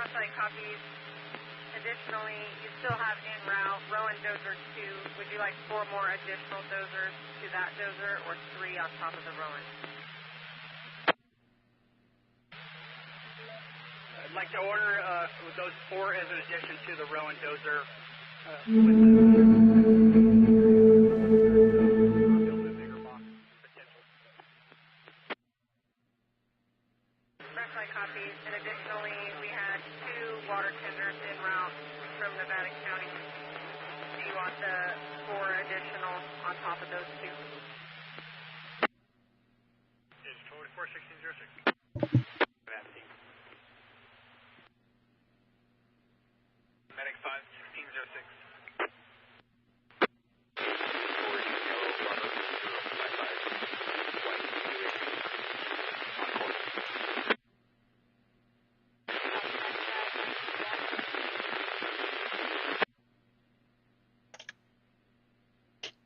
Flashlight copies. Additionally, you still have en route Rowan Dozer 2. Would you like 4 more additional dozers to that dozer or 3 on top of the Rowan? I'd like to order those 4 as an addition to the Rowan Dozer. Flashlight copies, and additionally, we had 2 water tenders en route from Nevada County. Do you want the 4 additional on top of those 2? Is 441606. Medic 51606.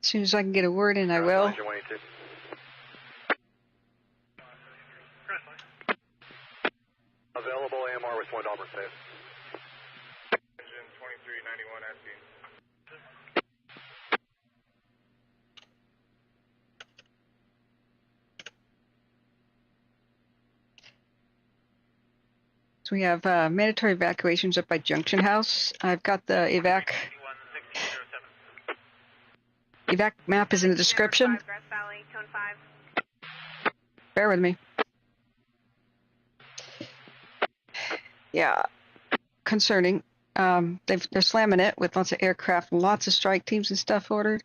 As soon as I can get a word in, I will. Available AMR with $1 safe. Engine 2391 at scene. So we have mandatory evacuations up by Junction House. I've got the evac map is in the description. Grass Valley, Cone 5. Bear with me. Yeah, concerning. They're slamming it with lots of aircraft, lots of strike teams and stuff ordered.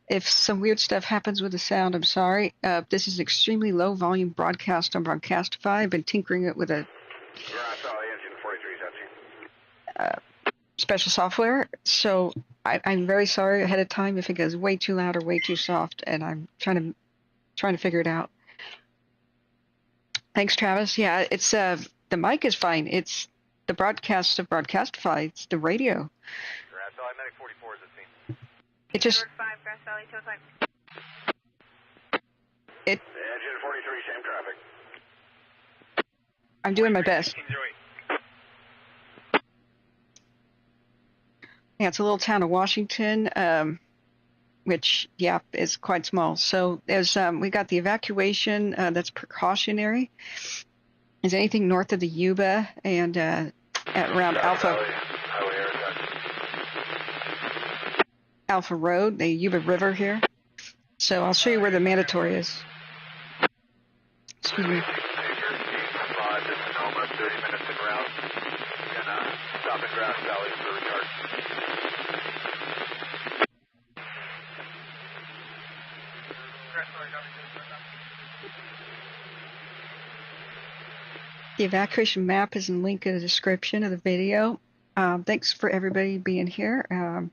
If some weird stuff happens with the sound, I'm sorry. This is an extremely low volume broadcast on Broadcastify. I've been tinkering it with a special software, so I'm very sorry ahead of time if it goes way too loud or way too soft, and I'm trying to figure it out. Thanks, Travis. Yeah, it's the mic is fine. It's the broadcast of Broadcastify. It's the radio. Grass Valley Medic 44 is at scene. It just 5, Grass Valley, Cone 5. it. Engine 43, same traffic. I'm doing my best. 1608. Yeah, it's a little town of Washington, which, yeah, is quite small. So there's we got the evacuation that's precautionary. Is anything north of the Yuba and at around Alpha Road, the Yuba River here. So I'll show you where the mandatory is. Excuse me. Sonoma, 30 minutes en route. Gonna stop at Grass Valley for recharge. The evacuation map is in link in the description of the video. Thanks for everybody being here. I've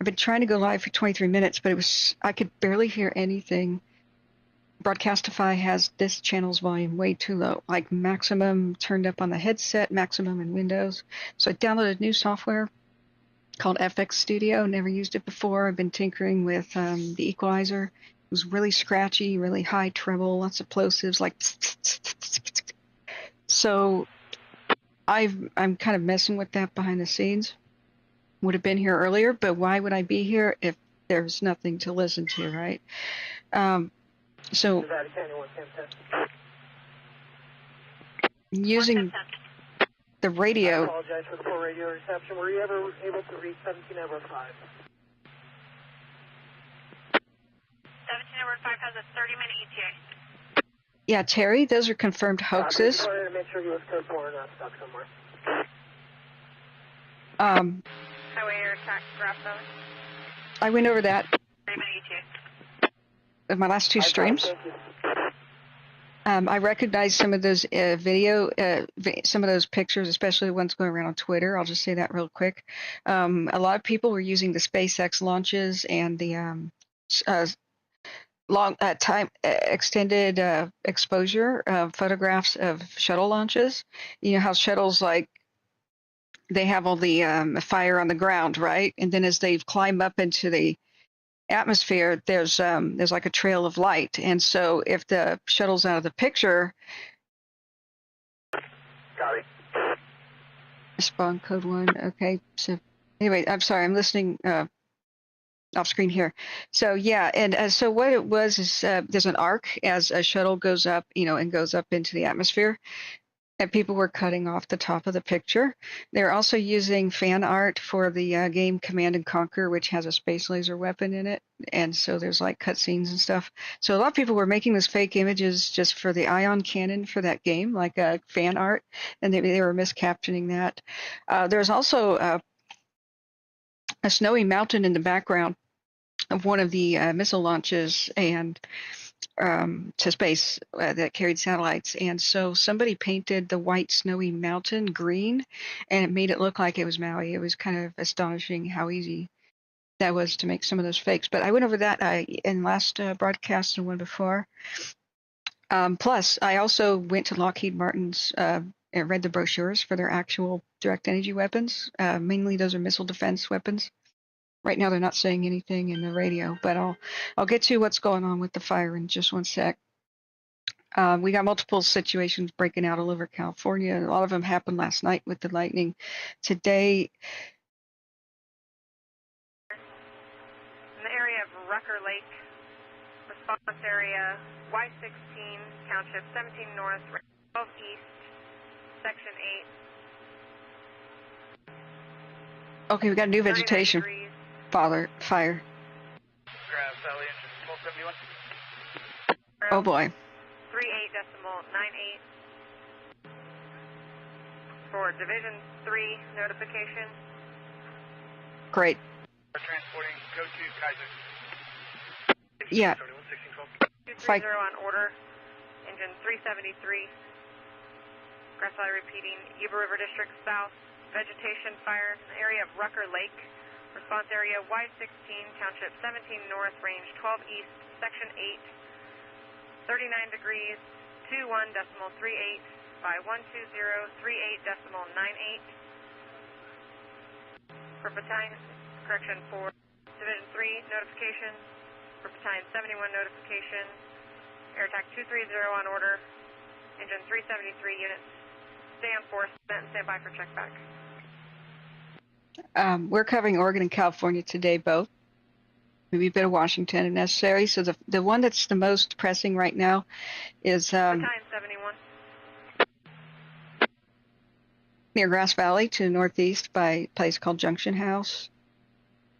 been trying to go live for 23 minutes, but I could barely hear anything. Broadcastify has this channel's volume way too low, like maximum turned up on the headset, maximum in Windows. So I downloaded new software called FX Studio. Never used it before. I've been tinkering with the equalizer. It was really scratchy, really high treble, lots of plosives, like. So I'm kind of messing with that behind the scenes. Would have been here earlier, but why would I be here if there's nothing to listen to, right? So using the radio. I apologize for the poor radio reception. Were you ever able to reach 17 Edward 5? 17 Edward 5 has a 30-minute ETA. Yeah, Terry, those are confirmed hoaxes. I wanted to make sure you was code 4 and not stuck somewhere. Highway air attack, Grass Valley. I went over that 30-minute ETA. in my last 2 streams. I recognize some of those some of those pictures, especially the ones going around on Twitter. I'll just say that real quick. A lot of people were using the SpaceX launches and the long time extended exposure photographs of shuttle launches. You know how shuttles, like, they have all the fire on the ground, right? And then as they climb up into the atmosphere, there's like a trail of light. And so if the shuttle's out of the picture, Got it. Spawn code 1. Okay. So anyway, I'm sorry. I'm listening off screen here. So yeah, and so what it was is there's an arc as a shuttle goes up, and goes up into the atmosphere. And people were cutting off the top of the picture. They're also using fan art for the game Command and Conquer, which has a space laser weapon in it. And so there's like cutscenes and stuff. So a lot of people were making these fake images just for the ion cannon for that game, like fan art, and they were miscaptioning that. There's also a snowy mountain in the background of one of the missile launches and to space that carried satellites. And so somebody painted the white snowy mountain green, and it made it look like it was Maui. It was kind of astonishing how easy that was to make some of those fakes. But I went over that in last broadcast and one before. Plus, I also went to Lockheed Martin's and read the brochures for their actual direct energy weapons. Mainly those are missile defense weapons. Right now, they're not saying anything in the radio, but I'll get to what's going on with the fire in just one sec. We got multiple situations breaking out all over California. A lot of them happened last night with the lightning. Today, in the area of Rucker Lake, response area Y16, Township 17 North, 12 East, Section 8. okay, we got new vegetation. Fire. Grass Valley, engine 1271. Oh boy. 38.98 for Division 3 notification. Great. Transporting, go to Kaiser. Yeah. 230 on order, engine 373. Grass Valley repeating, Yuba River District South, vegetation fire in the area of Rucker Lake. Response area Y16, Township 17 North, range 12 East, Section 8, 39 degrees, 21.38 by 12038.98. For battalion, correction, for Division 3 notification, for battalion 71 notification, air attack 230 on order, engine 373 units, stay on force, and stand by for check back. We're covering Oregon and California today, both. Maybe a bit of Washington if necessary. So the one that's the most pressing right now is Battalion 71. near Grass Valley to the northeast by a place called Junction House.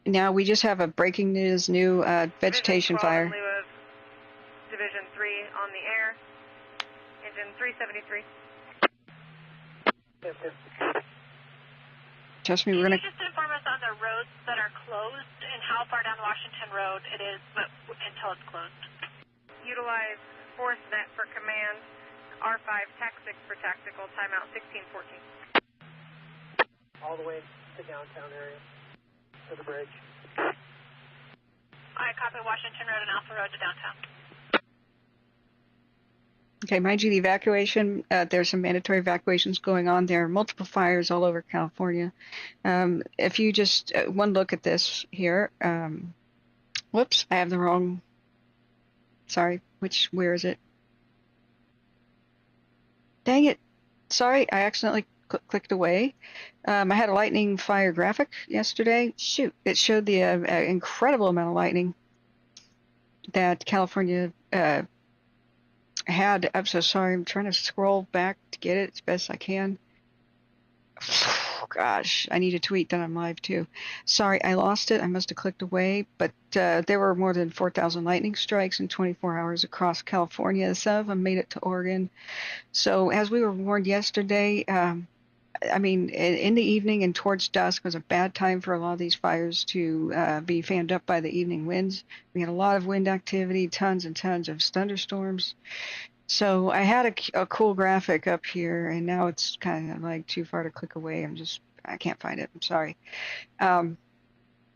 Now we just have a breaking news, new vegetation fire. In lieu of Division 3 on the air, engine 373. Trust me, we're going to... Can you just inform us on the roads that are closed and how far down Washington Road it is until it's closed? Utilize Force Net for command, R5 TAC 6 for tactical, timeout 1614. All the way to downtown area, to the bridge. I copy Washington Road and Alpha Road to downtown. Okay, mind you, the evacuation, there's some mandatory evacuations going on. There are multiple fires all over California. If you just, one look at this here. Whoops, I have the wrong, sorry, where is it? Dang it. Sorry, I accidentally clicked away. I had a lightning fire graphic yesterday. Shoot, it showed the incredible amount of lightning that California had. I'm so sorry. I'm trying to scroll back to get it as best I can. Oh, gosh, I need to tweet that I'm live too. Sorry, I lost it. I must have clicked away. But there were more than 4,000 lightning strikes in 24 hours across California. Some of them made it to Oregon. So as we were warned yesterday, I mean, in the evening and towards dusk was a bad time for a lot of these fires to be fanned up by the evening winds. We had a lot of wind activity, tons and tons of thunderstorms. So I had a cool graphic up here, and now it's kind of like too far to click away. I can't find it. I'm sorry.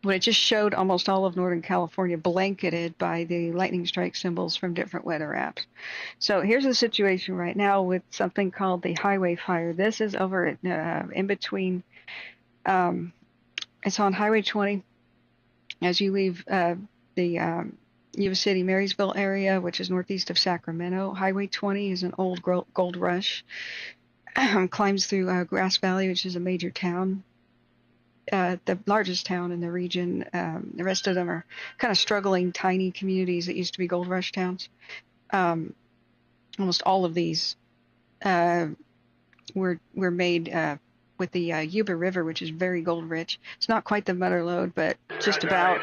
But it just showed almost all of Northern California blanketed by the lightning strike symbols from different weather apps. So here's the situation right now with something called the highway fire. This is over in between, it's on Highway 20 as you leave the Yuba City, Marysville area, which is northeast of Sacramento. Highway 20 is an old gold rush. climbs through Grass Valley, which is a major town, the largest town in the region. The rest of them are kind of struggling, tiny communities that used to be gold rush towns. Almost all of these were made with the Yuba River, which is very gold rich. It's not quite the Mudder Lode, but just about.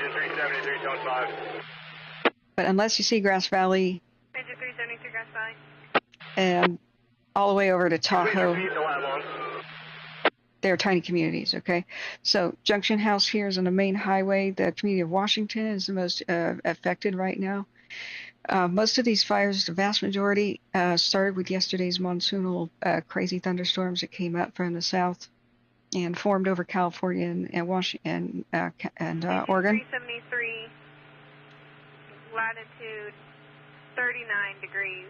But unless you see Grass Valley, Engine 373 Grass Valley. and all the way over to Tahoe, they're tiny communities, okay? So Junction House here is on the main highway. The community of Washington is the most affected right now. Most of these fires, the vast majority, started with yesterday's monsoonal crazy thunderstorms that came up from the south and formed over California and Washington and Oregon. 373, latitude 39 degrees,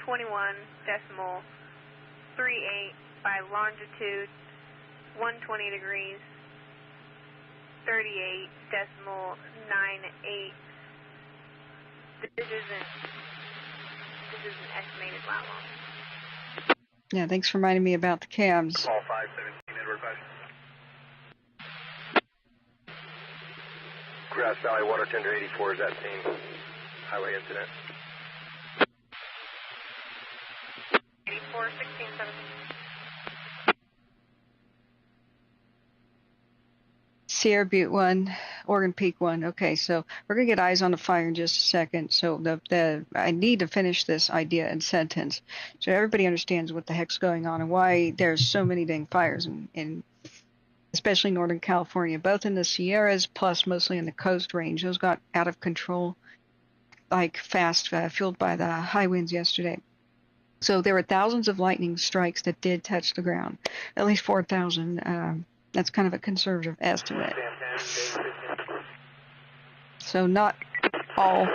21.38 by longitude 120 degrees, 38.98. This isn't estimated lat long. Yeah, thanks for reminding me about the cams. Call 517 Edward 5. Grass Valley water tender 84 is that same highway incident. 84, 16, 17. Sierra Butte 1, Oregon Peak 1. Okay, so we're gonna get eyes on the fire in just a second. So I need to finish this idea and sentence so everybody understands what the heck's going on and why there's so many dang fires in especially Northern California, both in the Sierras plus mostly in the Coast Range. Those got out of control, like fast, fueled by the high winds yesterday. So there were thousands of lightning strikes that did touch the ground, at least 4,000. That's kind of a conservative estimate. So not all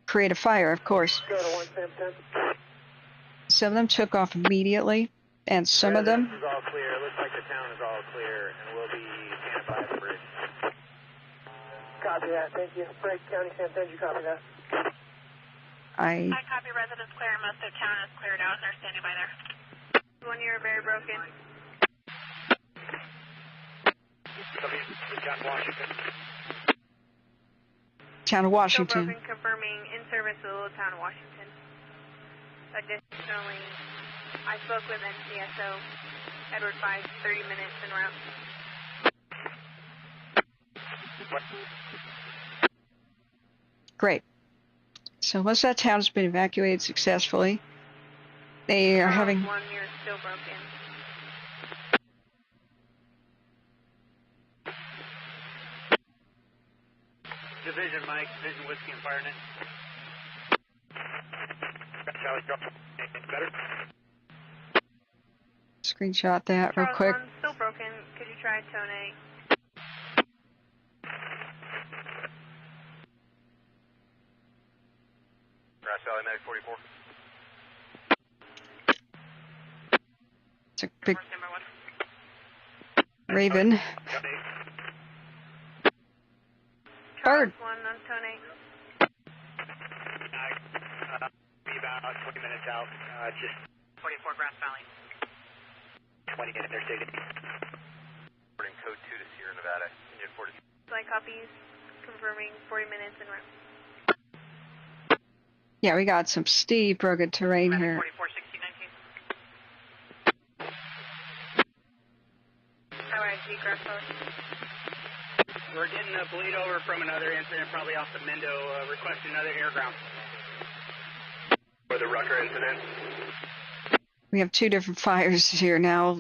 create a fire, of course. Some of them took off immediately, and some of them... Is all clear. It looks like the town is all clear, and we'll be standing by the bridge. Copy that. Thank you. Frank County, San Pedro, copy that. I copy residents clear. Most of the town is cleared out and they're standing by there. One year very broken. Town of Washington. Still broken, confirming in service to the little town of Washington. Additionally, I spoke with NCSO, Edward 5, 30 minutes en route. Great. So most of that town's been evacuated successfully. They are having... 1 year still broken. Division Mike, Division Whiskey and Firenet. Charlie, drop. Better? Screenshot that real Charles quick. 1, still broken. Could you try tone 8? Grass Valley Medic 44. It's a big Number 1. raven. Bird. Charles 1 on tone 8. Be about 20 minutes out. Just 44 Grass Valley. 20 minutes interstate. Reporting code 2 to Sierra Nevada. Indian 40. Flight copies, confirming 40 minutes en route. Yeah, we got some steep, rugged terrain here. 44 16 19. Highway IG, Grass Valley. We're getting a bleed over from another incident, probably off the Mendo, requesting another air ground. For the Rucker incident. We have two different fires here now.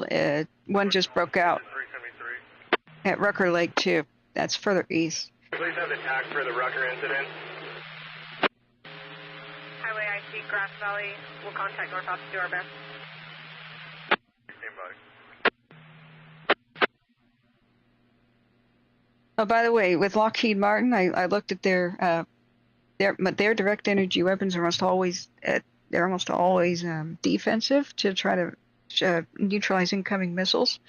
One just broke out 373. at Rucker Lake, too. That's further east. Please have the tag for the Rucker incident. Highway IG, Grass Valley. We'll contact North Office to do our best. Stand by. Oh, by the way, with Lockheed Martin, I looked at their direct energy weapons are almost always defensive to try to neutralize incoming missiles.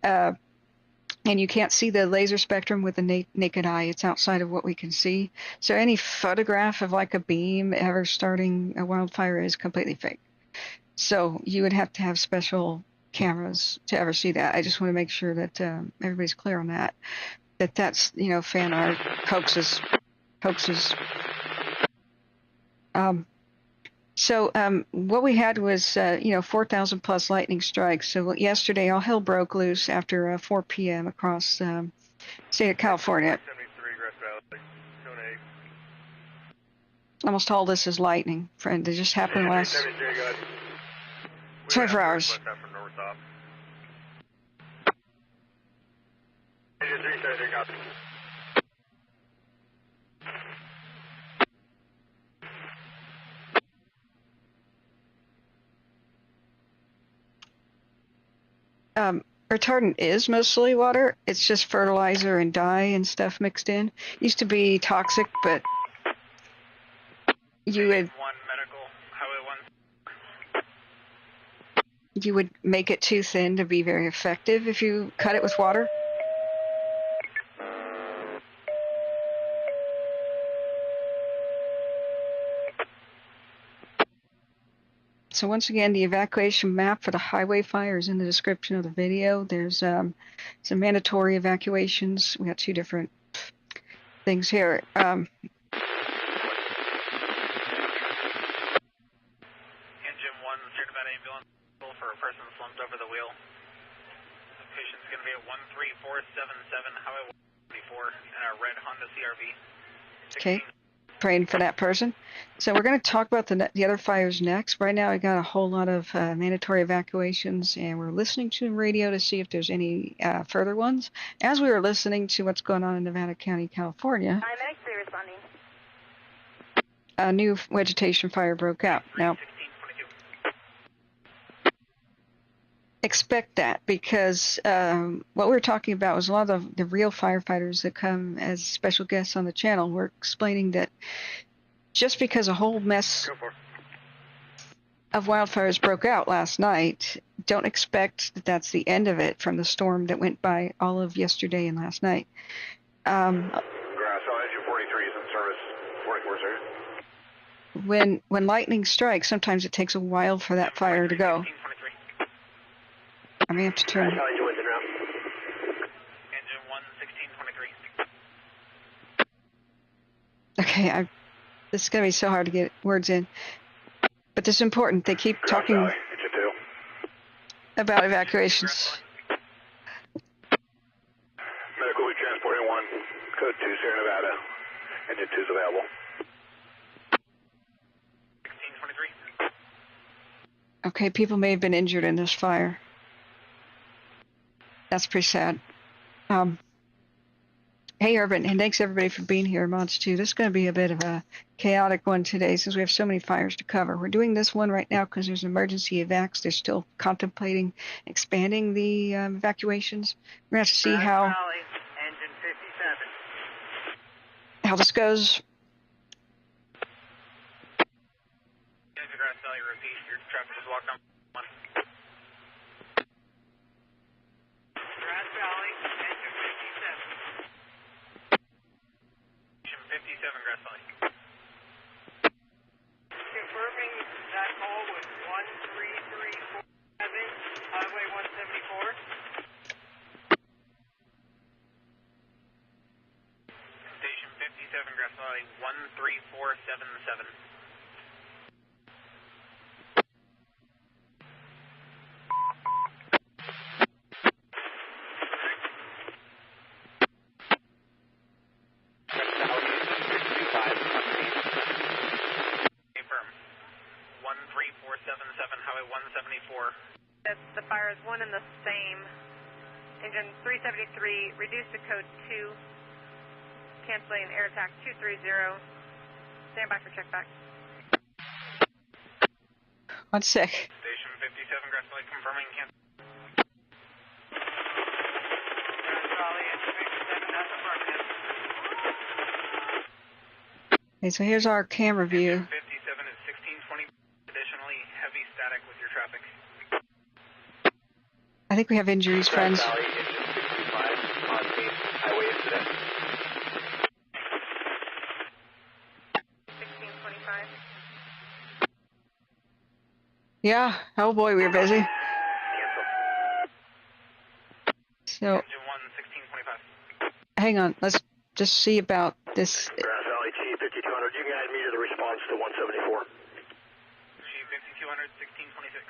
And you can't see the laser spectrum with the naked eye. It's outside of what we can see. So any photograph of like a beam ever starting a wildfire is completely fake. So you would have to have special cameras to ever see that. I just want to make sure that everybody's clear on that. That's, you know, fan art, hoaxes. So what we had was, 4,000 plus lightning strikes. So yesterday, all hell broke loose after 4 p.m. across the state of California. 73 Grass Valley, zone 8. Almost all this is lightning, friend. They just happened last 24 hours. Retardant is mostly water. It's just fertilizer and dye and stuff mixed in. Used to be toxic, but you would make it too thin to be very effective if you cut it with water. So once again, the evacuation map for the highway fire is in the description of the video. There's some mandatory evacuations. We got two different things here. Engine 1, certified ambulance for a person slumped over the wheel. The patient's going to be at 13477 Highway 124 in our red Honda CRV. Okay, praying for that person. So we're going to talk about the other fires next. Right now I got a whole lot of mandatory evacuations, and we're listening to the radio to see if there's any further ones. As we were listening to what's going on in Nevada County, California, Imagery responding. a new vegetation fire broke out. Now, expect that, because what we were talking about was a lot of the real firefighters that come as special guests on the channel were explaining that just because a whole mess of wildfires broke out last night, don't expect that that's the end of it from the storm that went by all of yesterday and last night. Grass Valley, engine 43 is in service. 44, sir. When lightning strikes, sometimes it takes a while for that fire to go. I may have to turn. Engine 1, 1623. Okay, this is going to be so hard to get words in. But this is important. They keep talking about evacuations. Medical, we transporting 1, code 2, Sierra Nevada. Engine 2 is available. 1623. Okay, people may have been injured in this fire. That's pretty sad. Hey, Urban, and thanks everybody for being here, Mods 2. This is going to be a bit of a chaotic one today since we have so many fires to cover. We're doing this one right now because there's emergency evacs. They're still contemplating expanding the evacuations. We're going to have to see how this goes. Grass Valley, repeat, your traffic is walked on 1. Grass Valley, engine 57. Engine 57, Grass Valley. Confirming that call was 13347, Highway 174. Station 57, Grass Valley, 13477. Highway 174. The fire is one and the same. Engine 373, reduced to code 2. Canceling air attack 230. Stand by for check back. 1 sec. Station 57, Grass Valley, confirming cancel. Grass Valley, engine 57, that's affirmative. Okay, so here's our camera view. 57 is 1620. Additionally, heavy static with your traffic. I think we have injuries, friends. Valley, engine 65, on scene, highway incident. 1625. Yeah. Oh boy, we were busy. Cancel. So Engine 1, 1625. hang on. Let's just see about this. Grass Valley T 5200. You can add me to the response to 174. G 5200, 1626.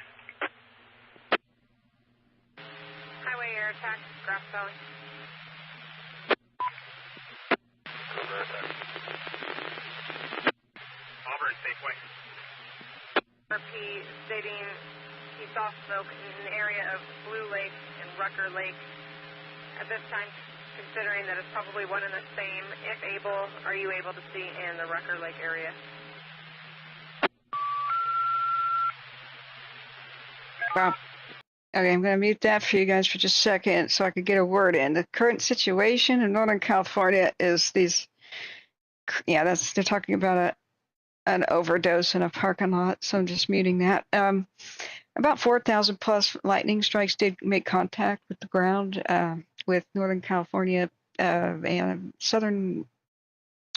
Highway air attack, Grass Valley. Auburn, Safeway. RP stating he saw smoke in the area of Blue Lake and Rucker Lake. At this time, considering that it's probably one and the same, if able, are you able to see in the Rucker Lake area? Wow. Okay, I'm going to mute that for you guys for just a second so I could get a word in. The current situation in Northern California is these, yeah, they're talking about an overdose in a parking lot, so I'm just muting that. About 4,000 plus lightning strikes did make contact with the ground with Northern California and southern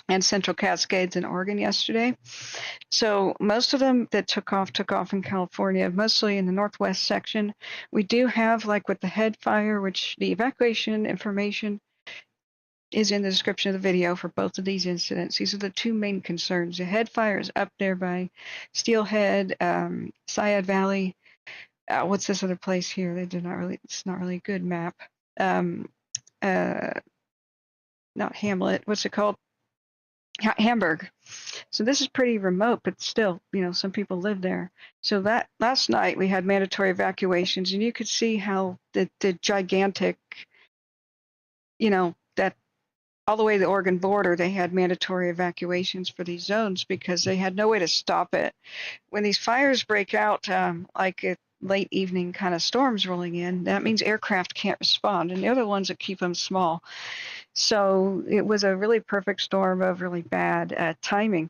and central Cascades in Oregon yesterday. So most of them that took off in California, mostly in the northwest section. We do have, like with the head fire, which the evacuation information is in the description of the video for both of these incidents. These are the two main concerns. The head fire is up there by Steelhead, Syed Valley. What's this other place here? They did not really, it's not really a good map. Not Hamlet, what's it called? Hamburg. So this is pretty remote, but still, you know, some people live there. So that last night we had mandatory evacuations, and you could see how the gigantic, you know, that all the way to the Oregon border, they had mandatory evacuations for these zones because they had no way to stop it. When these fires break out, like at late evening kind of storms rolling in, that means aircraft can't respond, and they're the ones that keep them small. So it was a really perfect storm of really bad timing.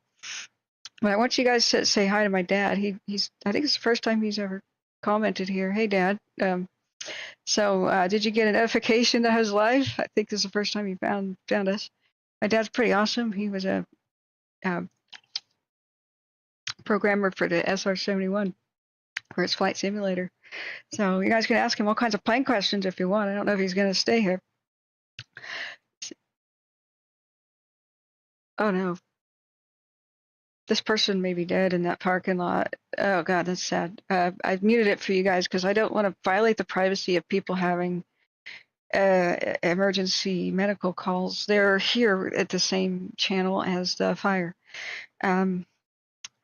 But I want you guys to say hi to my dad. He's I think it's the first time he's ever commented here. Hey, Dad. So did you get a notification that I was live? I think this is the first time he found us. My dad's pretty awesome. He was a programmer for the SR-71 for his flight simulator. So you guys can ask him all kinds of plane questions if you want. I don't know if he's going to stay here. Oh no. This person may be dead in that parking lot. Oh God, that's sad. I've muted it for you guys because I don't want to violate the privacy of people having emergency medical calls. They're here at the same channel as the fire.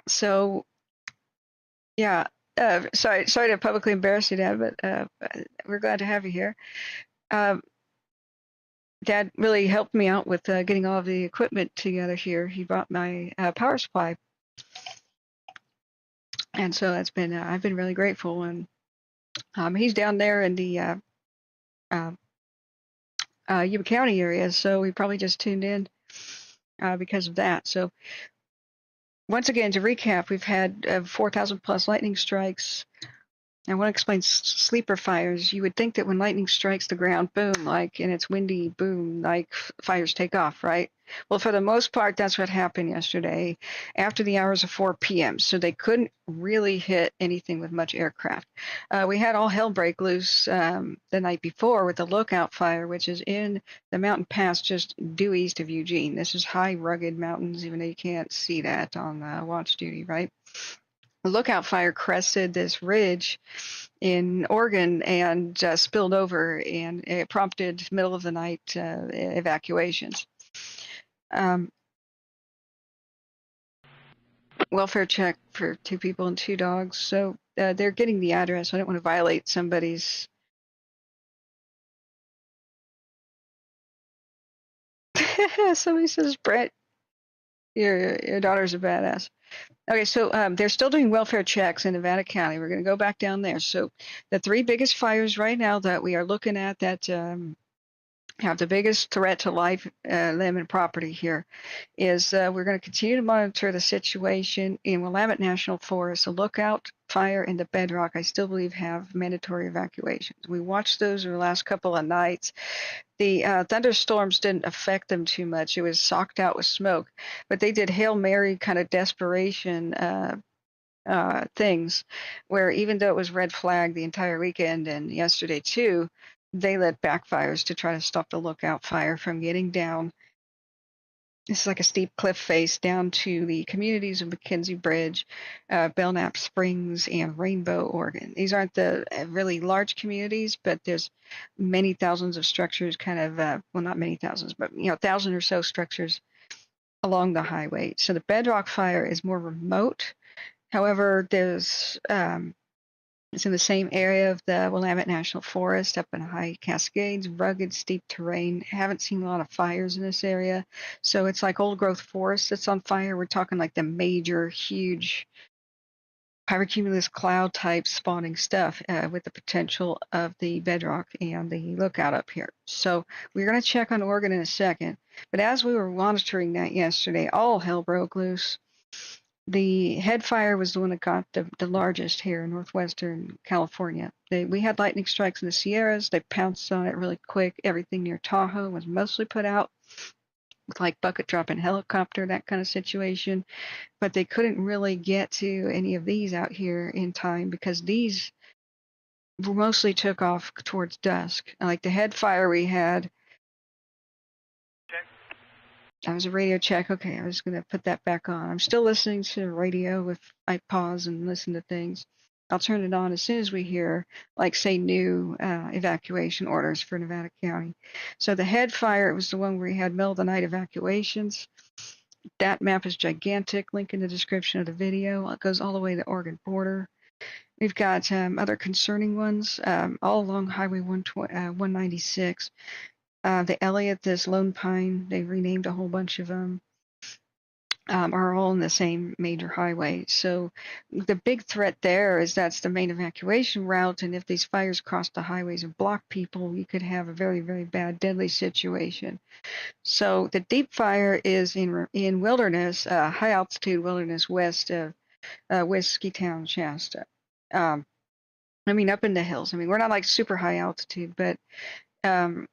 So yeah, sorry to publicly embarrass you, Dad, but we're glad to have you here. Dad really helped me out with getting all of the equipment together here. He bought my power supply, and so that's been I've been really grateful. And he's down there in the Yuba County area, so we probably just tuned in because of that. So once again, to recap, we've had 4,000 plus lightning strikes. I want to explain sleeper fires. You would think that when lightning strikes the ground, boom, like, and it's windy, boom, like fires take off, right? Well, for the most part, that's what happened yesterday after the hours of 4 p.m. So they couldn't really hit anything with much aircraft. We had all hell break loose the night before with the Lookout Fire, which is in the mountain pass just due east of Eugene. This is high, rugged mountains, even though you can't see that on watch duty, right? The Lookout Fire crested this ridge in Oregon and spilled over, and it prompted middle of the night evacuations. Welfare check for 2 people and 2 dogs. So they're getting the address. I don't want to violate somebody's. Somebody says, Brett, your daughter's a badass. Okay, so they're still doing welfare checks in Nevada County. We're going to go back down there. So the 3 biggest fires right now that we are looking at that have the biggest threat to life, limb, and property here is we're going to continue to monitor the situation in Willamette National Forest. The Lookout Fire and the Bedrock, I still believe, have mandatory evacuations. We watched those over the last couple of nights. The thunderstorms didn't affect them too much. It was socked out with smoke, but they did Hail Mary kind of desperation things, where even though it was red flag the entire weekend and yesterday too, they lit backfires to try to stop the lookout fire from getting down. This is like a steep cliff face down to the communities of McKenzie Bridge, Belknap Springs, and Rainbow, Oregon. These aren't the really large communities, but there's many thousands of structures, kind of, well, not many thousands, but 1,000 or so structures along the highway. So the Bedrock fire is more remote. However, there's it's in the same area of the Willamette National Forest, up in high Cascades, rugged, steep terrain. Haven't seen a lot of fires in this area. So it's like old growth forest that's on fire. We're talking like the major, huge pyrocumulus cloud type spawning stuff with the potential of the Bedrock and the lookout up here. So we're going to check on Oregon in a second. But as we were monitoring that yesterday, all hell broke loose. The head fire was the one that got the largest here in northwestern California. We had lightning strikes in the Sierras. They pounced on it really quick. Everything near Tahoe was mostly put out with like bucket drop and helicopter, that kind of situation. But they couldn't really get to any of these out here in time because these mostly took off towards dusk. Like the head fire we had. That was a radio check. Okay, I was going to put that back on. I'm still listening to the radio if I pause and listen to things. I'll turn it on as soon as we hear, like, say, new evacuation orders for Nevada County. So the head fire, it was the one where we had middle of the night evacuations. That map is gigantic. Link in the description of the video. It goes all the way to the Oregon border. We've got other concerning ones all along Highway 196. The Elliott, this Lone Pine, they renamed a whole bunch of them, are all in the same major highway. So the big threat there is that's the main evacuation route, and if these fires cross the highways and block people, you could have a very, very bad, deadly situation. So the deep fire is in wilderness, high altitude wilderness west of Whiskey Town, Shasta. Up in the hills. We're not like super high altitude, but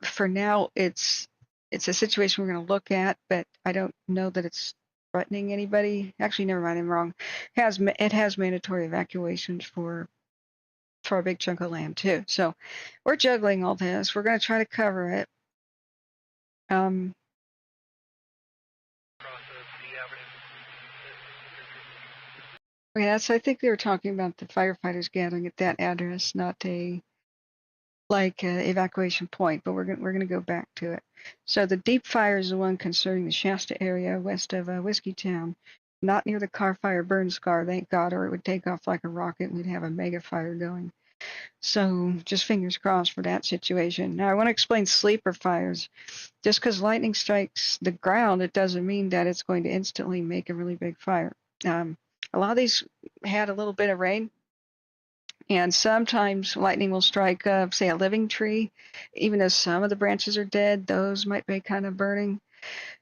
for now, it's a situation we're going to look at, but I don't know that it's threatening anybody. Actually, never mind, I'm wrong. It has mandatory evacuations for a big chunk of land too. So we're juggling all this. We're going to try to cover it. I think they were talking about the firefighters gathering at that address, not a evacuation point, but we're going to go back to it. So the deep fire is the one concerning the Shasta area west of Whiskey Town, not near the car fire burn scar, thank God, or it would take off like a rocket and we'd have a mega fire going. So just fingers crossed for that situation. Now I want to explain sleeper fires. Just because lightning strikes the ground, it doesn't mean that it's going to instantly make a really big fire. A lot of these had a little bit of rain. And sometimes lightning will strike, say, a living tree. Even though some of the branches are dead, those might be kind of burning.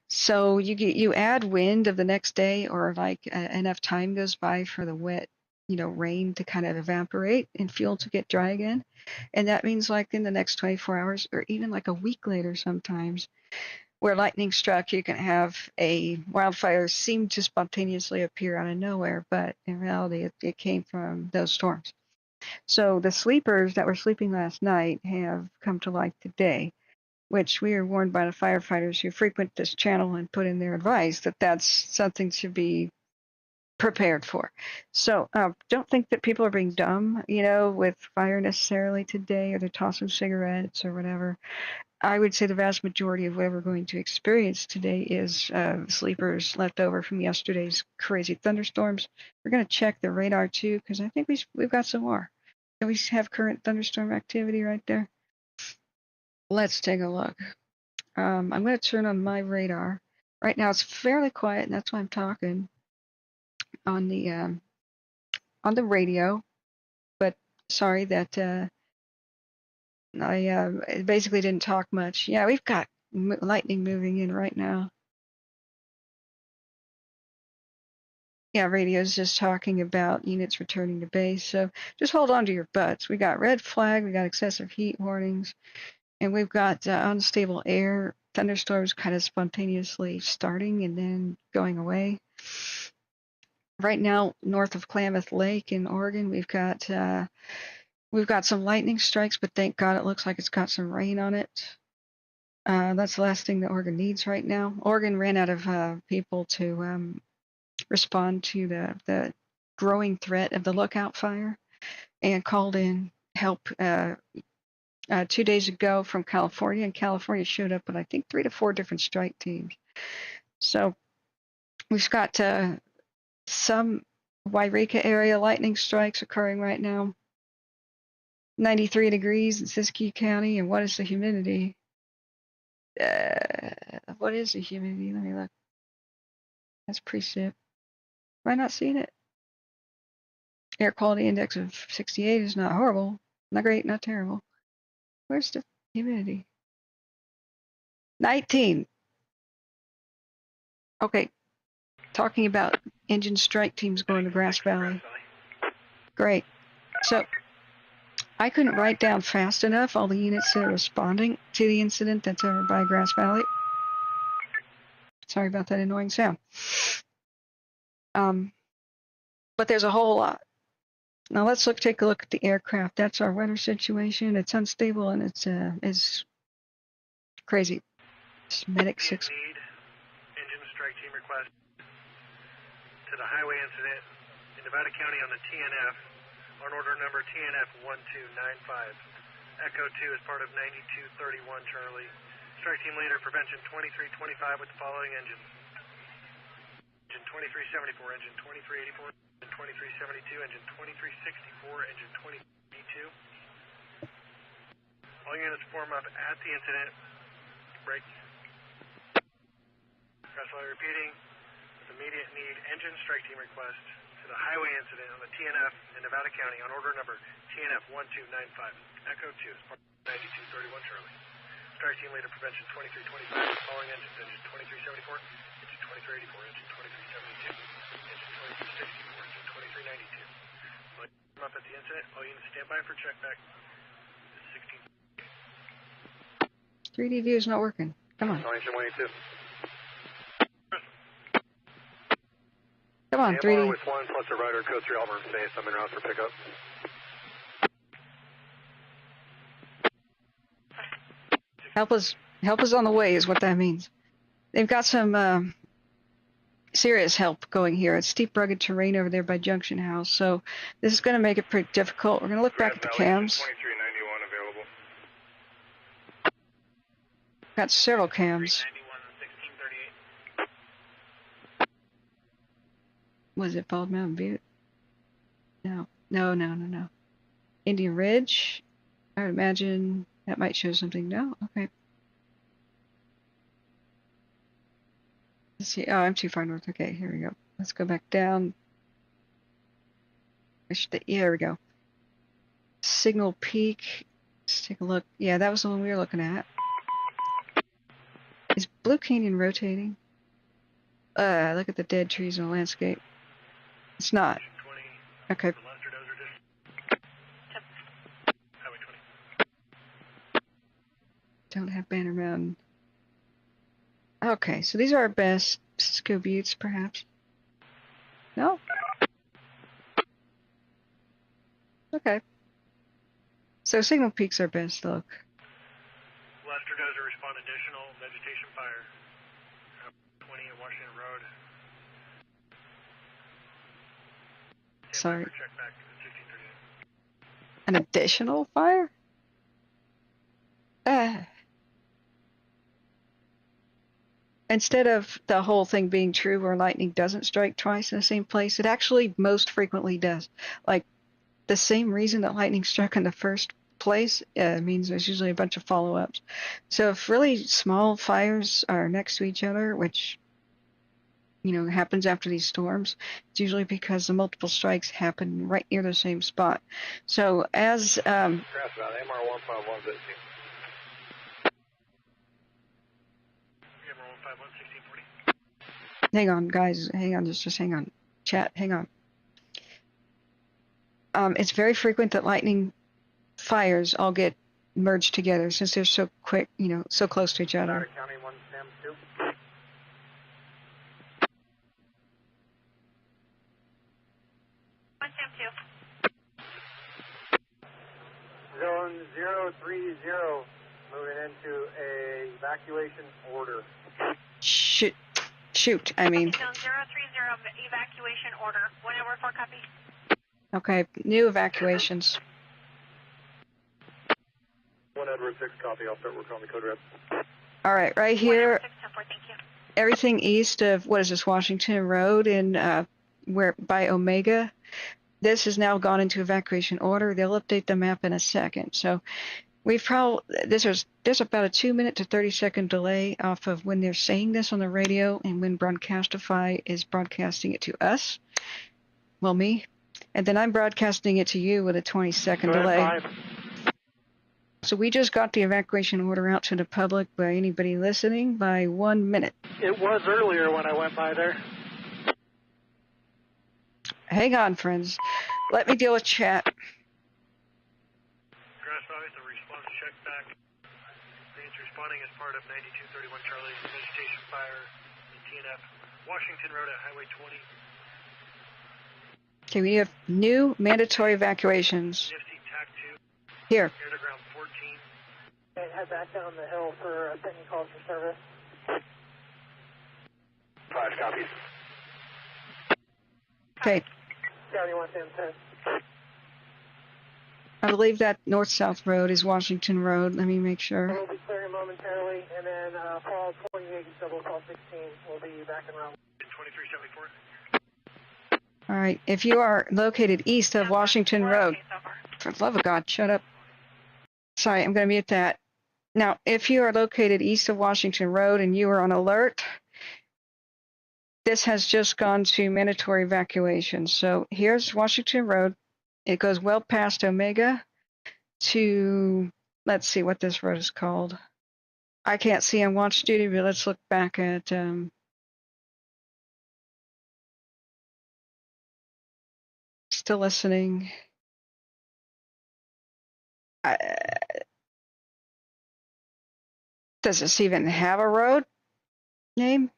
So you add wind of the next day, or enough time goes by for the wet, rain to kind of evaporate and fuel to get dry again. And that means like in the next 24 hours, or even like a week later sometimes, where lightning struck, you can have a wildfire seem to spontaneously appear out of nowhere, but in reality, it came from those storms. So the sleepers that were sleeping last night have come to light today, which we are warned by the firefighters who frequent this channel and put in their advice that that's something to be prepared for. So don't think that people are being dumb, with fire necessarily today, or they're tossing cigarettes or whatever. I would say the vast majority of what we're going to experience today is sleepers left over from yesterday's crazy thunderstorms. We're going to check the radar too, because I think we've got some more. Do we have current thunderstorm activity right there? Let's take a look. I'm going to turn on my radar. Right now it's fairly quiet, and that's why I'm talking on the radio. But sorry that I basically didn't talk much. Yeah, we've got lightning moving in right now. Yeah, radio's just talking about units returning to base. So just hold on to your butts. We got red flag, we got excessive heat warnings, and we've got unstable air, thunderstorms kind of spontaneously starting and then going away. right now, north of Klamath Lake in Oregon, we've got some lightning strikes, but thank God it looks like it's got some rain on it. That's the last thing that Oregon needs right now. Oregon ran out of people to respond to the growing threat of the Lookout Fire and called in help 2 days ago from California, and California showed up with, I think, 3 to 4 different strike teams. So we've got some Wairika area lightning strikes occurring right now. 93 degrees in Siskiyou County, and what is the humidity? What is the humidity? Let me look. That's precip. Am I not seeing it? Air quality index of 68 is not horrible. Not great, not terrible. Where's the humidity? 19. Okay. Talking about engine strike teams going to Grass Valley. Great. So I couldn't write down fast enough all the units that are responding to the incident that's over by Grass Valley. Sorry about that annoying sound. But there's a whole lot. Now let's take a look at the aircraft. That's our weather situation. It's unstable and it's crazy. It's Medic 6. Engine strike team request to the highway incident in Nevada County on the TNF on order number TNF 1295. Echo 2 is part of 9231 Charlie. Strike team leader prevention 2325 with the following engines. Engine 2374, engine 2384. Engine 2372, engine 2364, engine 2082. All units form up at the incident. Break. Grass Valley repeating. Immediate need engine strike team request to the highway incident on the TNF in Nevada County on order number TNF 1295. Echo 2 is part of 9231 Charlie. Strike team leader prevention 2325. Following engines: engine 2374, engine 2384, engine 2372, engine 2364, engine 2392. All up at the incident. All units stand by for check back. 16. 3D view is not working. Come on. Engine 182. Come on, 3D. with 1 plus a rider code 3 Auburn Space. I'm en route for pickup. Help is on the way is what that means. They've got some serious help going here. It's steep, rugged terrain over there by Junction House, so this is going to make it pretty difficult. We're going to look back at the cams. 2391 available. Got several cams. 1638. Was it Bald Mountain Butte? No. Indian Ridge? I would imagine that might show something. No? Okay. Let's see. Oh, I'm too far north. Okay, here we go. Let's go back down. Yeah, there we go. Signal Peak. Let's take a look. Yeah, that was the one we were looking at. Is Blue Canyon rotating? Look at the dead trees in the landscape. It's not. Okay. Don't have Banner Mountain. Okay, so these are our best Cisco Buttes, perhaps. No? Okay. So Signal Peak's our best look. Lester Dozer respond additional vegetation fire. 20 at Washington Road. Sorry. Check back to 1638. An additional fire? Instead of the whole thing being true where lightning doesn't strike twice in the same place, it actually most frequently does. Like, the same reason that lightning struck in the first place means there's usually a bunch of follow-ups. So if really small fires are next to each other, which, you know, happens after these storms, it's usually because the multiple strikes happen right near the same spot. So as... Grass Valley, MR 151 Hang on, guys. Hang on. Just hang on. Chat, hang on. It's very frequent that lightning fires all get merged together since they're so quick, you know, so close to each other. County 1 SAM 2. Zone 030, moving into a evacuation order. Shoot, I mean. Zone 030, evacuation order. 1 over 4 copy. Okay, new evacuations. 1 Edward 6 copy. I'll start working on the code red. All right, right here. 6, 10, 4, thank you. Everything east of what is this, Washington Road in where by Omega. This has now gone into evacuation order. They'll update the map in a second. So we've probably there's about a 2-minute to 30-second delay off of when they're saying this on the radio and when Broadcastify is broadcasting it to us. Well, me, and then I'm broadcasting it to you with a 20-second delay. So we just got the evacuation order out to the public by anybody listening by 1 minute. It was earlier when I went by there. Hang on, friends. Let me deal with chat. Grass Valley, the response check back. It's responding as part of 9231 Charlie, vegetation fire, in TNF, Washington Road at Highway 20. Okay, we have new mandatory evacuations. Nifty TAC 2. Here. Air to ground 14. And head back down the hill for pending calls for service. 5 copies. Okay. 7110. I believe that north-south road is Washington Road. Let me make sure. We'll be clearing momentarily, and then call 28 double call 16 will be back in route 2374. All right. If you are located east of Washington Road, for the love of God, shut up. Sorry, I'm going to mute that. Now, if you are located east of Washington Road and you are on alert, this has just gone to mandatory evacuation. So here's Washington Road. It goes well past Omega to, let's see what this road is called. I can't see on Watch Duty, but let's look back at still listening. Does this even have a road name?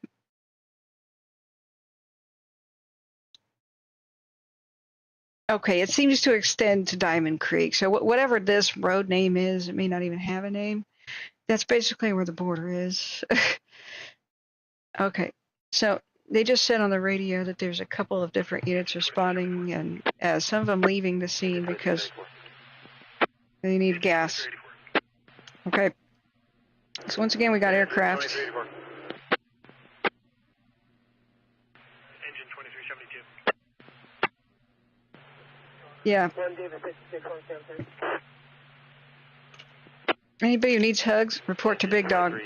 Okay, it seems to extend to Diamond Creek. So whatever this road name is, it may not even have a name. That's basically where the border is. Okay, so they just said on the radio that there's a couple of different units responding, and some of them leaving the scene because they need gas. Okay, so once again, we got aircraft. Engine 2372. Yeah. Anybody who needs hugs, report to Big Dog. All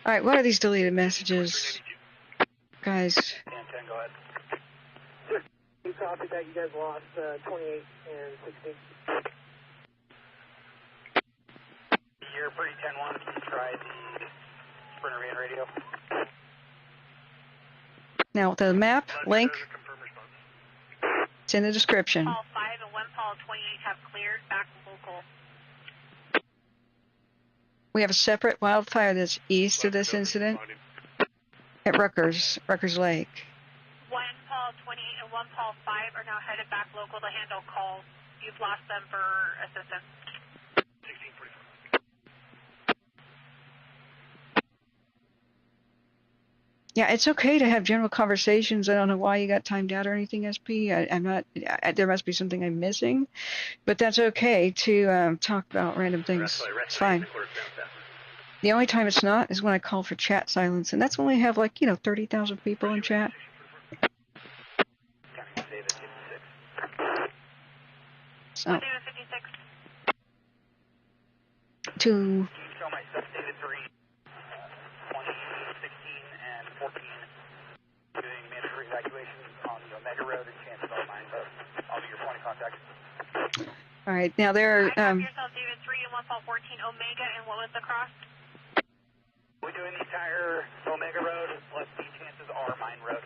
right, what are these deleted messages? Guys. Go ahead. You copied that you guys lost 28 and 16. You're pretty 10-1. Try the Sprinter van radio. Now, the map link, it's in the description. Paul 5 and 1 Paul 28 have cleared back local. We have a separate wildfire that's east of this incident at Rutgers Lake. 1 Paul 28 and 1 Paul 5 are now headed back local to handle calls. You've lost them for assistance. 1644. Yeah, it's okay to have general conversations. I don't know why you got timed out or anything, SP. I'm not. There must be something I'm missing, but that's okay to talk about random things. It's fine. The only time it's not is when I call for chat silence, and that's when we have 30,000 people in chat. So. To. All right, now there are. Yourself, David 3 and 1 Paul 14 Omega, and what was the cross? We're doing the entire Omega Road, plus the chances are Mine Road.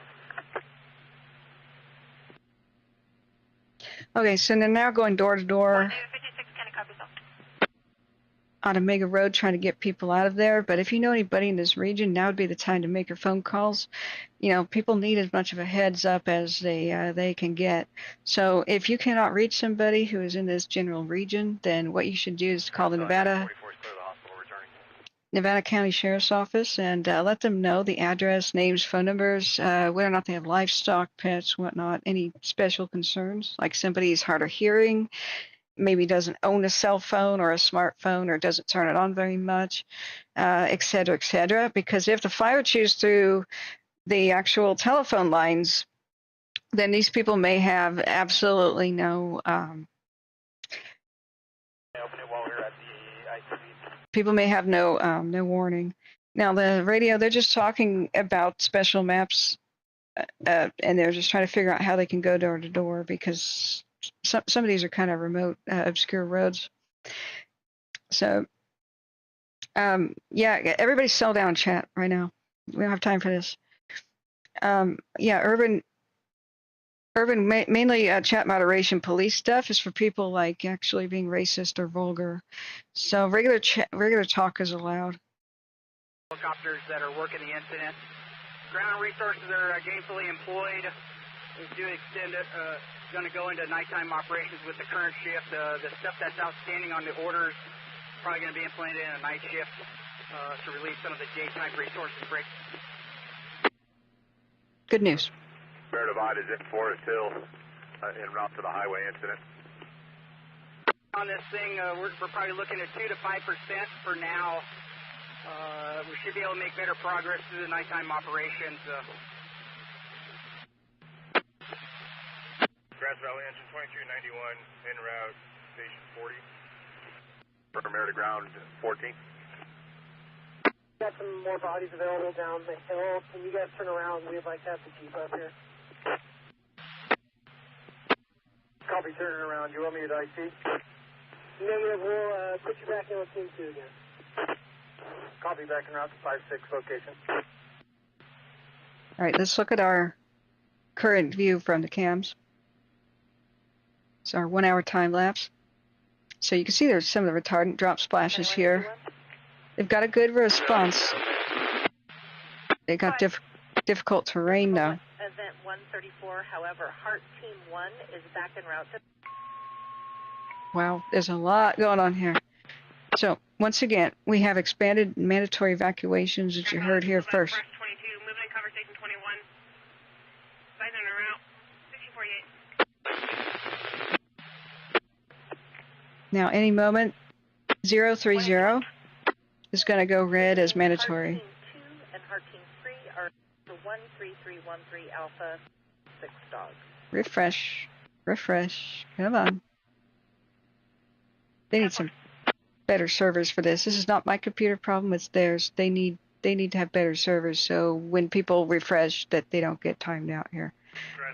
Okay, so they're now going door to door. David 56, 10 copies. on a mega road trying to get people out of there. But if you know anybody in this region, now would be the time to make your phone calls. You know, people need as much of a heads up as they can get. So if you cannot reach somebody who is in this general region, then what you should do is call the Nevada County Sheriff's Office and let them know the address, names, phone numbers, whether or not they have livestock, pets, whatnot, any special concerns, like somebody's hard of hearing, maybe doesn't own a cell phone or a smartphone or doesn't turn it on very much, et cetera, because if the fire chews through the actual telephone lines, then these people may have absolutely no no warning. Now the radio, they're just talking about special maps, and they're just trying to figure out how they can go door to door because some of these are kind of remote, obscure roads. So, yeah, everybody settle down, chat right now. We don't have time for this. Yeah, urban mainly chat moderation police stuff is for people like actually being racist or vulgar. So regular talk is allowed. Helicopters that are working the incident. Ground resources are gainfully employed. We do extend it. Going to go into nighttime operations with the current shift. The stuff that's outstanding on the orders probably going to be implemented in a night shift to relieve some of the daytime resources break. Good news. Bear Divide is in Forest Hill en route to the highway incident. On this thing, we're probably looking at 2 to 5% for now. We should be able to make better progress through the nighttime operations. Grass Valley Engine 2391 en route, Station 40. From air to ground 14. Got some more bodies available down the hill. Can you guys turn around? We'd like to have the Jeep up here. Copy, turning around. You want me at IC? Negative, we'll put you back in on Team 2 again. Copy, back in route to 5-6 location. All right, let's look at our current view from the cams. It's our 1 hour time lapse. So you can see there's some of the retardant drop splashes here. They've got a good response. They got difficult terrain though. Event 134, however, Heart Team 1 is back en route to... Wow, there's a lot going on here. So once again, we have expanded mandatory evacuations that you heard here first. 22, moving in cover station 21. Sight en route, 1648. Now, any moment, 030 is going to go red as mandatory. Heart Team 2 and Heart Team 3 are the 13313 Alpha 6 dogs. Refresh. Come on. They need some better servers for this. This is not my computer problem, it's theirs. They need to have better servers so when people refresh that they don't get timed out here.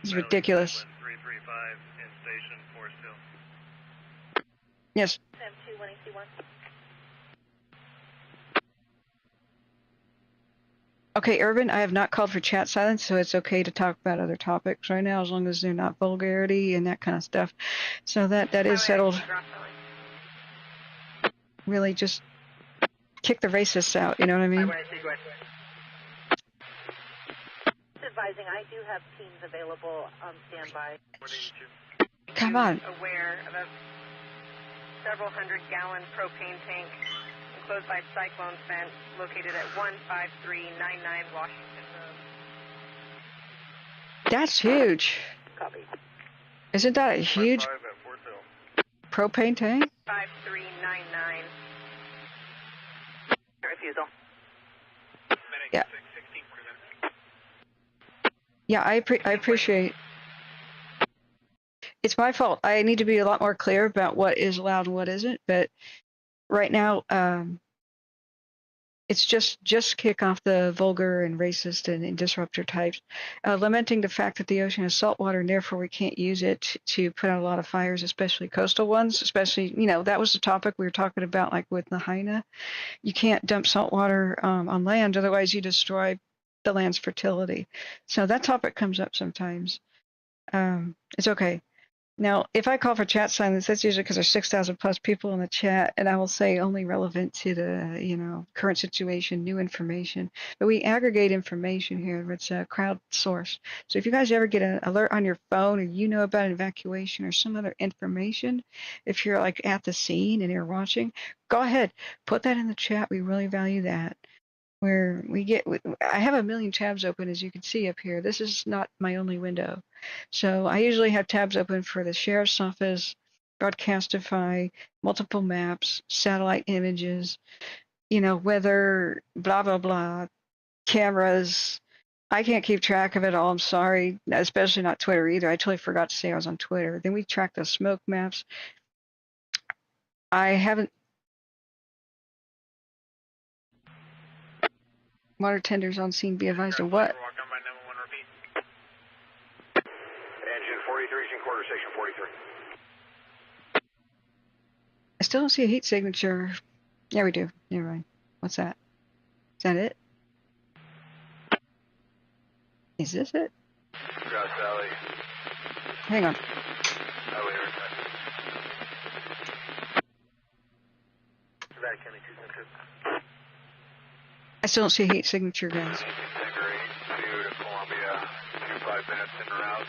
It's ridiculous. 335 in station Forest Hill. Yes. M2 1AC1. Okay, Urban, I have not called for chat silence, so it's okay to talk about other topics right now as long as they're not vulgarity and that kind of stuff. So that is settled. Really just kick the racists out, you know what I mean? Advising, I do have teams available on standby. Come on. Aware of a several hundred-gallon propane tank enclosed by cyclone fence located at 15399 Washington Road. That's huge. Copy. Isn't that a huge propane tank? 5399. Refusal. Yeah. Yeah, I appreciate. It's my fault. I need to be a lot more clear about what is allowed and what isn't. But right now, it's just kick off the vulgar and racist and disruptor types, lamenting the fact that the ocean has salt water and therefore we can't use it to put out a lot of fires, especially coastal ones. Especially, that was the topic we were talking about, like with Lahaina. You can't dump salt water on land, otherwise you destroy the land's fertility. So that topic comes up sometimes. It's okay. Now, if I call for chat silence, that's usually because there's 6,000 plus people in the chat, and I will say only relevant to the, current situation, new information. But we aggregate information here. It's crowdsourced. So if you guys ever get an alert on your phone, or you know about an evacuation or some other information, if you're like at the scene and you're watching, go ahead, put that in the chat. We really value that. I have a million tabs open, as you can see up here. This is not my only window. So I usually have tabs open for the Sheriff's Office, Broadcastify, multiple maps, satellite images, weather, blah, blah, blah, cameras. I can't keep track of it all. I'm sorry, especially not Twitter either. I totally forgot to say I was on Twitter. Then we track the smoke maps. I haven't. Water tenders on scene, be advised of what? Engine 43 is in quarter station 43. I still don't see a heat signature. Yeah, we do. Never mind. What's that? Is that it? Is this it? Grass Valley. Hang on. Evac County 2 I still don't see a heat signature, guys. Imagery 2 to Columbia. 5 minutes in route.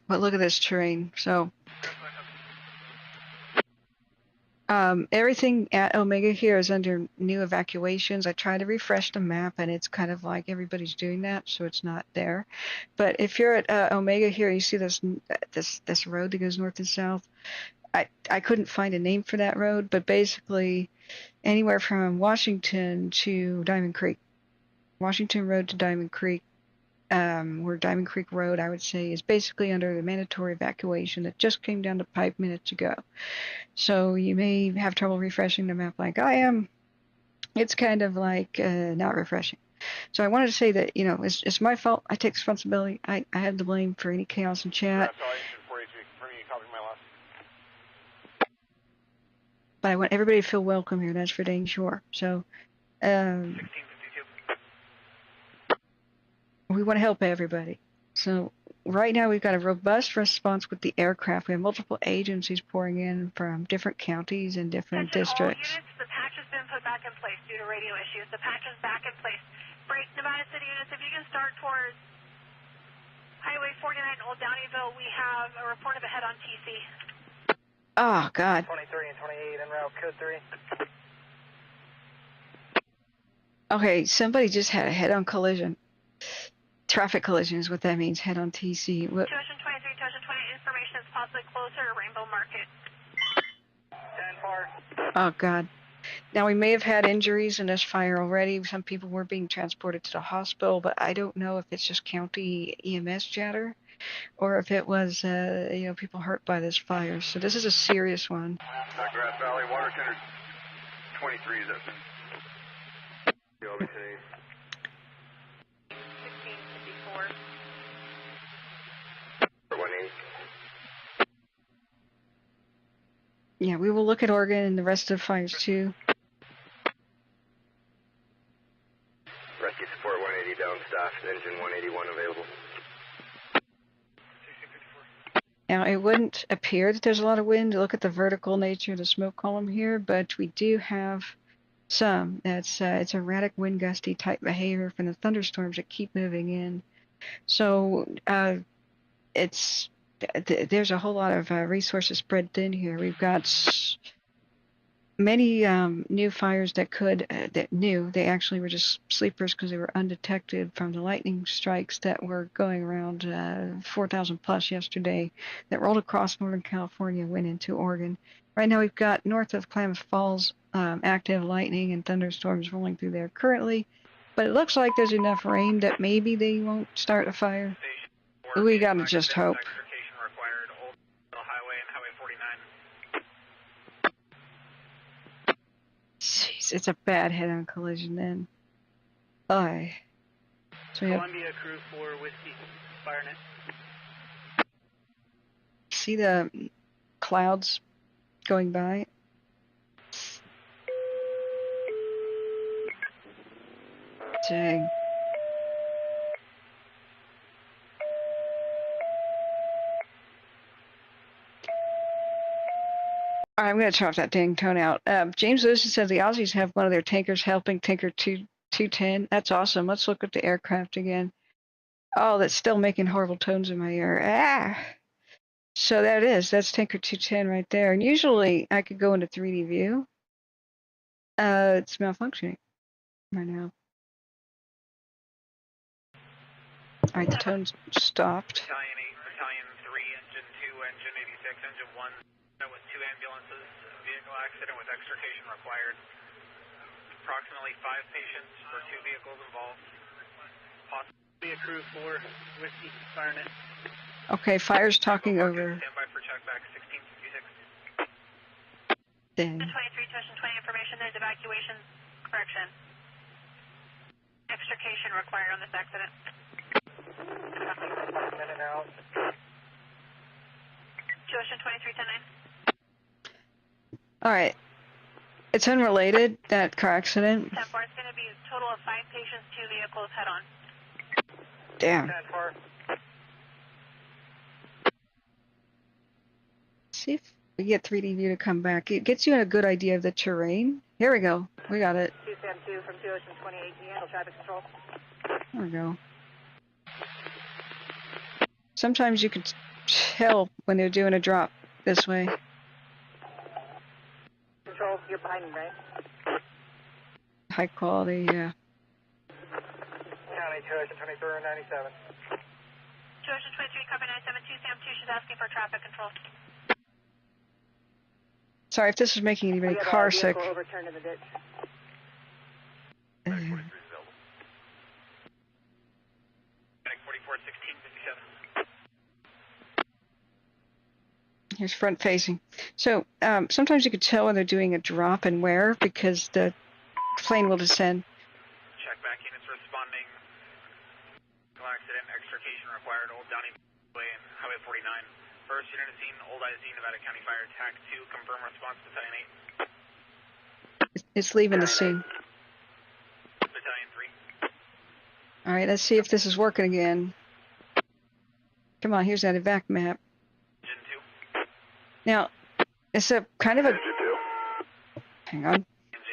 But look at this terrain. So, everything at Omega here is under new evacuations. I try to refresh the map, and it's kind of like everybody's doing that, so it's not there. But if you're at Omega here, you see this road that goes north and south. I couldn't find a name for that road, but basically anywhere from Washington to Diamond Creek. Washington Road to Diamond Creek, where Diamond Creek Road, I would say, is basically under the mandatory evacuation that just came down the pipe minutes ago. So you may have trouble refreshing the map like I am. It's kind of like not refreshing. So I wanted to say that, it's my fault. I take responsibility. I have the blame for any chaos in chat. But I want everybody to feel welcome here. That's for dang sure. So, we want to help everybody. So right now we've got a robust response with the aircraft. We have multiple agencies pouring in from different counties and different districts. All units, the patch has been put back in place due to radio issues. The patch is back in place. Break Nevada City units, if you can start towards Highway 49 Old Downeyville, we have a report of a head-on TC. Oh, God. 23 and 28 en route, code 3. Okay, somebody just had a head-on collision. Traffic collision is what that means, head-on TC. What? 2023, 2020 information is possibly closer to Rainbow Market. 10 far. Oh, God. Now, we may have had injuries in this fire already. Some people were being transported to the hospital, but I don't know if it's just county EMS chatter or if it was, people hurt by this fire. So this is a serious one. Grass Valley, water tender 23 is up. 1654. 180. Yeah, we will look at Oregon and the rest of the fires too. Rescue support 180 down staff, engine 181 available. Now, it wouldn't appear that there's a lot of wind. Look at the vertical nature of the smoke column here, but we do have some. It's erratic wind gusty type behavior from the thunderstorms that keep moving in. So there's a whole lot of resources spread thin here. We've got many new fires they actually were just sleepers because they were undetected from the lightning strikes that were going around 4,000 plus yesterday that rolled across Northern California, went into Oregon. Right now we've got north of Klamath Falls active lightning and thunderstorms rolling through there currently, but it looks like there's enough rain that maybe they won't start a fire. We gotta just hope. Jeez, it's a bad head-on collision then. Aye. So Columbia Crew 4 Whiskey, FireNet. See the clouds going by? Dang. I'm going to turn off that dang tone out. James Lewis says the Aussies have one of their tankers helping Tanker 210. That's awesome. Let's look at the aircraft again. Oh, that's still making horrible tones in my ear. Ah! So that is. That's Tanker 210 right there. And usually I could go into 3D view. It's malfunctioning right now. All right, the tone's stopped. Battalion 8, Battalion 3, Engine 2, Engine 86, Engine 1, with 2 ambulances, vehicle accident with extrication required. Approximately 5 patients for 2 vehicles involved. Possibly a crew 4, Whiskey, Firenet. Okay, Fire's talking over. Stand by for check back 1656. Dang. 23, Tuition 20 information, there's evacuation correction. Extrication required on this accident. Tuition 23, 10-9. All right. It's unrelated, that car accident. 10-4, it's going to be a total of 5 patients, 2 vehicles head on. Damn. 10-4. See if we get 3D view to come back. It gets you a good idea of the terrain. Here we go. We got it. 272 from Tuition 28, handle traffic control. There we go. Sometimes you can tell when they're doing a drop this way. Control, you're behind me, right? High quality, yeah. County Tuition 23, 97. Tuition 23, copy 972, Sam 2, she's asking for traffic control. Sorry if this is making anybody We have car a sick. vehicle overturned in the ditch. Medic 44, 1657. Here's front facing. So sometimes you could tell when they're doing a drop and where because the plane will descend. Check back units responding. Vehicle accident, extrication required, Old Downey Way and Highway 49. First unit is seen, Old IZ, Nevada County Fire, TAC 2, confirm response, Battalion 8. It's leaving the scene. Battalion 3. All right, let's see if this is working again. Come on, here's that evac map. Engine 2. Now, it's a kind of a... Engine 2. Hang on. Engine 86.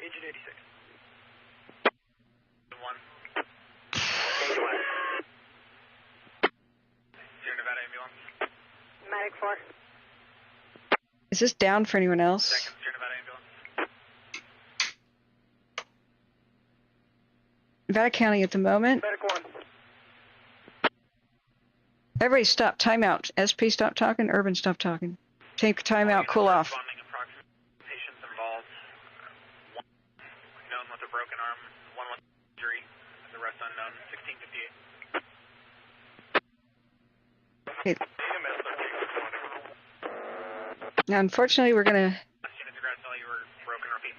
Engine 86. Engine 1. Engine 1. Sierra Nevada ambulance. Medic 4. Is this down for anyone else? Second Sierra Nevada ambulance. Nevada County at the moment. Medic 1. Everybody stop. Timeout. SP stop talking. Urban stop talking. Take timeout. Cool off. Responding approximate patients involved. One known with a broken arm, one with injury, the rest unknown. 1658. Okay. Now, unfortunately, we're gonna. Last unit to Grass Valley, you were broken. Repeat.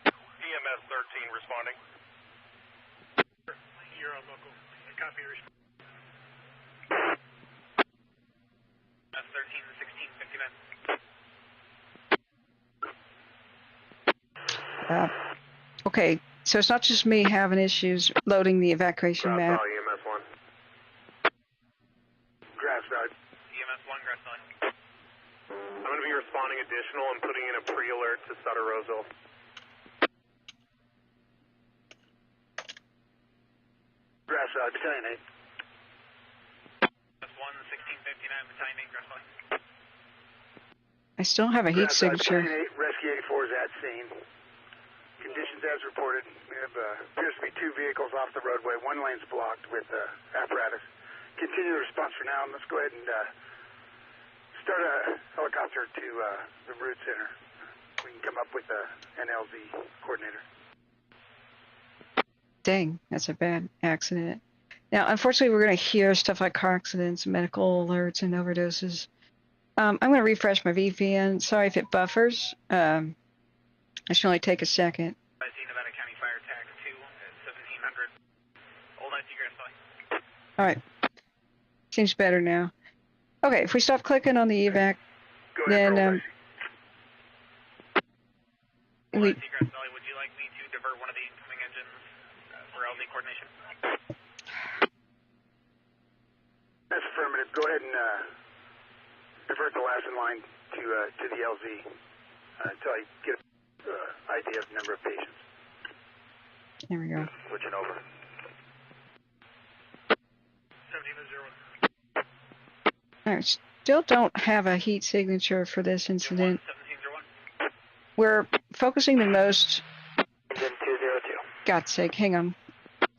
EMS 13 responding. You're on local. Copy response. EMS 13, 1659. Okay, so it's not just me having issues loading the evacuation Grass map. Valley, EMS 1. Grass Valley. EMS 1, Grass Valley. I'm going to be responding additional and putting in a pre-alert to Sutter Roseville. Grass Valley, Battalion 8. EMS 1, 1659, Battalion 8, Grass Valley. I still have a heat Grass Valley, signature. Battalion 8, Rescue 84 is at scene. Conditions as reported. We have appears to be 2 vehicles off the roadway. 1 lane's blocked with apparatus. Continue the response for now, and let's go ahead and start a helicopter to the route center. We can come up with an LZ coordinator. Dang, that's a bad accident. Now, unfortunately, we're going to hear stuff like car accidents, medical alerts, and overdoses. I'm going to refresh my VPN. Sorry if it buffers. I should only take a second. I see Nevada County Fire TAC 2 at 1700. Old IC Grass Valley. All right. Seems better now. Okay, if we stop clicking on the evac, Go ahead, then Old we IC Grass Valley, would you like me to divert one of the incoming engines for LZ coordination? That's affirmative. Go ahead and divert the last in line to the LZ until I get an idea of the number of patients. There we go. Switching over. 1701. All right, still don't have a heat signature for this incident. 1701. We're focusing the most. Engine 202. God's sake, hang on.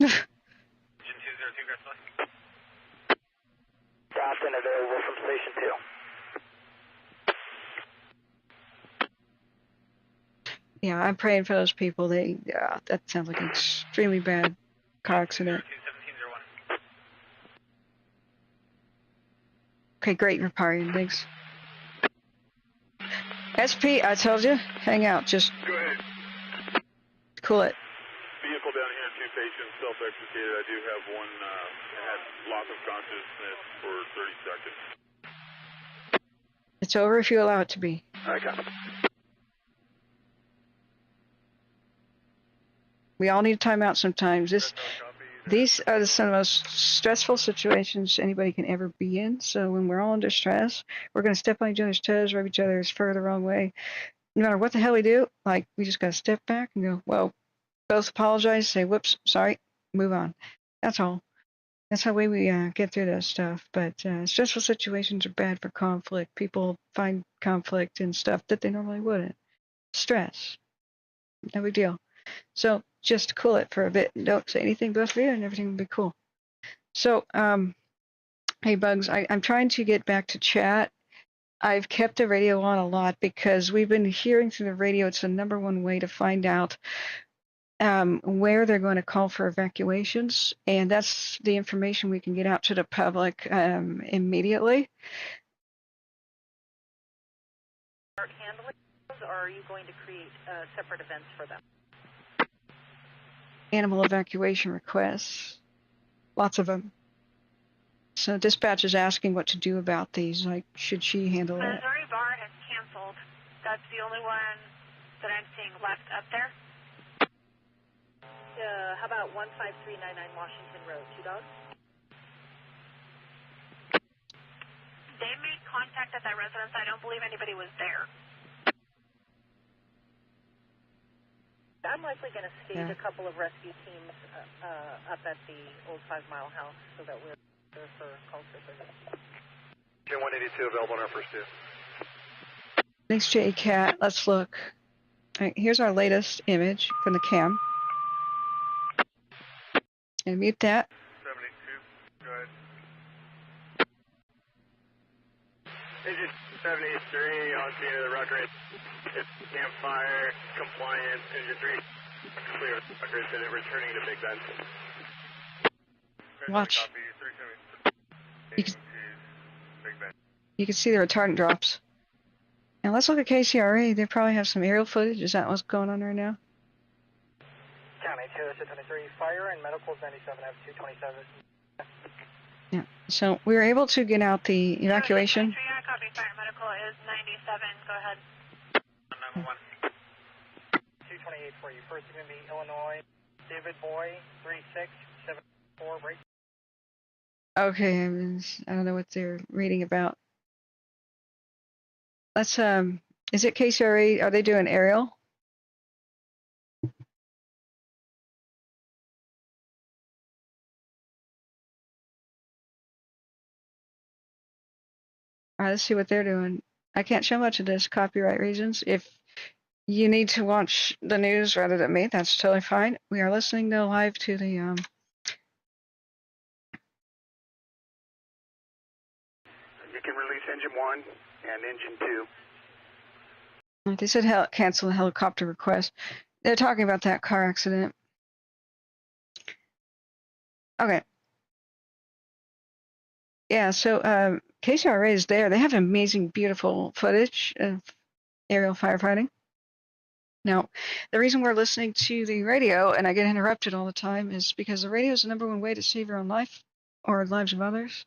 Engine 202, Gressler. Draft and available from Station 2. Yeah, I'm praying for those people. That sounds like an extremely bad car accident. 1701. Okay, great, Riparian, thanks. SP, I told you, hang out, just Go ahead. cool it. Vehicle down here, 2 patients self-extricated. I do have one had loss of consciousness for 30 seconds. It's over if you allow it to be. I got it. We all need a timeout sometimes. These are some of the most stressful situations anybody can ever be in. So when we're all under stress, we're going to step on each other's toes, rub each other's fur the wrong way. No matter what the hell we do, like, we just got to step back and go, well, both apologize, say, whoops, sorry, move on. That's all. That's how we get through that stuff. But stressful situations are bad for conflict. People find conflict in stuff that they normally wouldn't. Stress. No big deal. So just cool it for a bit. Don't say anything, both of you, and everything will be cool. So, hey, Bugs, I'm trying to get back to chat. I've kept the radio on a lot because we've been hearing through the radio. It's the #1 way to find out where they're going to call for evacuations, and that's the information we can get out to the public immediately. Start handling those, or are you going to create separate events for them? Animal evacuation requests, lots of them. So dispatch is asking what to do about these. Like, should she handle that? Missouri Bar has canceled. That's the only one that I'm seeing left up there. How about 15399 Washington Road, 2 dogs? They made contact at that residence. I don't believe anybody was there. I'm likely going to stage a couple of rescue teams up at the old 5 Mile house so that we're there for calls for service. Engine 182 available on our first 2. Thanks, J-Cat. Let's look. All right, here's our latest image from the cam. And mute that. 72, go ahead. Engine 73 on scene of the rucker. It's campfire, compliance, engine 3. Clear rucker and returning to Big Bend. Watch. You can see the retardant drops. Now let's look at KCRA. They probably have some aerial footage. Is that what's going on right now? County 223, fire and medical is 97 F 227. Yeah. So we were able to get out the evacuation. Yeah, copy. Fire medical is 97. Go ahead. 911. 228 for you. First is going to be Illinois, David Boy, 3674, break. Okay, I don't know what they're reading about. Let's, is it KCRA? Are they doing aerial? All right, let's see what they're doing. I can't show much of this, copyright reasons. If you need to watch the news rather than me, that's totally fine. We are listening though live to the You can release engine 1 and engine 2. They said cancel the helicopter request. They're talking about that car accident. Okay. Yeah, so KCRA is there. They have amazing, beautiful footage of aerial firefighting. Now, the reason we're listening to the radio, and I get interrupted all the time, is because the radio is the #1 way to save your own life or lives of others.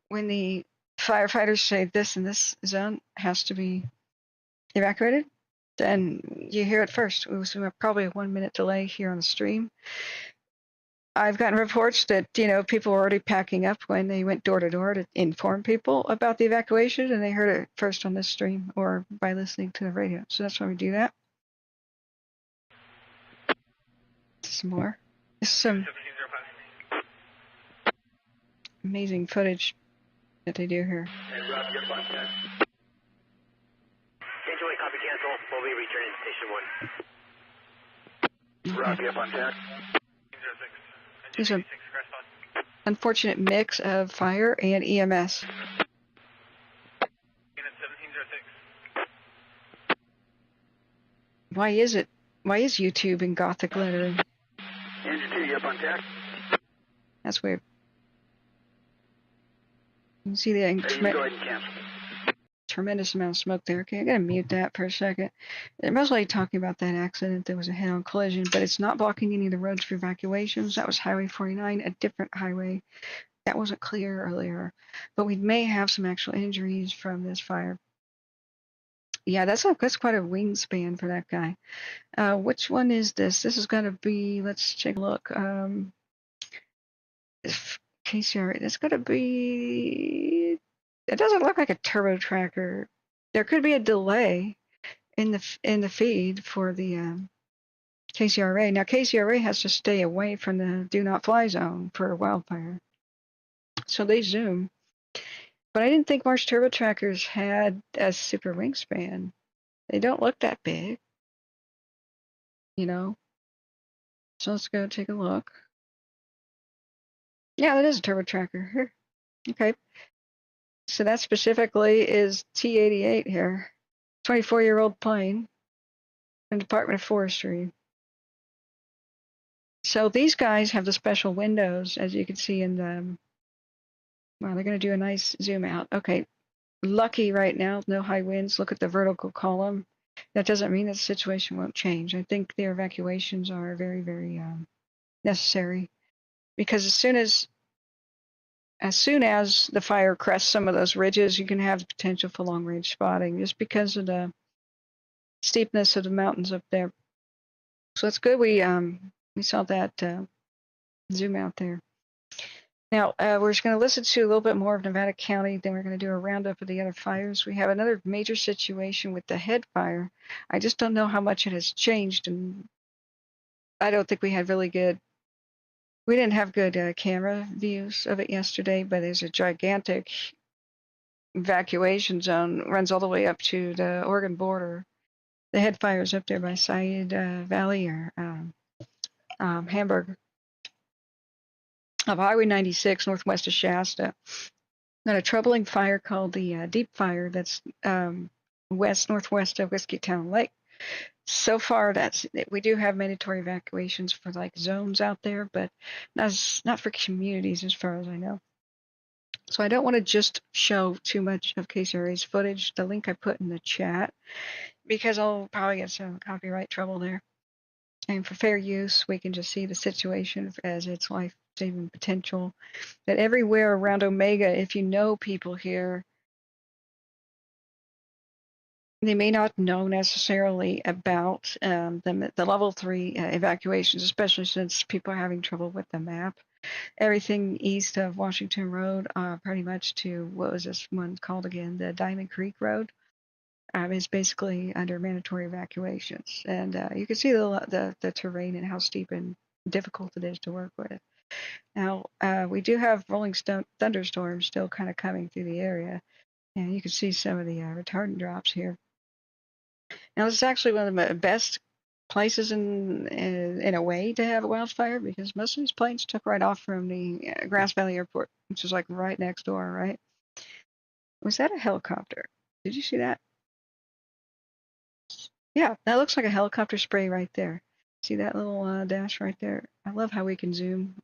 When the firefighters say this and this zone has to be evacuated, then you hear it first. We have probably a 1-minute delay here on the stream. I've gotten reports that, people were already packing up when they went door to door to inform people about the evacuation, and they heard it first on this stream or by listening to the radio. So that's why we do that. Some more. This is some amazing footage that they do here. Hey, Rob, you're on test. Enjoy, copy, cancel. We'll be returning to station 1. Rob, you're on test. There's an unfortunate mix of fire and EMS. Unit 1706. Why is YouTube in Gothic lettering? Engine 2, you up on deck? That's weird. You can see the Hey, you can go ahead and cancel. tremendous amount of smoke there. Okay, I gotta mute that for a second. They're mostly talking about that accident. There was a head-on collision, but it's not blocking any of the roads for evacuations. That was Highway 49, a different highway. That wasn't clear earlier. But we may have some actual injuries from this fire. Yeah, that's quite a wingspan for that guy. Which one is this? This is gonna be, let's take a look. KCR, it's gonna be, it doesn't look like a turbo tracker. There could be a delay in the feed for the KCRA. Now KCRA has to stay away from the do not fly zone for a wildfire, so they zoom. But I didn't think March turbo trackers had a super wingspan. They don't look that big, So let's go take a look. Yeah, that is a turbo tracker here. Okay. So that specifically is T-88 here, 24-year-old plane from the Department of Forestry. So these guys have the special windows, as you can see in the, well, they're going to do a nice zoom out. Okay, lucky right now, no high winds. Look at the vertical column. That doesn't mean that the situation won't change. I think their evacuations are very, very necessary, because as soon as the fire crests some of those ridges, you can have the potential for long-range spotting just because of the steepness of the mountains up there. So it's good we saw that zoom out there. Now, we're just going to listen to a little bit more of Nevada County, then we're going to do a roundup of the other fires. We have another major situation with the head fire. I just don't know how much it has changed, and I don't think we didn't have good camera views of it yesterday, but there's a gigantic evacuation zone, runs all the way up to the Oregon border. The head fire is up there by Sayed Valley or Hamburg, of Highway 96 northwest of Shasta. Got a troubling fire called the Deep Fire that's northwest of Whiskey Town Lake. So far, we do have mandatory evacuations for like zones out there, but not for communities as far as I know. So I don't want to just show too much of KCRA's footage, the link I put in the chat, because I'll probably get some copyright trouble there. And for fair use, we can just see the situation as its life-saving potential. That everywhere around Omega, if you know people here, they may not know necessarily about the level 3 evacuations, especially since people are having trouble with the map. Everything east of Washington Road, pretty much to, what was this one called again, the Diamond Creek Road, is basically under mandatory evacuations. And you can see the terrain and how steep and difficult it is to work with. Now, we do have rolling thunderstorms still kind of coming through the area, and you can see some of the retardant drops here. Now, this is actually one of the best places in a way to have a wildfire, because most of these planes took right off from the Grass Valley Airport, which is like right next door, right? Was that a helicopter? Did you see that? Yeah, that looks like a helicopter spray right there. See that little dash right there? I love how we can zoom.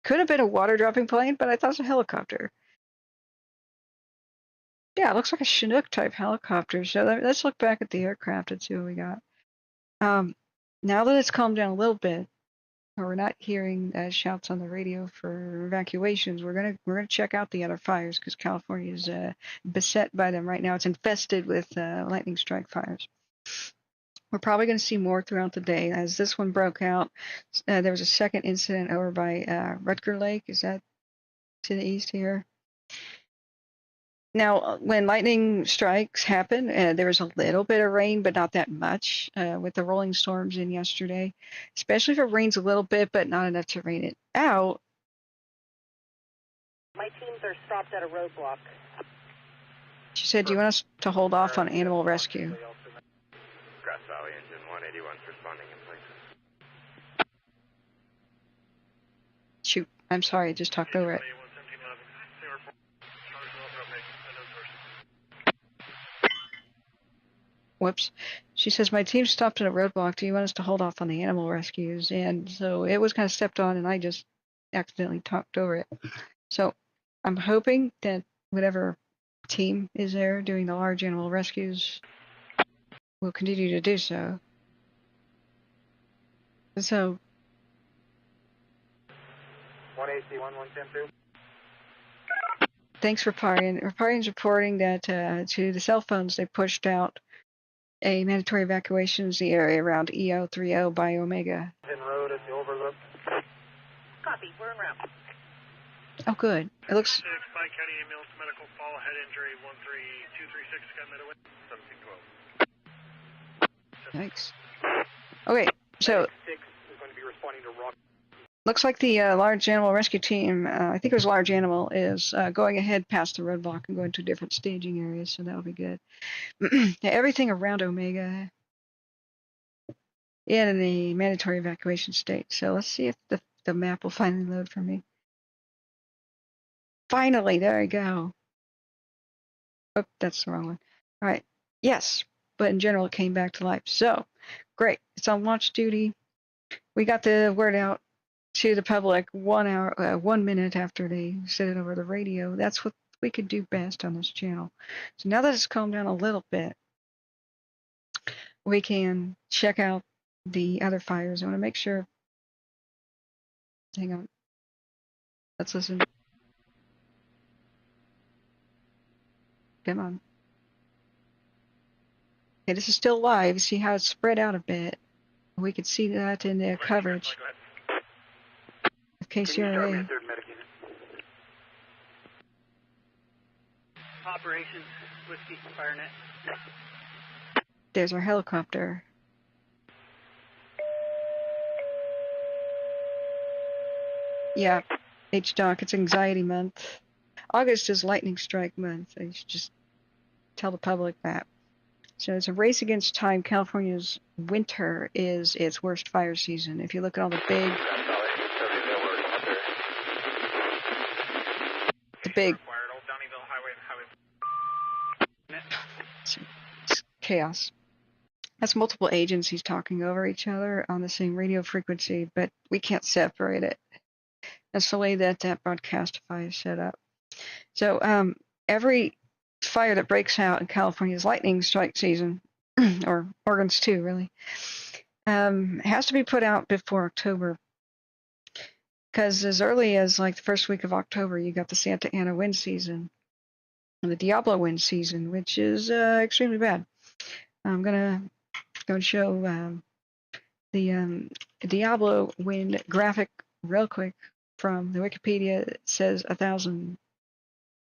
Could have been a water dropping plane, but I thought it was a helicopter. Yeah, it looks like a Chinook type helicopter. So let's look back at the aircraft and see what we got. Now that it's calmed down a little bit, or we're not hearing shouts on the radio for evacuations, we're gonna check out the other fires, because California is beset by them right now. It's infested with lightning strike fires. We're probably going to see more throughout the day. As this one broke out, there was a second incident over by Rutger Lake. Is that to the east here? Now, when lightning strikes happen, there was a little bit of rain, but not that much with the rolling storms in yesterday, especially if it rains a little bit, but not enough to rain it out. My teams are stopped at a roadblock. She said, do you want us to hold off on animal rescue? Grass Valley Engine 181 responding in place. Shoot, I'm sorry, I just talked over it. Whoops. She says, my team stopped at a roadblock. Do you want us to hold off on the animal rescues? And so it was kind of stepped on, and I just accidentally talked over it. So I'm hoping that whatever team is there doing the large animal rescues will continue to do so. So 1AC 110-2. Thanks, Riparian. Riparian's reporting that to the cell phones they pushed out a mandatory evacuations the area around EO30 by Omega. In road at the overlook. Copy, we're en route. Oh, good. It looks. Pike County ambulance medical fall head injury 13236 got medical 1712. Thanks. Okay, so 6 is going to be responding to rock. looks like the large animal rescue team, I think it was large animal, is going ahead past the roadblock and going to different staging areas, so that'll be good. Everything around Omega in a mandatory evacuation state. So let's see if the map will finally load for me. Finally, there we go. Oh, that's the wrong one. All right. Yes, but in general, it came back to life. So, great. It's on launch duty. We got the word out to the public 1 minute after they said it over the radio. That's what we could do best on this channel. So now that it's calmed down a little bit, we can check out the other fires. I want to make sure. Hang on. Let's listen. Come on. Okay, this is still live. See how it's spread out a bit. We could see that in the coverage of KCRA. Operations, Whiskey, FireNet. There's our helicopter. Yeah, HDOC, it's anxiety month. August is lightning strike month. I should just tell the public that. So it's a race against time. California's winter is its worst fire season. If you look at all the big it's chaos. That's multiple agencies talking over each other on the same radio frequency, but we can't separate it. That's the way that broadcastify is set up. So every fire that breaks out in California's lightning strike season, or Oregon's too, really, has to be put out before October. Because as early as like the first week of October, you got the Santa Ana wind season and the Diablo wind season, which is extremely bad. I'm gonna show the Diablo wind graphic real quick from the Wikipedia. It says 1,000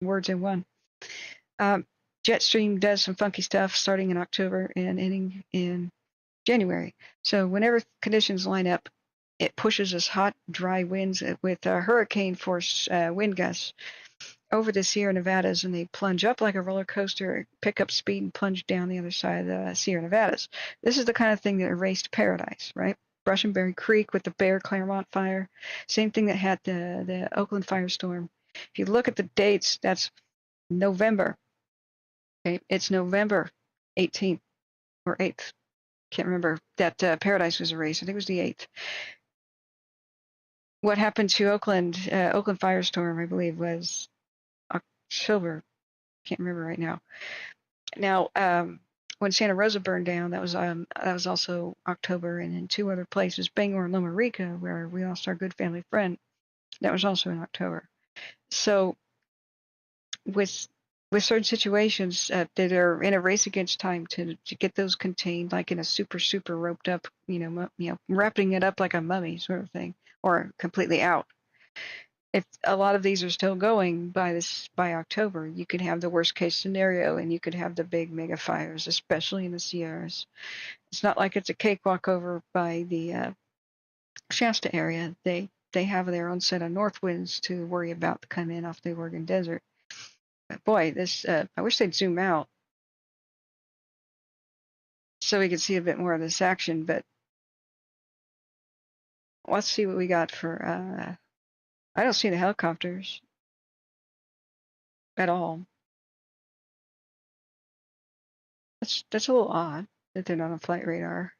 words in one. Jetstream does some funky stuff starting in October and ending in January. So whenever conditions line up, it pushes us hot, dry winds with hurricane force wind gusts over the Sierra Nevadas, and they plunge up like a roller coaster, pick up speed, and plunge down the other side of the Sierra Nevadas. This is the kind of thing that erased Paradise, right? Brushenberry Creek with the Bear Claremont fire. Same thing that had the Oakland firestorm. If you look at the dates, that's November. Okay, it's November 18th or 8th. Can't remember that Paradise was erased. I think it was the 8th. What happened to Oakland firestorm, I believe, was October. Can't remember right now. Now, when Santa Rosa burned down, that was also October, and in two other places, Bangor and Loma Rica, where we lost our good family friend, that was also in October. So, with with certain situations that are in a race against time to get those contained, like in a super roped up, wrapping it up like a mummy sort of thing, or completely out. If a lot of these are still going by October, you could have the worst case scenario, and you could have the big mega fires, especially in the Sierras. It's not like it's a cakewalk over by the Shasta area. They have their own set of north winds to worry about to come in off the Oregon Desert. But boy, this I wish they'd zoom out so we could see a bit more of this action. But let's see what we got for. I don't see the helicopters at all. That's a little odd that they're not on flight radar.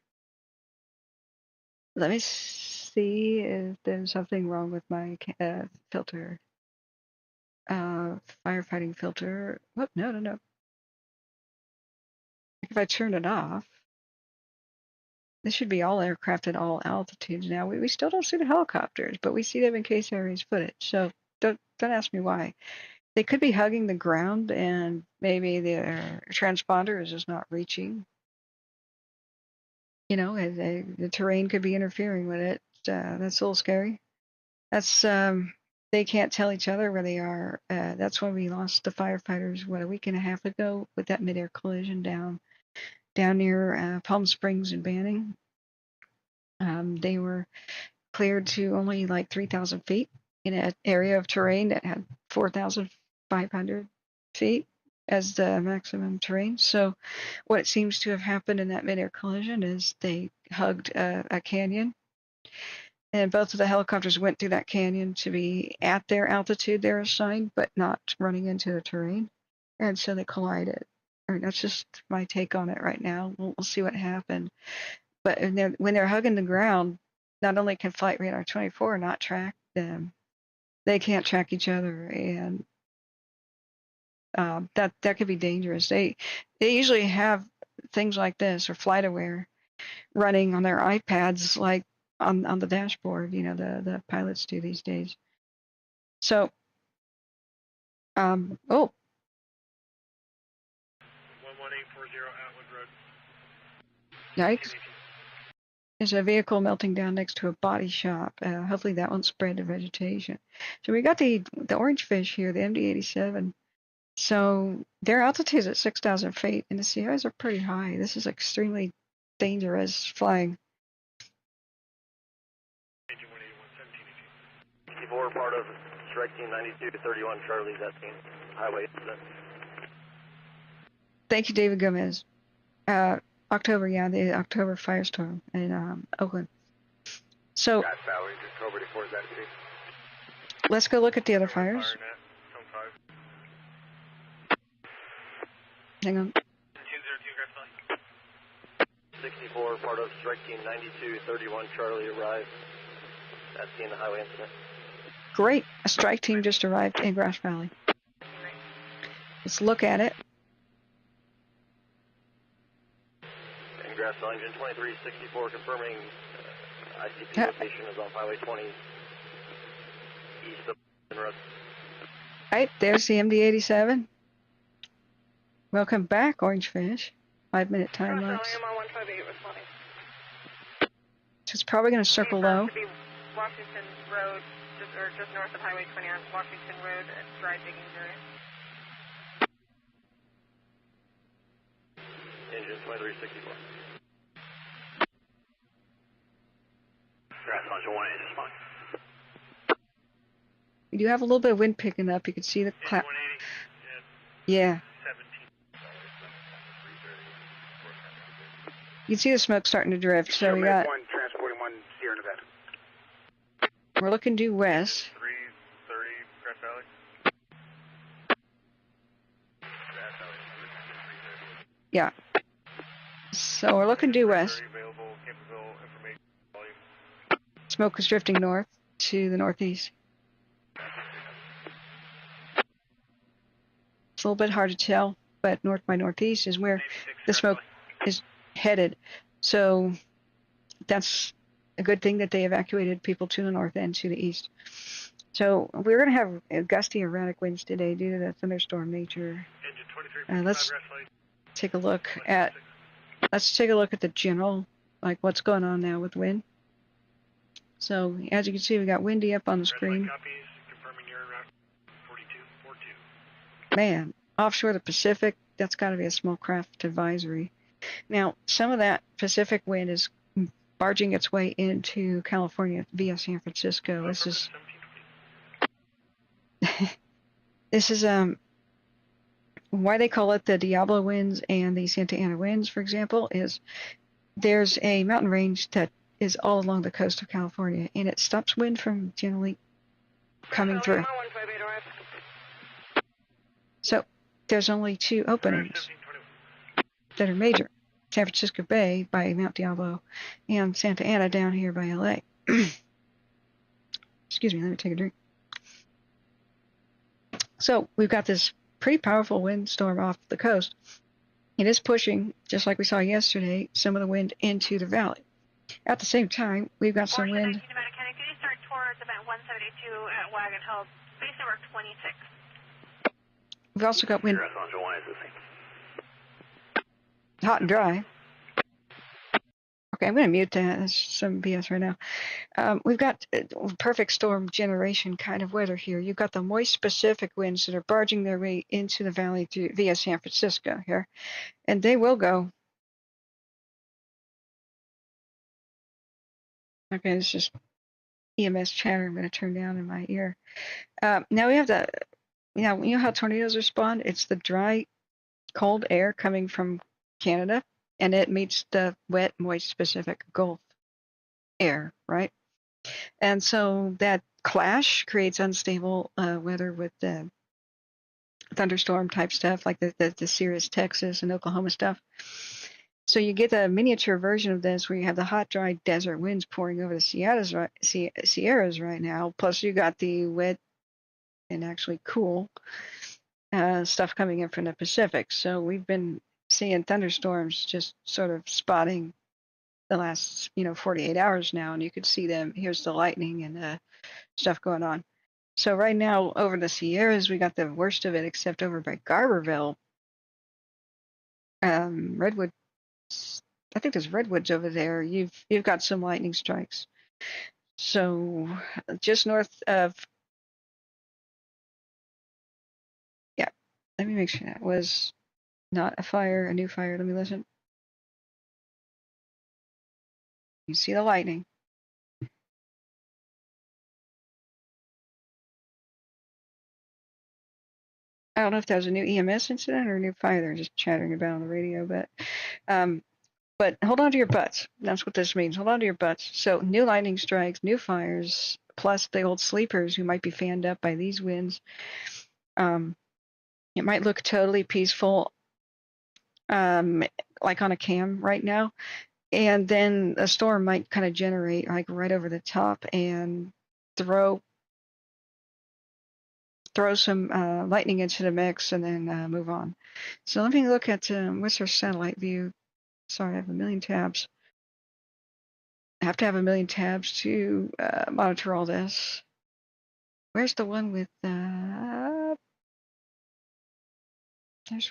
Let me see if there's something wrong with my filter. Firefighting filter. Whoop, no. If I turn it off, this should be all aircraft at all altitudes now. We still don't see the helicopters, but we see them in case areas footage. So don't ask me why. They could be hugging the ground, and maybe their transponder is just not reaching. The terrain could be interfering with it. That's a little scary. That's they can't tell each other where they are. That's when we lost the firefighters, a week and a half ago, with that midair collision down near Palm Springs and Banning. They were cleared to only like 3,000 feet in an area of terrain that had 4,500 feet as the maximum terrain. So what it seems to have happened in that midair collision is they hugged a canyon, and both of the helicopters went through that canyon to be at their altitude they're assigned, but not running into the terrain, and so they collided. That's just my take on it right now. We'll see what happened. But when they're hugging the ground, not only can Flight Radar 24 not track them, they can't track each other, and that could be dangerous. They usually have things like this, or FlightAware, running on their iPads, like on the dashboard. The pilots do these days. So, 11840 Atwood Road. Yikes. There's a vehicle melting down next to a body shop. Hopefully that won't spread to vegetation. So we got the orange fish here, the MD-87. So their altitude is at 6,000 feet, and the Sierras are pretty high. This is extremely dangerous flying. 64, part of Strike Team 92 to 31, Charlie's at scene. Highway incident. Thank you, David Gomez. October, the October firestorm in Oakland. So let's go look at the other fires. Hang on. 64, part of Strike Team 92, 31, Charlie arrived at scene of the highway incident. Great. A strike team just arrived in Grass Valley. Let's look at it. In Grass Valley, engine 2364 confirming ICP location is off Highway 20 east of Road. Right, there's the MD-87. Welcome back, Orange Fish. 5-minute time lapse. So it's probably going to circle low. Washington Road, just north of Highway 20 on Washington Road at dry digging area. Engine 2364. Grass Valley 1 engine spot. You do have a little bit of wind picking up. You can see the cloud. Yeah. You can see the smoke starting to drift. So we got. One transporting one Sierra Nevada. We're looking due west. 330 Grass Valley. Yeah. So we're looking due west. Smoke is drifting north to the northeast. It's a little bit hard to tell, but north by northeast is where the smoke is headed. So that's a good thing that they evacuated people to the north and to the east. So we're going to have gusty erratic winds today due to the thunderstorm nature. Let's take a look at the general, like what's going on now with wind. So as you can see, we got windy up on the screen. Man, offshore the Pacific, that's got to be a small craft advisory. Now, some of that Pacific wind is barging its way into California via San Francisco. This is why they call it the Diablo winds and the Santa Ana winds, for example, is there's a mountain range that is all along the coast of California, and it stops wind from generally coming through. So there's only two openings that are major: San Francisco Bay by Mount Diablo and Santa Ana down here by LA. Excuse me, let me take a drink. So we've got this pretty powerful windstorm off the coast. It is pushing, just like we saw yesterday, some of the wind into the valley. At the same time, we've got some wind. Can you start towards event 172 at Wagon Hill, base number 26? We've also got wind hot and dry. Okay, I'm going to mute that. That's some BS right now. We've got perfect storm generation kind of weather here. You've got the moist Pacific winds that are barging their way into the valley via San Francisco here. And they will go. Okay, this is EMS chatter. I'm going to turn down in my ear. Now we have the, you know how tornadoes respond? It's the dry, cold air coming from Canada, and it meets the wet, moist Pacific Gulf air, right? And so that clash creates unstable weather with the thunderstorm type stuff, like the Sirius, Texas, and Oklahoma stuff. So you get a miniature version of this where you have the hot, dry desert winds pouring over the Sierras right now. Plus you got the wet and actually cool stuff coming in from the Pacific. So we've been seeing thunderstorms just sort of spotting the last 48 hours now, and you could see them. Here's the lightning and stuff going on. So right now over the Sierras we got the worst of it, except over by Garberville, Redwood. I think there's redwoods over there. You've got some lightning strikes. So just north of, yeah, let me make sure that was not a fire, a new fire. Let me listen. You see the lightning. I don't know if that was a new EMS incident or a new fire they're just chattering about on the radio, but hold on to your butts. That's what this means. Hold on to your butts. So new lightning strikes, new fires, plus the old sleepers who might be fanned up by these winds. It might look totally peaceful, like on a cam right now, and then a storm might kind of generate like right over the top and throw some lightning into the mix and then move on. So let me look at what's our satellite view. Sorry, I have a million tabs. I have to have a million tabs to monitor all this. Where's the one with there's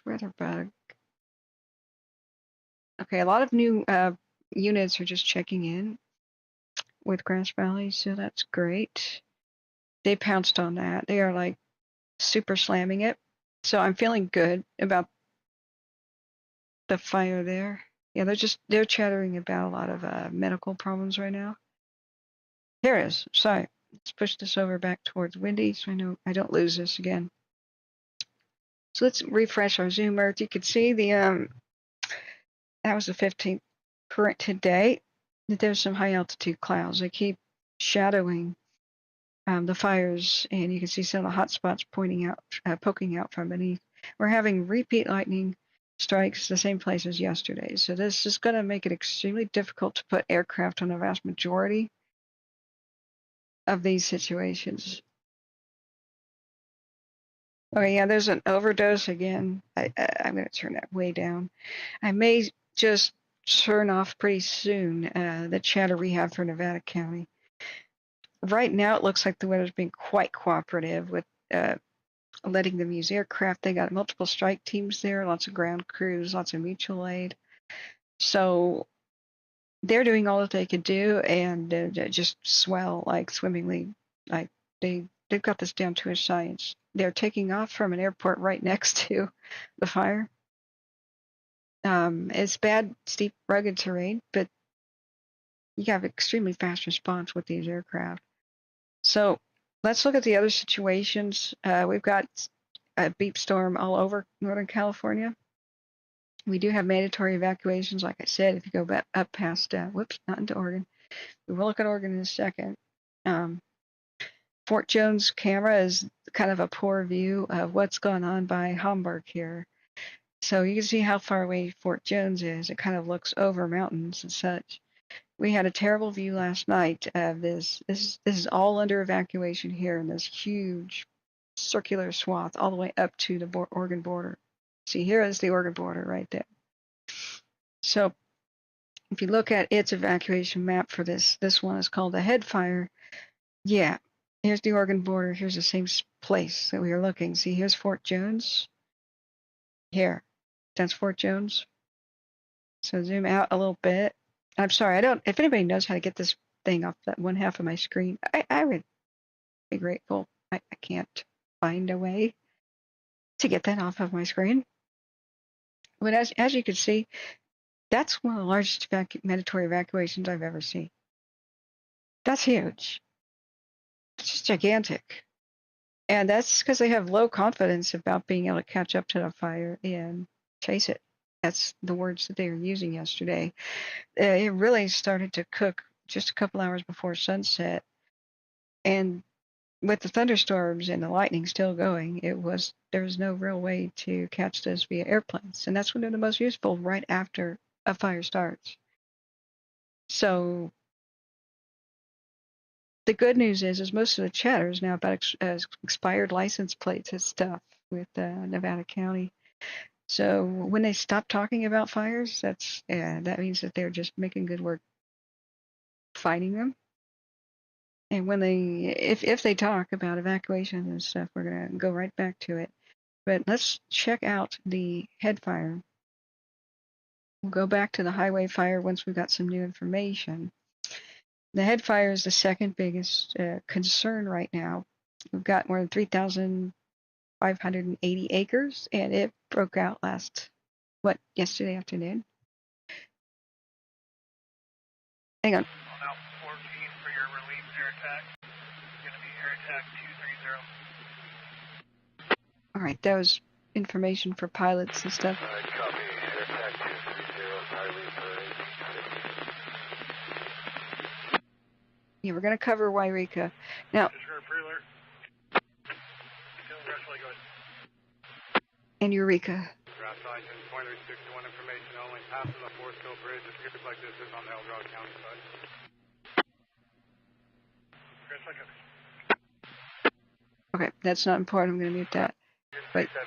Weatherbug. Okay, a lot of new units are just checking in with Grass Valley, so that's great. They pounced on that. They are like super slamming it. So I'm feeling good about the fire there. Yeah, they're chattering about a lot of medical problems right now. Here it is. Sorry. Let's push this over back towards windy so I know I don't lose this again. So let's refresh our zoom earth. You could see the that was the 15th current today. There's some high altitude clouds. They keep shadowing the fires, and you can see some of the hot spots poking out from beneath. We're having repeat lightning strikes the same place as yesterday. So this is going to make it extremely difficult to put aircraft on a vast majority of these situations. Okay, yeah, there's an overdose again. I'm going to turn that way down. I may just turn off pretty soon the chatter we have for Nevada County. right now it looks like the weather's been quite cooperative with letting them use aircraft. They got multiple strike teams there, lots of ground crews, lots of mutual aid. So they're doing all that they could do, and just swell like swimmingly. Like they've got this down to a science. They're taking off from an airport right next to the fire. It's bad, steep, rugged terrain, but you have extremely fast response with these aircraft. So let's look at the other situations. We've got a beep storm all over Northern California. We do have mandatory evacuations, like I said, if you go back up past, whoops, not into Oregon. We will look at Oregon in a second. Fort Jones camera is kind of a poor view of what's going on by Hamburg here. So you can see how far away Fort Jones is. It kind of looks over mountains and such. We had a terrible view last night of this. This is all under evacuation here in this huge circular swath all the way up to the Oregon border. See, here is the Oregon border right there. So if you look at its evacuation map for this one is called the head fire. Yeah, here's the Oregon border. Here's the same place that we are looking. See, here's Fort Jones. Here, that's Fort Jones. So zoom out a little bit. I'm sorry, if anybody knows how to get this thing off that one half of my screen, I would be grateful. I can't find a way to get that off of my screen. But as you can see, that's one of the largest mandatory evacuations I've ever seen. That's huge. It's just gigantic. And that's because they have low confidence about being able to catch up to the fire and chase it. That's the words that they were using yesterday. It really started to cook just a couple hours before sunset. And with the thunderstorms and the lightning still going, there was no real way to catch this via airplanes. And that's when they're the most useful, right after a fire starts. So the good news is most of the chatter is now about expired license plates and stuff with Nevada County. So when they stop talking about fires, that means that they're just making good work fighting them. And when if they talk about evacuation and stuff, we're gonna go right back to it. But let's check out the head fire. We'll go back to the highway fire once we've got some new information. The head fire is the second biggest concern right now. We've got more than 3,580 acres, and it broke out yesterday afternoon. Hang on. Now 14 for your relief air attack. It's going to be air attack 230. All right, that was information for pilots and stuff. Copy, air attack 230, Yeah, we're going to cover Wairika. Now, and Eureka. Draft Sergeant 2361 information only. Passing the Forest Hill Bridge. It appears like this is on the El Dorado County side. Okay, that's not important. I'm going to mute that. But 72.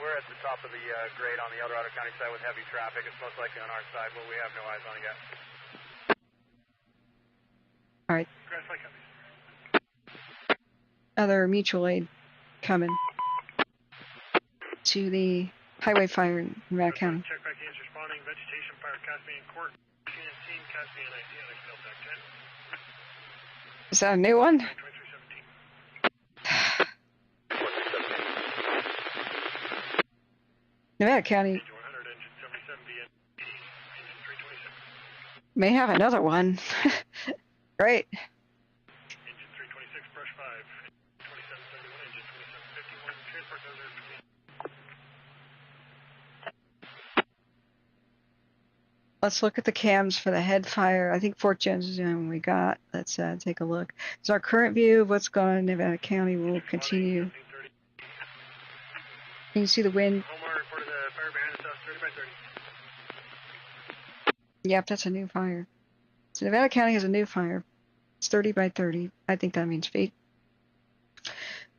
We're at the top of the grade on the El Dorado County side with heavy traffic. It's most likely on our side, but we have no eyes on it yet. All right. Other mutual aid coming to the highway fire in Evac County. Check back in, responding. Vegetation fire, Caspian Court. Caspian IT, Is that a new one? Nevada County may have another one. Great. Engine 326, brush 5. 2771, engine 2751, transport dozer. Let's look at the cams for the head fire. I think Fort Jones is the only one we got. Let's take a look. It's our current view of what's going on in Nevada County. We'll continue. You can see the wind. Omar reported the fire behind us, 30 by 30. Yep, that's a new fire. So Nevada County has a new fire. It's 30 by 30. I think that means feet.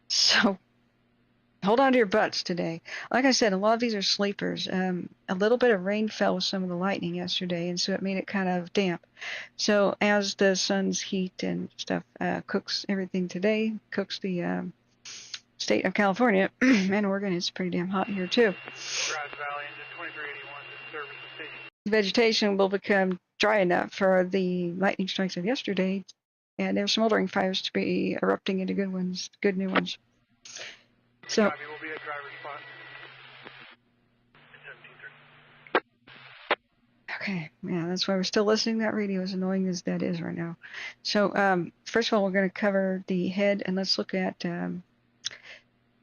So hold on to your butts today. Like I said, a lot of these are sleepers. A little bit of rain fell with some of the lightning yesterday, and so it made it kind of damp. So as the sun's heat and stuff cooks everything today, cooks the state of California and Oregon, it's pretty damn hot here too. Vegetation will become dry enough for the lightning strikes of yesterday, and there's smoldering fires to be erupting into good ones, good new ones. So, will be at driver's spot. okay, yeah, that's why we're still listening to that radio, as annoying as that is right now. So, first of all, we're going to cover the head, and let's look at,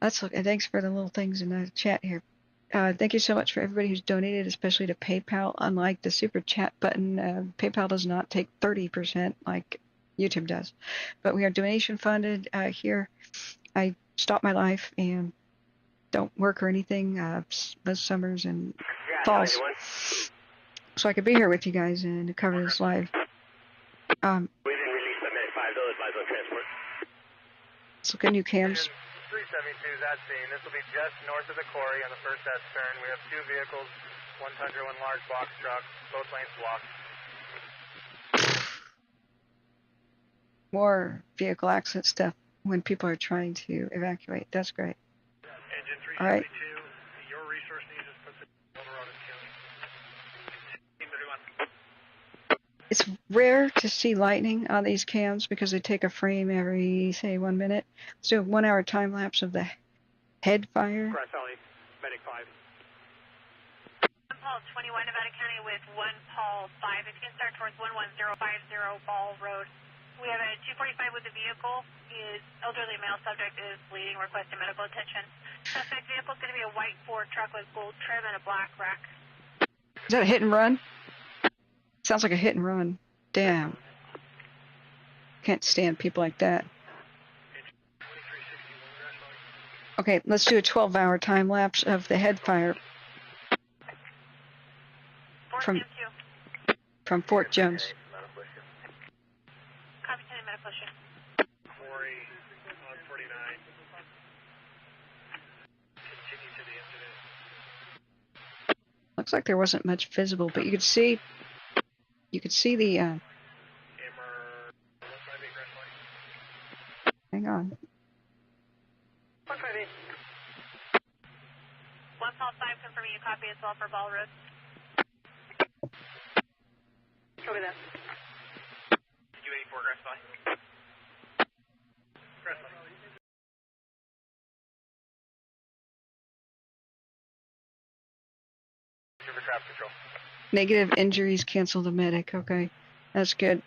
thanks for the little things in the chat here. Thank you so much for everybody who's donated, especially to PayPal. Unlike the super chat button, PayPal does not take 30% like YouTube does. But we are donation funded here. I stopped my life and don't work or anything most summers and falls, so I could be here with you guys and cover this live. We didn't release the Med 5, though, advise on transport. Let's look at new cams. 372 is at scene. This will be just north of the quarry on the first S turn. We have two vehicles, one Tundra, one large box truck, both lanes blocked. More vehicle accident stuff when people are trying to evacuate. That's great. Engine 372, all right. Your resource needs is put in Colorado County. It's rare to see lightning on these cams because they take a frame every, say, 1 minute. Let's do a 1 hour time lapse of the head fire. Grass Valley, Medic 5. Paul 21, Nevada County with 1 Paul 5. If you can start towards 11050 Ball Road. We have a 245 with the vehicle. His elderly male subject is bleeding, requesting medical attention. Suspect vehicle is going to be a white Ford truck with gold trim and a black rack. Is that a hit and run? Sounds like a hit and run. Damn. Can't stand people like that. Okay, let's do a 12-hour time lapse of the head fire from Fort Jones. Quarry on 49. Continue to the incident. Looks like there wasn't much visible, but you could see the hang on. 158. 1 Paul 5 confirming you copy as well for Ball Road. Copy that. 284 Grass Valley. Grass Valley. For traffic control. Negative injuries, cancel the medic. Okay, that's good.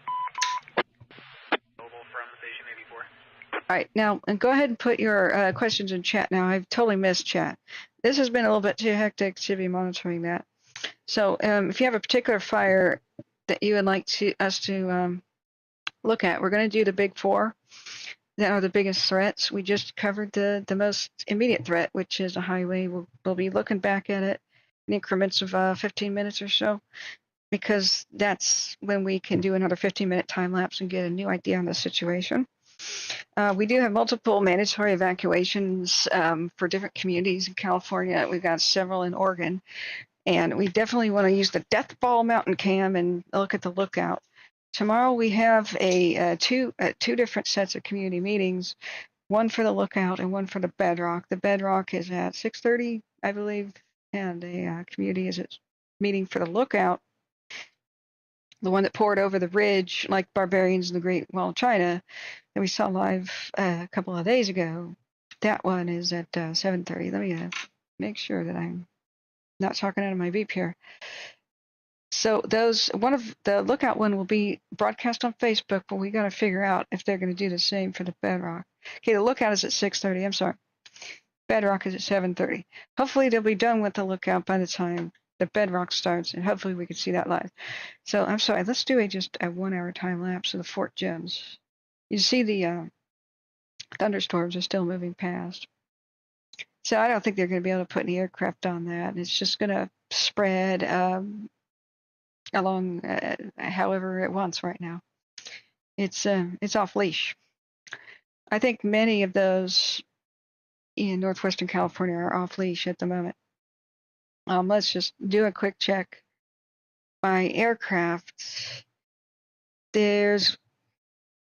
Mobile from Station 84. All right, now and go ahead and put your questions in chat now. I've totally missed chat. This has been a little bit too hectic to be monitoring that. So if you have a particular fire that you would like us to look at, we're going to do the big four that are the biggest threats. We just covered the most immediate threat, which is a highway. We'll be looking back at it in increments of 15 minutes or so, because that's when we can do another 15-minute time lapse and get a new idea on the situation. We do have multiple mandatory evacuations for different communities in California. We've got several in Oregon, and we definitely want to use the Death Ball Mountain Cam and look at the lookout. Tomorrow we have two different sets of community meetings, one for the lookout and one for the Bedrock. The Bedrock is at 6:30, I believe, and the community is at meeting for the lookout. The one that poured over the ridge like barbarians in the Great Wall of China that we saw live a couple of days ago. That one is at 7:30. Let me make sure that I'm not talking out of my beep here. So one of the lookout one will be broadcast on Facebook, but we got to figure out if they're going to do the same for the Bedrock. Okay, the lookout is at 6:30. I'm sorry. Bedrock is at 7:30. Hopefully they'll be done with the lookout by the time the Bedrock starts, and hopefully we can see that live. So I'm sorry. Let's do just a 1 hour time lapse of the Fort Jones. You see the thunderstorms are still moving past. So I don't think they're going to be able to put any aircraft on that. It's just going to spread along however it wants right now. It's off leash. I think many of those in northwestern California are off leash at the moment. Let's just do a quick check by aircraft. There's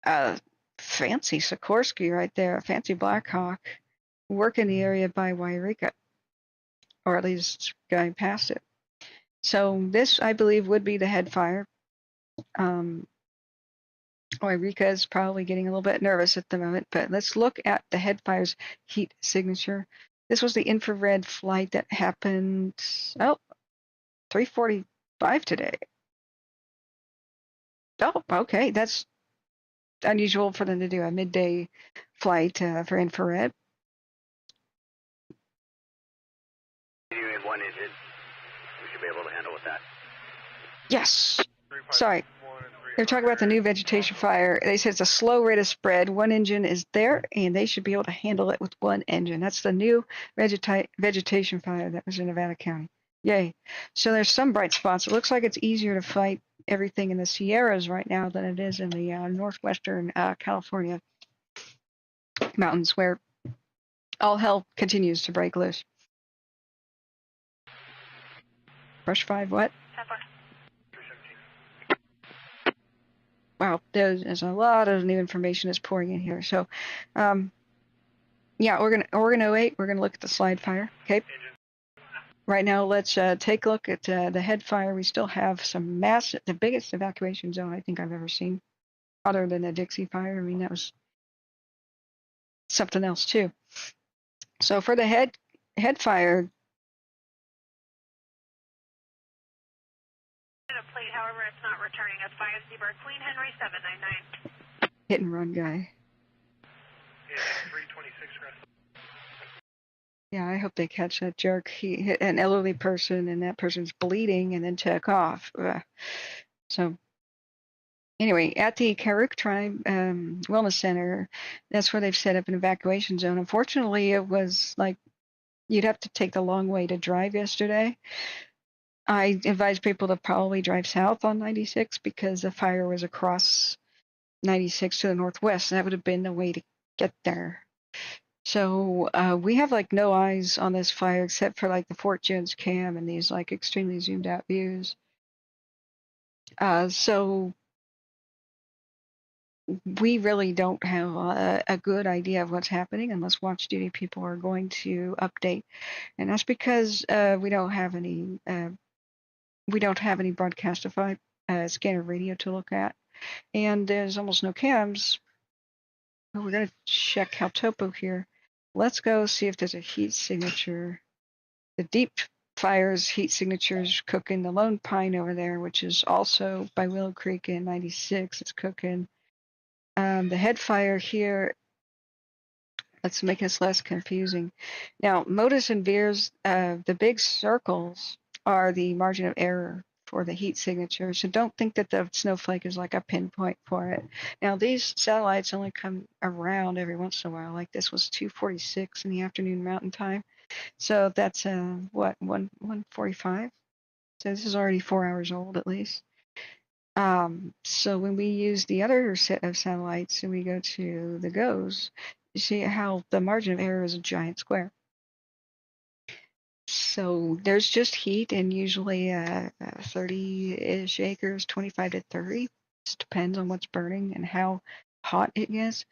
a fancy Sikorsky right there, a fancy Blackhawk, working the area by Wairika, or at least going past it. So this, I believe, would be the head fire. Wairika is probably getting a little bit nervous at the moment, but let's look at the head fire's heat signature. This was the infrared flight that happened, 3:45 today. Oh, okay, that's unusual for them to do a midday flight for infrared. Continuing 1 engine. We should be able to handle with that. Yes. Sorry. They're talking about the new vegetation fire. They said it's a slow rate of spread. 1 engine is there, and they should be able to handle it with 1 engine. That's the new vegetation fire that was in Nevada County. Yay. So there's some bright spots. It looks like it's easier to fight everything in the Sierras right now than it is in the northwestern California mountains, where all hell continues to break loose. Brush 5, what? Wow, there's a lot of new information that's pouring in here. So, yeah, Oregon 08, we're gonna look at the slide fire. Okay. Right now, let's take a look at the head fire. We still have some massive, the biggest evacuation zone I think I've ever seen, other than the Dixie fire. I mean, that was something else too. So for the head fire. Plate, however, it's not returning. That's 5 Seabird, Queen Henry 799. Hit and run guy. Yeah, 326 rest. Yeah, I hope they catch that jerk. He hit an elderly person, and that person's bleeding, and then took off. So, anyway, at the Karuk Tribe Wellness Center, that's where they've set up an evacuation zone. Unfortunately, it was like you'd have to take the long way to drive yesterday. I advise people to probably drive south on 96 because the fire was across 96 to the northwest, and that would have been the way to get there. So we have like no eyes on this fire except for like the Fort Jones cam and these like extremely zoomed out views. So we really don't have a good idea of what's happening unless watch duty people are going to update, and that's because we don't have any broadcastified scanner radio to look at, and there's almost no cams. Well, we're going to check Caltopo here. Let's go see if there's a heat signature. The deep fire's heat signatures cooking. The Lone Pine over there, which is also by Willow Creek in 96, it's cooking. The head fire here, let's make this less confusing. Now, Modus and Veers, the big circles are the margin of error for the heat signature. So don't think that the snowflake is like a pinpoint for it. Now, these satellites only come around every once in a while. Like this was 2:46 in the afternoon Mountain Time. So that's what, 1:45? So this is already 4 hours old at least. So when we use the other set of satellites and we go to the GOES, you see how the margin of error is a giant square. So there's just heat, and usually 30-ish acres, 25 to 30. Just depends on what's burning and how hot it gets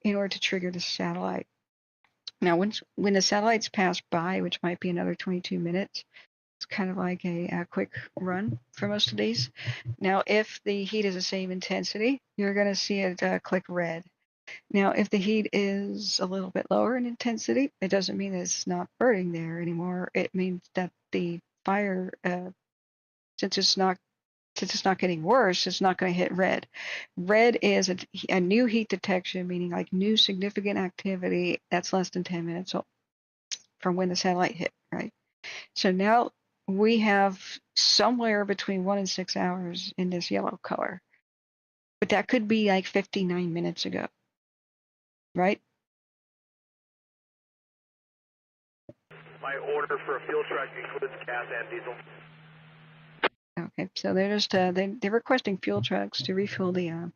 in order to trigger the satellite. Now, when the satellites pass by, which might be another 22 minutes, it's kind of like a quick run for most of these. Now, if the heat is the same intensity, you're going to see it click red. Now, if the heat is a little bit lower in intensity, it doesn't mean that it's not burning there anymore. It means that the fire, since it's not getting worse, it's not going to hit red. Red is a new heat detection, meaning like new significant activity that's less than 10 minutes from when the satellite hit, right? So now we have somewhere between 1 and 6 hours in this yellow color, but that could be like 59 minutes ago, right? My order for a fuel truck includes gas and diesel. Okay, so they're just they're requesting fuel trucks to refuel the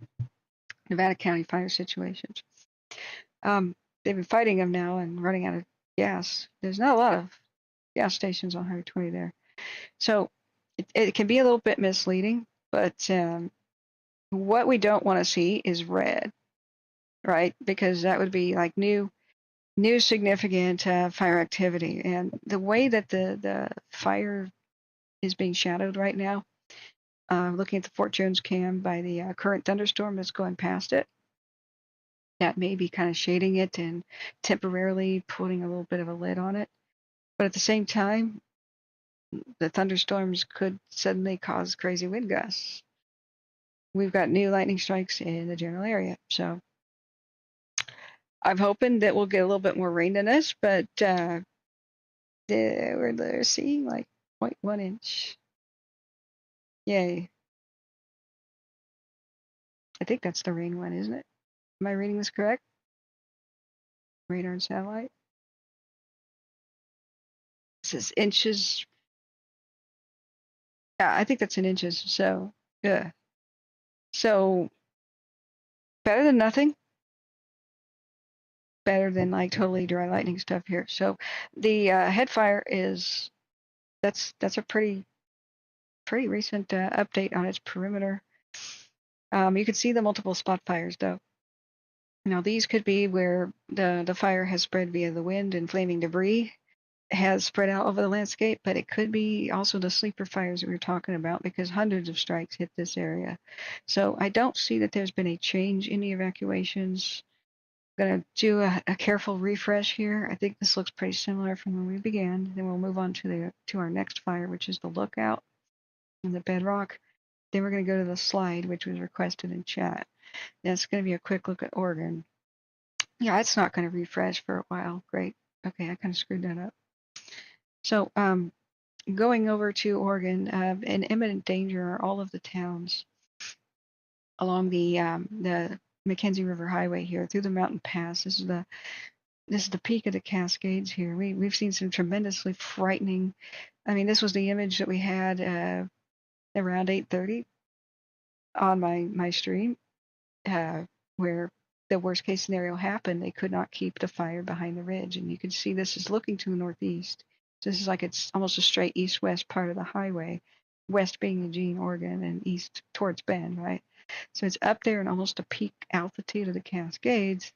Nevada County fire situations. They've been fighting them now and running out of gas. There's not a lot of gas stations on Highway 20 there. So it can be a little bit misleading, but what we don't want to see is red, right? Because that would be like new significant fire activity. And the way that the fire is being shadowed right now, looking at the Fort Jones cam by the current thunderstorm that's going past it, that may be kind of shading it and temporarily putting a little bit of a lid on it. But at the same time, the thunderstorms could suddenly cause crazy wind gusts. We've got new lightning strikes in the general area. So I'm hoping that we'll get a little bit more rain than this, but they're seeing like 0.1 inch. Yay. I think that's the rain one, isn't it? Am I reading this correct? Radar and satellite. It says inches. Yeah, I think that's in inches. So, yeah. So, better than nothing. Better than like totally dry lightning stuff here. So, the head fire is that's a pretty recent update on its perimeter. You can see the multiple spot fires though. Now these could be where the fire has spread via the wind and flaming debris has spread out over the landscape, but it could be also the sleeper fires that we were talking about because hundreds of strikes hit this area. So I don't see that there's been a change in the evacuations. I'm going to do a careful refresh here. I think this looks pretty similar from when we began. Then we'll move on to our next fire, which is the Lookout and the Bedrock. Then we're going to go to the slide, which was requested in chat. That's going to be a quick look at Oregon. Yeah, it's not going to refresh for a while. Great. Okay, I kind of screwed that up. So going over to Oregon, in imminent danger are all of the towns along the McKenzie River Highway here through the mountain pass. This is the peak of the Cascades here. We've seen some tremendously frightening. I mean, this was the image that we had around 8:30 on my stream, where the worst case scenario happened. They could not keep the fire behind the ridge, and you can see this is looking to the northeast. So this is like it's almost a straight east-west part of the highway, west being Eugene, Oregon, and east towards Bend, right? So it's up there in almost a peak altitude of the Cascades,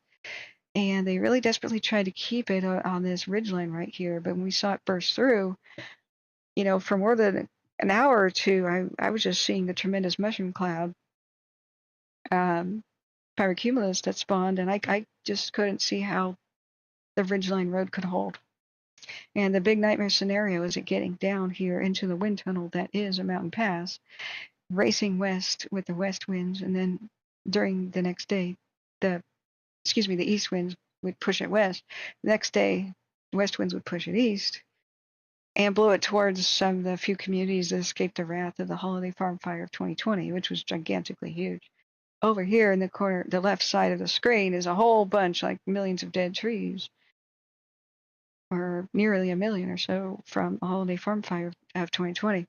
and they really desperately tried to keep it on this ridgeline right here. But when we saw it burst through, you know, for more than an hour or two, I was just seeing the tremendous mushroom cloud pyrocumulus that spawned, and I just couldn't see how the ridgeline road could hold. And the big nightmare scenario is it getting down here into the wind tunnel that is a mountain pass, racing west with the west winds, and then during the next day, the east winds would push it west. The next day, the west winds would push it east and blow it towards some of the few communities that escaped the wrath of the Holiday Farm Fire of 2020, which was gigantically huge. Over here in the corner, the left side of the screen, is a whole bunch, like millions of dead trees, or nearly a million or so from a Holiday Farm Fire of 2020.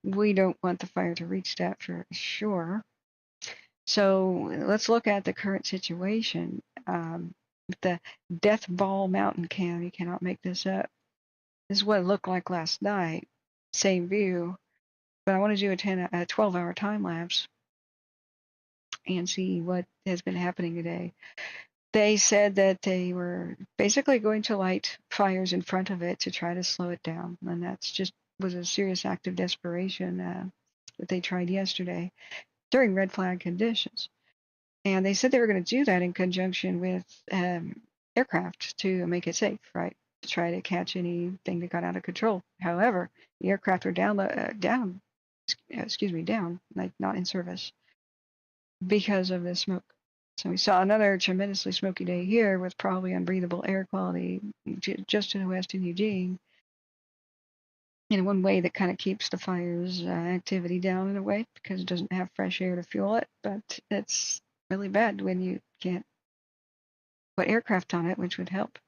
We don't want the fire to reach that for sure. So let's look at the current situation. The Death Ball Mountain Cam, you cannot make this up. This is what it looked like last night. Same view, but I want to do a 12-hour time lapse and see what has been happening today. They said that they were basically going to light fires in front of it to try to slow it down, and that's just was a serious act of desperation that they tried yesterday during red flag conditions. And they said they were going to do that in conjunction with aircraft to make it safe, right? To try to catch anything that got out of control. However, the aircraft were down, like not in service because of the smoke. So we saw another tremendously smoky day here with probably unbreathable air quality just to the west in Eugene. In one way that kind of keeps the fire's activity down in a way because it doesn't have fresh air to fuel it, but it's really bad when you can't put aircraft on it, which would help.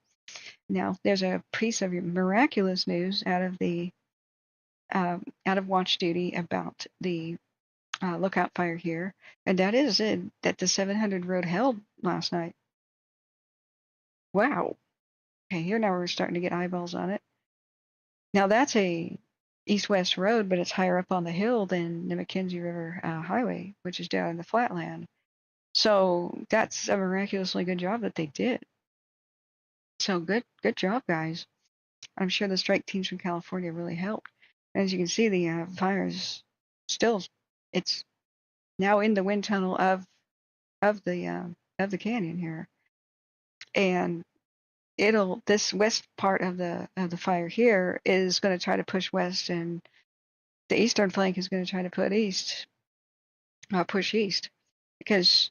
Now, there's a piece of miraculous news out of watch duty about the Lookout fire here, and that is that the 700 road held last night. Wow. Okay, here now we're starting to get eyeballs on it. Now that's a east-west road, but it's higher up on the hill than the McKenzie River Highway, which is down in the flatland. So that's a miraculously good job that they did. So good job, guys. I'm sure the strike teams from California really helped. As you can see, the fire is still, it's now in the wind tunnel of the canyon here, and this west part of the fire here is going to try to push west, and the eastern flank is going to try to push east, because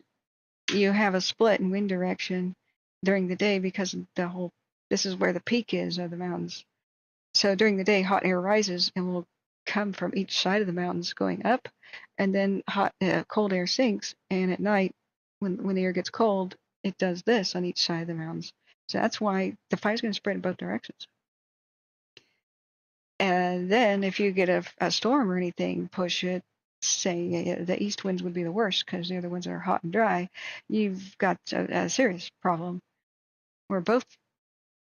you have a split in wind direction during the day because this is where the peak is of the mountains. So during the day, hot air rises and will come from each side of the mountains going up, and then cold air sinks, and at night, when the air gets cold, it does this on each side of the mountains. So that's why the fire's going to spread in both directions. And then if you get a storm or anything, push it, say the east winds would be the worst because they're the ones that are hot and dry, you've got a serious problem where both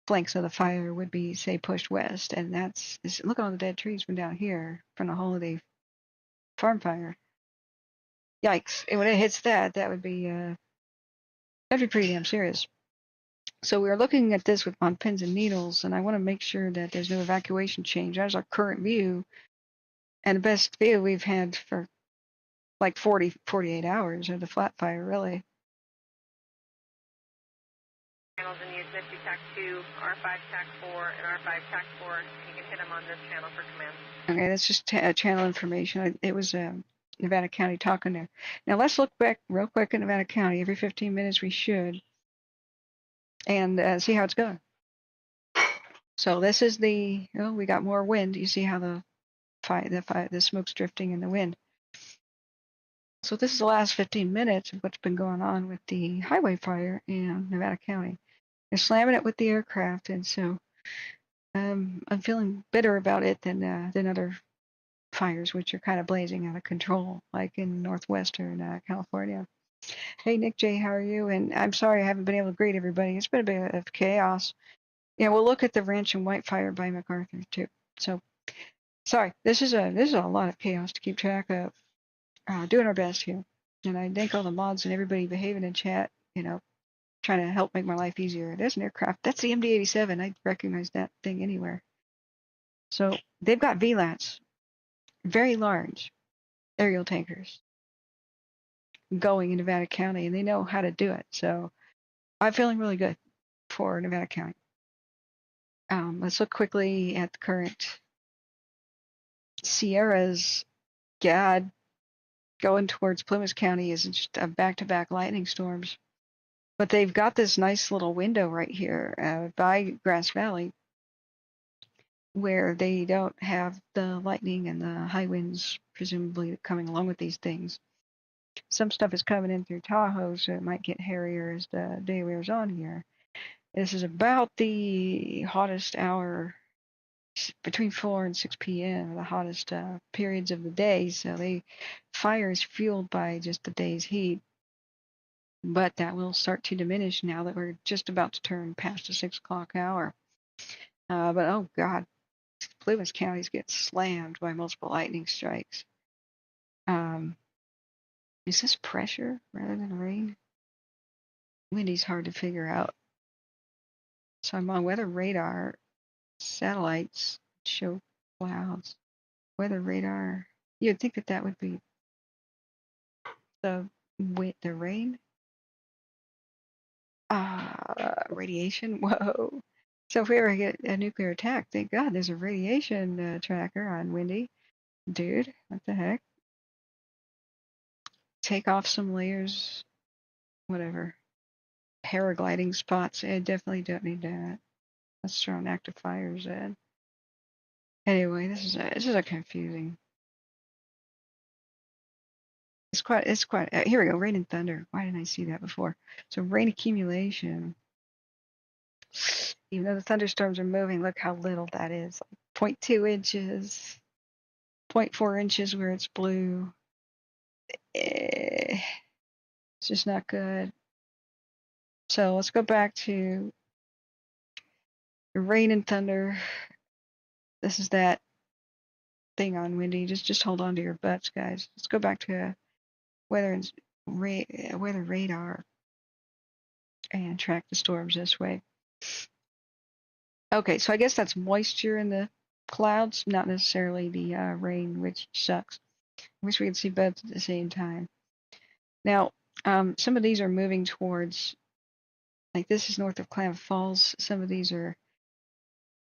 flanks of the fire would be, say, pushed west. And look at all the dead trees from down here from the holiday farm fire. Yikes. And when it hits that would be that'd be pretty damn serious. So we're looking at this on pins and needles, and I want to make sure that there's no evacuation change. That's our current view, and the best view we've had for like 48 hours of the flat fire, really. Channels in use, NIST TAC 2, R5 TAC 4, and R5 TAC 4. You can hit them on this channel for command. Okay, that's just channel information. It was Nevada County talking there. Now let's look back real quick at Nevada County. Every 15 minutes we should, and see how it's going. So this is we got more wind. You see how the smoke's drifting in the wind. So this is the last 15 minutes of what's been going on with the highway fire in Nevada County. They're slamming it with the aircraft, and so I'm feeling better about it than other fires, which are kind of blazing out of control, like in northwestern California. Hey, Nick J, how are you? And I'm sorry I haven't been able to greet everybody. It's been a bit of chaos. Yeah, we'll look at the Ranch and Wildfire by MacArthur too. So, sorry, this is a lot of chaos to keep track of. Doing our best here, and I thank all the mods and everybody behaving in chat. Trying to help make my life easier. There's an aircraft. That's the MD-87. I recognize that thing anywhere. So they've got VLATs, very large aerial tankers, going in Nevada County, and they know how to do it. So I'm feeling really good for Nevada County. Let's look quickly at the current Sierras. God, going towards Plymouth County is just a back-to-back lightning storms. But they've got this nice little window right here by Grass Valley where they don't have the lightning and the high winds presumably coming along with these things. Some stuff is coming in through Tahoe, so it might get hairier as the day wears on here. This is about the hottest hour, between 4 and 6 p.m., the hottest periods of the day. So fire is fueled by just the day's heat. But that will start to diminish now that we're just about to turn past the 6 o'clock hour. But oh God, Plymouth counties get slammed by multiple lightning strikes. Is this pressure rather than rain? Windy's hard to figure out. So I'm on weather radar. Satellites show clouds. Weather radar. You'd think that would be the rain. Radiation. Whoa. So if we ever get a nuclear attack, thank God there's a radiation tracker on Windy. Dude, what the heck? Take off some layers, whatever. Paragliding spots. I definitely don't need that. Let's throw an active fires in. Anyway, this is a confusing. It's quite. Here we go. Rain and thunder. Why didn't I see that before? So rain accumulation. Even though the thunderstorms are moving, look how little that is. Like 0.2 inches, 0.4 inches where it's blue. It's just not good. So let's go back to rain and thunder. This is that thing on windy. Just hold on to your butts, guys. Let's go back to weather radar and track the storms this way. Okay, so I guess that's moisture in the clouds, not necessarily the rain, which sucks. I wish we could see both at the same time. Now, some of these are moving towards, like this is north of Klamath Falls. Some of these are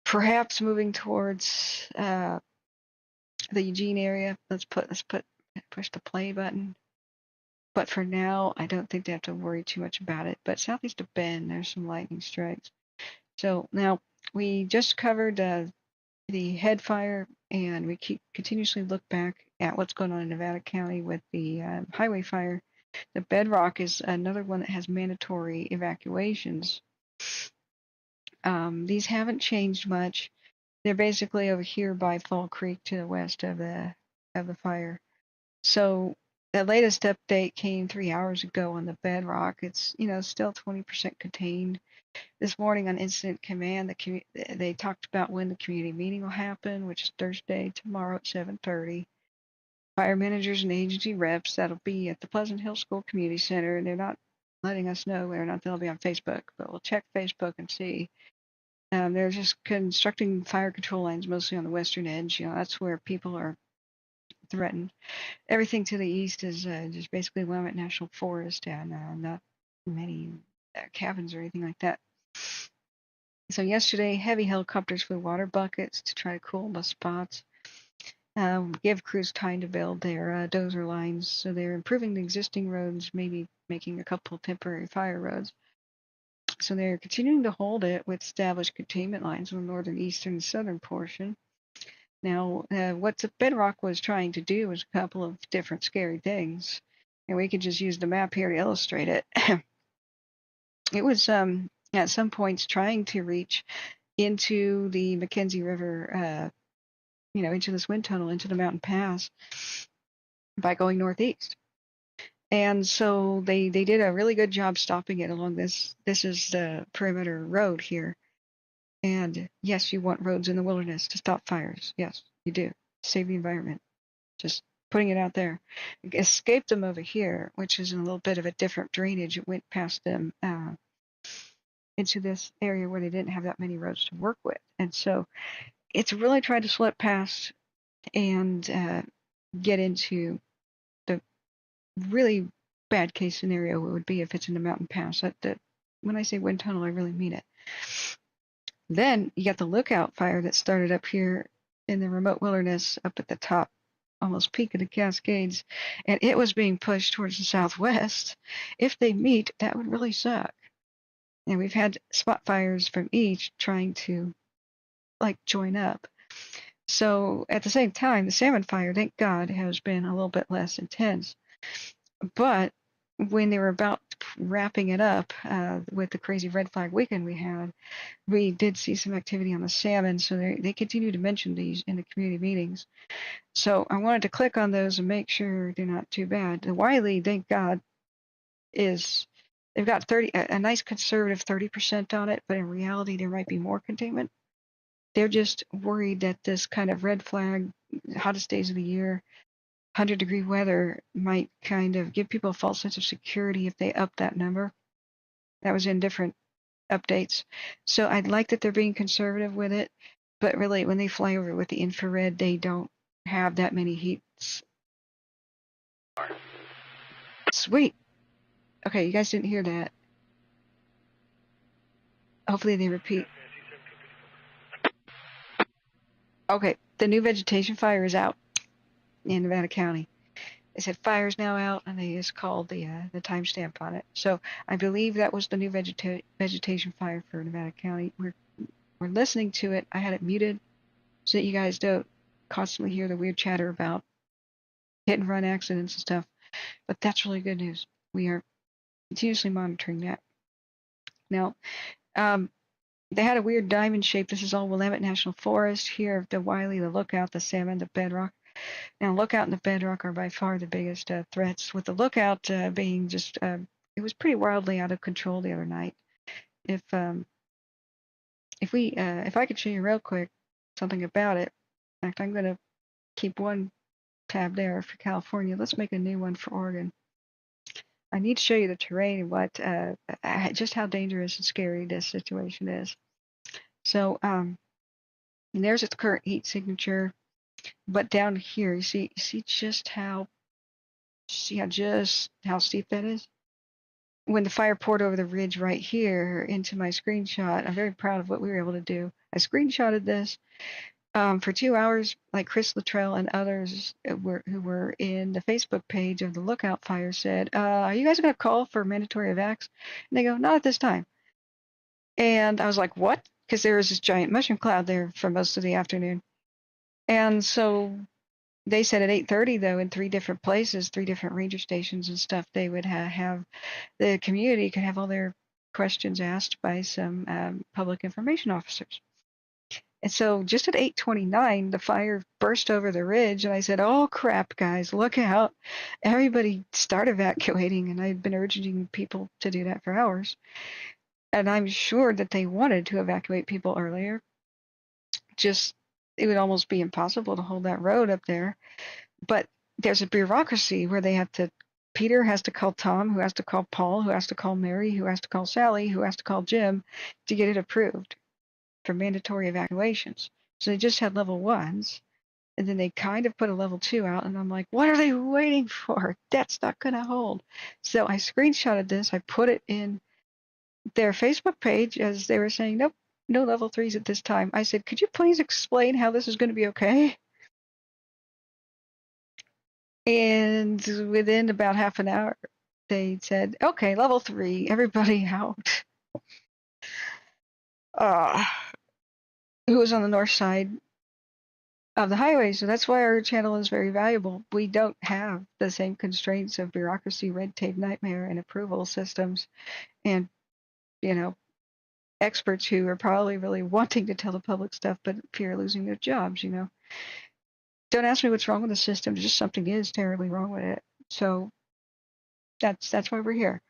perhaps moving towards the Eugene area. Let's push the play button. But for now, I don't think they have to worry too much about it. But southeast of Bend, there's some lightning strikes. So now we just covered the head fire, and we continuously look back at what's going on in Nevada County with the highway fire. The Bedrock is another one that has mandatory evacuations. These haven't changed much. They're basically over here by Fall Creek to the west of the fire. So the latest update came 3 hours ago on the Bedrock. It's still 20% contained. This morning on Incident Command, they talked about when the community meeting will happen, which is Thursday, tomorrow at 7:30. Fire managers and agency reps, that'll be at the Pleasant Hill School Community Center, and they're not letting us know whether or not they'll be on Facebook, but we'll check Facebook and see. They're just constructing fire control lines mostly on the western edge. That's where people are threatened. Everything to the east is just basically Willamette National Forest and not many cabins or anything like that. So yesterday, heavy helicopters flew water buckets to try to cool the spots. Give crews time to build their dozer lines. So they're improving the existing roads, maybe making a couple temporary fire roads. So they're continuing to hold it with established containment lines on the northern, eastern, and southern portion. Now, what the Bedrock was trying to do was a couple of different scary things. And we could just use the map here to illustrate it. It was at some points trying to reach into the McKenzie River, into this wind tunnel, into the mountain pass by going northeast. And so they did a really good job stopping it along this. This is the perimeter road here. And yes, you want roads in the wilderness to stop fires. Yes, you do. Save the environment. Just putting it out there. It escaped them over here, which is in a little bit of a different drainage. It went past them into this area where they didn't have that many roads to work with. And so it's really trying to slip past and get into the really bad case scenario it would be if it's in the mountain pass. When I say wind tunnel, I really mean it. Then you got the Lookout fire that started up here in the remote wilderness up at the top, almost peak of the Cascades, and it was being pushed towards the southwest. If they meet, that would really suck. And we've had spot fires from each trying to join up. So at the same time, the salmon fire, thank God, has been a little bit less intense. But when they were about wrapping it up with the crazy red flag weekend we did see some activity on the salmon. So they continue to mention these in the community meetings. So I wanted to click on those and make sure they're not too bad. The Wiley, thank God, they've got a nice conservative 30% on it, but in reality there might be more containment. They're just worried that this kind of red flag, hottest days of the year, 100-degree weather might kind of give people a false sense of security if they up that number. That was in different updates. So I'd like that they're being conservative with it, but really when they fly over with the infrared, they don't have that many heats. Sweet. Okay, you guys didn't hear that. Hopefully they repeat. Okay, the new vegetation fire is out in Nevada County. They said fire's now out, and they just called the timestamp on it. So I believe that was the new vegetation fire for Nevada County. We're listening to it. I had it muted so that you guys don't constantly hear the weird chatter about hit and run accidents and stuff. But that's really good news. We are continuously monitoring that. Now, they had a weird diamond shape. This is all Willamette National Forest. Here, the Wiley, the Lookout, the Salmon, the Bedrock. Now, Lookout and the Bedrock are by far the biggest threats, with the Lookout being just, it was pretty wildly out of control the other night. If if I could show you real quick something about it. In fact, I'm going to keep one tab there for California. Let's make a new one for Oregon. I need to show you the terrain and what, just how dangerous and scary this situation is. So, and there's its current heat signature, but down here, you see just how steep that is. When the fire poured over the ridge right here into my screenshot, I'm very proud of what we were able to do. I screenshotted this for 2 hours, like Chris Luttrell and others who were in the Facebook page of the Lookout Fire said, are you guys going to call for mandatory evacs? And they go, not at this time. And I was like, what? Because there was this giant mushroom cloud there for most of the afternoon. And so they said at 8:30, though, in 3 different places, 3 different ranger stations and stuff, they would have the community could have all their questions asked by some public information officers. And so just at 8:29, the fire burst over the ridge, and I said, oh, crap, guys, look out. Everybody start evacuating, and I've been urging people to do that for hours. And I'm sure that they wanted to evacuate people earlier. Just, it would almost be impossible to hold that road up there. But there's a bureaucracy where they have to, Peter has to call Tom, who has to call Paul, who has to call Mary, who has to call Sally, who has to call Jim to get it approved for mandatory evacuations. So they just had level 1s, and then they kind of put a level 2 out, and I'm like, what are they waiting for? That's not going to hold. So I screenshotted this. I put it in their Facebook page as they were saying, nope, no level 3s at this time. I said, could you please explain how this is going to be okay? And within about half an hour, they said, okay, level 3, everybody out. Who was on the north side of the highway. So that's why our channel is very valuable. We don't have the same constraints of bureaucracy, red tape, nightmare, and approval systems, and, you know, experts who are probably really wanting to tell the public stuff, but fear losing their jobs, you know. Don't ask me what's wrong with the system. Just something is terribly wrong with it. So that's why we're here.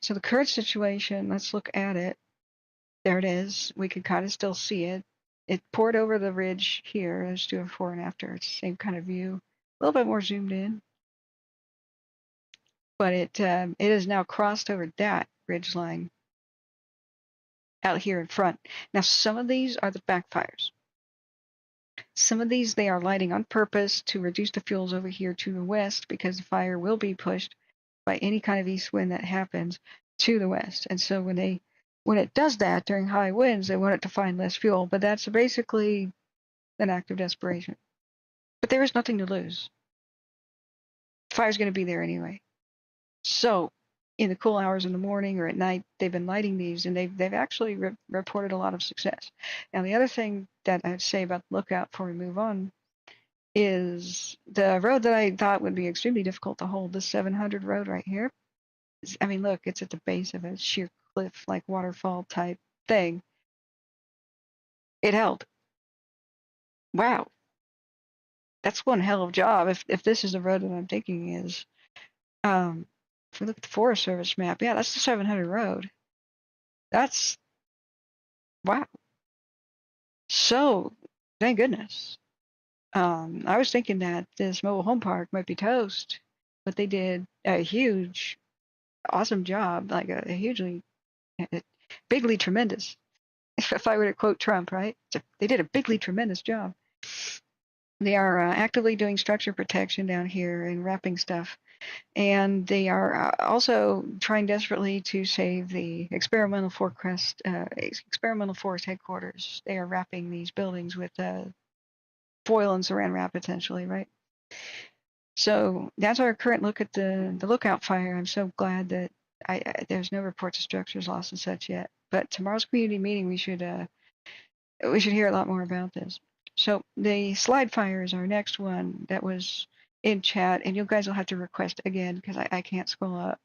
So the current situation, let's look at it. There it is. We can kind of still see it. It poured over the ridge here. Let's do a before and after. It's the same kind of view. A little bit more zoomed in. But it has now crossed over that ridge line out here in front. Now, some of these are the backfires. Some of these they are lighting on purpose to reduce the fuels over here to the west, because the fire will be pushed by any kind of east wind that happens to the west. And so when it does that during high winds, they want it to find less fuel. But that's basically an act of desperation. But there is nothing to lose. The fire's going to be there anyway. So in the cool hours in the morning or at night, they've been lighting these, and they've actually reported a lot of success. Now, the other thing that I'd say about the lookout before we move on is the road that I thought would be extremely difficult to hold, the 700 road right here. I mean, look, it's at the base of a sheer cliff, like waterfall type thing. It held. Wow. That's one hell of a job if this is the road that I'm thinking is. If we look at the Forest Service map, yeah, that's the 700 road. That's, wow. So, thank goodness. I was thinking that this mobile home park might be toast, but they did a huge, awesome job, like a hugely, bigly tremendous. If I were to quote Trump, right? They did a bigly tremendous job. They are actively doing structure protection down here and wrapping stuff. And they are also trying desperately to save the experimental forest headquarters. They are wrapping these buildings with foil and saran wrap, essentially, right? So that's our current look at the lookout fire. I'm so glad that there's no reports of structures lost and such yet. But tomorrow's community meeting, we should hear a lot more about this. So the slide fire is our next one that was in chat, and you guys will have to request again because I can't scroll up.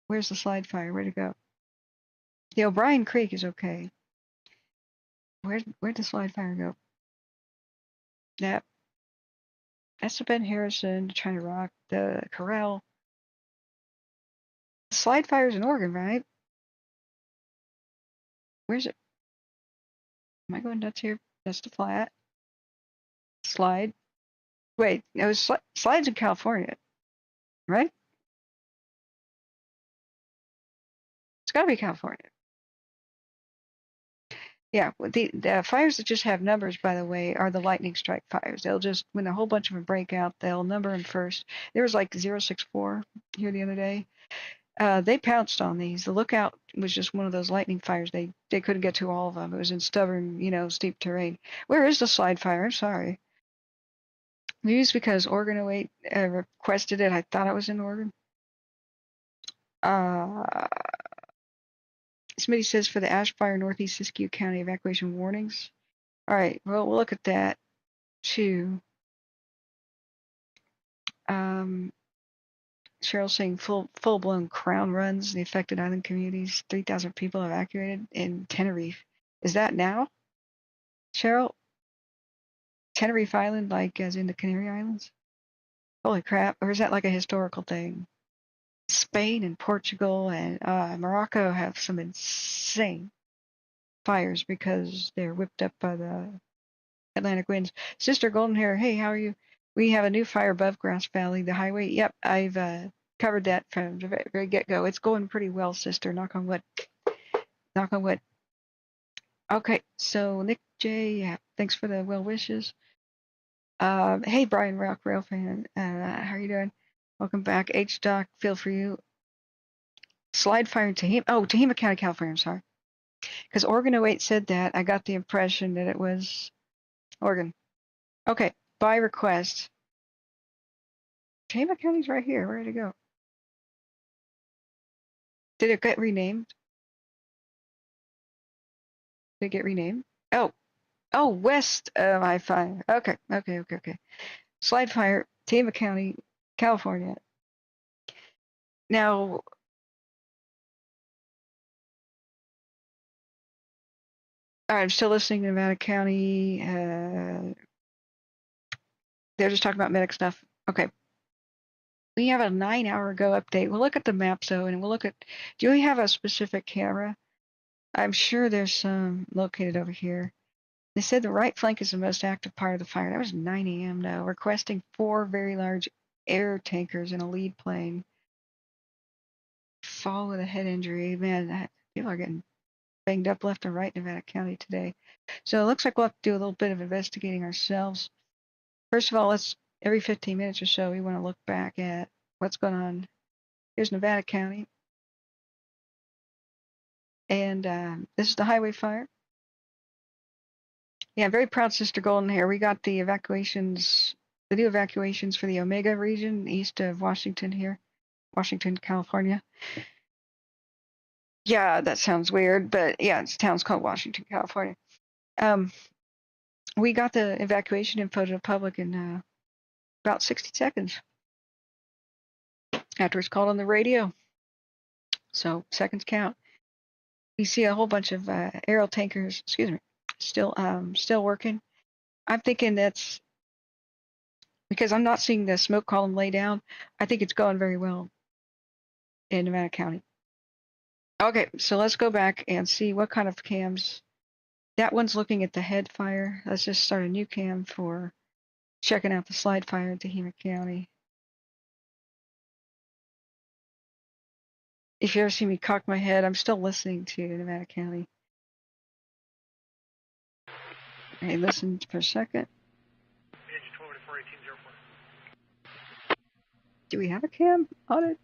Where's the slide fire? Where'd it go? The O'Brien Creek is okay. Where'd the slide fire go? That's the Ben Harrison, trying to rock the Corral. The slide fire's in Oregon, right? Where's it? Am I going nuts here? That's the flat. Slide. Wait, it was slides in California, right? It's got to be California. Yeah, the fires that just have numbers, by the way, are the lightning strike fires. They'll just, when a whole bunch of them break out, they'll number them first. There was like 064 here the other day. They pounced on these. The Lookout was just one of those lightning fires. They couldn't get to all of them. It was in stubborn, steep terrain. Where is the slide fire? I'm sorry. Maybe it's because Oregon 08 requested it. I thought it was in Oregon. Smitty says for the ash fire, Northeast Siskiyou County evacuation warnings. All right, well, we'll look at that too. Cheryl's saying full-blown crown runs in the affected island communities. 3,000 people evacuated in Tenerife. Is that now, Cheryl? Tenerife Island, like as in the Canary Islands? Holy crap! Or is that like a historical thing? Spain and Portugal and Morocco have some insane fires because they're whipped up by the Atlantic winds. Sister Golden Hair, hey, how are you? We have a new fire above Grass Valley, the highway. Yep, I've covered that from the very get-go. It's going pretty well, sister. Knock on wood. Knock on wood. Okay, so Nick J, yeah, thanks for the well wishes. Hey, Brian Rock Rail fan, how are you doing? Welcome back. H-Doc, feel for you. Slide fire in Tehama. Oh, Tehama County, California, I'm sorry. Because Oregon 08 said that. I got the impression that it was Oregon. Okay, by request. Tehama County's right here. Where did it go? Did it get renamed? Did it get renamed? Oh, west of I-5. Okay. Slide fire, Tehama County, California. Now, all right, I'm still listening to Nevada County. They're just talking about medic stuff. Okay. We have a 9-hour ago update. We'll look at the maps, though, and we'll look at, do we have a specific camera? I'm sure there's some located over here. They said the right flank is the most active part of the fire. That was 9 a.m. now. Requesting 4 very large air tankers and a lead plane. Fall with a head injury. Man, people are getting banged up left and right in Nevada County today. So it looks like we'll have to do a little bit of investigating ourselves. First of all, every 15 minutes or so, we want to look back at what's going on. Here's Nevada County. And this is the highway fire. Yeah, I'm very proud, Sister Golden Hair. We got the evacuations, the new evacuations for the Omega region east of Washington here, Washington, California. Yeah, that sounds weird, but yeah, the town's called Washington, California. We got the evacuation info to the public in about 60 seconds after it's called on the radio. So seconds count. We see a whole bunch of aerial tankers, still working. I'm thinking that's because I'm not seeing the smoke column lay down. I think it's going very well in Nevada County. Okay, so let's go back and see what kind of cams. That one's looking at the head fire. Let's just start a new cam for checking out the slide fire in Tehama County. If you ever see me cock my head, I'm still listening to Nevada County. Hey, listen for a second. Do we have a cam on it?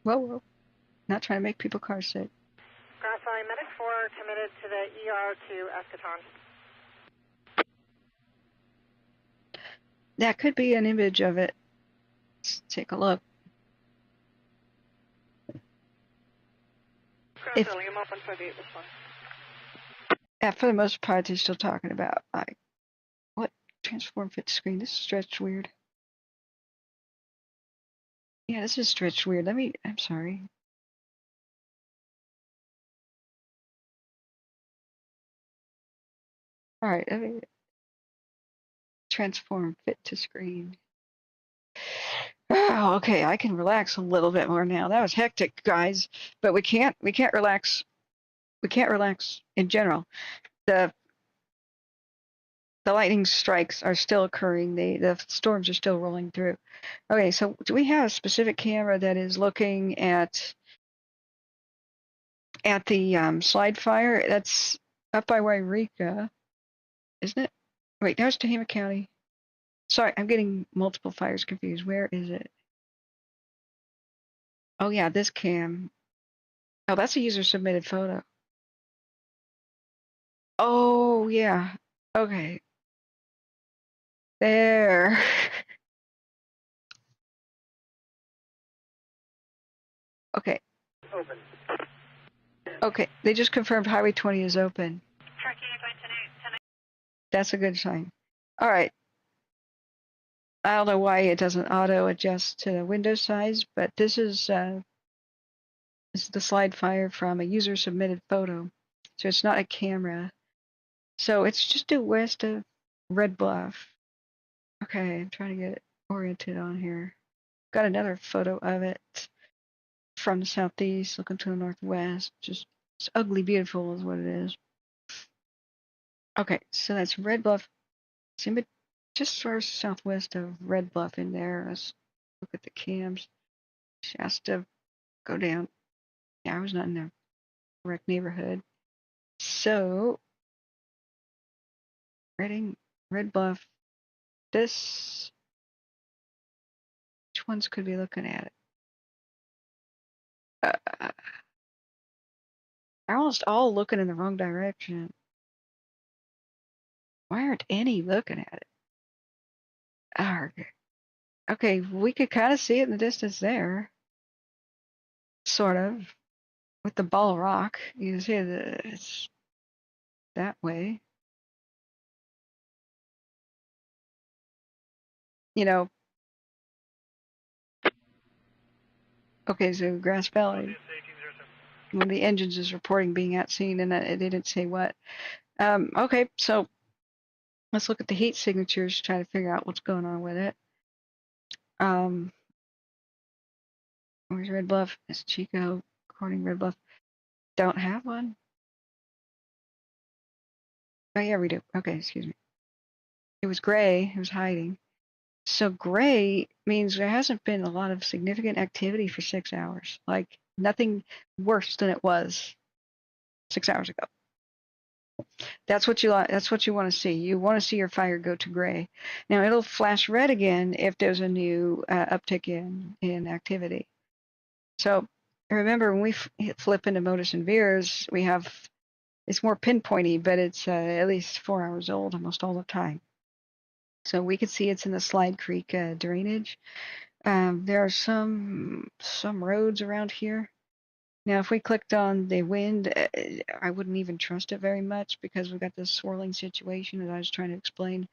Whoa. Not trying to make people car sick. Grass Valley Medic 4 committed to the ER to Eschaton. That could be an image of it. Let's take a look. Grass Valley, I'm off on 58 this one. Yeah, for the most part, they're still talking about, like, what? Transform fit to screen. This is stretched weird. Yeah, this is stretched weird. I'm sorry. All right, transform fit to screen. Oh, okay, I can relax a little bit more now. That was hectic, guys, but we can't relax. We can't relax in general. the lightning strikes are still occurring. The storms are still rolling through. Okay, so do we have a specific camera that is looking at the slide fire? That's up by Wairika, isn't it? Wait, there's Tehama County. Sorry, I'm getting multiple fires confused. Where is it? Oh yeah, this cam. Oh, that's a user submitted photo. Oh yeah. Okay. There. Okay. Open. Okay. They just confirmed Highway 20 is open. Tracking going tonight. That's a good sign. All right. I don't know why it doesn't auto adjust to the window size, but this is the slide fire from a user submitted photo. So it's not a camera. So it's just due west of Red Bluff. Okay, I'm trying to get it oriented on here. Got another photo of it from the southeast, looking to the northwest. Just it's ugly beautiful is what it is. Okay, so that's Red Bluff. It's in just far southwest of Red Bluff in there. Let's look at the cams. She has to go down. Yeah, I was not in the correct neighborhood. So, Reading, Red Bluff, this, which ones could be looking at it? They're almost all looking in the wrong direction. Why aren't any looking at it? Okay, we could kind of see it in the distance there. Sort of. With the ball of rock. You can see that it's that way. You know. Okay, so Grass Valley. One of the engines is reporting being at scene, and it didn't say what. Okay, so let's look at the heat signatures to try to figure out what's going on with it. Where's Red Bluff? It's Chico, according to Red Bluff. Don't have one. Oh yeah, we do. Okay, excuse me. It was gray. It was hiding. So gray means there hasn't been a lot of significant activity for 6 hours. Like nothing worse than it was 6 hours ago. That's what you want to see. You want to see your fire go to gray. Now it'll flash red again if there's a new uptick in activity. So remember when we flip into modus and veers, we have it's more pinpointy, but it's at least 4 hours old almost all the time. So we can see it's in the Slide Creek drainage. There are some roads around here. Now, if we clicked on the wind, I wouldn't even trust it very much because we've got this swirling situation that I was trying to explain.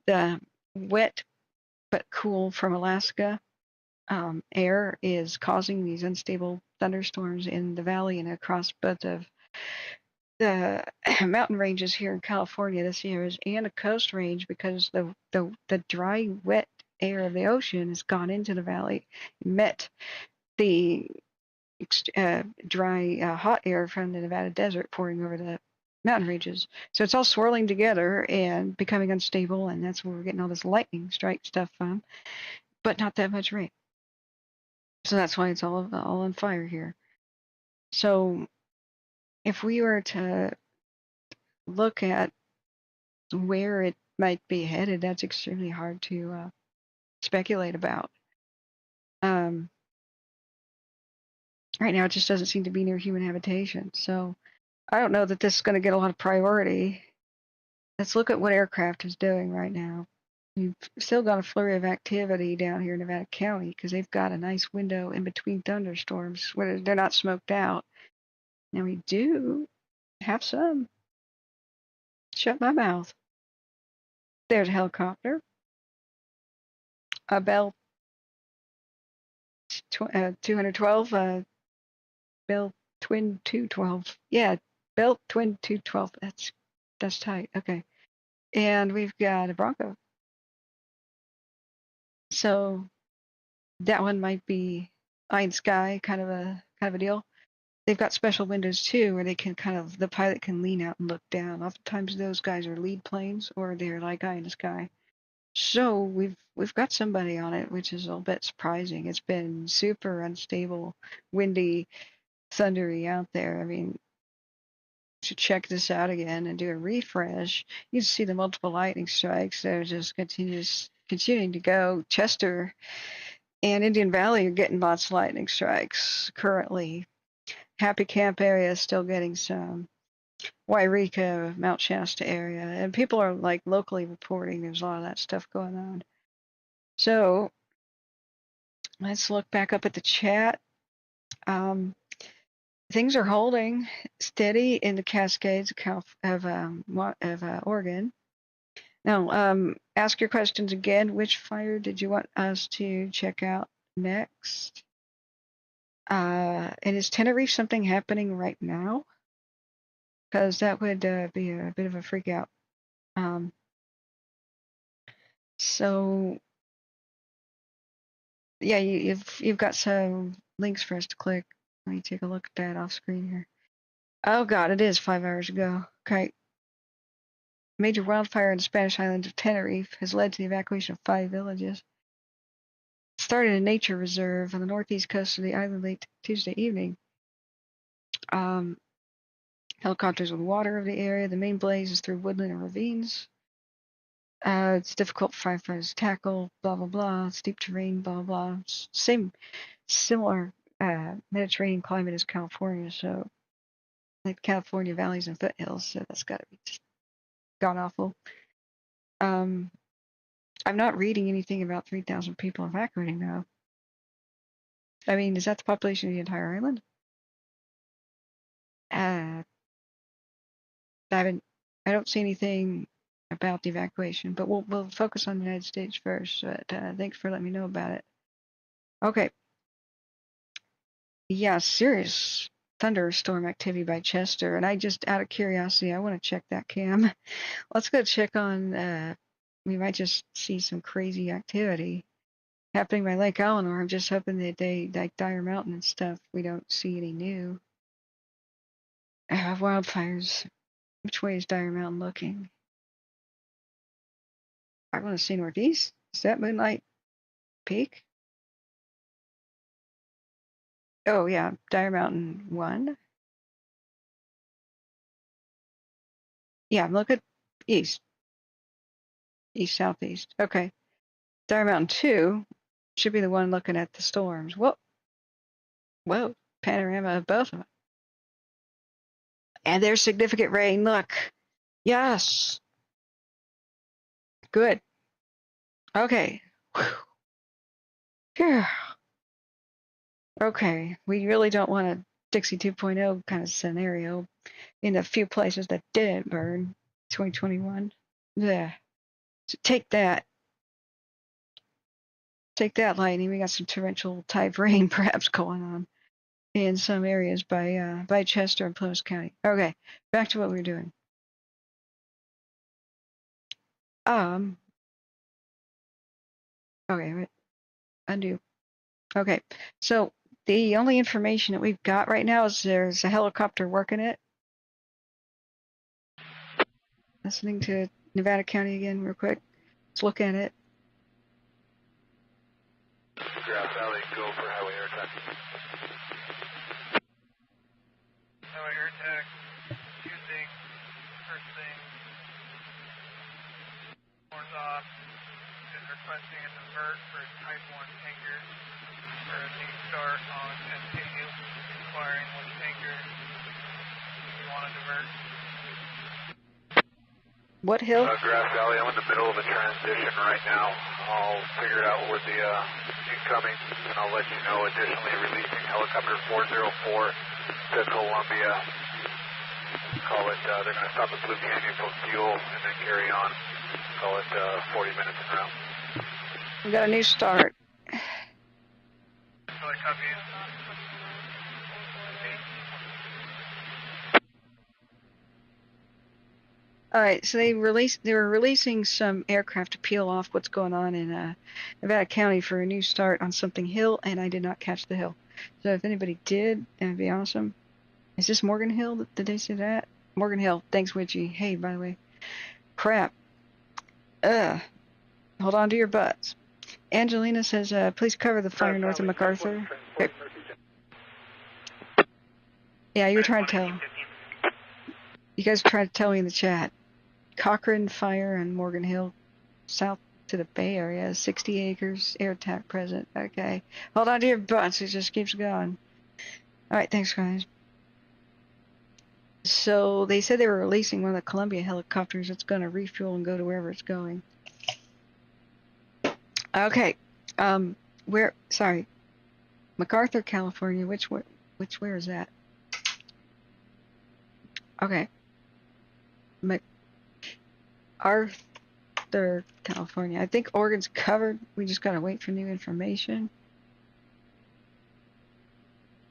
The wet but cool from Alaska air is causing these unstable thunderstorms in the valley and across both of the mountain ranges here in California, the Sierras, and the coast range because the dry, wet air of the ocean has gone into the valley, met the dry, hot air from the Nevada desert pouring over the mountain ranges. So it's all swirling together and becoming unstable, and that's where we're getting all this lightning strike stuff from, but not that much rain. So that's why it's all on fire here. So if we were to look at where it might be headed, that's extremely hard to speculate about. Right now, it just doesn't seem to be near human habitation. So I don't know that this is going to get a lot of priority. Let's look at what aircraft is doing right now. You've still got a flurry of activity down here in Nevada County because they've got a nice window in between thunderstorms where they're not smoked out. Now we do have some. Shut my mouth. There's a helicopter. A Bell 212, Bell Twin 212. Yeah, Bell Twin 212. That's tight. Okay. And we've got a Bronco. So that one might be eye and sky kind of a deal. they've got special windows too, where they can the pilot can lean out and look down. Oftentimes those guys are lead planes or they're like eye in the sky. So we've got somebody on it, which is a little bit surprising. It's been super unstable, windy, thundery out there. I mean, to check this out again and do a refresh, you can see the multiple lightning strikes. They're just continuing to go. Chester and Indian Valley are getting lots of lightning strikes currently. Happy Camp area is still getting some. Wairika, Mount Shasta area, and people are like locally reporting there's a lot of that stuff going on. So let's look back up at the chat. Things are holding steady in the Cascades of Oregon. Now, ask your questions again. Which fire did you want us to check out next? And is Tenerife something happening right now? Because that would be a bit of a freak out. So yeah, you've got some links for us to click. Let me take a look at that off screen here. Oh God, it is 5 hours ago. Okay. Major wildfire in the Spanish island of Tenerife has led to the evacuation of 5 villages. It started a nature reserve on the northeast coast of the island late Tuesday evening. Helicopters with water over the area. The main blaze is through woodland and ravines. It's difficult for firefighters to tackle, blah, blah, blah. Steep terrain, blah, blah. Similar Mediterranean climate as California, so like California valleys and foothills, so that's got to be just god awful. I'm not reading anything about 3,000 people evacuating now. I mean, is that the population of the entire island? I don't see anything about the evacuation, but we'll focus on the United States first. But thanks for letting me know about it. Okay. Yeah, serious thunderstorm activity by Chester, and I just, out of curiosity, I want to check that cam. Let's go check on. We might just see some crazy activity happening by Lake Eleanor. I'm just hoping that they, like Dire Mountain and stuff, we don't see any new wildfires. Which way is Dire Mountain looking? I want to see northeast. Is that Moonlight Peak? Oh yeah, Dire Mountain 1. Yeah, look at east. East southeast. Okay. Dire Mountain 2 should be the one looking at the storms. Whoa. Panorama of both of them. And there's significant rain. Look. Yes. Good. Okay. Whew. Okay. We really don't want a Dixie 2.0 kind of scenario in the few places that didn't burn 2021. Yeah. So take that. Take that, lightning. We got some torrential type rain perhaps going on in some areas by Chester and Plymouth County. Okay, back to what we were doing. Okay, wait. Undo. Okay, so the only information that we've got right now is there's a helicopter working it. Listening to Nevada County again real quick. Let's look at it. Grass Valley, go for highway air attack. Highway air attack, using first thing, horns off, is requesting a divert for Type 1 tanker for a new start on SKU, inquiring which tanker you want to divert. What hill? Grass Valley, I'm in the middle of a transition right now. I'll figure out where the incoming, and I'll let you know. Additionally, releasing helicopter 404 to Columbia. Call it, they're going to stop at Blue Canyon for fuel and then carry on. Call it 40 minutes en route. We got a new start. So I copy you. All right, so they were releasing some aircraft to peel off what's going on in Nevada County for a new start on something hill, and I did not catch the hill. So if anybody did, that'd be awesome. Is this Morgan Hill? Did they say that? Morgan Hill. Thanks, Witchy. Hey, by the way. Crap. Hold on to your butts. Angelina says, please cover the fire north of MacArthur. Okay. Yeah, you were trying to tell. You guys tried to tell me in the chat. Cochrane fire and Morgan Hill, south to the Bay Area, 60 acres, air attack present. Okay. Hold on to your butts. It just keeps going. All right, thanks, guys. So they said they were releasing one of the Columbia helicopters that's going to refuel and go to wherever it's going. Okay. Sorry. MacArthur, California. Where is that? Okay. MacArthur, California. I think Oregon's covered. We just got to wait for new information.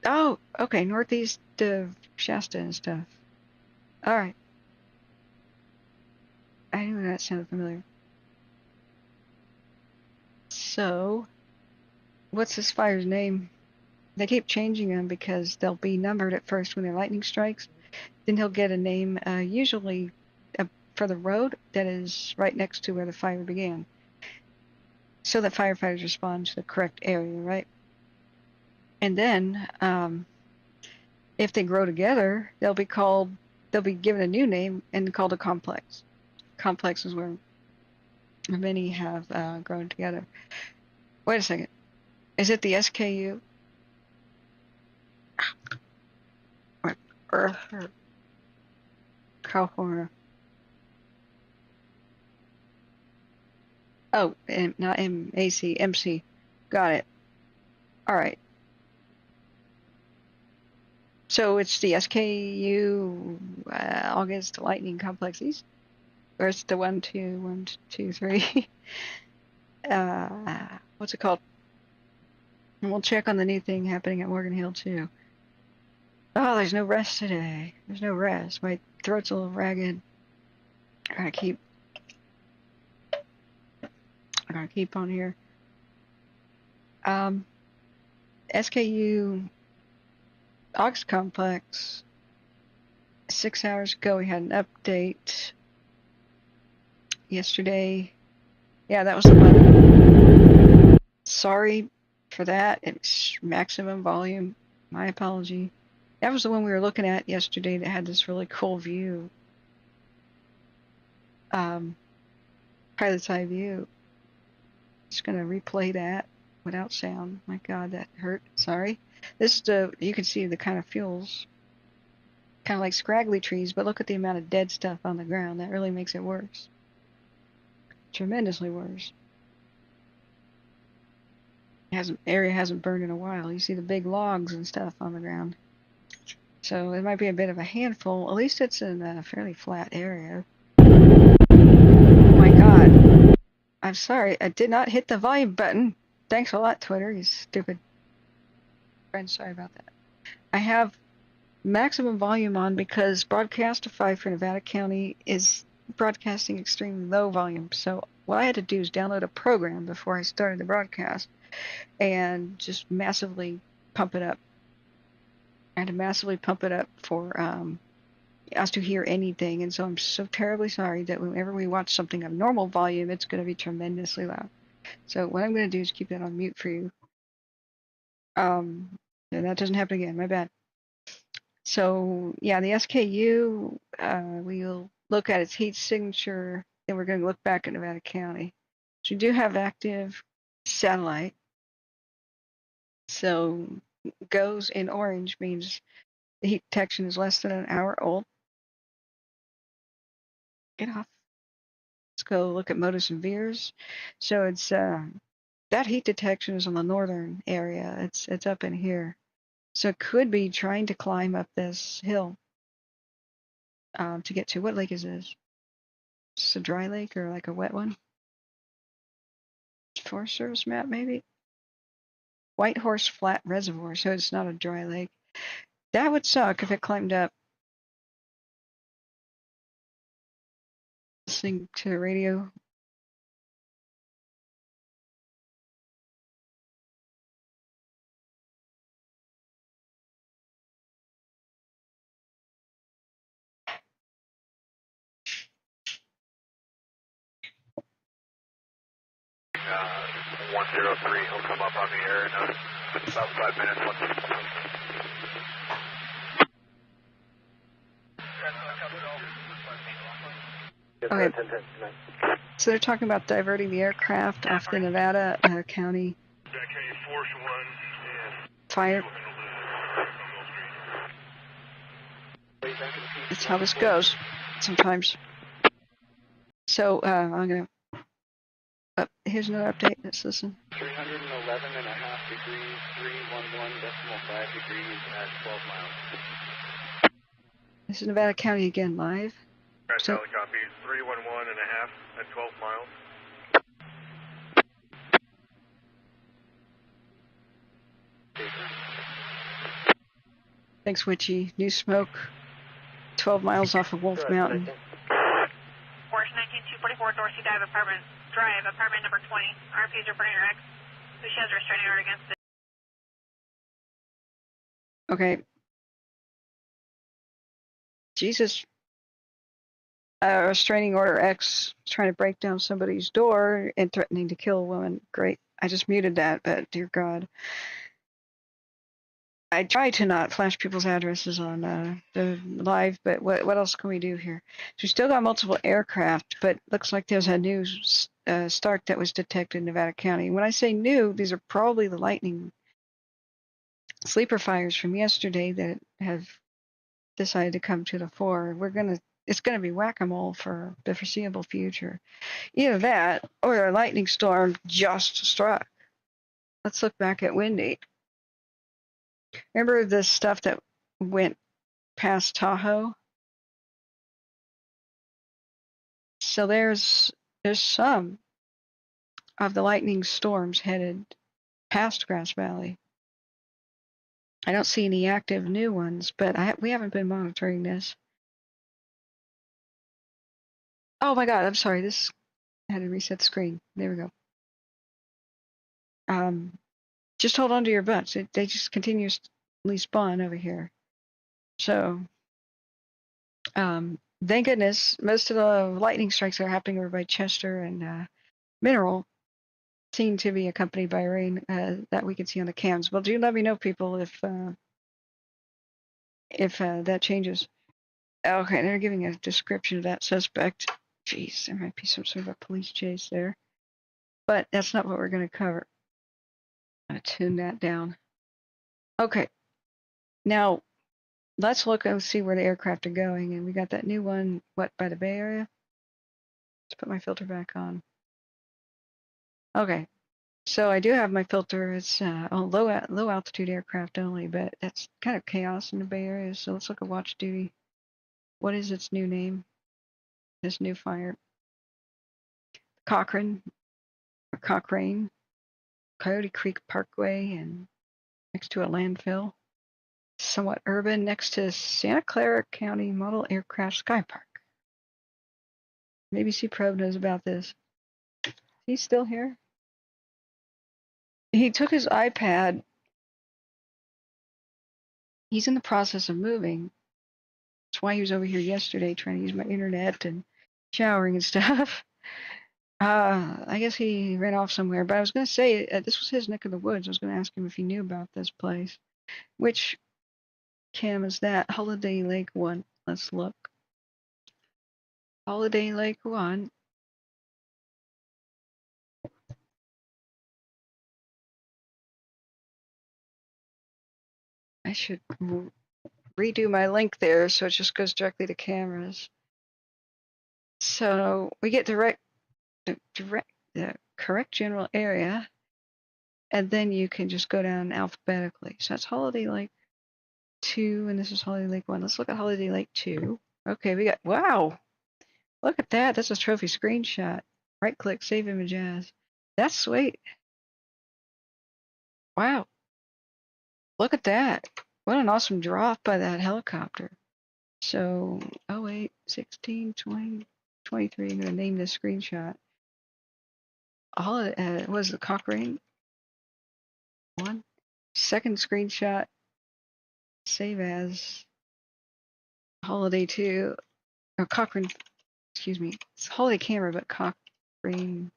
Oh, okay. Northeast of Shasta and stuff. All right. I knew that sounded familiar. So, what's this fire's name? They keep changing them because they'll be numbered at first when their lightning strikes. Then he'll get a name, usually for the road that is right next to where the fire began. So that firefighters respond to the correct area, right? And then, if they grow together, they'll be given a new name and called a complex. Complex is where many have grown together. Wait a second. Is it the SKU? Earth or California? Oh, not MAC, MC. Got it. All right. So it's the SKU August Lightning Complex East? Or it's the 1, 2, 3? What's it called? And we'll check on the new thing happening at Morgan Hill too. Oh, there's no rest today. There's no rest. My throat's a little ragged. I gotta keep on here. SKU Ox Complex. 6 hours ago we had an update. Yesterday. Yeah, that was the one. Sorry for that. It's maximum volume. My apology. That was the one we were looking at yesterday that had this really cool view. Pilot's eye view. Just gonna replay that without sound. My God, that hurt. Sorry. This is you can see the kind of fuels. Kind of like scraggly trees, but look at the amount of dead stuff on the ground. That really makes it worse. Tremendously worse. Area hasn't burned in a while. You see the big logs and stuff on the ground. So it might be a bit of a handful. At least it's in a fairly flat area. Oh my God. I'm sorry. I did not hit the volume button. Thanks a lot, Twitter. You stupid friend. Sorry about that. I have maximum volume on because Broadcastify for Nevada County is broadcasting extremely low volume. So what I had to do is download a program before I started the broadcast and just massively pump it up. I had to massively pump it up for us to hear anything, and so I'm so terribly sorry that whenever we watch something of normal volume, it's going to be tremendously loud. So what I'm going to do is keep that on mute for you. And that doesn't happen again. My bad. So yeah, the SKU, we'll look at its heat signature, then we're going to look back at Nevada County. So we do have active satellite. So goes in orange means the heat detection is less than an hour old. Get off. Let's go look at modus and veers. So it's that heat detection is on the northern area. It's up in here. So it could be trying to climb up this hill to get to, what lake is this? Just a dry lake or like a wet one? Forest Service map maybe? White Horse Flat Reservoir, so it's not a dry lake. That would suck if it climbed up. Listening to the radio. 103. He'll come up on the air in about 5 minutes. Okay. So they're talking about diverting the aircraft off the Nevada County Fire. That's how this goes sometimes. So I'm going to... here's another update. Let's listen. 311.5 degrees, 311.5 degrees at 12 miles. This is Nevada County again, live. So, copy 311.5 at 12 miles. Thanks, Witchy. New smoke. 12 miles off of Wolf Mountain. Porsche 19244 Dorsey Drive, apartment number 20. RP's reporting her ex. She has a restraining order against it. Okay. Jesus. Restraining order X trying to break down somebody's door and threatening to kill a woman. Great. I just muted that, but dear God. I try to not flash people's addresses on the live, but what else can we do here? So we still got multiple aircraft, but looks like there's a new start that was detected in Nevada County. When I say new, these are probably the lightning sleeper fires from yesterday that have decided to come to the fore. It's gonna be whack-a-mole for the foreseeable future. Either that or a lightning storm just struck. Let's look back at Windy. Remember the stuff that went past Tahoe? So there's some of the lightning storms headed past Grass Valley. I don't see any active new ones, but we haven't been monitoring this. Oh my God, I'm sorry. I had to reset the screen. There we go. Just hold on to your butts. They just continuously spawn over here. So, thank goodness most of the lightning strikes that are happening over by Chester and Mineral seem to be accompanied by rain that we can see on the cams. Well, do let me know, people, if that changes. Okay, they're giving a description of that suspect. Jeez, there might be some sort of a police chase there. But that's not what we're going to cover. I'm going to tune that down. Okay. Now, let's look and see where the aircraft are going. And we got that new one, by the Bay Area? Let's put my filter back on. Okay. So I do have my filter. It's low altitude aircraft only, but that's kind of chaos in the Bay Area. So let's look at Watch Duty. What is its new name? This new fire. Cochrane, Coyote Creek Parkway, and next to a landfill. Somewhat urban, next to Santa Clara County Model Aircraft Sky Park. Maybe C Probe knows about this. He's still here. He took his iPad. He's in the process of moving. That's why he was over here yesterday trying to use my internet and showering and stuff. I guess he ran off somewhere. But I was going to say, this was his neck of the woods. I was going to ask him if he knew about this place. Which cam is that? Holiday Lake 1. Let's look. Holiday Lake 1. I should redo my link there so it just goes directly to cameras. So we get the correct general area, and then you can just go down alphabetically. So that's Holiday Lake 2, and this is Holiday Lake 1. Let's look at Holiday Lake 2. Okay, we got, wow, look at that. That's a trophy screenshot. Right click, save image as. That's sweet. Wow. Look at that. What an awesome drop by that helicopter. So, 08, 16, 20, 23. I'm going to name this screenshot. Was the Cochrane 1. Second screenshot, save as Holiday 2, or Cochrane, excuse me. It's Holiday Camera, but Cochrane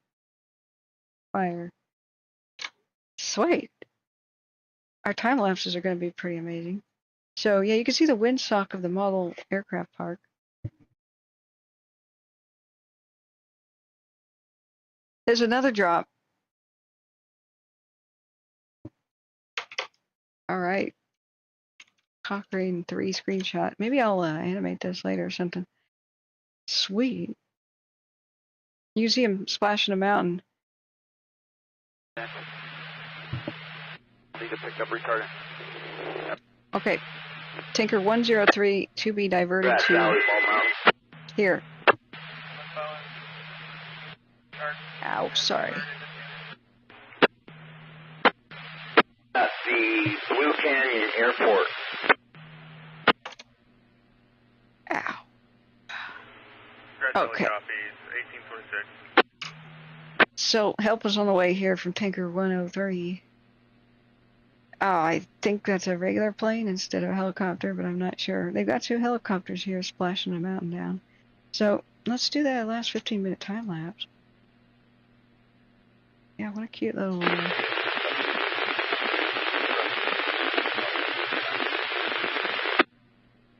fire. Sweet. Our time lapses are going to be pretty amazing. So yeah, you can see the windsock of the model aircraft park. There's another drop. All right. Cochrane 3 screenshot. Maybe I'll animate this later or something. Sweet. You see him splashing a mountain. Need to pick up retardant. Okay. Tanker 103 to be diverted to here. Ow, sorry. At the Blue Canyon Airport. Ow. Okay. Copies, 1826. So help is on the way here from Tanker 103. I think that's a regular plane instead of a helicopter, but I'm not sure. They've got 2 helicopters here splashing a mountain down. So let's do that last 15-minute time lapse. Yeah, what a cute little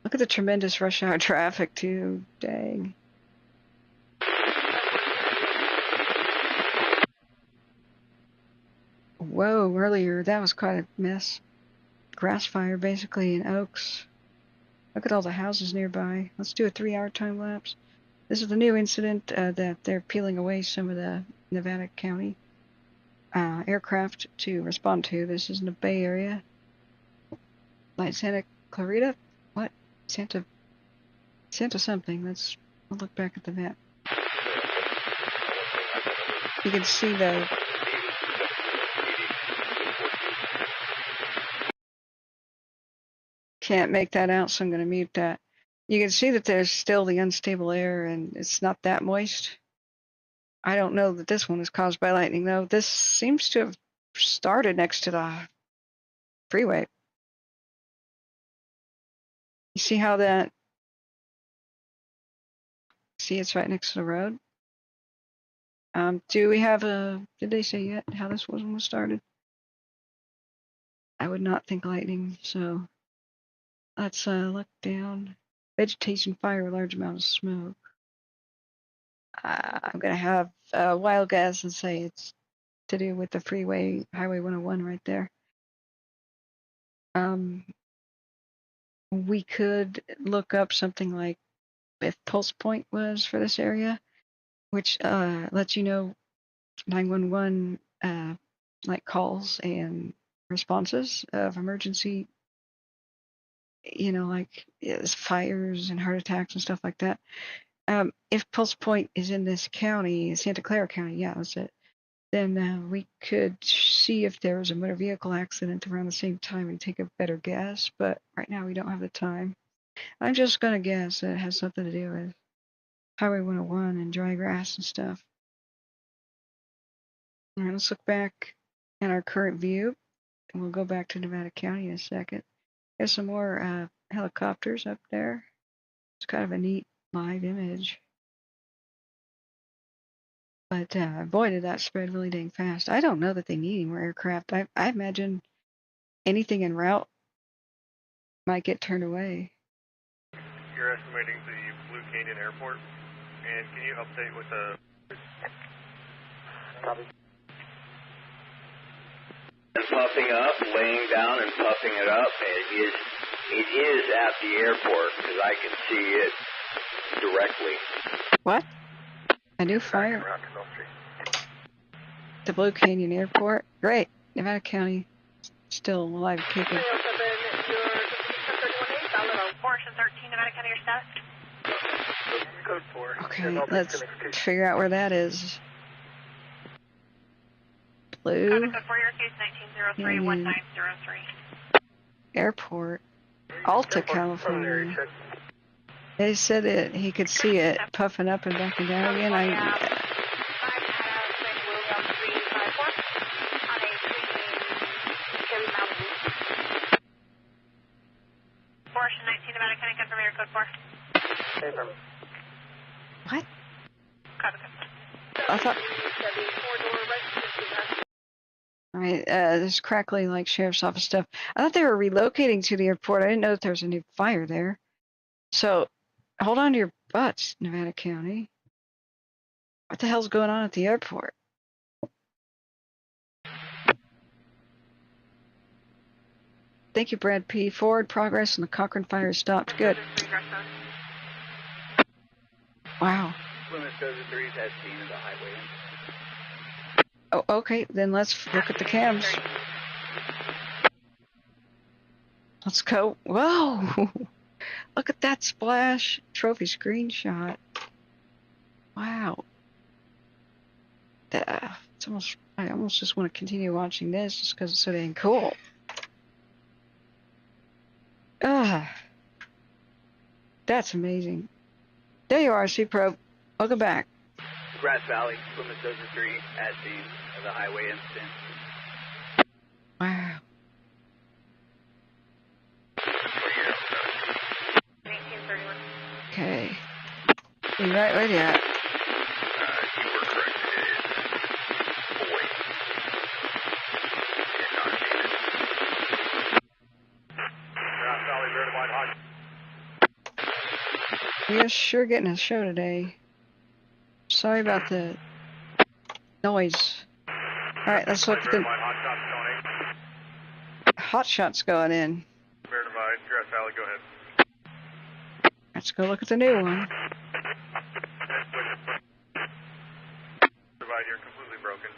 Look at the tremendous rush hour traffic too. Dang. Whoa, earlier that was quite a mess. Grass fire basically in Oaks. Look at all the houses nearby. Let's do a 3-hour time lapse. This is the new incident that they're peeling away some of the Nevada County aircraft to respond to. This is in the Bay Area. Like Santa Clarita? What? Santa something. I'll look back at the map. You can see the can't make that out, so I'm going to mute that. You can see that there's still the unstable air and it's not that moist. I don't know that this one is caused by lightning, though. This seems to have started next to the freeway. You see how that... See, it's right next to the road. Do we have a... Did they say yet how this one was started? I would not think lightning, so... Let's look down. Vegetation fire, a large amount of smoke. I'm going to have a wild guess and say it's to do with the freeway, Highway 101 right there. We could look up something like if pulse point was for this area, which lets you know 911 like calls and responses of emergency, like fires and heart attacks and stuff like that. If pulse point is in this county, Santa Clara County, yeah, that's it, then we could see if there was a motor vehicle accident around the same time and take a better guess, but right now we don't have the time. I'm just going to guess that it has something to do with Highway 101 and dry grass and stuff. All right, let's look back at our current view, and we'll go back to Nevada County in a second. There's some more helicopters up there. It's kind of a neat live image. But boy, did that spread really dang fast. I don't know that they need any more aircraft. I imagine anything en route might get turned away. You're estimating the Blue Canyon Airport, and can you update with the... Copy. And puffing up, laying down and puffing it up. It is at the airport, because I can see it directly. What? A new fire? The Blue Canyon Airport? Great. Nevada County still alive and kicking. Okay, let's figure out where that is. Blue Canyon Airport, Alta, California. They said that he could see it puffing up and backing down again. What? I thought... Alright, there's crackling like sheriff's office stuff. I thought they were relocating to the airport. I didn't know that there was a new fire there. So, hold on to your butts, Nevada County. What the hell's going on at the airport? Thank you, Brad P. Forward progress on the Cochrane fire is stopped. Good. Wow. Plymouth Dozer 3 has seen the highway. Oh, okay. Then let's look at the cams. Let's go. Whoa! Look at that splash. Trophy screenshot. Wow. It's almost. I almost just want to continue watching this just because it's so dang cool. That's amazing. There you are, C-Probe. Welcome back. Grass Valley, Plymouth Dozer 3 at scene of the highway incident. Wow. 1931. Okay. Be right with you. You were correct. Grass Valley, verified hot. We are sure getting a show today. Sorry about the noise. Alright, let's look at the hot shots going in. Verified, Grass Valley, go ahead. Let's go look at the new one. Provide, you're completely broken.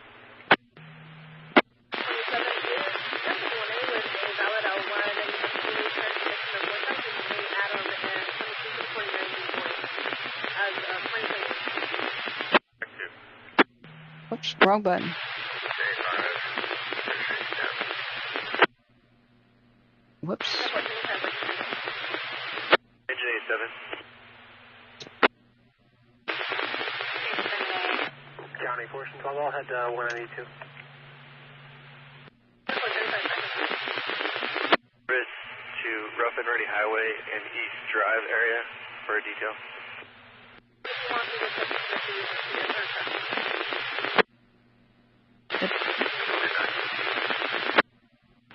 Oops, wrong button. Whoops. Engine 87. County portion 12, I'll head 192. To Rough and Ready Highway and East Drive area for a detail.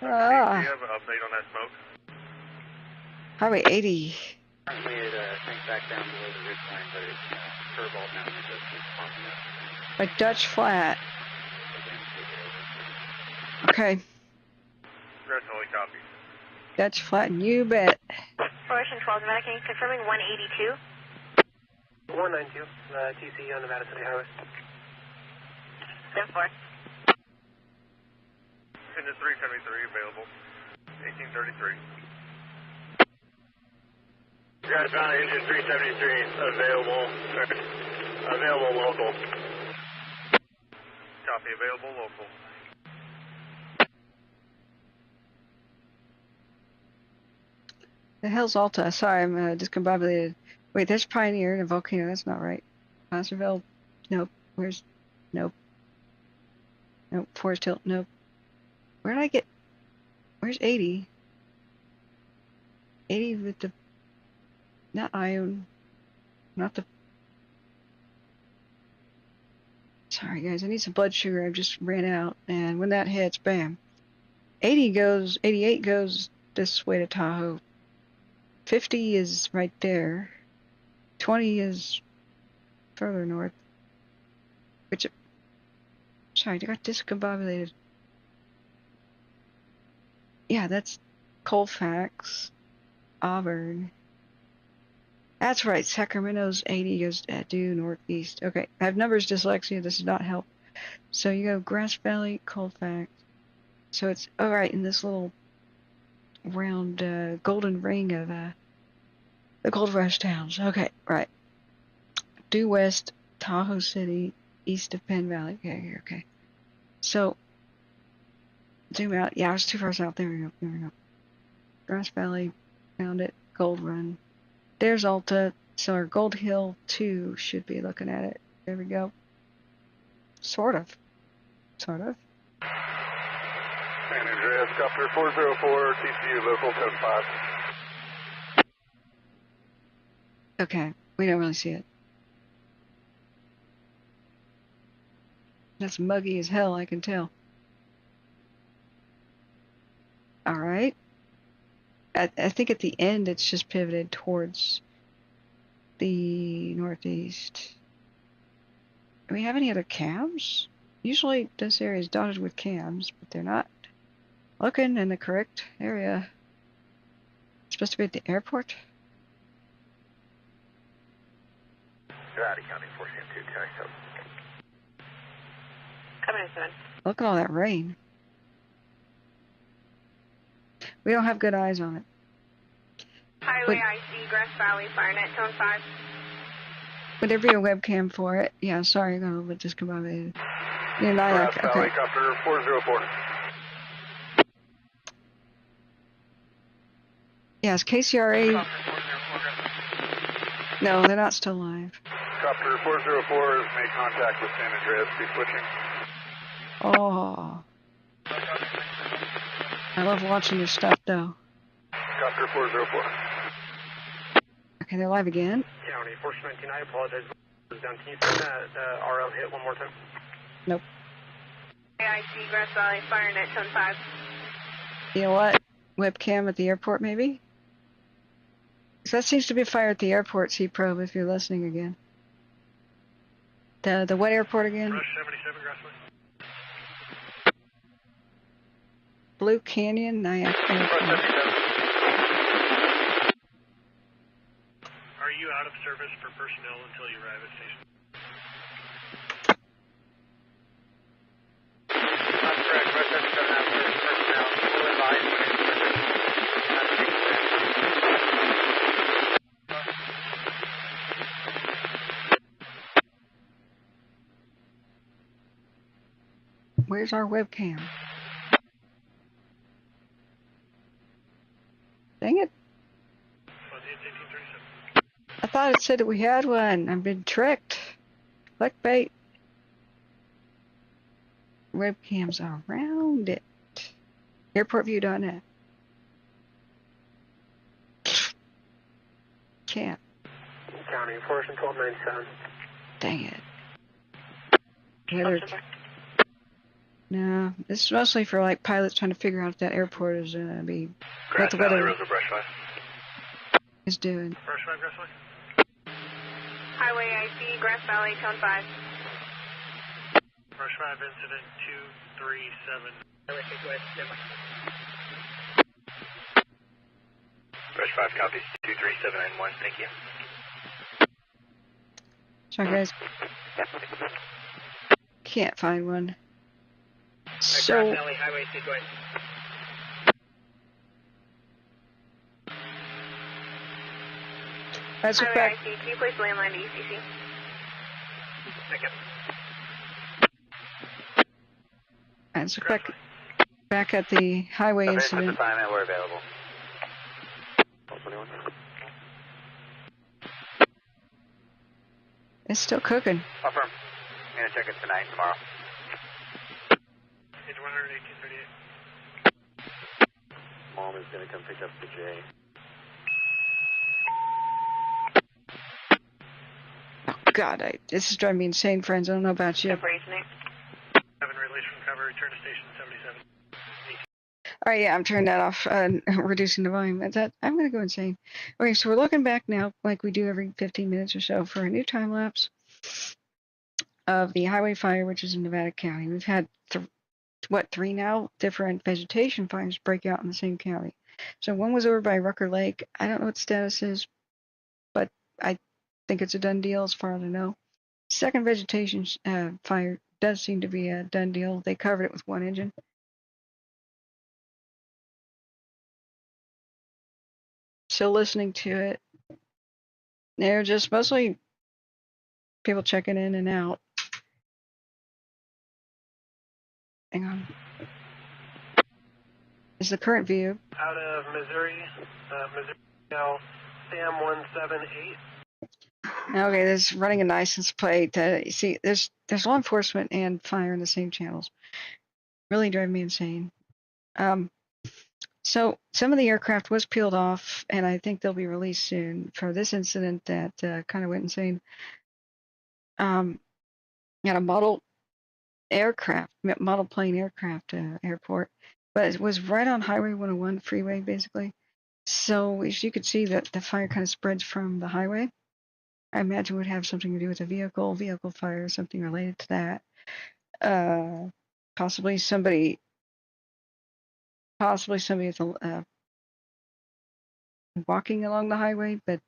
Do you have an update on that smoke? Highway 80. Currently it sinks back down below the ridge line, but it's curveball now and it just keeps popping up. Like Dutch Flat. Okay. Grass Valley, copy. Dutch Flat, you bet. Formation 12, Nevada, can you confirming 182? 192, TC on Nevada City Highway. 10-4. Engine 373 available. 1833. Grass Valley, engine 373 available. Available local. Copy, available local. The hell's Alta? Sorry, I'm discombobulated. Wait, there's Pioneer and Volcano. That's not right. Placerville. Nope. Where's... Nope. Nope. Forest Hill. Nope. Where did I get... Where's 80? 80 with the... Not Ione. Not the... Sorry, guys. I need some blood sugar. I just ran out. And when that hits, bam. 80 goes... 88 goes this way to Tahoe. 50 is right there. 20 is further north. Which... Sorry, I got discombobulated. Yeah, that's Colfax, Auburn. That's right, Sacramento's 80 goes due northeast. Okay, I have numbers dyslexia, this does not help. So you go Grass Valley, Colfax. So it's, alright, in this little round golden ring of the Gold Rush towns. Okay, right. Due west, Tahoe City, east of Penn Valley. Okay. So, zoom out. Yeah, I was too far south. There we go. Grass Valley, found it. Gold Run. There's Alta. So our Gold Hill 2 should be looking at it. There we go. Sort of. San Andreas, Copter 404, TCU local 10-5. Okay, we don't really see it. That's muggy as hell, I can tell. All right. I think at the end it's just pivoted towards the northeast. Do we have any other cams? Usually this area is dotted with cams, but they're not looking in the correct area. It's supposed to be at the airport. Nevada County 4CM2, County 7. Coming in 7. Look at all that rain. We don't have good eyes on it. Highway IC, Grass Valley, FireNet, Tone 5. Would there be a webcam for it? Yeah, sorry, I got a little bit discombobulated. Yeah, Grass okay. Valley, Copter 404. Yes, KCRA. No, they're not still live. Copter 404 has made contact with San Andreas. Be switching. Oh. I love watching your stuff, though. Copter 404. Okay, they're live again. County 419, I apologize. Down. Can you send that RL hit one more time? Nope. IC, Grass Valley, FireNet, Tone 5. You know what? Webcam at the airport, maybe? So that seems to be a fire at the airport, C-Probe, if you're listening again. The what airport again? Rush 77, Grassway. Blue Canyon, Nyack Airport. Are you out of service for personnel until you arrive at station? That's correct. Rush 77 has service personnel. Full advised when in service. Where's our webcam? Dang it. I thought it said that we had one. I've been tricked. Clickbait. Webcams around it. Airportview.net. Can't. County, Fortune 1297. Dang it. Whether no, this is mostly for like pilots trying to figure out if that airport is gonna be what the weather is doing. Brush 5, Grass Valley. Highway IC, Grass Valley, Tone 5. Brush 5, incident 237. Highway 6 West, Denver. Brush 5 copies 23791. Thank you. Sorry guys. Can't find one. So Grass Valley, Highway 6 West. let's look Highway back. IC, can you please landline to ECC? Second. Let's look back at the highway incident. Assignment, we're available. It's still cooking. Affirm. I'm going to check it tonight and tomorrow. Page 11838. Mom is going to come pick up the J. Oh God, this is driving me insane, friends. I don't know about you. 7 release from cover, return to station 77. All right, yeah, I'm turning that off, reducing the volume. I'm going to go insane. Okay, so we're looking back now, like we do every 15 minutes or so, for a new time lapse of the highway fire, which is in Nevada County. We've had, three now different vegetation fires break out in the same county. So one was over by Rucker Lake. I don't know what the status is, but I think it's a done deal as far as I know. Second vegetation fire does seem to be a done deal. They covered it with one engine. Still listening to it. They're just mostly people checking in and out. Hang on. Is the current view. Out of Missouri, now Sam 178. Okay, there's running a license plate. You see, there's law enforcement and fire in the same channels. Really driving me insane. So some of the aircraft was peeled off, and I think they'll be released soon for this incident that kind of went insane. At a model plane aircraft airport, but it was right on Highway 101 freeway, basically. So as you could see that the fire kind of spreads from the highway. I imagine it would have something to do with a vehicle fire, something related to that. Possibly somebody at the, walking along the highway, but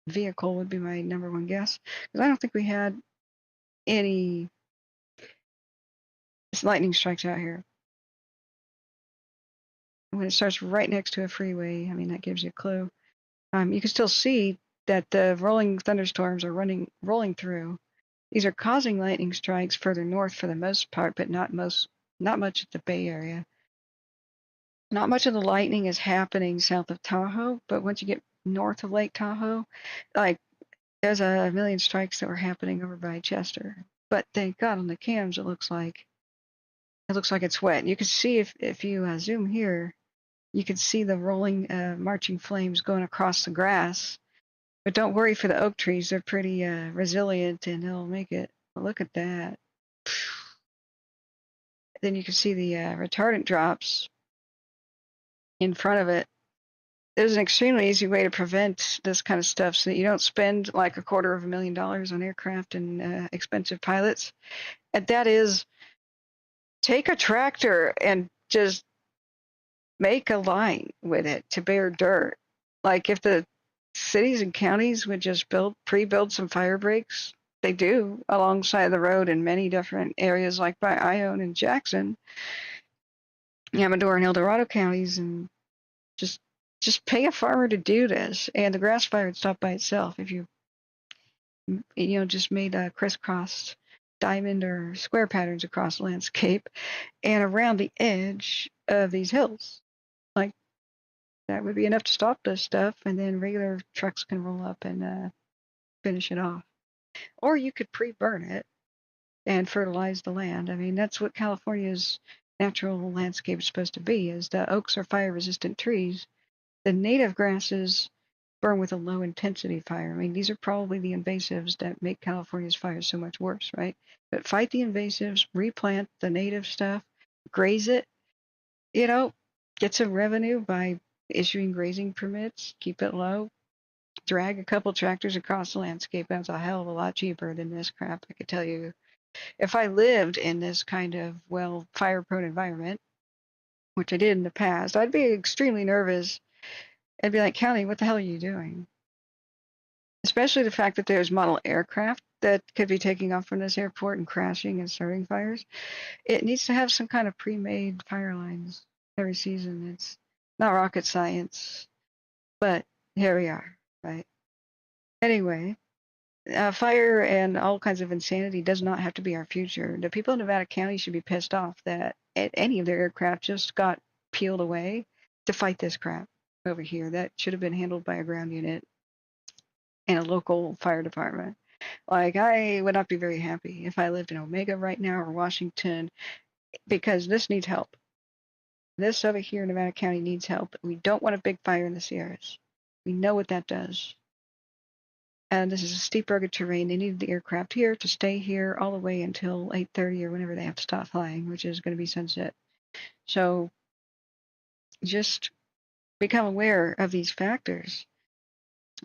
vehicle would be my number one guess, because I don't think we had any lightning strikes out here. When it starts right next to a freeway, I mean, that gives you a clue. You can still see that the rolling thunderstorms are rolling through. These are causing lightning strikes further north for the most part, but not much at the Bay Area. Not much of the lightning is happening south of Tahoe, but once you get north of Lake Tahoe, like there's a million strikes that were happening over by Chester. But thank God on the cams it looks like it's wet. You can see if you zoom here, you can see the rolling marching flames going across the grass. But don't worry for the oak trees; they're pretty resilient and they'll make it. Look at that. Then you can see the retardant drops in front of it. There's an extremely easy way to prevent this kind of stuff so that you don't spend like $250,000 on aircraft and expensive pilots. And that is, take a tractor and just make a line with it to bear dirt. Like if the cities and counties would just pre-build some fire breaks, they do alongside the road in many different areas like by Ione and Jackson, Amador and El Dorado counties, and just pay a farmer to do this, and the grass fire would stop by itself if you just made a crisscross diamond or square patterns across the landscape and around the edge of these hills. Like that would be enough to stop this stuff, and then regular trucks can roll up and finish it off. Or you could pre-burn it and fertilize the land. I mean, that's what California's natural landscape is supposed to be, is the oaks are fire-resistant trees. The native grasses burn with a low-intensity fire. I mean, these are probably the invasives that make California's fires so much worse, right? But fight the invasives, replant the native stuff, graze it, get some revenue by issuing grazing permits, keep it low, drag a couple tractors across the landscape. That's a hell of a lot cheaper than this crap, I could tell you. If I lived in this kind of, fire-prone environment, which I did in the past, I'd be extremely nervous. I'd be like, County, what the hell are you doing? Especially the fact that there's model aircraft that could be taking off from this airport and crashing and starting fires. It needs to have some kind of pre-made fire lines every season. It's not rocket science, but here we are, right? Anyway, fire and all kinds of insanity does not have to be our future. The people in Nevada County should be pissed off that any of their aircraft just got peeled away to fight this crap over here. That should have been handled by a ground unit and a local fire department. Like, I would not be very happy if I lived in Omega right now or Washington, because this needs help. This over here in Nevada County needs help. We don't want a big fire in the Sierras. We know what that does. And this is a steep, rugged terrain. They needed the aircraft here to stay here all the way until 8:30 or whenever they have to stop flying, which is going to be sunset. So just become aware of these factors.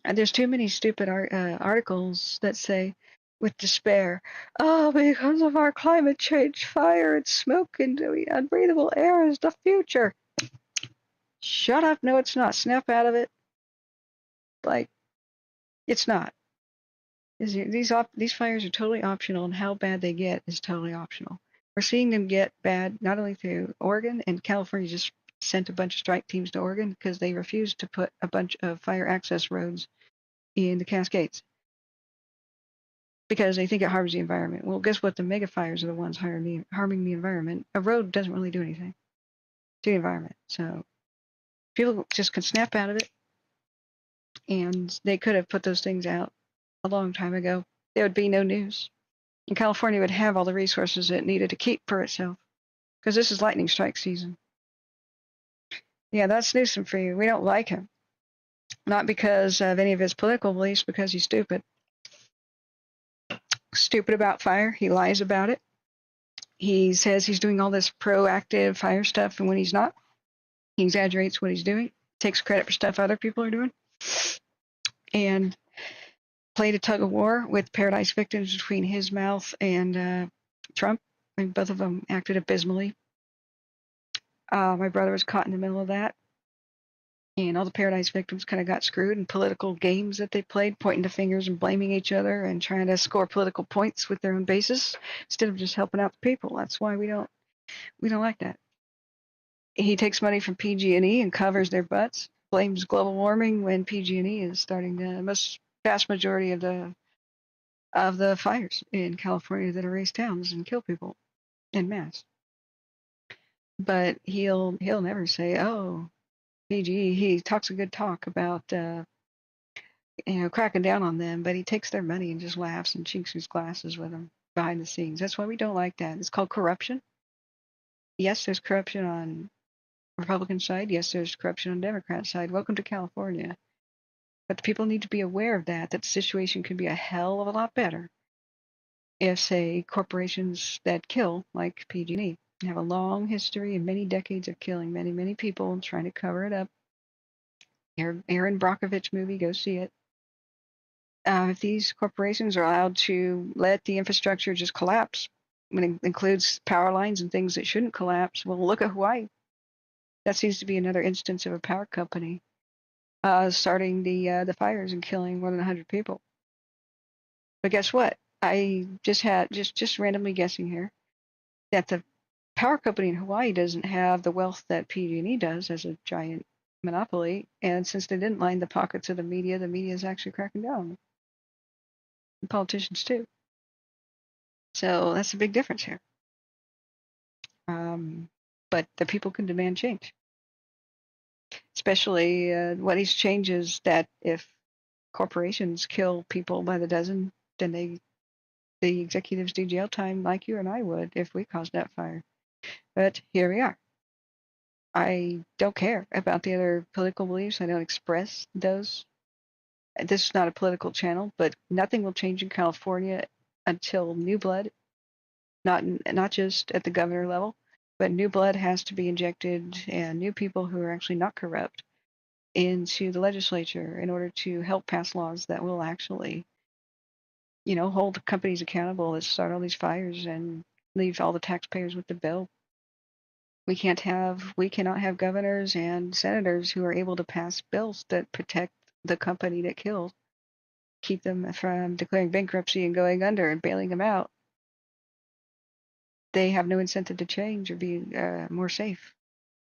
And there's too many stupid articles that say, with despair, oh, because of our climate change, fire and smoke and unbreathable air is the future. Shut up. No, it's not. Snap out of it. Like, it's not. These fires are totally optional, and how bad they get is totally optional. We're seeing them get bad not only through Oregon, and California just sent a bunch of strike teams to Oregon because they refused to put a bunch of fire access roads in the Cascades because they think it harms the environment. Well, guess what? The mega fires are the ones harming the environment. A road doesn't really do anything to the environment. So people just can snap out of it, and they could have put those things out a long time ago. There would be no news. And California would have all the resources it needed to keep for itself, because this is lightning strike season. Yeah, that's Newsom for you. We don't like him. Not because of any of his political beliefs, because he's stupid. Stupid about fire. He lies about it. He says he's doing all this proactive fire stuff, and when he's not, He exaggerates what he's doing, takes credit for stuff other people are doing, and played a tug of war with Paradise victims between his mouth and Trump. I mean, both of them acted abysmally. My brother was caught in the middle of that, and all the Paradise victims kind of got screwed in political games that they played, pointing the fingers and blaming each other and trying to score political points with their own bases instead of just helping out the people. That's why we don't like that. He takes money from PG&E and covers their butts, blames global warming when PG&E is starting the vast majority of the fires in California that erase towns and kill people en masse. But he'll never say, "Oh, PG." He talks a good talk about cracking down on them, but he takes their money and just laughs and chinks his glasses with them behind the scenes. That's why we don't like that. It's called corruption. Yes, there's corruption on Republican side. Yes, there's corruption on Democrat side. Welcome to California. But the people need to be aware of that the situation could be a hell of a lot better if, say, corporations that kill, like PG&E, have a long history and many decades of killing many, many people and trying to cover it up. Aaron Brockovich movie, go see it. If these corporations are allowed to let the infrastructure just collapse, when it includes power lines and things that shouldn't collapse, well, look at Hawaii. That seems to be another instance of a power company starting the fires and killing more than 100 people. But guess what? I just randomly guessing here that the power company in Hawaii doesn't have the wealth that PG&E does as a giant monopoly, and since they didn't line the pockets of the media is actually cracking down on them. And politicians too. So that's a big difference here. But the people can demand change. Especially what these changes that if corporations kill people by the dozen, then the executives do jail time like you and I would if we caused that fire. But here we are. I don't care about the other political beliefs. I don't express those. This is not a political channel, but nothing will change in California until new blood, not just at the governor level, but new blood has to be injected and new people who are actually not corrupt into the legislature in order to help pass laws that will actually, hold companies accountable that start all these fires and leave all the taxpayers with the bill. We cannot have governors and senators who are able to pass bills that protect the company that kills, keep them from declaring bankruptcy and going under and bailing them out. They have no incentive to change or be more safe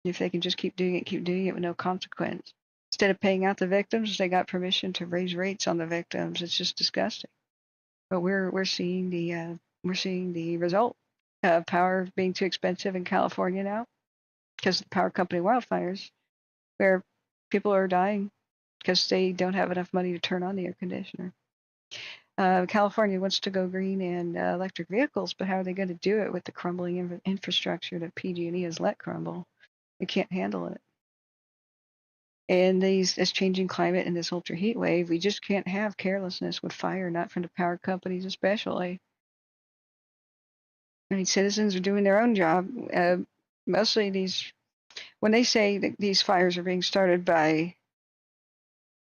if they can just keep doing it with no consequence. Instead of paying out the victims, they got permission to raise rates on the victims. It's just disgusting. But we're seeing the result of power being too expensive in California now because of the power company wildfires, where people are dying because they don't have enough money to turn on the air conditioner. California wants to go green and electric vehicles, but how are they going to do it with the crumbling infrastructure that PG&E has let crumble? They can't handle it. And this changing climate and this ultra heat wave, we just can't have carelessness with fire, not from the power companies especially. I mean, citizens are doing their own job. Mostly when they say that these fires are being started by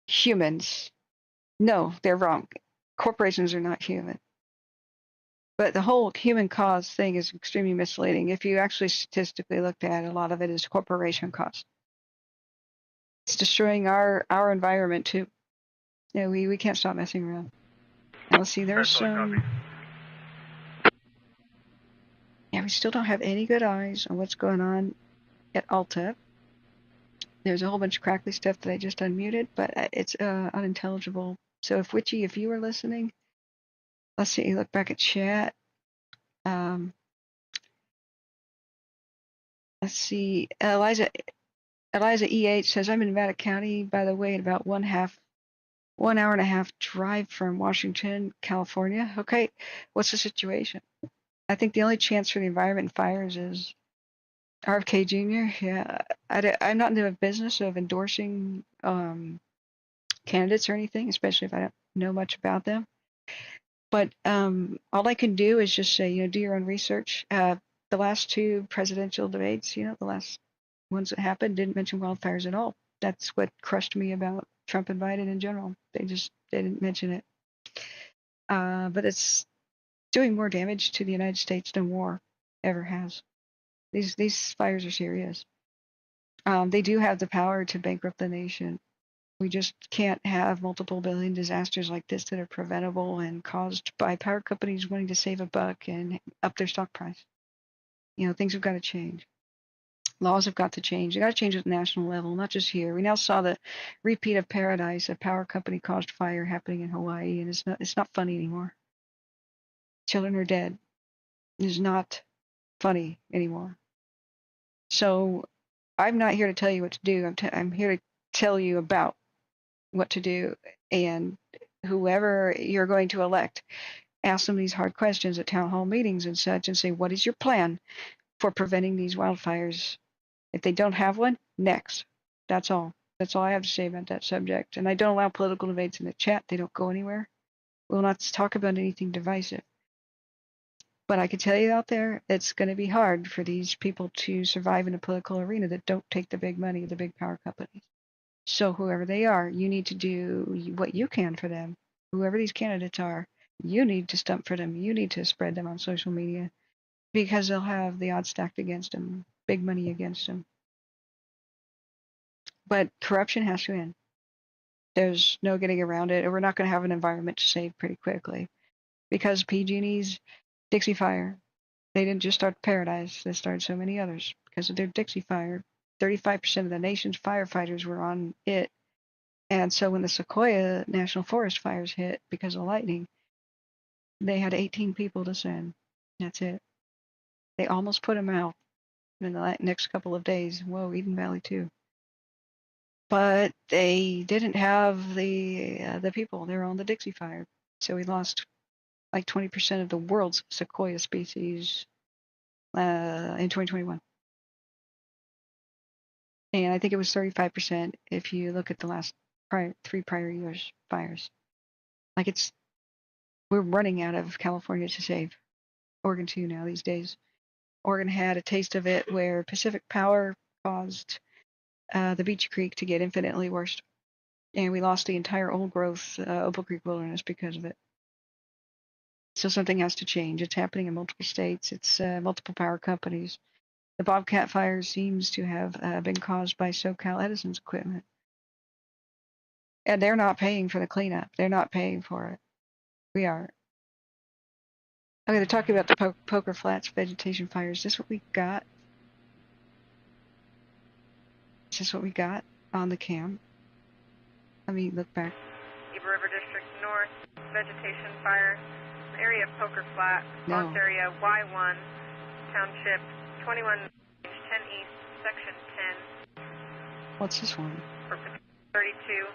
humans, no, they're wrong. Corporations are not human. But the whole human cause thing is extremely misleading. If you actually statistically looked at it, a lot of it is corporation cause. It's destroying our environment too. Yeah, we can't stop messing around. Now let's see, there's some. Yeah, we still don't have any good eyes on what's going on at Alta. There's a whole bunch of crackly stuff that I just unmuted, but it's unintelligible. So if Witchy, if you were listening, let's see, look back at chat. Let's see, Eliza EH says, I'm in Nevada County, by the way, at about 1 hour and a half drive from Washington, California. Okay, what's the situation? I think the only chance for the environment fires is RFK Jr. Yeah, I'm not in the business of endorsing candidates or anything, especially if I don't know much about them. But all I can do is just say, do your own research. The last two presidential debates, the last ones that happened didn't mention wildfires at all. That's what crushed me about Trump and Biden in general. They didn't mention it. But it's doing more damage to the United States than war ever has. These fires are serious. They do have the power to bankrupt the nation. We just can't have multiple billion disasters like this that are preventable and caused by power companies wanting to save a buck and up their stock price. Things have got to change. Laws have got to change. They got to change at the national level, not just here. We now saw the repeat of Paradise, a power company caused fire happening in Hawaii, and it's not funny anymore. Children are dead. It's not funny anymore. So I'm not here to tell you what to do. I'm here to tell you about what to do, and whoever you're going to elect, ask them these hard questions at town hall meetings and such, and say, what is your plan for preventing these wildfires? If they don't have one, next. That's all. That's all I have to say about that subject. And I don't allow political debates in the chat. They don't go anywhere. We'll not talk about anything divisive. But I can tell you out there, it's going to be hard for these people to survive in a political arena that don't take the big money of the big power companies. So whoever they are, you need to do what you can for them. Whoever these candidates are, you need to stump for them. You need to spread them on social media because they'll have the odds stacked against them, big money against them. But corruption has to end. There's no getting around it, and we're not going to have an environment to save pretty quickly. Because PG&E's Dixie Fire, they didn't just start Paradise, they started so many others. Because of their Dixie Fire, 35% of the nation's firefighters were on it. And so when the Sequoia National Forest fires hit because of lightning, they had 18 people to send. That's it. They almost put them out in the next couple of days. Whoa, Eden Valley too. But they didn't have the people. They were on the Dixie Fire. So we lost like 20% of the world's sequoia species in 2021. And I think it was 35% if you look at the last three prior years' fires. Like we're running out of California to save. Oregon too now these days. Oregon had a taste of it where Pacific Power caused the Beach Creek to get infinitely worse. And we lost the entire old growth Opal Creek wilderness because of it. So something has to change. It's happening in multiple states. It's multiple power companies. The Bobcat fire seems to have been caused by SoCal Edison's equipment. And they're not paying for the cleanup. They're not paying for it. We are. Okay, they're talking about the Poker Flats vegetation fires. Is this what we got? Is this what we got on the cam? Let me look back. Eber River District North, vegetation fire, area of Poker Flat, No. area Y1, Township 21, 10 East, Section 10. What's this one? 32.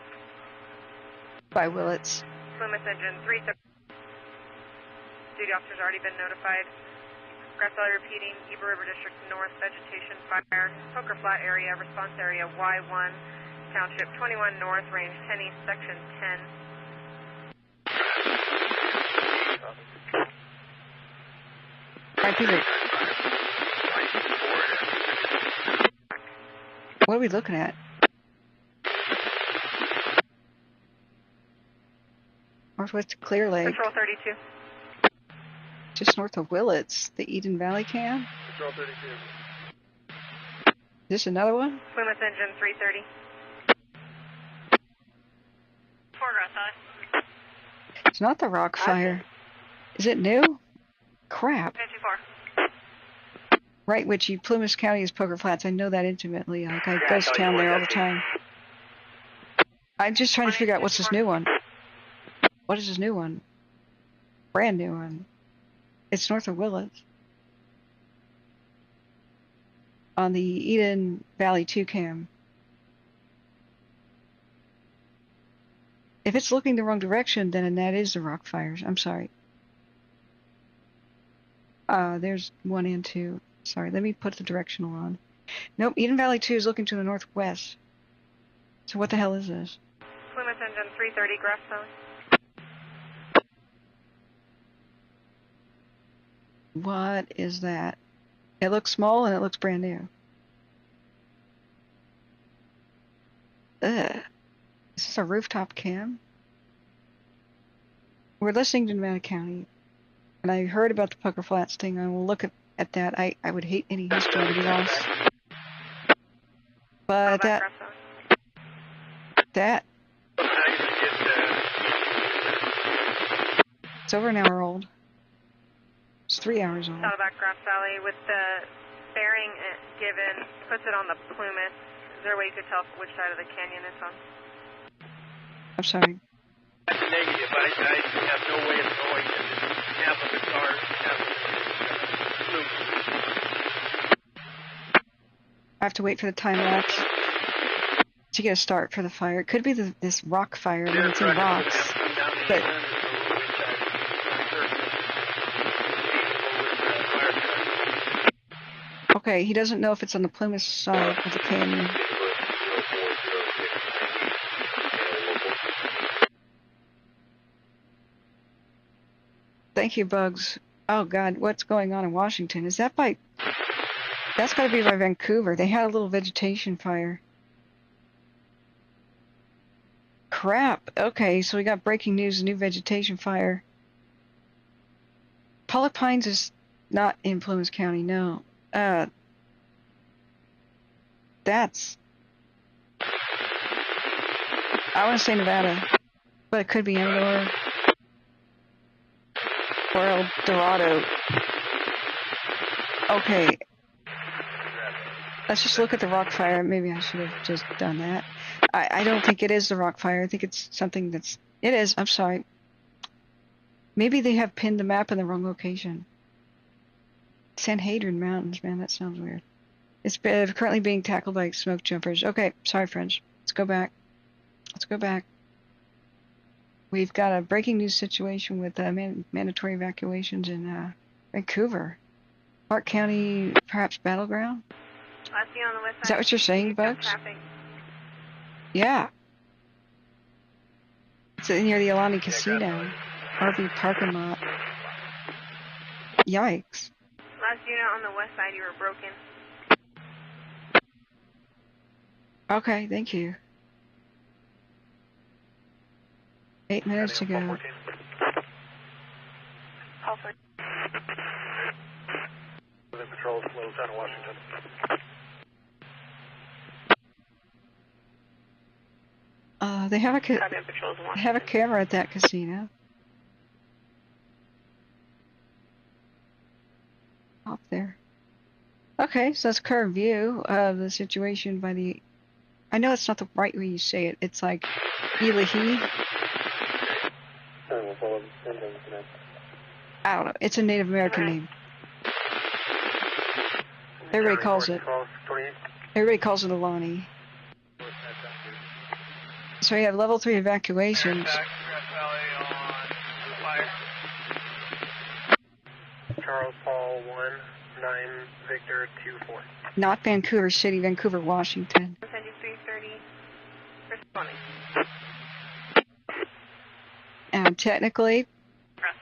By Willits. Plymouth Engine 330. Duty officers already been notified. Grass Valley repeating, Eber River District North, vegetation fire, Poker Flat area, response area Y1, Township 21 North, range 10 East, Section 10. Right, Peter. What are we looking at? Northwest Clear Lake. Patrol 32. Just north of Willits, the Eden Valley cam. Patrol 32. Is this another one? Plymouth Engine 330. Grass Valley. It's not the rock fire. Is it new? Crap. Not too far. Right, Witchy. Plymouth County is Poker Flats. I know that intimately. Like, I ghost town there all the time. I'm just trying to figure out what's this new one. What is this new one? Brand new one. It's north of Willits. On the Eden Valley 2 cam. If it's looking the wrong direction, then that is the rock fires. I'm sorry. There's 1 and 2. Sorry, let me put the directional on. Nope, Eden Valley 2 is looking to the northwest. So what the hell is this? Plymouth Engine 330, Grass Valley. What is that? It looks small and it looks brand new. Ugh. Is this a rooftop cam? We're listening to Nevada County, and I heard about the Poker Flats thing. I will look at that. I would hate any history to be lost. But that it's over an hour old. It's 3 hours old. Saddleback Grass Valley with the bearing given, puts it on the Plumas. Is there a way you could tell which side of the canyon it's on? I'm sorry. That's a negative. I have no way of knowing if it's half of the cars, half of the Plumas. I have to wait for the time lapse to get a start for the fire. It could be this rock fire. I mean, it's in rocks. But okay, he doesn't know if it's on the Plumas side of the canyon. Thank you, Bugs. Oh, God, what's going on in Washington? Is that by... That's got to be by Vancouver. They had a little vegetation fire. Crap. Okay, so we got breaking news, a new vegetation fire. Pollock Pines is not in Plumas County, no. That's... I want to say Nevada, but it could be Amador or El Dorado. Okay. Let's just look at the rock fire. Maybe I should have just done that. I don't think it is the rock fire. I think it's something that's... It is. I'm sorry. Maybe they have pinned the map in the wrong location. Sanhedrin Mountains, man, that sounds weird. It's currently being tackled by smoke jumpers. Okay, sorry, friends. Let's go back. Let's go back. We've got a breaking news situation with mandatory evacuations in Vancouver. Clark County, perhaps battleground? I see on the west side. Is that what you're saying, Bugs? Yeah. It's near the Alani Casino. RV parking lot. Yikes. Last unit on the west side, you were broken. Okay, thank you. 8 minutes to go. Call for Patrols, Lowell High Washington. They have a camera at that casino. Off there. Okay, so that's current view of the situation by the... I know it's not the right way you say it. It's like Elahi. I don't know. It's a Native American name. Everybody calls it. Everybody calls it Alani. So we have level 3 evacuations. Charles Paul 19 Victor 24. Not Vancouver City, Vancouver, Washington. 7330. Responding. And technically,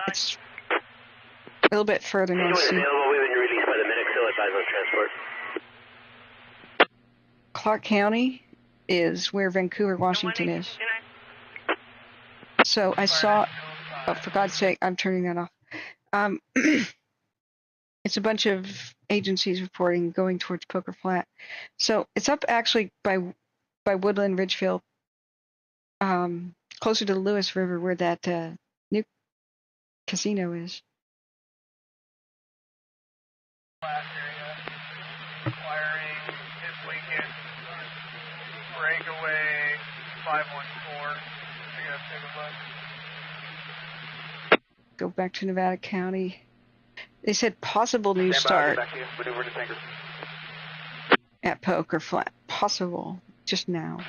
it's a little bit further north. Released by the medic, still advised on transport. Clark County is where Vancouver, Washington is. So I saw... Oh, for God's sake, I'm turning that off. It's a bunch of agencies reporting going towards Poker Flat. So it's up actually by Woodland, Ridgefield, closer to the Lewis River where that new casino is. Last area requiring this weekend breakaway 514. Go back to Nevada County. They said possible new start at Poker Flat. Possible. Just now.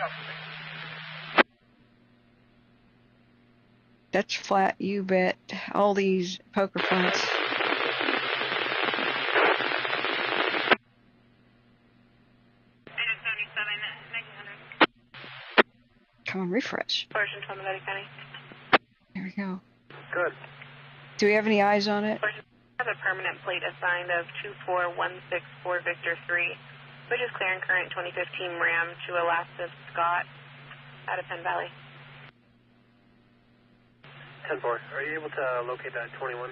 Dutch Flat, you bet. All these Poker Flats. Come on, refresh. There we go. Good. Do we have any eyes on it? I have a permanent plate assigned of 24164 Victor 3, which is clearing current 2015 Ram to Alaska Scott out of Penn Valley. 10-4. Are you able to locate that 21?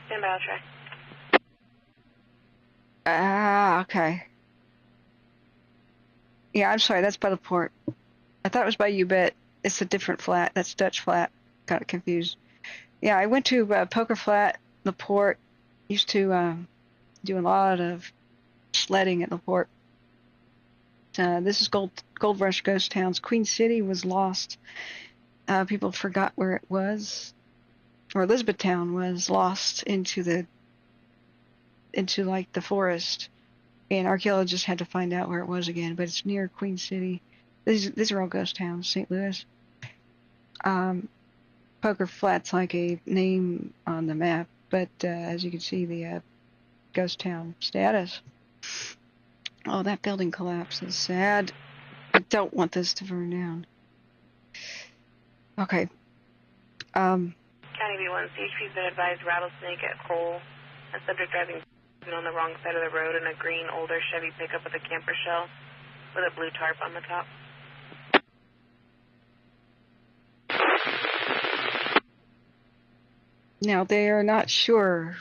Stand by, I'll try. Okay. Yeah, I'm sorry, that's by the port. I thought it was by U-Bet. It's a different flat. That's Dutch Flat. Got it confused. Yeah, I went to Poker Flat, the port. Used to do a lot of sledding at the port. This is Gold Rush Ghost Towns. Queen City was lost. People forgot where it was. Or Elizabethtown was lost into like the forest. And archaeologists had to find out where it was again, but it's near Queen City. These are all ghost towns, St. Louis. Poker Flat's like a name on the map, but as you can see, the ghost town status. Oh, that building collapse is sad. I don't want this to burn down. Okay. County B1, CHP's been advised rattlesnake at Cole. A subject driving on the wrong side of the road in a green, older Chevy pickup with a camper shell with a blue tarp on the top. Now, they are not sure.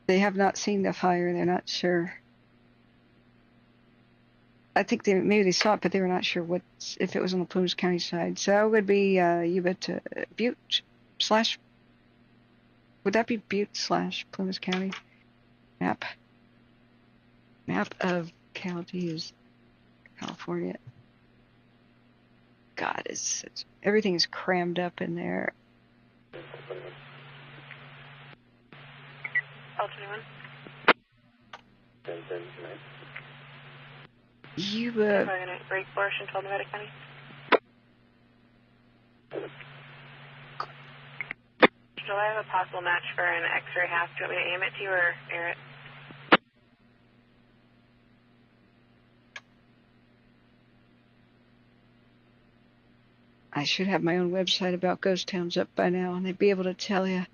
They have not seen the fire. They're not sure. I think maybe they saw it, but they were not sure if it was on the Plumas County side. So it would be Butte slash. Would that be Butte slash Plumas County? Map of counties, California. God, everything is crammed up in there. L21. You break Bush and told Nevada County. Do I have a possible match for an X-ray half? Do you want me to aim it to you or air it? I should have my own website about ghost towns up by now, and they'd be able to tell you.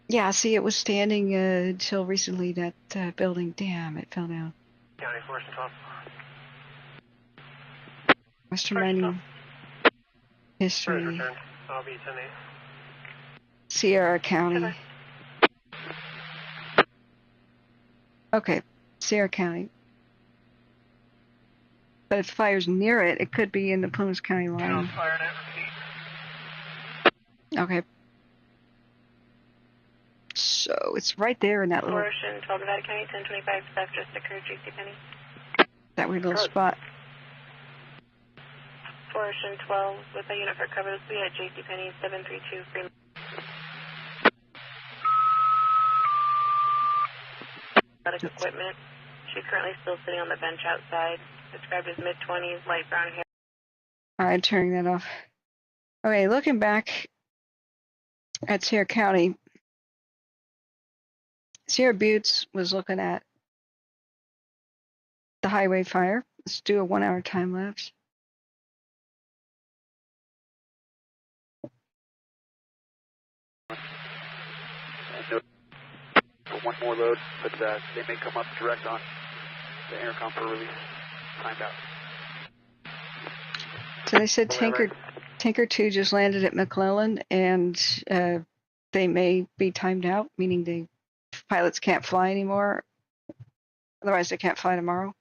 Yeah, see, it was standing until recently, that building. Damn, it fell down. County, Forest and 12. Western Mining History. I'll be 10-8. Sierra County. Okay, Sierra County. But if the fire's near it, it could be in the Plumas County line. Okay. So it's right there in that little. Ocean 12 Nevada County, 1025 theft just occurred, JCPenney. That weird little spot. Ocean 12 with a unit for cover. This will be at JCPenney 732 Green. Equipment. She's currently still sitting on the bench outside. Described as mid-20s, light brown hair. Alright, turning that off. Okay, looking back at Sierra County, Sierra Buttes was looking at the highway fire. Let's do a 1-hour time lapse. One more load, but they may come up direct on the intercom for release. Timed out. So they said Tanker 2 just landed at McClellan, and they may be timed out, meaning the pilots can't fly anymore. Otherwise, they can't fly tomorrow.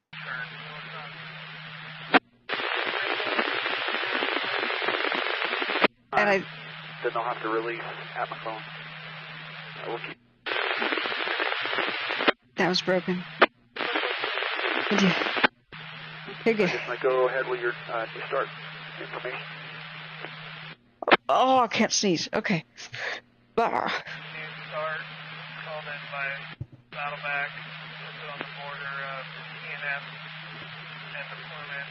And then they'll have to release at McClellan. That was broken. You're good. I'm going to go ahead with your start information. Oh, I can't sneeze. Okay. Start, called in by Battleback, listed on the border of TNF and the Plumas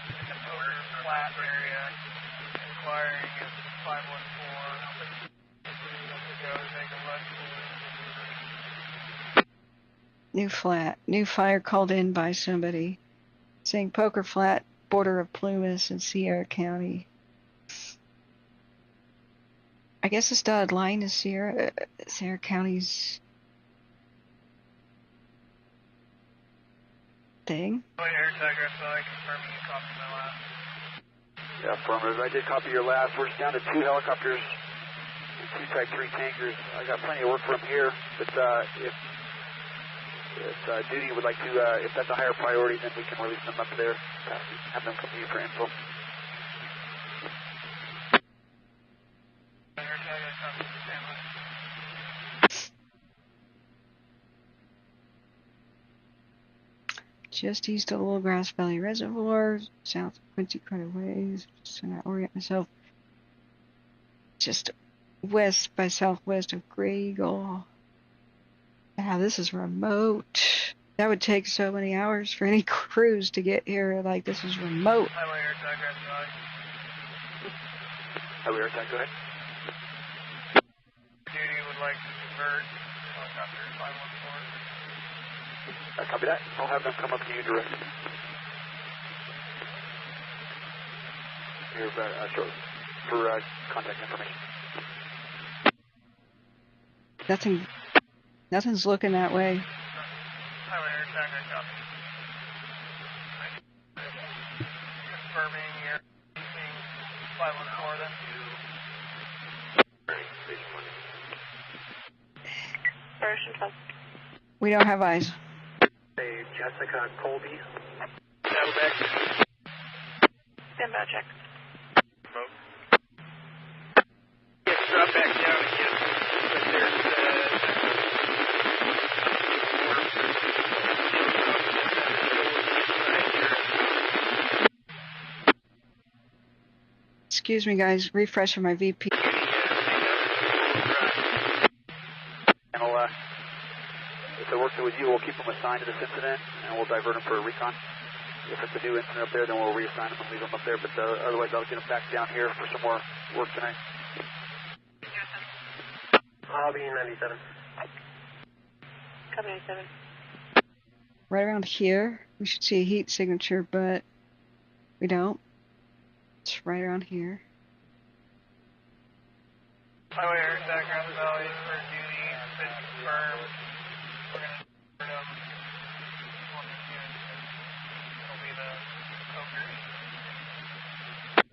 in the Poker Flat area. Inquiring is 514. New fire called in by somebody saying Poker Flat, border of Plumas and Sierra County. I guess this dotted line is Sierra County's. thing. Air Tag, confirming you copy my last. Yeah, affirmative. I did copy your last. We're just down to 2 helicopters and 2 Type 3 tankers. I got plenty of work for them here, but if duty would like to, if that's a higher priority, then we can release them up there, have them come to you for info. Just east of Little Grass Valley Reservoir, south of Quincy Carter Ways. Just trying to orient myself. Just west by southwest of Gray Eagle. Yeah, this is remote. That would take so many hours for any crews to get here. Like, this is remote. Highway Air Tag, Grass Valley. Highway Air Tag, go ahead. Duty would like to convert helicopter 514. Copy that. I'll have them come up to you directly. Here, short, for contact information. Nothing's looking that way. Highway Air Tag, I copy. Confirming your 514 then. Ocean 12. We don't have eyes. Hey, Jessica Colby. Saddleback. Stand by check. Smoke. Yes, drop back down again. But there's Excuse me, guys. Refreshing my VP. And if they're working with you, we'll keep them assigned to this incident, and we'll divert them for a recon. If it's a new incident up there, then we'll reassign them and leave them up there. But otherwise, I'll get them back down here for some more work tonight. I'll be in 97. Copy 97. Right around here, we should see a heat signature, but we don't. It's right around here. Highway Air Tag, Grass Valley for duty. Been confirmed. We're going to convert them. It'll be the Cochrane.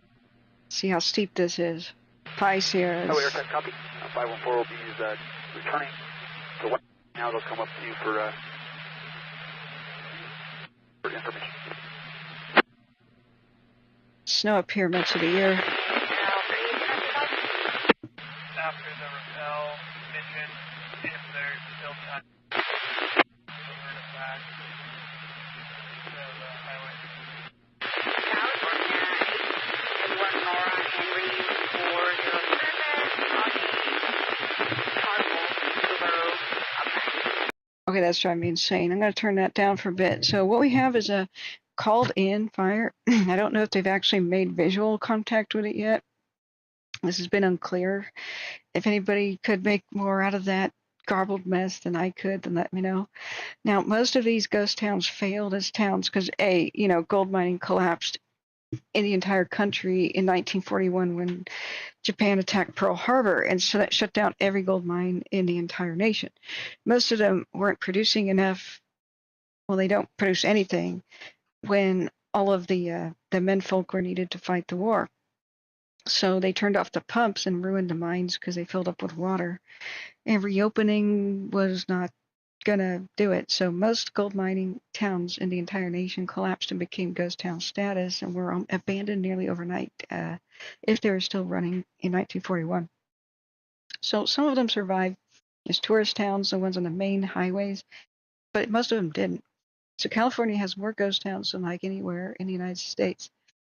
See how steep this is. Pi Sierras. Highway Air Tag, copy. 514 will be returning to what? Now they'll come up to you for information. Snow up here much of the year. After the rappel mission, if there's still time, over to back to the highway. California 81 Nora Henry 407 Okay, that's driving me insane. I'm going to turn that down for a bit. So what we have is a called in fire. I don't know if they've actually made visual contact with it yet. This has been unclear. If anybody could make more out of that garbled mess than I could, then let me know. Now, most of these ghost towns failed as towns because, gold mining collapsed in the entire country in 1941 when Japan attacked Pearl Harbor, and so that shut down every gold mine in the entire nation. Most of them weren't producing enough. Well, they don't produce anything when all of the menfolk were needed to fight the war. So they turned off the pumps and ruined the mines because they filled up with water. And reopening was not going to do it. So most gold mining towns in the entire nation collapsed and became ghost town status and were abandoned nearly overnight if they were still running in 1941. So some of them survived as tourist towns, the ones on the main highways, but most of them didn't. So California has more ghost towns than like anywhere in the United States,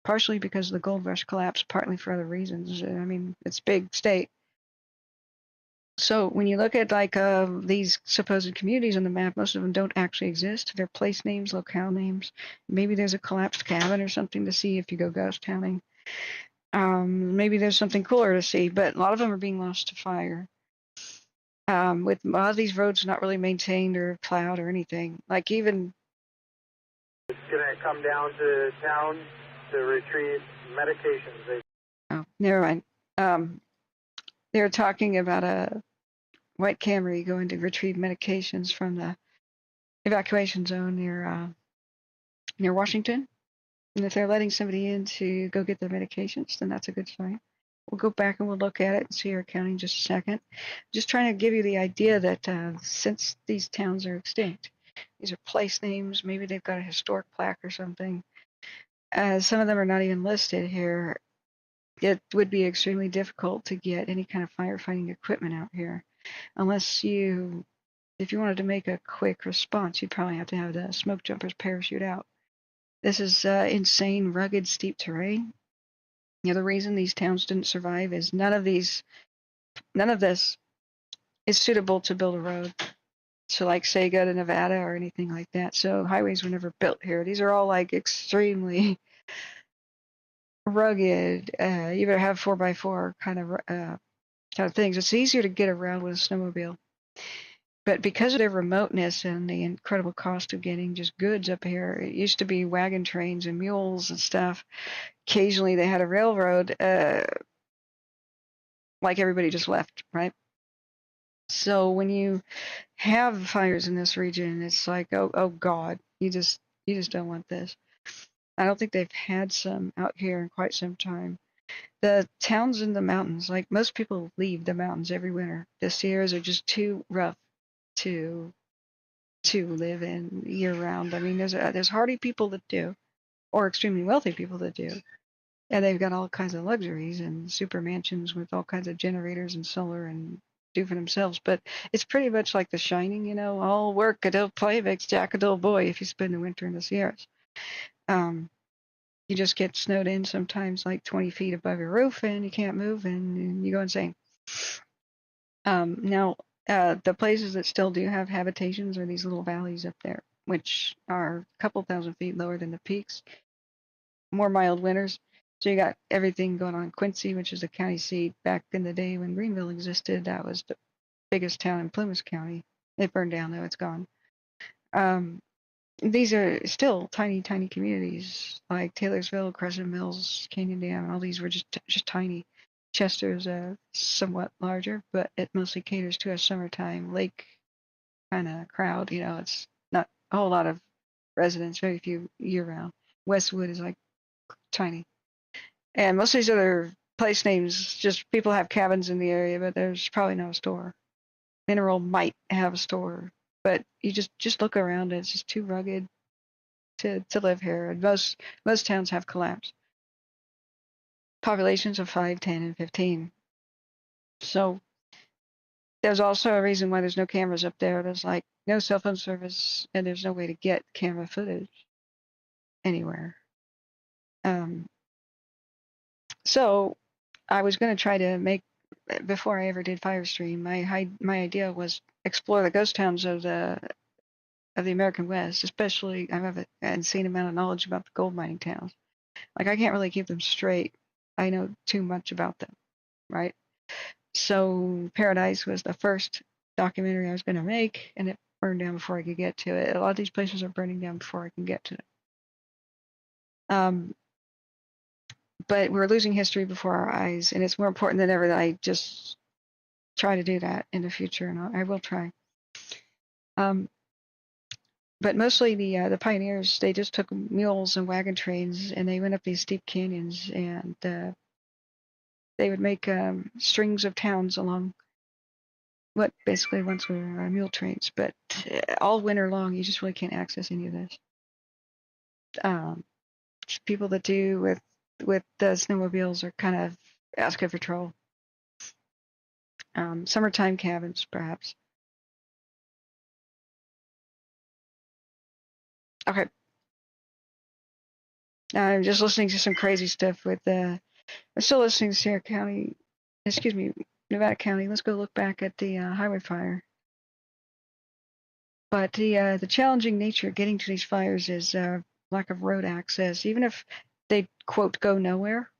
partially because of the gold rush collapse, partly for other reasons. I mean, it's a big state. So when you look at like these supposed communities on the map, most of them don't actually exist. They're place names, locale names. Maybe there's a collapsed cabin or something to see if you go ghost towning. Maybe there's something cooler to see, but a lot of them are being lost to fire. With a lot of these roads not really maintained or plowed or anything. Like even... It's going to come down to town to retrieve medications. Oh, never mind. They were talking about a white Camry going to retrieve medications from the evacuation zone near near Washington. And if they're letting somebody in to go get their medications, then that's a good sign. We'll go back and we'll look at it and see our county in just a second. Just trying to give you the idea that since these towns are extinct, these are place names, maybe they've got a historic plaque or something. Some of them are not even listed here. It would be extremely difficult to get any kind of firefighting equipment out here. Unless if you wanted to make a quick response, you'd probably have to have the smoke jumpers parachute out. This is insane, rugged, steep terrain. The reason these towns didn't survive is none of this is suitable to build a road. So like say go to Nevada or anything like that. So highways were never built here. These are all like extremely rugged. You better have 4x4 kind of things. It's easier to get around with a snowmobile. But because of their remoteness and the incredible cost of getting just goods up here, it used to be wagon trains and mules and stuff. Occasionally they had a railroad, like everybody just left, right? So when you have fires in this region, it's like, oh God, you just don't want this. I don't think they've had some out here in quite some time. The towns in the mountains, like most people leave the mountains every winter. The Sierras are just too rough to live in year round. I mean, there's hardy people that do, or extremely wealthy people that do, and they've got all kinds of luxuries and super mansions with all kinds of generators and solar and do for themselves. But it's pretty much like The Shining, all work a dull play makes Jack a dull boy if you spend the winter in the Sierras. You just get snowed in sometimes like 20 feet above your roof and you can't move and you go insane. Now, the places that still do have habitations are these little valleys up there, which are a couple thousand feet lower than the peaks. More mild winters. So you got everything going on. Quincy, which is the county seat. Back in the day when Greenville existed, that was the biggest town in Plumas County. It burned down, though. It's gone. These are still tiny, tiny communities like Taylorsville, Crescent Mills, Canyon Dam, and all these were just tiny. Chester's somewhat larger, but it mostly caters to a summertime lake kind of crowd. It's not a whole lot of residents, very few year-round. Westwood is like tiny. And most of these other place names, just people have cabins in the area, but there's probably no store. Mineral might have a store, but you just look around and it's just too rugged to live here. And most towns have collapsed. Populations of 5, 10, and 15. So there's also a reason why there's no cameras up there. There's like no cell phone service, and there's no way to get camera footage anywhere. So I was going to try to make, before I ever did Firestream, my idea was explore the ghost towns of the American West, especially I have an insane amount of knowledge about the gold mining towns. Like I can't really keep them straight. I know too much about them, right? So Paradise was the first documentary I was going to make, and it burned down before I could get to it. A lot of these places are burning down before I can get to them. But we're losing history before our eyes, and it's more important than ever that I just try to do that in the future, and I will try. But mostly the pioneers, they just took mules and wagon trains, and they went up these steep canyons, and they would make strings of towns along what basically once were mule trains. But all winter long, you just really can't access any of this. People that do with the snowmobiles are kind of asking for trouble. Summertime cabins, perhaps. Okay. I'm just listening to some crazy stuff with I'm still listening to Nevada County. Let's go look back at the highway fire. But the challenging nature of getting to these fires is lack of road access. Even if they, quote, go nowhere.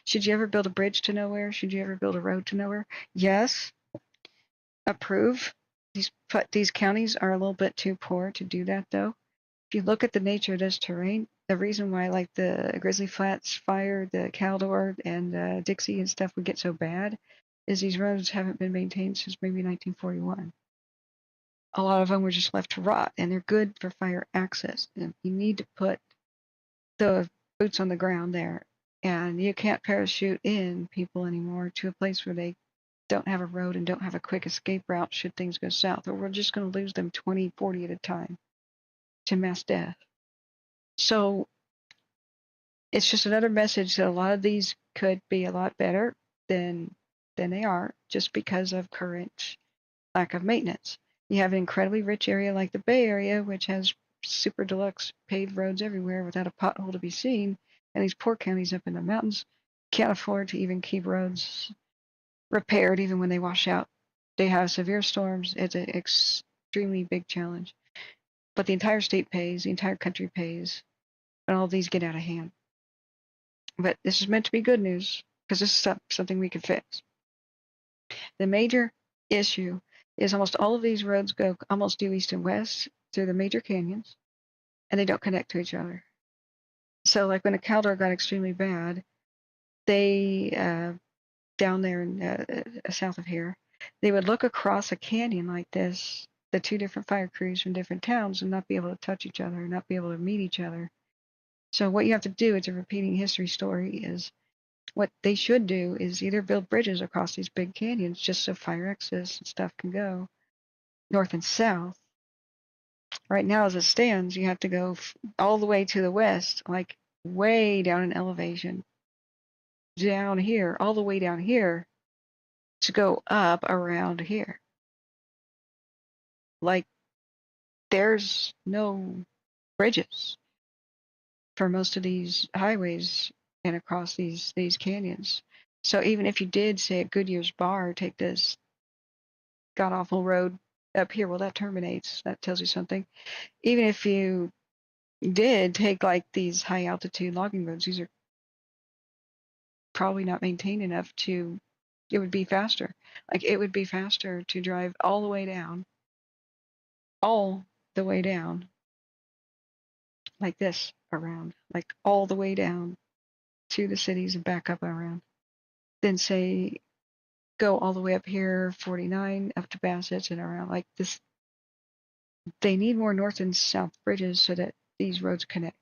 Should you ever build a bridge to nowhere? Should you ever build a road to nowhere? Yes. Approve. These counties are a little bit too poor to do that, though. If you look at the nature of this terrain, the reason why like the Grizzly Flats fire, the Caldor, and Dixie and stuff would get so bad is these roads haven't been maintained since maybe 1941. a lot of them were just left to rot, and they're good for fire access. And you need to put the boots on the ground there, and you can't parachute in people anymore to a place where they don't have a road and don't have a quick escape route should things go south, or we're just going to lose them 20, 40 at a time to mass death. So it's just another message that a lot of these could be a lot better than they are, just because of current lack of maintenance. You have an incredibly rich area like the Bay Area, which has super deluxe paved roads everywhere without a pothole to be seen, and these poor counties up in the mountains can't afford to even keep roads repaired even when they wash out. They have severe storms. It's an extremely big challenge. But the entire state pays, the entire country pays, and all these get out of hand. But this is meant to be good news, because this is something we can fix. The major issue is almost all of these roads go almost due east and west through the major canyons, and they don't connect to each other. So like when the Caldor got extremely bad, they, down there in, south of here, they would look across a canyon like this, the two different fire crews from different towns, and not be able to touch each other, not be able to meet each other. So what you have to do, it's a repeating history story, is what they should do is either build bridges across these big canyons just so fire access and stuff can go north and south. Right now, as it stands, you have to go all the way to the west, like way down in elevation, down here, all the way down here, to go up around here. Like, there's no bridges for most of these highways and across these canyons. So even if you did, say, at Goodyear's Bar, take this god-awful road up here, well, that terminates. That tells you something. Even if you did take, like, these high-altitude logging roads, these are probably not maintained enough to, it would be faster. Like, it would be faster to drive all the way down, like this, around, like all the way down to the cities and back up around. Then say, go all the way up here, 49, up to Bassett's and around like this. They need more north and south bridges so that these roads connect.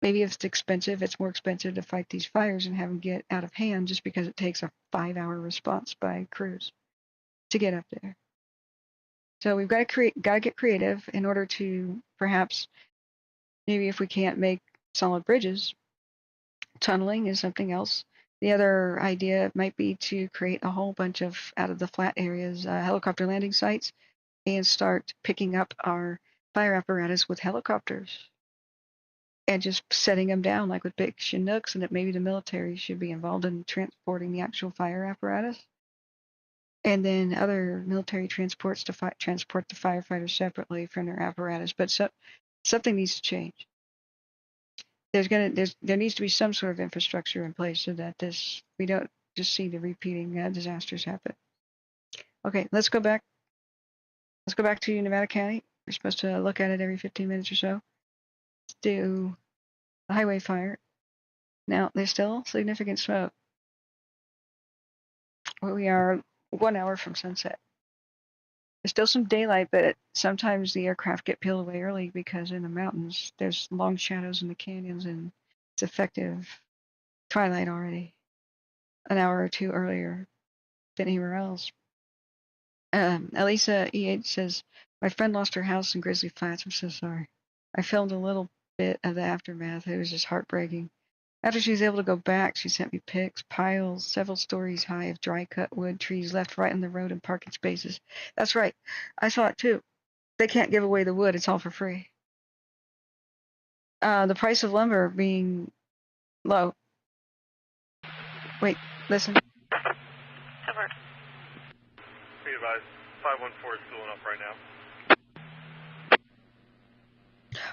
Maybe if it's expensive, it's more expensive to fight these fires and have them get out of hand just because it takes a 5-hour response by crews to get up there. So we've got to get creative in order to perhaps, maybe if we can't make solid bridges, tunneling is something else. The other idea might be to create a whole bunch of, out of the flat areas, helicopter landing sites, and start picking up our fire apparatus with helicopters and just setting them down like with big Chinooks, and that maybe the military should be involved in transporting the actual fire apparatus. And then other military transports to transport the firefighters separately from their apparatus. But something needs to change. There needs to be some sort of infrastructure in place so that we don't just see the repeating disasters happen. Okay, let's go back. Let's go back to Nevada County. We're supposed to look at it every 15 minutes or so. Let's do the highway fire. Now, there's still significant smoke. We are 1 hour from sunset. There's still some daylight, but sometimes the aircraft get peeled away early because in the mountains, there's long shadows in the canyons, and it's effective twilight already, an hour or two earlier than anywhere else. Elisa E8 says, my friend lost her house in Grizzly Flats. I'm so sorry. I filmed a little bit of the aftermath. It was just heartbreaking. After she was able to go back, she sent me pics, piles, several stories high of dry cut wood, trees left right on the road and parking spaces. That's right. I saw it too. They can't give away the wood. It's all for free. The price of lumber being low. Wait, listen. Over. Be advised, 514 is filling up right now.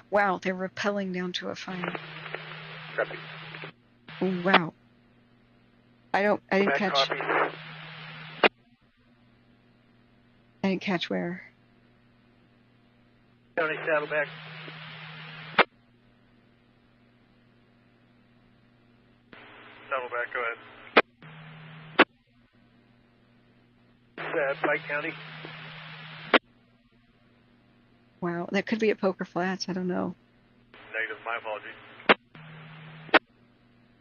Wow, they're rappelling down to a final. Copy. Wow. I didn't catch. Copy. I didn't catch where. County Saddleback. Saddleback, go ahead. Pike County. Wow, that could be at Poker Flats. I don't know. Negative, my apologies.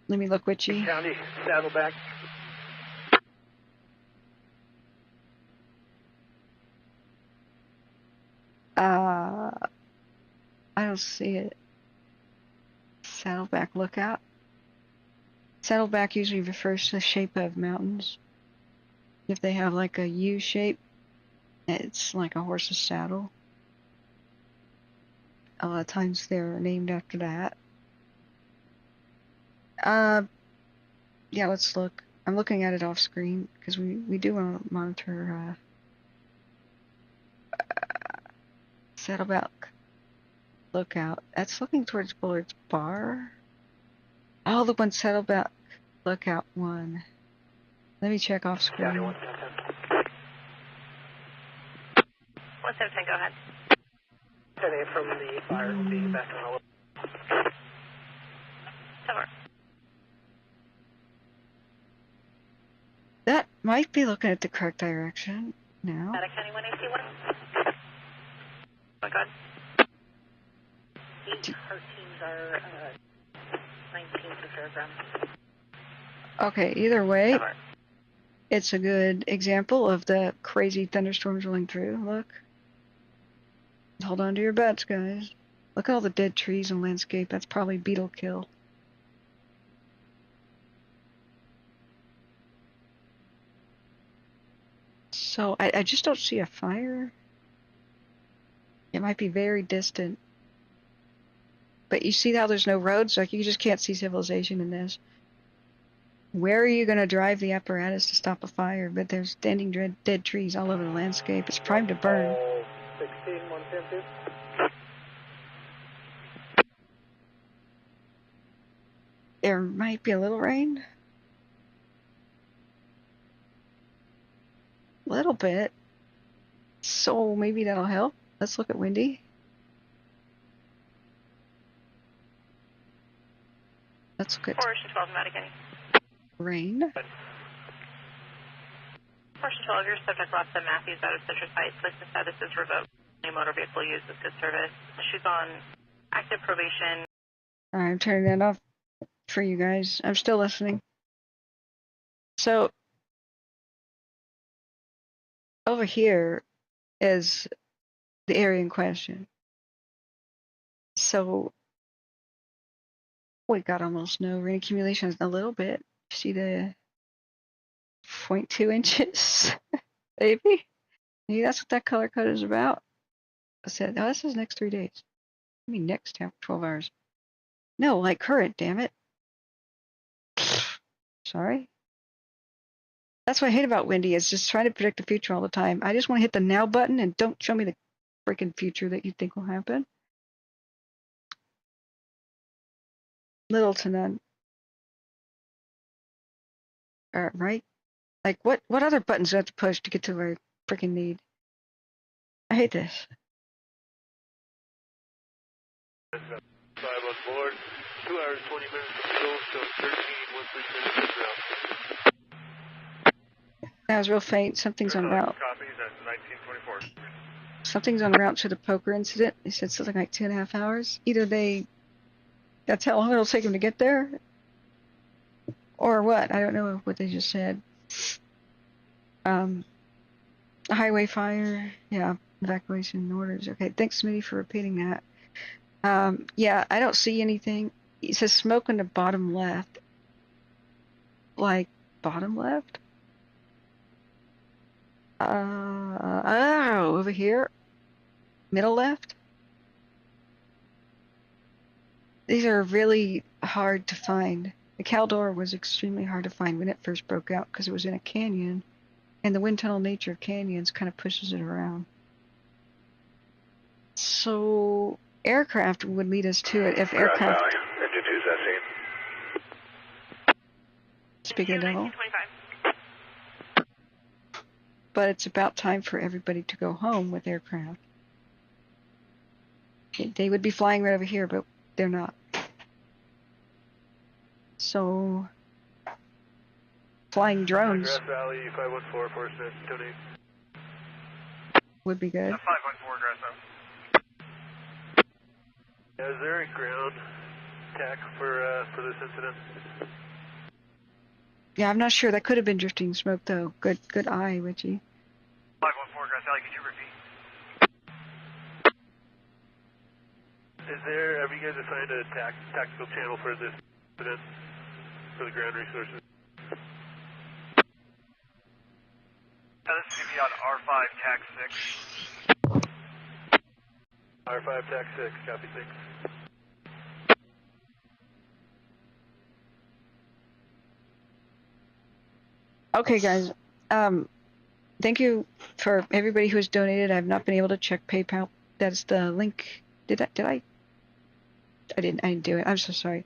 Let me look, Witchy. County, Saddleback. I don't see it. Saddleback Lookout. Saddleback usually refers to the shape of mountains. If they have like a U shape, it's like a horse's saddle. A lot of times they're named after that. Yeah, let's look. I'm looking at it off screen because we do want to monitor Saddleback Lookout. That's looking towards Bullard's Bar. Oh, the one Saddleback Lookout one. Let me check off screen. 110, go ahead. 10A from the fire will be back on the 10-4. That might be looking at the correct direction now. Nevada County 1AC1. Oh my god. 8 hurt teams are 19 to Fairgrounds. Okay, either way, 10-4. it's a good example of the crazy thunderstorms rolling through. Look. Hold on to your butts, guys. Look at all the dead trees and landscape. That's probably beetle kill. So, I just don't see a fire. It might be very distant. But you see how there's no roads? Like, you just can't see civilization in this. Where are you going to drive the apparatus to stop a fire? But there's standing dead trees all over the landscape. It's primed to burn. 16, 110. There might be a little rain. A little bit. So maybe that'll help. Let's look at windy. Let's look at 4-12, Nevada County. rain. 4-12, your subject lost at Matthews out of Citrus Heights. License status is revoked. Any motor vehicle used with good service. She's on active probation. Alright, I'm turning that off for you guys. I'm still listening. So, over here is the area in question. So, we got almost no rain accumulation, a little bit. See the 0.2 inches? Maybe? Maybe that's what that color code is about. I said, oh, this is next 3 days. I mean, next 12 hours. No, like current, damn it. Sorry. That's what I hate about windy, is just trying to predict the future all the time. I just want to hit the now button and don't show me the freaking future that you think will happen. Little to none. Right? Like, what other buttons do I have to push to get to where I freaking need? I hate this. 5 on board. 2 hours, 20 minutes of fuel, still 13, 136 ground. That was real faint. Something's en route. Copies at 1924. Something's en route to the poker incident. They said something like 2.5 hours. Either that's how long it'll take them to get there, or what? I don't know what they just said. A highway fire. Yeah, evacuation orders. Okay, thanks, Smitty, for repeating that. Yeah, I don't see anything. It says smoke in the bottom left. Like, bottom left? Oh, over here. Middle left? These are really hard to find. The Caldor was extremely hard to find when it first broke out because it was in a canyon, and the wind tunnel nature of canyons kind of pushes it around. So, aircraft would lead us to it if aircraft... Engine 2's SC. Speaking of devil. But it's about time for everybody to go home with aircraft. They would be flying right over here, but they're not. So, flying drones Grass Valley, 514, 46, donate. would be good. 514, Grass Valley. Is there a ground tack for this incident? Yeah, I'm not sure. That could have been drifting smoke, though. Good eye, Richie. 514 Grass Valley, could you repeat? Have you guys assigned a tactical channel for this incident, for the ground resources? This is going to be on R5 TAC 6. R5 TAC 6, copy 6. Okay, guys. Thank you for everybody who has donated. I've not been able to check PayPal. That's the link. Did I? I didn't do it. I'm so sorry.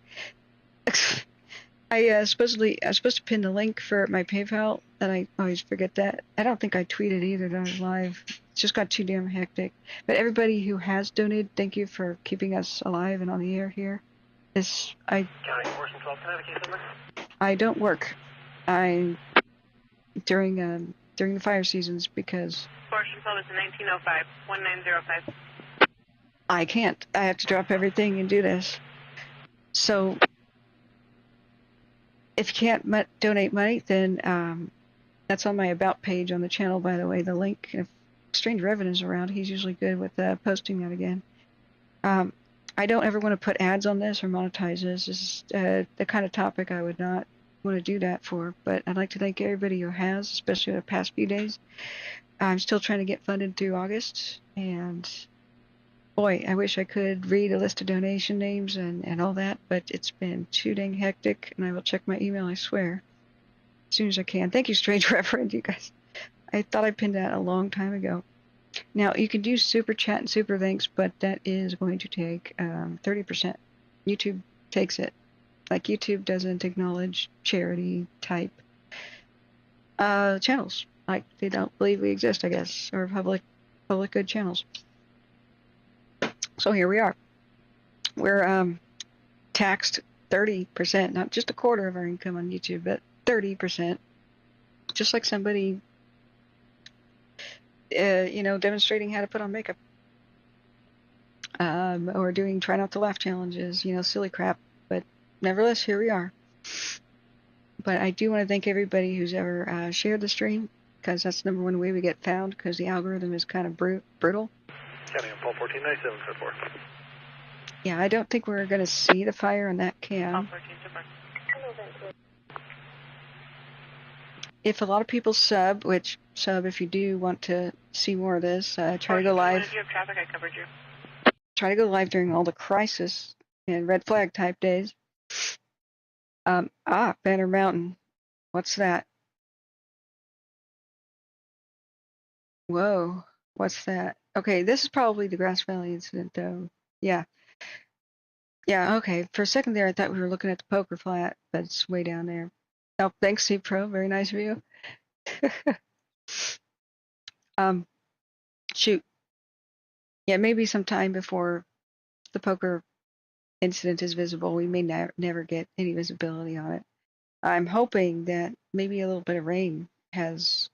I was supposed to pin the link for my PayPal, and I always forget that. I don't think I tweeted either that I was live. It's just got too damn hectic. But everybody who has donated, thank you for keeping us alive and on the air here. County Force 12, can I have a case number? I don't work. During the fire seasons because Force 12 is 1905, 1905. I can't. I have to drop everything and do this. So if you can't donate money, then that's on my About page on the channel, by the way, the link. If Strange Revenant's around, he's usually good with posting that again. I don't ever want to put ads on this or monetize this. This is the kind of topic I would not want to do that for, but I'd like to thank everybody who has, especially the past few days. I'm still trying to get funded through August, and boy, I wish I could read a list of donation names and all that, but it's been too dang hectic, and I will check my email, I swear, as soon as I can. Thank you, Strange Reverend, you guys. I thought I pinned that a long time ago. Now, you can do super chat and super thanks, but that is going to take 30%. YouTube takes it. Like, YouTube doesn't acknowledge charity type channels. Like, they don't believe we exist, I guess, or public good channels. So here we are. We're taxed 30%, not just a quarter of our income on YouTube, but 30%. Just like somebody, demonstrating how to put on makeup. Or doing try not to laugh challenges, silly crap. But nevertheless, here we are. But I do want to thank everybody who's ever shared the stream, because that's the number one way we get found, because the algorithm is kind of brutal. County on Paul 1497, so forth. Yeah, I don't think we're going to see the fire on that cam. If a lot of people sub, which if you do want to see more of this, try to go live. If you have traffic, I covered you. Try to go live during all the crisis and red flag type days. Banner Mountain. What's that? Whoa, what's that? Okay, this is probably the Grass Valley incident, though. Yeah. Yeah, okay. For a second there, I thought we were looking at the poker flat, but it's way down there. Oh, thanks, C Pro. Very nice of you. Shoot. Yeah, maybe sometime before the poker incident is visible, we may never get any visibility on it. I'm hoping that maybe a little bit of rain has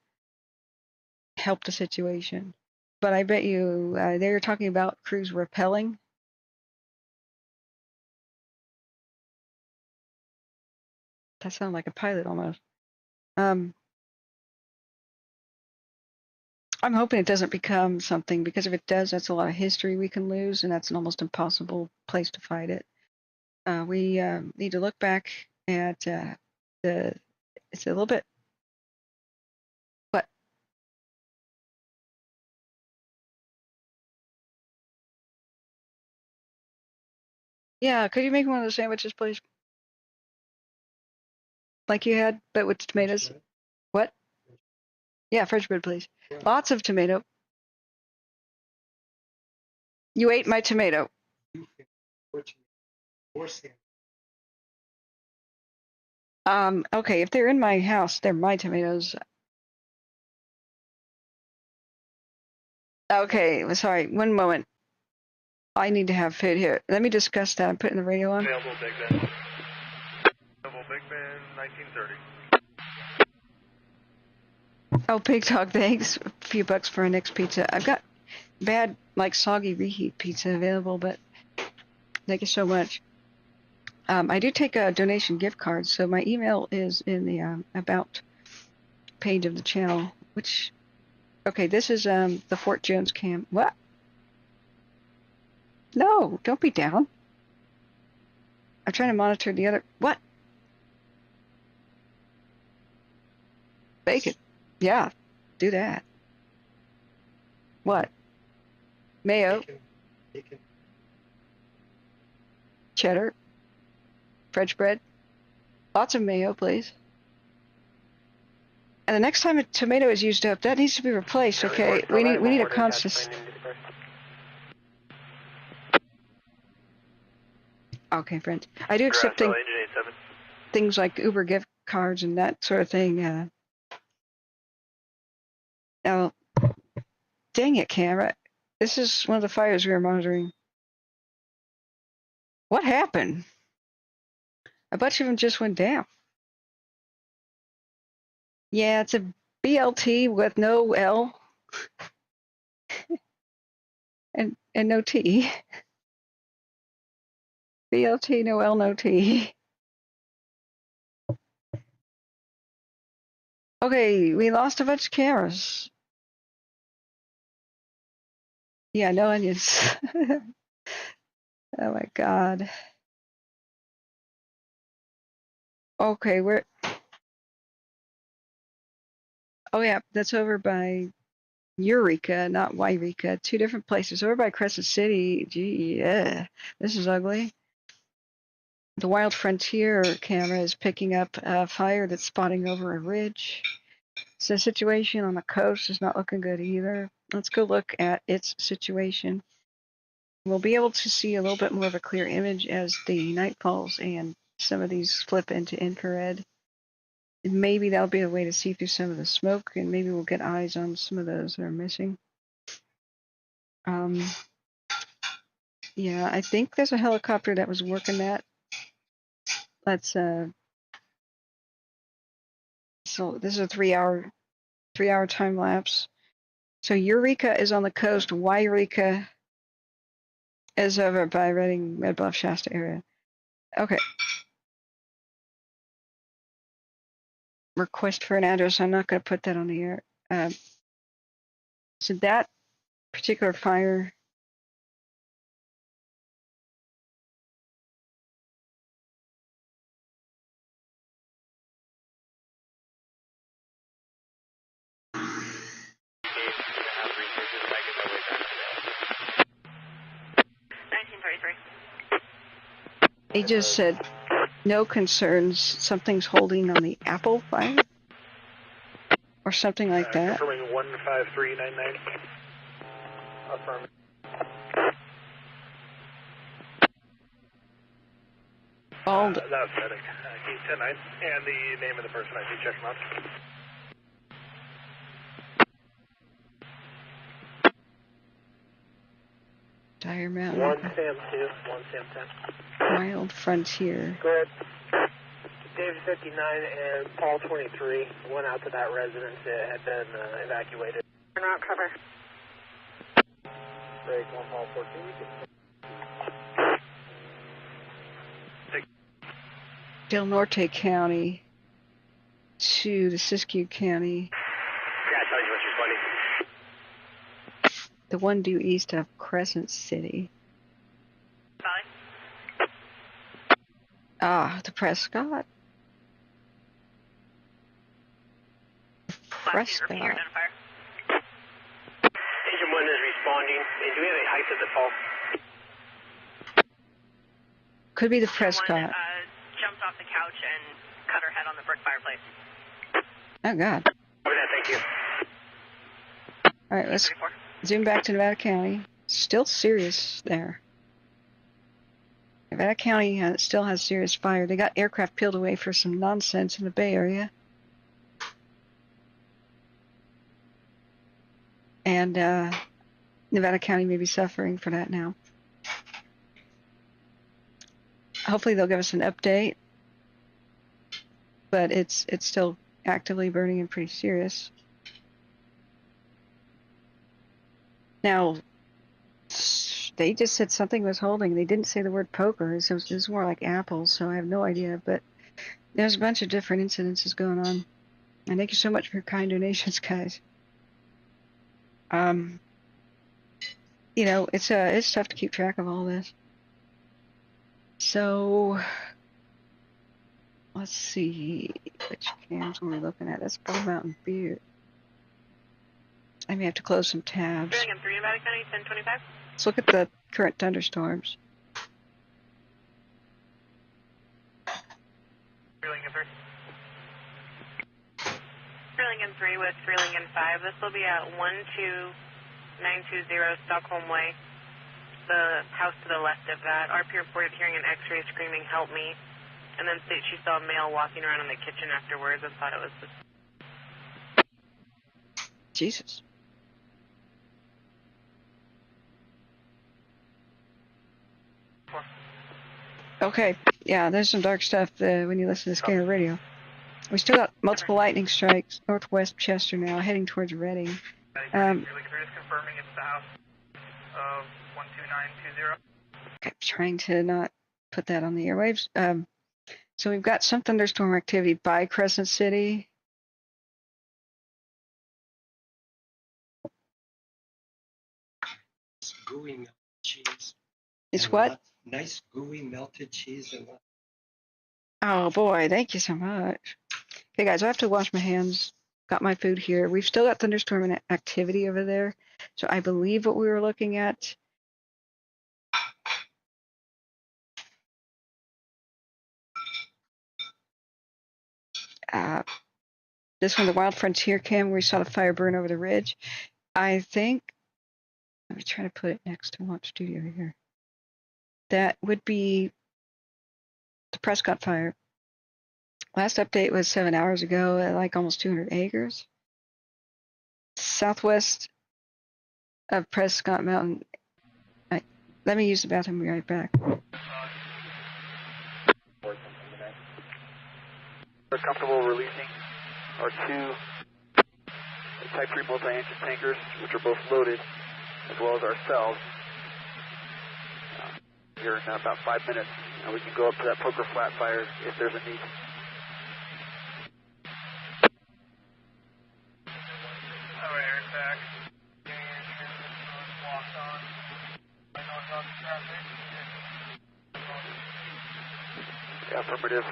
helped the situation. But I bet you they were talking about crews rappelling. That sounded like a pilot almost. I'm hoping it doesn't become something, because if it does, that's a lot of history we can lose, and that's an almost impossible place to fight it. We need to look back at it's a little bit. What? Yeah, could you make one of those sandwiches, please? Like you had, but with tomatoes. What? Yeah, French bread, please. Lots of tomato. You ate my tomato. Okay, if they're in my house, they're my tomatoes. Okay, sorry, one moment. I need to have food here. Let me discuss that. I'm putting the radio on. Available Big Ben. Available Big Ben, 1930. Oh, Big Dog, thanks. A few bucks for our next pizza. I've got bad, like, soggy reheat pizza available, but Thank you so much. I do take a donation gift card, so my email is in the about page of the channel. Which, okay, this is the Fort Jones cam. What? No, don't be down. I'm trying to monitor the other. What? Bacon. Yeah, do that. What? Mayo. Bacon. Cheddar. French bread. Lots of mayo, please. And the next time a tomato is used up, that needs to be replaced. Okay, we need a constant. Okay, friends. I do accept things like Uber gift cards and that sort of thing. Now, dang it, camera. This is one of the fires we are monitoring. What happened? A bunch of them just went down. Yeah, it's a BLT with no L and no T. BLT, no L, no T. Okay, we lost a bunch of cameras. Yeah, no onions. Oh my God. Okay, we're. Oh yeah, that's over by Eureka, not Yreka. Two different places. Over by Crescent City. Gee, yeah, this is ugly. The Wild Frontier camera is picking up a fire that's spotting over a ridge. So the situation on the coast is not looking good either. Let's go look at its situation. We'll be able to see a little bit more of a clear image as the night falls and some of these flip into infrared. And maybe that'll be a way to see through some of the smoke, and maybe we'll get eyes on some of those that are missing. Yeah, I think there's a helicopter that was working that. Let's so this is a three hour time lapse. So Eureka is on the coast. Yreka is over by Reading, Red Bluff, Shasta area. Okay. Request for an address. I'm not going to put that on the air. So that particular fire. He just said, no concerns, something's holding on the Apple fire? Or something like that. Confirming 15399. Affirm. Bald. That's static. He's 109. And the name of the person, I see check him out. Dire Mountain. 1 Sam 2, 1 Sam 10. Wild Frontier. Go ahead. David 59 and Paul 23 went out to that residence that had been evacuated. Turn around, cover. Break 1 Paul 14. Del Norte County to the Siskiyou County. Yeah, tell you what you're funny. The one due east of Crescent City. Valley. Ah, the Prescott. Prescott. Engine 1 is responding. And do we have a height of the fall? Could be the Prescott. Jumped off the couch and cut her head on the brick fireplace. Oh, God. Okay, thank you. All right, let's zoom back to Nevada County. Still serious there. Nevada County still has serious fire. They got aircraft peeled away for some nonsense in the Bay Area. And Nevada County may be suffering for that now. Hopefully they'll give us an update. But it's still actively burning and pretty serious. they just said something was holding. They didn't say the word poker. It was more like apples, so I have no idea. But there's a bunch of different incidences going on. And thank you so much for your kind donations, guys. You know, it's tough to keep track of all this. So let's see which cams we're looking at. That's Bald Mountain Butte. I may have to close some tabs. Sterling M3, Nevada County, 1025. Let's look at the current thunderstorms. Sterling M3. Sterling M3 with Sterling M5. This will be at 12920 Stockholm Way. The house to the left of that. RP reported hearing an X-ray screaming, "Help me," and then states she saw a male walking around in the kitchen afterwards and thought it was this. Jesus. Okay, yeah, there's some dark stuff when you listen to Scanner Radio. We still got multiple lightning strikes northwest Chester now, heading towards Reading. Just confirming it's the house of 12920. Okay, trying to not put that on the airwaves. So we've got some thunderstorm activity by Crescent City. Gooey melted cheese. It's what? Nice gooey melted cheese and what? Oh boy, thank you so much. Okay, guys, I have to wash my hands. Got my food here. We've still got thunderstorm activity over there. So I believe what we were looking at. This one, the Wild Frontier cam, where we saw the fire burn over the ridge. I think, let me try to put it next to Launch Studio here. That would be the Prescott fire. Last update was 7 hours ago at like almost 200 acres. Southwest of Prescott Mountain. Let me use the bathroom. I'll be right back. We're comfortable releasing our two Type 3 multi-engine tankers, which are both loaded, as well as ourselves. Here in about 5 minutes, and we can go up to that poker flat fire if there's a need. Highway air attack. Locked on. Yeah, affirmative.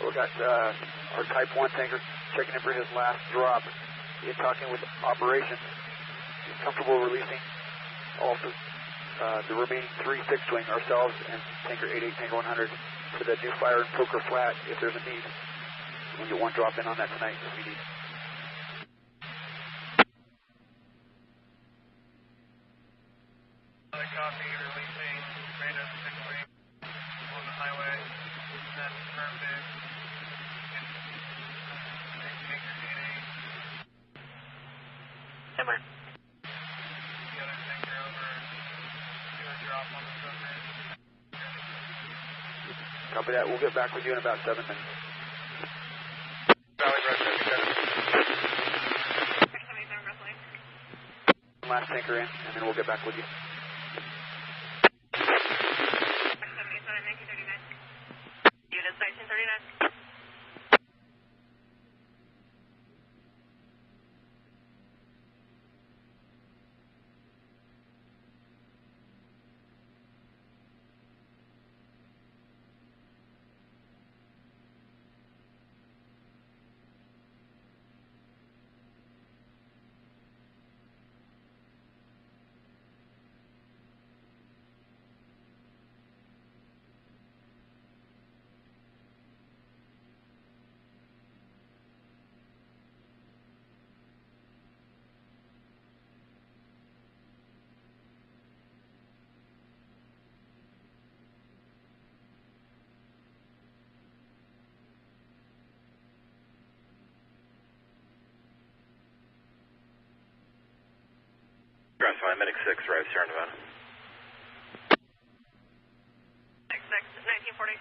We got our Type 1 tanker checking in for his last drop. He's talking with operations. He's comfortable releasing also the remaining 3 fixed-wing, ourselves and Tanker 88, Tanker 100, for that new fire and poker flat if there's a need. We'll get one drop in on that tonight if we need. Another copy, releasing random fixed-wing on the highway. That's affirmative. Tanker 88. Somewhere. The other tanker over. Drop on the submarine. Copy that. We'll get back with you in about 7 minutes. Valley Road 77. Last tanker in, and then we'll get back with you. 77, 1939. Units 1939. Grassfire, Medic 6, right, Sierra Nevada. 1940.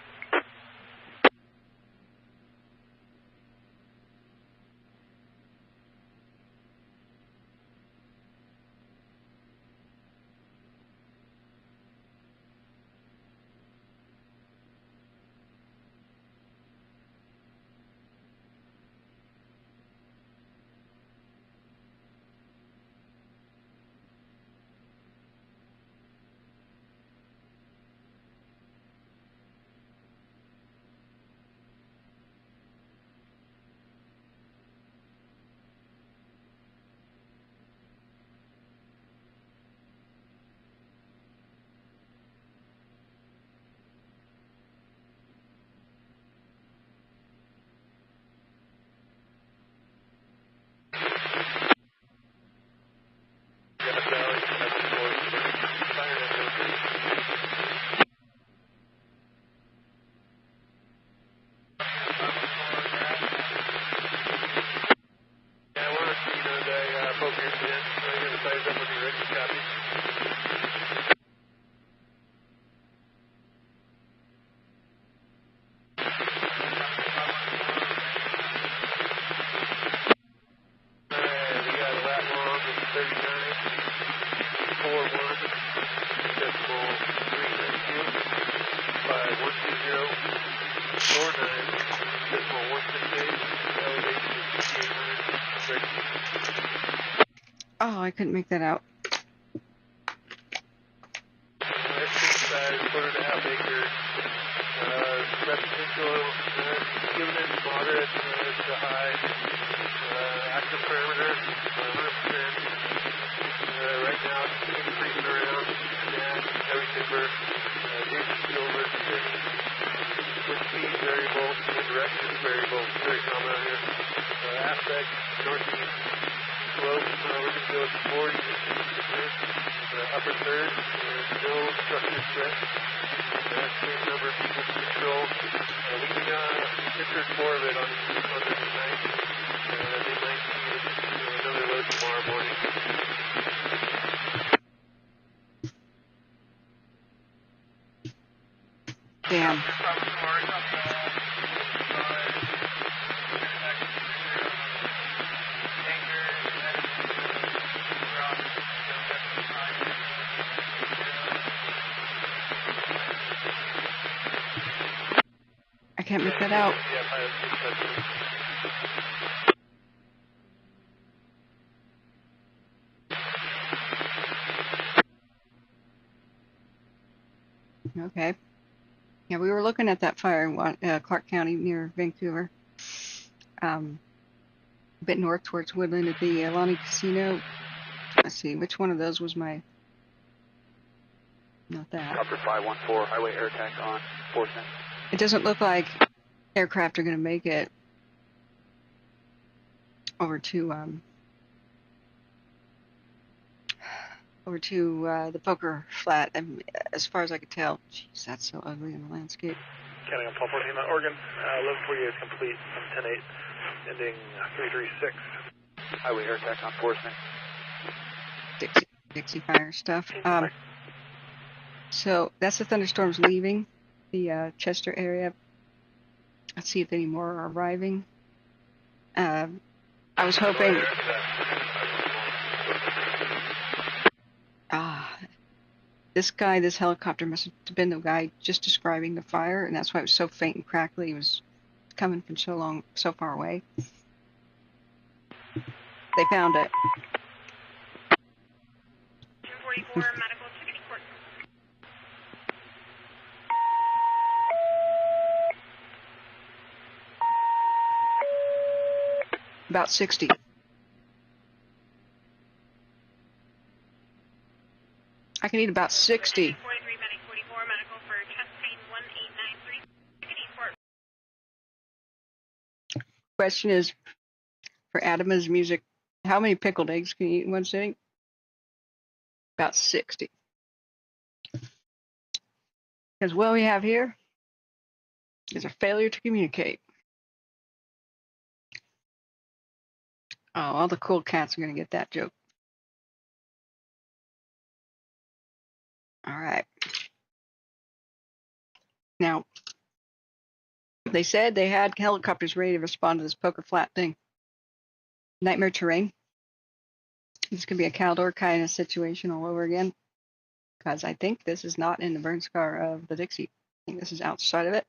Oh, I couldn't make that out. Quarter and a half acres. Residential, given it moderate to high. Active parameter, 100%. Right now, it's creeping around. And heavy timber. Jason silver, steady. Wind speed variable. Wind direction variable. Very common out here. Aspect, northeast. Slope, we're going to go with 40 to 60%. Upper third, no structure threat. Same number of people to control. We can insert 4 of it on the night. They might see another load tomorrow morning. Damn. I can't make that out. Okay. Yeah, we were looking at that fire in Clark County near Vancouver. A bit north towards Woodland at the Alani Casino. Let's see, which one of those was my... Not that. Copter 514, highway air attack on 410. It doesn't look like aircraft are going to make it over to the Poker Flat. And as far as I could tell, jeez, that's so ugly in the landscape. County on 1214, Oregon, 1148 is complete from 10-8, ending 336. Highway air attack on 410. Dixie Fire stuff. So that's the thunderstorms leaving the Chester area. Let's see if any more are arriving. I was hoping... this helicopter must have been the guy just describing the fire, and that's why it was so faint and crackly. It was coming from so far away. They found it. 244 medical ticketing court. About 60. I can eat about 60. 43 medic 44 medical for chest pain 1893 ticketing court. Question is for Adama's music, how many pickled eggs can you eat in one sitting? About 60. Because what we have here is a failure to communicate. Oh, all the cool cats are going to get that joke. All right. Now, they said they had helicopters ready to respond to this Poker Flat thing. Nightmare terrain. This could be a Caldor kind of situation all over again. Because I think this is not in the burn scar of the Dixie. I think this is outside of it.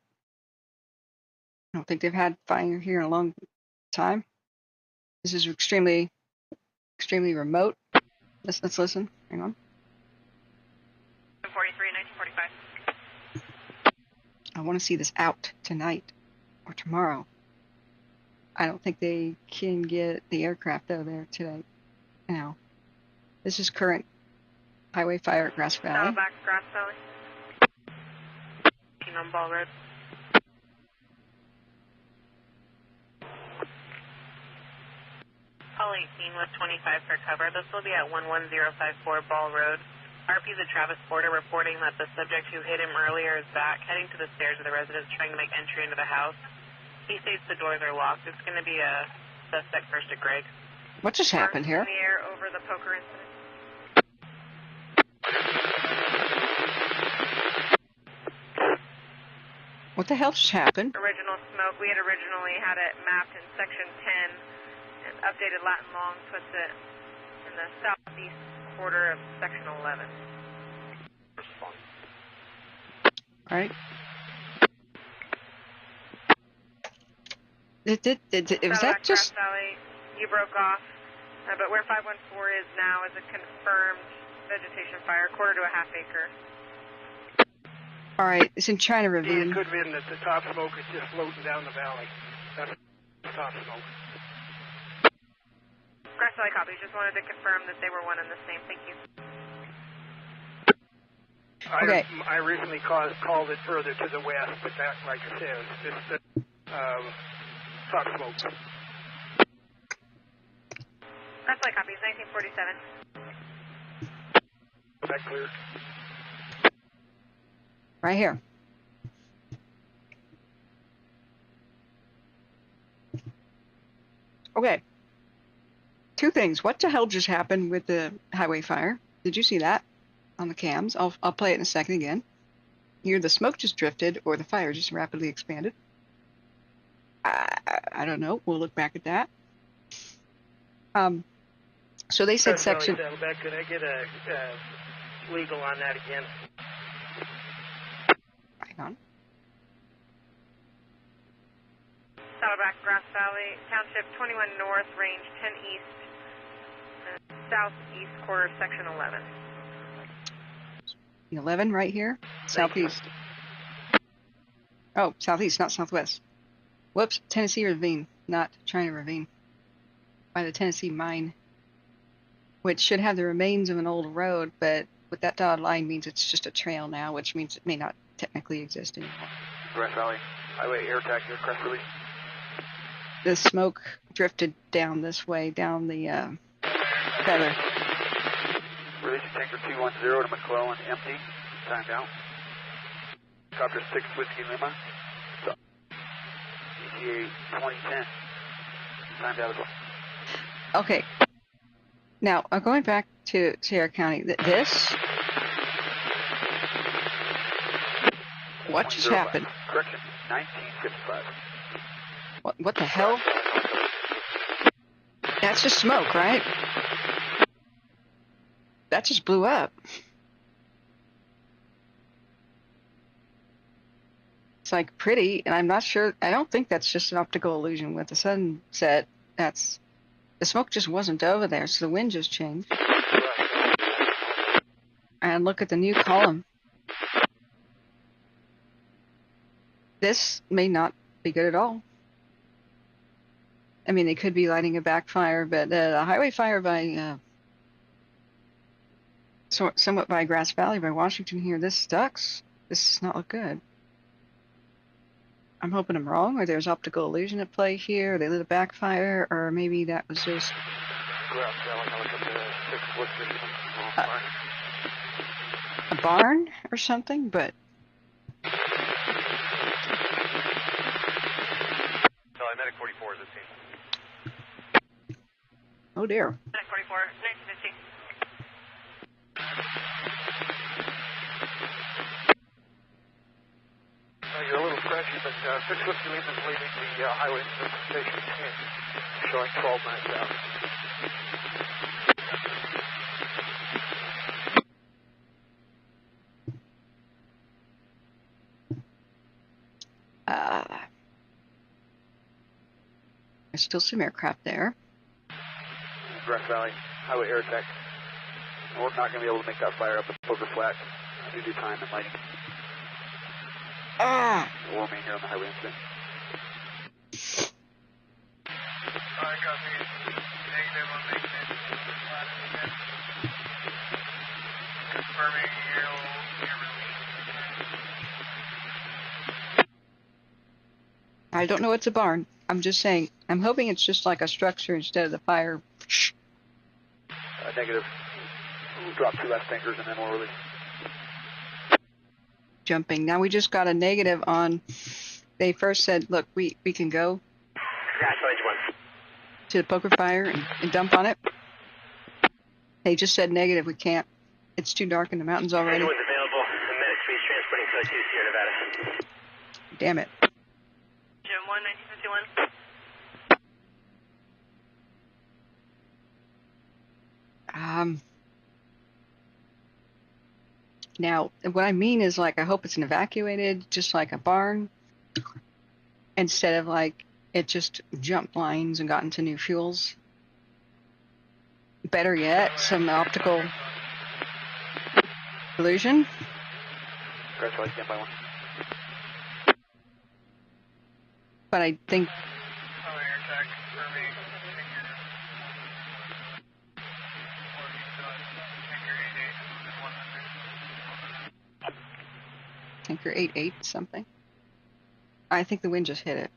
I don't think they've had fire here in a long time. This is extremely, extremely remote. Let's listen. Hang on. 43, 1945. I want to see this out tonight or tomorrow. I don't think they can get the aircraft out of there today. Now, this is current highway fire at Grass Valley. Back Grass Valley. On Ball Road. Call 18 with 25 for cover. This will be at 11054 Ball Road. RP's at Travis Porter reporting that the subject who hit him earlier is back, heading to the stairs of the residence, trying to make entry into the house. He states the doors are locked. It's going to be a suspect first at Greg. What just happened here? In the air over the Poker incident. What the hell just happened? Original smoke. We had originally had it mapped in section 10, and updated Latin long puts it in the southeast quarter of section 11. Right. Was that just... you broke off, but where 514 is now is a confirmed vegetation fire, quarter to a half acre. All right, it's in China Ravine. It could have been that the top smoke is just floating down the valley. That's the top smoke. Grass Valley copy. Just wanted to confirm that they were one and the same. Thank you. Okay. I recently called it further to the west, but that, like I said, is just the top smoke. Grass Valley copy. 1947. Is that clear? Right here. Okay. Two things. What the hell just happened with the highway fire? Did you see that on the cams? I'll play it in a second again. Either the smoke just drifted or the fire just rapidly expanded. I don't know. We'll look back at that. So they said section... Could I get a legal on that again? Hang on. Saddleback, Grass Valley, Township 21 North, Range 10 East, Southeast quarter, Section 11. 11 right here? Southeast. Oh, southeast, not southwest. Whoops, Tennessee Ravine, not China Ravine. By the Tennessee Mine, which should have the remains of an old road, but with that dotted line means it's just a trail now, which means it may not technically exist anymore. Grass Valley, highway air attack, aircraft release. The smoke drifted down this way, down the feather. Releasing tanker 210 to McClellan, empty. Timed out. Copter 6 Whiskey Lima. ETA 2010. Timed out as well. Okay. Now, I'm going back to Sierra County. This? What just happened? Correction, 1955. What the hell? That's just smoke, right? That just blew up. It's like pretty, and I'm not sure. I don't think that's just an optical illusion with the sunset. That's the smoke just wasn't over there, so the wind just changed. And look at the new column. This may not be good at all. I mean, they could be lighting a backfire, but the highway fire by somewhat by Grass Valley, by Washington here, this sucks. This does not look good. I'm hoping I'm wrong, or there's optical illusion at play here, or they lit a backfire, or maybe that was just... a barn or something, but... Medic 44 is the scene. Oh dear. Medic 44, 1950. You're a little scratchy, but 6 Whiskey Lima is leaving the highway station showing 12 minutes out. There's still some aircraft there. Grass Valley, highway air attack. We're not going to be able to make that fire up at Poker Flat due to time and lighting. We'll remain here on the highway incident. I copy. Negative on the confirming your release. I don't know it's a barn. I'm just saying, I'm hoping it's just like a structure instead of the fire. Negative. We'll drop 2 last tankers and then we'll release. Jumping. Now we just got a negative on, they first said, look, we can go to the poker fire and dump on it. They just said negative, we can't. It's too dark in the mountains already. Anyone's available. The medic is transporting to 2 Sierra Nevada. Damn it. Jim 1, 1951. Now, what I mean is, like, I hope it's an evacuated, just like a barn, instead of, like, it just jumped lines and got into new fuels. better yet, some optical illusion. Grass Valley, stand by 1. But I think Tanker 88 something. I think the wind just hit it.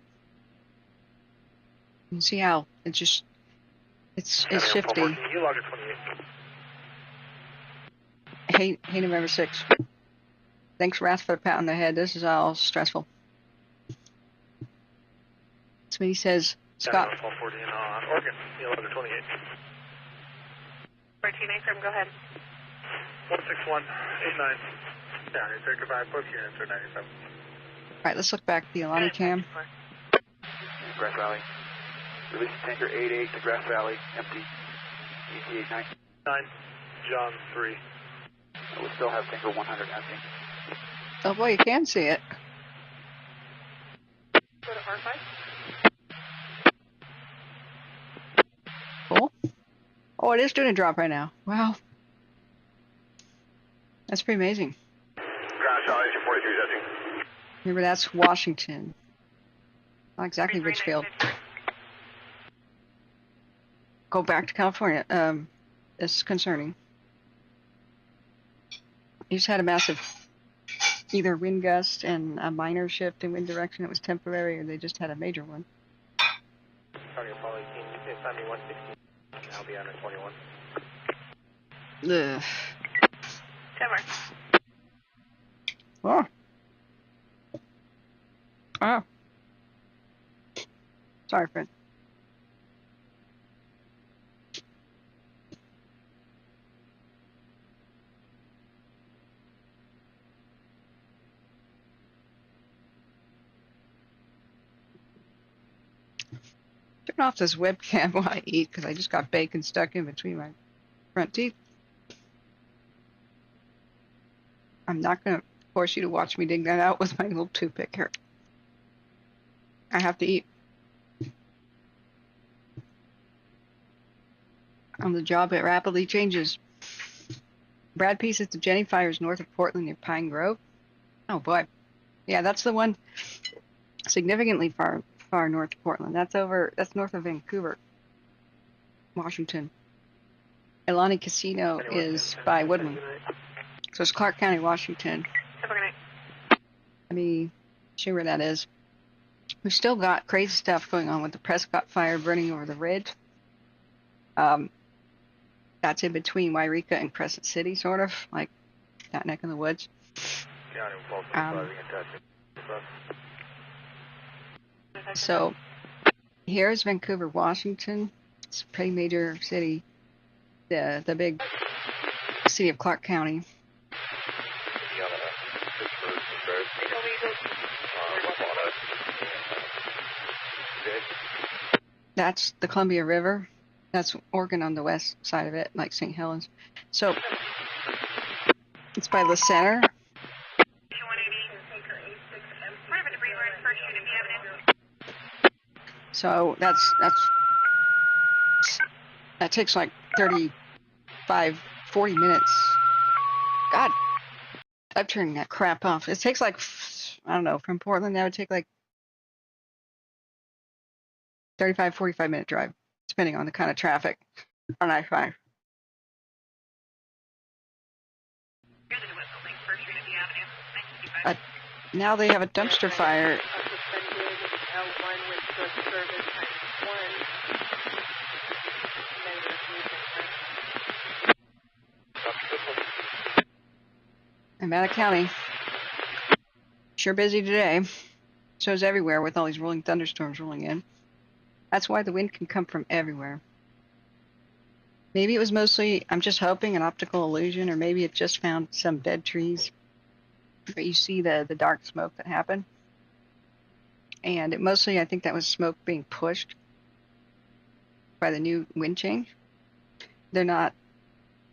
You see how it's just it's shifty. You logged at 28. Hey November 6th. Thanks Wrath for the pat on the head. This is all stressful. Smitty says Scott. 1214 on Oregon. You logged at 28. 14 Acre, go ahead. 16189. Down here, 35, both units are 97. Alright, let's look back at the Alani cam. Grass Valley. Release Tanker 88 to Grass Valley, empty. ET 89. 9, John 3. We still have Tanker 100 empty. Oh boy, you can see it. Go to R5. Cool. Oh, it is doing a drop right now. Wow. That's pretty amazing. Grass Valley, 243 testing. Remember, that's Washington. Not exactly Richfield. Go back to California. It's concerning. You just had a massive either wind gust and a minor shift in wind direction. It was temporary, or they just had a major one. Target Polly, send me 160. I'll be under 21. Ugh. 10 more. Oh. Oh. Sorry, friend. Turn off this webcam while I eat because I just got bacon stuck in between my front teeth. I'm not going to force you to watch me dig that out with my little toothpick here. I have to eat. On the job, it rapidly changes. Brad Peace is the Jenny fires north of Portland near Pine Grove. Oh boy. Yeah, that's the one significantly far north of Portland. That's north of Vancouver, Washington. Elani Casino is by Woodland. So it's Clark County, Washington. Let me show you where that is. We've still got crazy stuff going on with the Prescott fire burning over the ridge. That's in between Wairika and Crescent City, sort of, like that neck of the woods. So here's Vancouver, Washington. It's a pretty major city. The big city of Clark County. That's the Columbia River. That's Oregon on the west side of it, like St. Helens. So it's by the center. So that takes like 35, 40 minutes. God, I'm turning that crap off. It takes like, I don't know, from Portland, that would take like 35, 45 minute drive, depending on the kind of traffic on I-5. Now they have a dumpster fire. Nevada County. Sure busy today. Shows everywhere with all these rolling thunderstorms rolling in. That's why the wind can come from everywhere. Maybe it was mostly, I'm just hoping, an optical illusion, or maybe it just found some dead trees. But you see the dark smoke that happened. And it mostly, I think that was smoke being pushed by the new wind change. They're not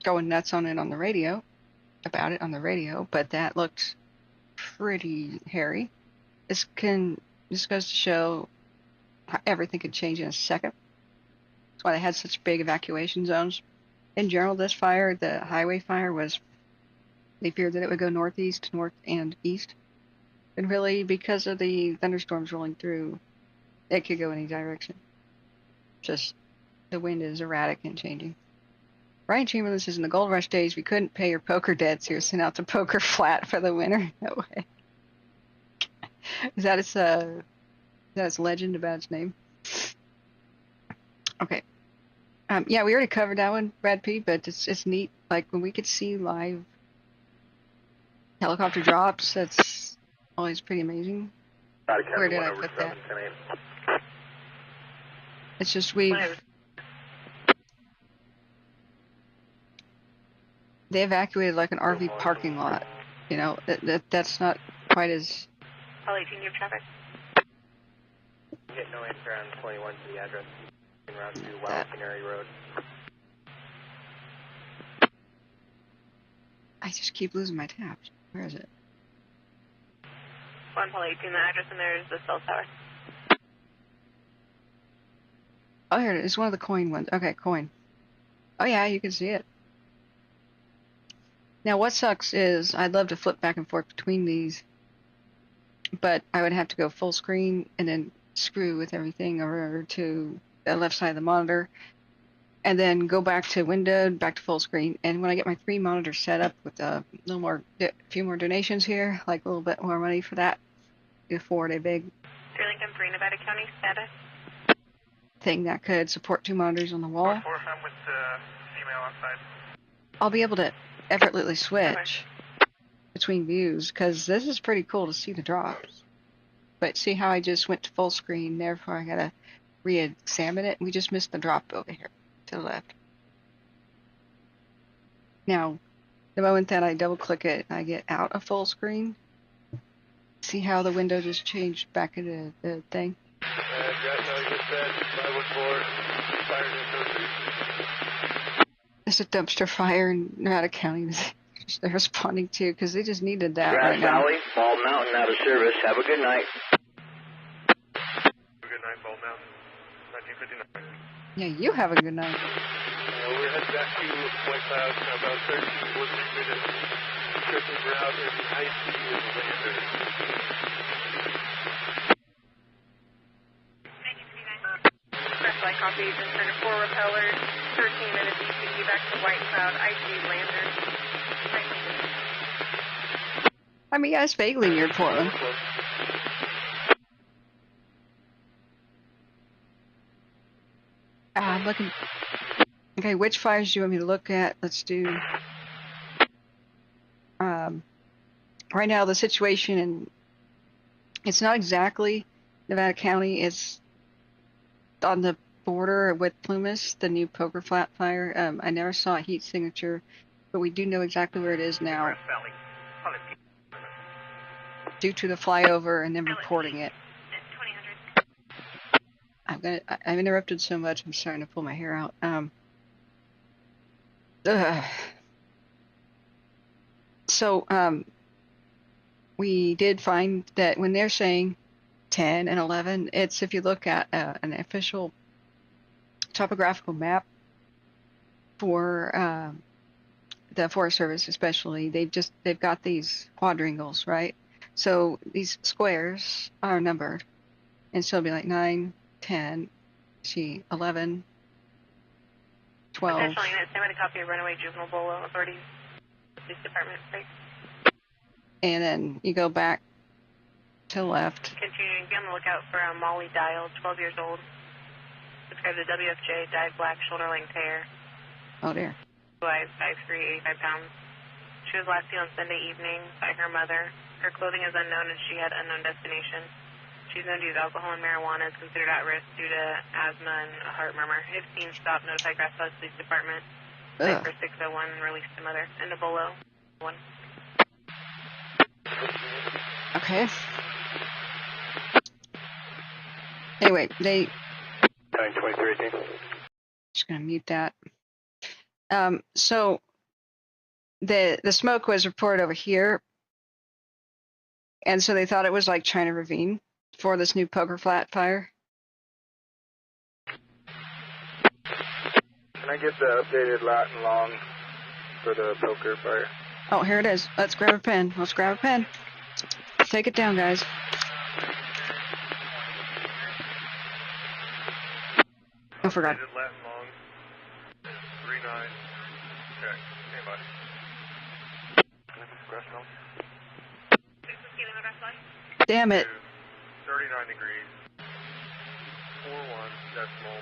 going nuts on it on the radio, about it on the radio, but that looked pretty hairy. This goes to show how everything could change in a second. That's why they had such big evacuation zones in general, this fire, the highway fire, they feared that it would go northeast, north, and east. And really, because of the thunderstorms rolling through, it could go any direction. Just the wind is erratic and changing. Ryan Chamberlain says, in the gold rush days, we couldn't pay your poker debts. You sent out the poker flat for the winter. No way. Is that its legend about its name? Okay. Yeah, we already covered that one, Brad P. But it's neat. Like when we could see live helicopter drops, that's always pretty amazing. Where did I put that? It's just they evacuated like an RV parking lot. You know, that's not quite as. All 18, you have traffic. Get no answer on 21 to the address. Route 2, Wild Canary Road. I just keep losing my tabs. Where is it? 1 Paul 18, the address, and there's the cell tower. Oh, here it is. One of the coin ones. Okay, coin. Oh, yeah, you can see it. Now, what sucks is I'd love to flip back and forth between these, but I would have to go full screen and then screw with everything over to the left side of the monitor, and then go back to windowed, back to full screen. And when I get my 3 monitors set up with a few more donations here, like a little bit more money for that, afford a big Lincoln 3, Nevada County, status. Thing that could support 2 monitors on the wall. I'm with the female outside. I'll be able to effortlessly switch between views, because this is pretty cool to see the drops. But see how I just went to full screen, therefore I gotta re-examine it. We just missed the drop over here to the left. Now, the moment that I double click it, I get out of full screen. See how the window just changed back into the thing? It's a dumpster fire in Nevada County they're responding to, because they just needed that right now. Valley, Bald Mountain out of service. Have a good night. Good night, Bald Mountain. 1959. Yeah, you have a good night. We're heading back to White Cloud, about 13 minutes. Tripping route in the IC is landed. Special copies and turn to 4 repellers, 13 minutes ECE back to White Cloud, IC lander. I mean, yeah, it's vaguely near Portland. I'm looking. Okay, which fires do you want me to look at? Let's do. Right now, the situation, and it's not exactly Nevada County. It's on the border with Plumas, the new Poker Flat fire. I never saw a heat signature, but we do know exactly where it is now, due to the flyover and then reporting it. I'm interrupted so much, I'm starting to pull my hair out. We did find that when they're saying 10 and 11, it's if you look at an official topographical map for the Forest Service, especially, they've got these quadrangles, right? So these squares are numbered, and so it'll be like 9, 10, 11, 12. Potentially, I'm going to copy a runaway juvenile bolo authorities, police department, right? And then you go back to the left. Continuing, be on the lookout for a Molly Dial, 12 years old. Described the WFJ, dyed black, shoulder length hair. Oh dear. Size 5'3", 85 pounds. She was last seen on Sunday evening by her mother. Her clothing is unknown and she had unknown destination. She's known to use alcohol and marijuana, is considered at risk due to asthma and a heart murmur. If seen, stop, notify Grass Valley Police Department. For 601 and release the mother. And a bolo. 1. Okay. Anyway, they. 92318. Just gonna mute that. So the smoke was reported over here, and so they thought it was like China Ravine for this new Poker Flat fire. Can I get the updated lat and long for the poker fire? Oh, here it is. Let's grab a pen. Let's grab a pen. Let's take it down, guys. I forgot. Updated lat and long is 39. Check. Standby. Damn it. 39 degrees. 41 decimal.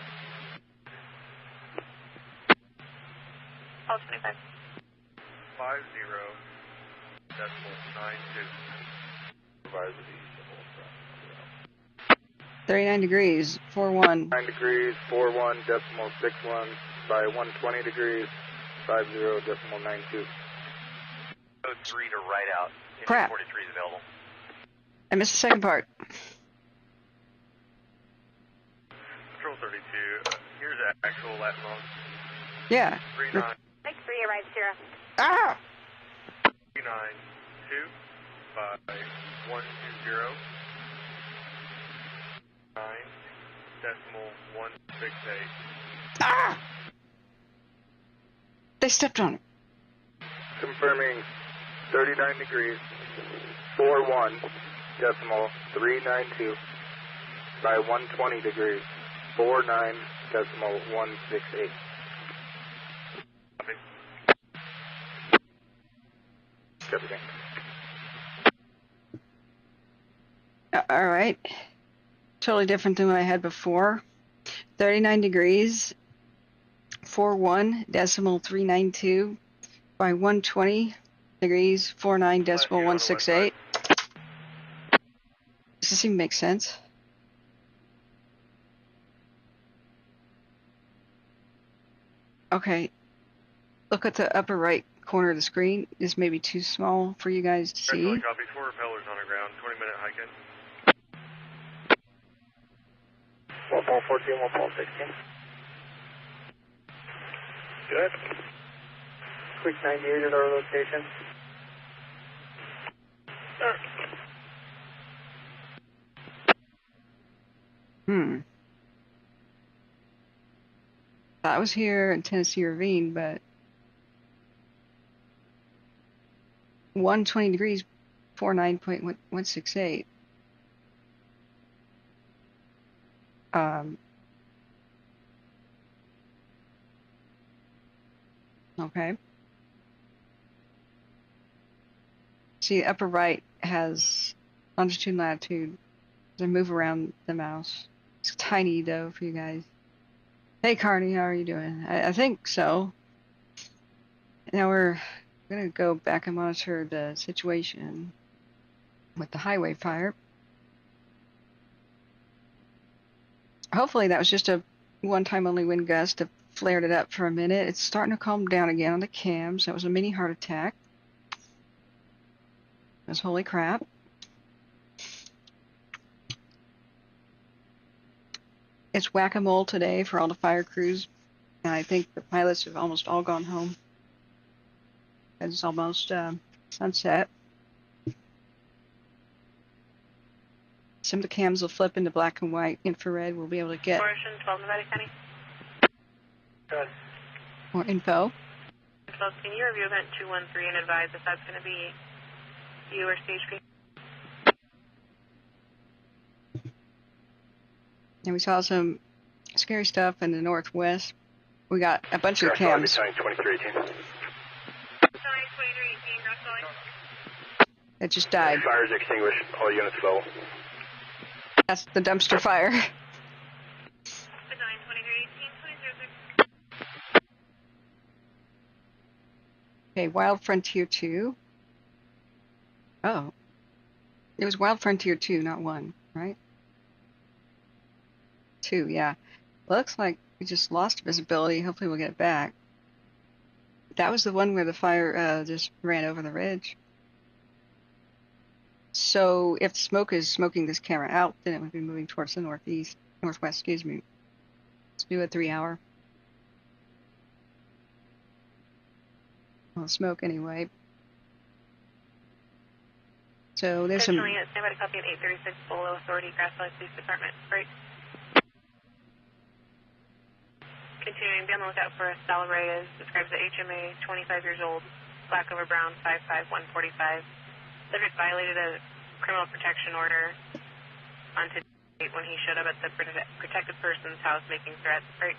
All 25. 50 decimal 92. Supervisor 39 degrees, 41. 9 degrees, 41 decimal 61 by 120 degrees, 50 decimal 92. Code 3 to right out. Crap. 43 is available. I missed the second part. Control 32. Here's the actual lat and long. Yeah. 39. Next 3 arrives, Sierra. Ah! 39 2 by 120. 9 decimal 168. Ah! They stepped on it. Confirming 39 degrees, 41 decimal 392 by 120 degrees, 49 decimal 168. Everything. All right. Totally different than what I had before. 39 degrees, 41 decimal 392 by 120 degrees, 49 decimal 168. Does this even make sense? Okay. Look at the upper right corner of the screen. This may be too small for you guys to see. Copy. 4 repellers on the ground. 20-minute hike-in. 1 ball 14, 1 ball 16. Good. Quick 98 at our location. I was here in Tennessee Ravine, but 120 degrees, 49.168. Okay. See, the upper right has longitude and latitude. As I move around the mouse. It's tiny, though, for you guys. Hey, Carney, how are you doing? I think so. Now we're going to go back and monitor the situation with the highway fire. Hopefully that was just a one-time only wind gust that flared it up for a minute. It's starting to calm down again on the cams. That was a mini heart attack. That's holy crap. It's whack-a-mole today for all the fire crews, and I think the pilots have almost all gone home. It's almost sunset. Some of the cams will flip into black and white. Infrared we'll be able to get 12 Nevada County. Good. more info. 12, can you review event 213 and advise if that's going to be you or CHP? And we saw some scary stuff in the northwest. We got a bunch of cams. 2318. That just died. Fires extinguished. All units low. That's the dumpster fire. Okay, Wild Frontier 2. Oh. It was Wild Frontier 2, not 1, right? 2, yeah. Looks like we just lost visibility. Hopefully we'll get it back. That was the one where the fire just ran over the ridge. So if the smoke is smoking this camera out, then it would be moving towards the northwest, excuse me. Let's do a 3-hour. Well, smoke anyway. So there's some... Unit, stand by to copy at 836 below authority, Grass Valley Police Department. Right. Continuing afternoon. Be on the lookout for Estela Reyes. Describes the HMA, 25 years old, black over brown, 55145. Subject violated a criminal protection order on today when he showed up at the protected person's house making threats. Break.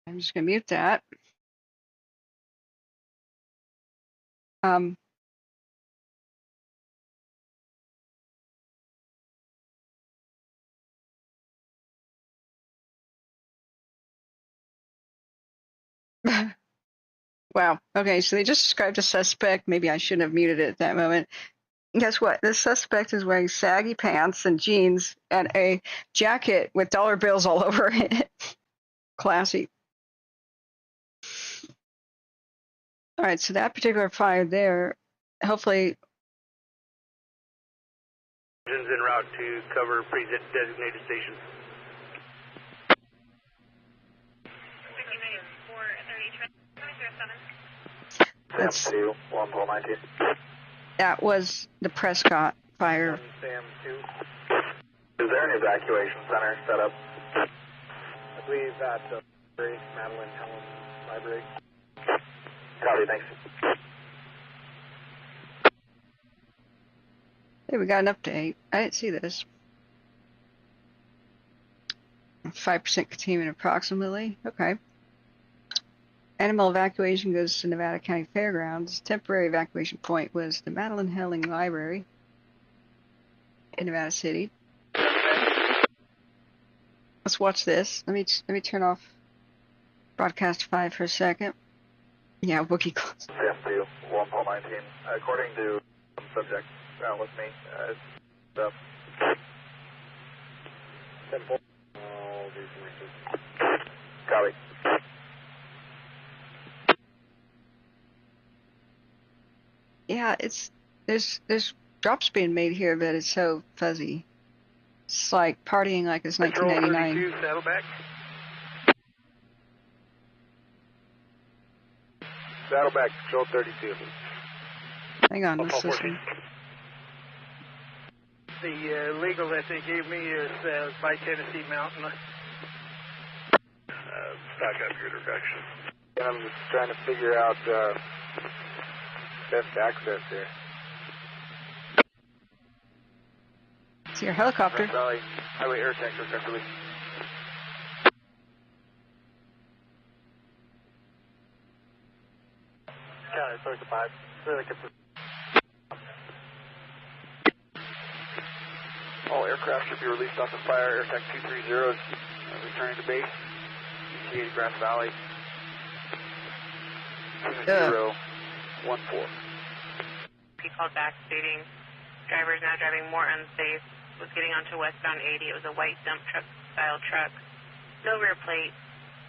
I'm just going to mute that. Wow. Okay, so they just described a suspect. Maybe I shouldn't have muted it at that moment. Guess what? This suspect is wearing saggy pants and jeans and a jacket with dollar bills all over it. Classy. All right, so that particular fire there, hopefully. Engines en route to cover pre-designated stations. 59-430, That's, Sam 2, 119. that was the Prescott fire. Sam 2. Is there an evacuation center set up? I believe at the Madeline Helen Library. Copy, thanks. Hey, we got an update. I didn't see this. 5% containment approximately. Okay. Animal evacuation goes to Nevada County Fairgrounds. Temporary evacuation point was the Madeline Helling Library in Nevada City. Let's watch this. Let me turn off broadcast 5 for a second. Yeah, Wookie calls. Sam 2, 119. According to subject with me, it's simple. Copy. Yeah, there's drops being made here, but it's so fuzzy. It's like partying like it's 1999. Control 32, Saddleback. Saddleback, Control 32. Hang on, let's listen. The legal that they gave me is by Tennessee Mountain. Back up your direction. And I'm just trying to figure out best access here. See your helicopter. Valley Highway air tanker, respectively. County 35. All aircraft should be released off the fire. AirTech 230 is returning to base. ETA Grass Valley. 2014. He called back stating driver is now driving more unsafe. Was getting onto westbound 80. It was a white dump truck style truck. No rear plate.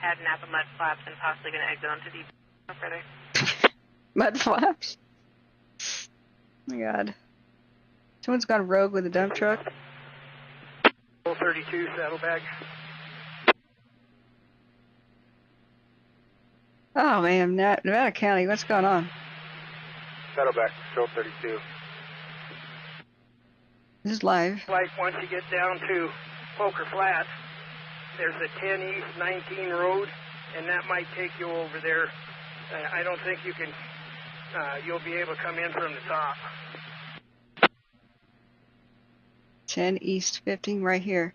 Had Napa mud flaps and possibly going to exit onto the further. Mud flaps? Oh my god. Someone's gone rogue with a dump truck. 32, Saddleback. Oh man, Nevada County, what's going on? Saddleback, Control 32. This is live. Like once you get down to Poker Flats, there's a 10 East 19 road, and that might take you over there. I don't think you can, you'll be able to come in from the top. 10 East 15 right here.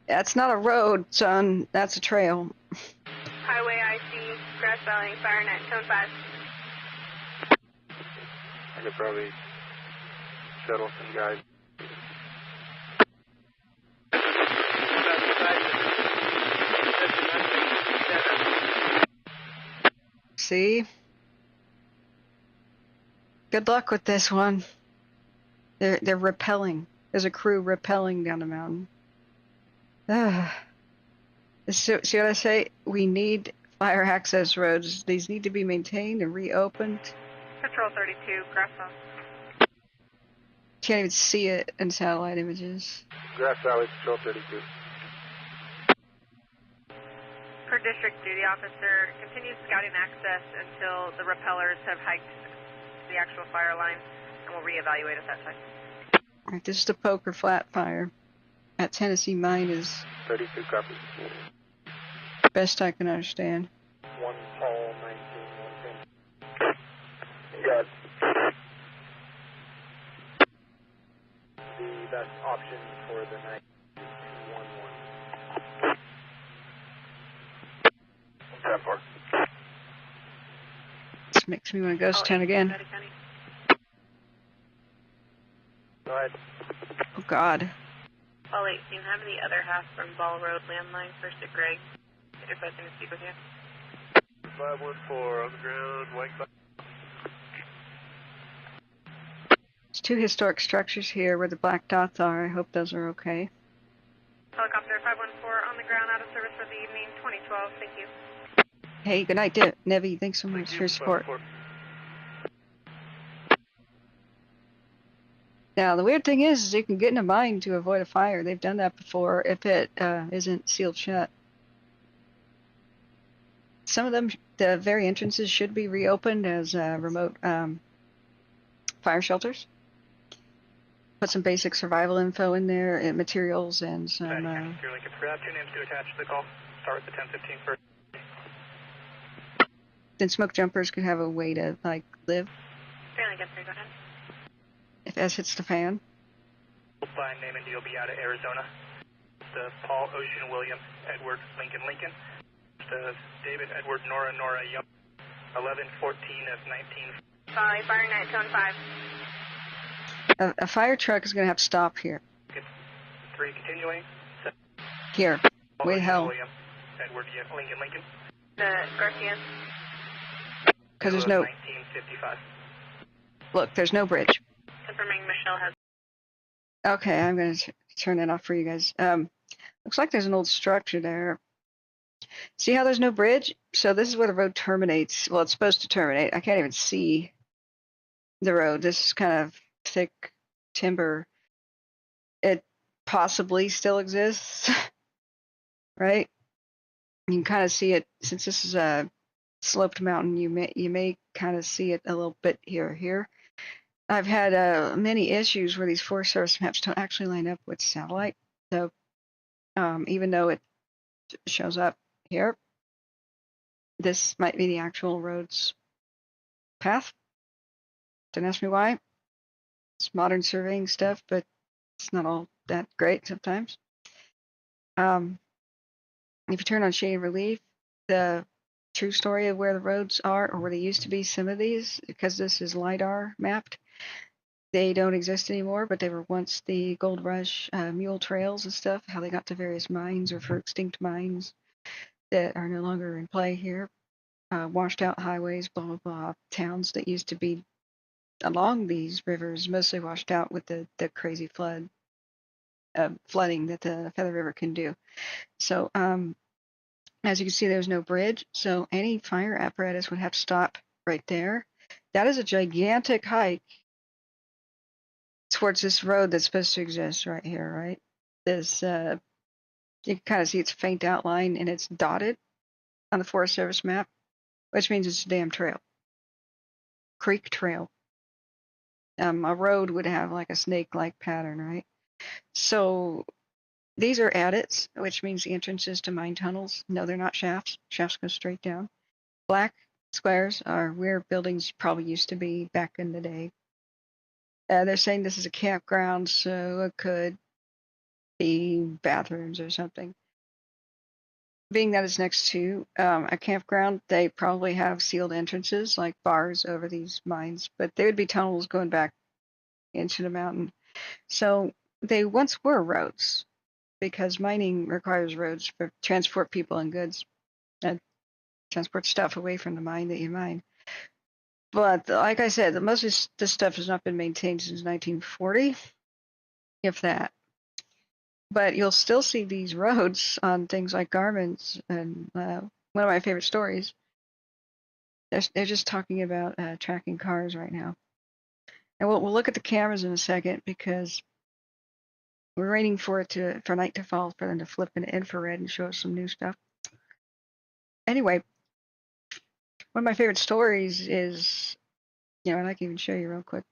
That's not a road, son. That's a trail. Highway IC, Grass Valley, Fire Net, Cone 5. I could probably shuttle some guys. See? Good luck with this one. They're rappelling. There's a crew rappelling down the mountain. See what I say? We need fire access roads. These need to be maintained and reopened. Patrol 32, Grass Valley. Can't even see it in satellite images. Grass Valley, Control 32. Per district duty officer, continue scouting access until the rappellers have hiked the actual fire line, and we'll reevaluate at that time. All right, this is the Poker Flat fire. At Tennessee Mine is 32 copy. Best I can understand. 1 Paul 19 110. Got The best option for the night is 211. 10-4. This makes me want to ghost town again. Go ahead. Oh God. Paul 18, have the other half from Ball Road landline first at Greg. Requesting to speak with you. 514 on the ground, white cloud. There's 2 historic structures here where the black dots are. I hope those are okay. Helicopter 514 on the ground, out of service for the evening, 2012. Thank you. Hey, good night, Nevi. Thanks so much for your support. Now, the weird thing is you can get in a mine to avoid a fire. They've done that before if it isn't sealed shut. Some of them, the very entrances should be reopened as remote fire shelters. Put some basic survival info in there, and materials, and some... You're looking for 2 names to attach to the call. Start with the 1015 first. Then smoke jumpers could have a way to, like, live. Fairly good, go ahead. If S hits the fan. By name and DOB out of Arizona. The Paul Ocean William Edward Lincoln. The David Edward Nora Young. 1114 of 19. Fire 9 5. A fire truck is going to have to stop here. 3 continuing. Here. Way to hell. William Edward Lincoln. The Garcia. Because there's no... 1955. Look, there's no bridge. Confirming Michelle has... Okay, I'm going to turn that off for you guys. Looks like there's an old structure there. See how there's no bridge? So this is where the road terminates. Well, it's supposed to terminate. I can't even see the road. This is kind of thick timber. It possibly still exists, right? You can kind of see it since this is a sloped mountain. You may kind of see it a little bit here. I've had many issues where these Forest Service maps don't actually line up with satellite. So even though it shows up here, this might be the actual road's path. Don't ask me why. It's modern surveying stuff, but it's not all that great sometimes. If you turn on shade relief, the true story of where the roads are, or where they used to be, some of these, because this is LiDAR mapped, they don't exist anymore, but they were once the Gold Rush mule trails and stuff, how they got to various mines or for extinct mines that are no longer in play here. Washed out highways, blah, blah, blah. Towns that used to be along these rivers, mostly washed out with the crazy flooding that the Feather River can do. So as you can see, there's no bridge, so any fire apparatus would have to stop right there. That is a gigantic hike towards this road that's supposed to exist right here, right? This, you can kind of see its faint outline, and it's dotted on the Forest Service map, which means it's a damn trail. Creek trail. A road would have like a snake-like pattern, right? So these are adits, which means the entrances to mine tunnels. No, they're not shafts. Shafts go straight down. Black squares are where buildings probably used to be back in the day. They're saying this is a campground, so it could be bathrooms or something. Being that it's next to a campground, they probably have sealed entrances, like bars over these mines, but they would be tunnels going back into the mountain. So they once were roads, because mining requires roads for transport people and goods and transport stuff away from the mine that you mine. But like I said, most of this stuff has not been maintained since 1940, if that. But you'll still see these roads on things like Garmin's, and one of my favorite stories. They're just talking about tracking cars right now. And we'll look at the cameras in a second, because we're waiting for night to fall for them to flip into infrared and show us some new stuff. Anyway, one of my favorite stories is, and I can even show you real quick.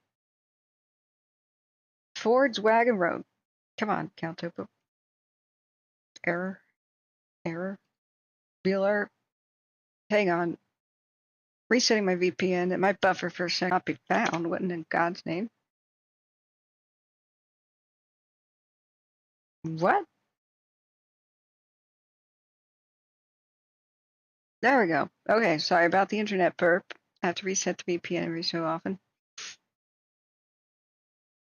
Ford's Wagon Road. Come on, Count Topo. Error. Bueller. Hang on. Resetting my VPN. It might buffer for a second. Not be found. What in God's name? What? There we go. Okay, sorry about the internet burp. I have to reset the VPN every so often.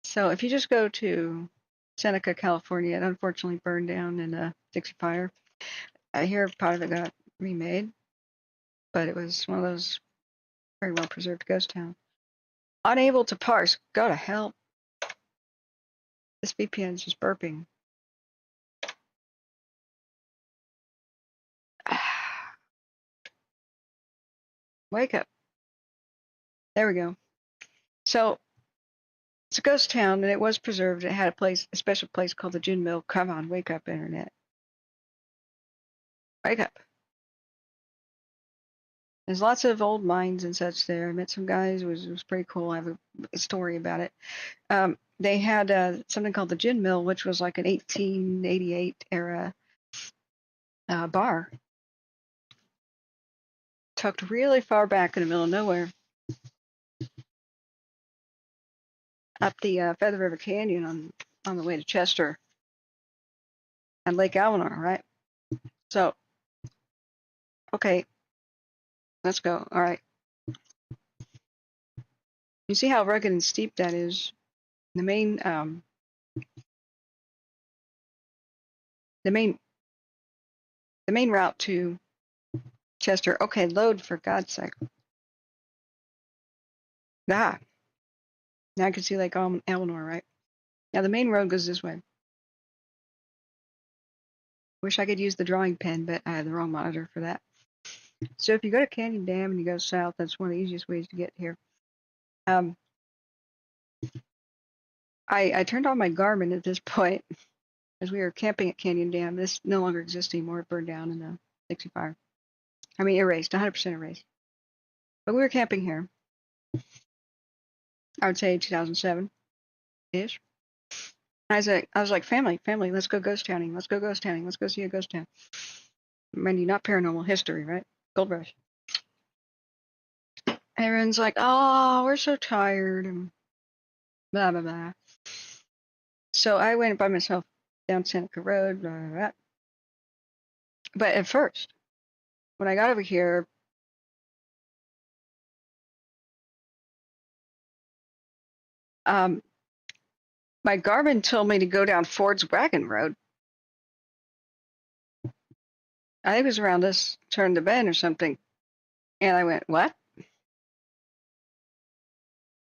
So if you just go to Seneca, California, it unfortunately burned down in a Dixie fire. I hear part of it got remade, but it was one of those very well preserved ghost towns. Unable to parse. Go to hell. This VPN is just burping. Wake up. There we go. So it's a ghost town, and it was preserved. It had a special place called the Gin Mill. Come on, wake up, internet. Wake up. There's lots of old mines and such there. I met some guys. It was pretty cool. I have a story about it. They had something called the Gin Mill, which was like an 1888 era bar. Tucked really far back in the middle of nowhere. Up the Feather River Canyon on the way to Chester and Lake Almanor, right? So, okay, let's go. All right. You see how rugged and steep that is? The main route to Chester. Okay, load for God's sake. Ah. Now I can see Lake Almanor, right? Now the main road goes this way. Wish I could use the drawing pen, but I have the wrong monitor for that. So if you go to Canyon Dam and you go south, that's one of the easiest ways to get here. I turned on my Garmin at this point as we were camping at Canyon Dam. This no longer exists anymore. It burned down in the Dixie fire. I mean, erased, 100% erased. But we were camping here. I would say 2007-ish. I was like, family, let's go ghost towning. Let's go ghost towning. Let's go see a ghost town. Mind you, not paranormal history, right? Gold Rush. Everyone's like, oh, we're so tired, and blah, blah, blah. So I went by myself down Seneca Road, blah, blah, blah. But at first, when I got over here, my Garmin told me to go down Ford's Wagon Road. I think it was around this turn the bend or something. And I went, what?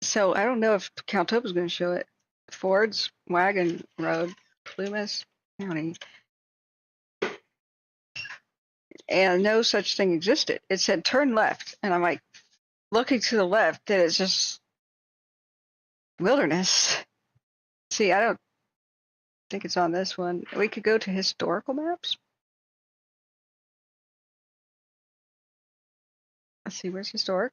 So I don't know if Caltopa's going to show it. Ford's Wagon Road, Plumas County. And no such thing existed. It said turn left. And I'm like, looking to the left, and it's just wilderness. See, I don't think it's on this one. We could go to historical maps. Let's see, where's historic?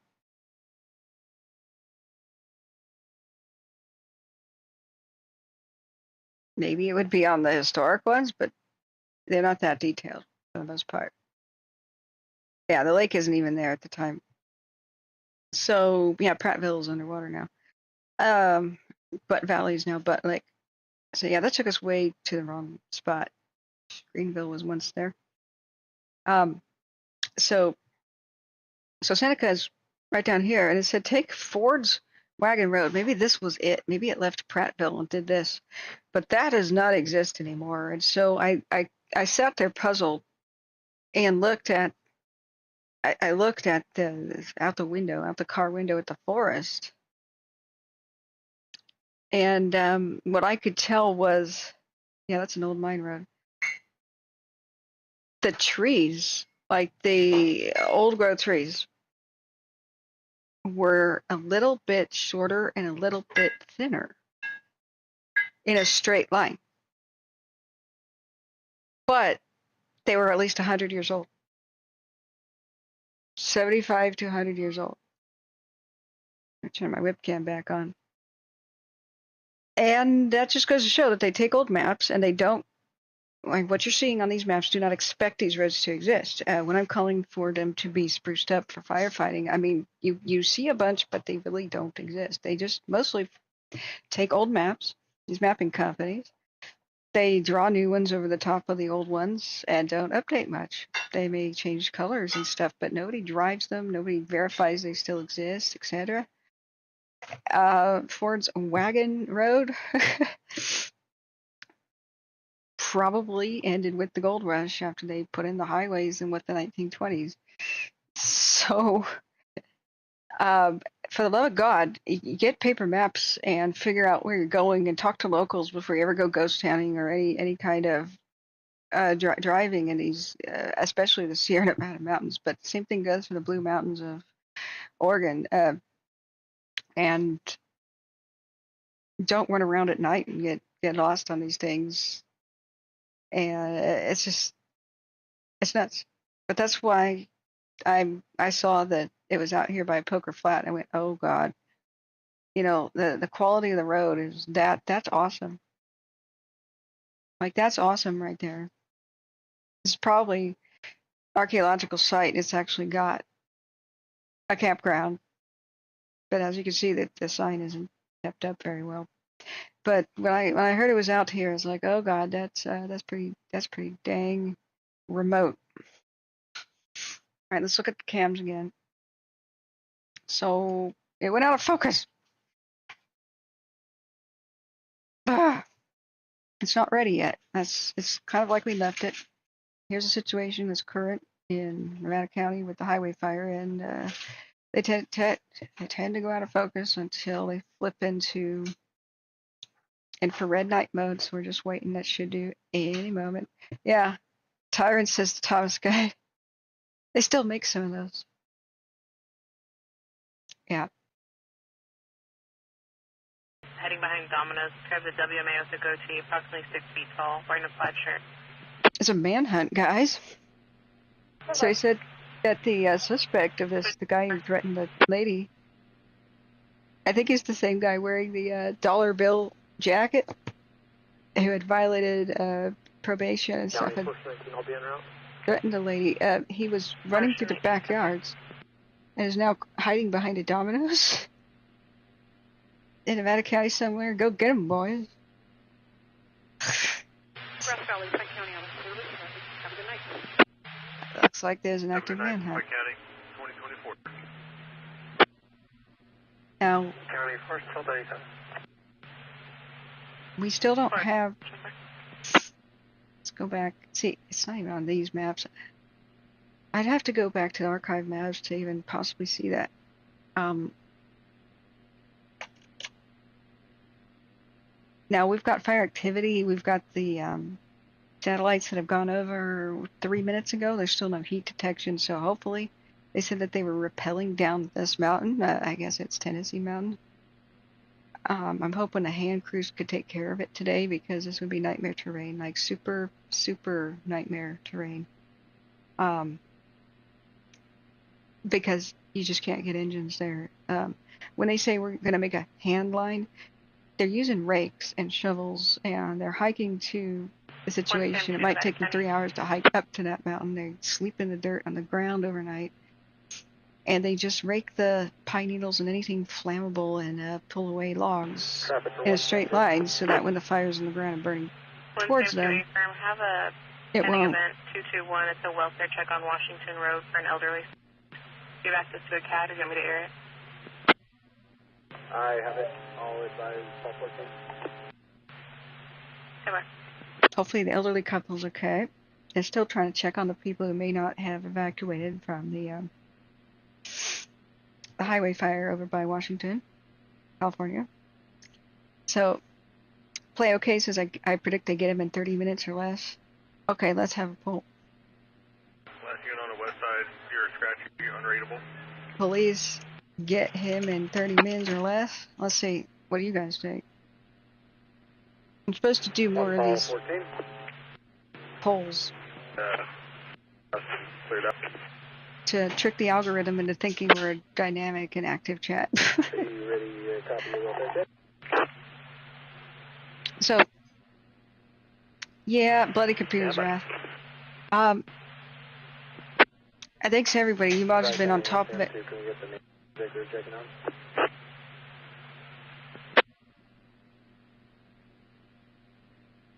Maybe it would be on the historic ones, but they're not that detailed for the most part. Yeah, the lake isn't even there at the time. So, yeah, Prattville is underwater now. Butt Valley's now Butt Lake. So, yeah, that took us way to the wrong spot. Greenville was once there. So Seneca is right down here, and it said take Ford's Wagon Road. Maybe this was it. Maybe it left Prattville and did this. But that does not exist anymore. And so I sat there puzzled and looked at I looked at out the car window at the forest. And what I could tell was, yeah, that's an old mine road. The trees, like the old growth trees, were a little bit shorter and a little bit thinner in a straight line. But they were at least 100 years old. 75 to 100 years old. I turn my webcam back on. And that just goes to show that they take old maps and they don't like what you're seeing on these maps, do not expect these roads to exist. When I'm calling for them to be spruced up for firefighting, I mean, you see a bunch, but they really don't exist. They just mostly take old maps, these mapping companies. They draw new ones over the top of the old ones and don't update much. They may change colors and stuff, but nobody drives them. Nobody verifies they still exist, etc. Ford's Wagon Road probably ended with the gold rush after they put in the highways in what, the 1920s. So, for the love of God, get paper maps and figure out where you're going and talk to locals before you ever go ghost towning or any kind of driving in these, especially the Sierra Nevada mountains. But the same thing goes for the Blue Mountains of Oregon. And don't run around at night and get lost on these things. And it's nuts. But that's why I saw that it was out here by Poker Flat. And I went, oh God, you know, the quality of the road is that's awesome. Like, that's awesome right there. It's probably archaeological site. It's actually got a campground, but as you can see, that the sign isn't kept up very well. But when I heard it was out here, I was like, oh God, that's pretty dang remote. All right, let's look at the cams again. So it went out of focus. It's not ready yet. It's kind of like we left it. Here's a situation that's current in Nevada County with the highway fire, and they tend to go out of focus until they flip into infrared night mode. So we're just waiting. That should do any moment. Yeah, Tyrant says the Thomas guy. They still make some of those. Yeah. Heading behind Domino's, curve the WMA with a goatee, approximately 6 feet tall, wearing a plaid shirt. It's a manhunt, guys. So he said that the suspect of this, the guy who threatened the lady, I think he's the same guy wearing the dollar bill jacket who had violated probation and stuff, and threatened the lady. He was running through the backyards and is now hiding behind a Domino's in Nevada County somewhere. Go get him, boys. Looks like there's an active manhunt. Now, we still don't have. Let's go back. See, it's not even on these maps. I'd have to go back to the archive maps to even possibly see that. Now we've got fire activity. We've got the satellites that have gone over 3 minutes ago. There's still no heat detection, so hopefully they said that they were rappelling down this mountain. I guess it's Tennessee Mountain. I'm hoping the hand crews could take care of it today, because this would be nightmare terrain, like super, super nightmare terrain. Because you just can't get engines there. When they say we're going to make a hand line, they're using rakes and shovels, and they're hiking to the situation. It might take them 3 hours to hike up to that mountain. They sleep in the dirt on the ground overnight, and they just rake the pine needles and anything flammable and pull away logs in a straight line, so that when the fire's on the ground and burning towards them, have a it won't. Event 221. It's a welfare check on Washington Road for an elderly. Do you have access to a CAD? Do you want me to air it? I have it. All advised. Self-working. Come on. Hopefully the elderly couple's okay. They're still trying to check on the people who may not have evacuated from the highway fire over by Washington, California. So, play okay says I predict they get him in 30 minutes or less. Okay, let's have a poll. Last unit on the west side, you're scratching, you're unreadable. Police get him in 30 minutes or less. Let's see. What do you guys think? I'm supposed to do more of these polls to trick the algorithm into thinking we're a dynamic and active chat. So, Yeah, Bloody Computer's Wrath. Thanks everybody. You guys have been on top of it.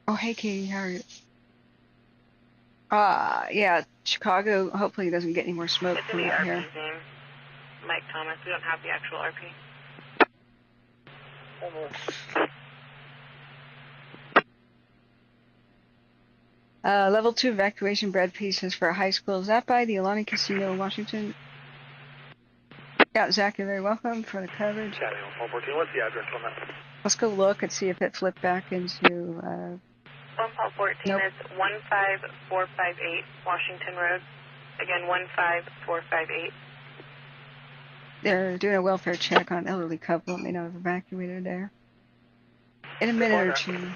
Oh, hey, Katie, how are you? Yeah, Chicago hopefully doesn't get any more smoke It's in from the out RP's here. name, Mike Thomas. We don't have the actual RP. Level 2 evacuation bread pieces for a high school. Is that by the Alani Casino in Washington? Yeah, Zach, you're very welcome for the coverage. Chatting on 414. What's the address on that? Let's go look and see if it flipped back into, 114 nope. is 15458 Washington Road. Again, 15458. They're doing a welfare check on an elderly couple that may not have evacuated there. In a minute or two,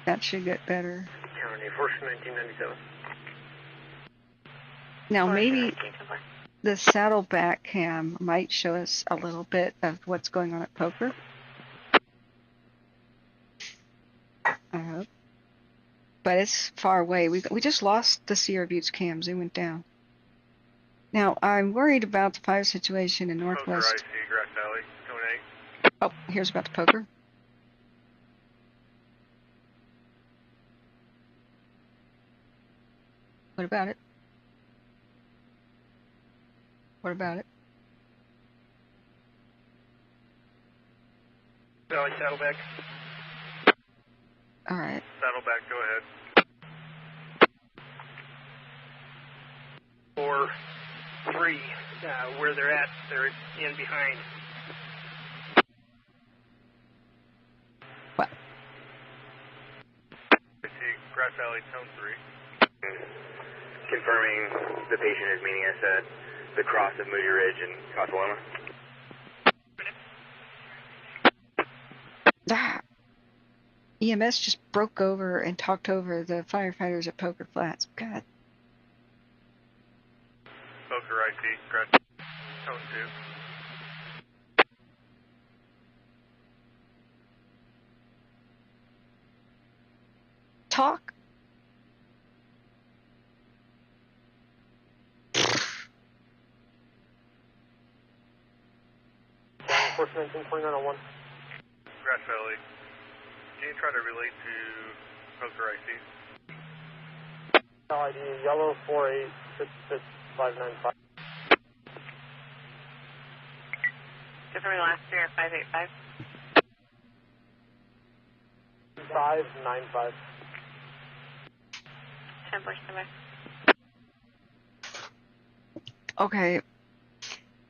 that should get better. County, 1997. Now maybe the Saddleback cam might show us a little bit of what's going on at Poker. I hope. But it's far away. We just lost the Sierra Buttes cams. They went down. Now, I'm worried about the fire situation in Northwest. Poker, IC, Grass Valley, Zone 8. Oh, here's about the Poker. What about it? What about it? Valley, Saddleback. All right. Saddleback, go ahead. 4-3, where they're at, they're in behind. What? I see Grass Valley, Zone 3. Confirming the patient is meeting us at the cross of Moody Ridge and Cosaloma. EMS just broke over and talked over the firefighters at Poker Flats. God. Poker, IC, Grass Zone 2. Talk. Force 192901. Grass Valley. Can you try to relate to Poker IC? ID yellow 4866595. Different last year, 585. 595. 10%. Okay.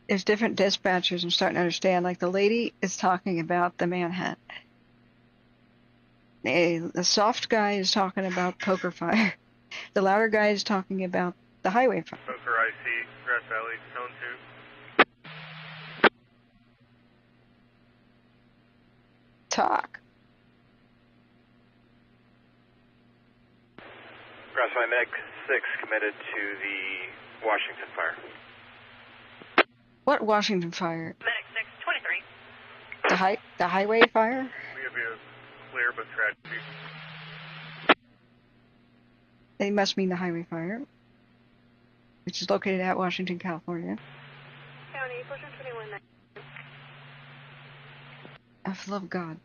There's different dispatchers I'm starting to understand. Like the lady is talking about the Manhunt. The soft guy is talking about Poker Fire. The louder guy is talking about the highway fire. Poker IC, Grass Valley, Zone 2. Talk. Grass Valley Medic 6 committed to the Washington fire. What Washington fire? Medic 623. The highway fire? We have a clear but tragedy. They must mean the highway fire, which is located at Washington, California. County, 21. For the love of God.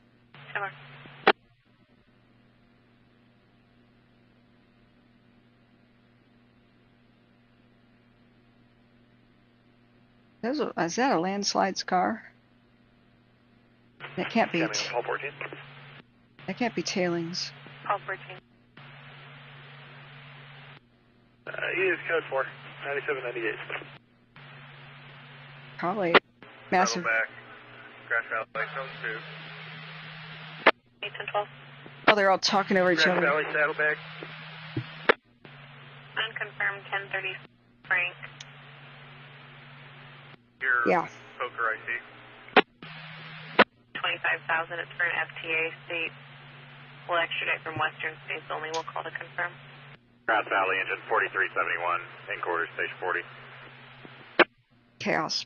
Is that a landslide's car? That can't be. That can't be tailings. Call 14. He is code 4, 9798. Probably massive. Saddleback, Grass Valley, Zone 2. 812. Oh, they're all talking over each other. Grass Valley, Saddleback. Unconfirmed 1030 Frank. Your Yeah. Poker IC. 25,000. It's for an FTA state. We'll extradite from Western states only. We'll call to confirm. Grass Valley, engine 4371, in quarters, station 40. Chaos.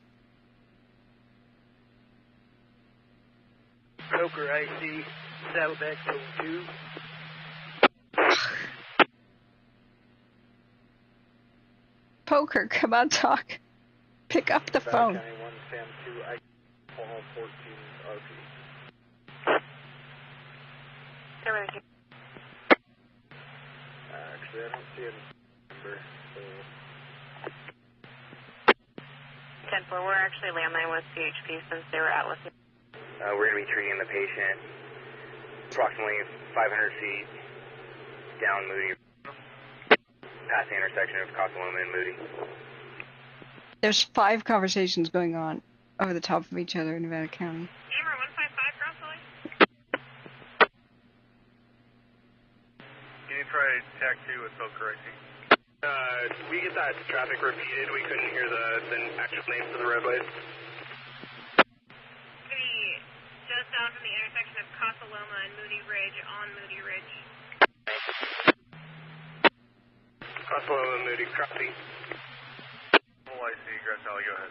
Poker IC, Saddleback, Zone 2. Poker, come on, talk. Pick up the phone. County 1, Sam 2, I call 14 RP. Actually, I don't see a number, so... 10-4, we're actually landline with CHP since they were at with you. We're going to be treating the patient approximately 500 feet down Moody, past the intersection of Cosaloma and Moody. There's 5 conversations going on over the top of each other in Nevada County. Amber 155, cross the way. Can you try TAC 2 with Poker ID? We get that traffic repeated. We couldn't hear the actual names of the roadways. Just down from the intersection of Cosaloma and Moody Ridge on Moody Ridge. Cosaloma, Moody, copy. Full IC, Grass Valley, go ahead.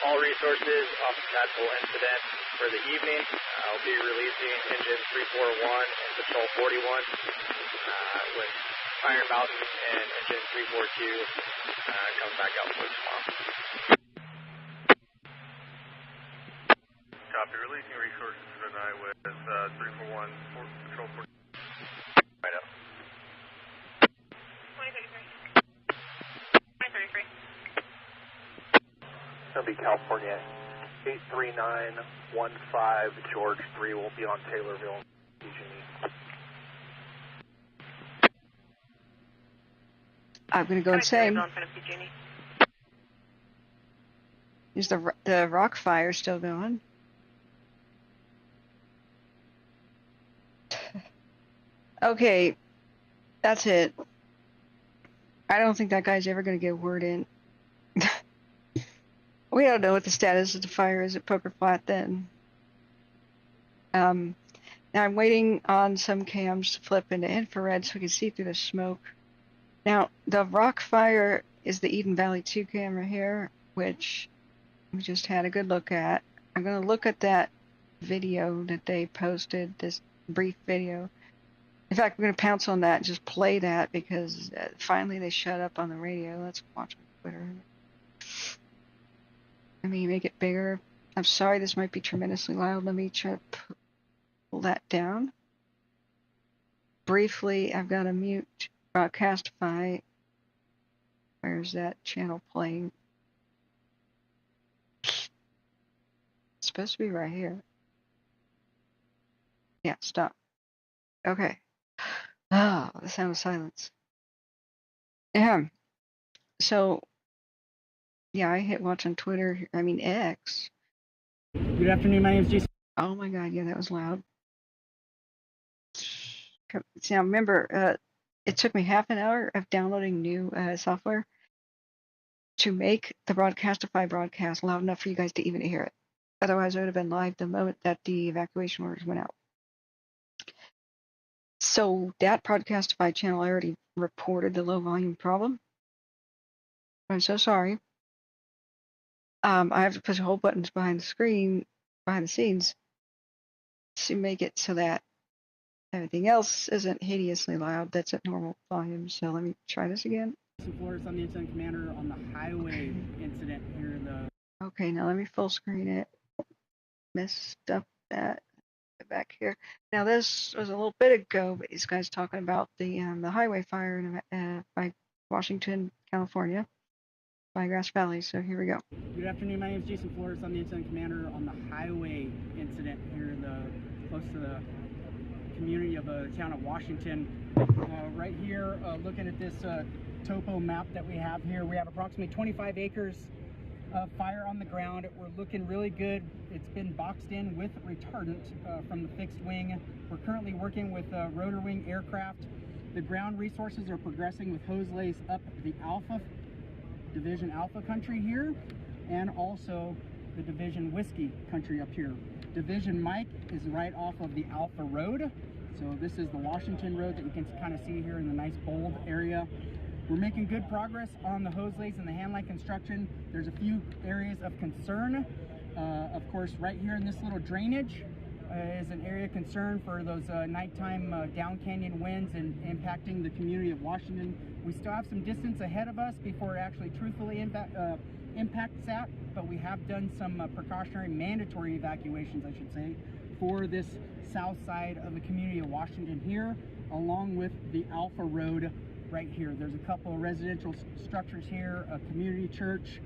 All resources off the tactical incident for the evening. I'll be releasing engine 341 and patrol 41 with Iron Mountain and engine 342 comes back out for tomorrow. Copy, releasing resources for the night with 341 patrol 40. Right up. 2033. 2033. It'll be California 83915, George 3 will be on Taylorville, PG&E. I'm going to go insane. Is the rock fire still going? Okay, that's it. I don't think that guy's ever going to get a word in. We don't know what the status of the fire is at Poker Flat then. Now I'm waiting on some cams to flip into infrared so we can see through the smoke. Now, the rock fire is the Eden Valley 2 camera here, which we just had a good look at. I'm going to look at that video that they posted, this brief video. In fact, we're going to pounce on that and just play that because finally they shut up on the radio. Let's watch on Twitter. Let me make it bigger. I'm sorry, this might be tremendously loud. Let me try to pull that down. Briefly, I've got to mute Broadcastify. Where's that channel playing? It's supposed to be right here. Yeah, stop. Okay. Ah, the sound of silence. Yeah. So, yeah, I hit watch on Twitter. I mean, X. Good afternoon. My name is Jason. Oh my God, yeah, that was loud. Now, remember, it took me half an hour of downloading new software to make the Broadcastify broadcast loud enough for you guys to even hear it. Otherwise, I would have been live the moment that the evacuation orders went out. So that Broadcastify channel, I already reported the low volume problem. I'm so sorry. I have to push a whole buttons behind the screen, behind the scenes, to make it so that everything else isn't hideously loud. That's at normal volume. So let me try this again. Flores, I'm the incident commander on the highway incident here in the... Okay, now let me full screen it. Messed up that. Get back here. Now this was a little bit ago, but these guys talking about the highway fire in, by Washington, California, by Grass Valley. So here we go. Good afternoon. My name is Jason Flores. I'm the incident commander on the highway incident here in the close to the community of the town of Washington. Right here, looking at this topo map that we have here, we have approximately 25 acres of fire on the ground. We're looking really good. It's been boxed in with retardant from the fixed wing. We're currently working with rotor wing aircraft. The ground resources are progressing with hose lays up the Alpha, Division Alpha country here, and also the Division Whiskey country up here. Division Mike is right off of the Alpha Road. So this is the Washington Road that you can kind of see here in the nice bold area. We're making good progress on the hose lays and the hand line construction. There's a few areas of concern. Of course, right here in this little drainage, is an area of concern for those nighttime down canyon winds and impacting the community of Washington. We still have some distance ahead of us before it actually truthfully impacts that, but we have done some precautionary mandatory evacuations, I should say, for this south side of the community of Washington here, along with the Alpha Road right here. There's a couple of residential structures here, a community church,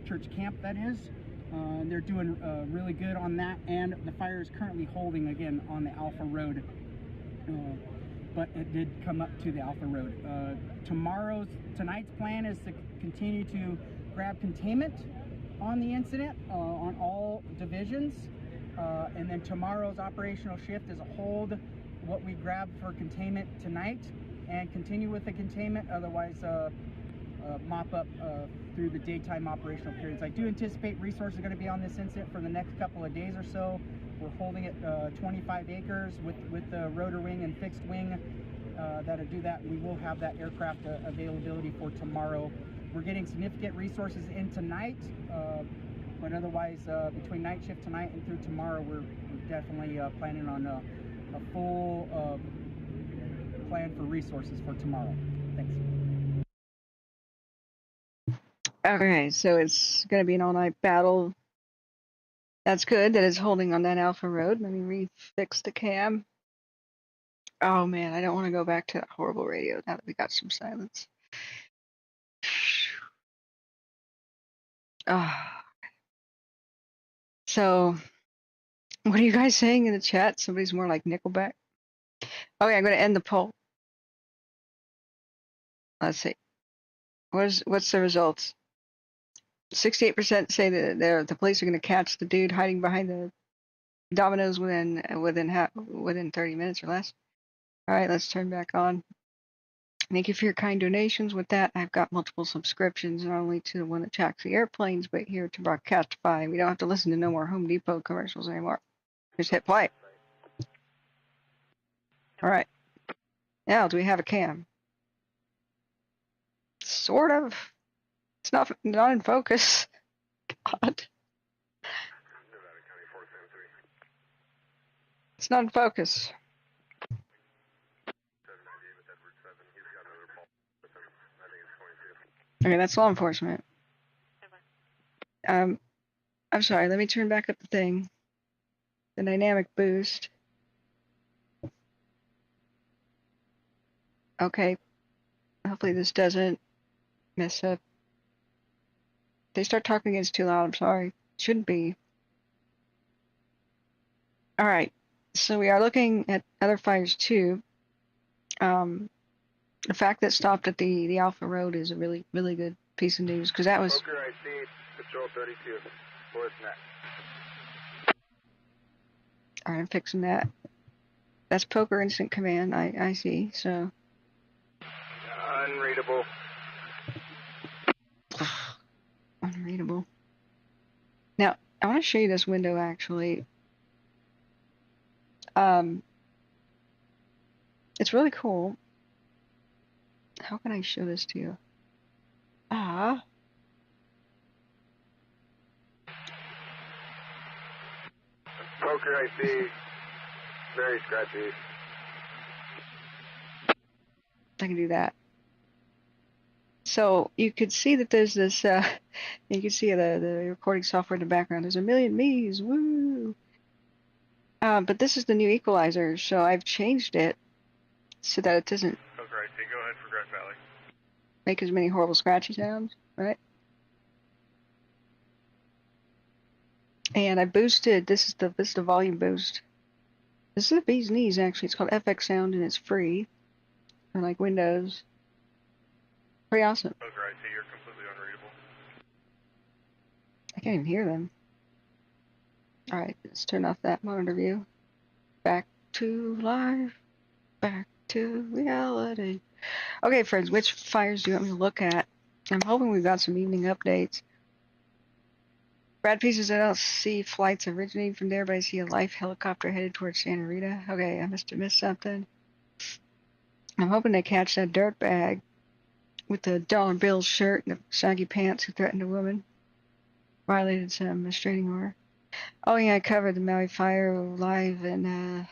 church camp that is. They're doing really good on that, and the fire is currently holding again on the Alpha Road, but it did come up to the Alpha Road. Tonight's plan is to continue to grab containment on the incident on all divisions, and then tomorrow's operational shift is a hold what we grab for containment tonight and continue with the containment, otherwise mop up through the daytime operational periods. I do anticipate resources are going to be on this incident for the next couple of days or so. We're holding it 25 acres with the rotor wing and fixed wing that'll do that. We will have that aircraft availability for tomorrow. We're getting significant resources in tonight, but otherwise between night shift tonight and through tomorrow, we're definitely planning on a full plan for resources for tomorrow. Thanks. Okay, so it's going to be an all-night battle. That's good that it's holding on that Alpha Road. Let me refix the cam. Oh man, I don't want to go back to that horrible radio now that we got some silence. So, what are you guys saying in the chat? Somebody's more like Nickelback. Okay, I'm going to end the poll. Let's see. What's the results? 68% say that the police are going to catch the dude hiding behind the dominoes within 30 minutes or less. All right, let's turn back on. Thank you for your kind donations. With that, I've got multiple subscriptions, not only to the one that tracks the airplanes, but here to Broadcastify. We don't have to listen to no more Home Depot commercials anymore. Just hit play. All right. Now, do we have a cam? Sort of. It's not in focus. God. It's not in focus. Okay, that's law enforcement. I'm sorry, let me turn back up the thing. The dynamic boost. Okay. Hopefully this doesn't mess up. If they start talking, it's too loud. I'm sorry. Shouldn't be. All right. So we are looking at other fires too. The fact that it stopped at the Alpha Road is a really, really good piece of news because that was. Poker, I see Patrol 32. What's next? All right, I'm fixing that. That's Poker Instant Command. I see. So. Unreadable. Unreadable. Now, I want to show you this window actually. It's really cool. How can I show this to you? Poker, I see. Very scratchy. I can do that. So you could see that there's this, you can see the recording software in the background. There's a million me's, woo! But this is the new equalizer, so I've changed it so that it doesn't Poker, I see. Go ahead for Grass Valley. make as many horrible scratchy sounds, right? And I boosted, this is the volume boost. This is the bee's knees actually. It's called FX Sound and it's free. For like Windows. Pretty awesome. Poker, I see. You're completely unreadable. I can't even hear them. Alright, let's turn off that monitor view. Back to live. Back to reality. Okay, friends, which fires do you want me to look at? I'm hoping we've got some evening updates. Brad Pieces, I don't see flights originating from there, but I see a life helicopter headed towards Santa Rita. Okay, I must have missed something. I'm hoping they catch that dirtbag with the dollar bill shirt and the saggy pants who threatened a woman. Violated some restraining order. Oh yeah, I covered the Maui fire live, and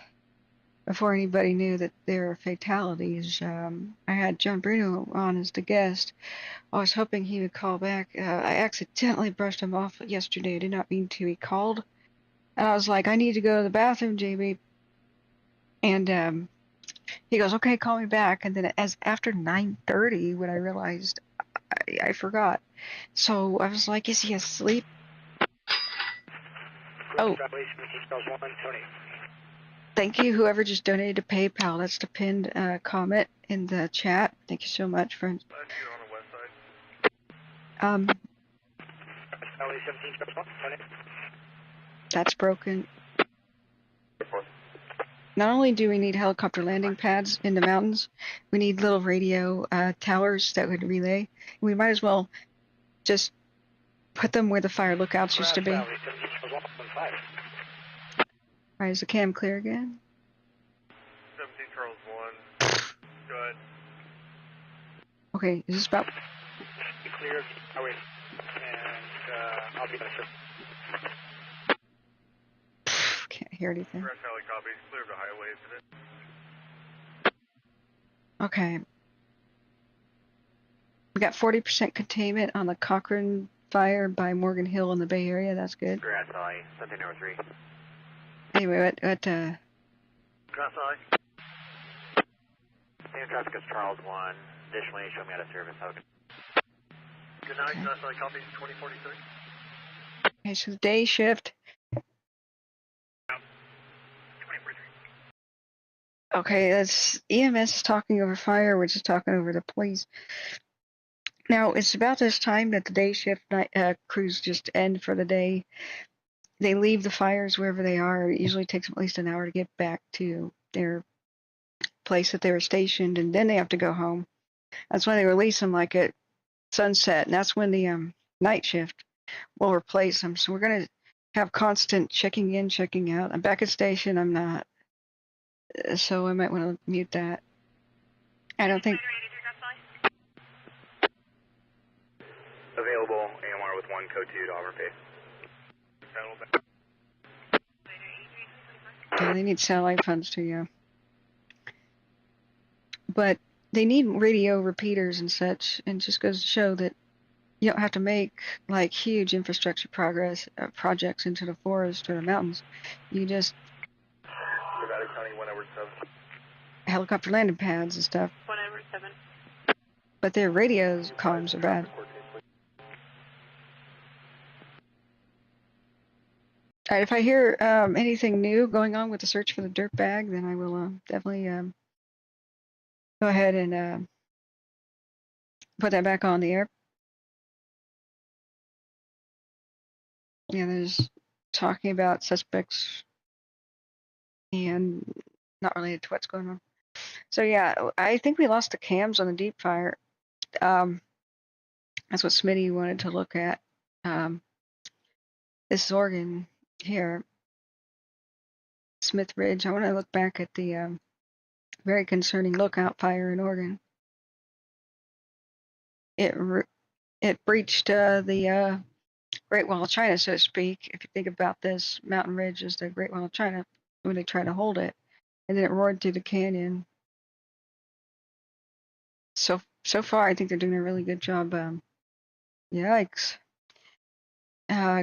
before anybody knew that there were fatalities, I had John Bruno on as the guest. I was hoping he would call back. I accidentally brushed him off yesterday. I did not mean to. He called, and I was like, "I need to go to the bathroom, JB." And he goes, "Okay, call me back." And then as after 9:30, when I realized I forgot, so I was like, "Is he asleep?" Oh. Thank you, whoever just donated to PayPal. That's the pinned comment in the chat. Thank you so much, friends. That's broken. Not only do we need helicopter landing pads in the mountains, we need little radio towers that would relay. We might as well just put them where the fire lookouts used to be. Alright, is the cam clear again? 17 Charles 1. Go ahead. Okay, is this about... Clear. Oh, wait. And I'll be there, sir. Can't hear anything. Rest Valley copy. Clear of the highway incident. Okay. We got 40% containment on the Cochrane fire by Morgan Hill in the Bay Area. That's good. Grass Valley, something number 3. Anyway, what Grass Valley. Same traffic as Charles 1. Additionally, show me out of service. Okay. Good night, Grass Valley copy 2043. Okay, so the day shift. Okay, that's EMS talking over fire, which is talking over the police. Now, it's about this time that the day shift night, crews just end for the day. They leave the fires wherever they are. It usually takes them at least an hour to get back to their place that they were stationed, and then they have to go home. That's why they release them like at sunset, and that's when the night shift will replace them. So we're going to have constant checking in, checking out. I'm back at station. I'm not. So I might want to mute that. I don't think... Available AMR with 1 code 2 to Auburn Bay. Yeah, they need satellite funds too, yeah. But they need radio repeaters and such, and just goes to show that you don't have to make like huge infrastructure projects into the forest or the mountains. You just Nevada County 1 Edward 7. Helicopter landing pads and stuff. 1 Edward 7. But their radio comms are bad. Alright, if I hear anything new going on with the search for the dirt bag, then I will definitely go ahead and put that back on the air. Yeah, there's talking about suspects and not related to what's going on. So yeah, I think we lost the cams on the deep fire. That's what Smitty wanted to look at. This organ here, Smith Ridge. I want to look back at the very concerning lookout fire in Oregon. It breached the Great Wall of China, so to speak. If you think about this, Mountain Ridge is the Great Wall of China when they try to hold it, and then it roared through the canyon. So far, I think they're doing a really good job. Yikes.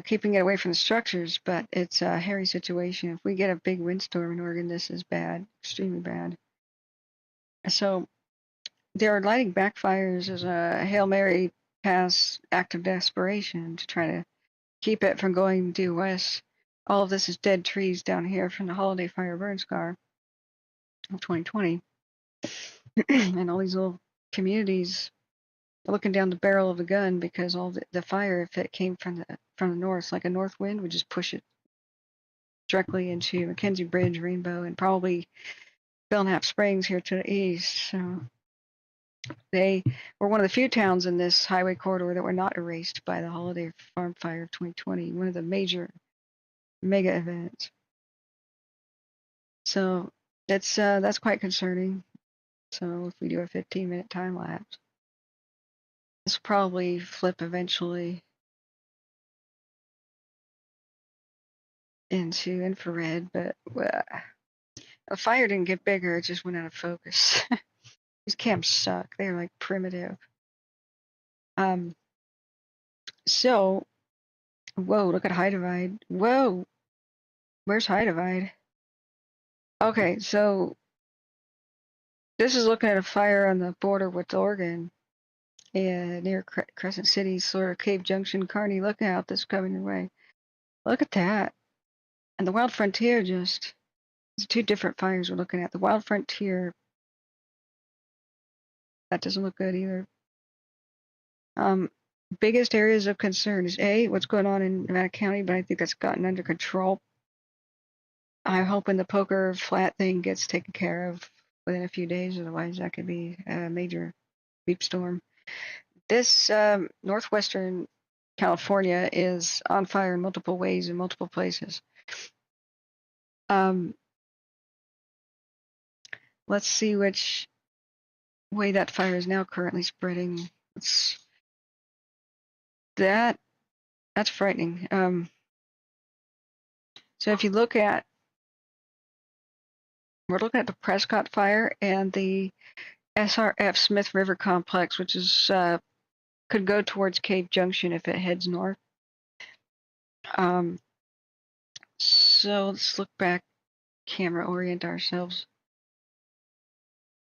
Keeping it away from the structures, but it's a hairy situation. If we get a big windstorm in Oregon, this is bad, extremely bad. So they're lighting backfires as a Hail Mary pass act of desperation to try to keep it from going due west. All of this is dead trees down here from the holiday fire burn scar of 2020. And all these little communities are looking down the barrel of a gun because all the fire, if it came from the north, like a north wind, would just push it directly into McKenzie Bridge, Rainbow, and probably Belknap Springs here to the east. So they were one of the few towns in this highway corridor that were not erased by the holiday farm fire of 2020, one of the major mega events. So that's quite concerning. So if we do a 15-minute time lapse, this will probably flip eventually. into infrared, but the fire didn't get bigger, it just went out of focus. These cams suck. They're like primitive. So, whoa, look at high divide. Whoa, where's high divide? Okay, so this is looking at a fire on the border with Oregon, near Crescent City, sort of Cave Junction, Kearney Lookout. That's coming your way. Look at that. And the Wild Frontier just, it's two different fires we're looking at. The Wild Frontier, that doesn't look good either. Biggest areas of concern is A, what's going on in Nevada County, but I think that's gotten under control. I'm hoping the Poker Flat thing gets taken care of within a few days, otherwise that could be a major beep storm. This northwestern California is on fire in multiple ways in multiple places. Let's see which way that fire is now currently spreading. That's frightening. So if you look at, we're looking at the Prescott fire and the Srf Smith River complex, which is could go towards Cave Junction if it heads north. So let's look back, camera orient ourselves.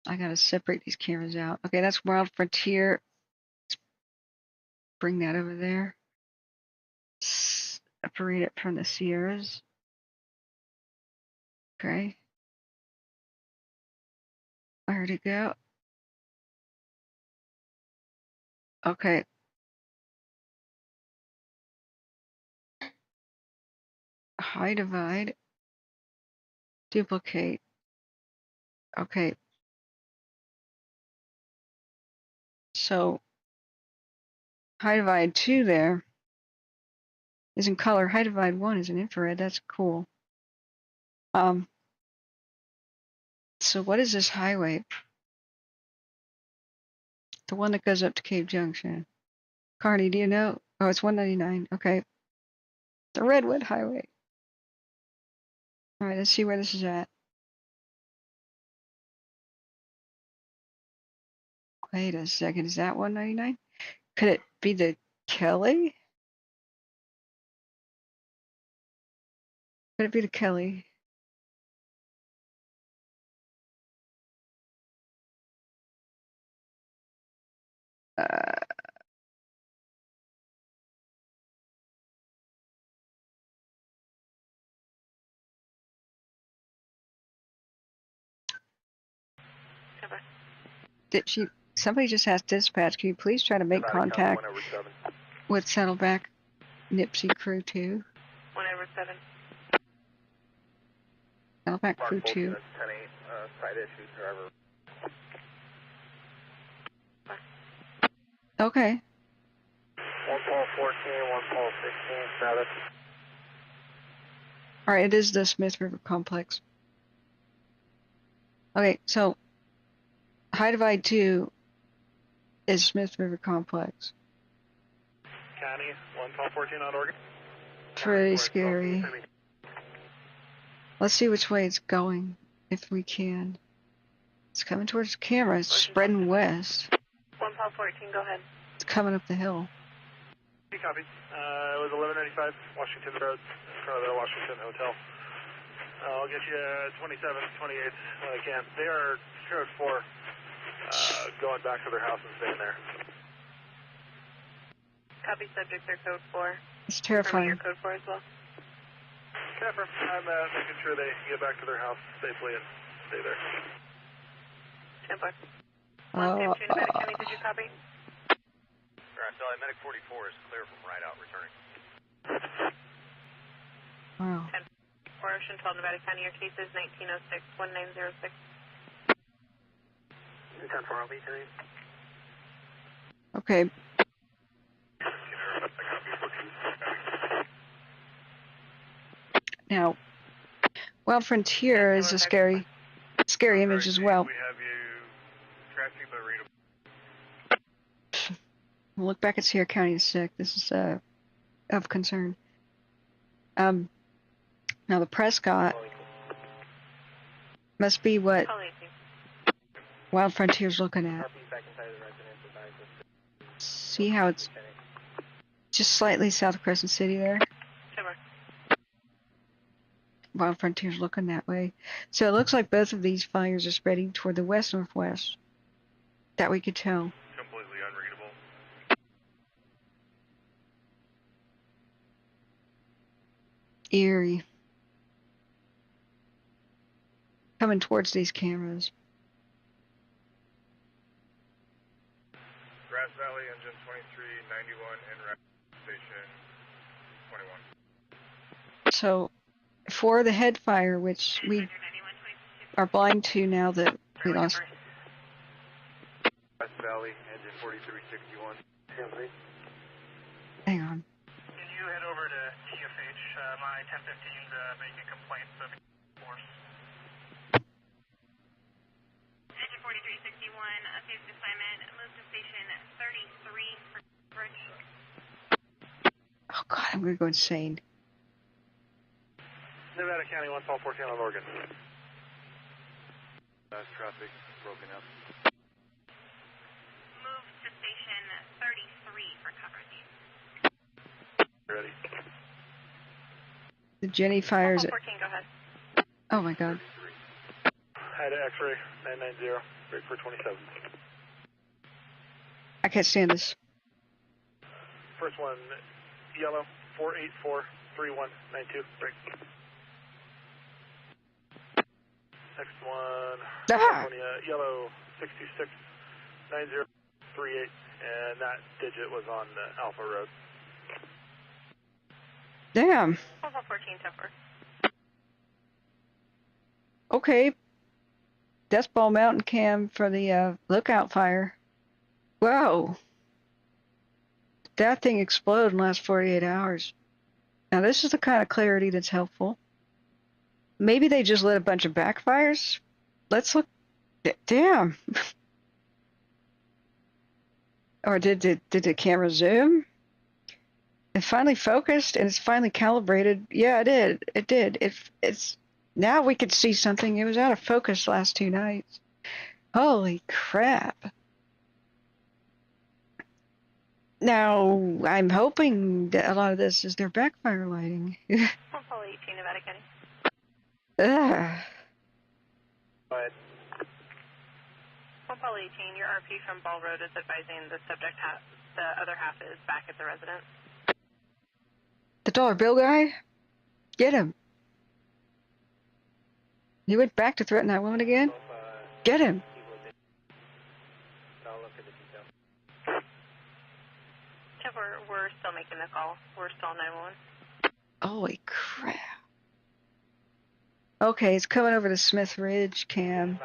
I gotta separate these cameras out. Okay, that's Wild Frontier. Let's bring that over there. Separate it from the Sierras. Okay. Where'd it go? Okay. High divide. Duplicate. Okay. So high divide 2 there is in color. High divide 1 is in infrared. That's cool. So what is this highway? The one that goes up to Cave Junction. Carney, do you know? Oh, it's 199. Okay. The Redwood Highway. All right, let's see where this is at. Wait a second. Is that 199? Could it be the Kelly? Could it be the Kelly? Somebody just asked dispatch, can you please try to make contact with Saddleback Nipsey Crew 2? 1/7. Saddleback Crew 2. Side issues, however. Okay. 1 pole 14, 1 pole 16, status. Alright, it is the Smith River complex. Okay, so high divide 2 is Smith River complex. County, 1 pole 14 on Oregon. Pretty scary. Let's see which way it's going, if we can. It's coming towards the camera. It's spreading west. 1 pole 14, go ahead. It's coming up the hill. Copy. It was 1195 Washington Road, in front of the Washington Hotel. I'll get you 27th, 28th when I can. They are code 4, going back to their house and staying there. Copy, subject, their code 4. It's terrifying. Your code 4 as well. Confirm. I'm making sure they get back to their house safely and stay there. Stand by. 152 Nevada County, did you copy? Alright, so medic 44 is clear from right out returning. Wow. 10 4 Ocean 12 Nevada County, your case is 1906 1906. 10 4 LB tonight. Okay. Now, Wild Frontier is a scary image as well. We have you scratchy but readable. Look back at Sierra County is sick. This is of concern. Now the Prescott must be what Wild Frontier's looking at. See how it's just slightly south of Crescent City there? Wild Frontier's looking that way. So it looks like both of these fires are spreading toward the west-northwest. That we could tell. Completely unreadable. Eerie. Coming towards these cameras. Grass Valley, engine 2391, en route station 21. So, for the head fire, which we are blind to now that we lost. Grass Valley, engine 4361. Hang on. Can you head over to TFH, my 1015's making complaints of force. Engine 4361, updates assignment, move to station 33 for coverage. Oh god, I'm gonna go insane. Nevada County 114 on Oregon. That's traffic broken up. Move to station 33 for coverage. Ready. The Jenny fires it. 14, go ahead. Oh my god. High to X-ray 990, break for 27. I can't stand this. First one, yellow 4843192, break. Next one, California, yellow 669038, and that digit was on Alpha Road. Damn. 14, Tupper. Okay. Death Ball Mountain Cam for the lookout fire. Whoa. That thing exploded in the last 48 hours. Now this is the kind of clarity that's helpful. Maybe they just lit a bunch of backfires? Let's look. Damn. Or did the camera zoom? It finally focused and it's finally calibrated. Yeah, it did. It did. It's now we could see something. It was out of focus the last 2 nights. Holy crap. Now, I'm hoping that a lot of this is their backfire lighting. 18, Nevada County. Ugh. But 18, your RP from Ball Road is advising the subject the other half is back at the residence. The dollar bill guy? Get him. He went back to threaten that woman again? Get him. We're still making the call. We're still 911. Holy crap. Okay, it's coming over to Smith Ridge cam.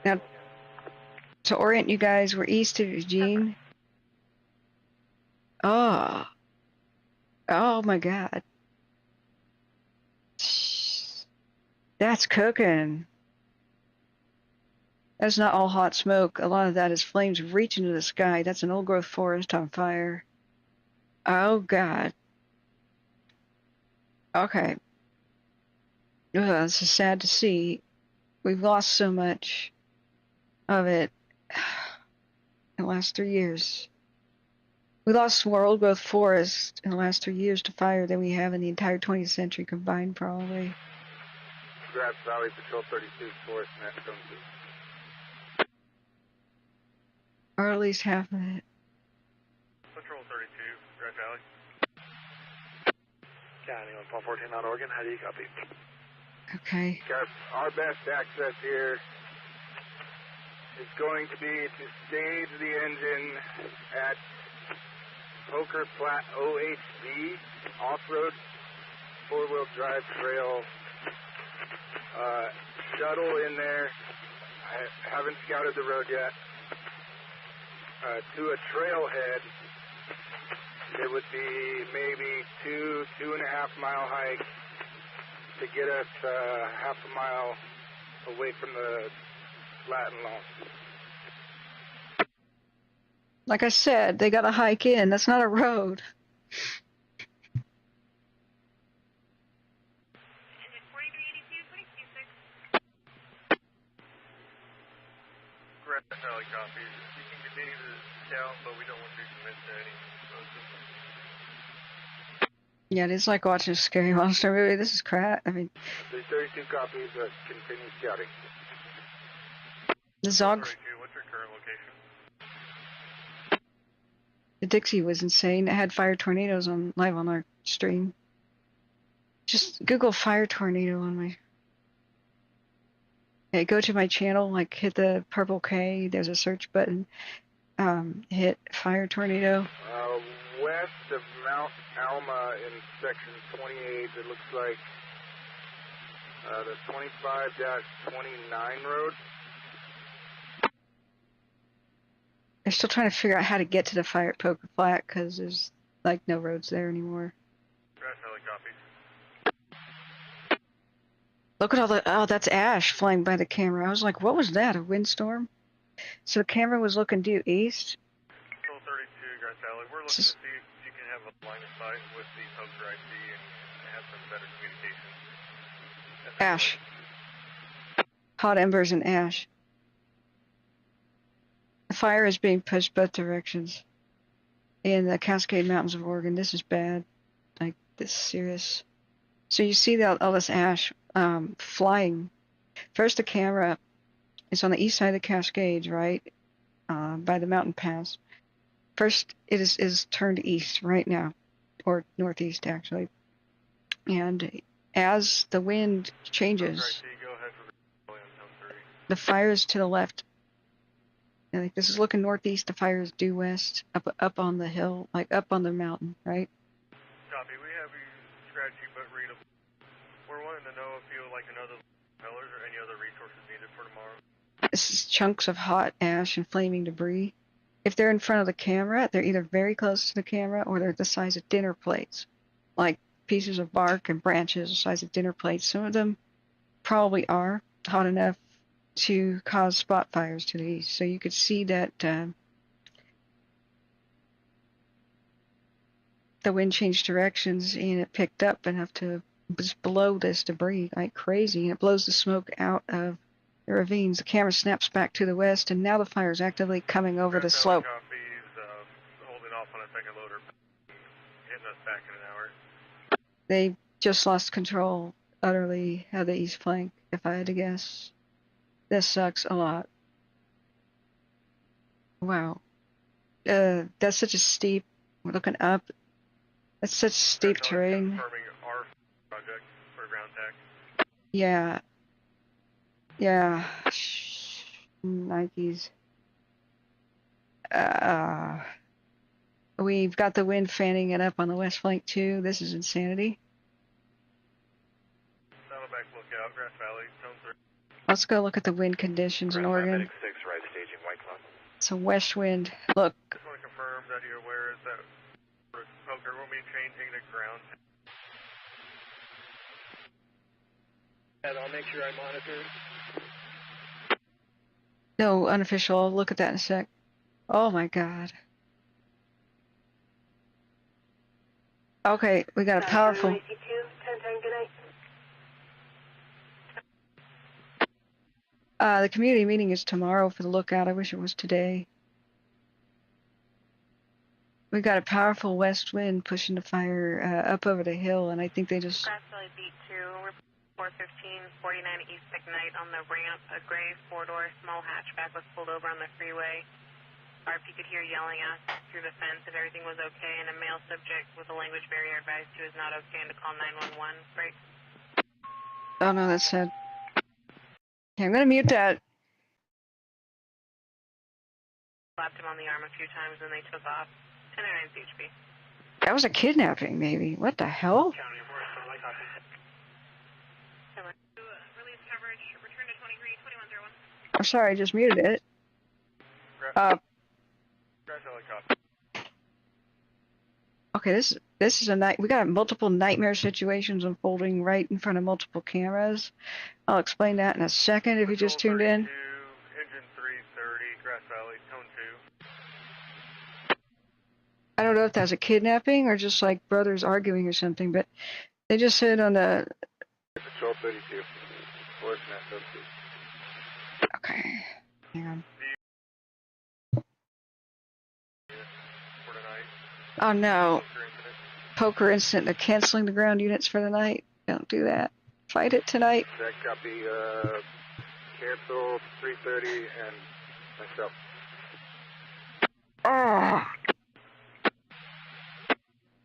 Now, to orient you guys, we're east of Eugene. Oh. Oh my god. That's cooking. That's not all hot smoke. A lot of that is flames reaching to the sky. That's an old growth forest on fire. Oh god. Okay. Ugh, this is sad to see. We've lost so much of it in the last 3 years. We lost more old growth forest in the last 3 years to fire than we have in the entire 20th century combined, probably. Grass Valley, Patrol 32, Forest Net, comes to. Or at least half of it. Patrol 32, Grass Valley. County 114 on Oregon, how do you copy? Okay. Gus, our best access here is going to be to stage the engine at Poker Flat OHV, off-road, four-wheel drive trail, shuttle in there. I haven't scouted the road yet. To a trailhead, it would be maybe 2.5 mile hike to get us half a mile away from the flat and long. Like I said, they got to hike in. That's not a road. Grass Valley copies. You can continue to scout, but we don't want you to commit to any systems. Yeah, it is like watching a scary monster movie. This is crap. I mean, 32 copies, continue scouting. the Zog, What's your current location? the Dixie was insane. It had fire tornadoes on live on our stream. Just Google fire tornado on my. Okay, go to my channel, like hit the purple K. There's a search button. Hit fire tornado. West of Mount Alma in section 28, it looks like the 25-29 road. They're still trying to figure out how to get to the fire at Poker Flat because there's like no roads there anymore. Grass Valley copies. Look at all the, oh, that's ash flying by the camera. I was like, what was that, a windstorm? So the camera was looking due east. Control 32, Grass Valley. We're looking to see if you can have a line of sight with the poker IC and have some better communication. Ash. Hot embers and ash. The fire is being pushed both directions. In the Cascade Mountains of Oregon, this is bad. Like, this is serious. So you see all this ash flying. First, the camera is on the east side of the Cascades, right? By the mountain pass. First, it is turned east right now, or northeast, actually. And as the wind changes, the fire is to the left. And like this is looking northeast, the fire is due west, up on the hill, like up on the mountain, right? Copy. We have you scratchy but readable. We're wanting to know if you would like another propellers or any other resources needed for tomorrow. This is chunks of hot ash and flaming debris. If they're in front of the camera, they're either very close to the camera or they're the size of dinner plates, like pieces of bark and branches the size of dinner plates. Some of them probably are hot enough to cause spot fires to the east. So you could see that the wind changed directions and it picked up enough to just blow this debris like crazy, and it blows the smoke out of the ravines. The camera snaps back to the west, and now the fire is actively coming over the slope. Holding off on a second loader, hitting us back in an hour. They just lost control utterly of the east flank, if I had to guess. This sucks a lot. Wow. That's such a steep, we're looking up. That's such steep terrain. Confirming our project for ground tech. Yeah. Yeah. Nikes. We've got the wind fanning it up on the west flank too. This is insanity. Saddleback lookout, Grass Valley, zone 3. Let's go look at the wind conditions in Oregon. Medic 6, right staging White Cloud. It's a west wind. Look. Just want to confirm that you're aware that for poker we'll be changing the ground. And I'll make sure I monitor. No, unofficial. I'll look at that in a sec. Oh my god. Okay, we got a powerful... The community meeting is tomorrow for the lookout. I wish it was today. We got a powerful west wind pushing the fire up over the hill, and I think they just... Grass Valley B2, we're 415, 49 East McKnight on the ramp. A gray four-door small hatchback was pulled over on the freeway. RP could hear yelling us through the fence if everything was okay, and a male subject with a language barrier advised he was not okay and to call 911. Break. Oh no, that's sad. Okay, I'm gonna mute that. Slapped him on the arm a few times and they took off. 1009 CHP. That was a kidnapping, maybe. What the hell? Release coverage. Return to 23-2101. I'm sorry, I just muted it. Okay, this is a night. We got multiple nightmare situations unfolding right in front of multiple cameras. I'll explain that in a second if you just tuned in. Engine 330, Grass Valley, tone 2. I don't know if that's a kidnapping or just like brothers arguing or something, but they just said on the... Control 32. Okay, hang on. Oh no. Poker incident. They're canceling the ground units for the night. Don't do that. Fight it tonight. That copy, cancel 3:30 and myself. Oh.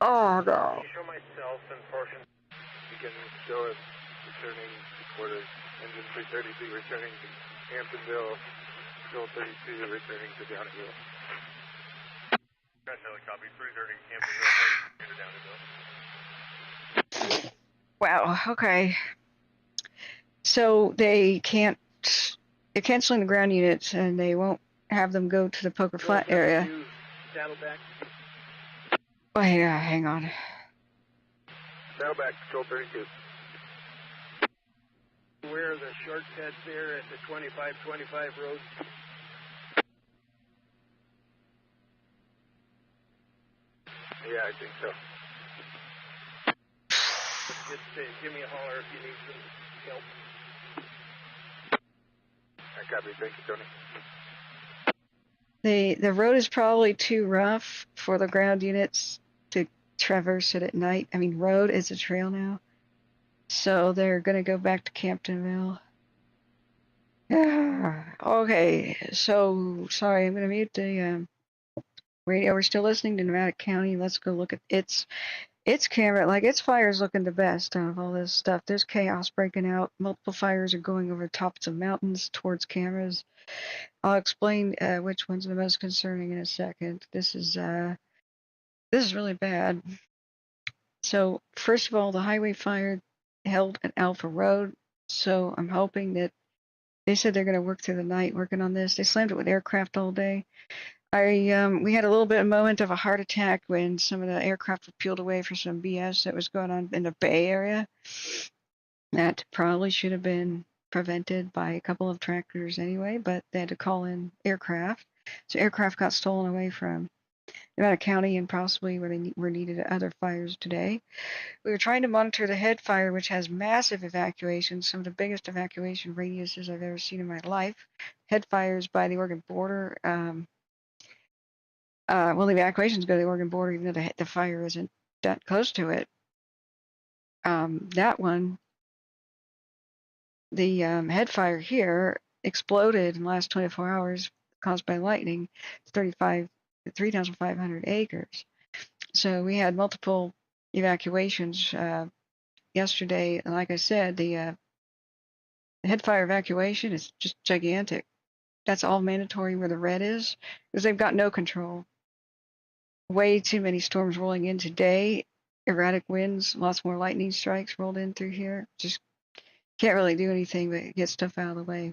Oh no. Can you show myself and portion? You can show it returning for the engine 332 returning to Hamptonville, Control 32 returning to Downeyville. Copy 330 Hamptonville, Downeyville. Wow. Okay. So they're canceling the ground units and they won't have them go to the Poker Flat area. Saddleback. Oh yeah, hang on. Saddleback, Control 32. Where are the shortcuts there at the 2525 road? Yeah, I think so. Just give me a holler if you need some help. I copy. Thank you, Tony. The road is probably too rough for the ground units to traverse it at night. I mean, road is a trail now. So they're going to go back to Camptonville. Okay, so sorry, I'm going to mute the radio. We're still listening to Nevada County. Let's go look at its camera. Like, its fire's looking the best out of all this stuff. There's chaos breaking out. Multiple fires are going over tops of mountains towards cameras. I'll explain which ones are the most concerning in a second. This is really bad. So first of all, the highway fire held at Alpha Road. So I'm hoping that they said they're going to work through the night working on this. They slammed it with aircraft all day. We had a little bit of a moment of a heart attack when some of the aircraft were peeled away for some BS that was going on in the Bay Area. That probably should have been prevented by a couple of tractors anyway, but they had to call in aircraft. So aircraft got stolen away from Nevada County and possibly where they were needed at other fires today. We were trying to monitor the head fire, which has massive evacuations, some of the biggest evacuation radiuses I've ever seen in my life. Head fires by the Oregon border. Well, the evacuations go to the Oregon border, even though the fire isn't that close to it. That one, the head fire here exploded in the last 24 hours, caused by lightning. It's 3,500 acres. So we had multiple evacuations yesterday. And like I said, the head fire evacuation is just gigantic. That's all mandatory where the red is, because they've got no control. Way too many storms rolling in today. Erratic winds, lots more lightning strikes rolled in through here. Just can't really do anything but get stuff out of the way.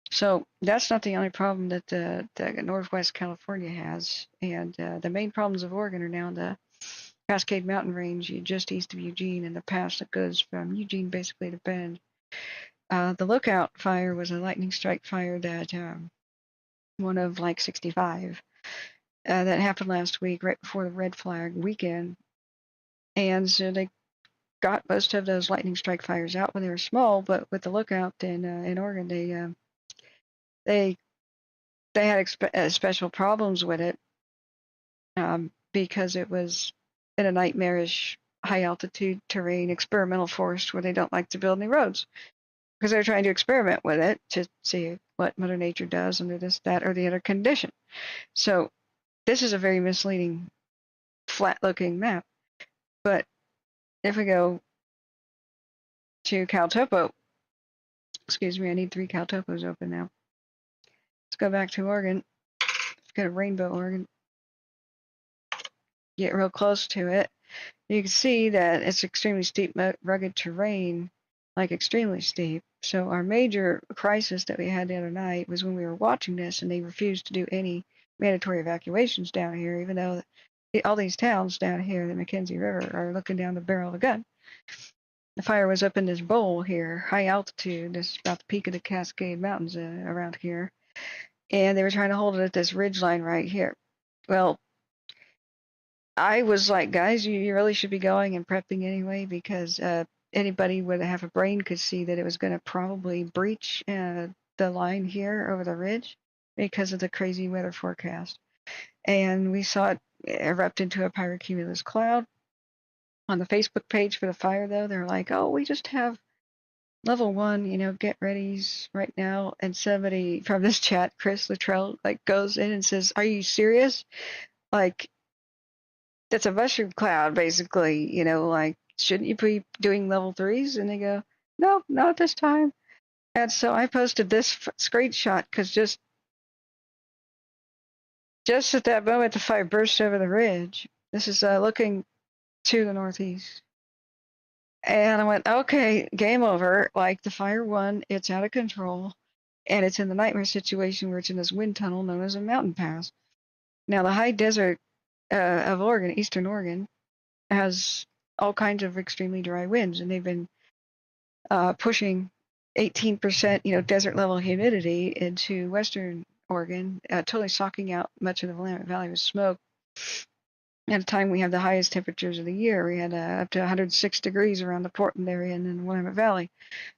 So that's not the only problem that the Northwest California has. And the main problems of Oregon are now the Cascade Mountain Range just east of Eugene and the pass that goes from Eugene basically to Bend. The Lookout fire was a lightning strike fire that one of like 65 that happened last week right before the red flag weekend. And so they got most of those lightning strike fires out when they were small, but with the Lookout in Oregon, they had special problems with it because it was in a nightmarish high altitude terrain experimental forest where they don't like to build any roads because they're trying to experiment with it to see what Mother Nature does under this, that, or the other condition. So this is a very misleading, flat-looking map. But if we go to CalTopo, excuse me, I need 3 CalTopos open now. Let's go back to Oregon. Let's go to Rainbow, Oregon. Get real close to it. You can see that it's extremely steep, rugged terrain, like extremely steep. So our major crisis that we had the other night was when we were watching this and they refused to do any mandatory evacuations down here, even though all these towns down here, the McKenzie River, are looking down the barrel of a gun. The fire was up in this bowl here, high altitude. This is about the peak of the Cascade Mountains around here. And they were trying to hold it at this ridge line right here. Well, I was like, guys, you really should be going and prepping anyway, because anybody with half a brain could see that it was going to probably breach the line here over the ridge because of the crazy weather forecast. And we saw it erupt into a pyrocumulus cloud. On the Facebook page for the fire, though, they're like, oh, we just have level 1, get readies right now. And somebody from this chat, Chris Luttrell, like goes in and says, are you serious? Like, that's a mushroom cloud, basically, like, shouldn't you be doing level 3s? And they go, no, not this time. And so I posted this screenshot because just at that moment, the fire burst over the ridge. This is looking to the northeast. And I went, okay, game over. Like, the fire won, it's out of control, and it's in the nightmare situation where it's in this wind tunnel known as a mountain pass. Now, the high desert of Oregon, eastern Oregon, has all kinds of extremely dry winds, and they've been pushing 18%, desert level humidity into western Oregon, totally socking out much of the Willamette Valley with smoke. At a time we had the highest temperatures of the year. We had up to 106 degrees around the Portland area and in the Willamette Valley.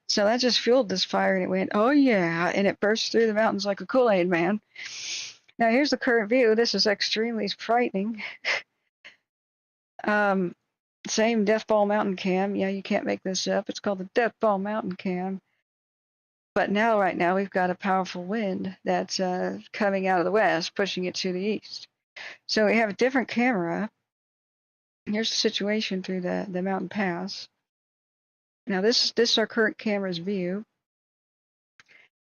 So that just fueled this fire, and it went, oh yeah, and it burst through the mountains like a Kool-Aid man. Now here's the current view. This is extremely frightening. Same Death Ball Mountain Cam. Yeah, you can't make this up. It's called the Death Ball Mountain Cam. But now, right now, we've got a powerful wind that's coming out of the west, pushing it to the east. So we have a different camera. Here's the situation through the mountain pass. Now this is our current camera's view.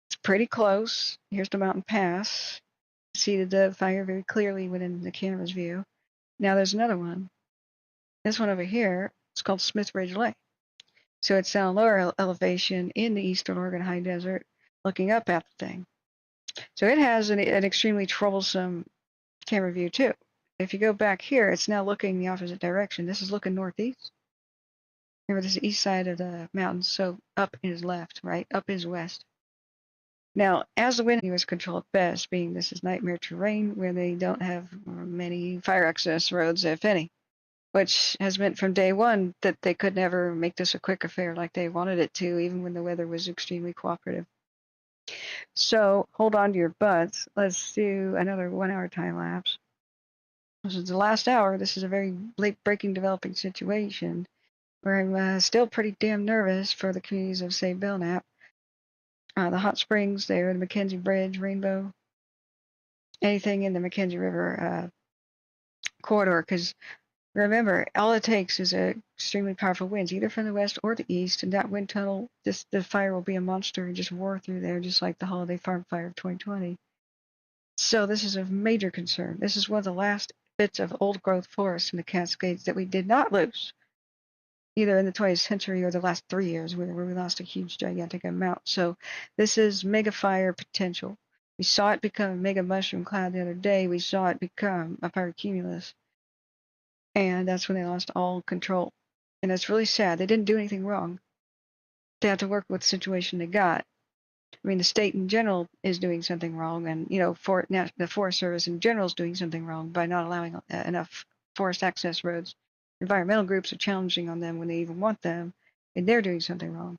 It's pretty close. Here's the mountain pass. See the fire very clearly within the camera's view. Now there's another one. This one over here, it's called Smith Ridge Lake. So it's down lower elevation in the eastern Oregon high desert, looking up at the thing. So it has an extremely troublesome camera view too. If you go back here, it's now looking the opposite direction. This is looking northeast. Remember, this is the east side of the mountains, so up is left, right? Up is west. Now, as the wind is controlled best, being this is nightmare terrain where they don't have many fire access roads, if any, which has meant from day one that they could never make this a quick affair like they wanted it to, even when the weather was extremely cooperative. So hold on to your butts. Let's do another 1 hour time lapse. This is the last hour. This is a very late-breaking developing situation where I'm still pretty damn nervous for the communities of, say, Belknap, the hot springs there, the McKenzie Bridge, Rainbow, anything in the McKenzie River corridor, because remember, all it takes is extremely powerful winds, either from the west or the east, and that wind tunnel, the fire will be a monster and just roar through there, just like the holiday farm fire of 2020. So this is a major concern. This is one of the last bits of old-growth forest in the Cascades that we did not lose, either in the 20th century or the last 3 years, where we lost a huge, gigantic amount. So this is mega fire potential. We saw it become a mega mushroom cloud the other day. We saw it become a pyrocumulus. And that's when they lost all control. And it's really sad. They didn't do anything wrong. They had to work with the situation they got. I mean, the state in general is doing something wrong, and the Forest Service in general is doing something wrong by not allowing enough forest access roads. Environmental groups are challenging on them when they even want them, and they're doing something wrong.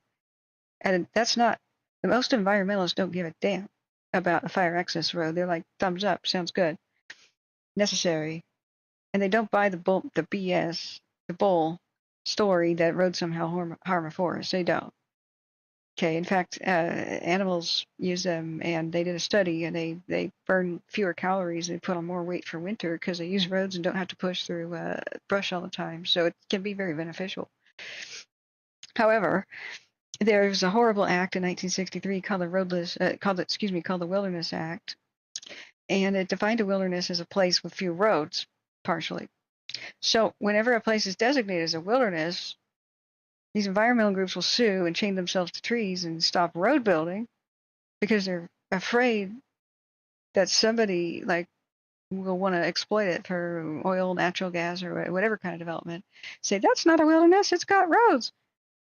And that's not, the most environmentalists don't give a damn about a fire access road. They're like, thumbs up, sounds good, necessary. And they don't buy the BS, the bull story that roads somehow harm a forest. They don't. Okay, in fact, animals use them, and they did a study, and they burn fewer calories, they put on more weight for winter because they use roads and don't have to push through brush all the time. So it can be very beneficial. However, there's a horrible act in 1963 called the Wilderness Act, and it defined a wilderness as a place with few roads, partially. So whenever a place is designated as a wilderness, these environmental groups will sue and chain themselves to trees and stop road building because they're afraid that somebody will want to exploit it for oil, natural gas, or whatever kind of development. Say, that's not a wilderness, it's got roads.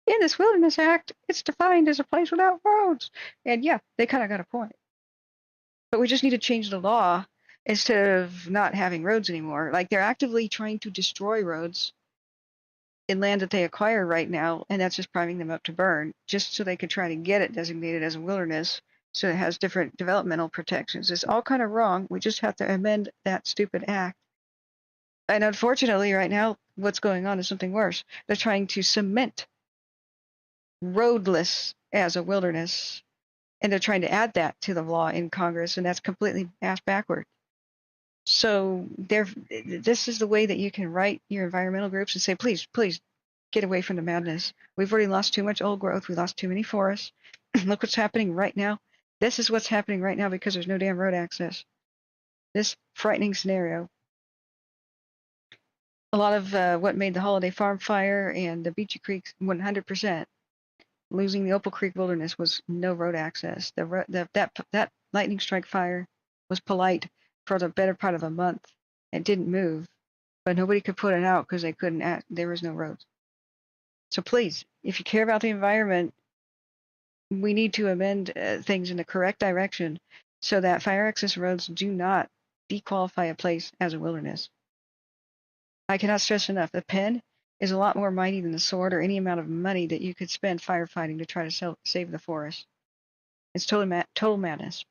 In this Wilderness Act, it's defined as a place without roads. And yeah, they kind of got a point. But we just need to change the law instead of not having roads anymore. Like, they're actively trying to destroy roads in land that they acquire right now, and that's just priming them up to burn, just so they could try to get it designated as a wilderness, so it has different developmental protections. It's all kind of wrong. We just have to amend that stupid act And unfortunately, right now, what's going on is something worse. They're trying to cement roadless as a wilderness, and they're trying to add that to the law in Congress, and that's completely ass backward. So this is the way that you can write your environmental groups and say, please, please get away from the madness. We've already lost too much old growth. We lost too many forests. Look what's happening right now. This is what's happening right now because there's no damn road access. This frightening scenario. A lot of what made the Holiday Farm fire and the Beachy Creek 100%. Losing the Opal Creek Wilderness was no road access. That lightning strike fire was polite for the better part of a month. It didn't move, but nobody could put it out because they couldn't. There was no roads. So please, if you care about the environment, we need to amend things in the correct direction so that fire access roads do not dequalify a place as a wilderness. I cannot stress enough, the pen is a lot more mighty than the sword or any amount of money that you could spend firefighting to try to save the forest. It's total madness.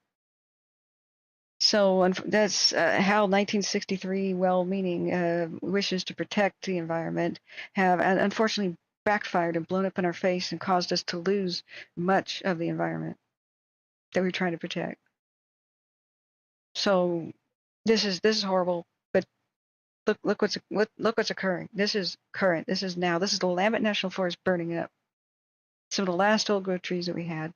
So that's how 1963 well-meaning wishes to protect the environment have unfortunately backfired and blown up in our face and caused us to lose much of the environment that we're trying to protect. So this is horrible. But look what's occurring. This is current. This is now. This is the Willamette National Forest burning up. Some of the last old growth trees that we had.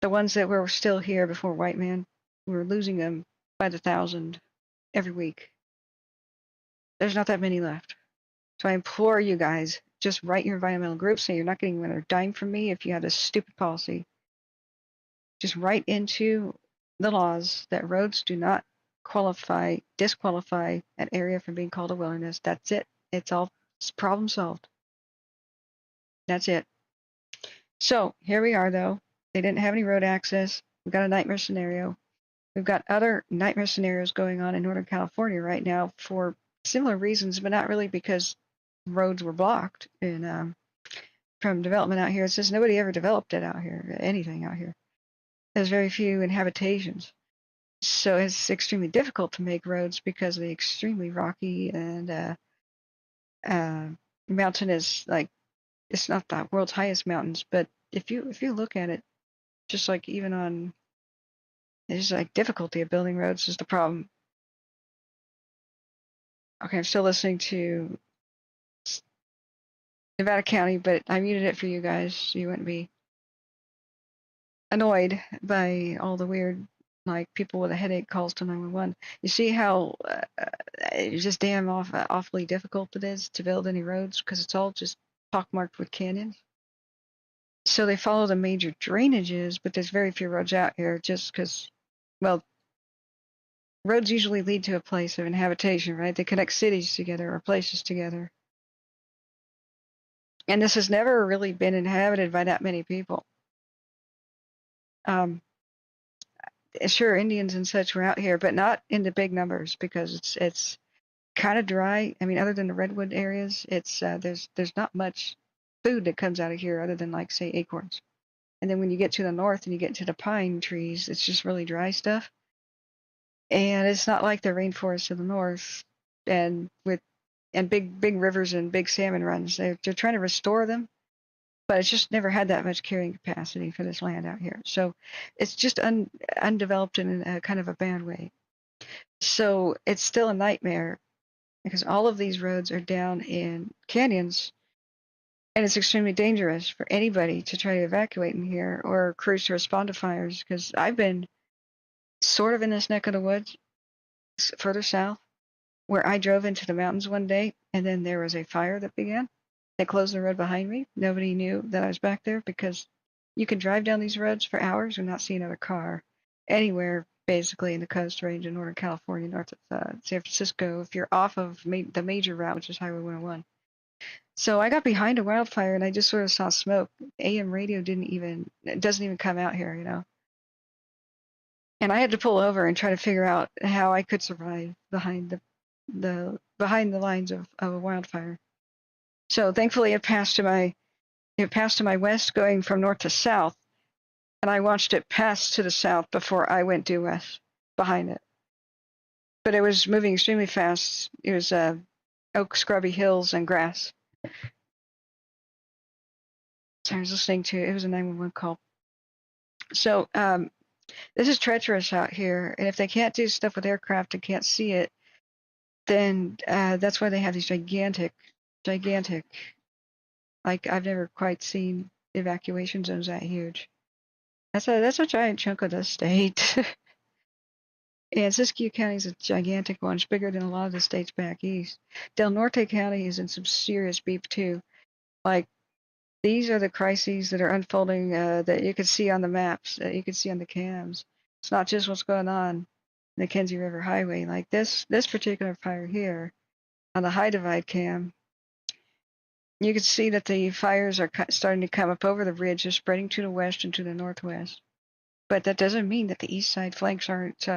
The ones that were still here before white man. We're losing them by the thousand every week. There's not that many left. So I implore you guys, just write your environmental group, say you're not getting another dime from me if you have this stupid policy. Just write into the laws that roads do not disqualify an area from being called a wilderness. That's it. It's problem solved. That's it. So here we are though. They didn't have any road access. We've got a nightmare scenario. We've got other nightmare scenarios going on in Northern California right now for similar reasons, but not really because roads were blocked from development out here. It's just nobody ever developed it out here, anything out here. There's very few inhabitations. So it's extremely difficult to make roads because of the extremely rocky and mountain is like, it's not the world's highest mountains, but if you look at it, just like even on, it's like difficulty of building roads is the problem. Okay, I'm still listening to Nevada County, but I muted it for you guys so you wouldn't be annoyed by all the weird, like, people with a headache calls to 911. You see how it's just damn awfully difficult it is to build any roads because it's all just pockmarked with canyons. So they follow the major drainages, but there's very few roads out here just because, well, roads usually lead to a place of inhabitation, right? They connect cities together or places together. And this has never really been inhabited by that many people. Sure, Indians and such were out here, but not in the big numbers because it's kind of dry. I mean, other than the redwood areas, it's there's not much food that comes out of here other than, like, say, acorns. And then when you get to the north and you get to the pine trees, it's just really dry stuff. And it's not like the rainforest to the north and big rivers and big salmon runs. They're trying to restore them, but it's just never had that much carrying capacity for this land out here. So it's just undeveloped in a kind of a bad way. So it's still a nightmare because all of these roads are down in canyons, and it's extremely dangerous for anybody to try to evacuate in here or crews to respond to fires, because I've been sort of in this neck of the woods further south where I drove into the mountains one day and then there was a fire that began. They closed the road behind me. Nobody knew that I was back there because you can drive down these roads for hours and not see another car anywhere basically in the Coast Range in Northern California, north of San Francisco, if you're off of the major route, which is Highway 101. So I got behind a wildfire and I just sort of saw smoke. AM radio doesn't even come out here, you know. And I had to pull over and try to figure out how I could survive behind the lines of a wildfire. So thankfully it passed to my west going from north to south, and I watched it pass to the south before I went due west behind it. but it was moving extremely fast. It was oak scrubby hills and grass. So I was listening to it was a 911 call. So this is treacherous out here, and if they can't do stuff with aircraft and can't see it, then that's why they have these gigantic. Like I've never quite seen evacuation zones that huge. That's a giant chunk of the state. And Siskiyou County is a gigantic one. It's bigger than a lot of the states back east. Del Norte County is in some serious beef too. Like these are the crises that are unfolding that you can see on the maps, that you can see on the cams. It's not just what's going on in the McKenzie River Highway. Like this particular fire here on the High Divide cam. You can see that the fires are starting to come up over the ridge. They're spreading to the west and to the northwest. But that doesn't mean that the east side flanks aren't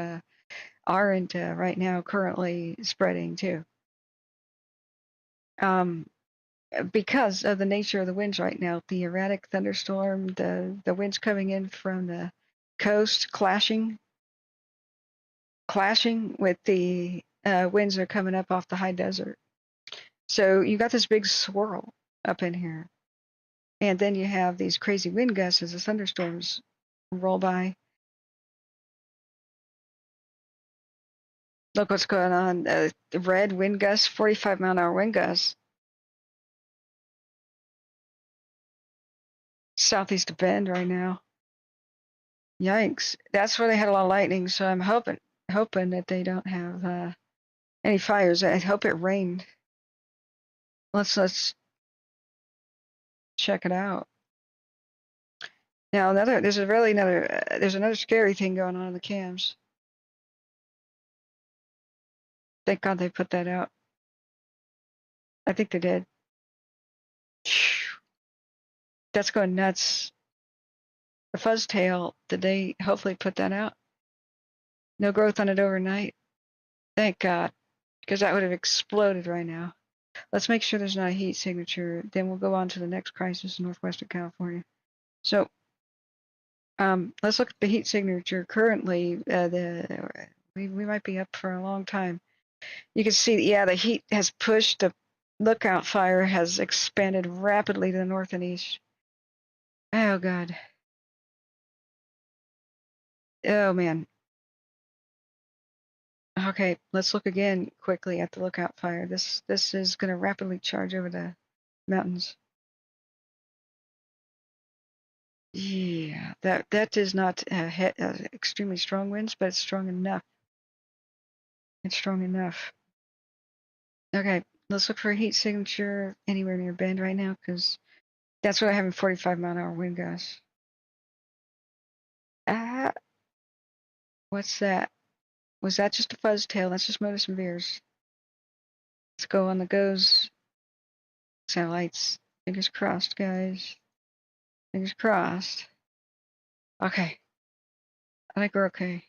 right now currently spreading too. Because of the nature of the winds right now, the erratic thunderstorm, the winds coming in from the coast clashing with the winds that are coming up off the high desert. So you got this big swirl up in here. And then you have these crazy wind gusts as the thunderstorms roll by. Look what's going on. The red wind gusts, 45-mile-an-hour wind gusts. Southeast of Bend right now. Yikes. That's where they had a lot of lightning, so I'm hoping that they don't have any fires. I hope it rained. Let's check it out. Now there's another scary thing going on in the cams. Thank God they put that out. I think they did. That's going nuts. The Fuzztail, did they hopefully put that out? No growth on it overnight. Thank God, because that would have exploded right now. Let's make sure there's not a heat signature. Then we'll go on to the next crisis in northwestern California. So let's look at the heat signature. Currently, we might be up for a long time. You can see, the heat has pushed. The lookout fire has expanded rapidly to the north and east. Oh, God. Oh, man. Okay, let's look again quickly at the lookout fire. This is going to rapidly charge over the mountains. Yeah, that is not extremely strong winds, but it's strong enough. It's strong enough. Okay, let's look for a heat signature anywhere near Bend right now, because that's what I have in 45-mile-an-hour wind gusts. What's that? Was that just a Fuzztail? That's just Modus and Veers. Let's go on the GOES satellites. Fingers crossed, guys. Fingers crossed. Okay. I think we're okay.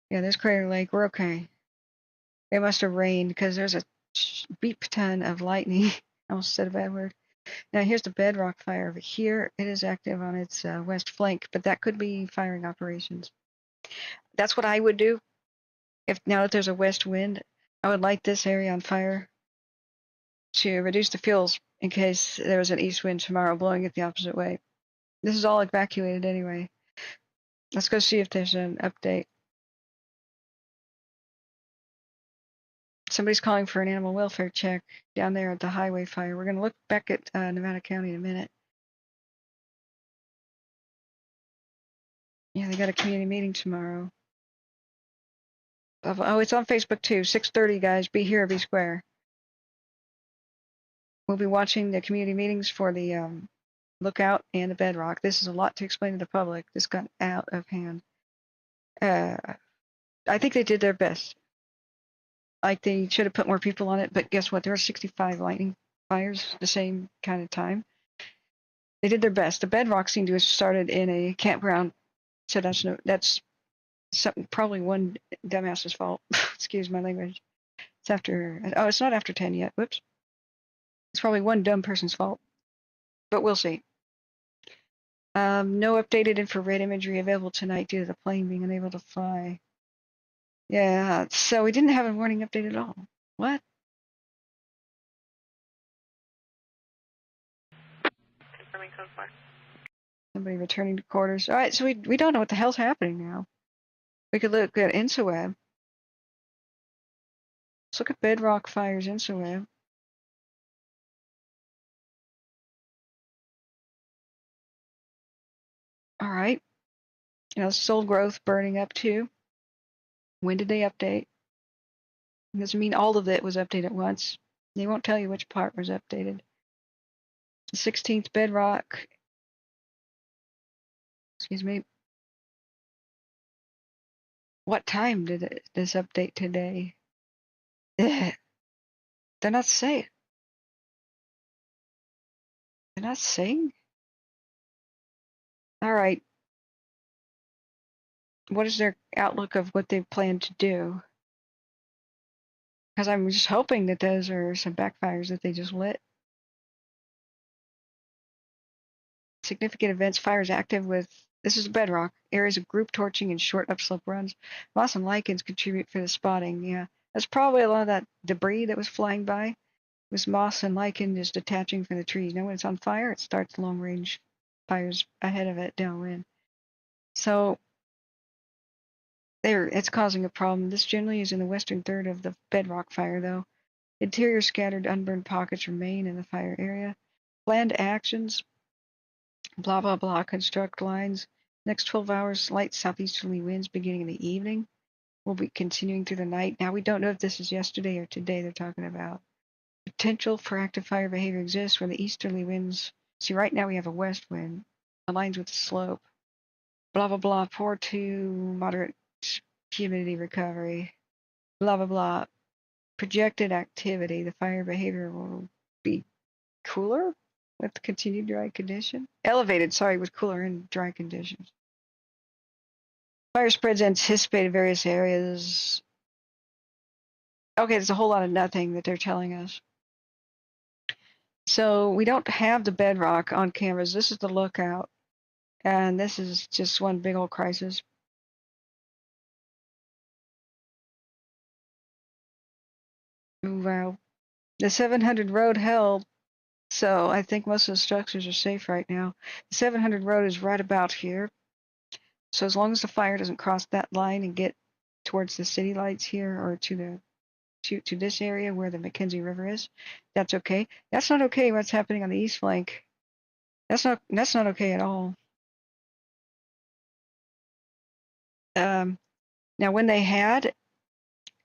Yeah, there's Crater Lake. We're okay. It must have rained because there's a beep ton of lightning. I almost said a bad word. Now here's the Bedrock fire over here. It is active on its west flank, but that could be firing operations. That's what I would do. If now that there's a west wind, I would light this area on fire to reduce the fuels in case there was an east wind tomorrow blowing it the opposite way. This is all evacuated anyway. Let's go see if there's an update. Somebody's calling for an animal welfare check down there at the highway fire. We're going to look back at Nevada County in a minute. Yeah, they got a community meeting tomorrow. Oh, it's on Facebook too. 6:30, guys. Be here, be square. We'll be watching the community meetings for the Lookout and the Bedrock. This is a lot to explain to the public. This got out of hand. I think they did their best. Like they should have put more people on it, but guess what? There were 65 lightning fires the same kind of time. They did their best. The Bedrock seemed to have started in a campground, so that's something, probably one dumbass's fault. Excuse my language. It's not after 10 yet. Whoops. It's probably one dumb person's fault, but we'll see. No updated infrared imagery available tonight due to the plane being unable to fly. Yeah, so we didn't have a warning update at all. What? Confirming code 5. Somebody returning to quarters. All right, so we don't know what the hell's happening now. We could look at Inciweb. Let's look at Bedrock Fire's Inciweb. All right. Soul growth burning up too. When did they update? It doesn't mean all of it was updated at once. They won't tell you which part was updated. The 16th Bedrock. Excuse me. What time did this update today? They're not saying. They're not saying? All right. What is their outlook of what they plan to do? Because I'm just hoping that those are some backfires that they just lit. Significant events. Fires active with, this is Bedrock. Areas of group torching and short upslope runs. Moss and lichens contribute for the spotting. Yeah, that's probably a lot of that debris that was flying by. It was moss and lichen just detaching from the trees. Now when it's on fire, it starts long range fires ahead of it downwind. So it's causing a problem. This generally is in the western third of the Bedrock fire, though. Interior scattered unburned pockets remain in the fire area. Planned actions. Blah, blah, blah. Construct lines. Next 12 hours, light southeasterly winds beginning in the evening. Will be continuing through the night. Now, we don't know if this is yesterday or today they're talking about. Potential for active fire behavior exists when the easterly winds. See, right now we have a west wind. Aligns with the slope. Blah, blah, blah. Poor to moderate humidity recovery. Blah, blah, blah. Projected activity. The fire behavior will be cooler with continued dry condition. Elevated, sorry, with cooler and dry conditions. Fire spreads anticipated various areas. Okay, there's a whole lot of nothing that they're telling us. So we don't have the Bedrock on cameras. This is the lookout. And this is just one big old crisis. Wow. The 700 road held. So I think most of the structures are safe right now. The 700 road is right about here. So as long as the fire doesn't cross that line and get towards the city lights here or to this area where the McKenzie River is, that's okay. That's not okay what's happening on the east flank. That's not okay at all. Now when they had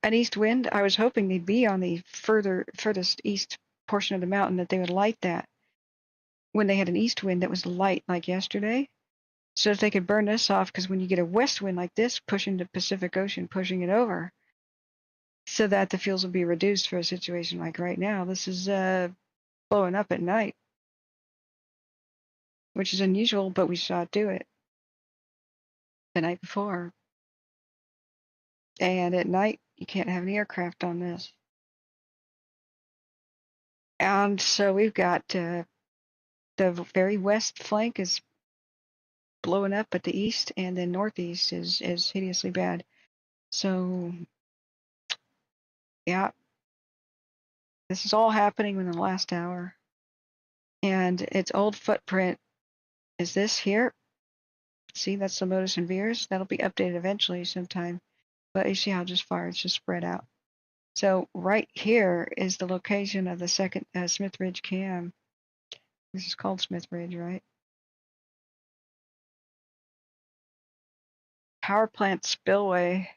an east wind, I was hoping they'd be on the furthest east portion of the mountain, that they would light that when they had an east wind that was light like yesterday, so that they could burn this off, because when you get a west wind like this pushing the Pacific Ocean, pushing it over, so that the fuels will be reduced for a situation like right now. This is blowing up at night, which is unusual, but we saw it do it the night before. And at night, you can't have an aircraft on this. And so we've got the very west flank is blowing up at the east, and then northeast is hideously bad. So, yeah, this is all happening in the last hour. And its old footprint is this here. See, that's the Modus and Veers. That'll be updated eventually sometime. But you see how just far it's just spread out. So right here is the location of the second Smith Ridge cam. This is called Smith Ridge, right? Power plant spillway.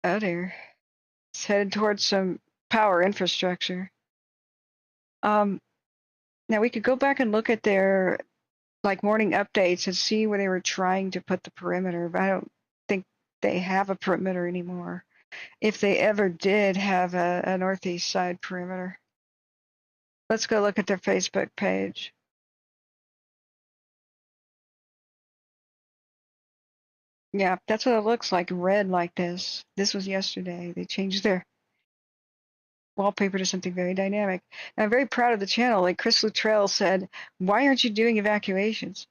Oh dear. It's headed towards some power infrastructure. Now we could go back and look at their morning updates and see where they were trying to put the perimeter, but I don't think they have a perimeter anymore. If they ever did have a northeast side perimeter. Let's go look at their Facebook page. Yeah, that's what it looks like, red like this. This was yesterday. They changed their wallpaper to something very dynamic. And I'm very proud of the channel. Like Chris Luttrell said, why aren't you doing evacuations?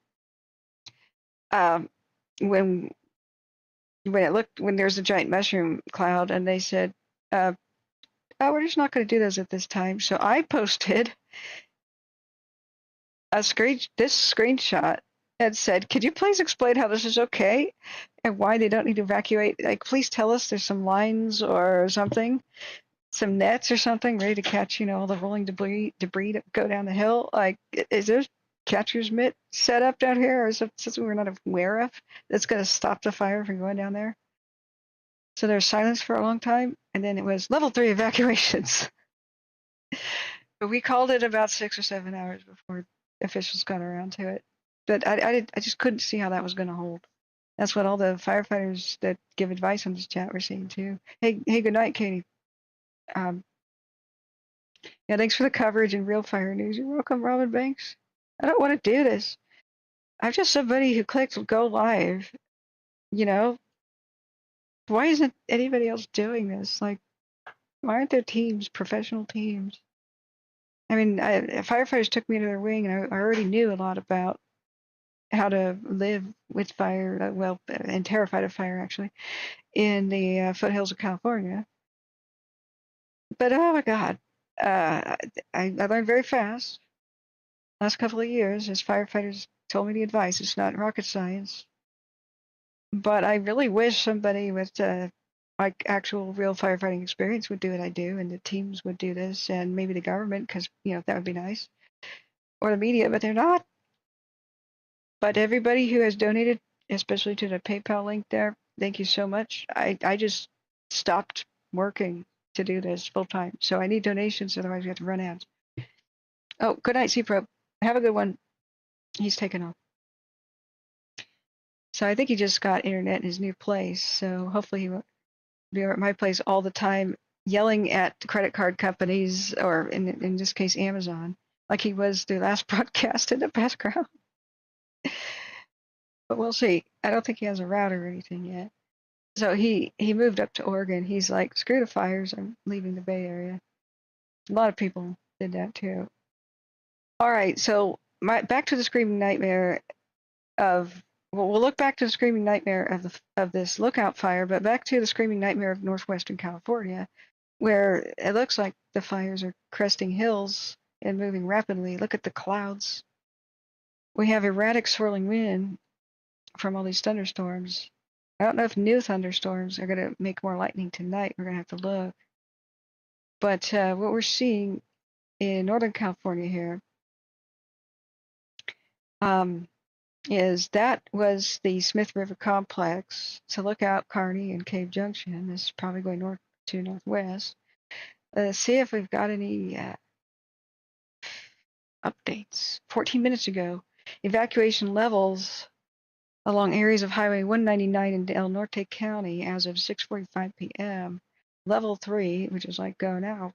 When when there's a giant mushroom cloud, and they said, oh, we're just not going to do those at this time. So I posted this screenshot and said, could you please explain how this is okay and why they don't need to evacuate? Like, please tell us there's some lines or something, some nets or something ready to catch, all the rolling debris that go down the hill. Like, is there catcher's mitt set up down here, or is it something we're not aware of that's going to stop the fire from going down there? So there's silence for a long time, and then it was level 3 evacuations. But we called it about 6 or 7 hours before officials got around to it. But I just couldn't see how that was going to hold. That's what all the firefighters that give advice on this chat were saying too. Hey, good night, Katie. Yeah, thanks for the coverage and Real Fire News. You're welcome, Robin Banks. I don't want to do this. I'm just somebody who clicks go live. Why isn't anybody else doing this? Like, why aren't there teams, professional teams? I mean, firefighters took me to their wing, and I already knew a lot about how to live with fire, and terrified of fire, actually, in the foothills of California. But, oh my God, I learned very fast. Last couple of years, as firefighters told me the advice, it's not rocket science. But I really wish somebody with like actual real firefighting experience would do what I do, and the teams would do this, and maybe the government, because that would be nice, or the media, but they're not. But everybody who has donated, especially to the PayPal link there, thank you so much. I just stopped working to do this full time, so I need donations, otherwise we have to run ads. Oh, good night, C-Pro. Have a good one. He's taken off. So I think he just got internet in his new place, so hopefully he won't be at my place all the time yelling at credit card companies, or in this case Amazon, like he was the last broadcast in the background. But we'll see. I don't think he has a router or anything yet. So he moved up to Oregon. He's like, screw the fires, I'm leaving the Bay Area. A lot of people did that too. All right, so back to the screaming nightmare of, well, we'll look back to the screaming nightmare of this lookout fire, but back to the screaming nightmare of northwestern California, where it looks like the fires are cresting hills and moving rapidly. Look at the clouds. We have erratic swirling wind from all these thunderstorms. I don't know if new thunderstorms are going to make more lightning tonight. We're going to have to look. But what we're seeing in Northern California here is that was the Smith River complex. So look out, Kearney and Cave Junction. This is probably going north to northwest. Let's see if we've got any updates. 14 minutes ago, evacuation levels along areas of Highway 199 in El Norte County as of 6:45 p.m. Level 3, which is like go now.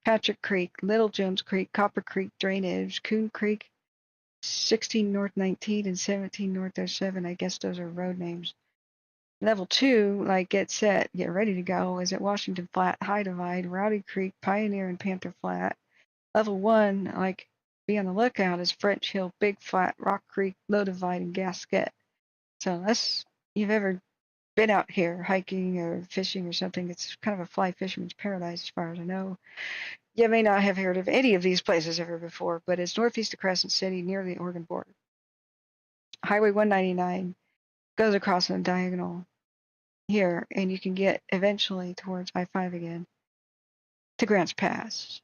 Patrick Creek, Little Jones Creek, Copper Creek drainage, Coon Creek, 16 North 19 and 17 North 07. I guess those are road names. Level 2, like get set, get ready to go, is at Washington Flat, High Divide, Rowdy Creek, Pioneer, and Panther Flat. Level 1, like be on the lookout, is French Hill, Big Flat, Rock Creek, Low Divide, and Gasket. So unless you've ever been out here hiking or fishing or something, it's kind of a fly fisherman's paradise as far as I know. You may not have heard of any of these places ever before, but it's northeast of Crescent City near the Oregon border. Highway 199 goes across on a diagonal here, and you can get eventually towards I-5 again to Grants Pass.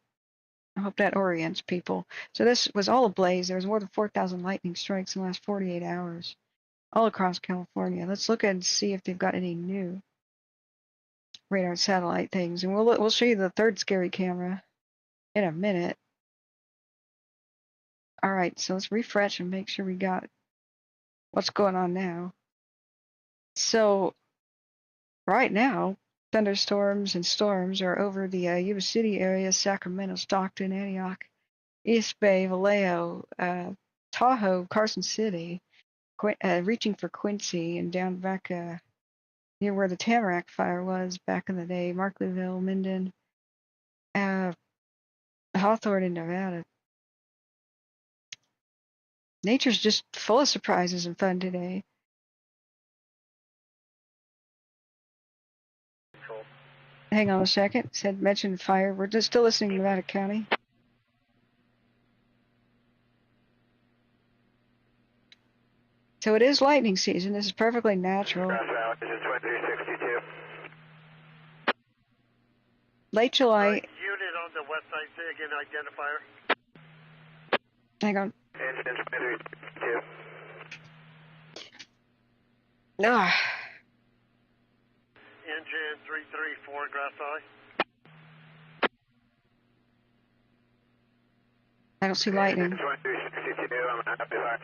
I hope that orients people. So this was all ablaze. There was more than 4,000 lightning strikes in the last 48 hours all across California. Let's look and see if they've got any new radar satellite things. And we'll show you the third scary camera in a minute. All right, so let's refresh and make sure we got what's going on now. So right now, thunderstorms and storms are over the Yuba City area, Sacramento, Stockton, Antioch, East Bay, Vallejo, Tahoe, Carson City, reaching for Quincy, and down back near where the Tamarack fire was back in the day, Markleeville, Minden, Hawthorne in Nevada. Nature's just full of surprises and fun today. Hang on a second. Said mention fire. We're just still listening to Nevada County. So it is lightning season. This is perfectly natural. Late July. Unit on the west side, say again, identifier. Hang on. Engine 2362. Ah. Engine 334, Grass Valley. I don't see lightning. Engine 2362, I'm happy back.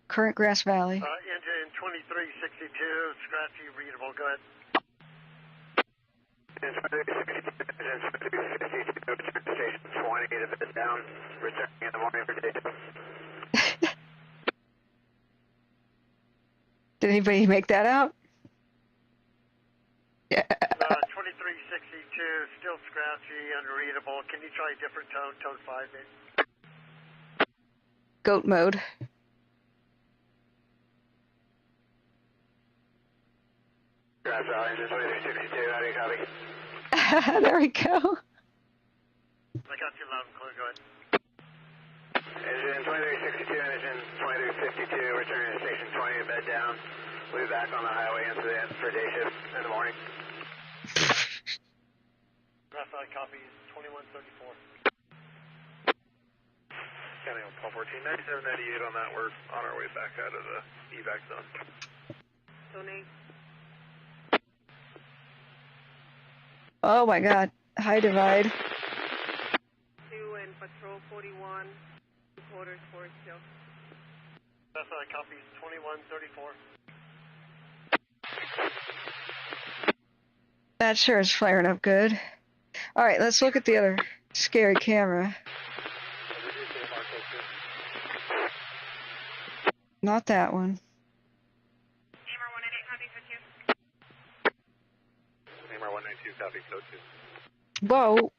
Current Grass Valley. Engine 2362, scratchy, readable, go ahead. Engine 2362, return to station 20 to bed down, returning in the morning for day 2. Did anybody make that out? Yeah. 2362, still scratchy, unreadable. Can you try a different tone, tone 5 maybe? Goat mode. Grass Valley, engine 2362, how do you copy? There we go. I got you loud and clear, go ahead. Engine 2362, engine 2352, returning to station 20 to bed down. We'll be back on the highway incident for day shift in the morning. Grass Valley copies 2134. County on 1214, 9798 on that. We're on our way back out of the evac zone. Donate. Oh my God. High divide. 2 and patrol 41. Quarters for Hill. Grass Valley copies 2134. That sure is flaring up good. All right, let's look at the other scary camera. Not that one. AMR 198 copies with you. AMR 192 copy code 2. Whoa.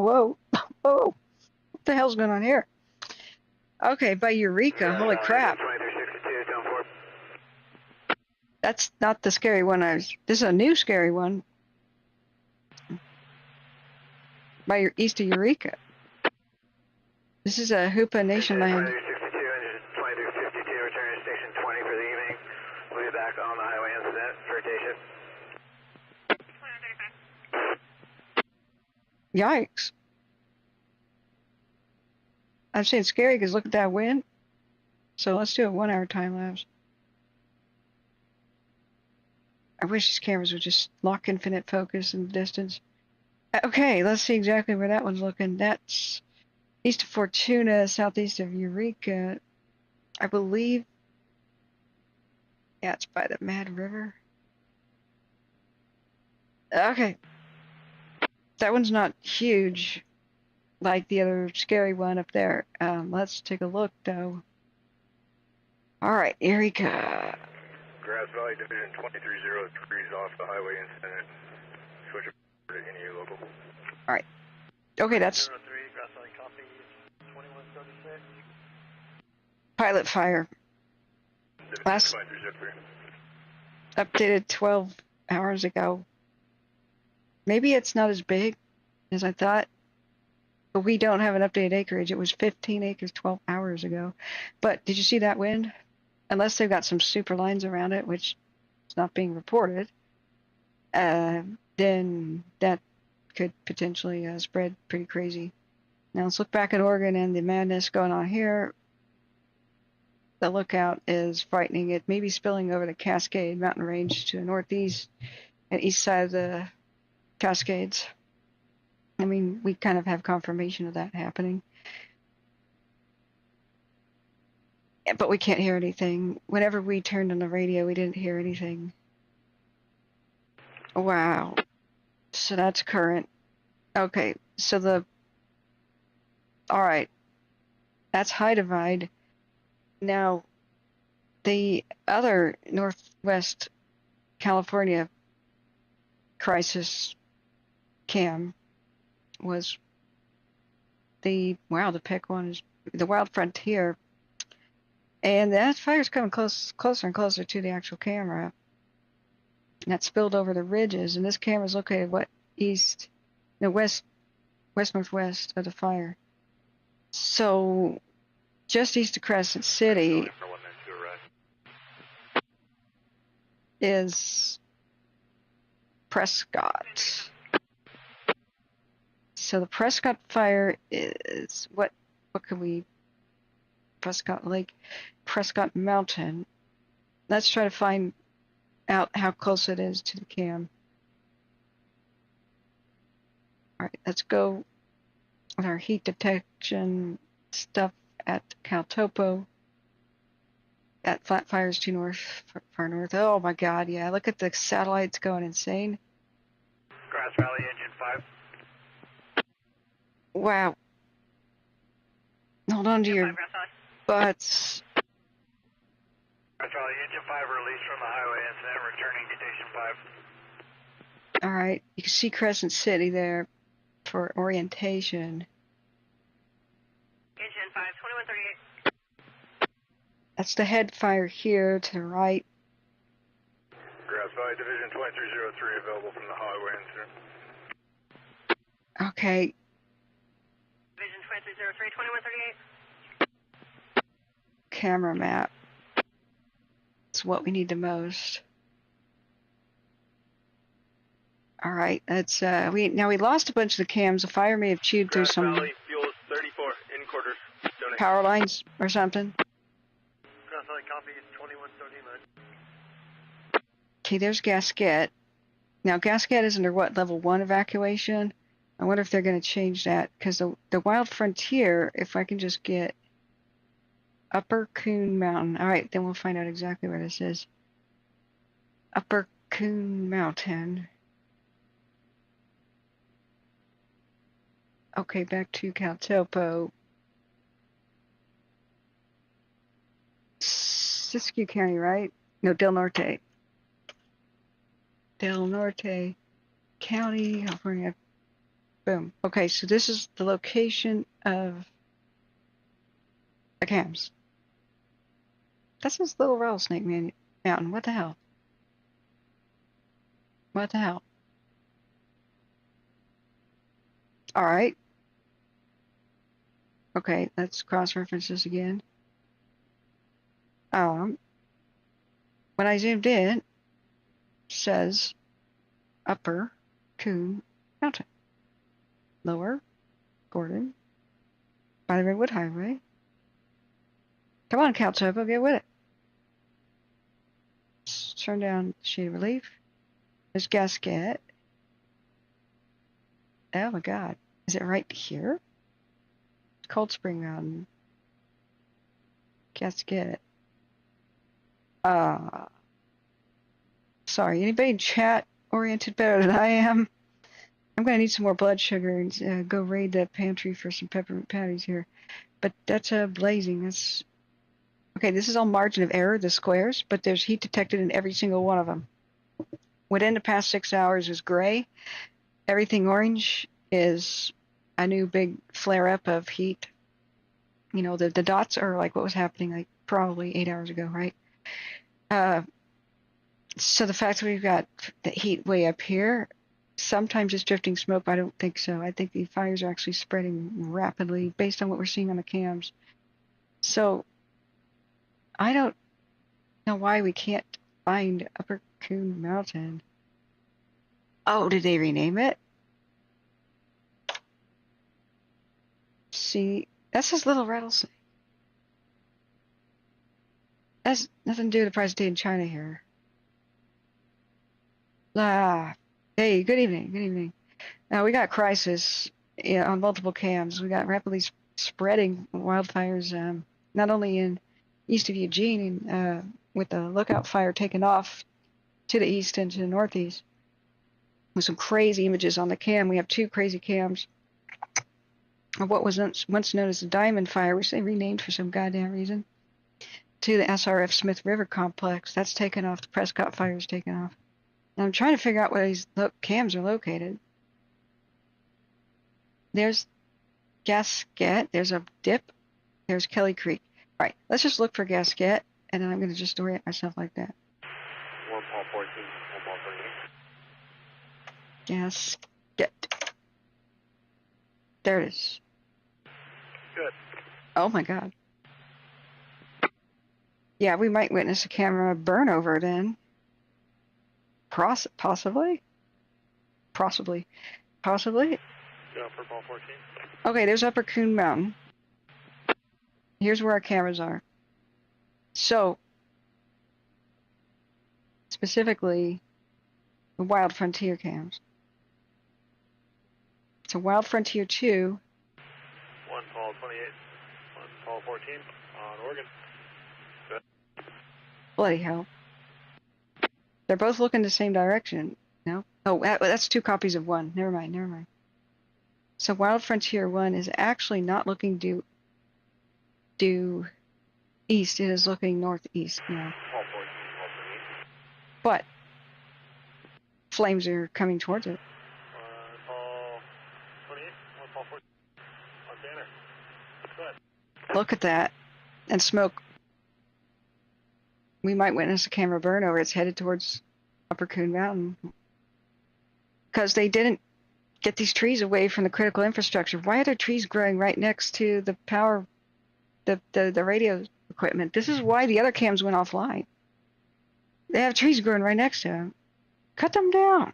Whoa. Whoa. What the hell's going on here? Okay, by Eureka. Holy crap. That's not the scary one this is a new scary one. By your east of Eureka. This is a Hoopa Nation land. 2362, engine 2352, returning to station 20 for the evening. We'll be back on the highway incident for day shift. Yikes. I'm saying scary because look at that wind. So let's do a 1 hour time lapse. I wish these cameras would just lock infinite focus in the distance. Okay, let's see exactly where that one's looking. That's east of Fortuna, southeast of Eureka. I believe. Yeah, it's by the Mad River. Okay. That one's not huge like the other scary one up there. Let's take a look, though. All right, Eureka. Grass Valley Division 2303 off the highway incident. Switch to any local. All right. Okay, that's 03, Grass Valley copies 2136. pilot fire. Last updated 12 hours ago. Maybe it's not as big as I thought, but we don't have an updated acreage. It was 15 acres 12 hours ago. But did you see that wind? Unless they've got some super lines around it, which is not being reported, then that could potentially spread pretty crazy. Now let's look back at Oregon and the madness going on here. The lookout is frightening. It may be spilling over the Cascade Mountain Range to the northeast and east side of the Cascades. I mean, we kind of have confirmation of that happening. But we can't hear anything. Whenever we turned on the radio, we didn't hear anything. Wow. So that's current. Okay, so all right. That's high divide. Now, the other Northwest California crisis cam was the PEC one is the Wild Frontier. And that fire's coming closer and closer to the actual camera. And that spilled over the ridges. And this camera's located, what, east, no, west-northwest of the fire. So, just east of Crescent City is Prescott. So the Prescott fire is what can we, Prescott Lake, Prescott Mountain. Let's try to find out how close it is to the cam. All right, let's go with our heat detection stuff at Caltopo. At Flat Fires to north, far north. Oh my God, yeah, look at the satellites going insane. Grass Valley Engine 5. Wow. Hold on to your butts. Grass Valley Engine 5 released from the highway incident, returning to Station 5. All right, you can see Crescent City there for orientation. Engine 5, 2138. That's the head fire here to the right. Grass Valley Division 2303 available from the highway incident. Okay. Division 2303, 2138. Camera map. It's what we need the most. All right, that's we lost a bunch of the cams. The fire may have chewed through some Valley, fuel 34 in quarters. Donate. power lines or something. Grass Valley copy 2139. Okay, there's Gasquet. Now Gasquet is under what, level 1 evacuation? I wonder if they're going to change that, because the Wild Frontier, if I can just get Upper Coon Mountain. All right, then we'll find out exactly where this is. Upper Coon Mountain. Okay, back to Caltopo. Siskiyou County, right? No, Del Norte. Del Norte County, California. Boom. Okay, so this is the location of the cams. That's this little rattlesnake mountain. What the hell? What the hell? All right. Okay, let's cross-reference this again. When I zoomed in, it says Upper Coon Mountain. Lower Gordon by the Redwood Highway. Come on, Caltopo, get with it. Let's turn down shade of relief. There's Gasquet. Oh my God. Is it right here? Cold Spring Mountain. Gasquet. Sorry, anybody in chat oriented better than I am? I'm going to need some more blood sugar and go raid that pantry for some peppermint patties here. But that's blazing. That's okay. This is all margin of error, the squares, but there's heat detected in every single one of them. Within the past 6 hours is gray. Everything orange is a new big flare-up of heat. You know, the dots are like what was happening like probably 8 hours ago, right? So the fact that we've got the heat way up here, sometimes it's drifting smoke, but I don't think so. I think the fires are actually spreading rapidly based on what we're seeing on the cams. So I don't know why we can't find Upper Coon Mountain. Oh, did they rename it? See, that's this little rattlesnake. That's nothing to do with the price of tea in China here. Hey, good evening. Good evening. Now we got crisis on multiple cams. We got rapidly spreading wildfires, not only in east of Eugene, with the Lookout fire taking off to the east and to the northeast, with some crazy images on the cam. We have two crazy cams of what was once known as the Diamond Fire, which they renamed for some goddamn reason, to the Srf Smith River complex. That's taken off. The Prescott fire is taken off. Now I'm trying to figure out where these cams are located. There's Gasquet. There's a dip. There's Kelly Creek. All right, let's just look for Gasquet, and then I'm going to just orient myself like that. 1 Paul 14, 1 Paul 39. Gasket. There it is. Good. Oh my God. Yeah, we might witness a camera burn over then. Possibly. Possibly. Possibly. Go for ball 14. Okay, there's Upper Coon Mountain. Here's where our cameras are. So, specifically, the Wild Frontier cams. So Wild Frontier 2. 1 Paul 28. 1 Paul 14 on Oregon. Good. Bloody hell. They're both looking the same direction. No? Oh, that's 2 copies of 1. Never mind, never mind. So Wild Frontier 1 is actually not looking due east. It is looking northeast now. Paul 14, Paul 28. But flames are coming towards it. 1 Paul 28. 1 Paul 14 on Banner. Good. Look at that. And smoke. We might witness a camera burn over. It's headed towards Upper Coon Mountain. Because they didn't get these trees away from the critical infrastructure. Why are there trees growing right next to the power, the radio equipment? This is why the other cams went offline. They have trees growing right next to them. Cut them down.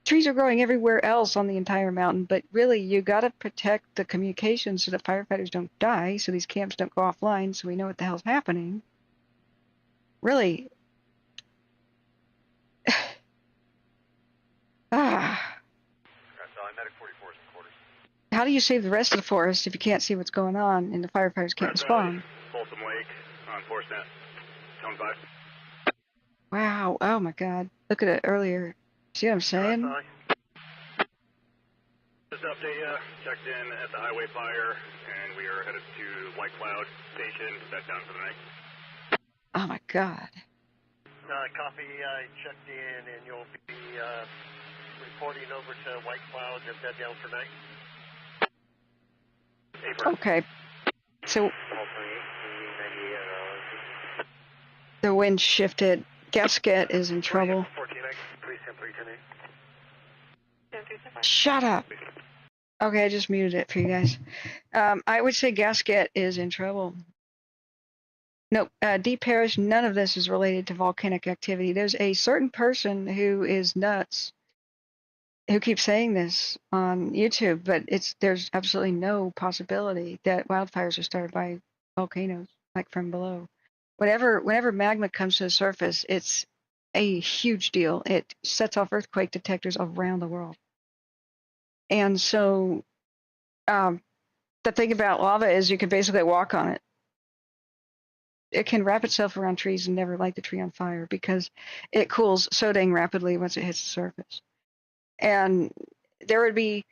Trees are growing everywhere else on the entire mountain, but really you got to protect the communications so that firefighters don't die, so these camps don't go offline, so we know what the hell's happening. Really. Medic 44 is in quarters. How do you save the rest of the forest if you can't see what's going on and the firefighters can't respond? Folsom Lake on Forcenet. Zone 5. Wow. Oh my God. Look at it earlier. See what I'm saying? Just update you. Checked in at the highway fire, and we are headed to White Cloud Station. That's down for the night. Oh my God. Copy. I checked in, and you'll be reporting over to White Cloud and bed down for night. Okay. So the wind shifted. Gasket is in trouble. 14X, 310-310. Shut up. Okay, I just muted it for you guys. I would say Gasket is in trouble. Nope. D Parish, none of this is related to volcanic activity. There's a certain person who is nuts who keeps saying this on YouTube, but there's absolutely no possibility that wildfires are started by volcanoes, like from below. Whenever magma comes to the surface, it's a huge deal. It sets off earthquake detectors around the world. And so the thing about lava is you can basically walk on it. It can wrap itself around trees and never light the tree on fire because it cools so dang rapidly once it hits the surface. And there would be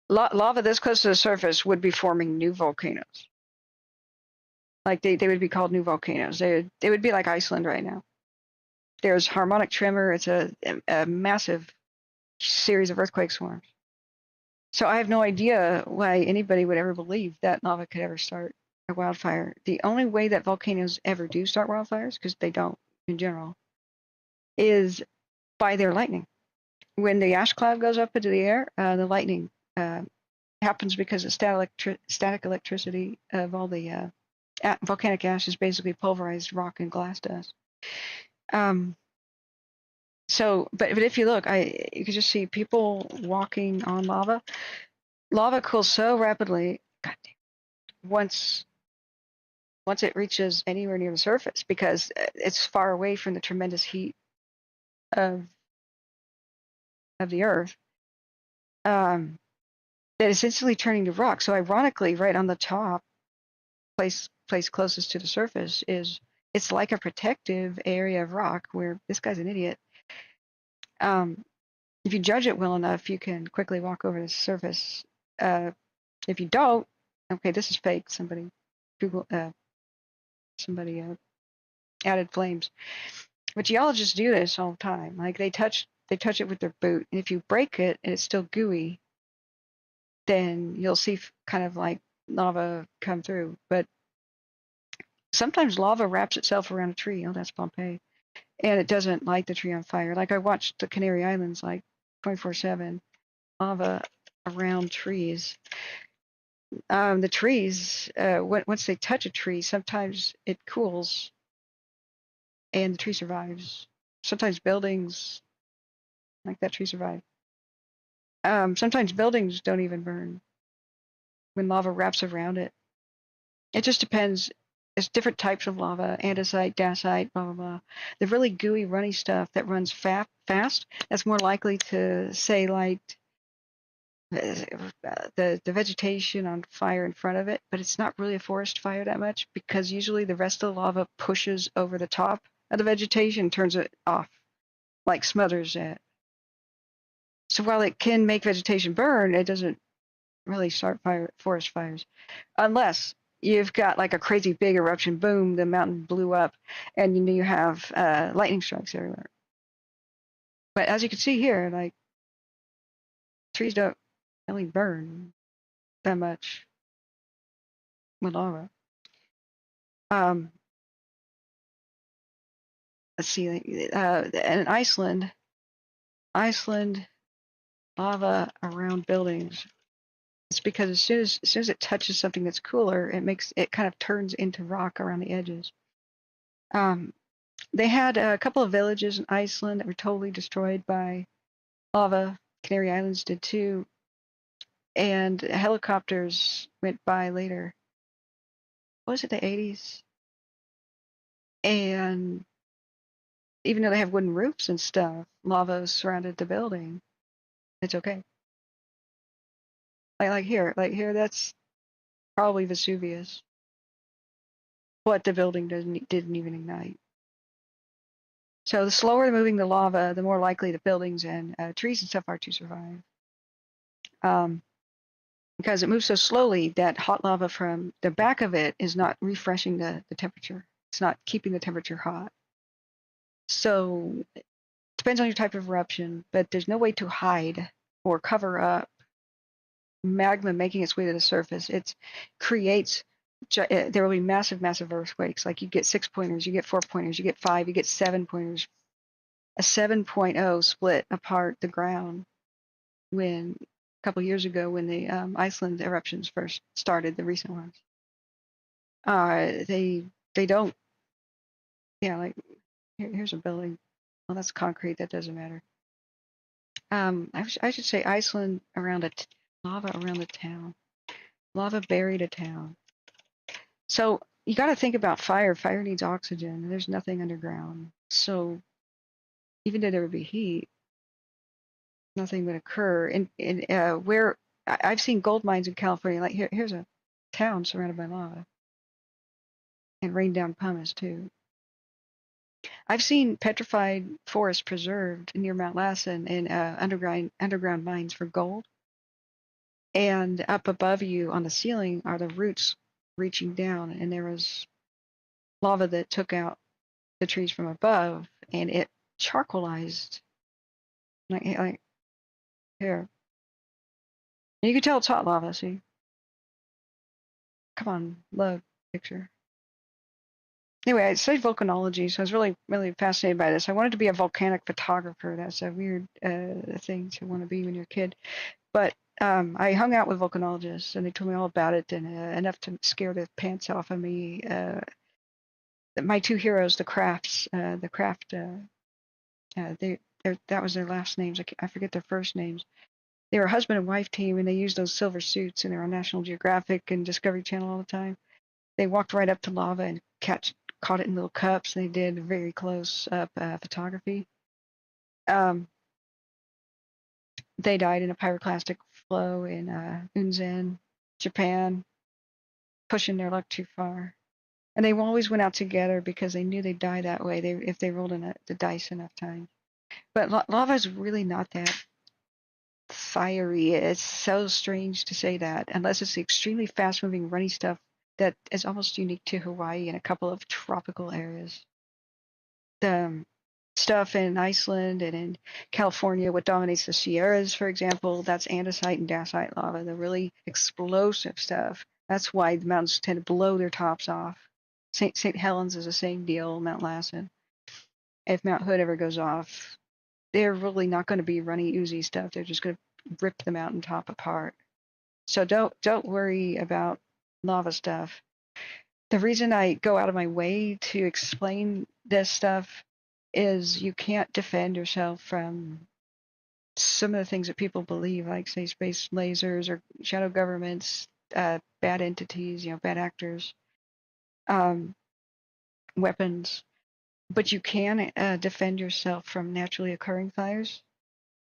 lava this close to the surface would be forming new volcanoes. Like they would be called new volcanoes. They would be like Iceland right now. There's harmonic tremor. It's a massive series of earthquake swarms. So I have no idea why anybody would ever believe that lava could ever start a wildfire. The only way that volcanoes ever do start wildfires, because they don't in general, is by their lightning. When the ash cloud goes up into the air, the lightning happens because the static electricity of all the volcanic ash is basically pulverized rock and glass dust. But if you look, you can just see people walking on lava. Lava cools so rapidly, once it reaches anywhere near the surface, because it's far away from the tremendous heat of the earth, that it's instantly turning to rock. So ironically, right on the top, place closest to the surface it's like a protective area of rock where this guy's an idiot. If you judge it well enough, you can quickly walk over the surface. If you don't, okay, this is fake. Somebody added flames. But geologists do this all the time. Like they touch it with their boot, and if you break it and it's still gooey, then you'll see kind of like lava come through. But sometimes lava wraps itself around a tree. Oh, that's Pompeii. and it doesn't light the tree on fire. Like I watched the Canary Islands like 24/7 lava around trees. The trees, once they touch a tree, sometimes it cools and the tree survives. Sometimes buildings, like that tree survive. Sometimes buildings don't even burn when lava wraps around it. It just depends. There's different types of lava, andesite, dacite, blah, blah, blah. The really gooey, runny stuff that runs fast, that's more likely to, say, light the vegetation on fire in front of it, but it's not really a forest fire that much because usually the rest of the lava pushes over the top of the vegetation and turns it off, like smothers it. So while it can make vegetation burn, it doesn't really start forest fires, unless you've got like a crazy big eruption, boom, the mountain blew up, and you have lightning strikes everywhere. But as you can see here, like trees don't really burn that much with lava. Let's see, in Iceland, lava around buildings. It's because as soon as it touches something that's cooler, it kind of turns into rock around the edges. They had a couple of villages in Iceland that were totally destroyed by lava. Canary Islands did too. And helicopters went by later. What was it, the 80s? And even though they have wooden roofs and stuff, lava surrounded the building. It's okay. Like here, that's probably Vesuvius. But the building didn't even ignite. So the slower moving the lava, the more likely the buildings and trees and stuff are to survive. Because it moves so slowly that hot lava from the back of it is not refreshing the temperature. It's not keeping the temperature hot. So it depends on your type of eruption, but there's no way to hide or cover up magma making its way to the surface. It creates, there will be massive earthquakes. Like you get 6-pointers, you get 4-pointers, you get 5, you get 7-pointers. A 7.0 split apart the ground when a couple years ago when the Iceland eruptions first started, the recent ones. They don't, yeah, like here's a building. Well, that's concrete. That doesn't matter. I should say Iceland around lava around the town. Lava buried a town. So you got to think about fire. Fire needs oxygen. There's nothing underground. So even though there would be heat, nothing would occur. And where I've seen gold mines in California, like here's a town surrounded by lava and rained down pumice too. I've seen petrified forests preserved near Mount Lassen in underground mines for gold. And up above you on the ceiling are the roots reaching down, and there was lava that took out the trees from above, and it charcoalized. Like here. And you can tell it's hot lava, see? Come on, load picture. Anyway, I studied volcanology, so I was really fascinated by this. I wanted to be a volcanic photographer. That's a weird thing to want to be when you're a kid. But I hung out with volcanologists, and they told me all about it, and enough to scare the pants off of me. My two heroes, the Crafts, that was their last names. I forget their first names. They were a husband and wife team, and they used those silver suits, and they're on National Geographic and Discovery Channel all the time. They walked right up to lava and caught it in little cups. They did very close up photography. They died in a pyroclastic flow in Unzen, Japan, pushing their luck too far. And they always went out together because they knew they'd die that way if they rolled the dice enough times. But lava is really not that fiery. It's so strange to say that, unless it's the extremely fast-moving, runny stuff that is almost unique to Hawaii and a couple of tropical areas. The stuff in Iceland and in California, what dominates the Sierras, for example, that's andesite and dacite lava, the really explosive stuff. That's why the mountains tend to blow their tops off. St. Helens is the same deal, Mount Lassen. If Mount Hood ever goes off, they're really not going to be running Uzi stuff. They're just going to rip the mountaintop apart. So don't worry about lava stuff. The reason I go out of my way to explain this stuff is you can't defend yourself from some of the things that people believe, like say space lasers or shadow governments, bad entities, bad actors, weapons. But you can defend yourself from naturally occurring fires.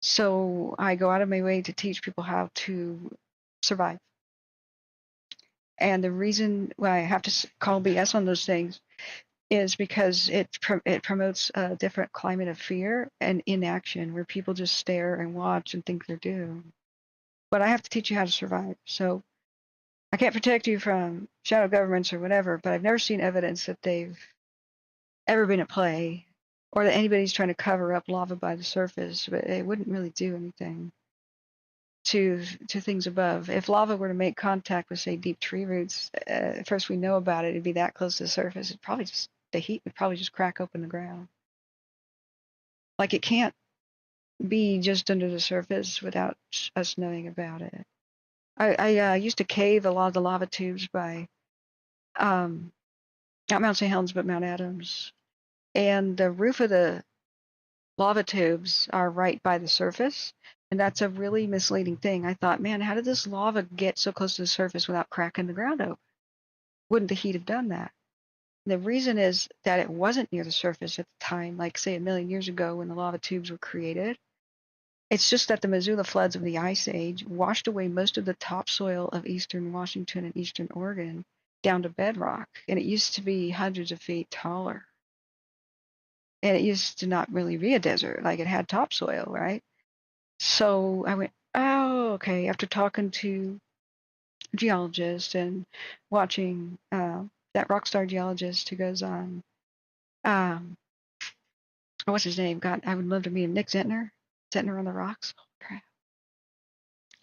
So I go out of my way to teach people how to survive. And the reason why I have to call BS on those things is because it promotes a different climate of fear and inaction where people just stare and watch and think they're doomed. But I have to teach you how to survive. So I can't protect you from shadow governments or whatever, but I've never seen evidence that they've ever been at play or that anybody's trying to cover up lava by the surface, but it wouldn't really do anything to things above. If lava were to make contact with, say, deep tree roots, first we know about it, it'd be that close to the surface. The heat would probably just crack open the ground. Like it can't be just under the surface without us knowing about it. I used to cave a lot of the lava tubes by not Mount St. Helens, but Mount Adams. And the roof of the lava tubes are right by the surface. And that's a really misleading thing. I thought, man, how did this lava get so close to the surface without cracking the ground open? Wouldn't the heat have done that? The reason is that it wasn't near the surface at the time, like say 1 million years ago when the lava tubes were created. It's just that the Missoula floods of the Ice Age washed away most of the topsoil of eastern Washington and eastern Oregon down to bedrock, and it used to be hundreds of feet taller. And it used to not really be a desert, like it had topsoil, right? So I went, oh, okay, after talking to geologists and watching that rock star geologist who goes on, what's his name? God, I would love to meet him. Nick Zentner on the rocks. Oh, crap.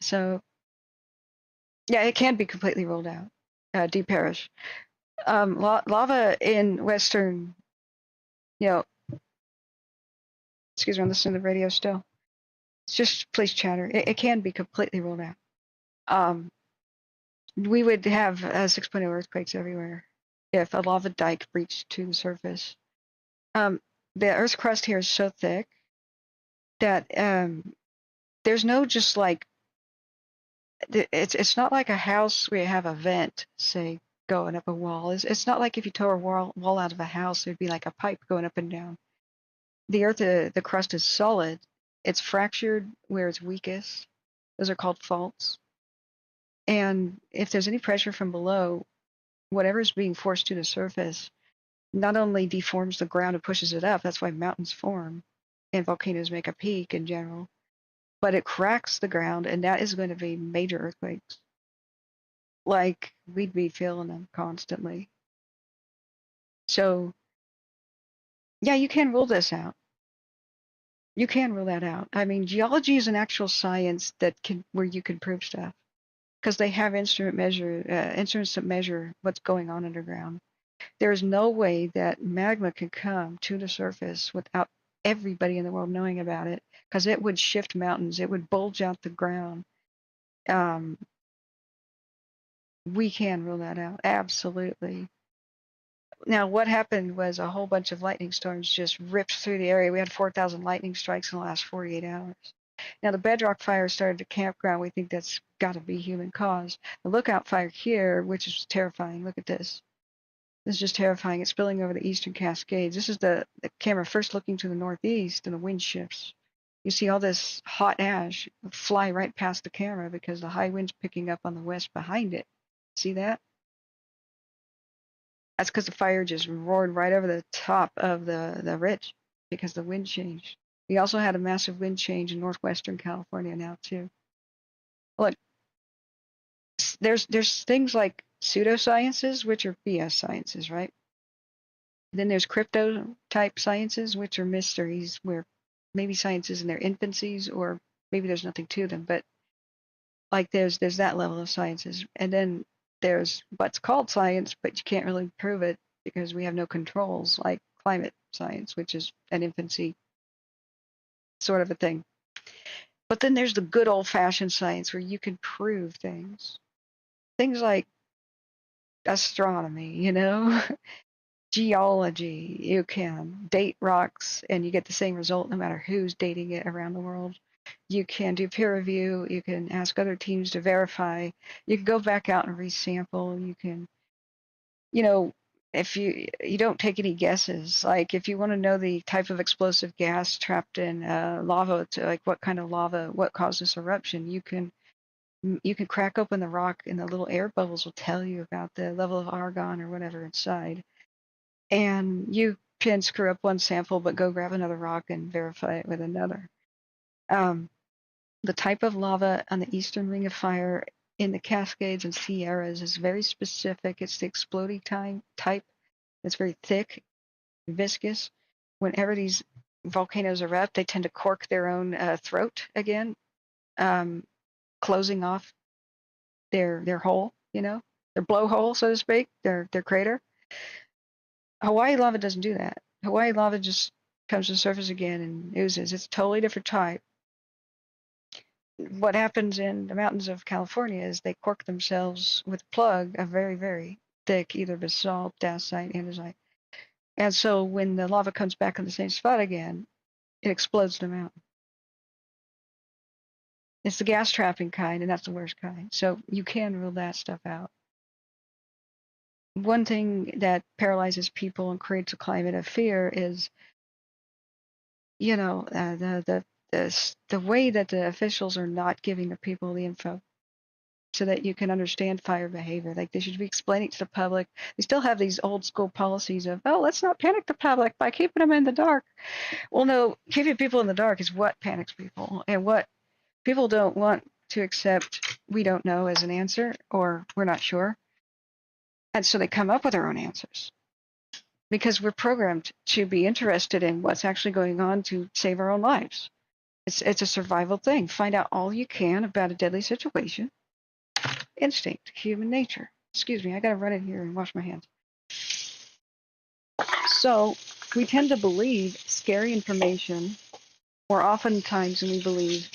So, yeah, it can be completely ruled out. Deep Parish. Lava in western, excuse me, I'm listening to the radio still. It's just police chatter. It can be completely ruled out. We would have 6.0 earthquakes everywhere if a lava dike breached to the surface. The Earth's crust here is so thick that there's no just like it's not like a house where you have a vent, say, going up a wall. It's not like if you tore a wall out of a house, there'd be like a pipe going up and down. The Earth, the crust is solid. It's fractured where it's weakest. Those are called faults. And if there's any pressure from below, whatever's being forced to the surface not only deforms the ground and pushes it up, that's why mountains form and volcanoes make a peak in general, but it cracks the ground, and that is going to be major earthquakes. Like, we'd be feeling them constantly. So, yeah, you can rule this out. You can rule that out. I mean, geology is an actual science where you can prove stuff, because they have instruments that measure what's going on underground. There is no way that magma can come to the surface without everybody in the world knowing about it, because it would shift mountains. It would bulge out the ground. We can rule that out, absolutely. Now, what happened was a whole bunch of lightning storms just ripped through the area. We had 4,000 lightning strikes in the last 48 hours. Now, the Bedrock fire started at campground. We think that's got to be human caused. The Lookout fire here, which is terrifying. Look at this. This is just terrifying. It's spilling over the eastern Cascades. This is the camera first looking to the northeast, and the wind shifts. You see all this hot ash fly right past the camera because the high wind's picking up on the west behind it. See that? That's because the fire just roared right over the top of the ridge because the wind changed. We also had a massive wind change in northwestern California now too. Look, there's things like pseudosciences, which are BS sciences, right? Then there's crypto type sciences, which are mysteries, where maybe science is in their infancies, or maybe there's nothing to them. But like there's that level of sciences, and then there's what's called science, but you can't really prove it because we have no controls, like climate science, which is an infancy sort of a thing. But then there's the good old-fashioned science where you can prove things. Things like astronomy, you know, geology. You can date rocks and you get the same result no matter who's dating it around the world. You can do peer review. You can ask other teams to verify. You can go back out and resample. You can, you know, if you don't take any guesses, like if you want to know the type of explosive gas trapped in lava, to like what kind of lava, what caused this eruption, you can crack open the rock and the little air bubbles will tell you about the level of argon or whatever inside. And you can screw up one sample, but go grab another rock and verify it with another. The type of lava on the eastern ring of fire in the Cascades and Sierras is very specific. It's the exploding type. It's very thick, viscous. Whenever these volcanoes erupt, they tend to cork their own throat again, closing off their hole, you know, their blowhole, so to speak, their crater. Hawaii lava doesn't do that. Hawaii lava just comes to the surface again and oozes. It's a totally different type. What happens in the mountains of California is they cork themselves with a plug, a very, very thick, either basalt, dacite, andesite. And so when the lava comes back on the same spot again, it explodes the mountain. It's the gas trapping kind, and that's the worst kind. So you can rule that stuff out. One thing that paralyzes people and creates a climate of fear is, you know, the way that the officials are not giving the people the info so that you can understand fire behavior. Like they should be explaining to the public. They still have these old school policies of, oh, let's not panic the public by keeping them in the dark. Well, no, keeping people in the dark is what panics people, and what people don't want to accept we don't know as an answer, or we're not sure. And so they come up with their own answers because we're programmed to be interested in what's actually going on to save our own lives. It's a survival thing. Find out all you can about a deadly situation. Instinct, human nature. Excuse me, I gotta run in here and wash my hands. So we tend to believe scary information more oftentimes than we believe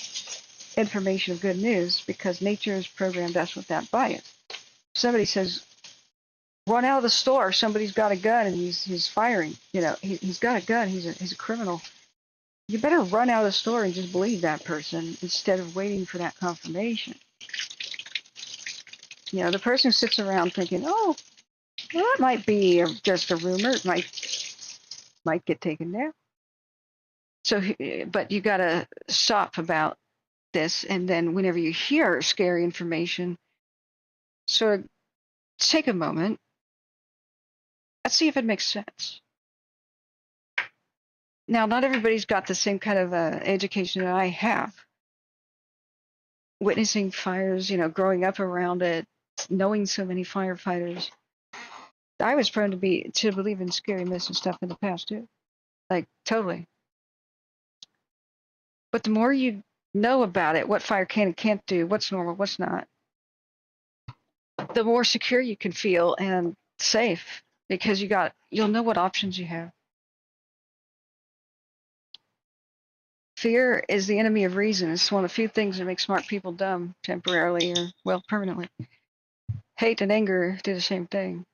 information of good news, because nature has programmed us with that bias. Somebody says, run out of the store, somebody's got a gun and he's firing. You know, he's got a gun, he's a criminal. You better run out of the store and just believe that person instead of waiting for that confirmation. You know, the person who sits around thinking, oh, well, that might be just a rumor. It might get taken down. So, but you got to stop about this. And then whenever you hear scary information, sort of take a moment. Let's see if it makes sense. Now, not everybody's got the same kind of education that I have. Witnessing fires, you know, growing up around it, knowing so many firefighters, I was prone to believe in scary myths and stuff in the past too, like totally. But the more you know about it, what fire can and can't do, what's normal, what's not, the more secure you can feel and safe, because you'll know what options you have. Fear is the enemy of reason. It's one of the few things that make smart people dumb temporarily or, well, permanently. Hate and anger do the same thing.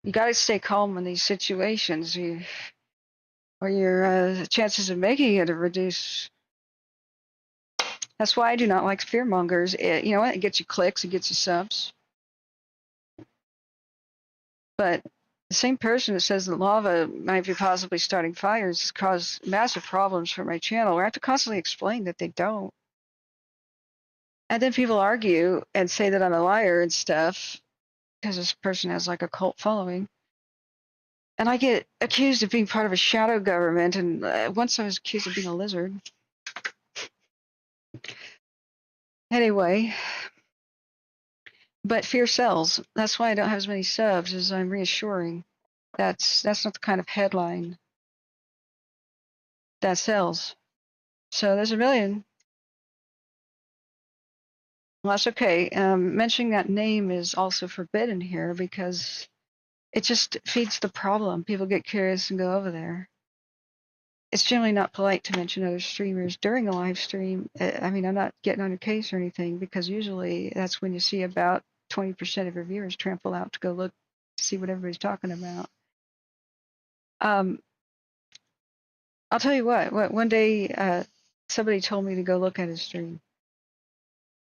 You got to stay calm in these situations, or your chances of making it are reduced. That's why I do not like fear mongers. You know what? It gets you clicks, it gets you subs. But the same person that says that lava might be possibly starting fires has caused massive problems for my channel, where I have to constantly explain that they don't. And then people argue and say that I'm a liar and stuff, because this person has like a cult following. And I get accused of being part of a shadow government, and once I was accused of being a lizard. Anyway, but fear sells. That's why I don't have as many subs, as I'm reassuring. That's not the kind of headline that sells. So there's a million. Well, that's okay. Mentioning that name is also forbidden here, because it just feeds the problem. People get curious and go over there. It's generally not polite to mention other streamers during a live stream. I mean, I'm not getting on your case or anything, because usually that's when you see about 20% of your viewers trample out to go look, see what everybody's talking about. I'll tell you what, one day somebody told me to go look at his stream.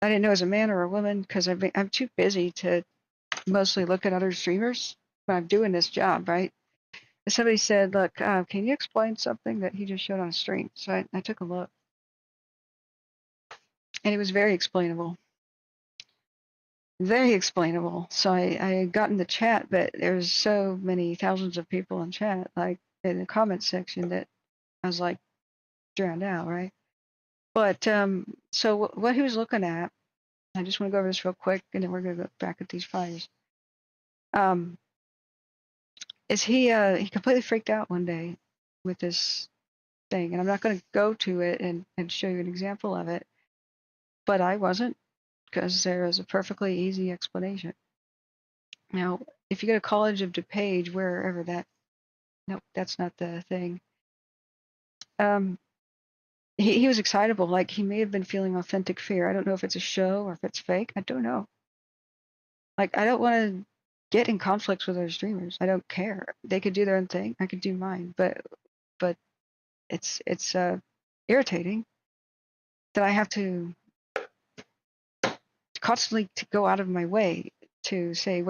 I didn't know it was a man or a woman, because I'm too busy to mostly look at other streamers when I'm doing this job, right? And somebody said, look, can you explain something that he just showed on a stream? So I took a look. And it was very explainable. Very explainable. So I got in the chat, but there's so many thousands of people in chat, like in the comment section, that I was like drowned out, right? But so what he was looking at, I just want to go over this real quick, and then we're going to go back at these fires. Is he completely freaked out one day with this thing, and I'm not going to go to it and show you an example of it, but I wasn't, because there is a perfectly easy explanation. Now, if you go to College of DuPage, wherever that, no, that's not the thing. He was excitable, like he may have been feeling authentic fear. I don't know if it's a show or if it's fake. I don't know. Like, I don't want to get in conflicts with other streamers. I don't care. They could do their own thing. I could do mine. But it's irritating that I have to constantly to go out of my way to say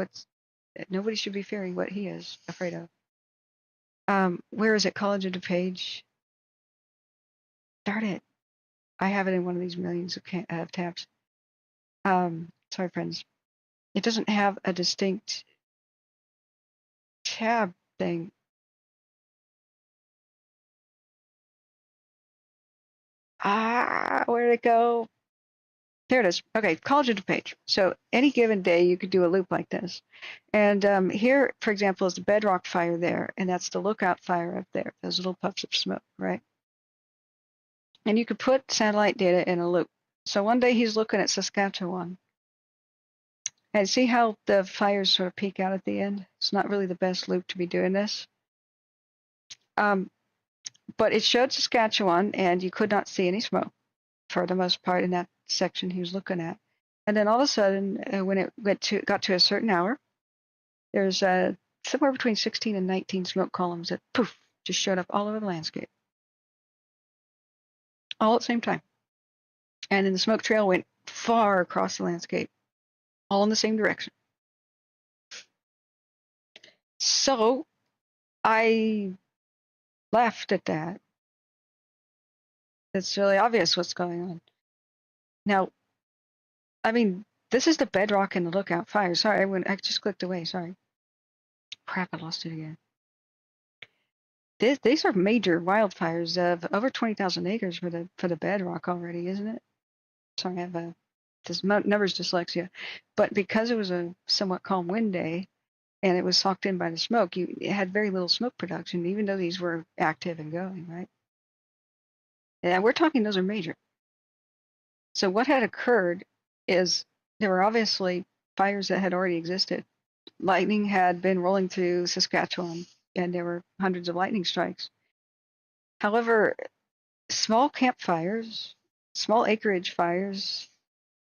nobody should be fearing what he is afraid of. Where is it? College of DuPage. Darn it. I have it in one of these millions of tabs. Sorry, friends. It doesn't have a distinct tab thing. Where'd it go? There it is. Okay, College of DuPage. So any given day, you could do a loop like this. And here, for example, is the Bedrock fire there, and that's the lookout fire up there, those little puffs of smoke, right? And you could put satellite data in a loop. So one day he's looking at Saskatchewan. And see how the fires sort of peak out at the end? It's not really the best loop to be doing this. But it showed Saskatchewan, and you could not see any smoke for the most part in that section he was looking at. And then all of a sudden, when it got to a certain hour, there's somewhere between 16 and 19 smoke columns that poof just showed up all over the landscape, all at the same time. And then the smoke trail went far across the landscape, all in the same direction. So I laughed at that. It's really obvious what's going on. Now, I mean, this is the Bedrock and the lookout fire. Sorry, I just clicked away. Sorry. Crap, I lost it again. These are major wildfires of over 20,000 acres for the Bedrock already, isn't it? Sorry, I have this numbers dyslexia. But because it was a somewhat calm wind day, and it was socked in by the smoke, it had very little smoke production, even though these were active and going, right? And we're talking those are major. So what had occurred is there were obviously fires that had already existed. Lightning had been rolling through Saskatchewan, and there were hundreds of lightning strikes. However, small campfires, small acreage fires,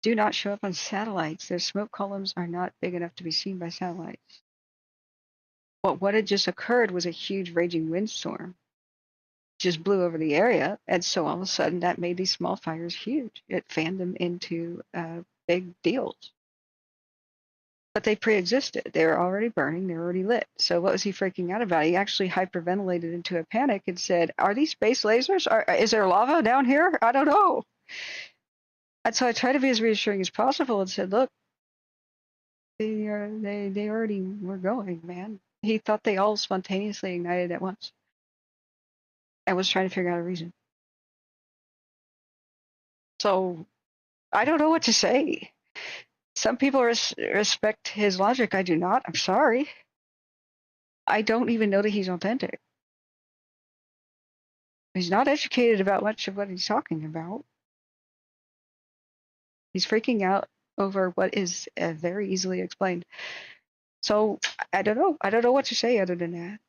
do not show up on satellites. Their smoke columns are not big enough to be seen by satellites. What had just occurred was a huge raging windstorm. Just blew over the area, and so all of a sudden that made these small fires huge. It fanned them into big deals. But they pre-existed. They were already burning. They were already lit. So what was he freaking out about? He actually hyperventilated into a panic and said, "Are these space lasers? Is there lava down here? I don't know." And so I tried to be as reassuring as possible and said, "Look, they already were going, man." He thought they all spontaneously ignited at once. I was trying to figure out a reason. So I don't know what to say. Some people respect his logic. I do not. I'm sorry. I don't even know that he's authentic. He's not educated about much of what he's talking about. He's freaking out over what is very easily explained. So I don't know. I don't know what to say other than that.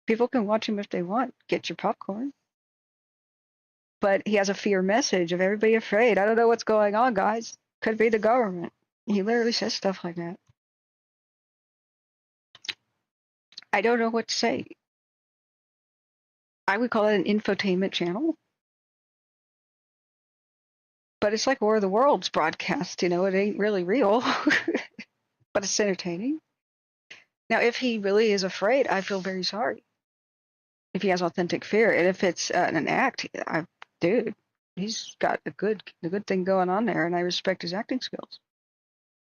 People can watch him if they want. Get your popcorn. But he has a fear message of everybody afraid. I don't know what's going on, guys. Could be the government. He literally says stuff like that. I don't know what to say. I would call it an infotainment channel. But it's like War of the Worlds broadcast, you know, it ain't really real. But it's entertaining. Now, if he really is afraid, I feel very sorry. If he has authentic fear, and if it's an act, dude, he's got a good thing going on there, and I respect his acting skills.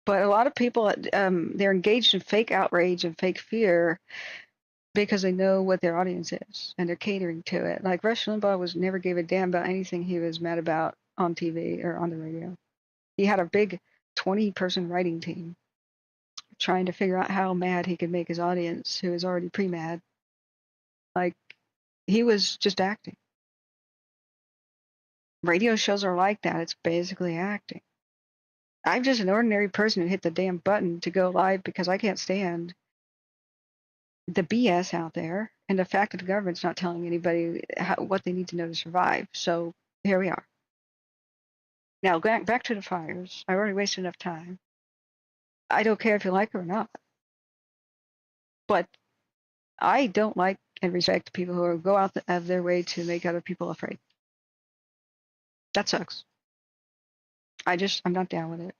But a lot of people, they're engaged in fake outrage and fake fear because they know what their audience is, and they're catering to it. Like Rush Limbaugh never gave a damn about anything he was mad about on TV or on the radio. He had a big 20-person writing team trying to figure out how mad he could make his audience, who is already pre-mad. Like, he was just acting. Radio shows are like that. It's basically acting. I'm just an ordinary person who hit the damn button to go live because I can't stand the BS out there and the fact that the government's not telling anybody what they need to know to survive. So here we are. Now, back to the fires. I already wasted enough time. I don't care if you like it or not. But I don't like and respect people who go out of their way to make other people afraid. That sucks. I'm not down with it.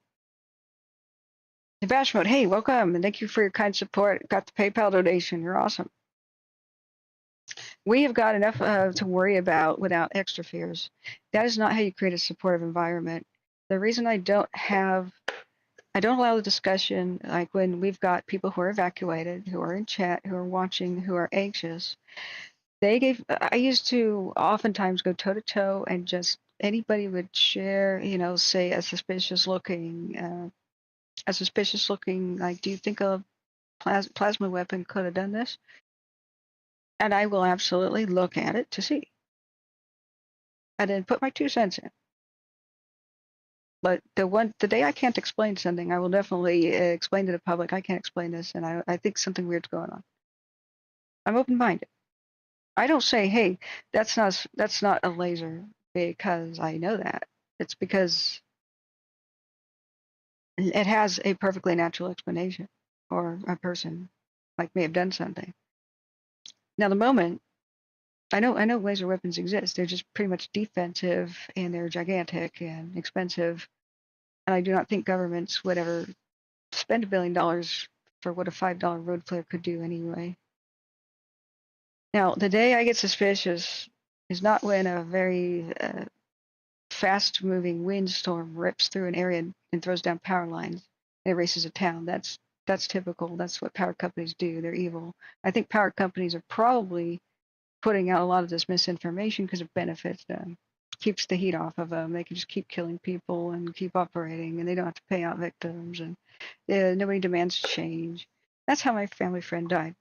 The Bash Mode, hey, welcome, and thank you for your kind support. Got the PayPal donation. You're awesome. We have got enough to worry about without extra fears. That is not how you create a supportive environment. The reason I don't allow the discussion, like when we've got people who are evacuated, who are in chat, who are watching, who are anxious. I used to oftentimes go toe to toe and just anybody would share, you know, say a suspicious looking, like, do you think a plasma weapon could have done this? And I will absolutely look at it to see. And then put my 2 cents in. But the day I can't explain something, I will definitely explain to the public, I can't explain this, and I think something weird's going on. I'm open-minded. I don't say, hey, that's not a laser because I know that. It's because it has a perfectly natural explanation, or a person like may have done something. Now, the moment I know laser weapons exist, they're just pretty much defensive, and they're gigantic and expensive. And I do not think governments would ever spend $1 billion for what a $5 road flare could do anyway. Now, the day I get suspicious is not when a very fast-moving windstorm rips through an area and throws down power lines and erases a town. That's typical. That's what power companies do. They're evil. I think power companies are probably putting out a lot of this misinformation because it benefits them. Keeps the heat off of them. They can just keep killing people and keep operating, and they don't have to pay out victims, and nobody demands change. That's how my family friend died.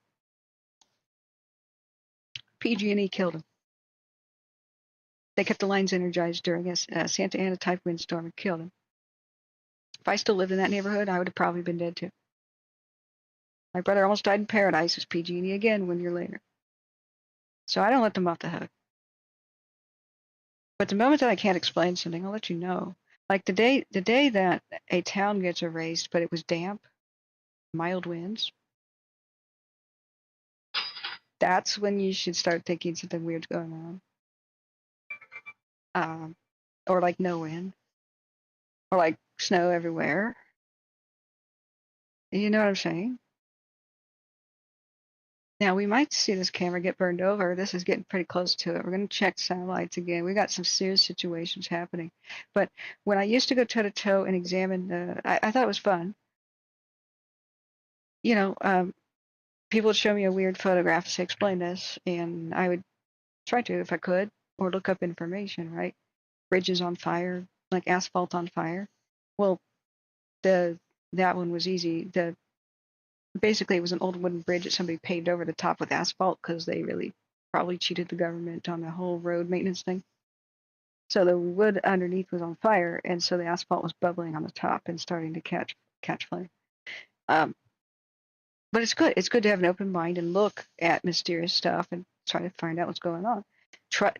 PG&E killed him. They kept the lines energized during a Santa Ana type windstorm and killed him. If I still lived in that neighborhood, I would have probably been dead too. My brother almost died in paradise. It was PG&E again 1 year later. So I don't let them off the hook. But the moment that I can't explain something, I'll let you know. Like the day that a town gets erased, but it was damp, mild winds, that's when you should start thinking something weird's going on. Or like no wind. Or like snow everywhere. You know what I'm saying? Now, we might see this camera get burned over. This is getting pretty close to it. We're going to check satellites again. We got some serious situations happening. But when I used to go toe-to-toe and examine, I thought it was fun. You know, people would show me a weird photograph to say, explain this, and I would try to if I could, or look up information, right? Bridges on fire, like asphalt on fire. Well, that one was easy. Basically, it was an old wooden bridge that somebody paved over the top with asphalt because they really probably cheated the government on the whole road maintenance thing. So the wood underneath was on fire, and so the asphalt was bubbling on the top and starting to catch flame. But it's good. It's good to have an open mind and look at mysterious stuff and try to find out what's going on.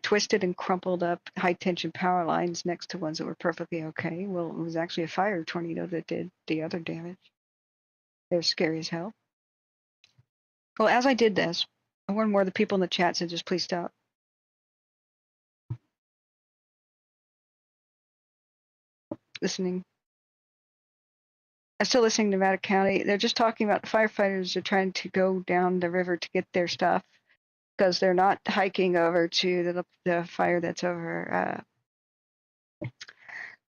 Twisted and crumpled up high tension power lines next to ones that were perfectly okay. Well, it was actually a fire tornado that did the other damage. They're scary as hell. Well, as I did this, I warned more of the people in the chat said, just please stop. Listening. I'm still listening to Nevada County. They're just talking about the firefighters are trying to go down the river to get their stuff because they're not hiking over to the fire that's over,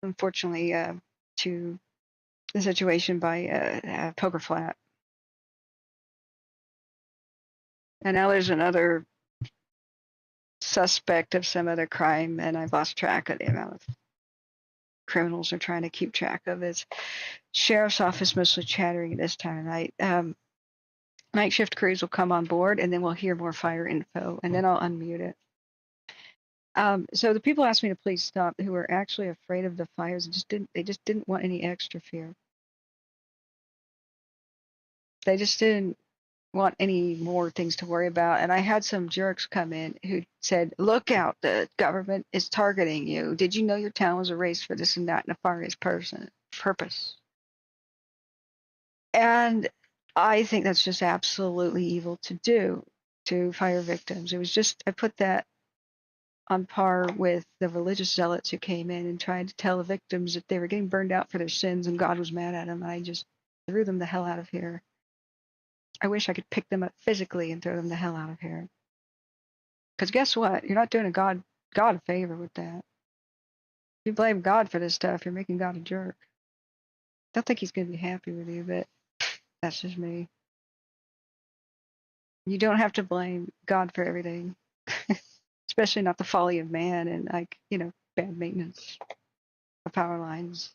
unfortunately, to the situation by Poker Flat. And now there's another suspect of some other crime, and I've lost track of the amount of criminals are trying to keep track of. It's sheriff's office mostly chattering at this time of night. Night shift crews will come on board, and then we'll hear more fire info, and then I'll unmute it. So the people asked me to please stop who were actually afraid of the fires. They just didn't want any extra fear. They just didn't want any more things to worry about. And I had some jerks come in who said, look out, the government is targeting you. Did you know your town was erased for this and that nefarious purpose? And I think that's just absolutely evil to do to fire victims. It was just, I put that on par with the religious zealots who came in and tried to tell the victims that they were getting burned out for their sins and God was mad at them. I just threw them the hell out of here. I wish I could pick them up physically and throw them the hell out of here. Because guess what? You're not doing God a favor with that. If you blame God for this stuff, you're making God a jerk. Don't think he's going to be happy with you, but that's just me. You don't have to blame God for everything. Especially not the folly of man and, like, you know, bad maintenance of power lines,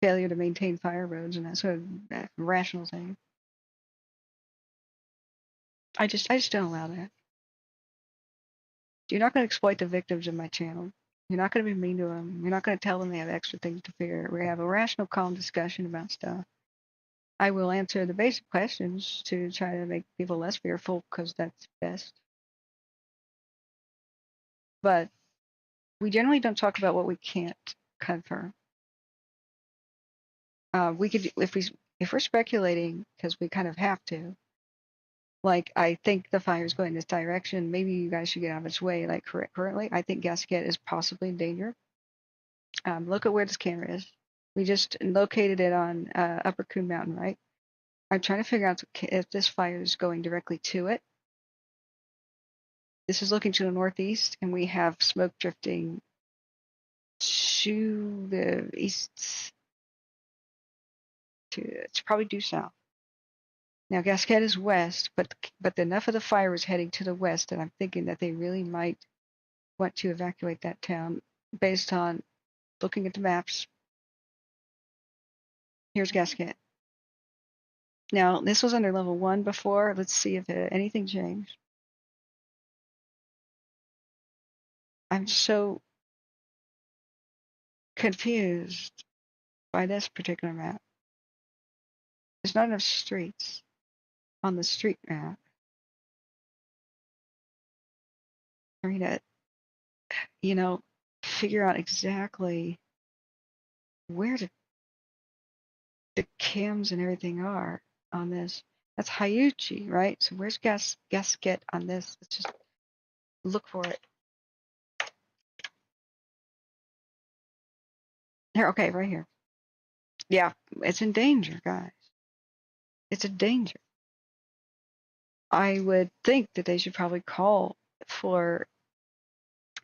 failure to maintain fire roads, and that sort of rational thing. I just don't allow that. You're not going to exploit the victims of my channel. You're not going to be mean to them. You're not going to tell them they have extra things to fear. We have a rational, calm discussion about stuff. I will answer the basic questions to try to make people less fearful because that's best. But we generally don't talk about what we can't confirm. We could, if we're speculating, because we kind of have to. Like, I think the fire is going this direction. Maybe you guys should get out of its way. Like, currently, I think Gasquet is possibly in danger. Look at where this camera is. We just located it on Upper Coon Mountain, right? I'm trying to figure out if this fire is going directly to it. This is looking to the northeast, and we have smoke drifting to the east. It's probably due south. Now, Gasquet is west, but enough of the fire is heading to the west that I'm thinking that they really might want to evacuate that town based on looking at the maps. Here's Gasquet. Now, this was under level 1 before. Let's see if anything changed. I'm so confused by this particular map. There's not enough streets on the street map. I mean, you know, figure out exactly where the cams and everything are on this. That's Hayuchi, right? So where's Gasquet on this? Let's just look for it. Here, okay, right here. Yeah, it's in danger, guys. It's a danger. I would think that they should probably call for,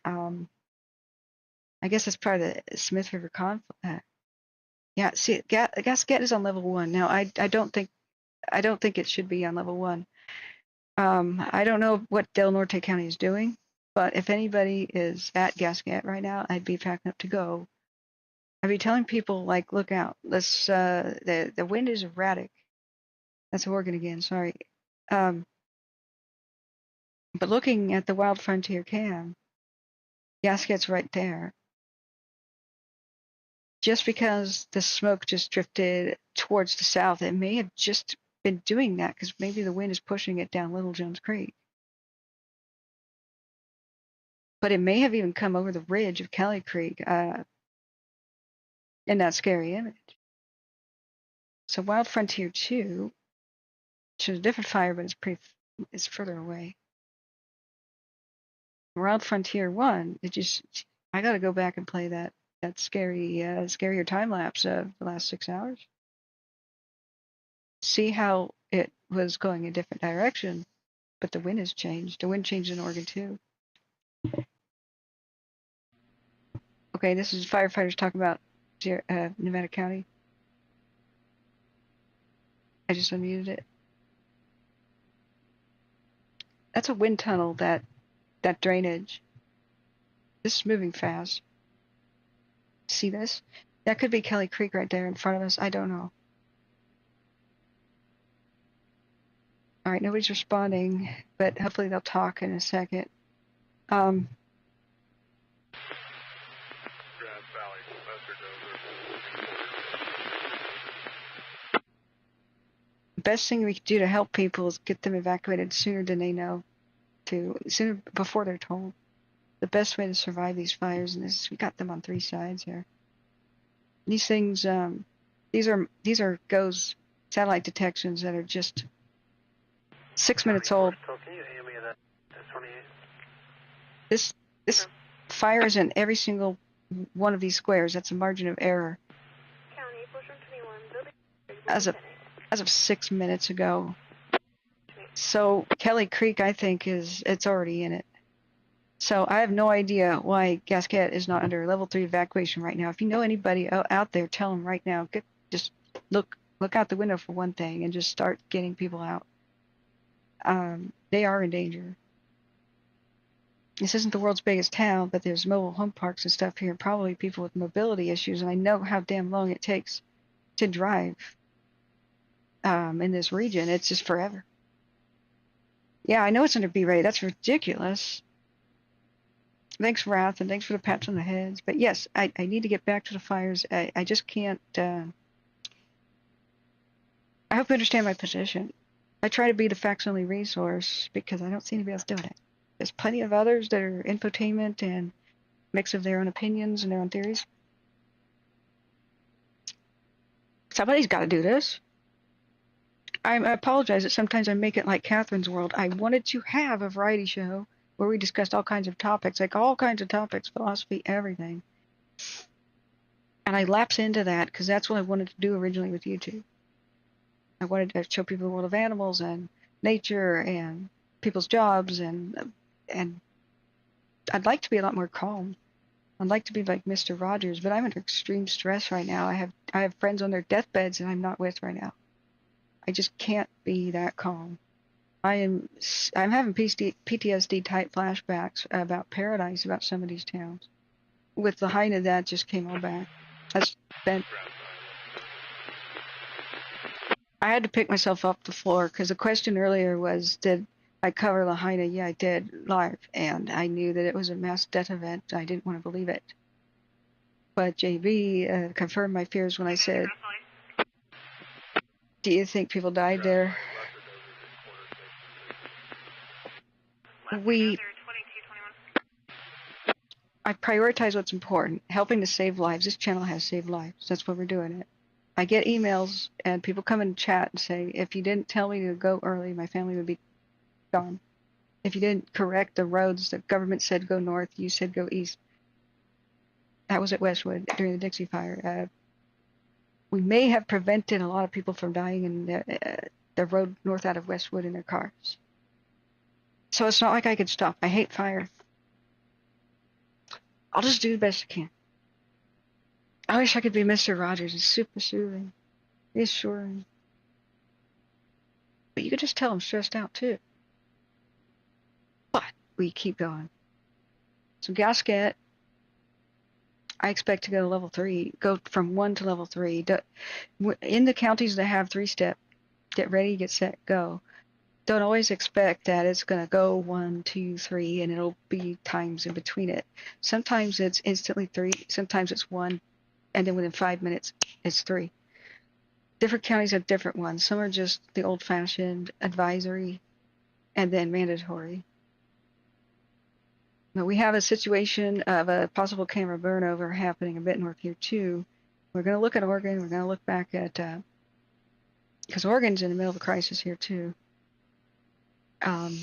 I guess it's part of the Smith River conflict. Yeah, see, Gasquet is on level 1. Now, I don't think it should be on level 1. I don't know what Del Norte County is doing, but if anybody is at Gasquet right now, I'd be packing up to go. I'd be telling people, like, look out. Let's the wind is erratic. That's Oregon again, sorry. But looking at the Wild Frontier cam, Gasquet's right there. Just because the smoke just drifted towards the south, it may have just been doing that because maybe the wind is pushing it down Little Jones Creek. But it may have even come over the ridge of Kelly Creek in that scary image. So Wild Frontier 2 shows a different fire, but it's further away. Wild Frontier 1, I got to go back and play that scarier time lapse of the last 6 hours. See how it was going a different direction, but the wind has changed. The wind changed in Oregon too. Okay, this is firefighters talking about Nevada County. I just unmuted it. That's a wind tunnel, that drainage. This is moving fast. See this? That could be Kelly Creek right there in front of us. I don't know. All right, nobody's responding, but hopefully they'll talk in a second. Best thing we could do to help people is get them evacuated sooner than they know, sooner before they're told. The best way to survive these fires, and we got them on 3 sides here. These things, these are GOES satellite detections that are just 6 minutes old. This fire is in every single one of these squares. That's a margin of error. As of 6 minutes ago. So Kelly Creek, I think, it's already in it. So I have no idea why Gasquet is not under level 3 evacuation right now. If you know anybody out there, tell them right now. Just look out the window for one thing and just start getting people out. They are in danger. This isn't the world's biggest town, but there's mobile home parks and stuff here, probably people with mobility issues, and I know how damn long it takes to drive in this region. It's just forever. Yeah, I know it's under B rate. That's ridiculous. Thanks, Wrath, and thanks for the pats on the heads. But yes, I need to get back to the fires. I just can't. I hope you understand my position. I try to be the facts-only resource because I don't see anybody else doing it. There's plenty of others that are infotainment and mix of their own opinions and their own theories. Somebody's got to do this. I apologize that sometimes I make it like Catherine's World. I wanted to have a variety show where we discussed all kinds of topics, philosophy, everything. And I lapse into that because that's what I wanted to do originally with YouTube. I wanted to show people the world of animals and nature and people's jobs, and I'd like to be a lot more calm. I'd like to be like Mr. Rogers, but I'm under extreme stress right now. I have friends on their deathbeds that I'm not with right now. I just can't be that calm. I'm having PTSD type flashbacks about Paradise, about some of these towns. With the height of that, just came all back. I had to pick myself off the floor because the question earlier was, did I cover Lahaina? Yeah, I did, live. And I knew that it was a mass death event. I didn't want to believe it. But JB confirmed my fears when I said, do you think people died there? I prioritize what's important, helping to save lives. This channel has saved lives. That's why we're doing it. I get emails and people come in chat and say, if you didn't tell me to go early, my family would be gone. If you didn't correct the roads, the government said go north, you said go east. That was at Westwood during the Dixie Fire. We may have prevented a lot of people from dying in the road north out of Westwood in their cars. So it's not like I could stop. I hate fire. I'll just do the best I can. I wish I could be Mr. Rogers. It's super soothing, reassuring. But you could just tell I'm stressed out too. But we keep going. So Gasquet, I expect to go to level 3, go from 1 to level 3. In the counties that have 3-step, get ready, get set, go. Don't always expect that it's going to go 1, 2, 3, and it'll be times in between it. Sometimes it's instantly 3, sometimes it's 1, and then within 5 minutes, it's 3. different counties have different ones. Some are just the old-fashioned advisory and then mandatory. But we have a situation of a possible camera burnover happening a bit north here too. We're going to look at Oregon. We're going to look back at, because Oregon's in the middle of a crisis here too. In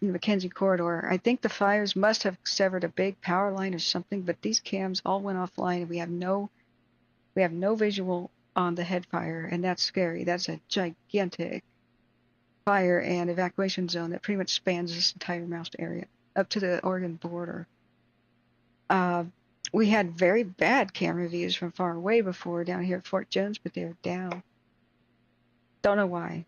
the McKenzie corridor. I think the fires must have severed a big power line or something, but these cams all went offline and we have no visual on the head fire, and that's scary. That's a gigantic fire and evacuation zone that pretty much spans this entire moused area up to the Oregon border. We had very bad camera views from far away before down here at Fort Jones, but they're down. Don't know why.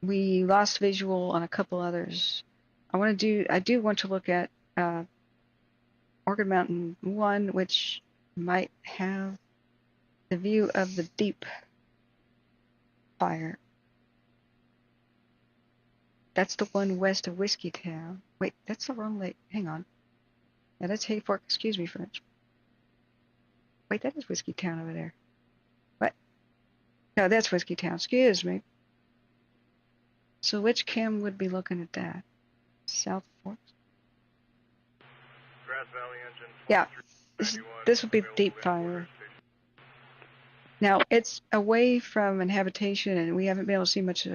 We lost visual on a couple others. I do want to look at Orchid Mountain 1, which might have the view of the deep fire. That's the one west of Whiskey Town. Wait, that's the wrong lake. Hang on. Yeah, that's Hayfork. Excuse me, French. Wait, that is Whiskey Town over there. What? No, that's Whiskey Town. Excuse me. So which cam would be looking at that? South Forks? Grass Valley engine. Yeah, this would be deep fire. Now, it's away from inhabitation, and we haven't been able to see much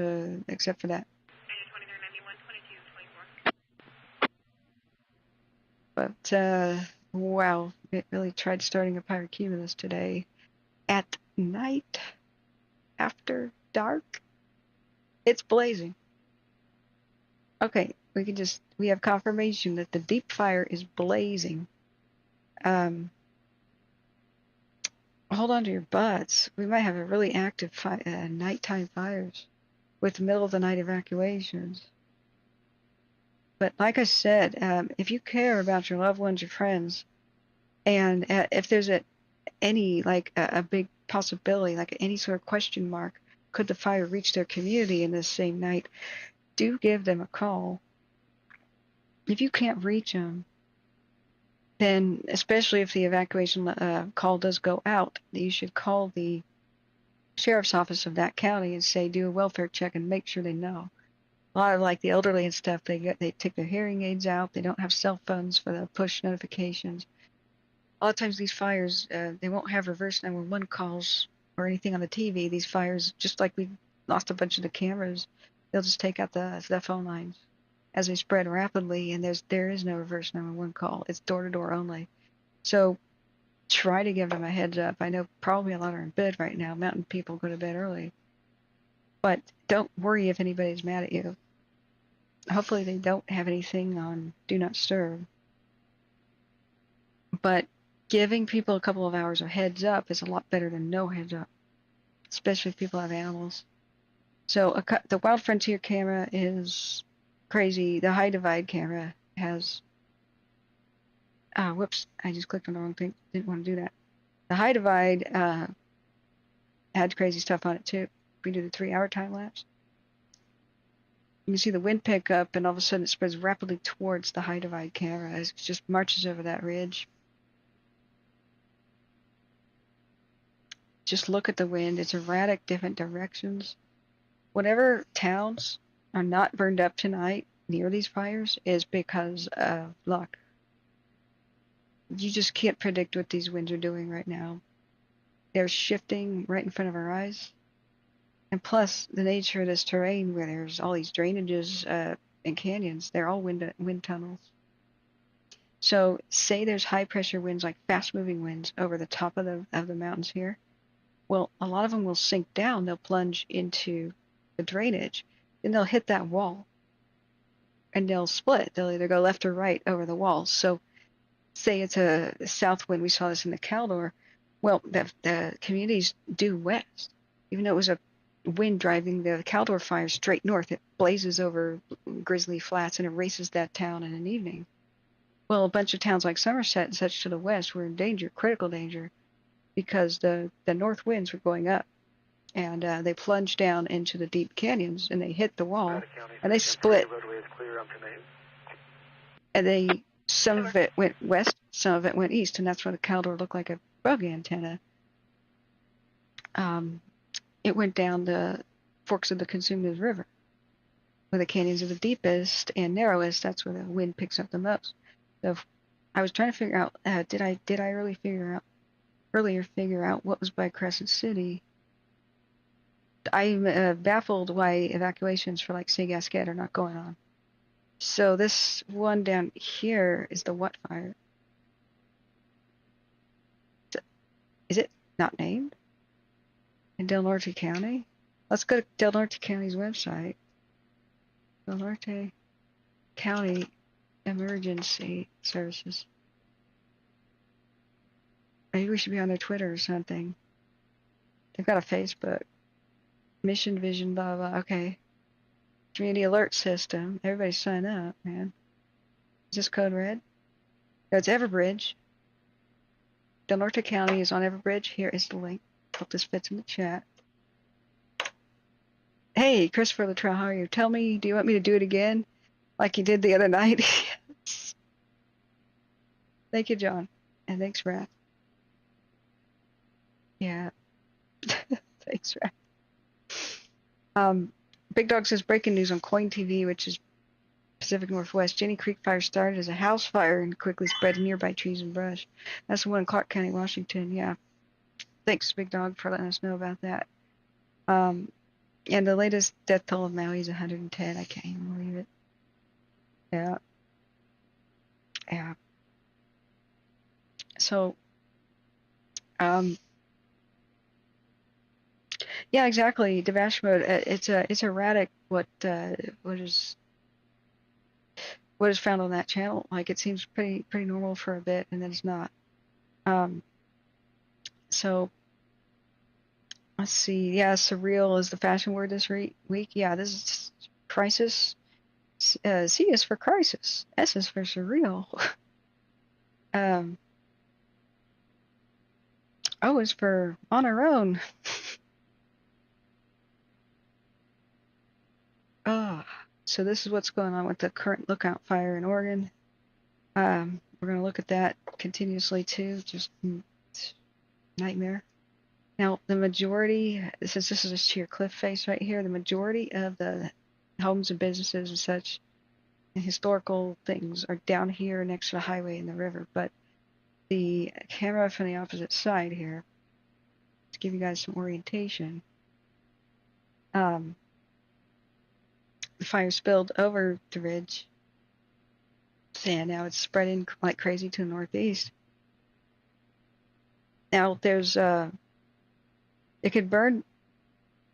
except for that. But, wow, it really tried starting a pyrocumulus today. At night, after dark, it's blazing. Okay, we have confirmation that the deep fire is blazing. Hold on to your butts. We might have a really active nighttime fires with middle of the night evacuations. But like I said, if you care about your loved ones, your friends, and if there's any big possibility, like any sort of question mark, could the fire reach their community in this same night, do give them a call. If you can't reach them, then especially if the evacuation call does go out, you should call the sheriff's office of that county and say, do a welfare check and make sure they know. A lot of like the elderly and stuff, they take their hearing aids out. They don't have cell phones for the push notifications. A lot of times these fires, they won't have reverse 911 calls or anything on the TV. These fires, just like we lost a bunch of the cameras, they'll just take out the phone lines as they spread rapidly, and there is no reverse 911 call. It's door-to-door only. So try to give them a heads up. I know probably a lot are in bed right now. Mountain people go to bed early. But don't worry if anybody's mad at you. Hopefully they don't have anything on Do Not Disturb. But giving people a couple of hours of heads up is a lot better than no heads up, especially if people have animals. So the Wild Frontier camera is crazy. The High Divide camera has... whoops, I just clicked on the wrong thing. Didn't want to do that. The High Divide had crazy stuff on it too. We do the 3-hour time lapse. You can see the wind pick up, and all of a sudden it spreads rapidly towards the High Divide camera as it just marches over that ridge. Just look at the wind. It's erratic, different directions. Whatever towns are not burned up tonight near these fires is because of luck. You just can't predict what these winds are doing right now. They're shifting right in front of our eyes. And plus, the nature of this terrain, where there's all these drainages and canyons, they're all wind tunnels. So, say there's high-pressure winds, like fast-moving winds, over the top of the mountains here. Well, a lot of them will sink down. They'll plunge into the drainage. Then they'll hit that wall. And they'll split. They'll either go left or right over the walls. So, say it's a south wind. We saw this in the Caldor. Well, the communities due west. Even though it was a wind driving the Caldor fire straight north, it blazes over Grizzly Flats and erases that town in an evening. Well, a bunch of towns like Somerset and such to the west were in danger, critical danger, because the north winds were going up, and they plunged down into the deep canyons, and they hit the wall, and they split. And some of it went west, some of it went east, and that's where the Caldor looked like a bug antenna. it went down the forks of the Consumers River, where the canyons are the deepest and narrowest. That's where the wind picks up the most. So I was trying to figure out, did I earlier figure out what was by Crescent City? I'm baffled why evacuations for like say Gasquet are not going on. So this one down here is the what fire? Is it not named? In Del Norte County? Let's go to Del Norte County's website. Del Norte County Emergency Services. Maybe we should be on their Twitter or something. They've got a Facebook. Mission, vision, blah, blah. Okay. Community alert system. Everybody sign up, man. Is this code red? No, it's Everbridge. Del Norte County is on Everbridge. Here is the link. Hope this fits in the chat. Hey, Christopher Luttrell, how are you? Tell me, do you want me to do it again? Like you did the other night? Yes. Thank you, John. And thanks, Wrath. Yeah. Thanks, Wrath. Big Dog says breaking news on Coin TV, which is Pacific Northwest. Jenny Creek fire started as a house fire and quickly spread to nearby trees and brush. That's the one in Clark County, Washington. Yeah. Thanks, Big Dog, for letting us know about that. And the latest death toll of Maui is 110. I can't even believe it. Yeah. Yeah. So, yeah, exactly. Devash mode. It's erratic. What is found on that channel? Like it seems pretty normal for a bit, and then it's not. So let's see. Yeah, surreal is the fashion word this week. Yeah, this is crisis. C is for crisis. S is for surreal. O is for on our own. So this is what's going on with the current lookout fire in Oregon. We're going to look at that continuously too. Just nightmare. Now the majority, since this is a sheer cliff face right here, the majority of the homes and businesses and such and historical things are down here next to the highway and the river. But the camera from the opposite side here, to give you guys some orientation, the fire spilled over the ridge, and now it's spreading like crazy to the northeast. Now there's it could burn.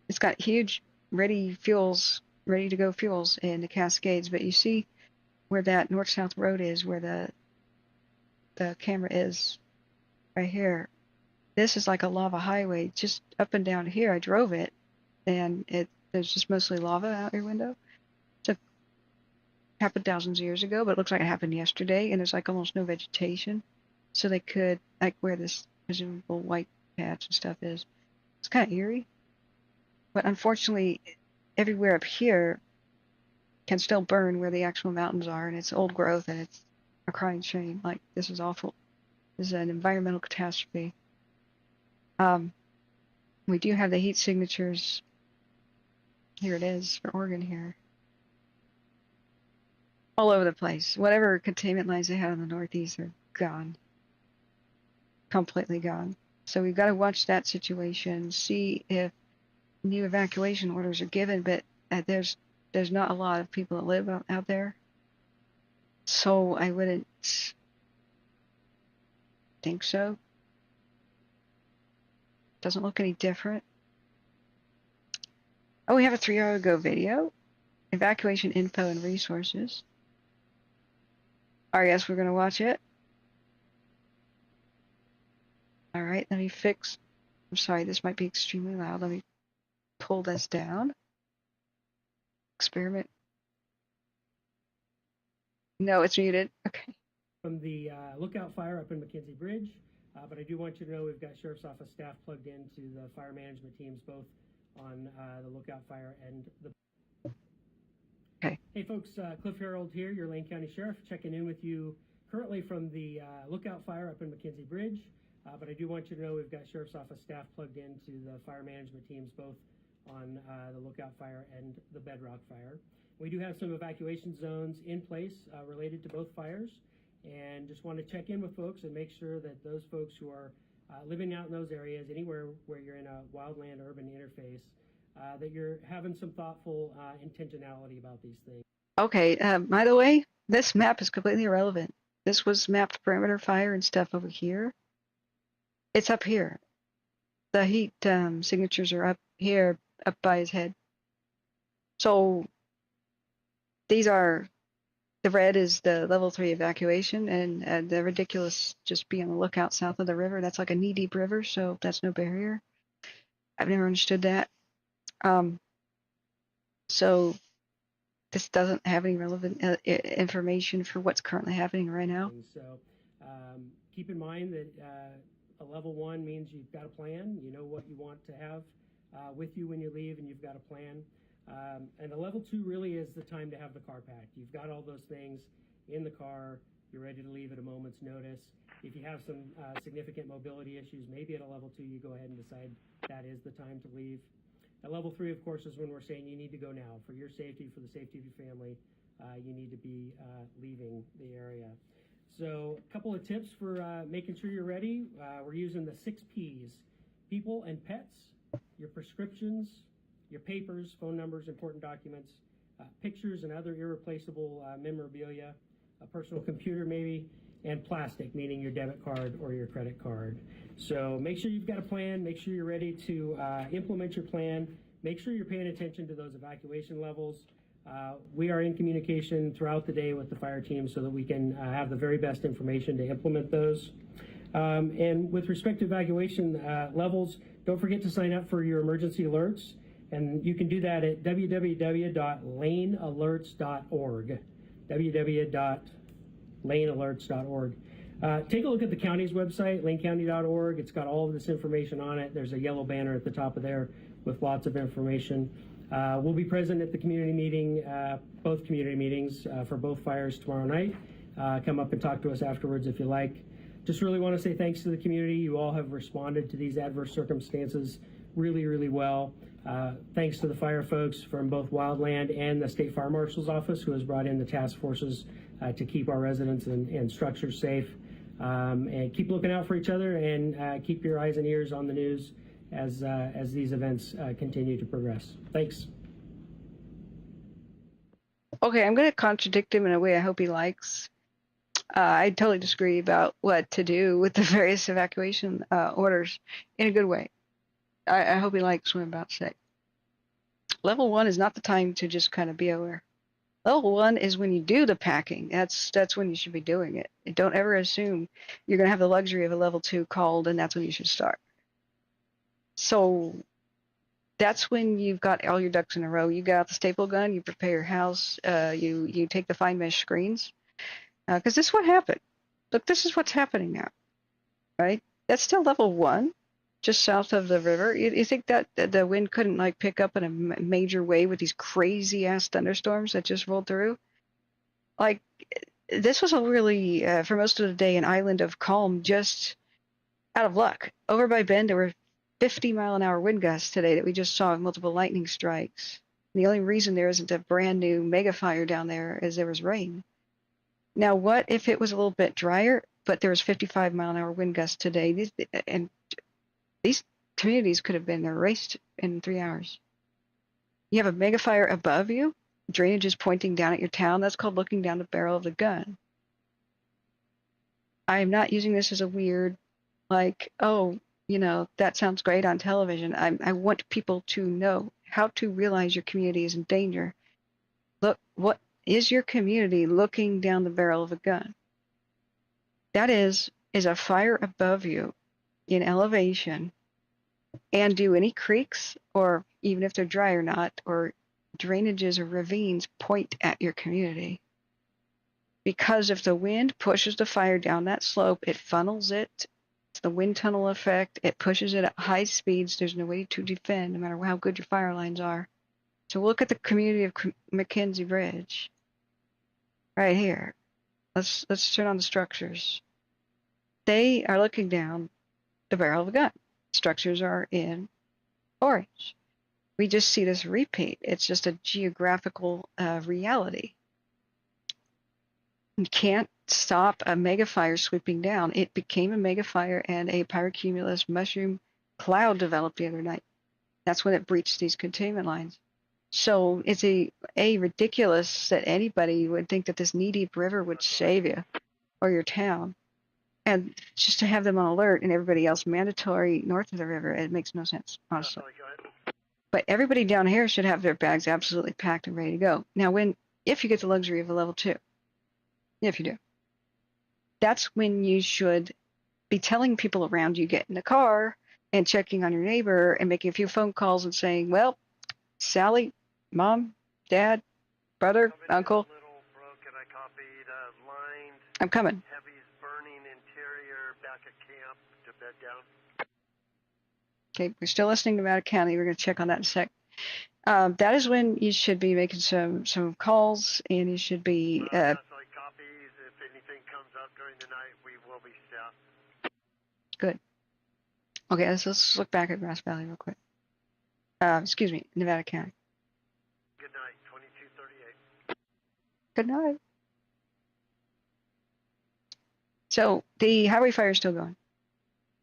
It's got huge ready to go fuels in the Cascades, but you see where that north-south road is, where the camera is right here. This is like a lava highway just up and down here. I drove it, and there's just mostly lava out your window. It happened thousands of years ago, but it looks like it happened yesterday, and there's like almost no vegetation. So they could, like where this presumable white patch and stuff is, it's kind of eerie. But unfortunately, everywhere up here can still burn where the actual mountains are, and it's old growth, and it's a crying shame. Like, this is awful. This is an environmental catastrophe. We do have the heat signatures. Here it is for Oregon here. All over the place. Whatever containment lines they had in the northeast are gone. Completely gone. So we've got to watch that situation, see if new evacuation orders are given, but there's not a lot of people that live out there. So I wouldn't think so. Doesn't look any different. Oh, we have a 3-hour ago video. Evacuation info and resources. Alright, yes, we're going to watch it. Alright, let me fix. I'm sorry, this might be extremely loud. Let me pull this down. Experiment. No, it's muted. Okay. From the lookout fire up in McKenzie Bridge, but I do want you to know we've got Sheriff's Office staff plugged into the fire management teams, both on the lookout fire and the... Okay. Hey folks, Cliff Harold here, your Lane County Sheriff, checking in with you currently from the lookout fire up in McKenzie Bridge. But I do want you to know we've got Sheriff's Office staff plugged into the fire management teams, both on the Lookout Fire and the Bedrock Fire. We do have some evacuation zones in place related to both fires, and just want to check in with folks and make sure that those folks who are living out in those areas, anywhere where you're in a wildland urban interface, that you're having some thoughtful intentionality about these things. Okay, by the way, this map is completely irrelevant. This was mapped perimeter fire and stuff over here. It's up here. The heat signatures are up here, up by his head. So these are, the red is the level 3 evacuation, and the ridiculous just be on the lookout south of the river. That's like a knee-deep river, so that's no barrier. I've never understood that. So this doesn't have any relevant information for what's currently happening right now. So keep in mind that a level 1 means you've got a plan. You know what you want to have with you when you leave, and you've got a plan. And a level 2 really is the time to have the car packed. You've got all those things in the car. You're ready to leave at a moment's notice. If you have some significant mobility issues, maybe at a level 2, you go ahead and decide that is the time to leave. At level 3, of course, is when we're saying you need to go now. For your safety, for the safety of your family, you need to be leaving the area. So a couple of tips for making sure you're ready. We're using the 6 Ps: people and pets, your prescriptions, your papers, phone numbers, important documents, pictures and other irreplaceable memorabilia, a personal computer maybe, and plastic, meaning your debit card or your credit card. So make sure you've got a plan, make sure you're ready to implement your plan, make sure you're paying attention to those evacuation levels. We are in communication throughout the day with the fire team so that we can have the very best information to implement those. And with respect to evacuation levels, don't forget to sign up for your emergency alerts. And you can do that at www.lanealerts.org. www.lanealerts.org. Take a look at the county's website, lanecounty.org. It's got all of this information on it. There's a yellow banner at the top of there with lots of information. We'll be present at the community meeting, both community meetings for both fires tomorrow night. Come up and talk to us afterwards if you like. Just really want to say thanks to the community. You all have responded to these adverse circumstances really, really well. Thanks to the fire folks from both Wildland and the State Fire Marshal's Office, who has brought in the task forces to keep our residents and structures safe. And keep looking out for each other, and keep your eyes and ears on the news as these events continue to progress. Thanks. Okay, I'm going to contradict him in a way I hope he likes. I totally disagree about what to do with the various evacuation orders in a good way. I hope he likes what I'm about to say. Level 1 is not the time to just kind of be aware. Level 1 is when you do the packing. That's when you should be doing it. And don't ever assume you're going to have the luxury of a level 2 called, and that's when you should start. So that's when you've got all your ducks in a row. You get out the staple gun, you prepare your house, you take the fine mesh screens. Because this is what happened. Look, this is what's happening now, right? That's still level 1, just south of the river. You think that the wind couldn't like pick up in a major way with these crazy ass thunderstorms that just rolled through? Like, this was a really, for most of the day, an island of calm, just out of luck. Over by Bend, there were 50-mile-an-hour wind gusts today that we just saw with multiple lightning strikes. And the only reason there isn't a brand new mega fire down there is there was rain. Now, what if it was a little bit drier, but there was 55-mile-an-hour wind gusts today? These communities could have been erased in 3 hours. You have a mega fire above you, drainage is pointing down at your town. That's called looking down the barrel of the gun. I am not using this as a weird, like, oh, you know, that sounds great on television. I want people to know how to realize your community is in danger. Look, what is your community looking down the barrel of a gun? That is a fire above you in elevation, and do any creeks, or even if they're dry or not, or drainages or ravines point at your community? Because if the wind pushes the fire down that slope, it funnels it. It's the wind tunnel effect. It pushes it at high speeds. There's no way to defend, no matter how good your fire lines are. So look at the community of McKenzie Bridge. Right here. Let's turn on the structures. They are looking down the barrel of a gun. Structures are in orange. We just see this repeat. It's just a geographical reality. You can't stop a megafire swooping down. It became a megafire and a pyrocumulus mushroom cloud developed the other night. That's when it breached these containment lines. So it's a ridiculous that anybody would think that this knee-deep river would save you or your town. And just to have them on alert and everybody else mandatory north of the river, it makes no sense, honestly. But everybody down here should have their bags absolutely packed and ready to go. Now, if you get the luxury of a level 2, if you do, that's when you should be telling people around you, get in the car and checking on your neighbor and making a few phone calls and saying, well, Sally, Mom, Dad, brother, uncle, I'm coming. Heavy's burning interior back at camp to bed down. Okay, we're still listening to Maddox County. We're going to check on that in a sec. That is when you should be making some calls, and you should be. Copies. If anything comes up during the night, we will be staffed. Good. Okay, let's look back at Grass Valley real quick. Excuse me, Nevada County. Good night, 2238. Good night. So the highway fire is still going.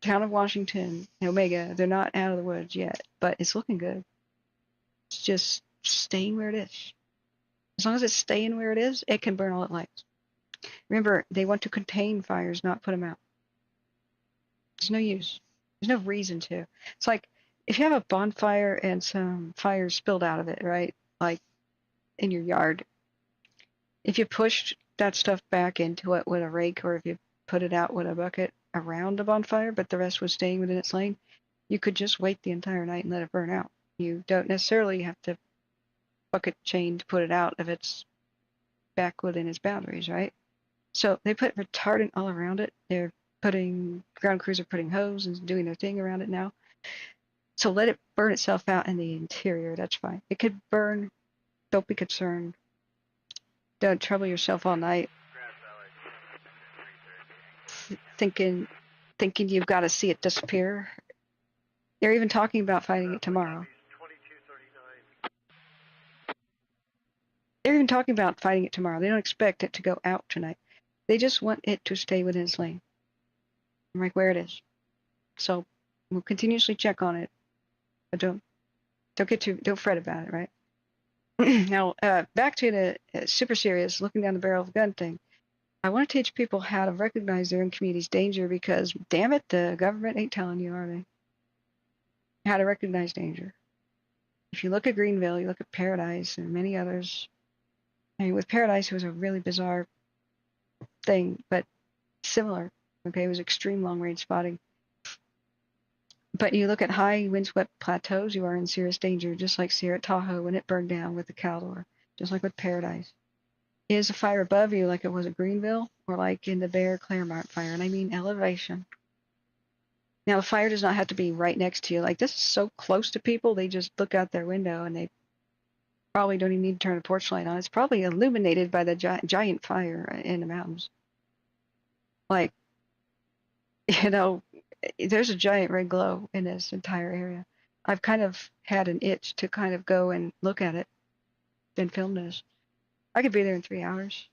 Town of Washington, Omega, they're not out of the woods yet, but it's looking good. It's just staying where it is. As long as it's staying where it is, it can burn all it likes. Remember, they want to contain fires, not put them out. There's no use. There's no reason to. It's like if you have a bonfire and some fire spilled out of it, right? Like in your yard. If you pushed that stuff back into it with a rake, or if you put it out with a bucket around the bonfire, but the rest was staying within its lane, you could just wait the entire night and let it burn out. You don't necessarily have to bucket chain to put it out if it's back within its boundaries, right? So they put retardant all around it. Ground crews are putting hose and doing their thing around it now. So let it burn itself out in the interior. That's fine. It could burn. Don't be concerned. Don't trouble yourself all night thinking you've got to see it disappear. They're even talking about fighting it tomorrow. They're even talking about fighting it tomorrow. They don't expect it to go out tonight. They just want it to stay within its lane, right where it is. So we'll continuously check on it, but don't fret about it, right? Now, back to the super serious looking down the barrel of a gun thing. I want to teach people how to recognize their own community's danger because, damn it, the government ain't telling you, are they? How to recognize danger. If you look at Greenville, you look at Paradise and many others. I mean, with Paradise, it was a really bizarre thing, but similar. Okay, it was extreme long-range spotting. But you look at high windswept plateaus, you are in serious danger, just like Sierra Tahoe when it burned down with the Caldor, just like with Paradise. Is a fire above you like it was at Greenville, or like in the Bear Claremont fire? And I mean elevation. Now, the fire does not have to be right next to you. Like, this is so close to people, they just look out their window and they probably don't even need to turn a porch light on. It's probably illuminated by the giant fire in the mountains. Like, there's a giant red glow in this entire area. I've kind of had an itch to kind of go and look at it and film this. I could be there in 3 hours.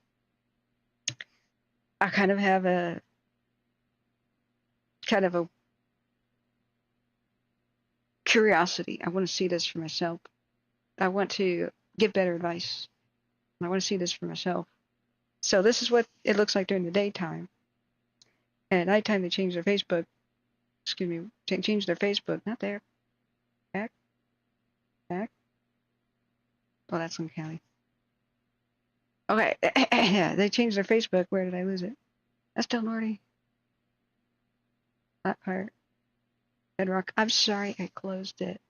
I kind of have a curiosity. I want to see this for myself. I want to give better advice. I want to see this for myself. So this is what it looks like during the daytime. And at nighttime, they change their Facebook. Excuse me, change their Facebook. Not there. Back. Oh, that's Linn County. Okay, they changed their Facebook. Where did I lose it? That's still Norte. That part. Bedrock. I'm sorry, I closed it.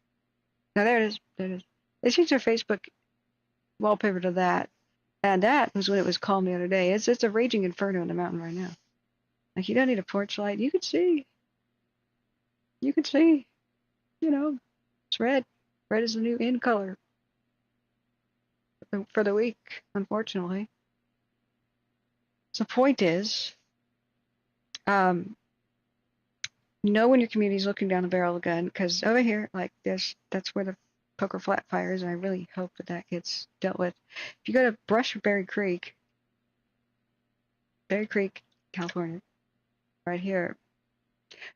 Now there it is. There it is. They changed their Facebook wallpaper to that. And that was when it was calm the other day. It's a raging inferno in the mountain right now. Like, you don't need a porch light. You can see. It's red. Red is the new in color for the week, unfortunately. So the point is, know when your community is looking down the barrel of a gun, because over here, like this, that's where the Poker Flat fire is, and I really hope that that gets dealt with. If you go to Berry Creek, California, right here,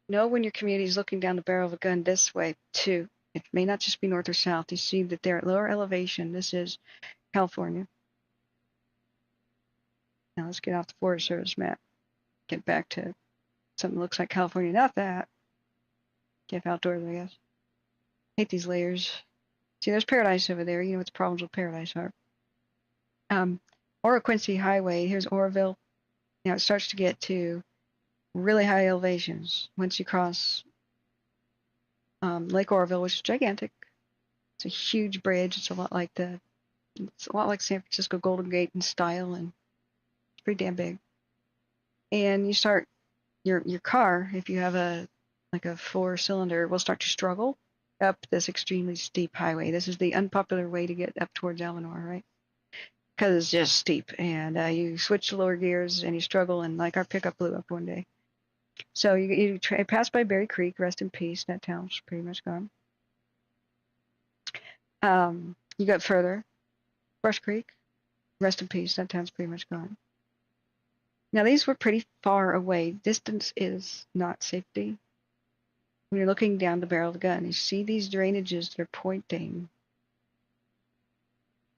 know when your community is looking down the barrel of a gun this way, too. It may not just be north or south. You see that they're at lower elevation. This is California. Now let's get off the Forest Service map. Get back to something that looks like California. Not that. Get outdoors, I guess. Hate these layers. See, there's Paradise over there. You know what the problems with Paradise are. Oro Quincy Highway. Here's Oroville. Now it starts to get to really high elevations once you cross Lake Oroville, which is gigantic. It's a huge bridge. It's a lot like San Francisco Golden Gate in style, and it's pretty damn big. And you start your car, if you have a 4-cylinder, will start to struggle up this extremely steep highway. This is the unpopular way to get up towards Eleanor, right? Because it's just steep, and you switch to lower gears and you struggle, and like our pickup blew up one day. So you pass by Berry Creek, rest in peace. That town's pretty much gone. You got further, Brush Creek, rest in peace. That town's pretty much gone. Now these were pretty far away. Distance is not safety. When you're looking down the barrel of the gun, you see these drainages that are pointing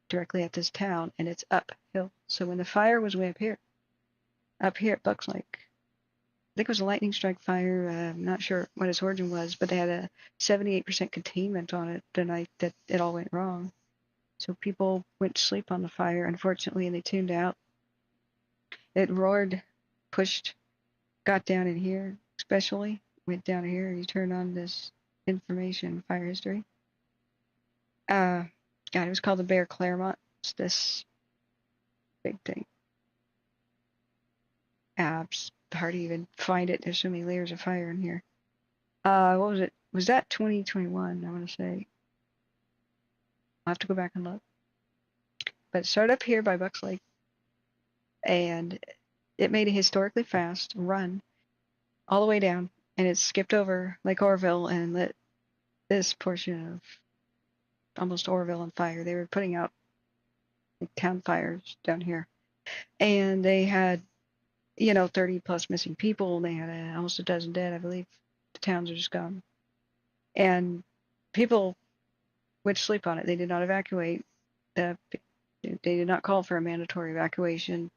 directly at this town, and it's uphill. So when the fire was way up here at Bucks Lake, I think it was a lightning strike fire. I'm not sure what its origin was, but they had a 78% containment on it the night that it all went wrong. So people went to sleep on the fire, unfortunately, and they tuned out. It roared, pushed, got down in here, especially went down here. You turn on this information, fire history. God, it was called the Bear Claremont. It's this big thing. It's hard to even find it. There's so many layers of fire in here. What was it? Was that 2021? I want to say. I'll have to go back and look. But it started up here by Bucks Lake, and it made a historically fast run all the way down, and it skipped over Lake Oroville and lit this portion of almost Oroville on fire. They were putting out town fires down here, and they had 30 plus missing people. They had almost a dozen dead, I believe. The towns are just gone, and people went to sleep on it. They did not evacuate. They did not call for a mandatory evacuation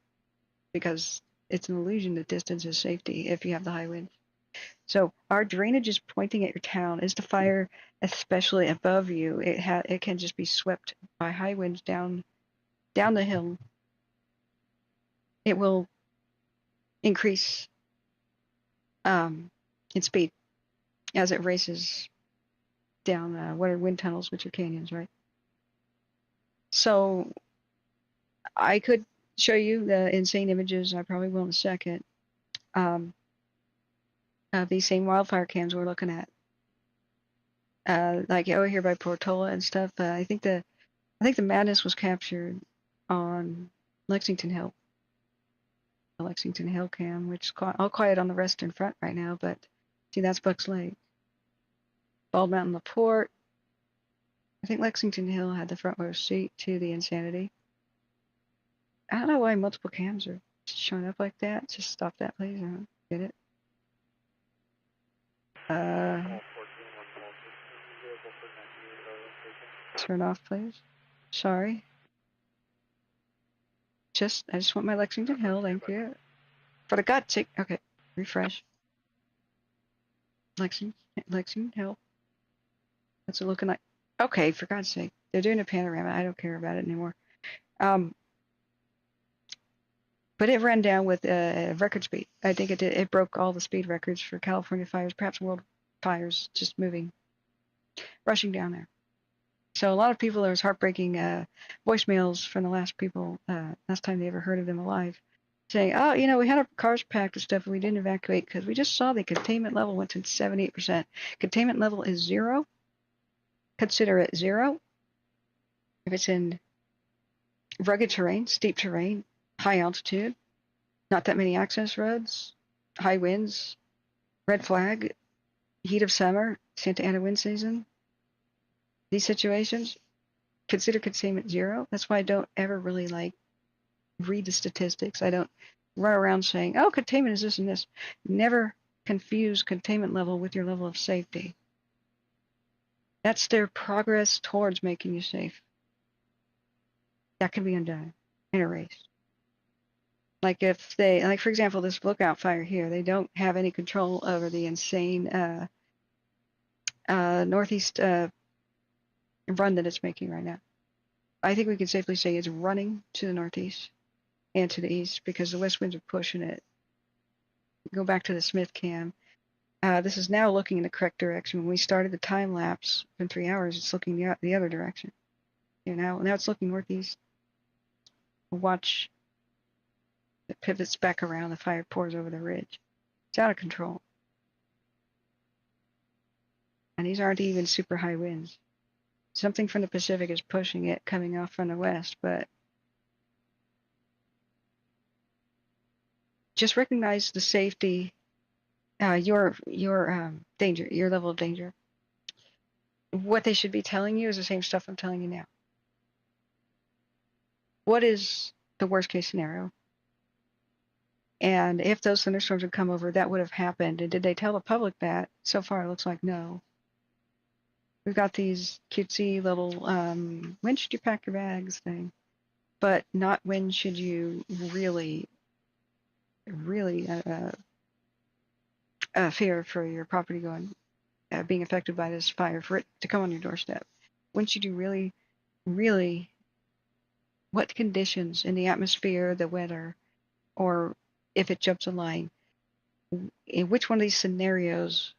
because it's an illusion that distance is safety if you have the high winds. So our drainage is pointing at your town. Is the fire especially above you? It can just be swept by high winds down the hill. It will increase in speed as it races down what are wind tunnels, which are canyons, right? So I could show you the insane images. I probably will in a second. These same wildfire cams we're looking at, like over here by Portola and stuff. I think the madness was captured on Lexington Hill. The Lexington Hill cam, which is all quiet on the western front right now, but see, that's Bucks Lake. Bald Mountain LaPorte. I think Lexington Hill had the front row seat to the insanity. I don't know why multiple cams are showing up like that. Just stop that, please. I don't get it. Turn off, please. Sorry. I just want my Lexington Hill, thank you. For the God's sake. Okay, refresh. Lexington Hill. What's it looking like? Okay, for God's sake. They're doing a panorama. I don't care about it anymore. But it ran down with record speed. I think it did. It broke all the speed records for California fires, perhaps world fires, just rushing down there. So a lot of people, there was heartbreaking voicemails from the last time they ever heard of them alive, saying, oh, we had our cars packed and stuff, and we didn't evacuate because we just saw the containment level went to 78%. Containment level is 0. Consider it 0. If it's in rugged terrain, steep terrain, high altitude, not that many access roads, high winds, red flag, heat of summer, Santa Ana wind season, these situations, consider containment 0. That's why I don't ever really like read the statistics. I don't run around saying, oh, containment is this and this. Never confuse containment level with your level of safety. That's their progress towards making you safe. That can be undone and erased. Like if they, like for example, this lookout fire here, they don't have any control over the insane northeast run that it's making right now. I think we can safely say it's running to the northeast and to the east because the west winds are pushing it. Go back to the Smith cam. This is now looking in the correct direction. When we started the time lapse in 3 hours, it's looking the other direction. Now it's looking northeast. Watch. It pivots back around. The fire pours over the ridge. It's out of control. And these aren't even super high winds. Something from the Pacific is pushing it, coming off from the west, but just recognize the safety, your danger, your level of danger. What they should be telling you is the same stuff I'm telling you now. What is the worst case scenario? And if those thunderstorms had come over, that would have happened. And did they tell the public that? So far, it looks like no. We've got these cutesy little, when should you pack your bags thing, but not when should you really fear for your property being affected by this fire, for it to come on your doorstep. When should you really, what conditions in the atmosphere, the weather, or if it jumps a line, in which one of these scenarios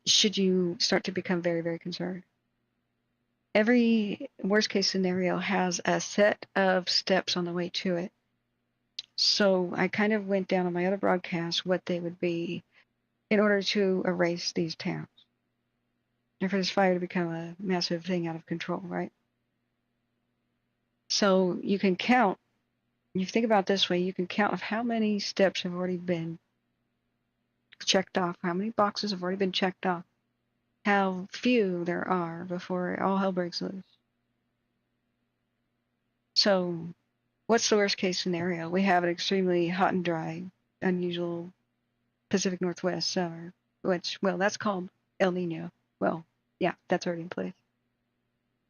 should you start to become very, very concerned? Every worst case scenario has a set of steps on the way to it. So I kind of went down on my other broadcast what they would be in order to erase these towns and for this fire to become a massive thing out of control, right? So you can count, you think about it this way, you can count of how many steps have already been checked off, how many boxes have already been checked off, how few there are before all hell breaks loose. So what's the worst case scenario? We have an extremely hot and dry, unusual Pacific Northwest summer, which, well, that's called El Nino. Well, yeah, that's already in place.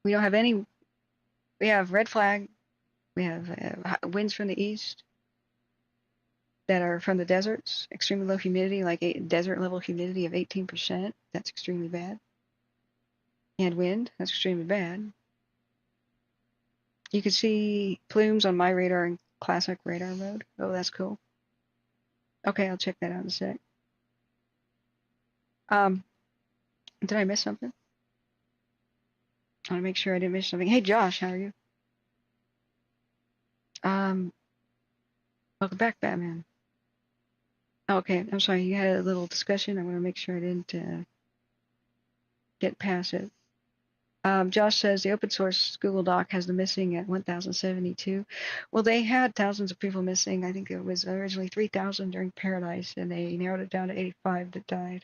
We don't have any, we have red flag, we have winds from the east that are from the deserts, extremely low humidity, like desert level humidity of 18%. That's extremely bad. And wind, that's extremely bad. You can see plumes on my radar in classic radar mode. Oh, that's cool. Okay, I'll check that out in a sec. Did I miss something? I want to make sure I didn't miss something. Hey, Josh, how are you? Welcome back, Batman. Okay, I'm sorry, you had a little discussion. I want to make sure I didn't get past it. Josh says the open source Google Doc has the missing at 1,072. Well, they had thousands of people missing. I think it was originally 3,000 during Paradise, and they narrowed it down to 85 that died.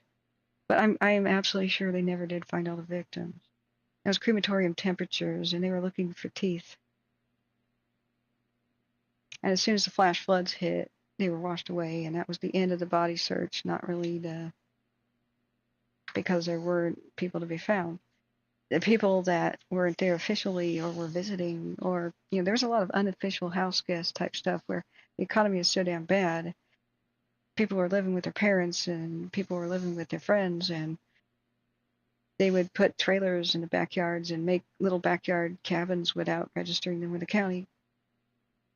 But I am absolutely sure they never did find all the victims. It was crematorium temperatures, and they were looking for teeth. And as soon as the flash floods hit, they were washed away, and that was the end of the body search, not really because there weren't people to be found. The people that weren't there officially or were visiting, or, you know, there's a lot of unofficial house guest type stuff where the economy is so damn bad. People were living with their parents and people were living with their friends, and they would put trailers in the backyards and make little backyard cabins without registering them with the county,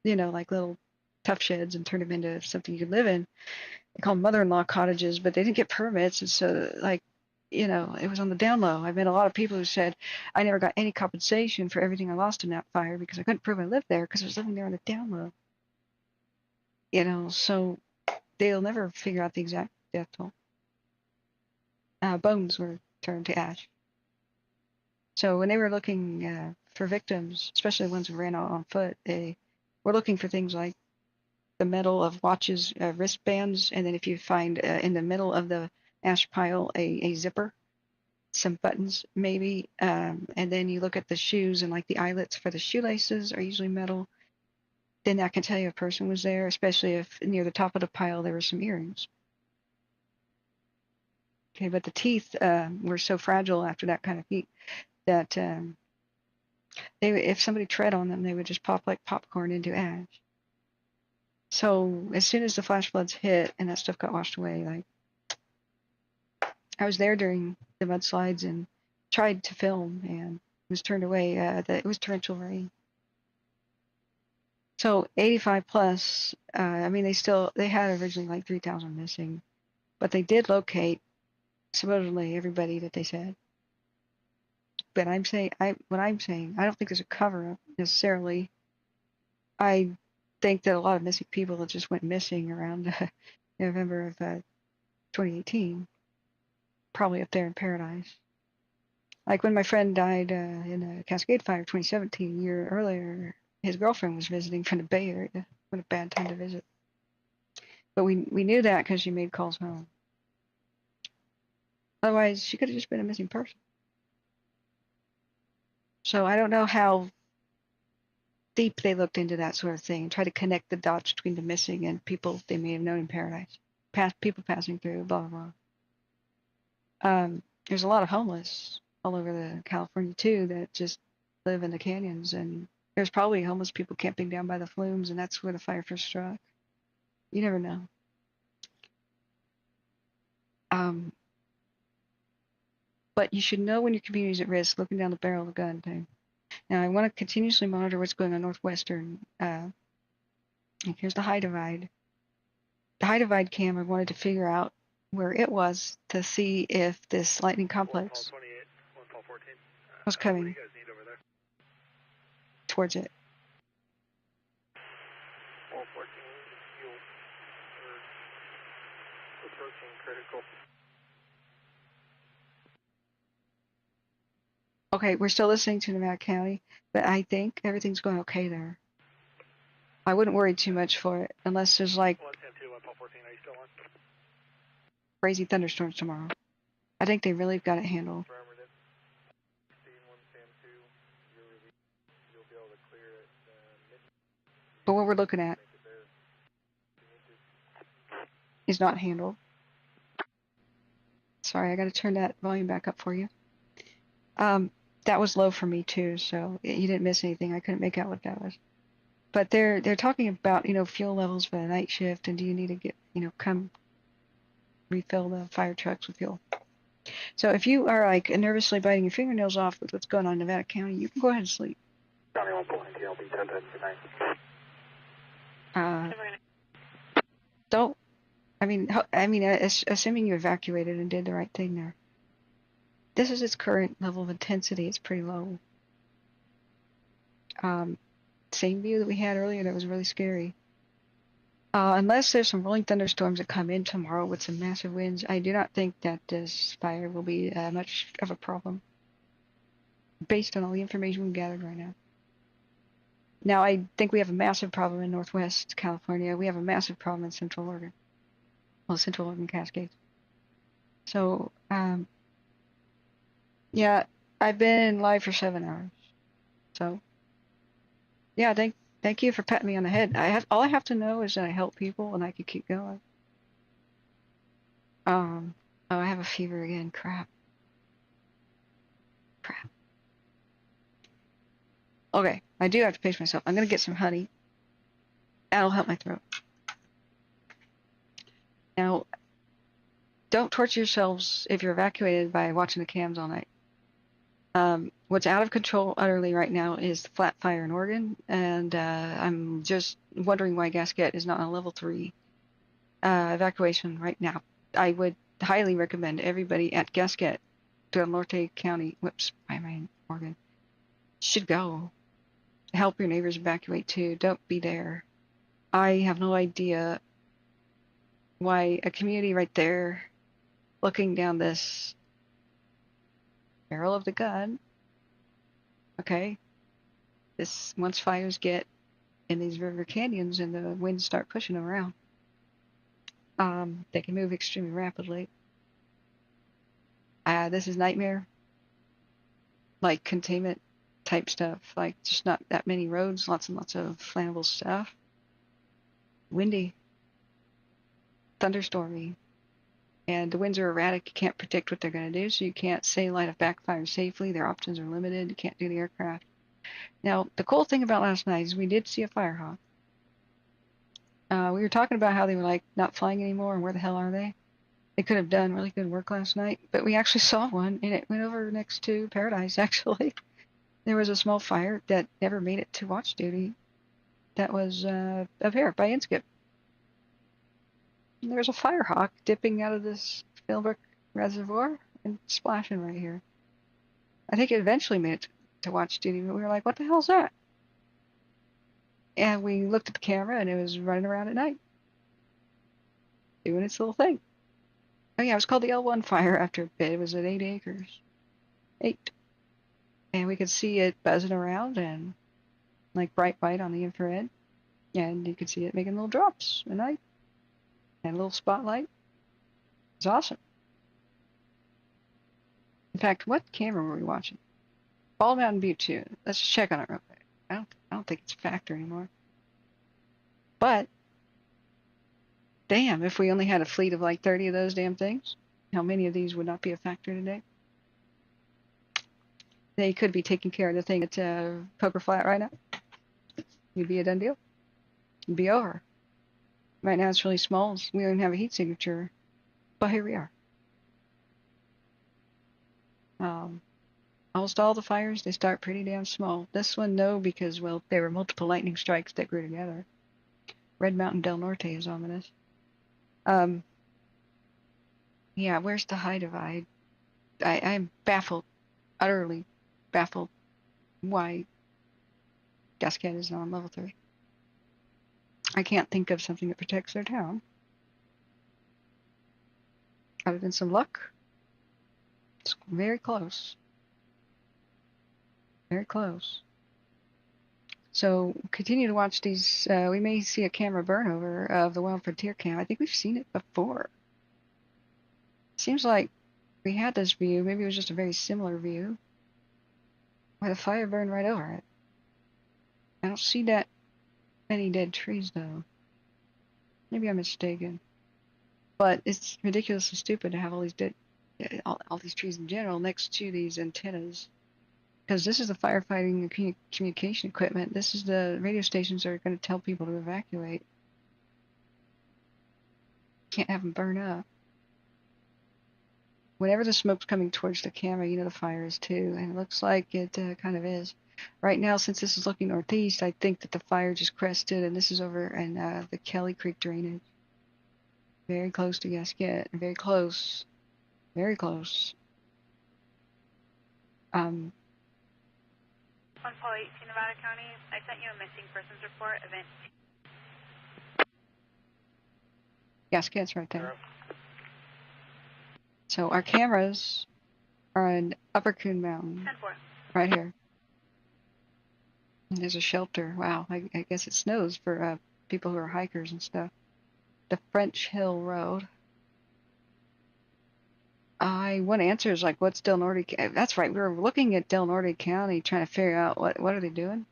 you know, like little tough sheds, and turn them into something you could live in. They call them mother-in-law cottages, but they didn't get permits, and so, like, you know, it was on the down low. I've met a lot of people who said, I never got any compensation for everything I lost in that fire because I couldn't prove I lived there because I was living there on the down low. You know, so they'll never figure out the exact death toll. Bones were turned to ash. So when they were looking for victims, especially the ones who ran out on foot, they were looking for things like the metal of watches, wristbands, and then if you find in the middle of the ash pile a zipper, some buttons maybe, and then you look at the shoes, and like the eyelets for the shoelaces are usually metal. Then I can tell you a person was there, especially if near the top of the pile there were some earrings. Okay, but the teeth were so fragile after that kind of heat that if somebody tread on them, they would just pop like popcorn into ash. So as soon as the flash floods hit and that stuff got washed away, like I was there during the mudslides and tried to film and was turned away. It was torrential rain. So 85 plus. I mean, they had originally like 3,000 missing, but they did locate supposedly everybody that they said. But I don't think there's a cover-up necessarily. I think that a lot of missing people that just went missing around November of 2018, probably up there in Paradise. Like when my friend died in a Cascade Fire 2017, a year earlier, his girlfriend was visiting from the Bay Area. What a bad time to visit. But we knew that because she made calls home. Otherwise, she could have just been a missing person. So I don't know how deep they looked into that sort of thing and try to connect the dots between the missing and people they may have known in Paradise. People passing through, blah, blah, blah. There's a lot of homeless all over the California, too, that just live in the canyons. And there's probably homeless people camping down by the flumes, and that's where the fire first struck. You never know. But you should know when your community is at risk, looking down the barrel of a gun thing. Now, I want to continuously monitor what's going on northwestern. And here's the high divide. The high divide cam, I wanted to figure out where it was to see if this lightning complex was coming towards it. 114, fuel, approaching critical. Okay, we're still listening to Nevada County, but I think everything's going okay there. I wouldn't worry too much for it, unless there's like crazy thunderstorms tomorrow. I think they really got it handled. But what we're looking at is not handled. Sorry, I got to turn that volume back up for you. That was low for me too, so you didn't miss anything. I couldn't make out what that was. But they're talking about, fuel levels for the night shift, and do you need to get, come refill the fire trucks with fuel. So if you are like nervously biting your fingernails off with what's going on in Nevada County, you can go ahead and sleep. County 1.9 TLB 10 good night. Don't. Assuming you evacuated and did the right thing there. This is its current level of intensity. It's pretty low. Same view that we had earlier that was really scary. Unless there's some rolling thunderstorms that come in tomorrow with some massive winds, I do not think that this fire will be much of a problem based on all the information we've gathered right now. Now, I think we have a massive problem in Northwest California. We have a massive problem in Central Oregon. Well, Central Oregon Cascades. So, yeah, I've been live for 7 hours. So, yeah, thank you for patting me on the head. All I have to know is that I help people and I can keep going. Oh, I have a fever again. Crap. Okay, I do have to pace myself. I'm gonna get some honey. That'll help my throat. Now, don't torture yourselves if you're evacuated by watching the cams all night. What's out of control utterly right now is the flat fire in Oregon, and I'm just wondering why Gasquet is not on level 3 evacuation right now. I would highly recommend everybody at Gasquet to Norte County, Oregon, should go. Help your neighbors evacuate too. Don't be there. I have no idea why a community right there looking down this barrel of the gun. Okay. Once fires get in these river canyons and the winds start pushing them around, they can move extremely rapidly. This is nightmare. Like containment type stuff. Like just not that many roads, lots and lots of flammable stuff. Windy. Thunderstormy. And the winds are erratic. You can't predict what they're going to do, so you can't say line of backfire safely. Their options are limited. You can't do the aircraft. Now, the cool thing about last night is we did see a Firehawk. We were talking about how they were like not flying anymore and where the hell are they? They could have done really good work last night, but we actually saw one and it went over next to Paradise actually. There was a small fire that never made it to watch duty that was up here by Inciweb. There's a Firehawk dipping out of this Philbrook reservoir and splashing right here. I think it eventually made it to watch duty, but we were like, what the hell's that? And we looked at the camera and it was running around at night, doing its little thing. Oh yeah, it was called the L1 fire after a bit. It was at 8 acres. 8. And we could see it buzzing around and like bright white on the infrared. And you could see it making little drops at night. And a little spotlight. It was awesome. In fact, what camera were we watching? Bald Mountain Butte 2. Let's just check on it real quick. I don't think it's a factor anymore. But damn, if we only had a fleet of like 30 of those damn things, how many of these would not be a factor today? They could be taking care of the thing at Poker Flat right now. It'd be a done deal. It'd be over. Right now it's really small. We don't even have a heat signature. But here we are. Almost all the fires, they start pretty damn small. This one, no, because, well, there were multiple lightning strikes that grew together. Red Mountain Del Norte is ominous. Yeah, where's the high divide? I'm baffled, utterly baffled why Gasquet is not on level 3. I can't think of something that protects their town. Other than some luck. It's very close. Very close. So continue to watch these. We may see a camera burnover of the Wild Frontier cam. I think we've seen it before. Seems like we had this view. Maybe it was just a very similar view. Where the fire burned right over it. I don't see that many dead trees though. Maybe I'm mistaken. But it's ridiculously stupid to have all these dead, all these trees in general next to these antennas. Because this is the firefighting communication equipment. This is the radio stations that are going to tell people to evacuate. Can't have them burn up. Whenever the smoke's coming towards the camera, you know the fire is too. And it looks like it kind of is. Right now, since this is looking northeast, I think that the fire just crested. And this is over in the Kelly Creek drainage. Very close to Gasquet. Very close. Very close. On Paul 18, Nevada County, I sent you a missing persons report, event. Gasquet's right there. So our cameras are on Upper Coon Mountain. 10-4. Right here. And there's a shelter. Wow, I guess it snows for people who are hikers and stuff. The French Hill Road. One answer is like, what's Del Norte? That's right. We were looking at Del Norte County, trying to figure out what are they doing.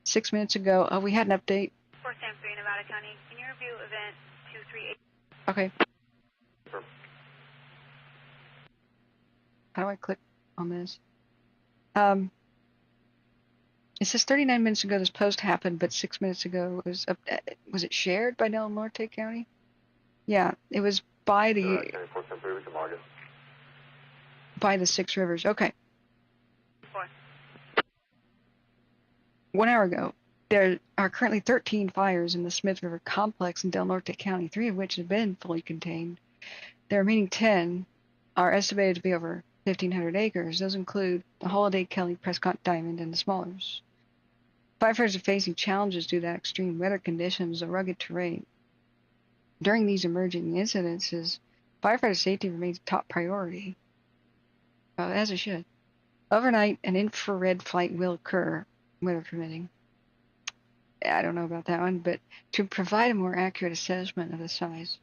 6 minutes ago, we had an update. 4 Sam 3, Nevada County. Can you review event 238? Okay. How do I click on this? It says 39 minutes ago this post happened, but 6 minutes ago it was it shared by Del Norte County? Yeah, it was by the. By the 6 rivers. Okay. 1 hour ago, there are currently 13 fires in the Smith River complex in Del Norte County, 3 of which have been fully contained. The remaining 10 are estimated to be over 1,500 acres. Those include the Holiday, Kelly, Prescott, Diamond, and the smallers. Firefighters are facing challenges due to extreme weather conditions and rugged terrain. During these emerging incidences, firefighter safety remains a top priority. As it should. Overnight, an infrared flight will occur, weather permitting. I don't know about that one, but to provide a more accurate assessment of the size.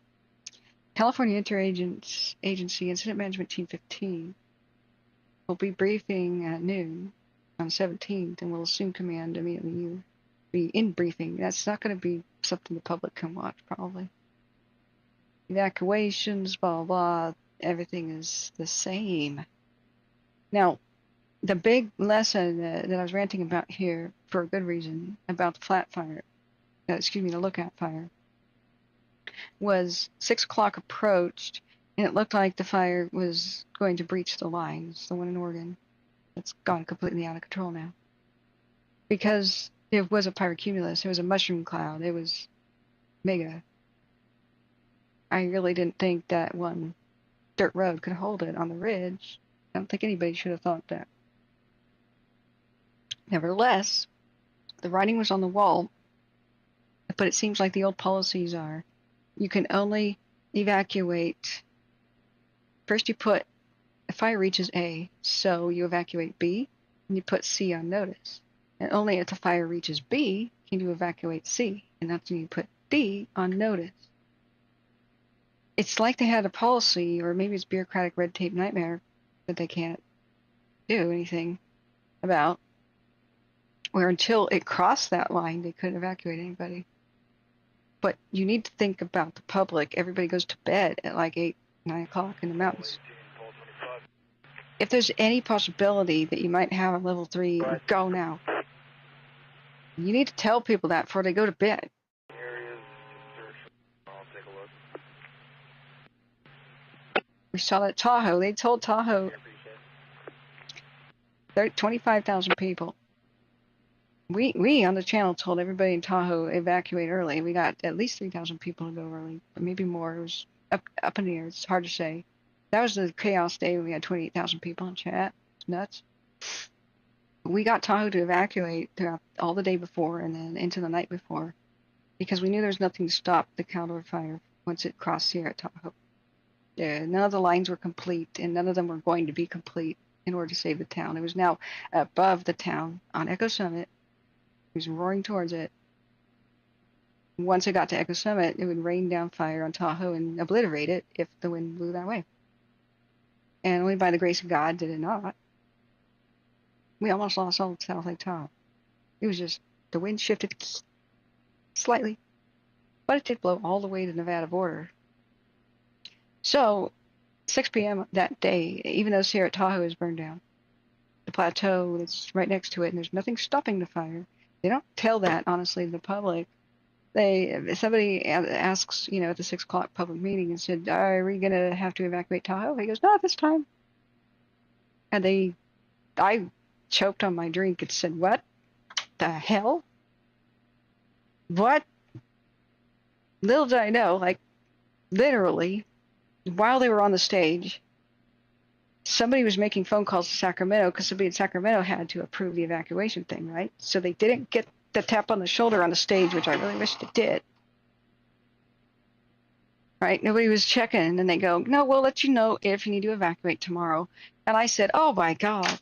California Interagency Incident Management Team 15 will be briefing at noon on 17th, and will assume command immediately. You be in briefing. That's not going to be something the public can watch, probably. Evacuations, blah, blah, everything is the same. Now, the big lesson that I was ranting about here, for a good reason, about the flat fire, the lookout fire, was 6 o'clock approached, and it looked like the fire was going to breach the lines, the one in Oregon. It's gone completely out of control now. Because it was a pyrocumulus, it was a mushroom cloud, it was mega. I really didn't think that one dirt road could hold it on the ridge. I don't think anybody should have thought that. Nevertheless, the writing was on the wall, but it seems like the old policies are, you can only evacuate, first you put, the fire reaches A, so you evacuate B, and you put C on notice. And only if the fire reaches B can you evacuate C, and that's when you put D on notice. It's like they had a policy, or maybe it's bureaucratic red tape nightmare that they can't do anything about, where until it crossed that line, they couldn't evacuate anybody. But you need to think about the public. Everybody goes to bed at like 8, 9 o'clock in the mountains. If there's any possibility that you might have a level 3, go now. You need to tell people that before they go to bed. We saw that Tahoe. They told Tahoe 25,000 people. We on the channel told everybody in Tahoe evacuate early. We got at least 3,000 people to go early, but maybe more. It was up in the air. It's hard to say. That was the chaos day when we had 28,000 people in chat. It's nuts. We got Tahoe to evacuate throughout all the day before and then into the night before, because we knew there was nothing to stop the counter fire once it crossed here at Tahoe. None of the lines were complete, and none of them were going to be complete in order to save the town. It was now above the town on Echo Summit. It was roaring towards it. Once it got to Echo Summit, it would rain down fire on Tahoe and obliterate it if the wind blew that way. And only by the grace of God did it not. We almost lost all of South Lake Tahoe. It was just, the wind shifted slightly, but it did blow all the way to the Nevada border. So, 6 p.m. that day, even though Sierra Tahoe is burned down, the plateau that's right next to it, and there's nothing stopping the fire. They don't tell that, honestly, to the public. Somebody asks, at the 6 o'clock public meeting and said, are we going to have to evacuate Tahoe? He goes, not this time. And I choked on my drink and said, what the hell? What? Little did I know, like, literally, while they were on the stage, somebody was making phone calls to Sacramento because somebody in Sacramento had to approve the evacuation thing, right? So they didn't get the tap on the shoulder on the stage, which I really wished it did. Right? Nobody was checking, and then they go, no, we'll let you know if you need to evacuate tomorrow. And I said, oh my God.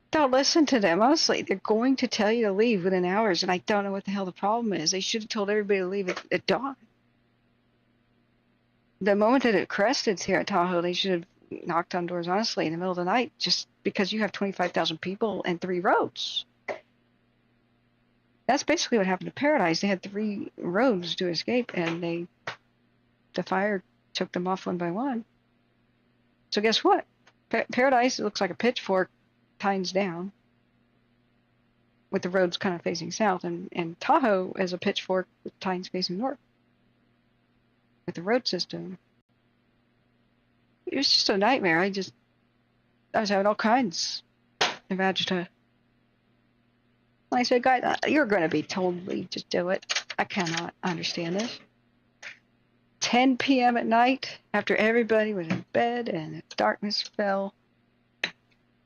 Don't listen to them. Honestly, they're going to tell you to leave within hours, and I don't know what the hell the problem is. They should have told everybody to leave at dawn. The moment that it crested here at Tahoe, they should have knocked on doors, honestly, in the middle of the night, just because you have 25,000 people and 3 roads. That's basically what happened to Paradise. They had 3 roads to escape, and the fire took them off one by one. So guess what? Paradise, it looks like a pitchfork tines down, with the roads kind of facing south, and Tahoe is a pitchfork with tines facing north, with the road system. It was just a nightmare. I was having all kinds of agita. I said, guys, you're going to be totally, just do it. I cannot understand this. 10 p.m. at night, after everybody was in bed and the darkness fell,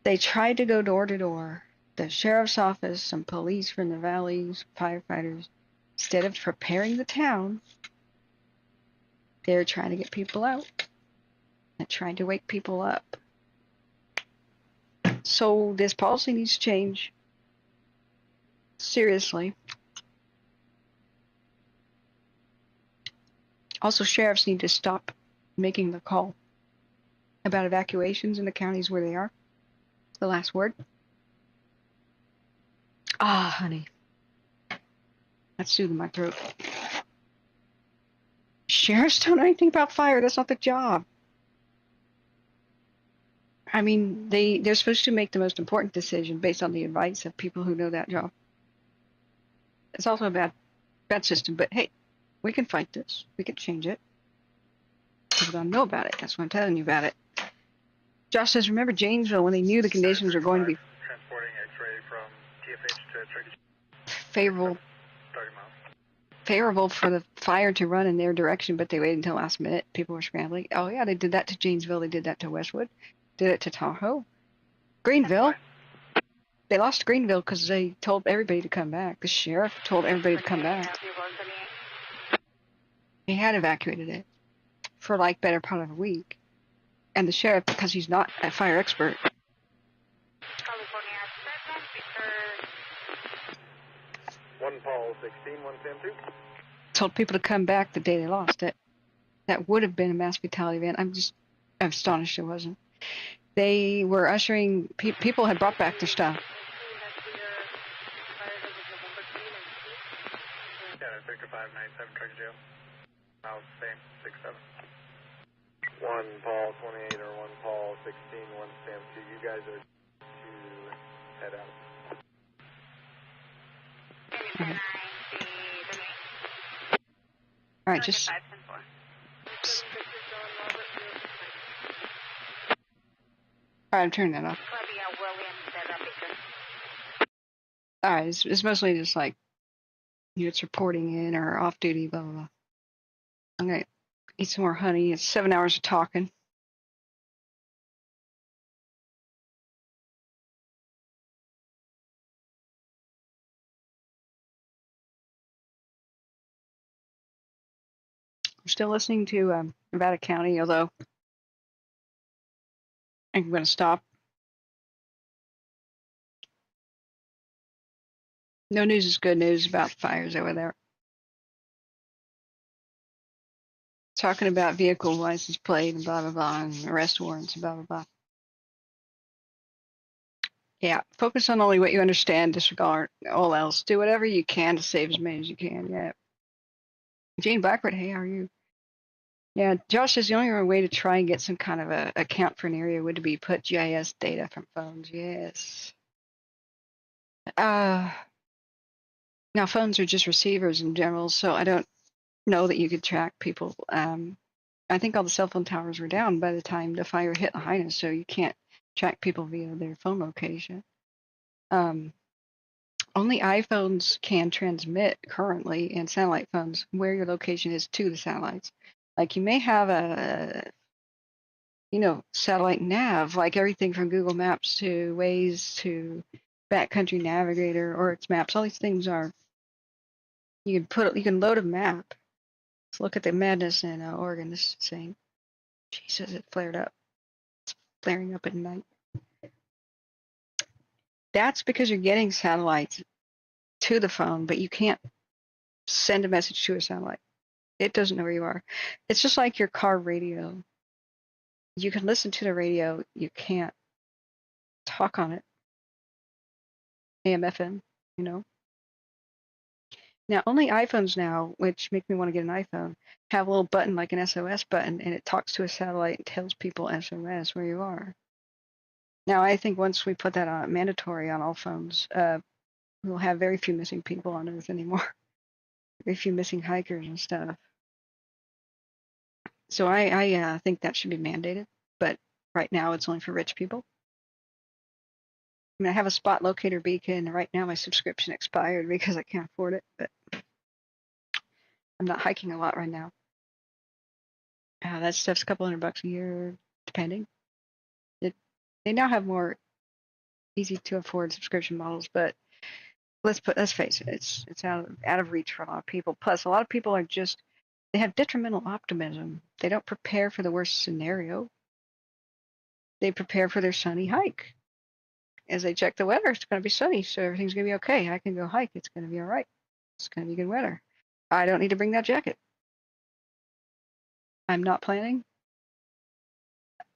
they tried to go door to door. The sheriff's office, some police from the valleys, firefighters, instead of preparing the town, they're trying to get people out and trying to wake people up. So this policy needs to change. Seriously. Also, sheriffs need to stop making the call about evacuations in the counties where they are. The last word. Ah, honey. That's soothing my throat. Sheriffs don't know anything about fire. That's not their job. I mean, they're supposed to make the most important decision based on the advice of people who know that job. It's also a bad system, but hey, we can fight this. We can change it. People don't know about it. That's why I'm telling you about it. Josh says, remember Janesville when they knew the conditions were going to be transporting X-ray from TFH to favorable for the fire to run in their direction, but they waited until last minute. People were scrambling. Oh yeah, they did that to Janesville. They did that to Westwood. Did it to Tahoe. Greenville. They lost Greenville because they told everybody to come back. The sheriff told everybody to come back. He had evacuated it for like better part of a week. And the sheriff, because he's not a fire expert. One Paul 16, 1 Sam 2. Told people to come back the day they lost it. That would have been a mass fatality event. I'm astonished it wasn't. They were ushering, people had brought back their stuff. Yeah, 3597 truck jail. Now same, 67. 1 Paul 28 or 1 Paul 16, 1 Sam 2. You guys are to head out. All right, just. All right, I'm turning that off. All right, it's mostly just like units reporting in or off duty, blah, blah, blah. I'm going to eat some more honey. It's 7 hours of talking. I'm still listening to Nevada County, although I'm going to stop. No news is good news about fires over there. Talking about vehicle license plate and blah, blah, blah, and arrest warrants and blah, blah, blah. Yeah, focus on only what you understand, disregard all else. Do whatever you can to save as many as you can, yeah. Jane Blackwood, hey, how are you? Yeah, Josh says the only way to try and get some kind of a count for an area would be put GIS data from phones, yes. Now, phones are just receivers in general, so I don't know that you could track people. I think all the cell phone towers were down by the time the fire hit Lahaina, so you can't track people via their phone location. Only iPhones can transmit currently, and satellite phones, where your location is to the satellites. Like you may have a, satellite nav, like everything from Google Maps to Waze to Backcountry Navigator or its maps. All these things are, you can load a map. Let's look at the madness in Oregon. This is insane. Jesus, it flared up. It's flaring up at night. That's because you're getting satellites to the phone, but you can't send a message to a satellite. It doesn't know where you are. It's just like your car radio. You can listen to the radio. You can't talk on it. AM, FM, Now, only iPhones now, which make me want to get an iPhone, have a little button like an SOS button, and it talks to a satellite and tells people SOS where you are. Now, I think once we put that on mandatory on all phones, we'll have very few missing people on Earth anymore. Very few missing hikers and stuff. So I think that should be mandated, but right now it's only for rich people. I mean, I have a spot locator beacon. Right now my subscription expired because I can't afford it, but I'm not hiking a lot right now. That stuff's a couple $100 a year, depending. They now have more easy to afford subscription models, but let's face it, it's out of reach for a lot of people. Plus, a lot of people they have detrimental optimism. They don't prepare for the worst scenario. They prepare for their sunny hike. As they check the weather, it's going to be sunny, so everything's going to be okay. I can go hike. It's going to be all right. It's going to be good weather. I don't need to bring that jacket. I'm not planning.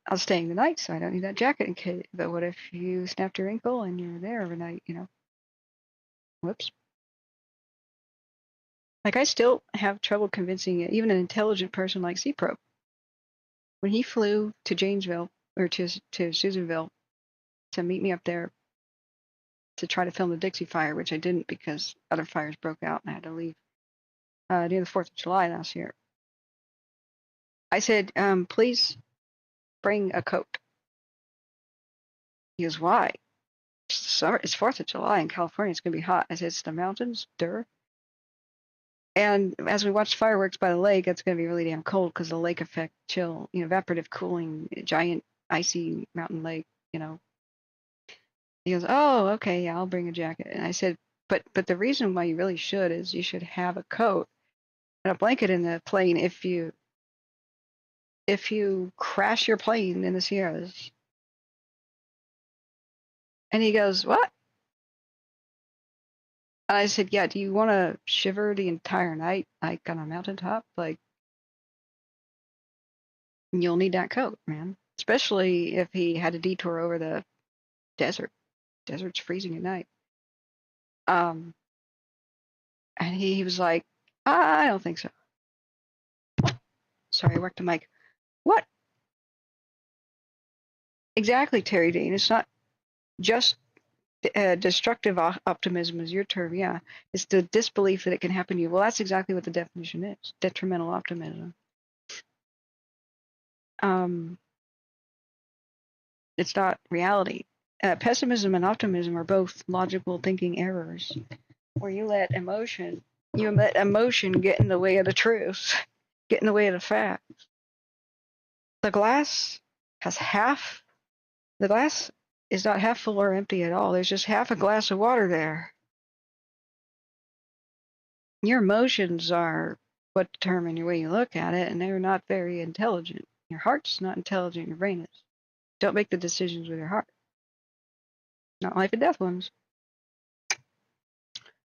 I was staying the night, so I don't need that jacket in case. But what if you snapped your ankle and you're there overnight, you know? Whoops. Like, I still have trouble convincing even an intelligent person like C-Pro. When he flew to Janesville, or to Susanville, to meet me up there to try to film the Dixie Fire, which I didn't because other fires broke out and I had to leave near the 4th of July last year. I said, please bring a coat. He goes, why? It's 4th of July in California. It's going to be hot. I said, it's the mountains, duh. And as we watched fireworks by the lake, it's going to be really damn cold because the lake effect, chill, you know, evaporative cooling, giant icy mountain lake, you know. He goes, oh, okay, yeah, I'll bring a jacket. And I said, but the reason why you really should is you should have a coat and a blanket in the plane if you crash your plane in the Sierras. And he goes, what? And I said, yeah, do you want to shiver the entire night, like on a mountaintop? Like, you'll need that coat, man. Especially if he had a detour over the desert. Desert's freezing at night. And he was like, I don't think so. Sorry, I worked the mic. What? Exactly, Terry Dean. It's not just destructive optimism is your term, yeah. It's the disbelief that it can happen to you. Well, that's exactly what the definition is. Detrimental optimism. It's not reality. Pessimism and optimism are both logical thinking errors, where you let emotion get in the way of the truth, get in the way of the facts. The glass is not half full or empty at all. There's just half a glass of water there. Your emotions are what determine the way you look at it, and they're not very intelligent. Your heart's not intelligent, your brain is. Don't make the decisions with your heart. Not life and death ones.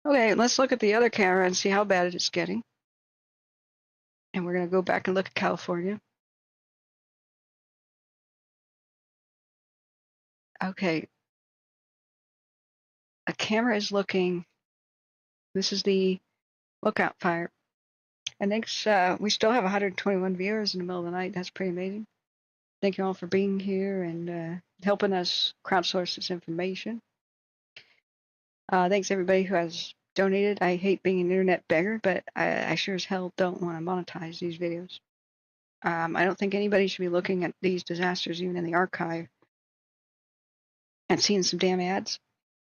Okay, let's look at the other camera and see how bad it's getting. And we're going to go back and look at California. Okay. A camera is looking. This is the lookout fire. And thanks, we still have 121 viewers in the middle of the night. That's pretty amazing. Thank you all for being here and helping us crowdsource this information. Thanks everybody who has donated. I hate being an internet beggar, but I sure as hell don't want to monetize these videos. I don't think anybody should be looking at these disasters even in the archive and seeing some damn ads.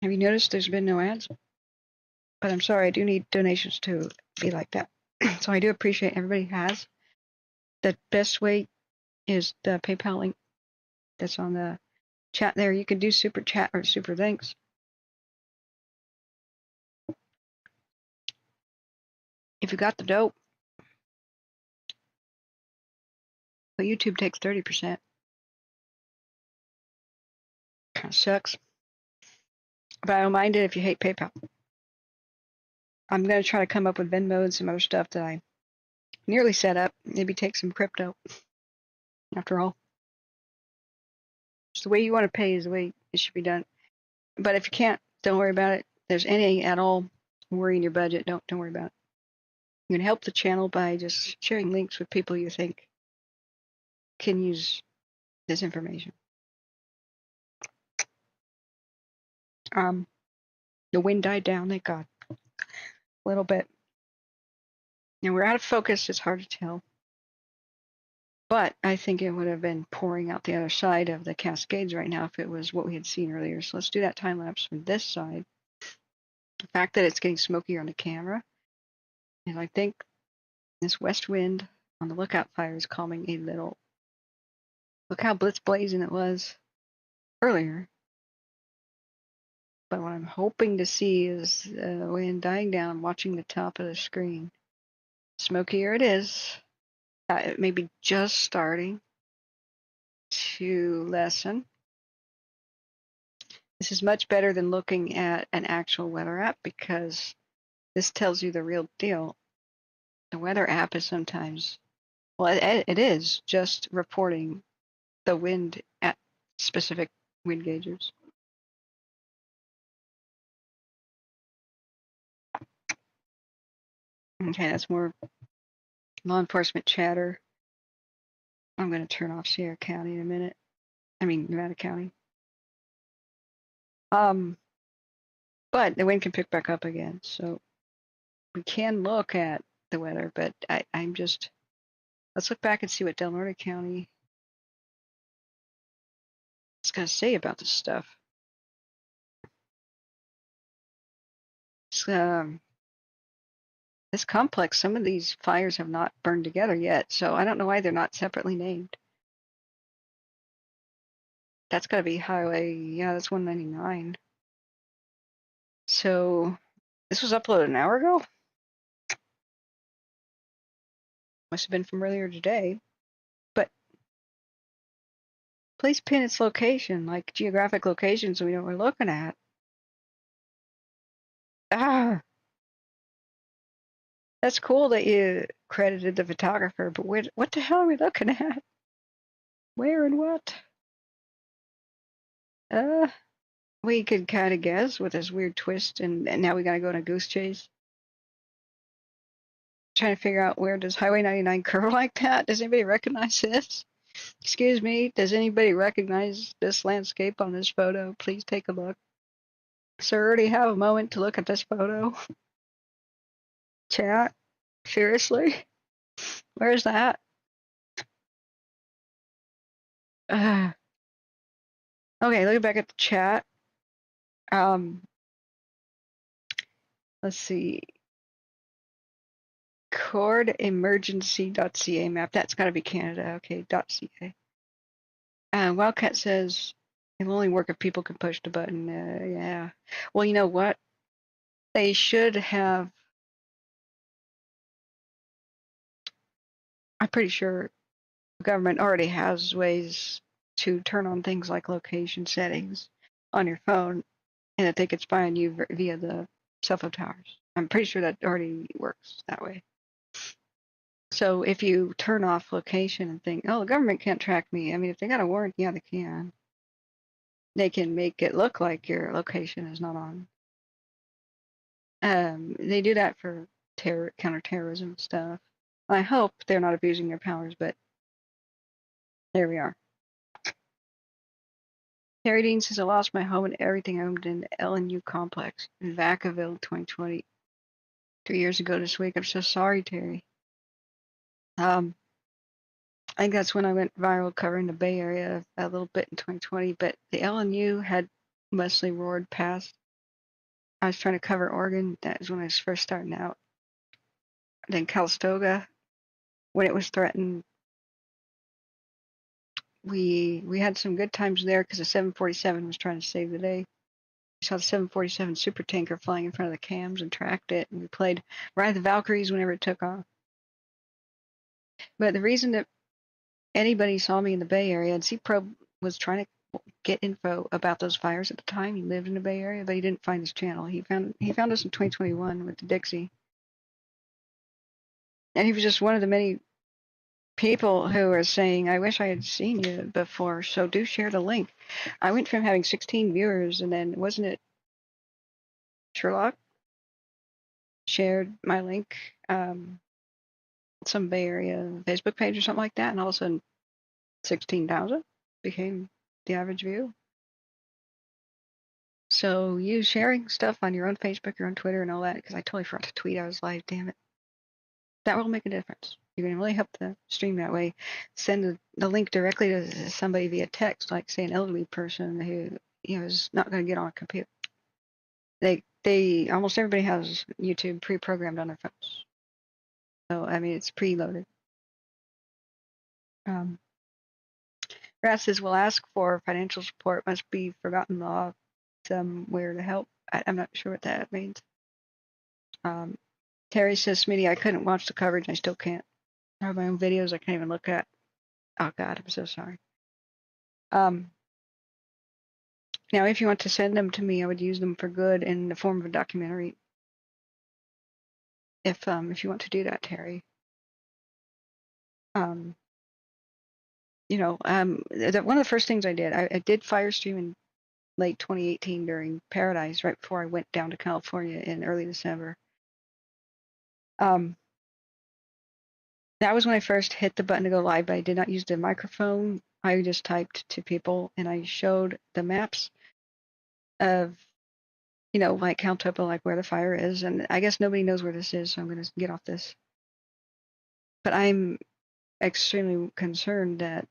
Have you noticed there's been no ads? But I'm sorry, I do need donations to be like that. So I do appreciate everybody who has. The best way is the PayPal link that's on the chat there. You can do super chat or super thanks. If you got the dope, but YouTube takes 30%. Kind of sucks. But I don't mind it if you hate PayPal. I'm going to try to come up with Venmo and some other stuff that I nearly set up. Maybe take some crypto. After all, it's the way you want to pay is the way it should be done. But if you can't, don't worry about it. If there's any at all worrying your budget, don't worry about it. You can help the channel by just sharing links with people you think can use this information. The wind died down, thank God. A little bit. And we're out of focus, it's hard to tell. But I think it would have been pouring out the other side of the Cascades right now if it was what we had seen earlier. So let's do that time lapse from this side. The fact that it's getting smokier on the camera, and I think this west wind on the lookout fire is calming a little. Look how blazing it was earlier. But what I'm hoping to see is the wind dying down. I'm watching the top of the screen. Smokier it is. It may be just starting to lessen. This is much better than looking at an actual weather app because this tells you the real deal. The weather app is sometimes, well, it is just reporting the wind at specific wind gauges. Okay, that's more law enforcement chatter. I'm going to turn off Sierra County in a minute. I mean, Nevada County. But the wind can pick back up again, so we can look at the weather, but I'm just, let's look back and see what Del Norte County is going to say about this stuff. This complex, some of these fires have not burned together yet, so I don't know why they're not separately named. That's got to be highway, yeah, that's 199. So this was uploaded an hour ago? Must have been from earlier today. But please pin its location, like geographic location, so we know what we're looking at. Ah! That's cool that you credited the photographer, but what the hell are we looking at? Where and what? We could kind of guess with this weird twist, and now we gotta go on a goose chase. Trying to figure out, where does Highway 99 curve like that? Does anybody recognize this? Excuse me, does anybody recognize this landscape on this photo? Please take a look. Sir, already have a moment to look at this photo. Chat? Seriously? Where's that? Okay, looking back at the chat. Let's see. Cordemergency.ca map. That's got to be Canada. Okay, .ca. Wildcat says it will only work if people can push the button. Yeah. Well, you know what? They should have. I'm pretty sure the government already has ways to turn on things like location settings on your phone, and that they could spy on you via the cell phone towers. I'm pretty sure that already works that way. So if you turn off location and think, oh, the government can't track me. I mean, if they got a warrant, yeah, they can. They can make it look like your location is not on. They do that for counterterrorism stuff. I hope they're not abusing their powers, but there we are. Terry Dean says, I lost my home and everything I owned in the LNU complex in Vacaville 2020. 3 years ago this week. I'm so sorry, Terry. I think that's when I went viral covering the Bay Area a little bit in 2020, but the LNU had mostly roared past. I was trying to cover Oregon. That was when I was first starting out. Then Calistoga, when it was threatened, we had some good times there because the 747 was trying to save the day. We saw the 747 super tanker flying in front of the cams and tracked it, and we played Ride the Valkyries whenever it took off. But the reason that anybody saw me in the Bay Area, and C-Probe was trying to get info about those fires at the time. He lived in the Bay Area, but he didn't find his channel. He found us in 2021 with the Dixie. And he was just one of the many people who are saying, I wish I had seen you before, so do share the link. I went from having 16 viewers, and then, wasn't it Sherlock shared my link, some Bay Area Facebook page or something like that, and all of a sudden 16,000 became the average view. So you sharing stuff on your own Facebook, your own Twitter, and all that, because I totally forgot to tweet. I was live, damn it. That will make a difference. You're going to really help the stream that way. Send the link directly to somebody via text, like, say, an elderly person who, is not going to get on a computer. They almost everybody has YouTube pre-programmed on their phones. So, I mean, it's preloaded. Rat says, we'll ask for financial support. Must be forgotten law somewhere to help. I'm not sure what that means. Terry says, Smitty, I couldn't watch the coverage. I still can't. I have my own videos I can't even look at. Oh, God, I'm so sorry. Now, if you want to send them to me, I would use them for good in the form of a documentary. If you want to do that, Terry. you know, one of the first things I did, I did Firestream in late 2018 during Paradise, right before I went down to California in early December. That was when I first hit the button to go live, but I did not use the microphone. I just typed to people and I showed the maps of, you know, like Count Topo, like where the fire is. And I guess nobody knows where this is, so I'm going to get off this. But I'm extremely concerned that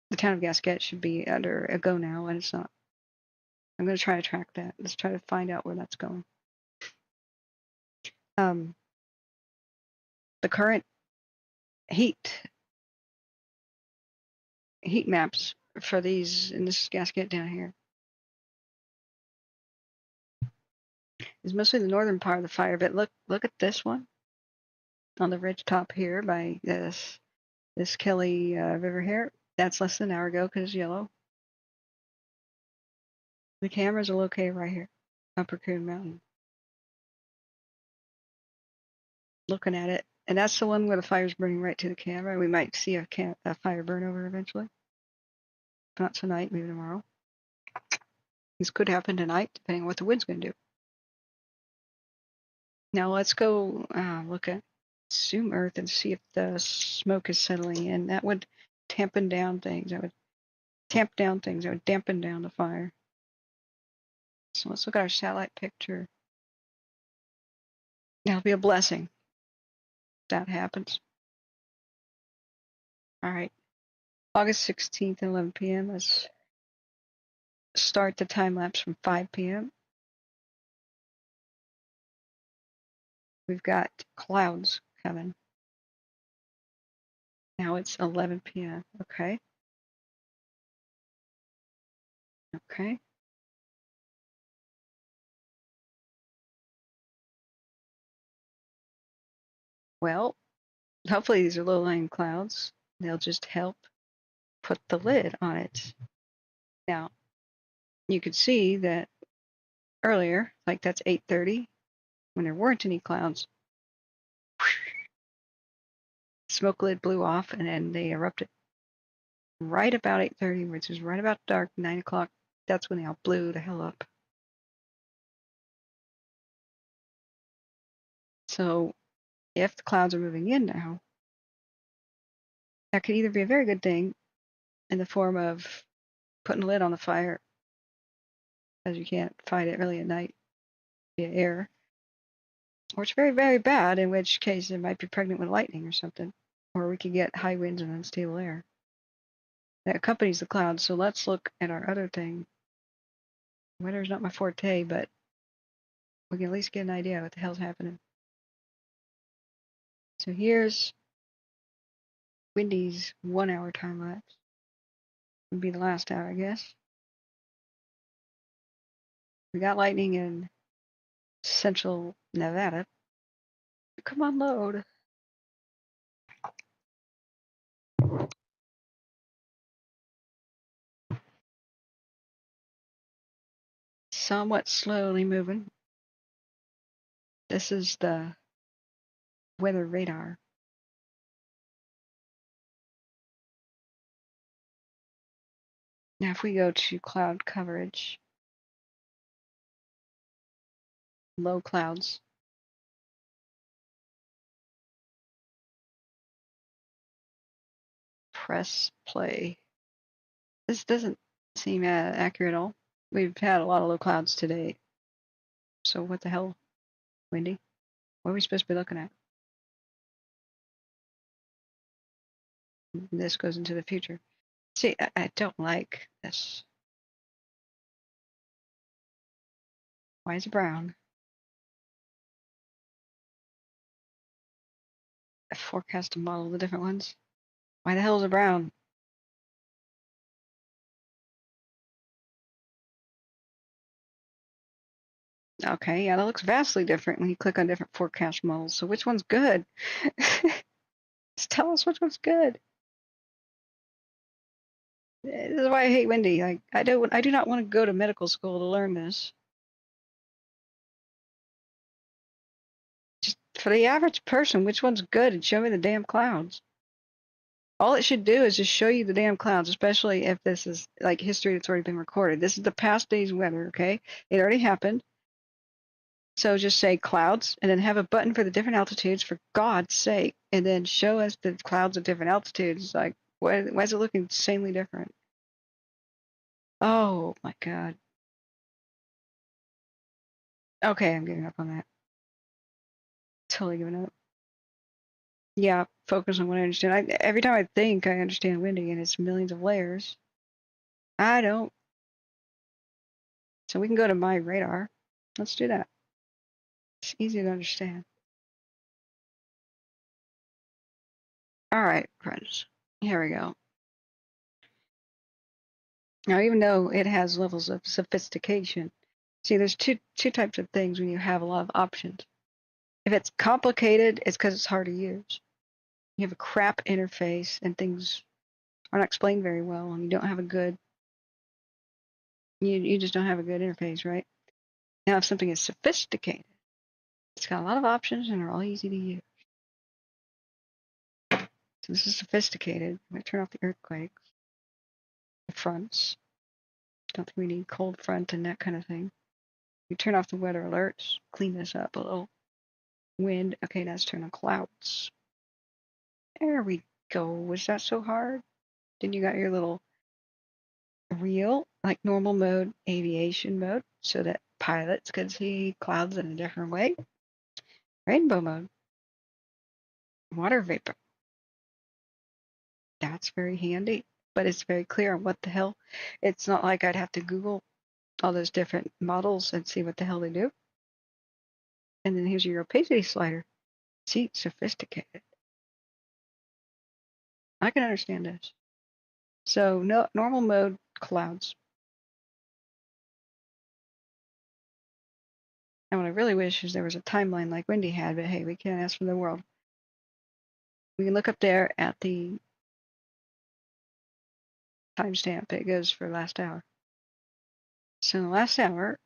the town of Gasquet should be under a go now, and it's not. I'm going to try to track that. Let's try to find out where that's going. The current heat maps for these, and this is Gasquet down here, is mostly the northern part of the fire. But look at this one on the ridge top here by this Kelly River here. That's less than an hour ago because it's yellow. The cameras are located right here, Upper Coon Mountain. Looking at it, and that's the one where the fire's burning right to the camera. We might see a fire burn over eventually. If not tonight, maybe tomorrow. This could happen tonight, depending on what the wind's going to do. Now let's go look at Zoom Earth and see if the smoke is settling in. That would tampen down things. That would tamp down things. That would dampen down the fire. So let's look at our satellite picture. That'll be a blessing if that happens. All right. August 16th at 11 p.m. Let's start the time lapse from 5 p.m. We've got clouds coming. Now it's 11 p.m. Okay. Okay. Well, hopefully these are low-lying clouds. They'll just help put the lid on it. Now, you could see that earlier, like that's 8:30, when there weren't any clouds, smoke lid blew off and then they erupted right about 8:30, which is right about dark, 9 o'clock. That's when they all blew the hell up. So if the clouds are moving in now, that could either be a very good thing in the form of putting a lid on the fire, as you can't fight it really at night via air, or it's very, very bad, in which case it might be pregnant with lightning or something, or we could get high winds and unstable air that accompanies the clouds. So let's look at our other thing. Weather's not my forte, but we can at least get an idea what the hell's happening. So here's Windy's 1 hour time lapse. Would be the last hour, I guess. We got lightning in central Nevada. Come on, load. Somewhat slowly moving. This is the weather radar. Now if we go to cloud coverage, low clouds, press play. This doesn't seem accurate at all. We've had a lot of low clouds today. So what the hell, Windy? What are we supposed to be looking at? This goes into the future. See, I don't like this. Why is it brown? I forecast a model of the different ones. Why the hell is it brown? Okay, yeah, that looks vastly different when you click on different forecast models. So which one's good? Just tell us which one's good. This is why I hate Windy. I do not want to go to medical school to learn this. Just for the average person, which one's good? And show me the damn clouds. All it should do is just show you the damn clouds, especially if this is like history that's already been recorded. This is the past day's weather, okay? It already happened. So just say clouds and then have a button for the different altitudes for God's sake, and then show us the clouds at different altitudes. Like, why is it looking insanely different? Oh my God. Okay, I'm giving up on that. Totally giving up. Yeah, focus on what I understand. Every time I think I understand windy and it's millions of layers, I don't. So we can go to my radar. Let's do that. It's easy to understand. All right, friends. Here we go. Now, even though it has levels of sophistication, see, there's two types of things when you have a lot of options. If it's complicated, it's because it's hard to use. You have a crap interface and things aren't explained very well, and you don't have a good, you just don't have a good interface, right? Now, if something is sophisticated, it's got a lot of options and they're all easy to use. So this is sophisticated. I'm going to turn off the earthquakes, the fronts. Don't think we need cold front and that kind of thing. We turn off the weather alerts, clean this up a little. Wind, okay, now let's turn on clouds. There we go. Was that so hard? Then you got your little real, like normal mode, aviation mode, so that pilots can see clouds in a different way. Rainbow mode. Water vapor. That's very handy, but it's very clear on what the hell. It's not like I'd have to Google all those different models and see what the hell they do. And then here's your opacity slider. See, sophisticated. I can understand this. So no normal mode clouds. And what I really wish is there was a timeline like Wendy had, but hey, we can't ask for the world. We can look up there at the timestamp. It goes for last hour. So in the last hour,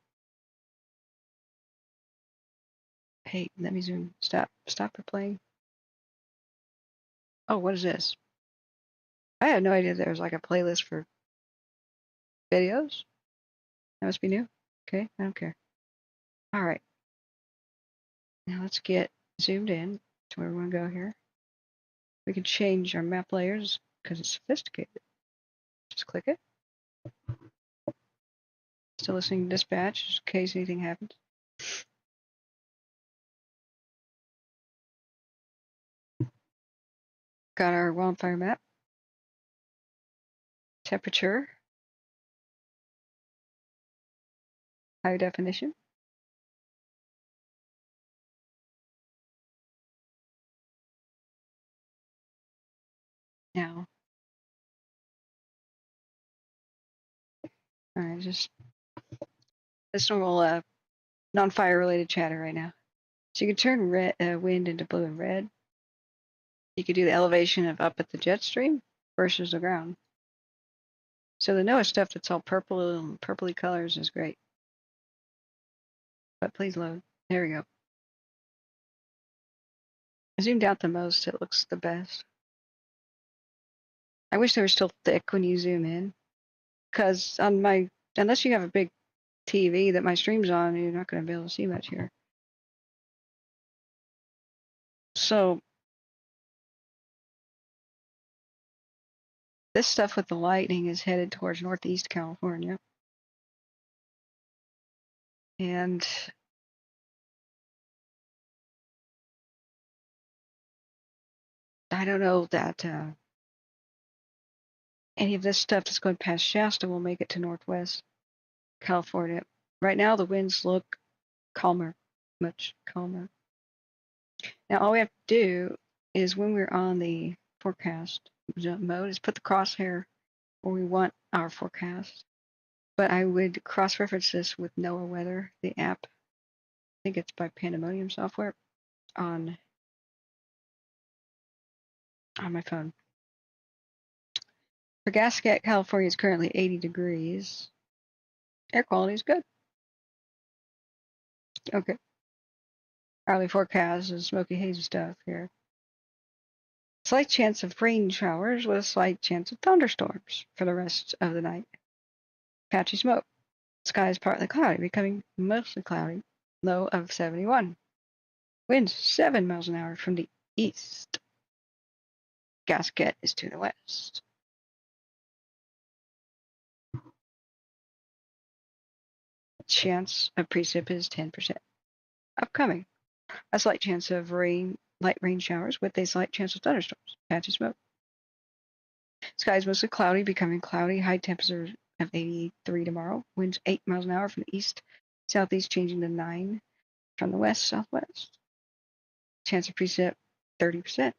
hey, let me zoom. Stop replaying. Oh, what is this? I had no idea there was like a playlist for videos. That must be new. Okay, I don't care. All right. Now let's get zoomed in to where we want to go here. We can change our map layers because it's sophisticated. Just click it. Still listening to dispatch just in case anything happens. Got our wildfire map. Temperature. High definition. Now, all right, just this normal non-fire related chatter right now. So you can turn wind into blue and red. You could do the elevation of up at the jet stream versus the ground. So the NOAA stuff that's all purple and purpley colors is great. But please load. There we go. I zoomed out the most, it looks the best. I wish they were still thick when you zoom in. Because on my, unless you have a big TV that my stream's on, you're not going to be able to see much here. So this stuff with the lightning is headed towards northeast California. And I don't know that any of this stuff that's going past Shasta will make it to northwest California. Right now the winds look calmer, much calmer. Now all we have to do is when we're on the forecast mode is put the crosshair where we want our forecast. But I would cross-reference this with NOAA Weather, the app. I think it's by Pandemonium Software on my phone. For Gascat, California is currently 80 degrees. Air quality is good. Okay. Hourly forecast is smoky, hazy stuff here. Slight chance of rain showers with a slight chance of thunderstorms for the rest of the night. Patchy smoke. Sky is partly cloudy, becoming mostly cloudy. Low of 71. Winds 7 miles an hour from the east. Gasket is to the west. Chance of precip is 10%. Upcoming. A slight chance of rain, light rain showers with a slight chance of thunderstorms. Patchy smoke. Sky is mostly cloudy, becoming cloudy. High temperature of 83 tomorrow. Winds 8 miles an hour from the east. Southeast changing to 9 from the west, southwest. Chance of precip 30%.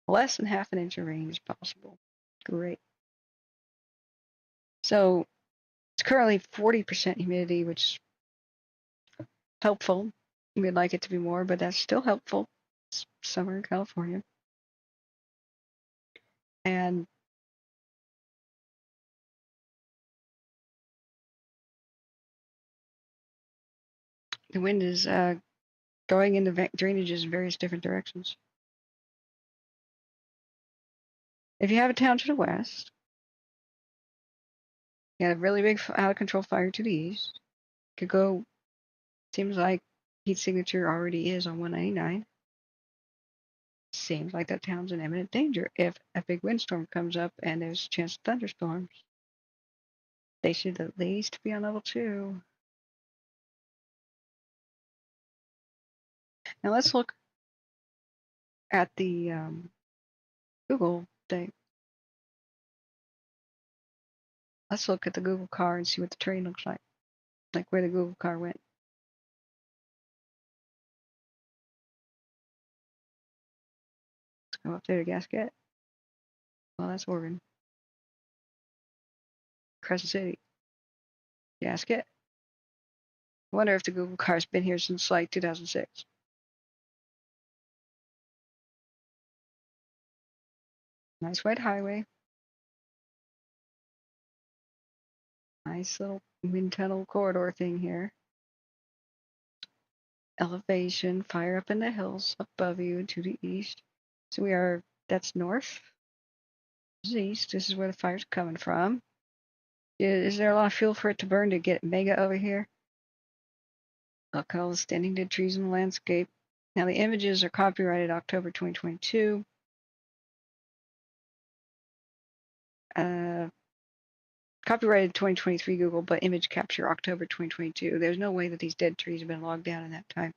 Less than half an inch of rain is possible. Great. So it's currently 40% humidity, which is helpful. We'd like it to be more, but that's still helpful. It's summer in California. And the wind is going into drainages in various different directions. If you have a town to the west, you got a really big out-of-control fire to the east. Could go, seems like heat signature already is on 199. Seems like that town's in imminent danger. If a big windstorm comes up and there's a chance of thunderstorms, they should at least be on level 2. Now let's look at the Google thing. Let's look at the Google car and see what the terrain looks like where the Google car went. Let's go up there to Gasket. Well, that's Oregon. Crescent City. Gasket. I wonder if the Google car's been here since like 2006. Nice wide highway. Nice little wind tunnel corridor thing here. Elevation, fire up in the hills above you and to the east. So that's north. This is east. This is where the fire's coming from. Is there a lot of fuel for it to burn to get mega over here? Look at all the standing dead trees in the landscape. Now the images are copyrighted October 2022. Copyrighted 2023 Google, but image capture October 2022. There's no way that these dead trees have been logged down in that time.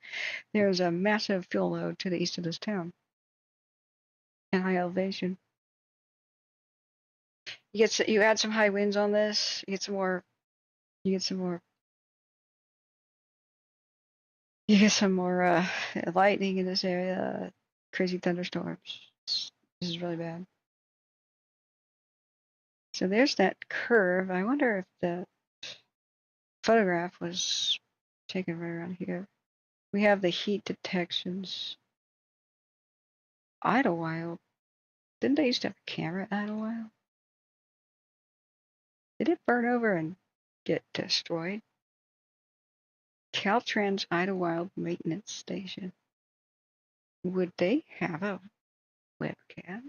There's a massive fuel load to the east of this town. And high elevation. You add some high winds on this, you get some more lightning in this area, crazy thunderstorms. This is really bad. So there's that curve. I wonder if the photograph was taken right around here. We have the heat detections. Idlewild. Didn't they used to have a camera at Idlewild? Did it burn over and get destroyed? Caltrans Idlewild Maintenance Station. Would they have a webcam?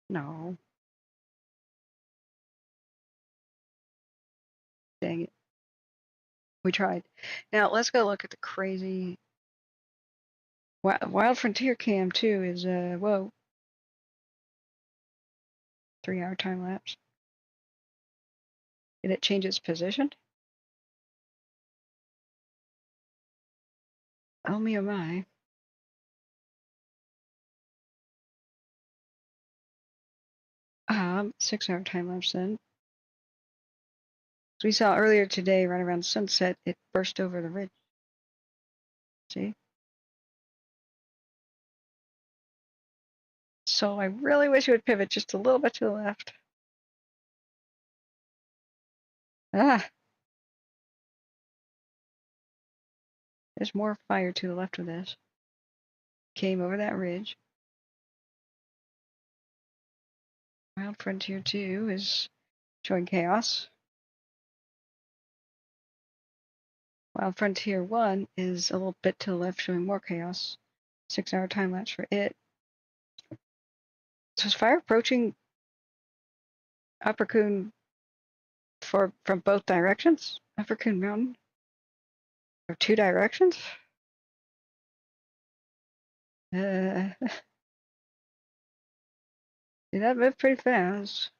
No. Dang it. We tried. Now let's go look at the crazy Wild Frontier Cam 2 is whoa. 3-hour time lapse. Did it change its position? Oh me oh my. 6-hour time lapse then. As we saw earlier today, right around sunset, it burst over the ridge. See? So I really wish it would pivot just a little bit to the left. There's more fire to the left of this. Came over that ridge. Wild Frontier 2 is showing chaos. while Frontier 1 is a little bit to the left showing more chaos. 6-hour time lapse for it. So is fire approaching Upper Coon from both directions? Upper Coon Mountain? Or 2 directions? Yeah, that moved pretty fast.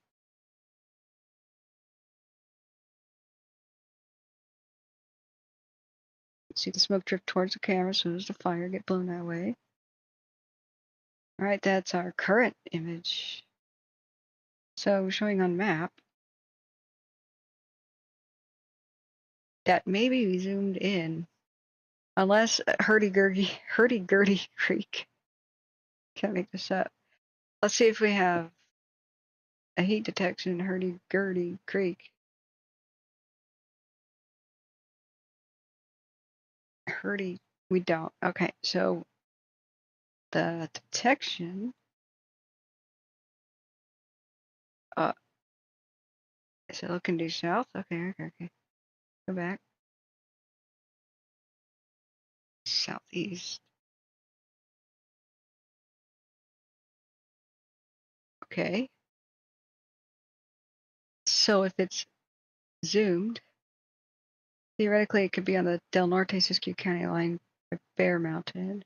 See the smoke drift towards the camera, so does the fire get blown that way. Alright, that's our current image. So showing on map that maybe we zoomed in. Unless Hurdy-Gurdy Creek. Can't make this up. Let's see if we have a heat detection in Hurdy-Gurdy Creek. We don't. Okay, so the detection is it looking due south? Okay. Go back. Southeast. Okay. So if it's zoomed, theoretically it could be on the Del Norte Siskiyou County line of Bear Mountain.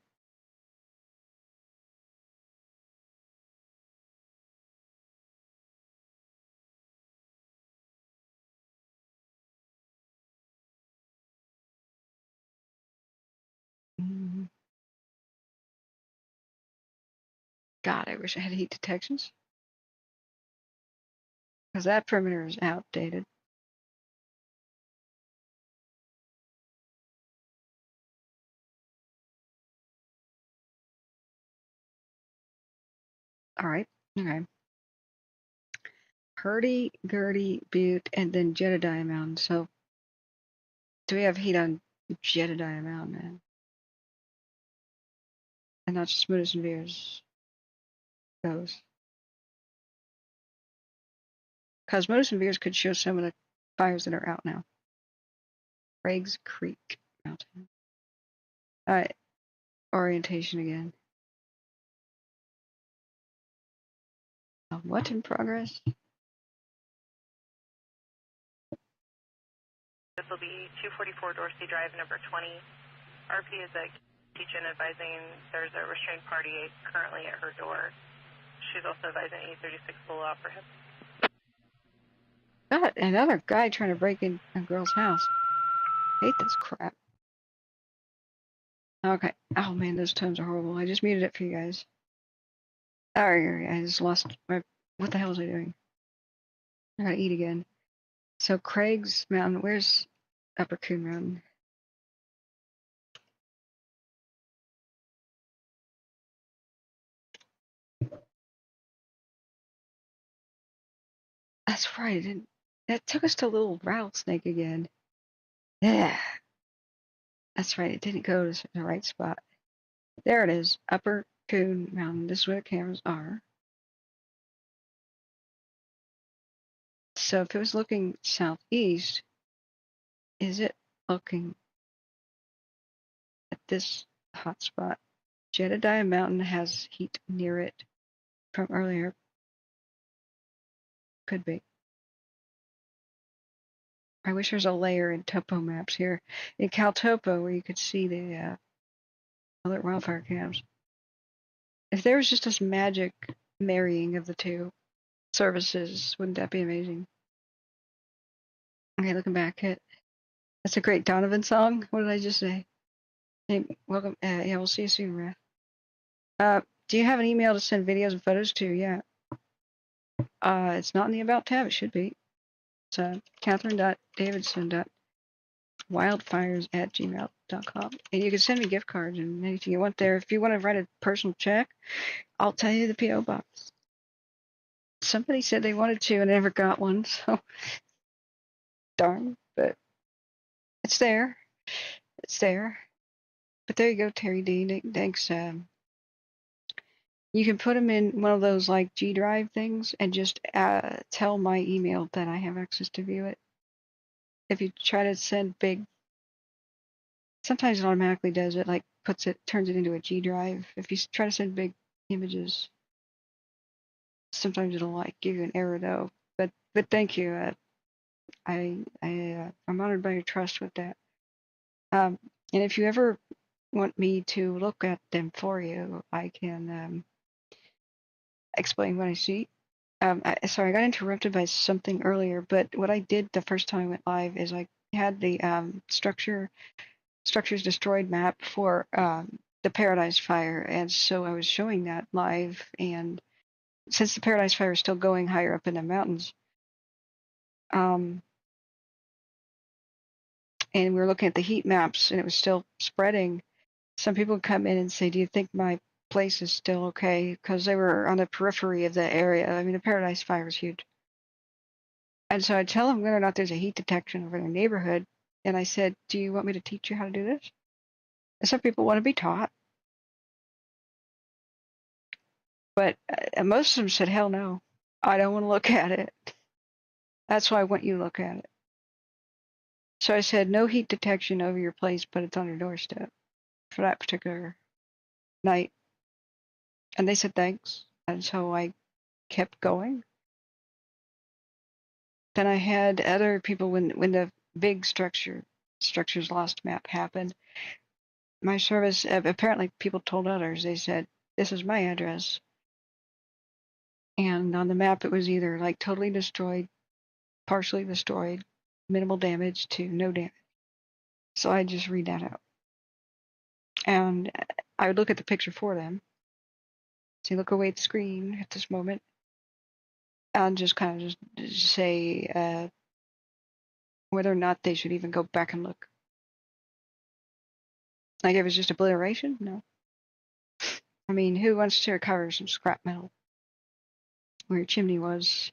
God, I wish I had heat detections. Because that perimeter is outdated. Alright, okay. Hurdy-Gurdy Butte and then Jedediah Mountain. So do we have heat on Jedediah Mountain then? And not just Moodus and Veers goes. Because Moodus and Veers could show some of the fires that are out now. Craig's Creek Mountain. Alright, orientation again. What in progress? This will be 244 Dorsey Drive, number 20. RP is a teacher advising there's a restrained party currently at her door. She's also advising 836 below for him. God, another guy trying to break in a girl's house. I hate this crap. Okay. Oh man, those tones are horrible. I just muted it for you guys. Sorry, I just lost my... What the hell was I doing? I gotta eat again. So Craig's Mountain, where's Upper Coon Mountain? That's right, it didn't... That took us to Little Rattlesnake again. Yeah. That's right, it didn't go to the right spot. There it is, Upper Coon Mountain. This is where the cameras are. So if it was looking southeast, is it looking at this hot spot? Jedediah Mountain has heat near it from earlier. Could be. I wish there's a layer in topo maps here. In CalTopo where you could see the other wildfire cams. If there was just this magic marrying of the two services, wouldn't that be amazing? Okay, looking back at... That's a great Donovan song. What did I just say? Hey, welcome. Yeah, we'll see you soon, Raph. Do you have an email to send videos and photos to? Yeah. It's not in the About tab. It should be. It's Catherine.davidson.wildfires@gmail.com. And you can send me gift cards and anything you want there. If you want to write a personal check, I'll tell you the P.O. box. Somebody said they wanted to and never got one, so darn. But it's there. It's there. But there you go, Terry D. Thanks. You can put them in one of those like G Drive things and just tell my email that I have access to view it. If you try to send big Sometimes it automatically does it, like turns it into a G drive. If you try to send big images, sometimes it'll like give you an error though. But thank you. I'm honored by your trust with that. And if you ever want me to look at them for you, I can explain what I see. Sorry, I got interrupted by something earlier, but what I did the first time I went live is I had the structures destroyed map for the Paradise Fire, and so I was showing that live. And since the Paradise Fire is still going higher up in the mountains, and we were looking at the heat maps, and it was still spreading. Some people would come in and say, "Do you think my place is still okay?" Because they were on the periphery of the area. I mean, the Paradise Fire is huge. And so I tell them whether or not there's a heat detection over their neighborhood. And I said, "Do you want me to teach you how to do this?" And some people want to be taught. But most of them said, "Hell no, I don't want to look at it. That's why I want you to look at it." So I said, "No heat detection over your place, but it's on your doorstep for that particular night." And they said, "Thanks." And so I kept going. Then I had other people, when the big structures lost map happened, my service, apparently people told others, they said, "This is my address." And on the map, it was either like totally destroyed, partially destroyed, minimal damage to no damage. So I just read that out. And I would look at the picture for them. Say, "Look away at the screen at this moment." And just kind of just say whether or not they should even go back and look. Like, if it was just obliteration? No. I mean, who wants to recover some scrap metal where your chimney was?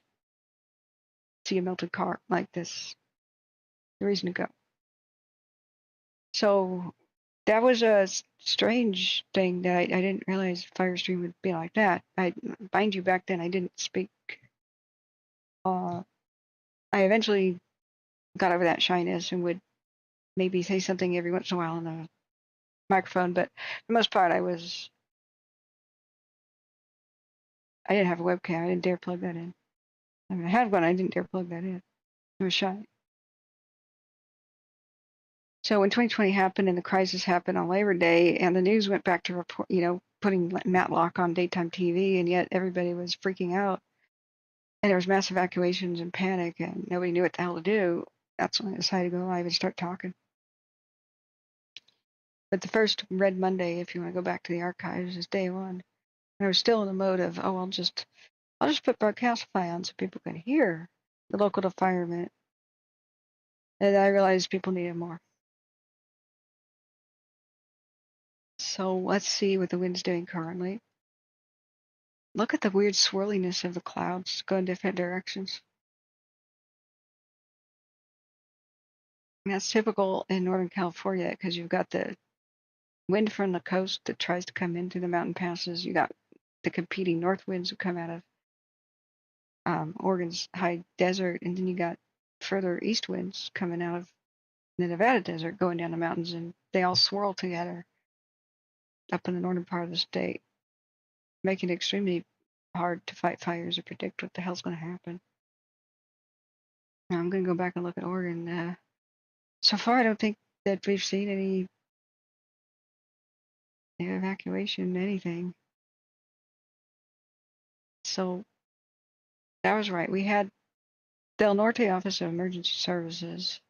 See a melted car like this. The reason to go. So that was a strange thing that I didn't realize Firestream would be like that. Mind you, back then I didn't speak. I eventually got over that shyness and would maybe say something every once in a while on the microphone, but for the most part I didn't have a webcam. I didn't dare plug that in. I mean, I had one. I didn't dare plug that in. I was shy. So when 2020 happened and the crisis happened on Labor Day, and the news went back to report, putting Matlock on daytime TV, and yet everybody was freaking out, and there was mass evacuations and panic, and nobody knew what the hell to do. That's when I decided to go live and start talking. But the first Red Monday, if you want to go back to the archives, is day one. And I was still in the mode of, I'll just put Broadcastify on so people can hear the local firemen. And I realized people needed more. So let's see what the wind's doing currently. Look at the weird swirliness of the clouds going different directions. And that's typical in Northern California because you've got the wind from the coast that tries to come in through the mountain passes. You got the competing north winds that come out of Oregon's high desert, and then you got further east winds coming out of the Nevada desert going down the mountains, and they all swirl together up in the northern part of the state, making it extremely hard to fight fires or predict what the hell's going to happen. Now, I'm going to go back and look at Oregon. So far, I don't think that we've seen any evacuation, anything. So that was right. We had Del Norte Office of Emergency Services.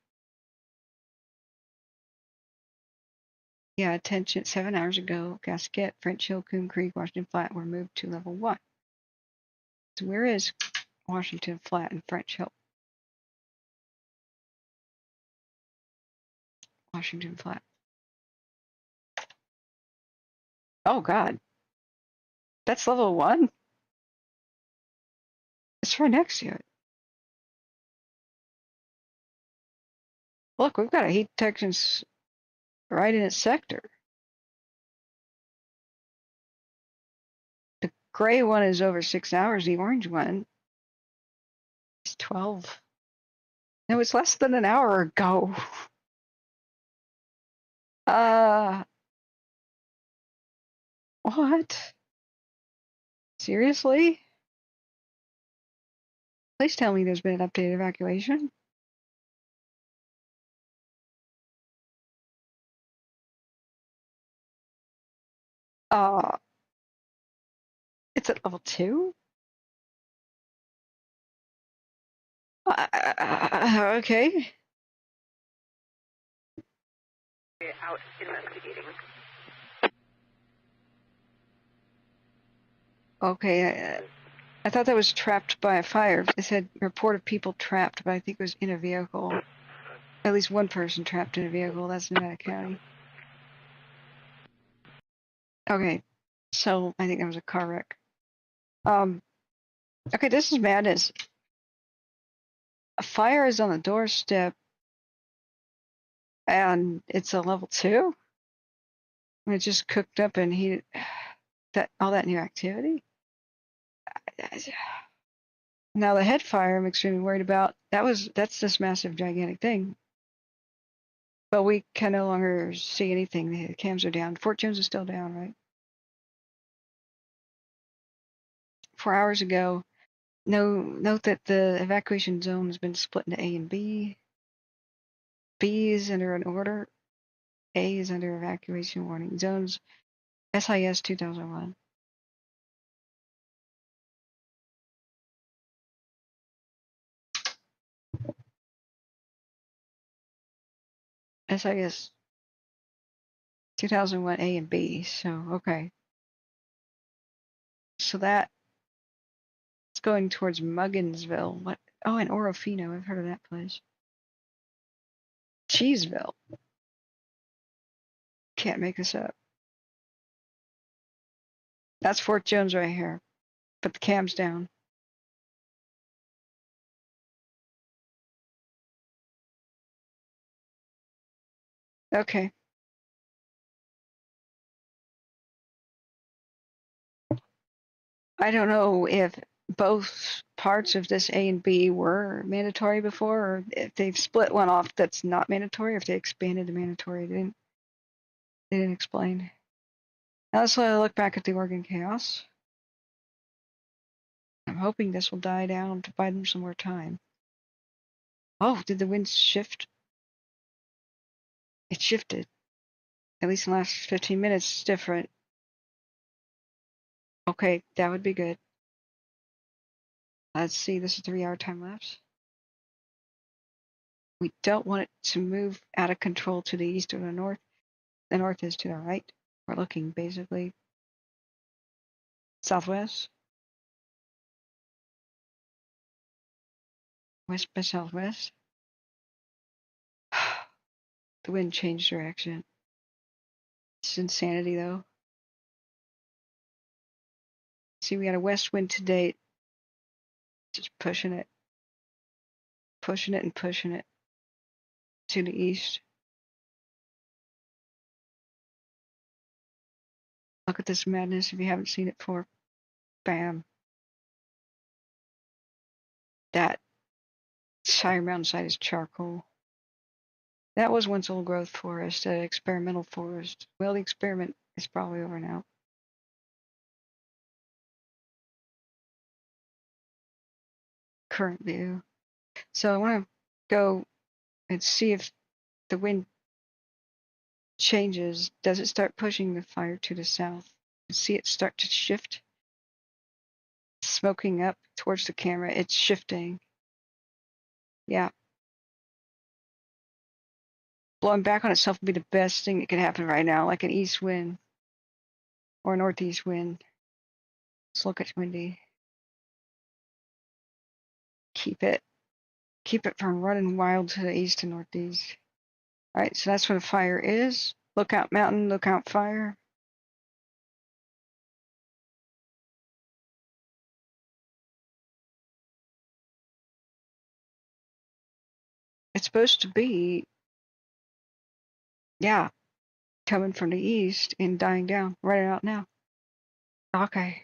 Yeah, attention, 7 hours ago, Gasquet, French Hill, Coon Creek, Washington Flat were moved to level 1. So where is Washington Flat and French Hill? Washington Flat. Oh, God. That's level 1? It's right next to it. Look, we've got a heat detection right in its sector. The gray one is over 6 hours. The orange one is 12. No, it's less than an hour ago. What? Seriously? Please tell me there's been an updated evacuation. It's at level 2? Okay. Out investigating. Okay, I thought that was trapped by a fire. It said report of people trapped, but I think it was in a vehicle. At least one person trapped in a vehicle. That's Nevada County. Okay, so I think that was a car wreck. Okay, this is madness. A fire is on the doorstep, and it's a level 2. And it just cooked up and heated. That all that new activity. Now the head fire, I'm extremely worried about. That's this massive, gigantic thing. But we can no longer see anything. The cams are down. Fort Jones is still down, right? 4 hours ago. Note that the evacuation zone has been split into A and B. B is under an order. A is under evacuation warning. Zones SIS 2001. SIS 2001 A and B. So, okay. So that's going towards Mugginsville. What? Oh, and Orofino. I've heard of that place. Cheeseville. Can't make this up. That's Fort Jones right here. Put the cams down. Okay. I don't know if both parts of this A and B were mandatory before, or if they've split one off that's not mandatory, or if they expanded the mandatory. They didn't explain. Now let's look back at the Oregon chaos. I'm hoping this will die down to buy them some more time. Oh, did the winds shift? It shifted. At least in the last 15 minutes, it's different. Okay, that would be good. Let's see, this is 3-hour time lapse. We don't want it to move out of control to the east or the north. The north is to the right. We're looking basically southwest, west by southwest. The wind changed direction. It's insanity though. See, we got a west wind to date. Just pushing it and pushing it to the east. Look at this madness if you haven't seen it before. Bam. That Shire Mountainside is charcoal. That was once old growth forest, an experimental forest. Well, the experiment is probably over now. Current view. So I want to go and see if the wind changes. Does it start pushing the fire to the south? See it start to shift? Smoking up towards the camera. It's shifting. Yeah. Blowing back on itself would be the best thing that could happen right now, like an east wind or a northeast wind. Let's look at windy. Keep it from running wild to the east and northeast. All right, so that's where the fire is. Lookout mountain, lookout fire. It's supposed to be, yeah, coming from the east and dying down. Right out now. Okay.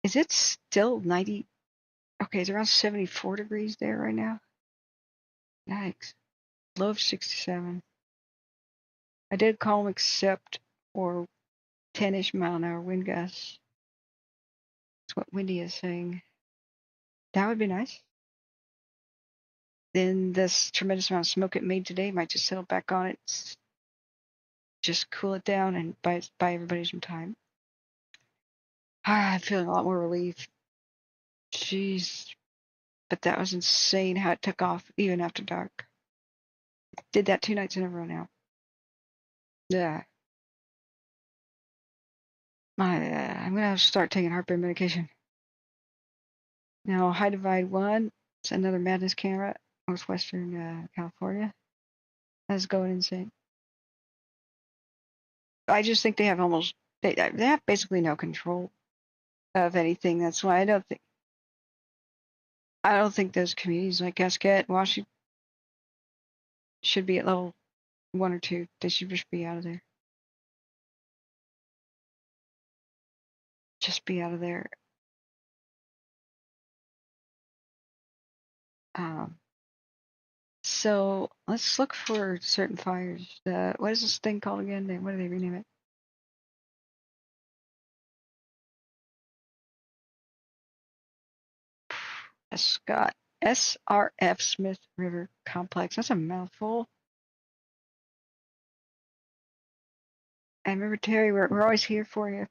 Is it still 90? Okay, it's around 74 degrees there right now. Yikes. Low of 67. I did call them except for 10-ish mile an hour wind gusts. That's what Windy is saying. That would be nice. Then this tremendous amount of smoke it made today might just settle back on it. Just cool it down and buy everybody some time. I'm feeling a lot more relief. Jeez. But that was insane how it took off even after dark. Did that 2 nights in a row now. Yeah. I'm going to have to start taking heartburn medication. Now, High Divide 1, it's another madness camera, northwestern California. That's going insane. I just think they have they have basically no control of anything. That's why I don't think those communities like Gasquet, Washington should be at level 1 or 2. They should just be out of there. Just be out of there. So let's look for certain fires. What is this thing called again? What do they rename it? Srf Smith River Complex. That's a mouthful. And remember, Terry, we're always here for you.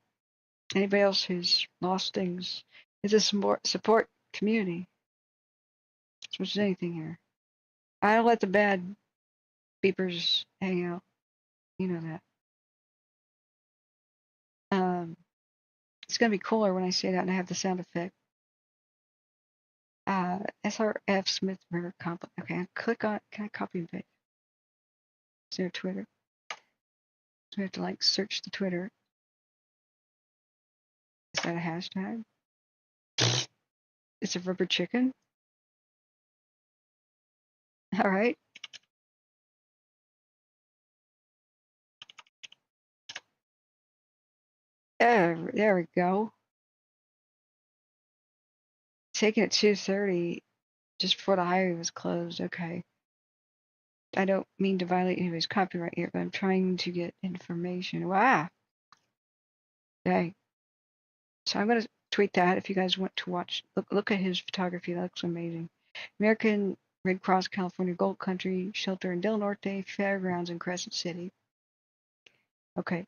Anybody else who's lost things, it's a support community as much as anything here. I don't let the bad beepers hang out. You know that. It's gonna be cooler when I say that and I have the sound effect. Srf Smith River Complex. Okay, I click on it. Can I copy and paste? Is there Twitter? So we have to like search the Twitter. Is that a hashtag? It's a rubber chicken. All right. There we go. Taken at 2:30, just before the highway was closed. Okay. I don't mean to violate anybody's copyright here, but I'm trying to get information. Wow. Okay. So I'm going to tweet that if you guys want to watch. Look at his photography. That looks amazing. American Red Cross California Gold Country Shelter in Del Norte Fairgrounds in Crescent City. Okay.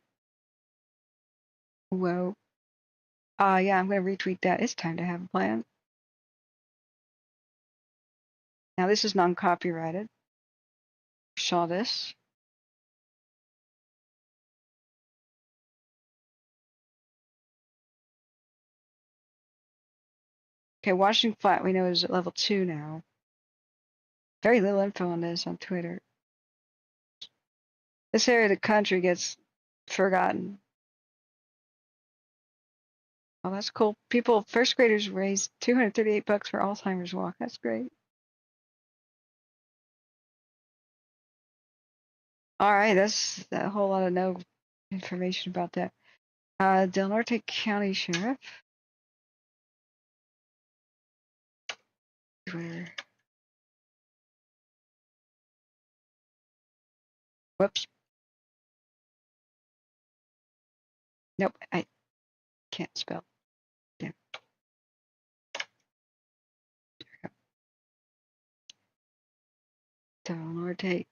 Whoa. Yeah, I'm going to retweet that. It's time to have a plan. Now this is non-copyrighted. Saw this. Okay, Washington Flat we know is at level 2 now. Very little info on this on Twitter. This area of the country gets forgotten. Oh, that's cool. First graders raised $238 for Alzheimer's Walk. That's great. All right, that's a whole lot of no information about that. Del Norte County Sheriff. Twitter. Whoops. Nope, I can't spell. Damn. Del Norte.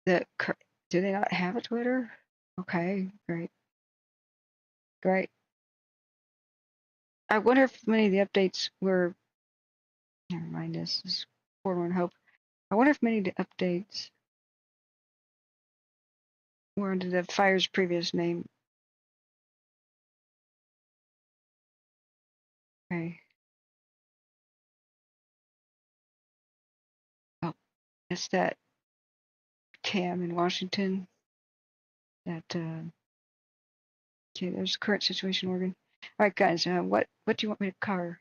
Do they not have a Twitter? Okay, great. Great. I wonder if many of the updates were. Never mind, this is Forlorn Hope. I wonder if many of the updates were under the fire's previous name. Okay. Oh, that's that cam in Washington. That okay, there's the current situation in Oregon. All right, guys, what do you want me to cover?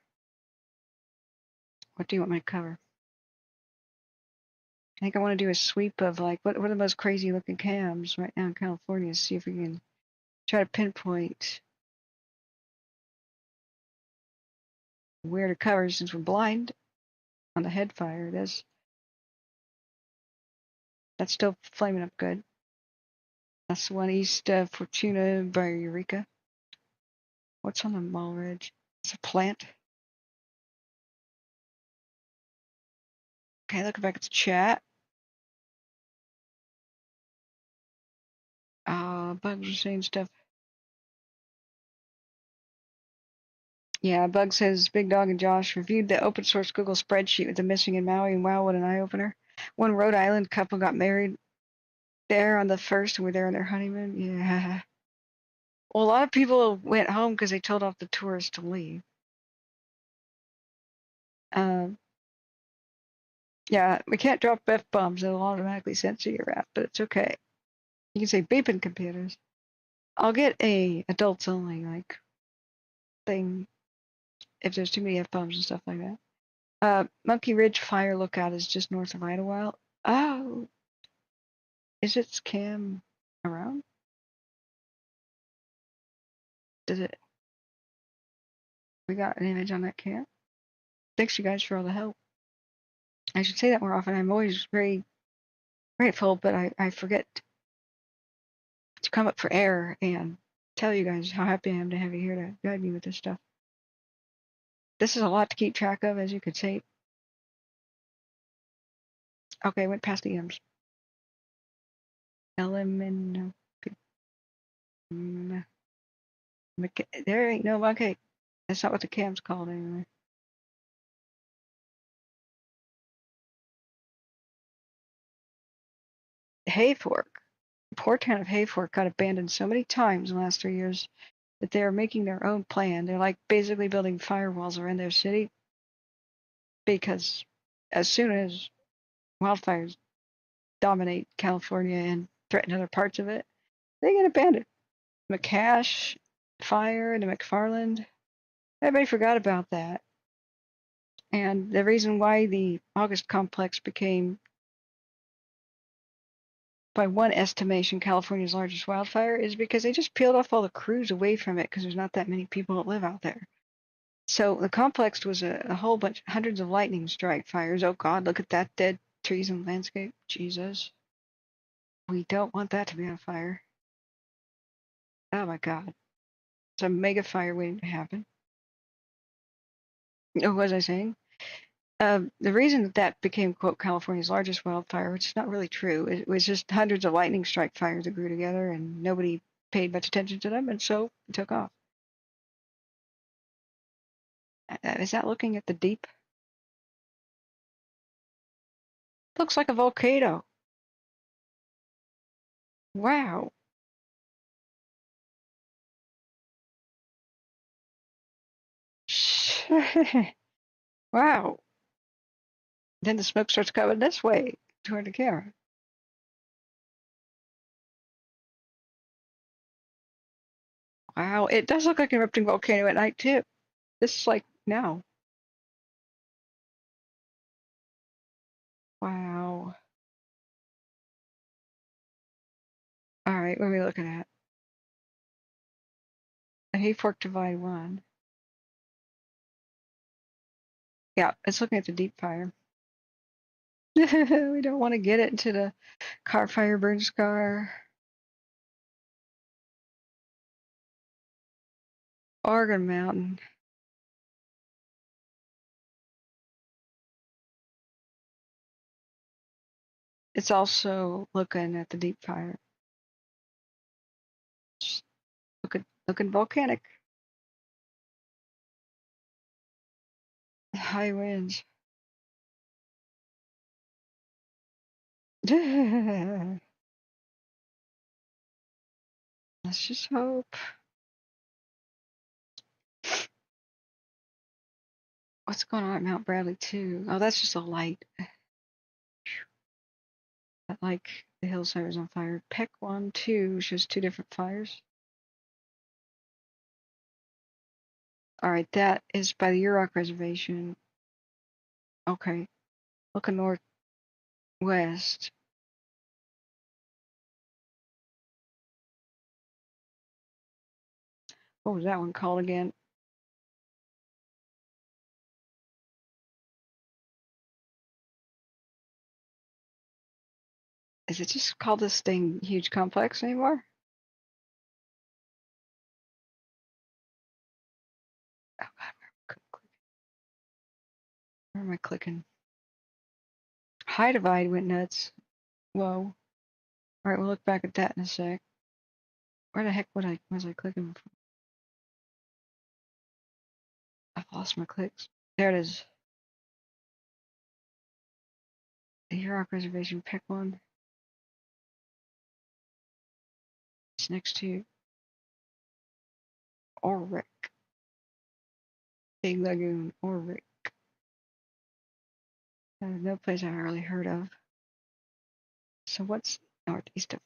What do you want me to cover? I think I want to do a sweep of like what are the most crazy looking cams right now in California. See if we can try to pinpoint where to cover since we're blind. on the head fire. It is. That's still flaming up good. That's the one east of Fortuna by Eureka. What's on the Mall Ridge? It's a plant. Okay, looking back at the chat. Bugs are saying stuff. Yeah, Bug says Big Dog and Josh reviewed the open source Google spreadsheet with the missing in Maui, and wow, what an eye opener. One Rhode Island couple got married there on the 1st and were there on their honeymoon. Yeah. Well, a lot of people went home because they told off the tourists to leave. Yeah, we can't drop F-bombs. It'll automatically censor your app, but it's okay. You can say beeping computers. I'll get a adults only like thing if there's too many F-bombs and stuff like that. Monkey Ridge Fire Lookout is just north of Idlewild. Oh, is its cam around? Does it? We got an image on that cam. Thanks you guys for all the help. I should say that more often. I'm always very grateful, but I forget to come up for air and tell you guys how happy I am to have you here to guide me with this stuff. This is a lot to keep track of, as you could see. Okay, went past the M's. LM and there ain't no okay. That's not what the cam's called anyway. Hayfork. Poor town of Hayfork got abandoned so many times in the last 3 years that they are making their own plan. They're like basically building firewalls around their city because as soon as wildfires dominate California and threaten other parts of it, they get abandoned. McCash fire and the McFarland, everybody forgot about that. And the reason why the August complex became, by one estimation, California's largest wildfire is because they just peeled off all the crews away from it because there's not that many people that live out there. So the complex was a whole bunch, hundreds of lightning strike fires. Oh God, look at that dead trees and landscape. Jesus. We don't want that to be on fire. Oh my God. It's a mega fire waiting to happen. What was I saying? The reason that became, quote, California's largest wildfire, which is not really true, it was just hundreds of lightning strike fires that grew together and nobody paid much attention to them, and so it took off. Is that looking at the deep? Looks like a volcano. Wow. Wow. Then the smoke starts coming this way toward the camera. Wow, it does look like an erupting volcano at night too. This is like now. Wow. All right, what are we looking at? A Hayfork Divide 1. Yeah, it's looking at the deep fire. We don't want to get it into the car fire burn scar. Oregon Mountain. It's also looking at the deep fire. Just looking volcanic. High winds. Let's just hope. What's going on at Mount Bradley too? Oh, that's just a light. Like the hillside was on fire. Peck 1, 2 shows 2 different fires. All right, that is by the Yurok Reservation. Okay, looking northwest. What was that one called again? Is it just called this thing huge complex anymore? Oh God, where am I clicking? High divide went nuts. Whoa. All right, we'll look back at that in a sec. Where the heck was I clicking from? I've lost my clicks. There it is. The Yurok Reservation, pick one. It's next to Oric. Big Lagoon, Oric. No place I really heard of. So what's northeast of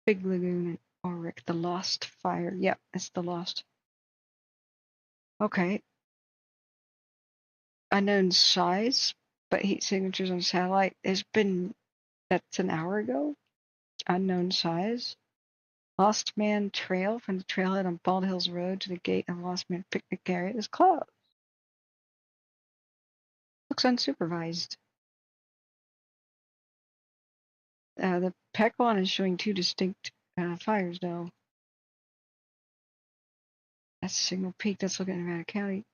Big Lagoon and Oric? The Lost Fire. Yep, it's the Lost. Okay. Unknown size, but heat signatures on satellite. That's an hour ago. Unknown size. Lost Man Trail from the trailhead on Bald Hills Road to the gate of Lost Man Picnic Area is closed. Looks unsupervised. The Pequon is showing two distinct fires, though. That's Signal Peak. That's looking at Nevada County.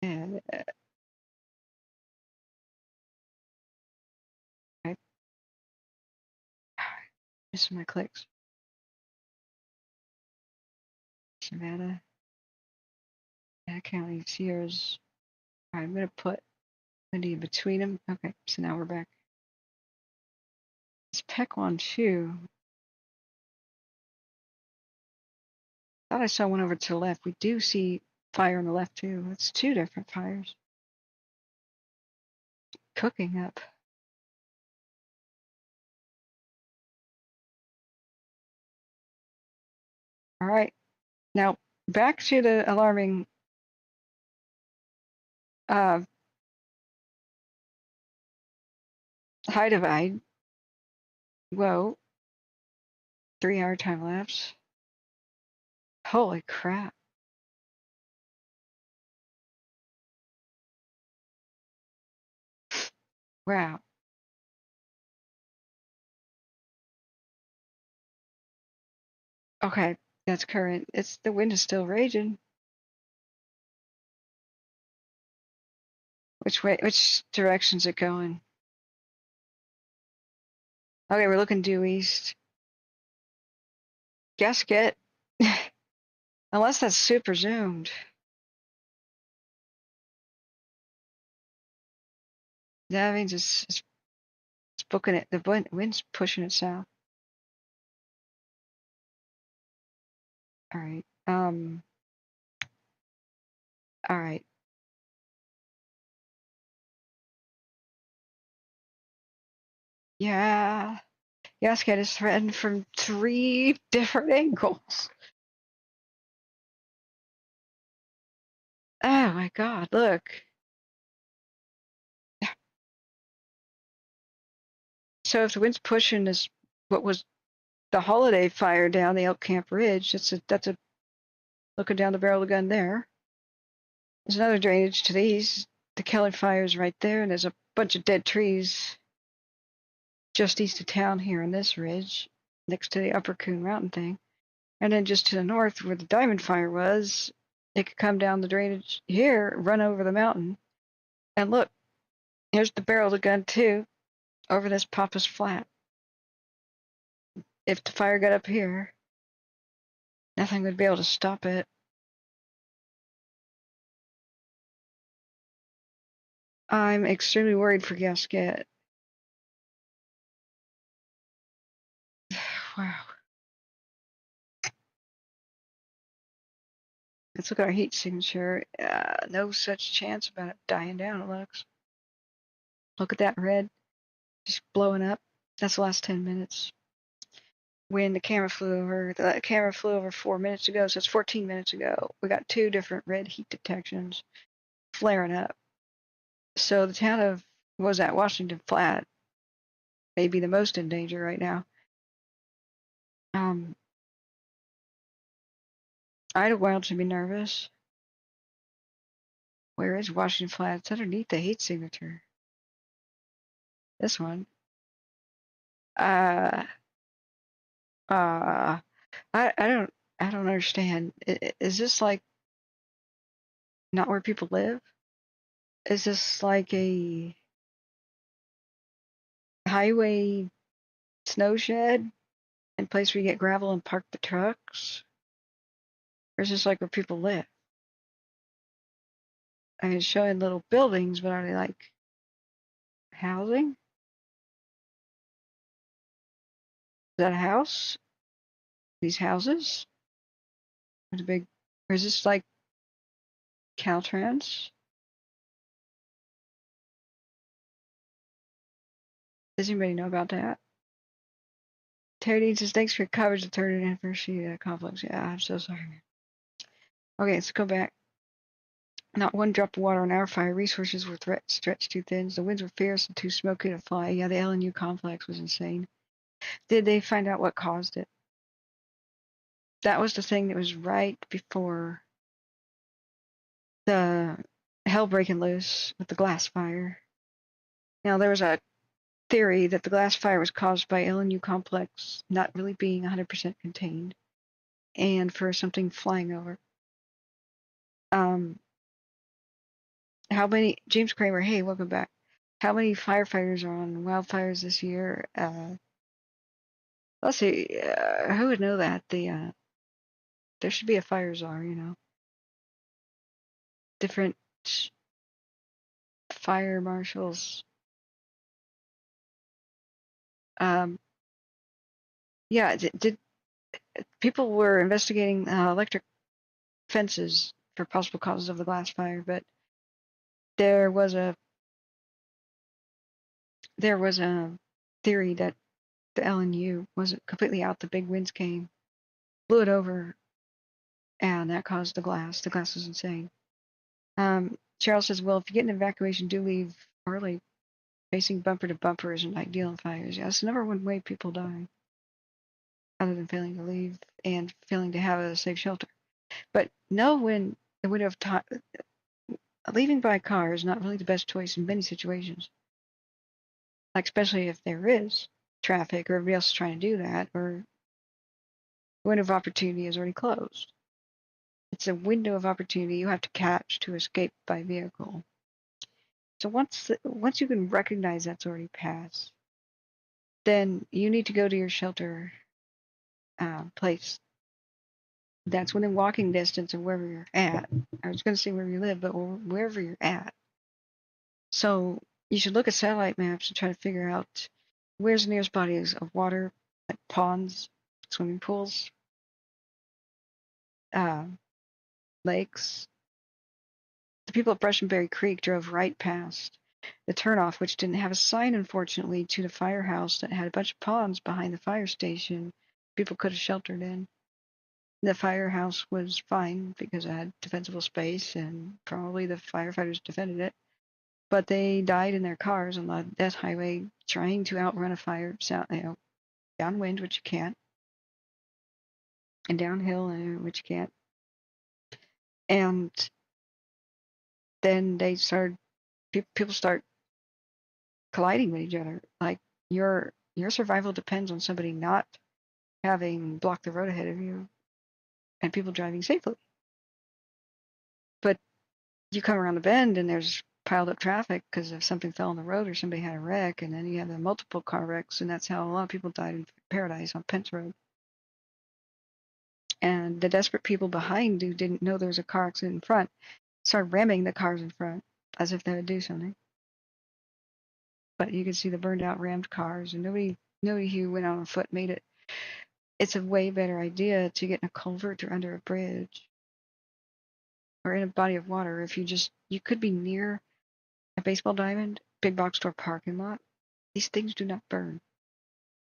And okay. Missing my clicks. Nevada County, Sierras. All right, I'm gonna put Lindy in between them. Okay, so now we're back. It's Pequon 2. Thought I saw one over to the left. We do see fire on the left too. It's two different fires. Cooking up. All right. Now back to the alarming high divide. Whoa. 3-hour time lapse. Holy crap. Wow. Okay, that's current. The wind is still raging. Which direction's it going? Okay, we're looking due east. Gasket. Unless that's super zoomed. That means it's booking it. The wind's pushing it south. All right. All right. Yeah. Gasket is threatened from 3 different angles. Oh my God, look. So if the wind's pushing this, what was the holiday fire down the Elk Camp Ridge, that's a looking down the barrel of the gun there. There's another drainage to the east. The Kelly fire is right there, and there's a bunch of dead trees just east of town here on this ridge, next to the Upper Coon Mountain thing. And then just to the north where the Diamond fire was, it could come down the drainage here, run over the mountain. And look, here's the barrel of the gun too, over this Papa's Flat. If the fire got up here, nothing would be able to stop it. I'm extremely worried for Gasket. Wow. Let's look at our heat signature. No such chance about it dying down, it looks. Look at that red. Just blowing up. That's the last 10 minutes. When the camera flew over 4 minutes ago, so it's 14 minutes ago. We got 2 different red heat detections flaring up. So the town of, Washington Flat may be the most in danger right now. Idlewild should be nervous. Where is Washington Flat? It's underneath the heat signature. This one. I don't understand. Is this like not where people live? Is this like a highway snow shed and place where you get gravel and park the trucks? Or is this like where people live? I mean, it's showing little buildings, but are they like housing? Is that a house? These houses? There's a big, or is this like Caltrans? Does anybody know about that? Terry Dean says, thanks for your coverage of the third anniversary conflicts. Yeah, I'm so sorry, man. Okay, let's go back. Not one drop of water on our fire. Resources were stretched too thin. The winds were fierce and too smoky to fly. Yeah, the LNU complex was insane. Did they find out what caused it? That was the thing that was right before the hell breaking loose with the glass fire. Now, there was a theory that the glass fire was caused by LNU complex not really being 100% contained and for something flying over. How many, James Kramer, hey, welcome back. How many firefighters are on wildfires this year? Let's see, who would know that? There should be a fire czar, you know. Different fire marshals. Yeah, did people were investigating electric fences for possible causes of the glass fire, but there was a theory that the LNU wasn't completely out. The big winds came, blew it over, and that caused the glass. The glass was insane. Cheryl says, well, if you get an evacuation, do leave early. Facing bumper to bumper isn't ideal in fires. Yeah, it's the number one way people die, other than failing to leave and failing to have a safe shelter. But know when the window of time, leaving by car is not really the best choice in many situations. Like especially if there is traffic or everybody else is trying to do that, or the window of opportunity is already closed. It's a window of opportunity you have to catch to escape by vehicle. So once you can recognize that's already passed, then you need to go to your shelter place. That's within walking distance of wherever you're at. I was going to say where you live, but wherever you're at. So you should look at satellite maps and try to figure out where's the nearest bodies of water, like ponds, swimming pools, lakes. The people at Brushenberry Creek drove right past the turnoff, which didn't have a sign, unfortunately, to the firehouse that had a bunch of ponds behind the fire station people could have sheltered in. The firehouse was fine because it had defensible space and probably the firefighters defended it. But they died in their cars on the death highway trying to outrun a fire, downwind, which you can't, and downhill, which you can't. And then they started, people start colliding with each other. Like your survival depends on somebody not having blocked the road ahead of you and people driving safely. But you come around the bend and there's piled up traffic because if something fell on the road or somebody had a wreck, and then you have the multiple car wrecks, and that's how a lot of people died in Paradise on Pence Road. And the desperate people behind who didn't know there was a car accident in front started ramming the cars in front as if they would do something. But you could see the burned out rammed cars, and nobody who went out on foot made it. It's a way better idea to get in a culvert or under a bridge or in a body of water. If you could be near a baseball diamond, big box store parking lot. These things do not burn.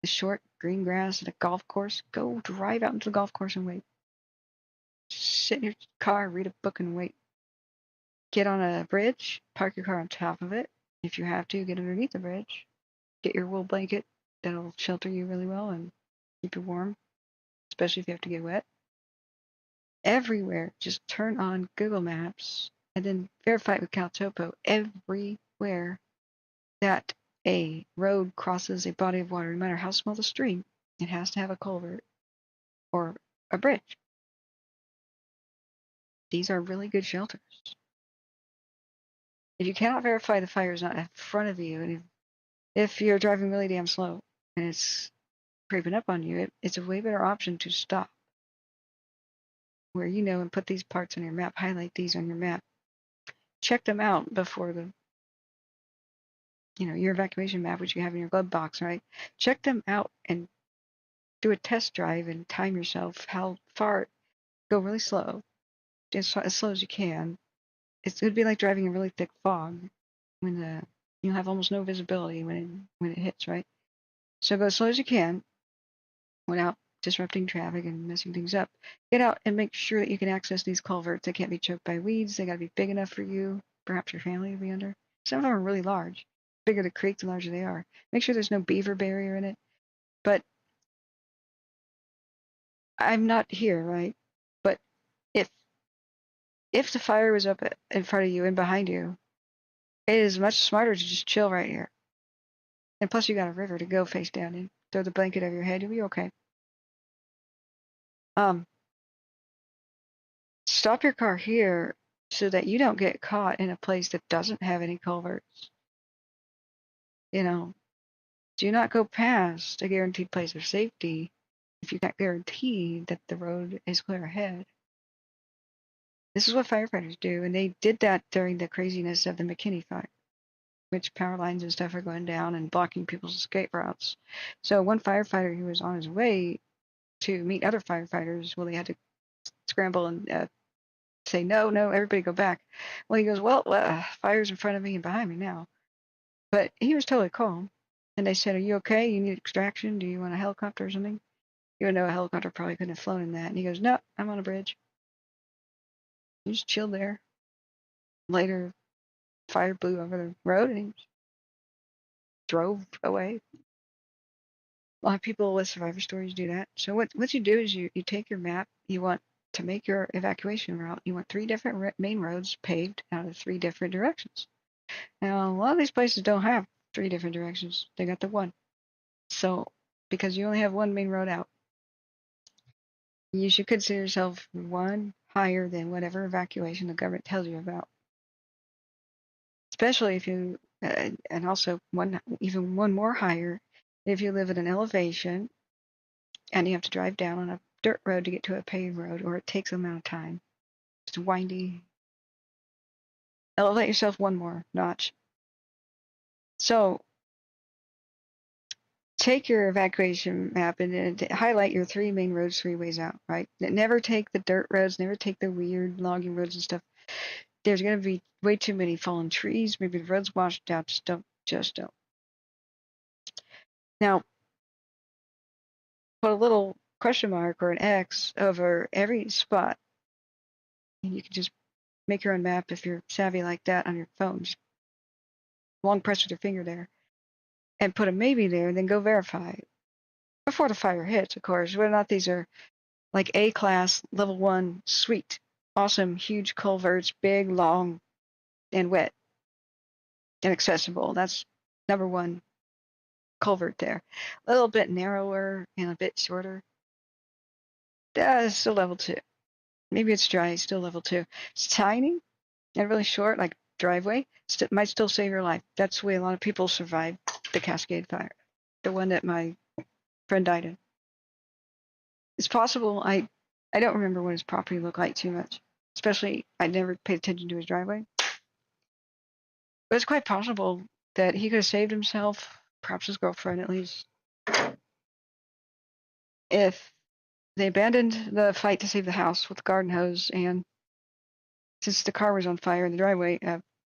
The short green grass at a golf course, go drive out into the golf course and wait. Sit in your car, read a book and wait. Get on a bridge, park your car on top of it. If you have to, get underneath the bridge. Get your wool blanket that'll shelter you really well and keep you warm, especially if you have to get wet. Everywhere, just turn on Google Maps and then verify it with CalTopo. Everywhere that a road crosses a body of water, no matter how small the stream, it has to have a culvert or a bridge. These are really good shelters. If you cannot verify the fire is not in front of you, and if you're driving really damn slow and it's creeping up on you, it's a way better option to stop. Where you know, and put these parts on your map, highlight these on your map. Check them out before your evacuation map, which you have in your glove box, right? Check them out and do a test drive and time yourself how far. Go really slow, as slow as you can. It would be like driving in really thick fog when you'll have almost no visibility when it hits, right? So go as slow as you can without disrupting traffic and messing things up. Get out and make sure that you can access these culverts. They can't be choked by weeds. They got to be big enough for you. Perhaps your family will be under. Some of them are really large. The bigger the creek, the larger they are. Make sure there's no beaver barrier in it. But I'm not here, right? But if the fire was up in front of you and behind you, it is much smarter to just chill right here. And plus, you got a river to go face down in. Throw the blanket over your head, you'll be okay. Stop your car here so that you don't get caught in a place that doesn't have any culverts. Do not go past a guaranteed place of safety if you can't guarantee that the road is clear ahead. This is what firefighters do, and they did that during the craziness of the McKenzie fire, which power lines and stuff are going down and blocking people's escape routes. So one firefighter who was on his way to meet other firefighters, well, they had to scramble and say, no, everybody go back. Well, he goes, fire's in front of me and behind me now. But he was totally calm. And they said, are you okay? You need extraction? Do you want a helicopter or something? Even though a helicopter probably couldn't have flown in that. And he goes, no, I'm on a bridge. He just chilled there. Later, fire blew over the road and he drove away. A lot of people with survivor stories do that. So what you do is you take your map. You want to make your evacuation route. You want 3 different main roads paved out of 3 different directions. Now, a lot of these places don't have 3 different directions. They got the one. So, because you only have one main road out, you should consider yourself one higher than whatever evacuation the government tells you about. Especially if you, and also even one more higher, if you live at an elevation and you have to drive down on a dirt road to get to a paved road, or it takes a amount of time. It's windy. Elevate yourself one more notch. So take your evacuation map and highlight your 3 main roads 3 ways out, right? Never take the dirt roads, never take the weird logging roads and stuff. There's going to be way too many fallen trees. Maybe the road's washed out. Just don't. Now, put a little question mark or an X over every spot. And you can just make your own map if you're savvy like that on your phone. Just long press with your finger there. And put a maybe there, and then go verify. Before the fire hits, of course. Whether or not these are like A-class, level 1, sweet, awesome, huge culverts, big, long, and wet, and accessible. That's number 1 culvert there. A little bit narrower and a bit shorter. That's still level 2. Maybe it's dry, still level 2. It's tiny and really short, like driveway, might still save your life. That's the way a lot of people survived the Cascade Fire, the one that my friend died in. It's possible. I don't remember what his property looked like too much. Especially, I never paid attention to his driveway. But it's quite possible that he could have saved himself, perhaps his girlfriend at least, if they abandoned the fight to save the house with the garden hose, and since the car was on fire in the driveway,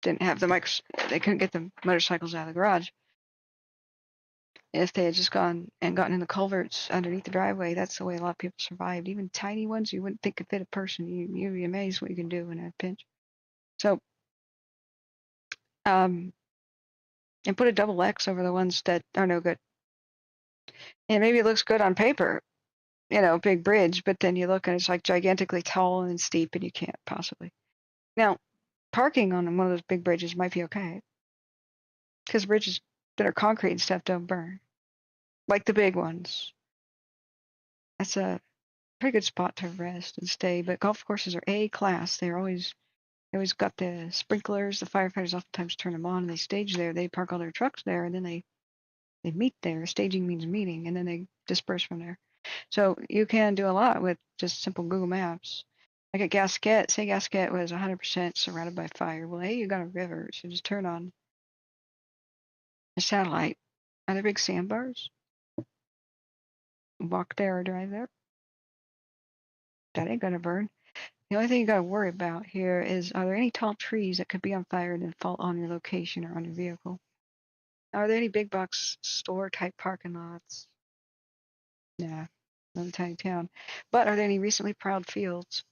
didn't have they couldn't get the motorcycles out of the garage. If they had just gone and gotten in the culverts underneath the driveway, that's the way a lot of people survived. Even tiny ones you wouldn't think could fit a person. You'd be amazed what you can do in a pinch. So, and put a double X over the ones that are no good. And maybe it looks good on paper, big bridge, but then you look and it's like gigantically tall and steep and you can't possibly. Now, parking on one of those big bridges might be okay. Because the bridge is that are concrete and stuff don't burn, like the big ones. That's a pretty good spot to rest and stay. But golf courses are A class. They always got the sprinklers. The firefighters oftentimes turn them on and they stage there. They park all their trucks there and then they meet there. Staging means meeting, and then they disperse from there. So you can do a lot with just simple Google Maps. Like at Gasquet, say Gasquet was 100% surrounded by fire. Well, hey, you got a river, so just turn on a satellite. Are there big sandbars? Walk there or drive there. That ain't gonna burn. The only thing you gotta worry about here is, are there any tall trees that could be on fire and then fall on your location or on your vehicle? Are there any big box store type parking lots? Nah, not a tiny town. But are there any recently plowed fields?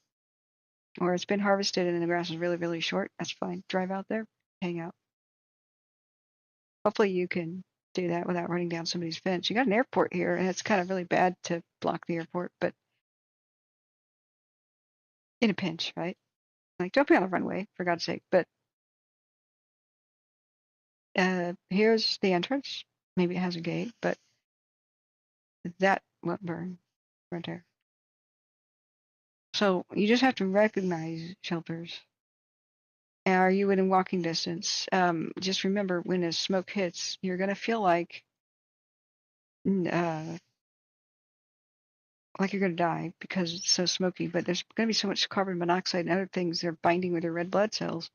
Or it's been harvested and the grass is really, really short? That's fine. Drive out there, hang out. Hopefully you can do that without running down somebody's fence. You got an airport here, and it's kind of really bad to block the airport, but in a pinch, right? Like, don't be on the runway, for God's sake. But here's the entrance. Maybe it has a gate, but that won't burn right there. So you just have to recognize shelters. Are you within walking distance? Just remember, when the smoke hits, you're going to feel like you're going to die because it's so smoky, but there's going to be so much carbon monoxide and other things that are binding with your red blood cells.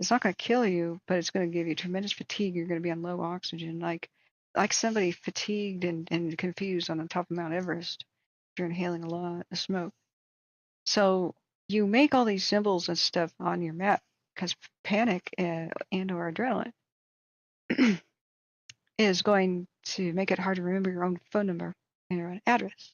It's not going to kill you, but it's going to give you tremendous fatigue. You're going to be on low oxygen, like somebody fatigued and confused on the top of Mount Everest. You're inhaling a lot of smoke. So you make all these symbols and stuff on your map because panic and or adrenaline is going to make it hard to remember your own phone number and your own address.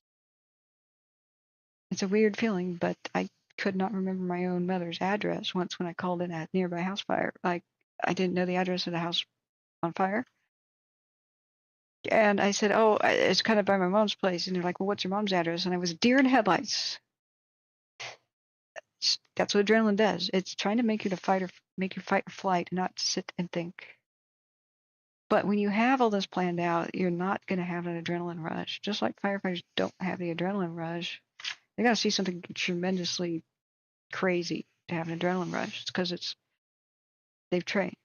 It's a weird feeling, but I could not remember my own mother's address once when I called in a nearby house fire. Like, I didn't know the address of the house on fire. And I said, oh, it's kind of by my mom's place. And they're like, well, what's your mom's address? And I was deer in headlights. That's what adrenaline does. It's trying to make you fight or flight, not sit and think. But when you have all this planned out, you're not going to have an adrenaline rush. Just like firefighters don't have the adrenaline rush. They got to see something tremendously crazy to have an adrenaline rush. It's because they've trained.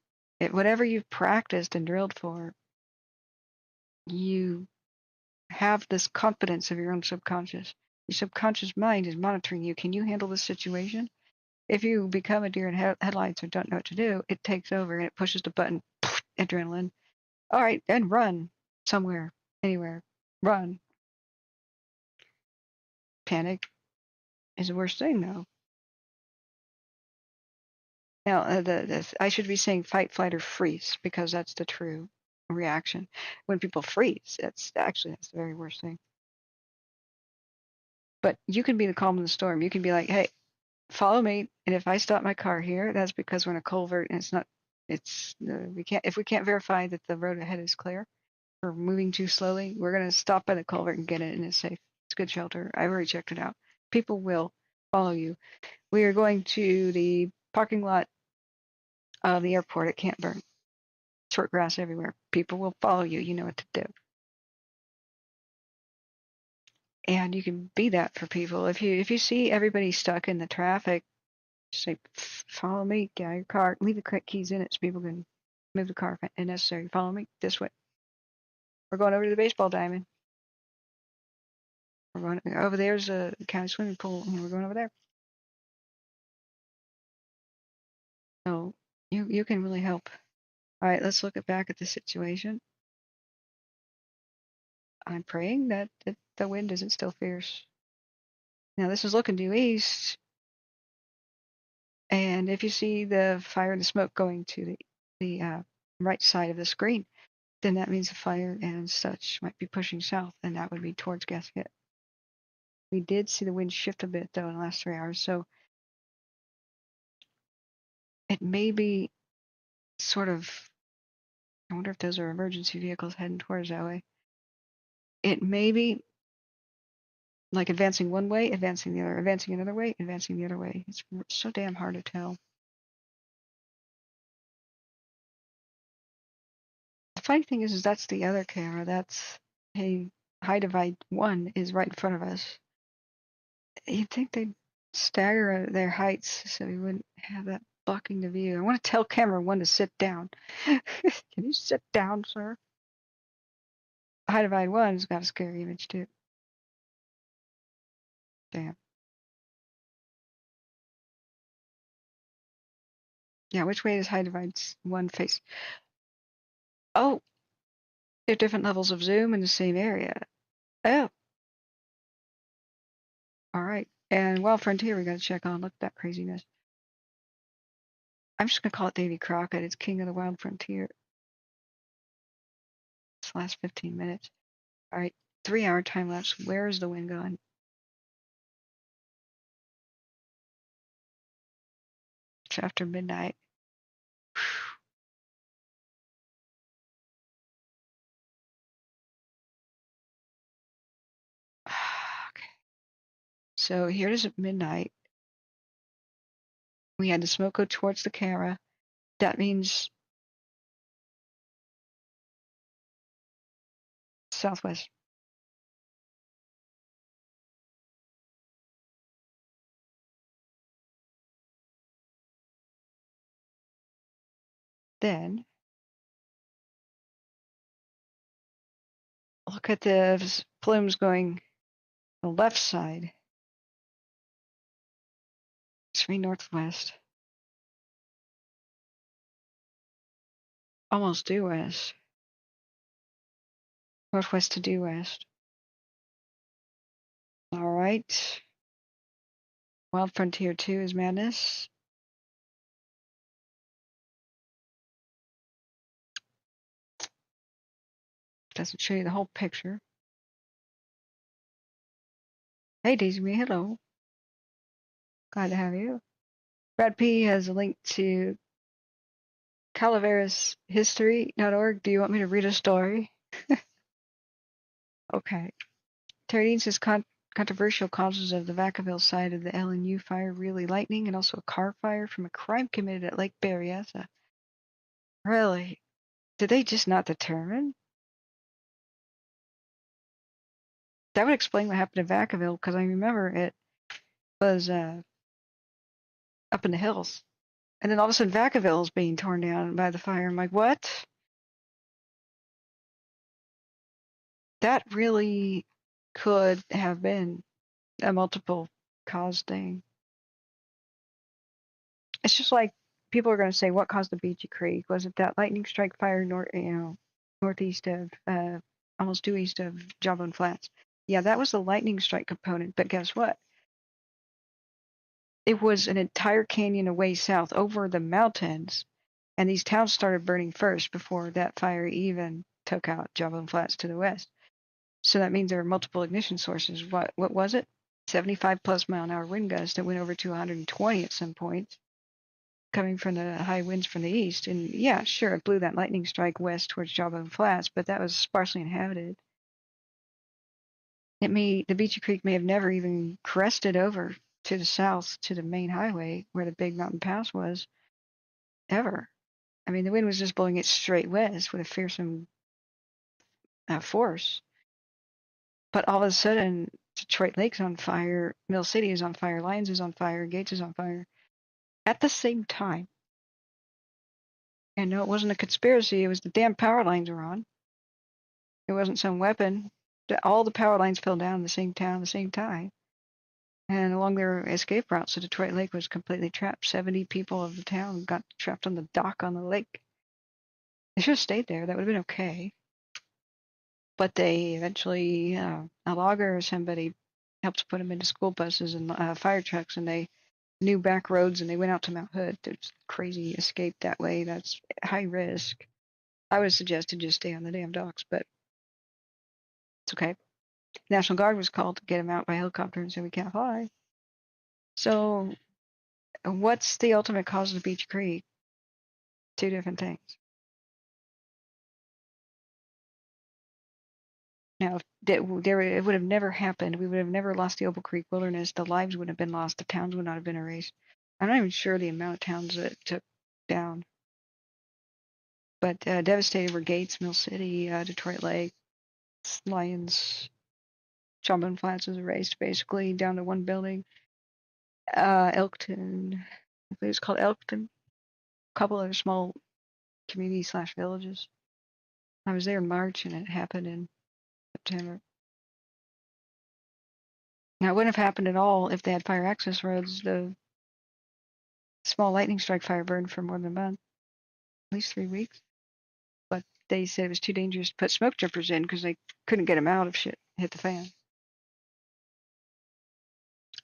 Whatever you've practiced and drilled for, you have this confidence of your own subconscious. Your subconscious mind is monitoring you. Can you handle this situation? If you become a deer in headlights or don't know what to do, it takes over and it pushes the button, adrenaline. All right, then run somewhere, anywhere. Run. Panic is the worst thing, though. Now, I should be saying fight, flight, or freeze because that's the true reaction. When people freeze, that's the very worst thing. But you can be the calm in the storm. You can be like, hey, follow me, and if I stop my car here, that's because we're in a culvert and if we can't verify that the road ahead is clear, we're moving too slowly, we're going to stop by the culvert and get it, and it's safe. It's good shelter. I've already checked it out. People will follow you. We are going to the parking lot of the airport at Camp Burn. Short grass everywhere. People will follow you. You know what to do. And you can be that for people. If you see everybody stuck in the traffic, just say, follow me, get out of your car, leave the keys in it so people can move the car if necessary. Follow me this way. We're going over to the baseball diamond. We're going over there's a county swimming pool, and we're going over there. So you can really help. All right, let's look back at the situation. I'm praying that the wind isn't still fierce. Now this is looking due east, and if you see the fire and the smoke going to the right side of the screen, then that means the fire and such might be pushing south, and that would be towards Gasquet. We did see the wind shift a bit though in the last 3 hours, so it may be sort of. I wonder if those are emergency vehicles heading towards that way. It may be like advancing one way, advancing the other, advancing another way, advancing the other way. It's so damn hard to tell. The funny thing is that's the other camera. That's, hey, High Divide 1 is right in front of us. You'd think they'd stagger their heights so we wouldn't have that blocking the view. I want to tell camera 1 to sit down. Can you sit down, sir? High Divide 1's got a scary image too. Damn. Yeah, which way does High Divide 1 face? Oh, they're different levels of zoom in the same area. Oh. All right. And Wild Frontier we got to check on. Look at that craziness. I'm just going to call it Davy Crockett. It's king of the Wild Frontier. This last 15 minutes. All right. 3-hour time lapse. Where is the wind going? It's after midnight. Okay. So here it is at midnight. We had the smoke go towards the camera. That means southwest. Then look at the plumes going the left side. It's northwest. Almost due west. Northwest to due west. All right. Wild Frontier 2 is madness. Doesn't show you the whole picture. Hey, Daisy Me, hello. Glad to have you. Brad P has a link to calaverashistory.org. Do you want me to read a story? Okay. Terry says controversial causes of the Vacaville side of the LNU fire, really lightning, and also a car fire from a crime committed at Lake Berryessa. Really? Did they just not determine? That would explain what happened in Vacaville, because I remember it was up in the hills. And then all of a sudden Vacaville is being torn down by the fire. I'm like, what? That really could have been a multiple cause thing. It's just like people are going to say, what caused the Beachy Creek? Was it that lightning strike fire northeast of, almost due east of Jawbone Flats? Yeah, that was the lightning strike component. But guess what? It was an entire canyon away south over the mountains. And these towns started burning first before that fire even took out Jawbone Flats to the west. So that means there were multiple ignition sources. What was it? 75 plus mile an hour wind gust that went over to 120 at some point, coming from the high winds from the east. And yeah, sure, it blew that lightning strike west towards Jawbone Flats, but that was sparsely inhabited. The Beachy Creek may have never even crested over to the south to the main highway where the Big Mountain Pass was, ever. I mean, the wind was just blowing it straight west with a fearsome force. But all of a sudden, Detroit Lake's on fire, Mill City is on fire, Lyons is on fire, Gates is on fire at the same time. And no, it wasn't a conspiracy. It was the damn power lines were on. It wasn't some weapon. All the power lines fell down in the same town at the same time. And along their escape routes, so Detroit Lake was completely trapped. 70 people of the town got trapped on the dock on the lake. They should have stayed there. That would have been okay. But they eventually, a logger or somebody helped put them into school buses and fire trucks, and they knew back roads, and they went out to Mount Hood. There's crazy escape that way. That's high risk. I would suggest to just stay on the damn docks, but it's okay. National Guard was called to get them out by helicopter and said we can't fly. So what's the ultimate cause of the Beach Creek? Two different things. Now, it would have never happened. We would have never lost the Opal Creek Wilderness. The lives wouldn't have been lost. The towns would not have been erased. I'm not even sure the amount of towns that it took down. But devastated were Gates, Mill City, Detroit Lake, Lyons, Trombone Flats was erased basically down to one building. Elkton, I believe it's called Elkton. A couple other small community/villages. I was there in March and it happened in September. Now, it wouldn't have happened at all if they had fire access roads. The small lightning strike fire burned for more than a month, at least 3 weeks. But they said it was too dangerous to put smoke jumpers in because they couldn't get them out if shit hit the fan.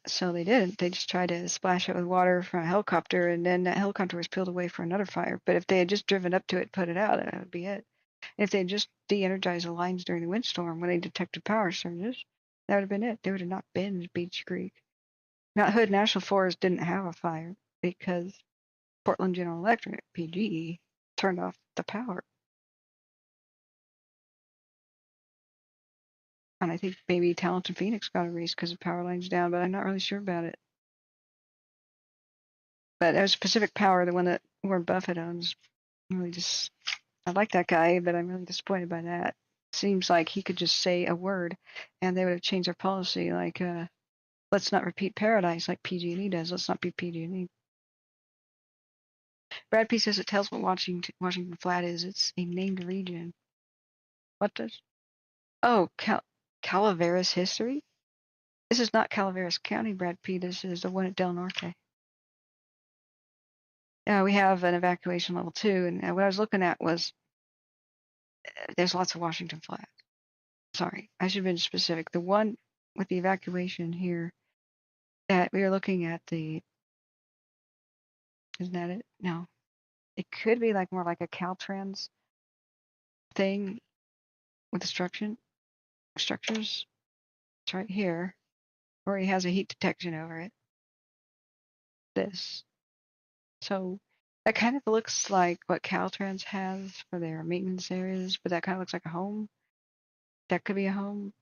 So they didn't. They just tried to splash it with water from a helicopter, and then that helicopter was peeled away for another fire. But if they had just driven up to it and put it out, that would be it. If they had just de-energized the lines during the windstorm when they detected power surges, that would have been it. There would have not been Beach Creek. Mount Hood National Forest didn't have a fire because Portland General Electric, PGE, turned off the power. And I think maybe Talented Phoenix got erased because the power line's down, but I'm not really sure about it. But that was Pacific Power, the one that Warren Buffett owns. Really just, I like that guy, but I'm really disappointed by that. Seems like he could just say a word and they would have changed their policy, like, let's not repeat Paradise like PG&E does. Let's not be PG&E. Brad P says it tells what Washington Flat is. It's a named region. What does? Oh, Calaveras history? This is not Calaveras County, Brad P. This is the one at Del Norte. We have an evacuation level 2, and what I was looking at was there's lots of Washington Flat. Sorry, I should have been specific. The one with the evacuation here that we are looking at isn't that it? No. It could be like more like a Caltrans thing with the structures. It's right here, where he has a heat detection over it. This. So that kind of looks like what Caltrans has for their maintenance areas, but that kind of looks like a home. That could be a home,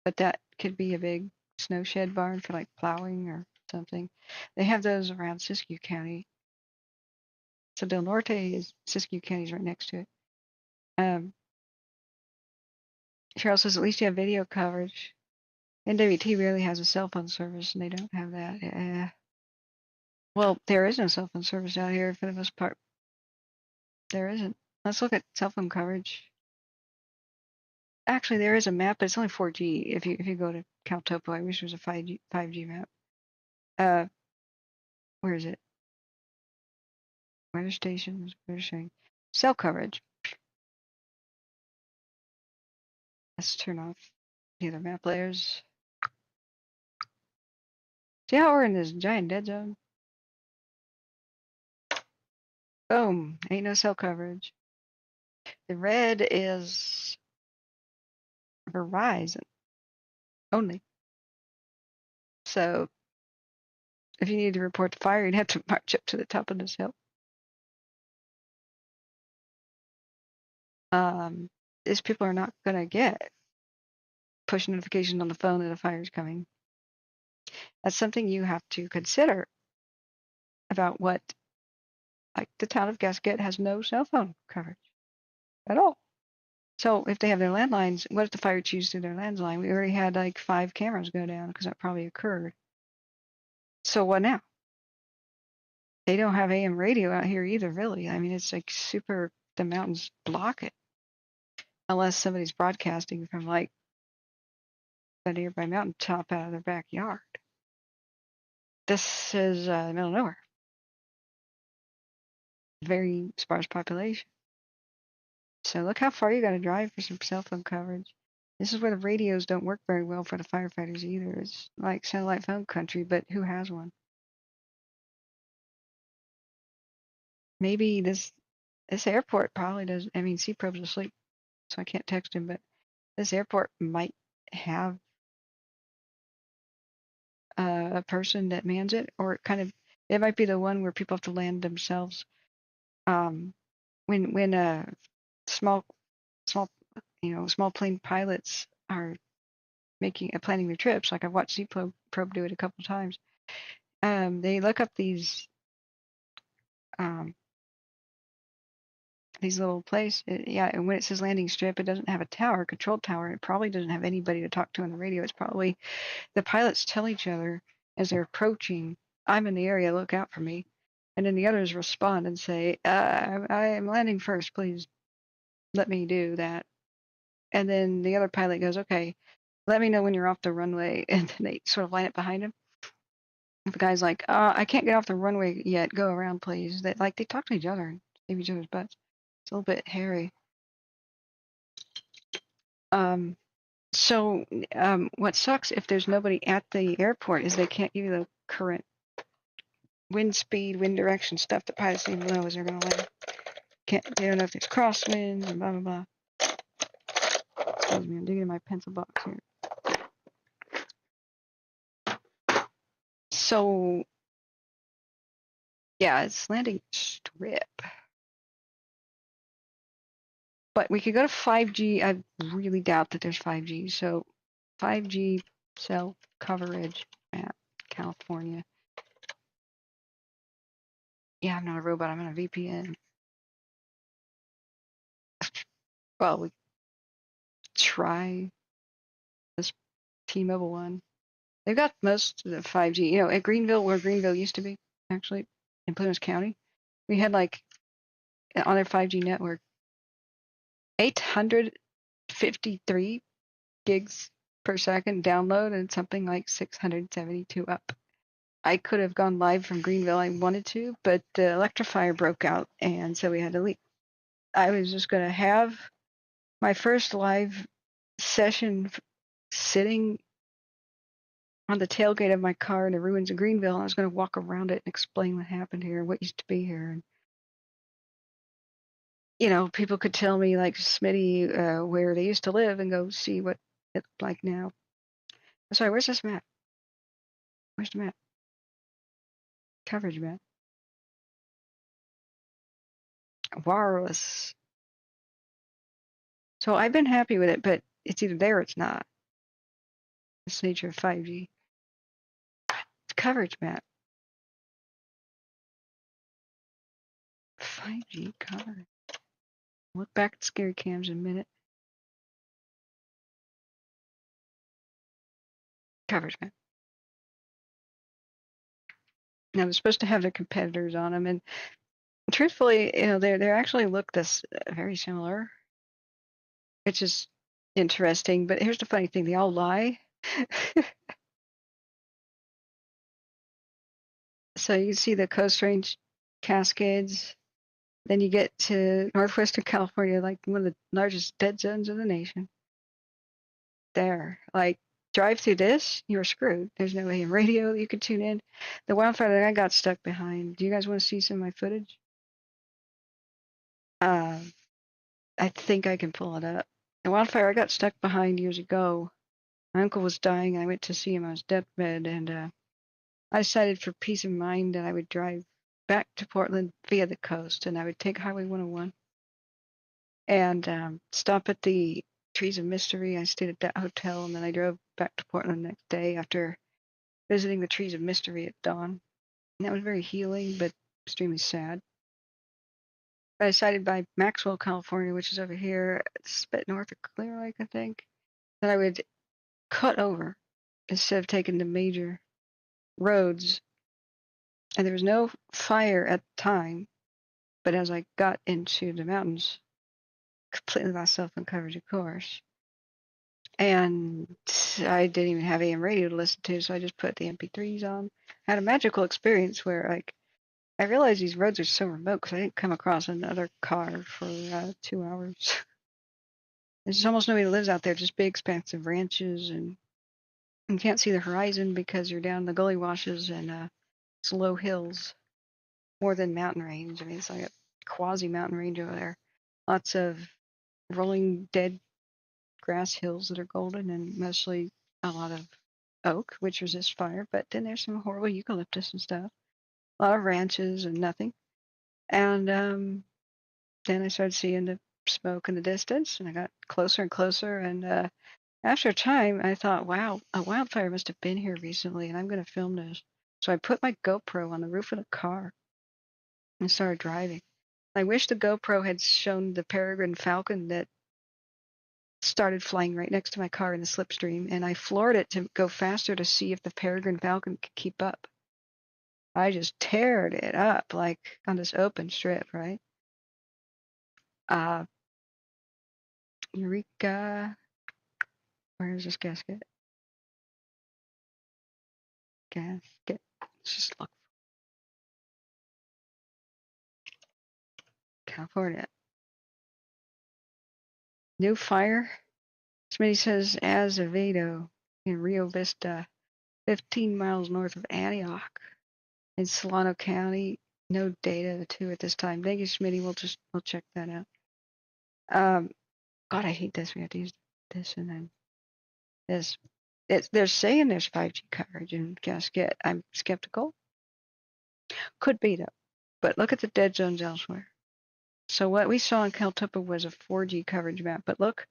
but that could be a big snow shed barn for like plowing or something. They have those around Siskiyou County. So Del Norte is Siskiyou County's right next to it. Cheryl says at least you have video coverage. NWT rarely has a cell phone service, and they don't have that. Well, there is no cell phone service out here for the most part. There isn't. Let's look at cell phone coverage. Actually, there is a map, but it's only 4G. If you go to CalTopo, I wish there was a 5G map. Where is it? Weather stations. Weather showing cell coverage. Let's turn off the other map layers. See how we're in this giant dead zone? Boom. Ain't no cell coverage. The red is Verizon only. So if you need to report the fire, you'd have to march up to the top of this hill. These people are not going to get push notifications on the phone that a fire is coming. That's something you have to consider about what, like the town of Gasket has no cell phone coverage at all. So if they have their landlines, what if the fire chews through their landline? We already had like 5 cameras go down because that probably occurred. So what now? They don't have AM radio out here either, really. I mean, it's like super, the mountains block it. Unless somebody's broadcasting from like a nearby mountaintop out of their backyard. This is the middle of nowhere. Very sparse population. So look how far you got to drive for some cell phone coverage. This is where the radios don't work very well for the firefighters either. It's like satellite phone country, but who has one? Maybe this airport probably does. I mean, C-Probe's asleep, so I can't text him, but this airport might have a person that mans it, or it might be the one where people have to land themselves. When small plane pilots are planning their trips, like I've watched C-Probe do it a couple times, they look up these these little places. Yeah, and when it says landing strip, it doesn't have a tower, control tower. It probably doesn't have anybody to talk to on the radio. It's probably the pilots tell each other as they're approaching, I'm in the area, look out for me. And then the others respond and say, I am landing first, please let me do that. And then the other pilot goes, okay, let me know when you're off the runway. And then they sort of line it behind him. If the guy's like, I can't get off the runway yet, go around, please. They talk to each other and save each other's butts. It's a little bit hairy. So what sucks if there's nobody at the airport is they can't give you the current wind speed, wind direction stuff that pilots need to know as they're going to land. They don't know if there's crosswinds and blah, blah, blah. Excuse me, I'm digging in my pencil box here. So, yeah, it's landing strip. But we could go to 5G. I really doubt that there's 5G. So 5G cell coverage at California. Yeah, I'm not a robot. I'm on a VPN. Well, we try this T-Mobile one. They've got most of the 5G. You know, at Greenville, where Greenville used to be, actually, in Plymouth County, we had like on their 5G network 853 gigs per second download and something like 672 up. I could have gone live from Greenville. I wanted to, but the electrifier broke out, and so we had to leave. I was just going to have my first live session sitting on the tailgate of my car in the ruins of Greenville. I was going to walk around it and explain what happened here, what used to be here. And, you know, people could tell me, like Smitty, where they used to live and go see what it looked like now. Sorry, where's this map? Where's the map? Coverage map. Wireless. So I've been happy with it, but it's either there or it's not. It's the nature of 5G. It's coverage map. 5G coverage. Look back at scary cams in a minute. Coverage map. Now they're supposed to have their competitors on them, and truthfully, you know, they actually look this very similar, which is interesting. But here's the funny thing: they all lie. So you see the Coast Range Cascades. Then you get to northwestern California, like one of the largest dead zones in the nation. There, like, drive through this, you're screwed. There's no AM radio you could tune in. The wildfire that I got stuck behind. Do you guys want to see some of my footage? I think I can pull it up. The wildfire I got stuck behind years ago. My uncle was dying. I went to see him on his deathbed, and I decided for peace of mind that I would drive back to Portland via the coast, and I would take Highway 101 and stop at the Trees of Mystery. I stayed at that hotel, and then I drove back to Portland the next day after visiting the Trees of Mystery at dawn. And that was very healing, but extremely sad. I decided by Maxwell, California, which is over here, it's a bit north of Clear Lake, I think, that I would cut over instead of taking the major roads. And there was no fire at the time, but as I got into the mountains, completely lost cell phone coverage, of course. And I didn't even have AM radio to listen to, so I just put the MP3s on. I had a magical experience where, like, I realized these roads are so remote because I didn't come across another car for 2 hours. There's almost nobody that lives out there, just big expansive ranches, and you can't see the horizon because you're down the gully washes and it's low hills, more than mountain range. I mean, it's like a quasi-mountain range over there. Lots of rolling dead grass hills that are golden, and mostly a lot of oak, which resists fire, but then there's some horrible eucalyptus and stuff. A lot of ranches and nothing. And then I started seeing the smoke in the distance, and I got closer and closer, and after a time, I thought, wow, a wildfire must have been here recently, and I'm going to film this. So I put my GoPro on the roof of the car and started driving. I wish the GoPro had shown the peregrine falcon that started flying right next to my car in the slipstream, and I floored it to go faster to see if the peregrine falcon could keep up. I just teared it up like on this open strip, right? Eureka. Where is this gasket? Gasket. Let's just look. California. New fire. Smitty says Azevedo in Rio Vista, 15 miles north of Antioch in Solano County. No data too at this time. Thank you, Smitty. We'll check that out. God, I hate this. We have to use this and then this. They're saying there's 5G coverage in Gasket. I'm skeptical. Could be though. But look at the dead zones elsewhere. So what we saw in Caltupa was a 4G coverage map. But look,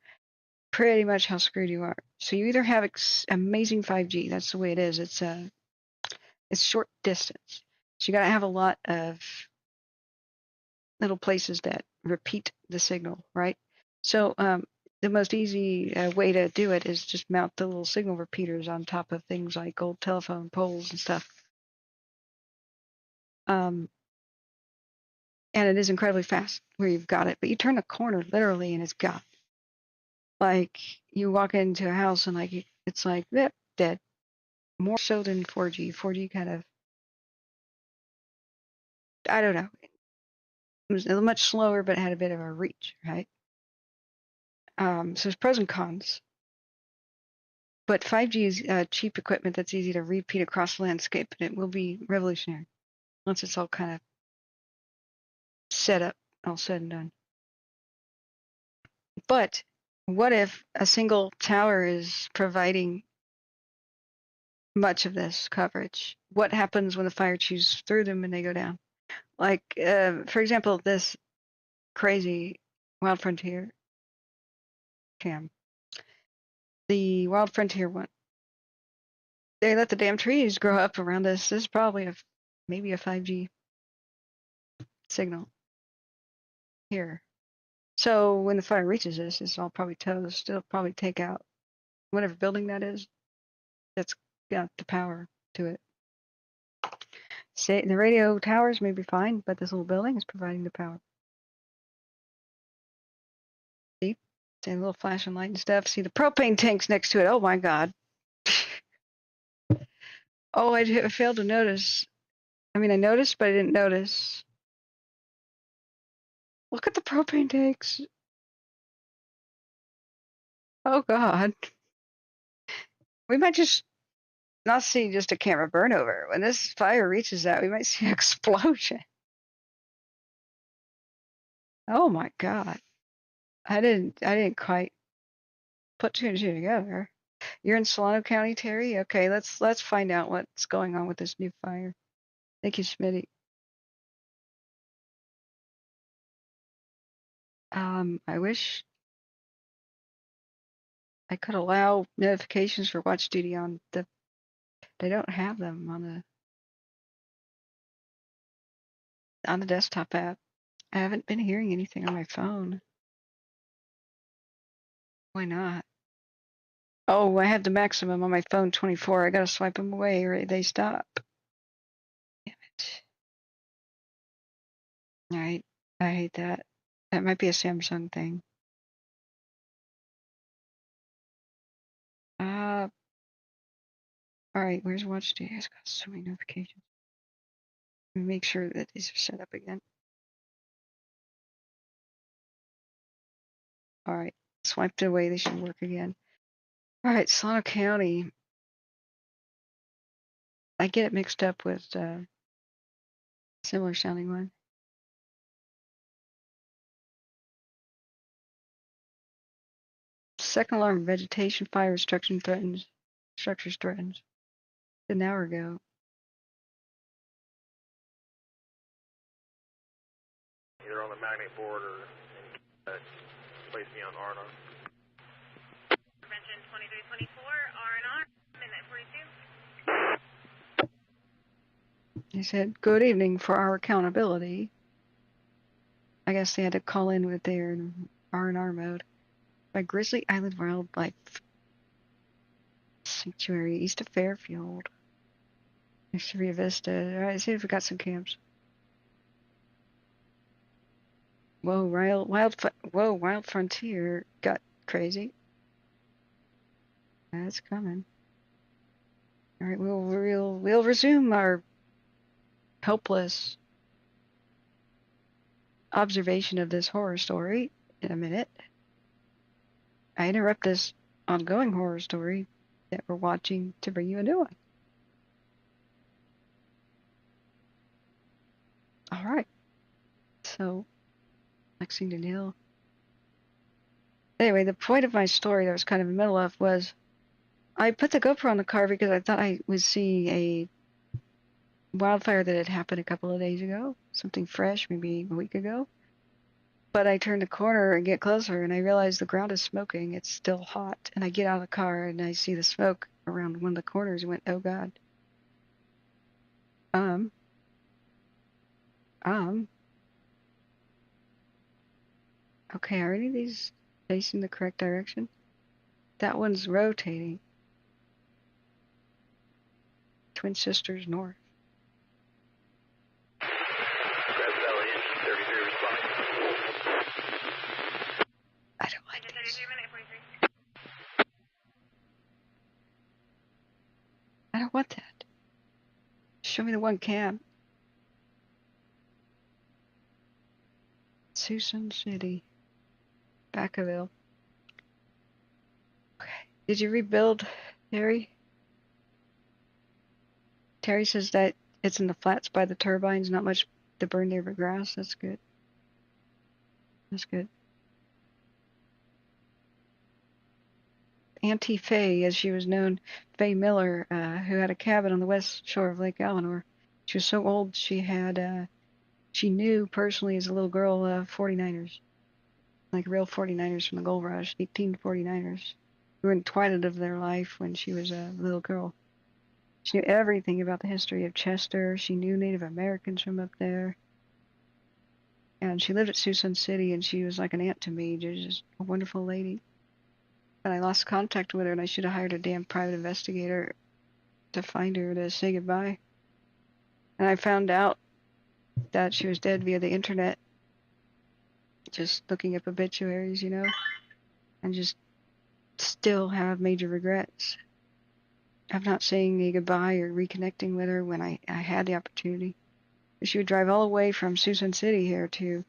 pretty much how screwed you are. So you either have amazing 5G. That's the way it is. It's short distance. So you got to have a lot of little places that repeat the signal, right? So the most easy way to do it is just mount the little signal repeaters on top of things like old telephone poles and stuff. And it is incredibly fast where you've got it, but you turn the corner literally and it's gone. Like you walk into a house and like it's like dead. More so than 4G. 4G kind of, I don't know. It was much slower, but had a bit of a reach, right? So there's pros and cons. But 5G is cheap equipment that's easy to repeat across the landscape, and it will be revolutionary once it's all kind of set up, all said and done. But what if a single tower is providing much of this coverage? What happens when the fire chews through them and they go down? Like, for example, this crazy Wild Frontier cam. The Wild Frontier one. They let the damn trees grow up around this. This is probably maybe a 5G signal here. So when the fire reaches this, it's all probably toast. It'll probably take out whatever building that is that's got the power to it. The radio towers may be fine, but this little building is providing the power. See? Same little flashing light and stuff. See the propane tanks next to it. Oh my God. Oh, I failed to notice. I mean, I noticed, but I didn't notice. Look at the propane tanks. Oh God. We might just not see just a camera burn over. When this fire reaches that, we might see an explosion. Oh my God. I didn't quite put two and two together. You're in Solano County, Terry? Okay, let's find out what's going on with this new fire. Thank you, Smitty. I wish I could allow notifications for watch duty on the. They don't have them on the desktop app. I haven't been hearing anything on my phone. Why not? Oh, I have the maximum on my phone, 24. I gotta swipe them away or they stop. Damn it. Alright, I hate that. That might be a Samsung thing. Alright, where's watch duty? It's got so many notifications. Let me make sure that these are set up again. Alright, swiped it away. They should work again. Alright, Solano County. I get it mixed up with similar sounding one. Second alarm, vegetation fire structures threatens. An hour ago. Either on the magnet board or place me on RNR. Prevention 2324, RNR, minute 42. He said, good evening for our accountability. I guess they had to call in with their R&R mode. By Grizzly Island Wildlife Sanctuary, east of Fairfield. Next to Rio Vista. Alright, see if we got some camps. Whoa, Wild Frontier got crazy. That's coming. Alright, we'll resume our helpless observation of this horror story in a minute. I interrupt this ongoing horror story that we're watching to bring you a new one. Alright. So, Lexington Hill. Anyway, the point of my story that I was kind of in the middle of was I put the GoPro on the car because I thought I was seeing a wildfire that had happened a couple of days ago. Something fresh, maybe a week ago. But I turned the corner and get closer and I realize the ground is smoking. It's still hot. And I get out of the car and I see the smoke around one of the corners and went, oh God. Okay, are any of these facing the correct direction? That one's rotating. Twin Sisters North. I don't like this. I don't want that. Show me the one cam. Susan City. Backaville. Okay. Did you rebuild, Terry? Terry says that it's in the flats by the turbines, not much to burn near the grass. That's good. That's good. Auntie Faye, as she was known, Faye Miller, who had a cabin on the west shore of Lake Eleanor. She was so old she had, she knew personally as a little girl 49ers. Like real 49ers from the Gold Rush, 1849ers, who were in the twilight of their life when she was a little girl. She knew everything about the history of Chester. She knew Native Americans from up there. And she lived at Sioux Sun City, and she was like an aunt to me, just a wonderful lady. But I lost contact with her, and I should have hired a damn private investigator to find her to say goodbye. And I found out that she was dead via the internet. Just looking up obituaries, you know, and just still have major regrets of not saying a goodbye or reconnecting with her when I had the opportunity. She would drive all the way from Sioux Sun City here to,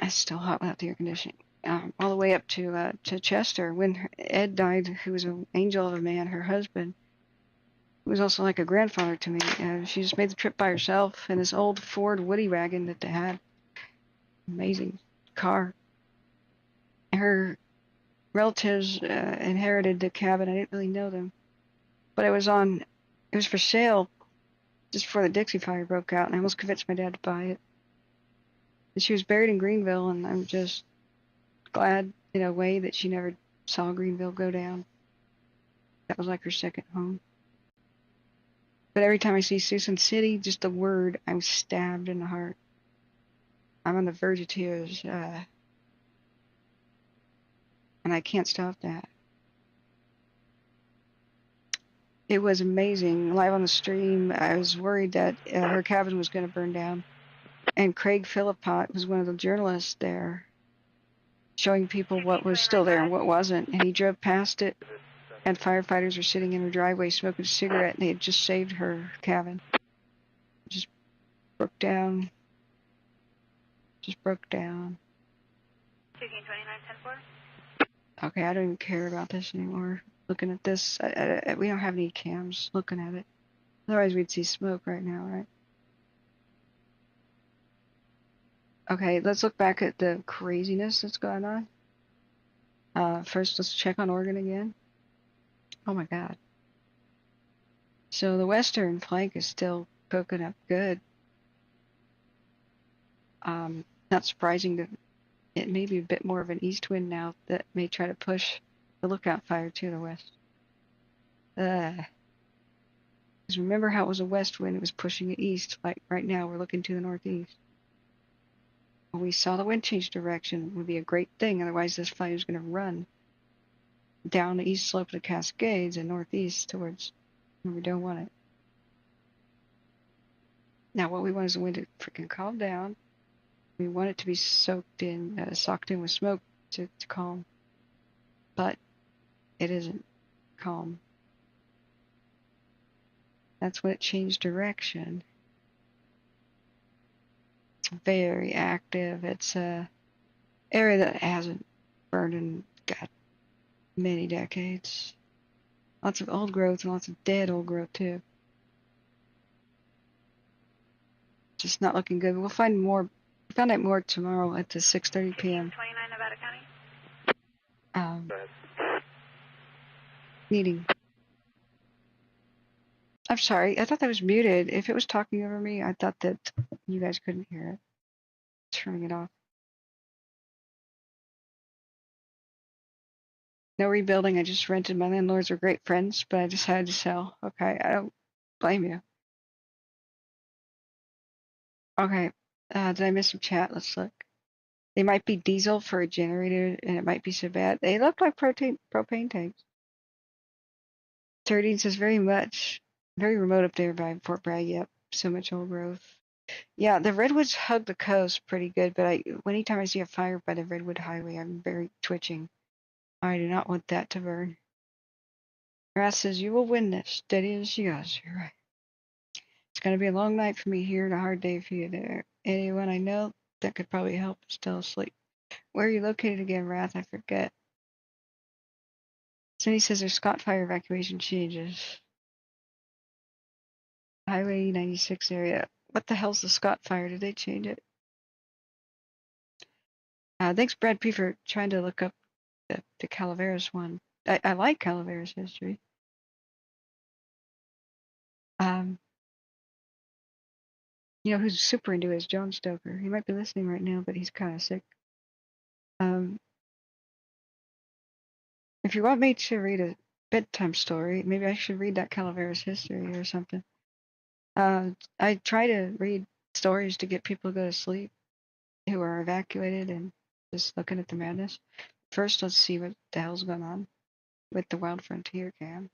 it's still hot without the air conditioning, all the way up to Chester. When Ed died, who was an angel of a man, her husband, who was also like a grandfather to me, she just made the trip by herself in this old Ford Woody wagon that they had. Amazing car. Her relatives inherited the cabin. I didn't really know them, but it was for sale just before the Dixie Fire broke out, and I almost convinced my dad to buy it. And she was buried in Greenville, and I'm just glad in a way that she never saw Greenville go down. That was like her second home. But every time I see Sioux Sun City, just the word, I'm stabbed in the heart. I'm on the verge of tears, and I can't stop that. It was amazing. Live on the stream, I was worried that her cabin was going to burn down. And Craig Philippot was one of the journalists there, showing people what was still there and what wasn't. And he drove past it, and firefighters were sitting in her driveway smoking a cigarette, and they had just saved her cabin. Just broke down. Just broke down. 229-10-4. Okay, I don't even care about this anymore. Looking at this, we don't have any cams looking at it. Otherwise, we'd see smoke right now, right? Okay, let's look back at the craziness that's going on. First, let's check on Oregon again. Oh my God. So the western flank is still cooking up good. Not surprising that it may be a bit more of an east wind now that may try to push the lookout fire to the west. Because remember how it was a west wind, it was pushing it east. Like right now, we're looking to the northeast. we saw the wind change direction. It would be a great thing. Otherwise, this fire is going to run down the east slope of the Cascades and northeast towards where we don't want it. Now, what we want is the wind to freaking calm down. We want it to be soaked in with smoke to calm. But it isn't calm. That's when it changed direction. It's very active. It's a area that hasn't burned in, God, many decades. Lots of old growth and lots of dead old growth too. Just not looking good. We'll find more. We found out more tomorrow at the 6:30 p.m. 29 Nevada County. Meeting. I'm sorry. I thought that was muted. If it was talking over me, I thought that you guys couldn't hear it. Turning it off. No rebuilding. I just rented. My landlords are great friends, but I decided to sell. Okay, I don't blame you. Okay, did I miss some chat? Let's look. They might be diesel for a generator, and it might be so bad. They look like propane tanks. 13 says very remote up there by Fort Bragg. Yep, so much old growth. Yeah, the redwoods hug the coast pretty good, but anytime I see a fire by the Redwood Highway, I'm very twitching. I do not want that to burn. Grass says, you will win this. Steady as she goes. You're right. It's going to be a long night for me here and a hard day for you there. Anyone I know that could probably help is still asleep. Where are you located again, Wrath? I forget. Cindy says there's Scott Fire evacuation changes. Highway 96 area. What the hell's the Scott Fire? Did they change it? Thanks, Brad P, for trying to look up the Calaveras one. I like Calaveras history. You know who's super into it is John Stoker. He might be listening right now, but he's kind of sick. If you want me to read a bedtime story, maybe I should read that Calaveras history or something. I try to read stories to get people to go to sleep who are evacuated and just looking at the madness. First, let's see what the hell's going on with the Wild Frontier cam.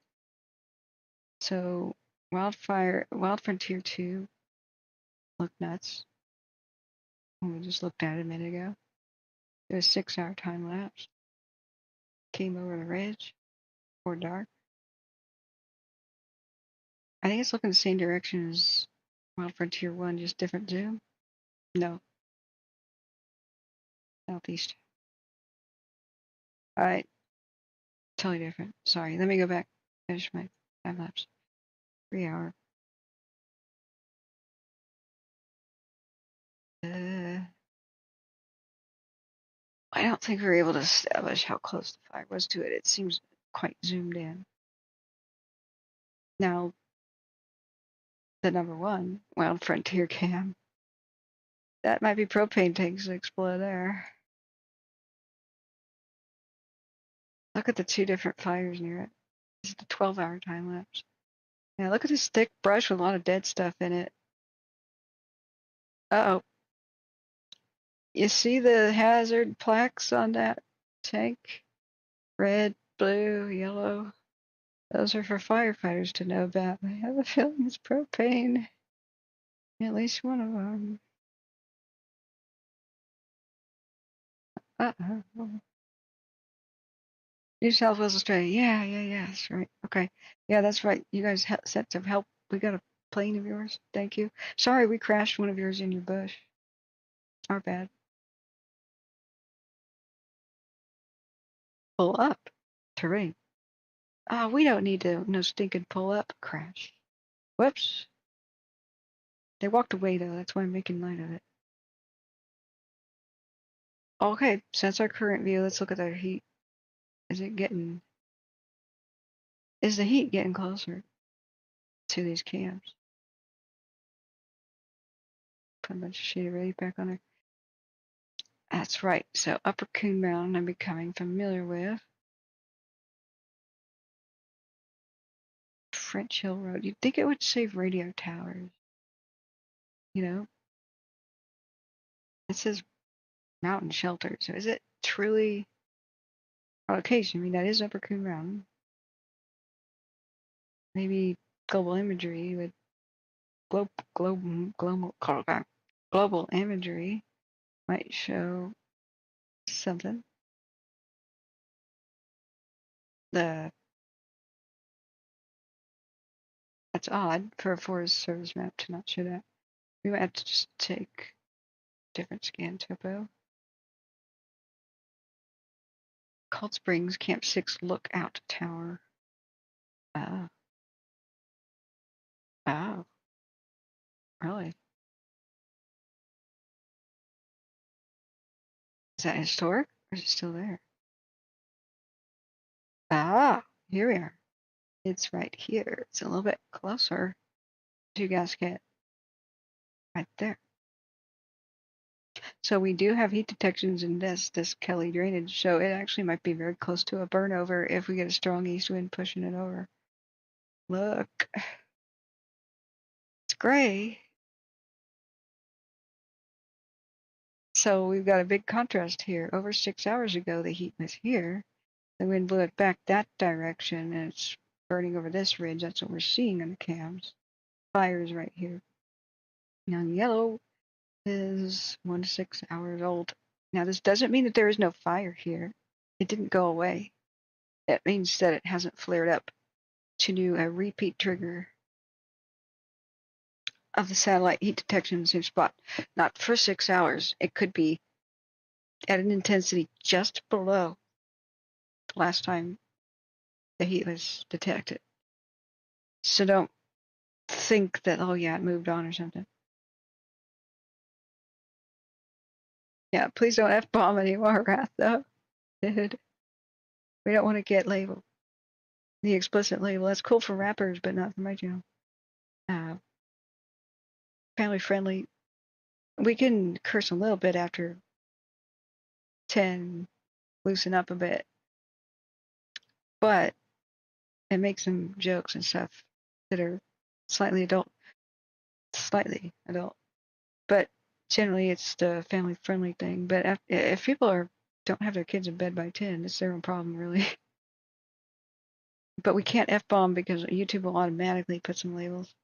So, Wild Frontier 2 looked nuts. We just looked at it a minute ago. It was a 6-hour time lapse. Came over the ridge before dark. I think it's looking the same direction as Wild Frontier 1, just different zoom. No. Southeast. Alright. Totally different. Sorry. Let me go back. Finish my time lapse. 3 hour. I don't think we were able to establish how close the fire was to it. It seems quite zoomed in. Now, the number 1, Wild Frontier cam. That might be propane tanks that explode there. Look at the 2 different fires near it. This is the 12-hour time lapse. Now look at this thick brush with a lot of dead stuff in it. Uh-oh. You see the hazard plaques on that tank? Red, blue, yellow. Those are for firefighters to know about. I have a feeling it's propane. At least one of them. Uh-oh. New South Wales, Australia. Yeah, that's right. Okay. Yeah, that's right. You guys sent some help. We got a plane of yours. Thank you. Sorry we crashed one of yours in your bush. Our bad. Pull up. Terrain. We don't need to no stinking pull up. Crash. Whoops. They walked away though. That's why I'm making light of it. Okay, so that's our current view. Let's look at our heat. Is the heat getting closer to these cams? Put a bunch of shaded ready back on there. That's right. So Upper Coon Mountain I'm becoming familiar with. French Hill Road. You'd think it would save radio towers. You know? It says mountain shelter. So is it truly a location? I mean, that is Upper Coon Mountain. Maybe global imagery with global imagery might show something. That's odd for a Forest Service map to not show that. We might have to just take different scan topo. Cold Springs Camp 6 Lookout Tower. Oh, really? Is that historic or is it still there? Ah, here we are. It's right here. It's a little bit closer to Gasket. Right there. So we do have heat detections in this Kelly drainage, so it actually might be very close to a burn over if we get a strong east wind pushing it over. Look. It's gray. So we've got a big contrast here. Over 6 hours ago, the heat was here. The wind blew it back that direction, and it's burning over this ridge. That's what we're seeing on the cams. Fire's right here. Now, yellow is 1 to 6 hours old. Now, this doesn't mean that there is no fire here. It didn't go away. It means that it hasn't flared up to do a repeat trigger of the satellite heat detection in the same spot. Not for 6 hours. It could be at an intensity just below the last time the heat was detected. So don't think that, oh yeah, it moved on or something. Yeah, please don't F-bomb anymore, Wrath, though. Dude. We don't want to get labeled. The explicit label. That's cool for rappers, but not for my channel. Family friendly. We can curse a little bit after 10, loosen up a bit. But it makes some jokes and stuff that are slightly adult. But generally it's the family friendly thing. But if people don't have their kids in bed by 10, it's their own problem, really. But we can't F-bomb because YouTube will automatically put some labels.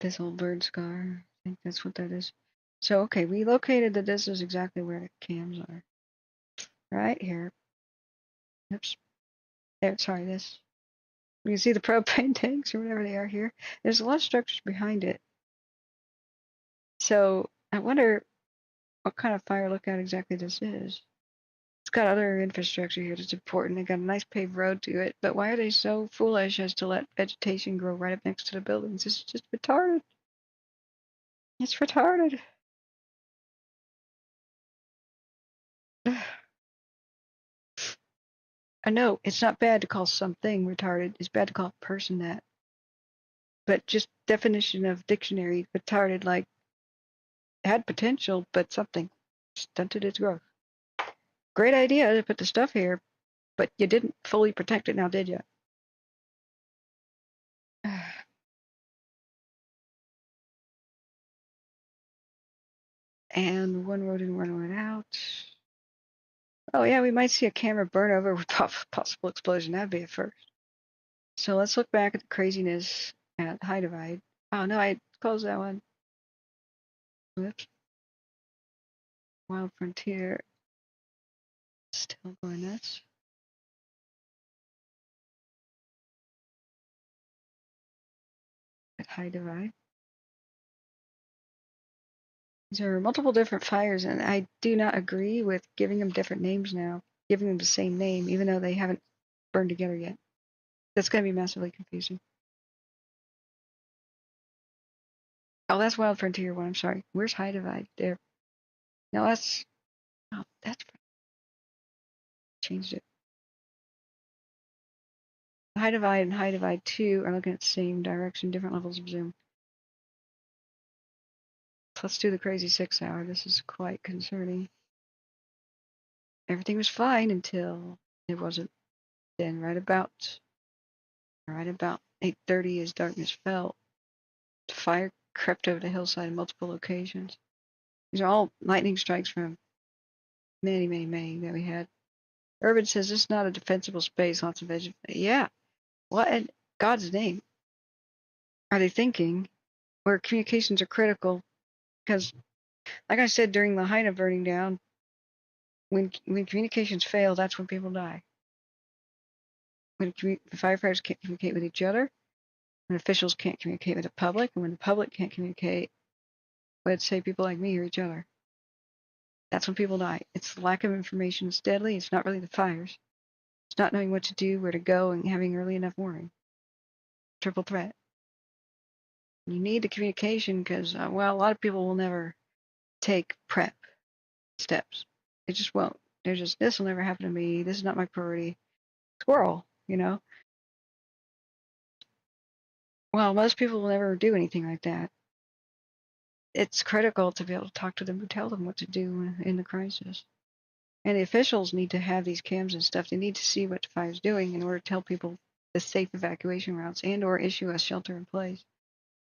This old bird scar. I think that's what that is. So, okay, we located that this is exactly where the cams are. Right here. Oops. There, sorry, this. You can see the propane tanks or whatever they are here. There's a lot of structures behind it. So, I wonder what kind of fire lookout exactly this is. It's got other infrastructure here that's important. They got a nice paved road to it, but why are they so foolish as to let vegetation grow right up next to the buildings? It's just retarded. It's retarded. I know it's not bad to call something retarded. It's bad to call a person that. But just definition of dictionary, retarded, like had potential, but something stunted its growth. Great idea to put the stuff here, but you didn't fully protect it now, did you? And one road in, one road out. Oh yeah, we might see a camera burn over with possible explosion. That'd be a first. So let's look back at the craziness at High Divide. Oh no, I closed that one. Whoops. Wild Frontier. Still going nuts. At High Divide. There are multiple different fires, and I do not agree with giving them different names now, giving them the same name, even though they haven't burned together yet. That's going to be massively confusing. Oh, that's Wild Frontier one. I'm sorry. Where's High Divide? There. No, that's. Oh, that's. Changed it. High Divide and High Divide 2 are looking at the same direction, different levels of zoom. Let's do the crazy 6 hour. This is quite concerning. Everything was fine until it wasn't. Then right about 8:30 as darkness fell, the fire crept over the hillside in multiple locations. These are all lightning strikes from many, many, many that we had. Urban says this is not a defensible space, lots of vegetation. Yeah. What in God's name are they thinking where communications are critical? Because, like I said, during the height of burning down, when communications fail, that's when people die. When firefighters can't communicate with each other, when officials can't communicate with the public, and when the public can't communicate with, say, people like me or each other, that's when people die. It's the lack of information that's deadly. It's not really the fires. It's not knowing what to do, where to go, and having early enough warning. Triple threat. You need the communication because, well, a lot of people will never take prep steps. They just won't. They're just, this will never happen to me. This is not my priority. Squirrel, you know? Well, most people will never do anything like that. It's critical to be able to talk to them and tell them what to do in the crisis. And the officials need to have these cams and stuff. They need to see what the fire's doing in order to tell people the safe evacuation routes and or issue a shelter in place.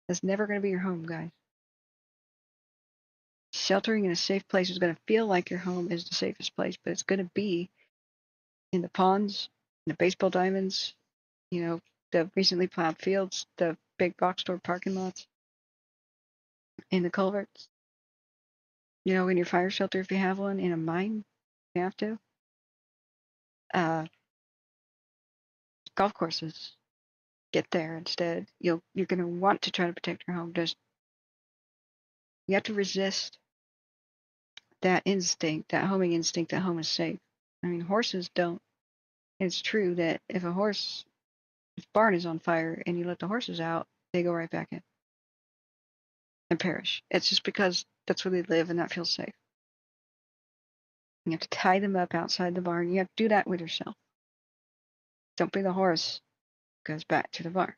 That's never going to be your home, guys. Sheltering in a safe place is going to feel like your home is the safest place, but it's going to be in the ponds, in the baseball diamonds, you know, the recently plowed fields, the big box store parking lots, in the culverts, you know, in your fire shelter if you have one, in a mine, you have to. Golf courses, get there instead. You're going to want to try to protect your home. You have to resist that instinct, that homing instinct that home is safe. I mean, horses don't. It's true that if barn is on fire and you let the horses out, they go right back in and perish. It's just because that's where they live and that feels safe. You have to tie them up outside the barn. You have to do that with yourself. Don't be the horse goes back to the barn.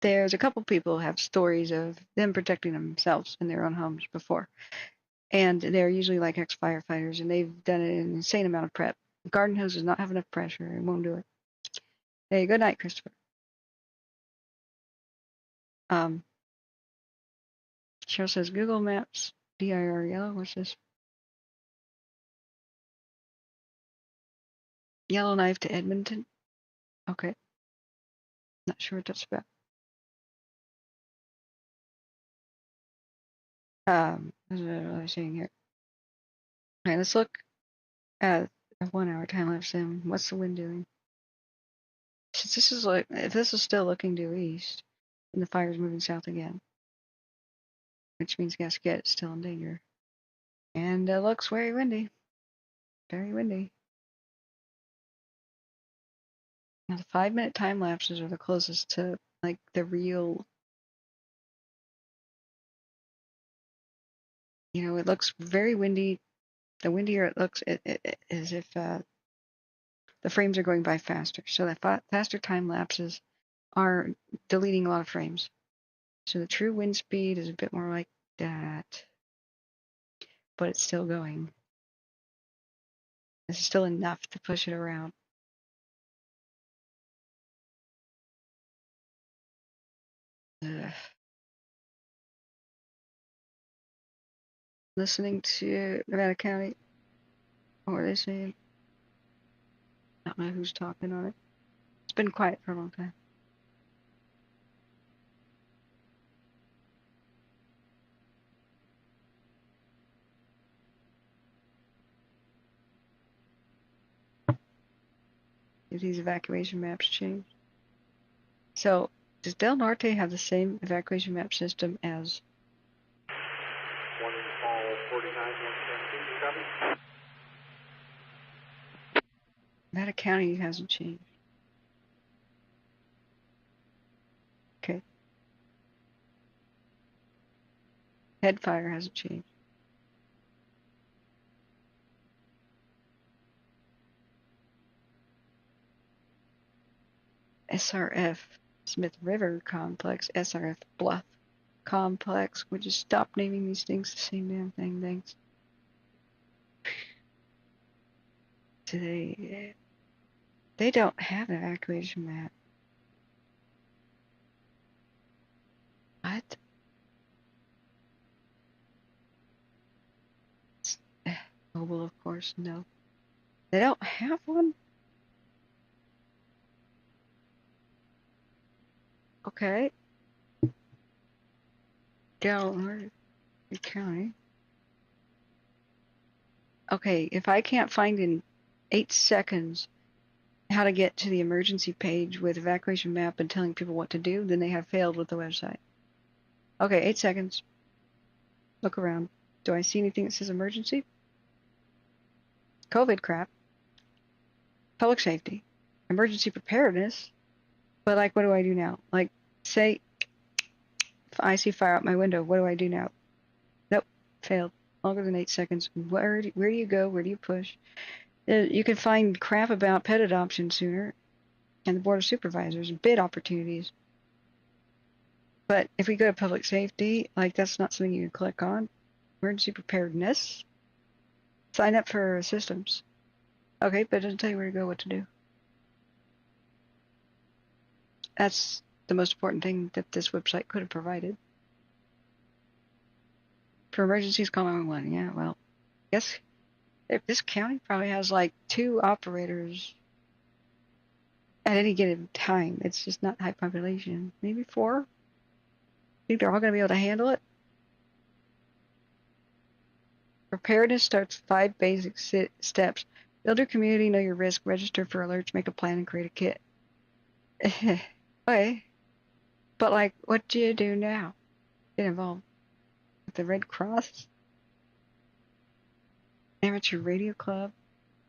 There's a couple people who have stories of them protecting themselves in their own homes before. And they're usually like ex-firefighters, and they've done an insane amount of prep. The garden hose does not have enough pressure. It won't do it. Hey, good night, Christopher. Cheryl says, Google Maps, DIR yellow. What's this? Yellowknife to Edmonton. Okay. Not sure what that's about. What was I saying here? All right, let's look at a 1 hour time lapse sim. What's the wind doing? Since this is like, if this is still looking due east, then the fire's moving south again, which means Gasquet is still in danger. And it looks very windy. Very windy. Now the 5-minute time lapses are the closest to like the real. You know, it looks very windy. The windier it looks, it as if the frames are going by faster. So that faster time lapses are deleting a lot of frames. So the true wind speed is a bit more like that, but it's still going. This is still enough to push it around. Ugh. Listening to Nevada County. What are they saying? I don't know who's talking on it. It's been quiet for a long time. Did these evacuation maps change? So, does Del Norte have the same evacuation map system as 1 in all 49, 117, copy? Nevada County? Hasn't changed. Okay. Headfire hasn't changed. Srf Smith River Complex, Srf Bluff Complex. Would you stop naming these things the same damn thing? Thanks. Today, they don't have an evacuation map. What? Mobile, of course, no. They don't have one? Okay. Delaware County. Okay, if I can't find in 8 seconds how to get to the emergency page with Evacuation Map and telling people what to do, then they have failed with the website. Okay, 8 seconds. Look around. Do I see anything that says emergency? COVID crap. Public safety. Emergency preparedness. But, like, what do I do now? Like, say, if I see fire out my window, what do I do now? Nope, failed. Longer than 8 seconds. Where do you go? Where do you push? You can find crap about pet adoption sooner, and the Board of Supervisors, and bid opportunities. But if we go to public safety, like, that's not something you can click on. Emergency preparedness. Sign up for systems. Okay, but it doesn't tell you where to go, what to do. That's the most important thing that this website could have provided. For emergencies, call 911. Yeah, well, guess if this county probably has like 2 operators at any given time. It's just not high population. Maybe 4? Think they're all going to be able to handle it? Preparedness starts 5 basic steps. Build your community, know your risk, register for alerts, make a plan, and create a kit. Okay. But, like, what do you do now? Get involved with the Red Cross? Amateur Radio Club?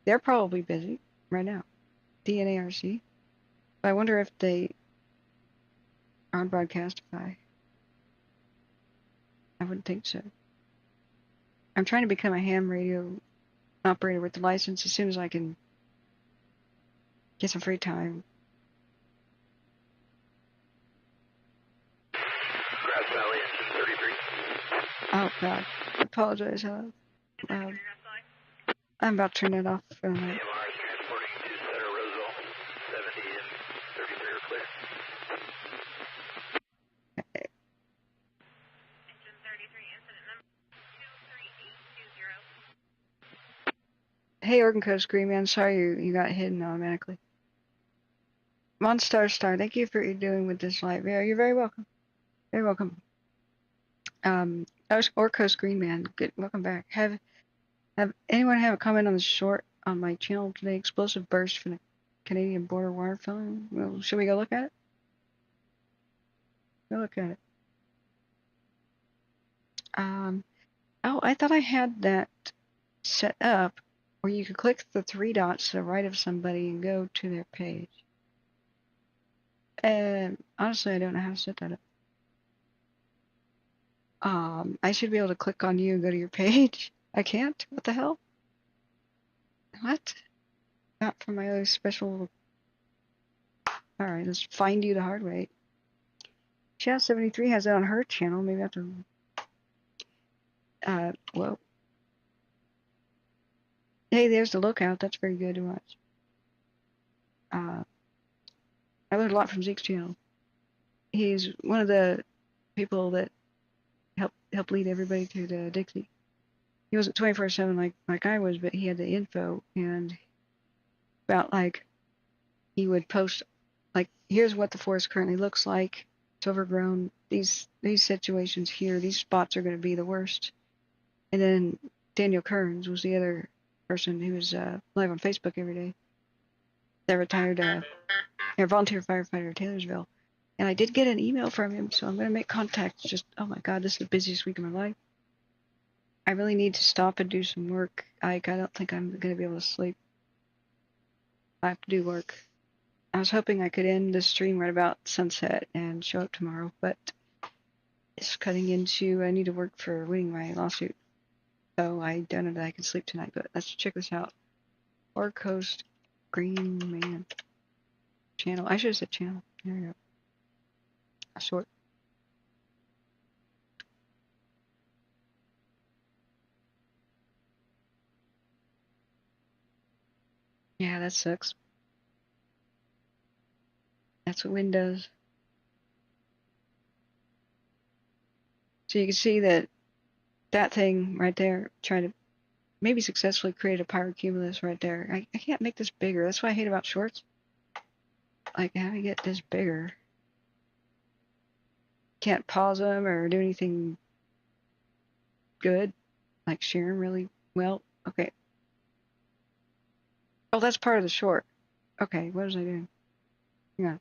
They're probably busy right now. DNARC? But I wonder if they are on Broadcastify. I wouldn't think so. I'm trying to become a ham radio operator with the license as soon as I can get some free time. Grass Valley, engine 33. Oh, God. I apologize. I'm about to turn it off for a minute. AMR is transporting to Center Roseville. 70 and 33 are clear. Okay. Engine 33, incident number 23820. Hey, Oregon Coast Green Man. Sorry you got hidden automatically. Monstar Star, thank you for what you're doing with this live. Yeah, you're very welcome. Very welcome. Or Coast Green Man. Good. Welcome back. Have anyone have a comment on the short on my channel today? Explosive burst from the Canadian border water filling. Well, should we go look at it? Go look at it. Oh, I thought I had that set up where you could click the 3 dots to the right of somebody and go to their page. Honestly, I don't know how to set that up. I should be able to click on you and go to your page. I can't? What the hell? What? Not for my other special... Alright, let's find you the hard way. Chat 73 has it on her channel. Maybe I have to... whoa. Hey, there's the lookout. That's very good to watch. I learned a lot from Zeke's channel. He's one of the people that helped lead everybody to the Dixie. He wasn't 24/7 like I was, but he had the info, and about, like, he would post, like, here's what the forest currently looks like. It's overgrown. These situations here, these spots are going to be the worst. And then Daniel Kearns was the other person who was live on Facebook every day. That retired volunteer firefighter at Taylorsville. And I did get an email from him, so I'm going to make contact. Just, oh my God, this is the busiest week of my life. I really need to stop and do some work. I don't think I'm going to be able to sleep. I have to do work. I was hoping I could end the stream right about sunset and show up tomorrow, but it's cutting into I need to work for winning my lawsuit. So I don't know that I can sleep tonight, but let's check this out. Or Coast Green Man channel. I should have said channel. There we go. A short. Yeah, that sucks. That's what Windows. So you can see that thing right there trying to maybe successfully create a pyrocumulus right there. I can't make this bigger. That's what I hate about shorts. Like, how do I get this bigger? Can't pause them or do anything good, like share them really well. Okay. Oh, that's part of the short. Okay, what was I doing? Hang on.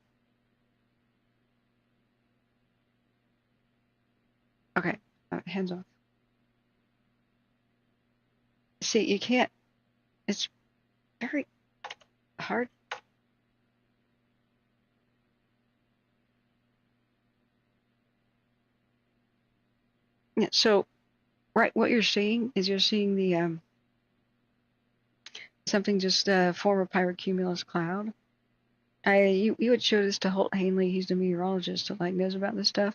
Okay, hands off. See, you can't, it's very hard. Yeah, so, right, what you're seeing is you're seeing the, something just form a pyrocumulus cloud. You would show this to Holt Hanley, he's the meteorologist that like knows about this stuff.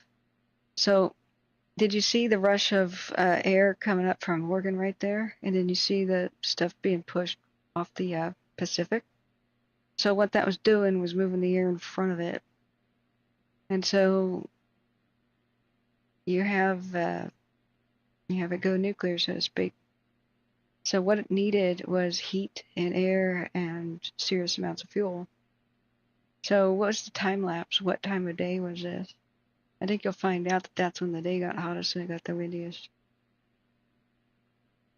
So, did you see the rush of air coming up from Oregon right there? And then you see the stuff being pushed off the Pacific? So what that was doing was moving the air in front of it. And so you have it go nuclear, so to speak. So what it needed was heat and air and serious amounts of fuel. So what was the time lapse? What time of day was this? I think you'll find out that that's when the day got hottest and it got the windiest.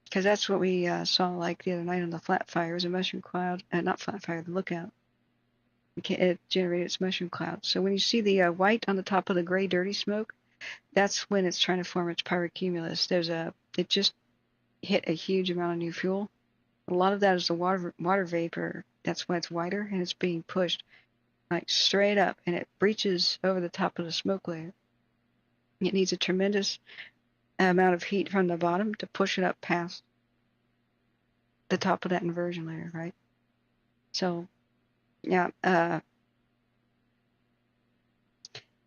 Because that's what we saw like the other night on the flat fire. It was a mushroom cloud, not flat fire, the lookout. It generated its mushroom cloud. So when you see the white on the top of the gray dirty smoke, that's when it's trying to form its pyrocumulus. It just hit a huge amount of new fuel. A lot of that is the water vapor. That's why it's whiter, and it's being pushed like straight up, and it breaches over the top of the smoke layer. It needs a tremendous amount of heat from the bottom to push it up past the top of that inversion layer, right? So, yeah,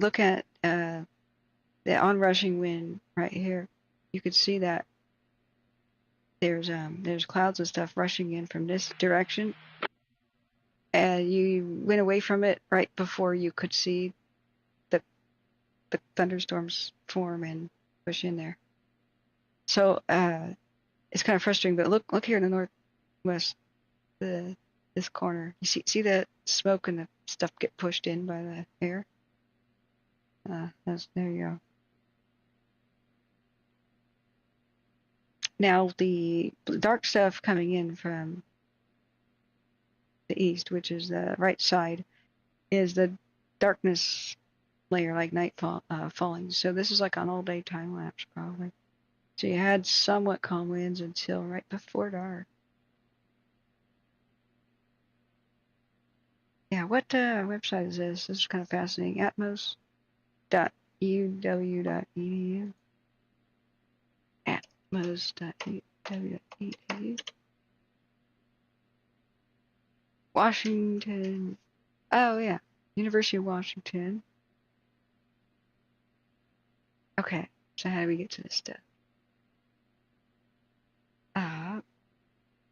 look at the onrushing wind right here. You could see that there's clouds and stuff rushing in from this direction. You went away from it right before you could see the thunderstorms form and push in there. So it's kind of frustrating. But look here in the northwest, this corner. You see the smoke and the stuff get pushed in by the air. There you go. Now the dark stuff coming in from the east, which is the right side, is the darkness layer, like nightfall falling. So this is like an all-day time lapse probably. So you had somewhat calm winds until right before dark. Yeah, what website is this? This is kind of fascinating. Atmos.uw.edu. Atmos.uw.edu. Washington. Oh, yeah. University of Washington. Okay, so how do we get to this stuff?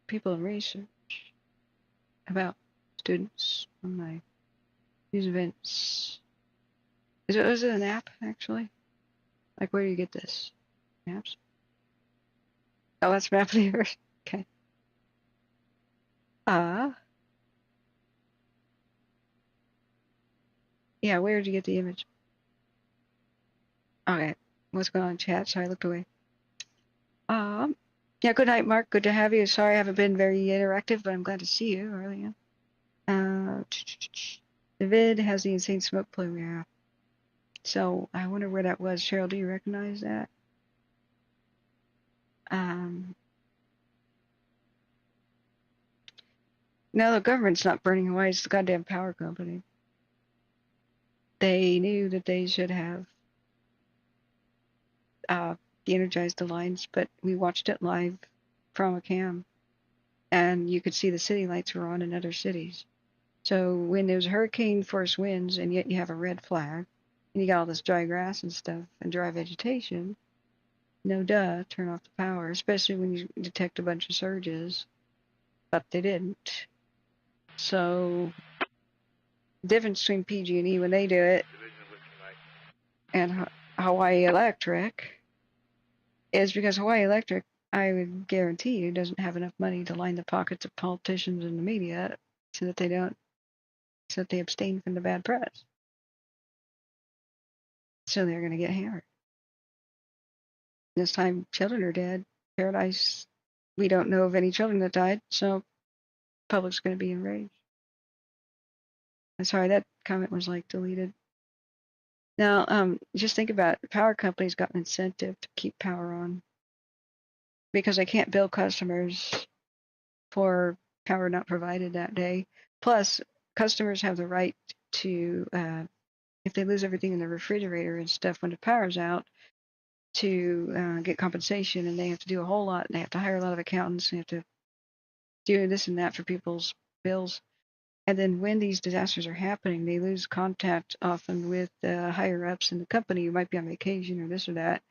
People in research about students on my news events. Is it an app, actually? Like, where do you get this? Maps? Oh, that's Map of the Earth. Okay. Yeah, where did you get the image? Okay. What's going on in chat? Sorry, I looked away. Yeah, good night, Mark. Good to have you. Sorry I haven't been very interactive, but I'm glad to see you. I really am. The vid has the insane smoke plume, yeah. So I wonder where that was. Cheryl, do you recognize that? No, the government's not burning Hawaii. It's the goddamn power company. They knew that they should have de-energized the lines, but we watched it live from a cam, and you could see the city lights were on in other cities. So when there's hurricane force winds, and yet you have a red flag, and you got all this dry grass and stuff, and dry vegetation, no duh, turn off the power, especially when you detect a bunch of surges. But they didn't. So, the difference between PG&E when they do it and Hawaii Electric is because Hawaii Electric, I would guarantee you, doesn't have enough money to line the pockets of politicians and the media so that they abstain from the bad press. So they're going to get hammered. This time, children are dead. Paradise, we don't know of any children that died, so public's going to be enraged. I'm sorry, that comment was like deleted. Now, just think about it. Power companies got an incentive to keep power on because they can't bill customers for power not provided that day. Plus, customers have the right to, if they lose everything in the refrigerator and stuff when the power's out, to get compensation, and they have to do a whole lot. They have to hire a lot of accountants. They have to do this and that for people's bills. And then when these disasters are happening, they lose contact often with the higher ups in the company who might be on vacation or this or that,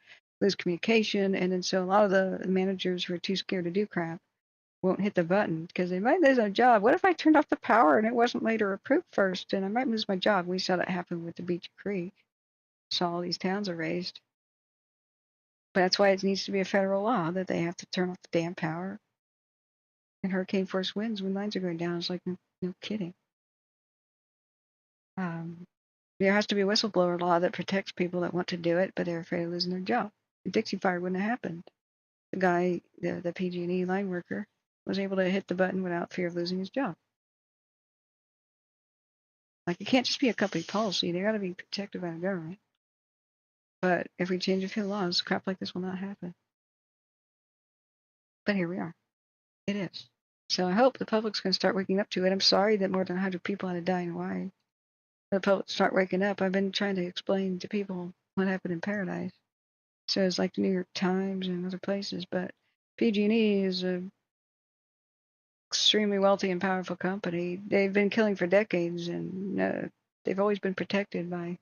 lose communication. And then so a lot of the managers who are too scared to do crap won't hit the button because they might lose their job. What if I turned off the power and it wasn't later approved first, and I might lose my job? We saw that happen with the Beach Creek. Saw all these towns erased. But that's why it needs to be a federal law that they have to turn off the damn power and hurricane force winds when lines are going down. It's like, no kidding. There has to be a whistleblower law that protects people that want to do it, but they're afraid of losing their job. The Dixie Fire wouldn't have happened. The guy, the PG&E line worker, was able to hit the button without fear of losing his job. Like, it can't just be a company policy. They got to be protected by the government. But if we change a few laws, crap like this will not happen. But here we are. It is. So I hope the public's going to start waking up to it. I'm sorry that more than 100 people had to die in Hawaii. The public start waking up. I've been trying to explain to people what happened in Paradise. So it's like the New York Times and other places. But PG&E is a extremely wealthy and powerful company. They've been killing for decades, and they've always been protected by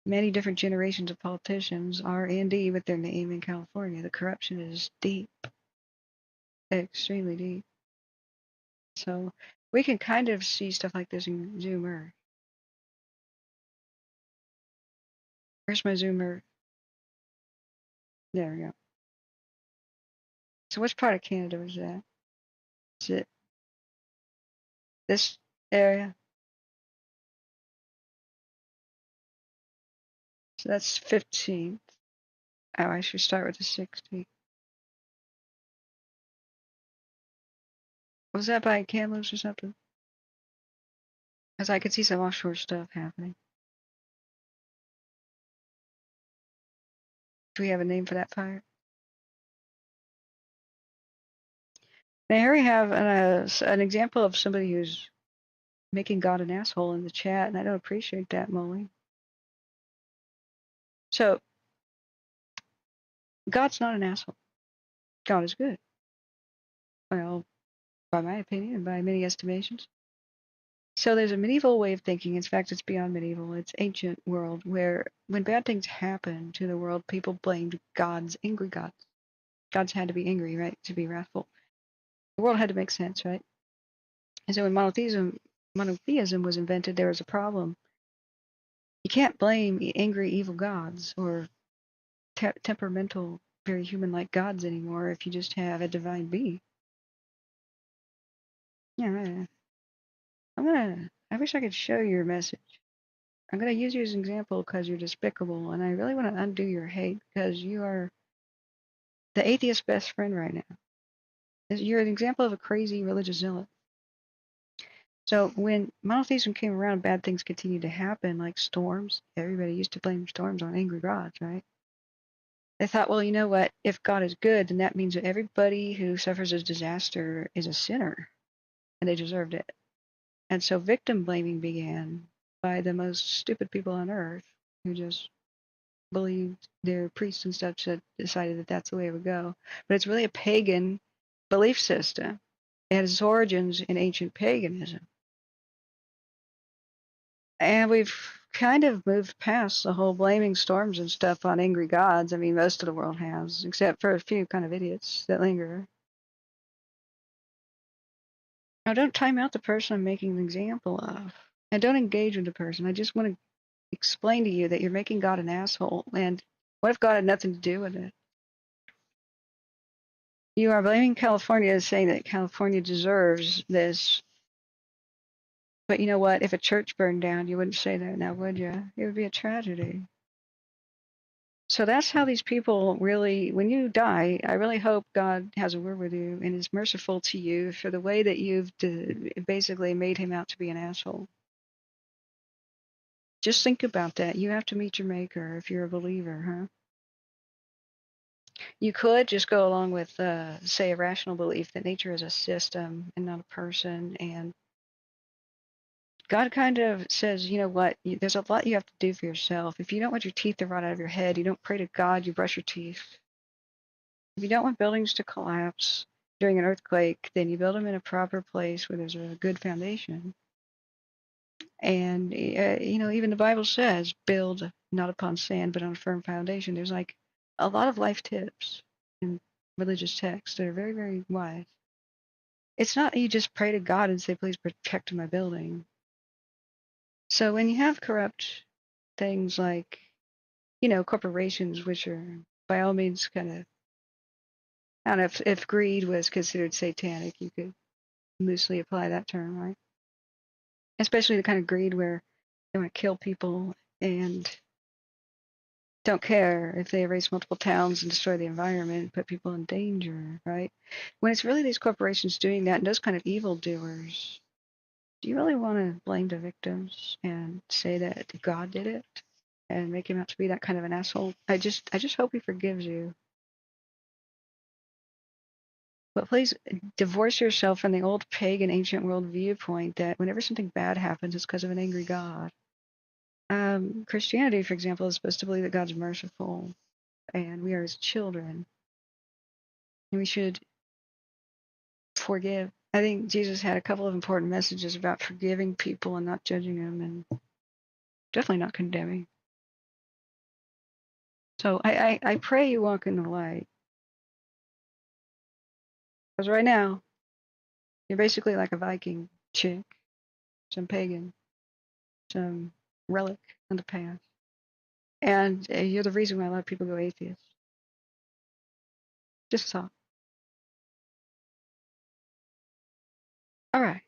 many different generations of politicians, R&D with their name in California. The corruption is deep, extremely deep. So we can kind of see stuff like this in Zoom Earth. Where's my Zoom Earth? There we go. So which part of Canada was that? Is it this area? So that's 15th. Oh, I should start with the 16th. Was that by Kamloops or something? Because I could see some offshore stuff happening. Do we have a name for that fire? Now here we have an example of somebody who's making God an asshole in the chat, and I don't appreciate that, Molly. So, God's not an asshole. God is good. Well, by my opinion and by many estimations. So there's a medieval way of thinking. In fact, it's beyond medieval. It's ancient world where when bad things happen to the world, people blamed gods, angry gods. Gods had to be angry, right, to be wrathful. The world had to make sense, right? And so when monotheism was invented, there was a problem. You can't blame angry, evil gods or temperamental, very human-like gods anymore if you just have a divine being. Yeah, I wish I could show your message. I'm going to use you as an example because you're despicable, and I really want to undo your hate because you are the atheist's best friend right now. You're an example of a crazy religious zealot. So when monotheism came around, bad things continued to happen, like storms. Everybody used to blame storms on angry gods, right? They thought, well, you know what? If God is good, then that means that everybody who suffers a disaster is a sinner, and they deserved it. And so victim blaming began by the most stupid people on earth who just believed their priests and stuff that decided that that's the way it would go. But it's really a pagan belief system. It has its origins in ancient paganism. And we've kind of moved past the whole blaming storms and stuff on angry gods. I mean, most of the world has, except for a few kind of idiots that linger. Now, don't time out the person I'm making an example of. And don't engage with the person. I just want to explain to you that you're making God an asshole. And what if God had nothing to do with it? You are blaming California, saying that California deserves this. But you know what? If a church burned down, you wouldn't say that now, would you? It would be a tragedy. So that's how these people really, when you die, I really hope God has a word with you and is merciful to you for the way that you've basically made him out to be an asshole. Just think about that. You have to meet your maker if you're a believer, huh? You could just go along with, say, a rational belief that nature is a system and not a person. And God kind of says, you know what, there's a lot you have to do for yourself. If you don't want your teeth to rot out of your head, you don't pray to God, you brush your teeth. If you don't want buildings to collapse during an earthquake, then you build them in a proper place where there's a good foundation. And, even the Bible says, build not upon sand, but on a firm foundation. There's like a lot of life tips in religious texts that are very, very wise. It's not you just pray to God and say, please protect my building. So when you have corrupt things like, corporations, which are by all means kind of, I don't know if greed was considered satanic, you could loosely apply that term, right? Especially the kind of greed where they want to kill people and don't care if they erase multiple towns and destroy the environment and put people in danger, right? When it's really these corporations doing that and those kind of evildoers, do you really want to blame the victims and say that God did it and make him out to be that kind of an asshole? I just hope he forgives you. But please divorce yourself from the old pagan ancient world viewpoint that whenever something bad happens, it's because of an angry God. Christianity, for example, is supposed to believe that God's merciful and we are his children. And we should forgive. I think Jesus had a couple of important messages about forgiving people and not judging them and definitely not condemning. So I pray you walk in the light. Because right now, you're basically like a Viking chick, some pagan, some relic in the past. And you're the reason why a lot of people go atheist. Just a thought. All right.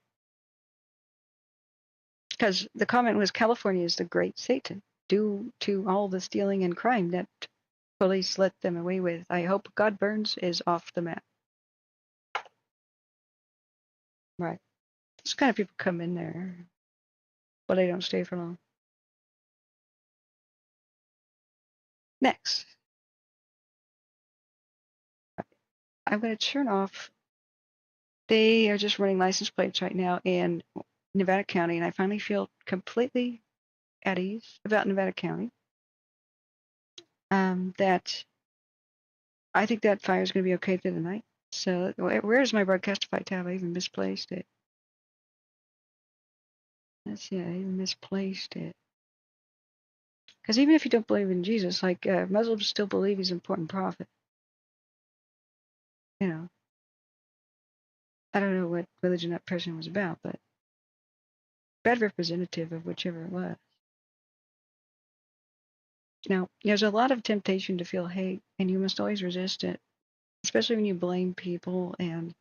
Because the comment was California is the great Satan due to all the stealing and crime that police let them away with. I hope God Burns is off the map. Right. These kind of people come in there, but they don't stay for long. Next. I'm going to turn off. They are just running license plates right now in Nevada County, and I finally feel completely at ease about Nevada County. That I think that fire is going to be okay through the night. So where's my Broadcastify tab? I even misplaced it. Let's see, I even misplaced it. Because even if you don't believe in Jesus, like Muslims still believe he's an important prophet. You know, I don't know what religion that person was about, but bad representative of whichever it was. Now, there's a lot of temptation to feel hate, and you must always resist it, especially when you blame people. And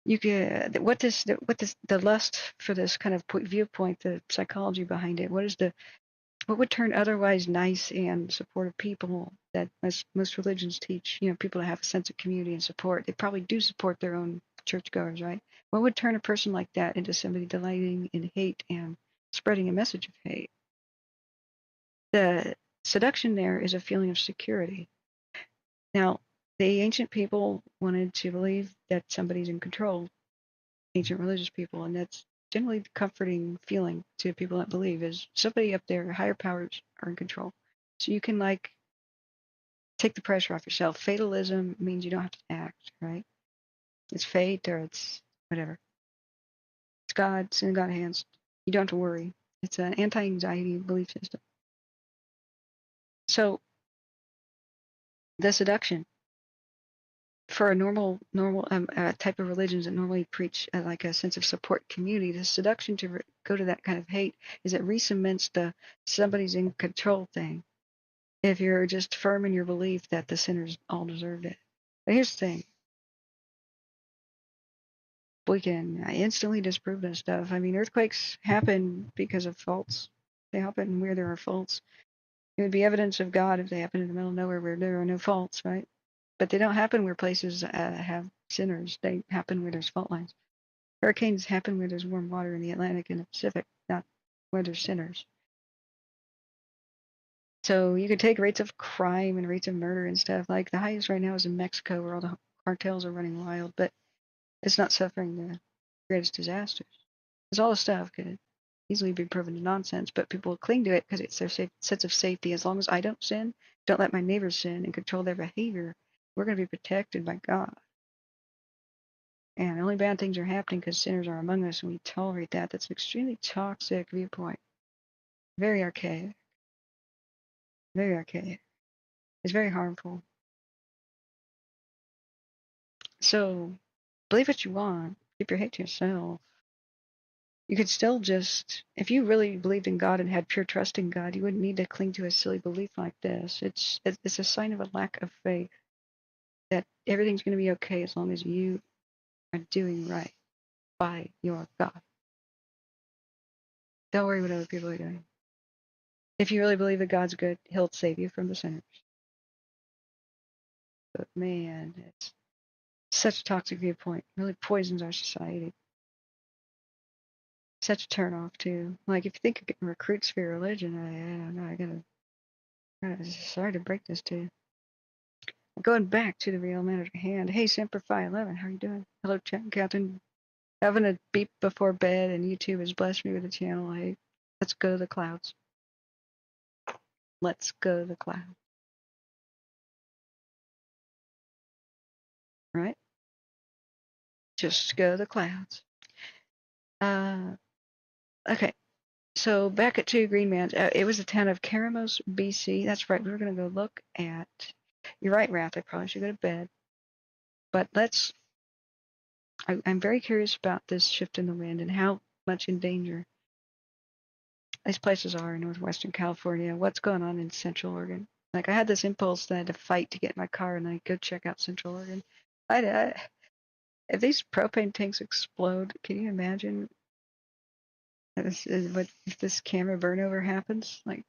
you get the lust for this kind of viewpoint, the psychology behind it. What would turn otherwise nice and supportive people that most religions teach, people to have a sense of community and support. They probably do support their own churchgoers, right? What would turn a person like that into somebody delighting in hate and spreading a message of hate? The seduction there is a feeling of security. Now, the ancient people wanted to believe that somebody's in control, ancient religious people, and that's generally the comforting feeling to people that believe is somebody up there, higher powers are in control. So you can take the pressure off yourself. Fatalism means you don't have to act, right? It's fate or it's whatever. It's God, it's in God's hands. You don't have to worry. It's an anti-anxiety belief system. So the seduction for a normal type of religions that normally preach like a sense of support community, the seduction to go to that kind of hate is it re-cements the somebody's in control thing. If you're just firm in your belief that the sinners all deserved it. But here's the thing. we can instantly disprove this stuff. I mean, earthquakes happen because of faults. They happen where there are faults. It would be evidence of God if they happen in the middle of nowhere where there are no faults, right? But they don't happen where places have sinners. They happen where there's fault lines. Hurricanes happen where there's warm water in the Atlantic and the Pacific, not where there's sinners. So you could take rates of crime and rates of murder and stuff. Like the highest right now is in Mexico where all the cartels are running wild, but it's not suffering the greatest disasters. Because all the stuff could easily be proven to nonsense, but people cling to it because it's their sense of safety. As long as I don't sin, don't let my neighbors sin, and control their behavior, we're going to be protected by God. And only bad things are happening because sinners are among us, and we tolerate that. That's an extremely toxic viewpoint. Very archaic. Very archaic. It's very harmful. So, believe what you want. Keep your hate to yourself. You could still just, if you really believed in God and had pure trust in God, you wouldn't need to cling to a silly belief like this. It's a sign of a lack of faith that everything's going to be okay as long as you are doing right by your God. Don't worry what other people are doing. If you really believe that God's good, He'll save you from the sinners. But man, it's such a toxic viewpoint. It really poisons our society. Such a turnoff too. Like if you think of getting recruits for your religion, I don't know. Sorry to break this to you. Going back to the real matter at hand. Hey, Semper Fi 11, how are you doing? Hello, Captain. Having a beep before bed, and YouTube has blessed me with a channel. Hey, let's go to the clouds. Let's go to the clouds. Right? Just go to the clouds. Okay. So back at 2 Green Man, it was the town of Karamos, BC. That's right. We were going to go look at. You're right, Wrath. I probably should go to bed. But I'm very curious about this shift in the wind and how much in danger these places are in northwestern California. What's going on in Central Oregon? Like I had this impulse that I had to fight to get in my car and I go check out Central Oregon. If these propane tanks explode, can you imagine what if this camera burnover happens? Like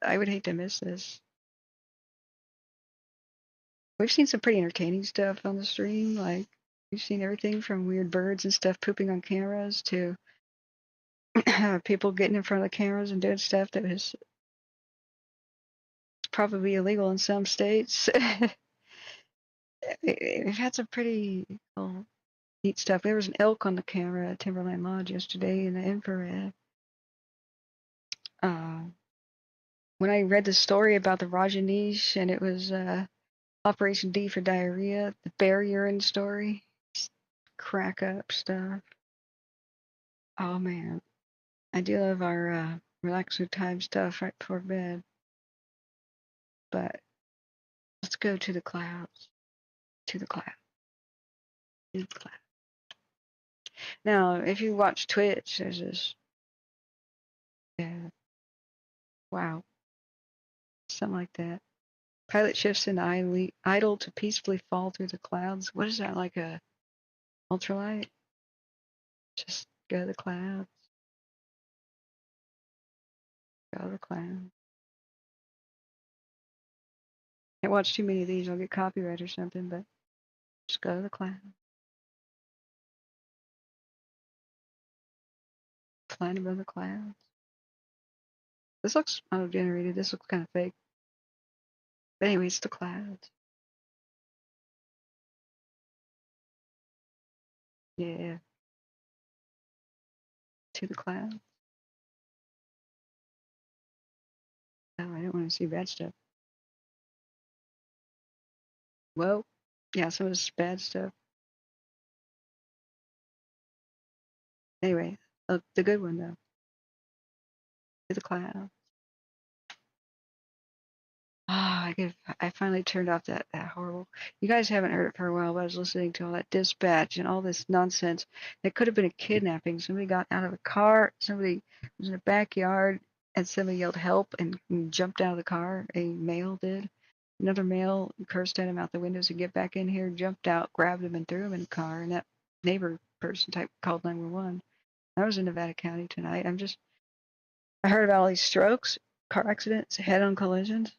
I would hate to miss this. We've seen some pretty entertaining stuff on the stream. Like we've seen everything from weird birds and stuff pooping on cameras to people getting in front of the cameras and doing stuff that was probably illegal in some states. We've had some pretty neat stuff. There was an elk on the camera at Timberline Lodge yesterday in the infrared. When I read the story about the Rajneesh and it was Operation D for diarrhea, the bear urine story, crack up stuff. Oh man, I do love our relaxing time stuff right before bed. But let's go to the clouds. To the clouds. To the clouds. Now, if you watch Twitch, there's this. Yeah. Wow. Something like that. Pilot shifts in idle to peacefully fall through the clouds. What is that, like a ultralight? Just go to the clouds. Go to the clouds. Can't watch too many of these. I'll get copyright or something, but just go to the clouds. Flying above the clouds. This looks auto-generated. This looks kind of fake. But anyway, it's the clouds. Yeah. To the clouds. Oh, I don't want to see bad stuff. Well, yeah, some of this is bad stuff. Anyway, the good one, though. To the clouds. I finally turned off that horrible. You guys haven't heard it for a while, but I was listening to all that dispatch and all this nonsense. It could have been a kidnapping. Somebody got out of a car, somebody was in a backyard, and somebody yelled help and jumped out of the car. A male did. Another male cursed at him out the windows to get back in here, jumped out, grabbed him, and threw him in the car. And that neighbor person type called 911. I was in Nevada County tonight. I heard about all these strokes, car accidents, head-on collisions.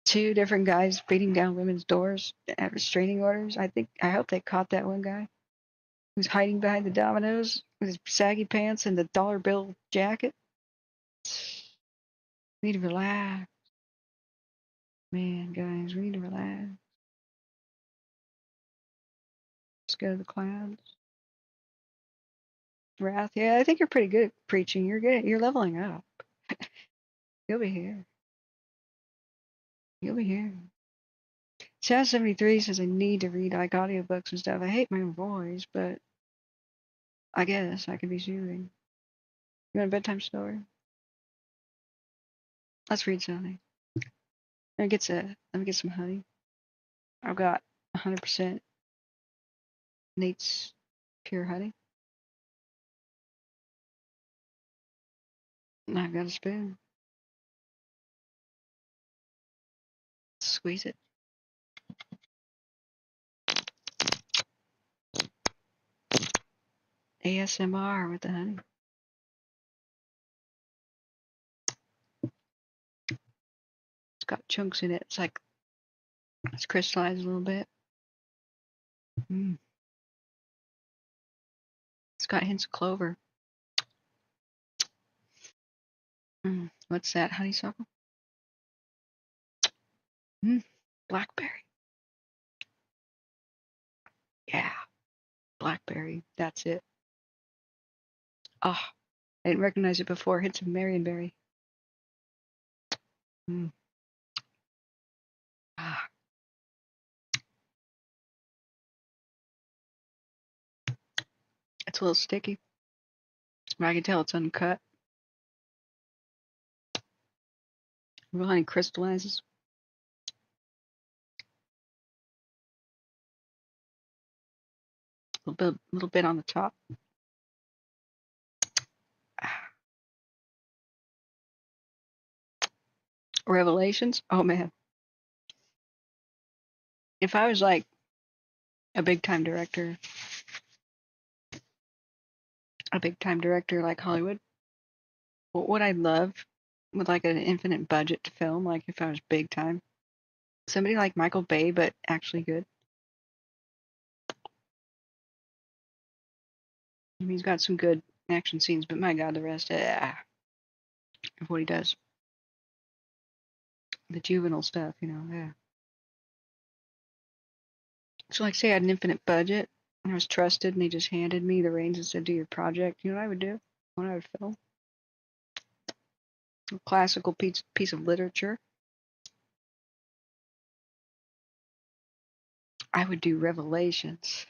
2 different guys beating down women's doors at restraining orders. I hope they caught that one guy who's hiding behind the dominoes with his saggy pants and the dollar bill jacket. We need to relax. Man, guys, we need to relax. Let's go to the clouds. Wrath, yeah, I think you're pretty good at preaching. You're leveling up. You'll be here. You'll be here. Chat 73 says I need to read like audiobooks and stuff. I hate my own voice, but I guess I could be soothing. You want a bedtime story? Let's read something. Let me get some honey. I've got 100% Nate's pure honey. And I've got a spoon. Squeeze it. ASMR with the honey. It's got chunks in it. It's crystallized a little bit. It's got hints of clover. What's that? Honeysuckle? Blackberry. Yeah. Blackberry. That's it. Oh, I didn't recognize it before. Hints of Marionberry. Ah. It's a little sticky. I can tell it's uncut. Real honey crystallizes. A little bit on the top. Revelations? Oh man. If I was like a big time director like Hollywood, what would I love with like an infinite budget to film, like if I was big time? Somebody like Michael Bay, but actually good. I mean, he's got some good action scenes, but my God, the rest of what he does. The juvenile stuff, yeah. So like say I had an infinite budget, and I was trusted, and he just handed me the reins and said, do your project. You know what I would do? What I would film? A classical piece of literature. I would do Revelations.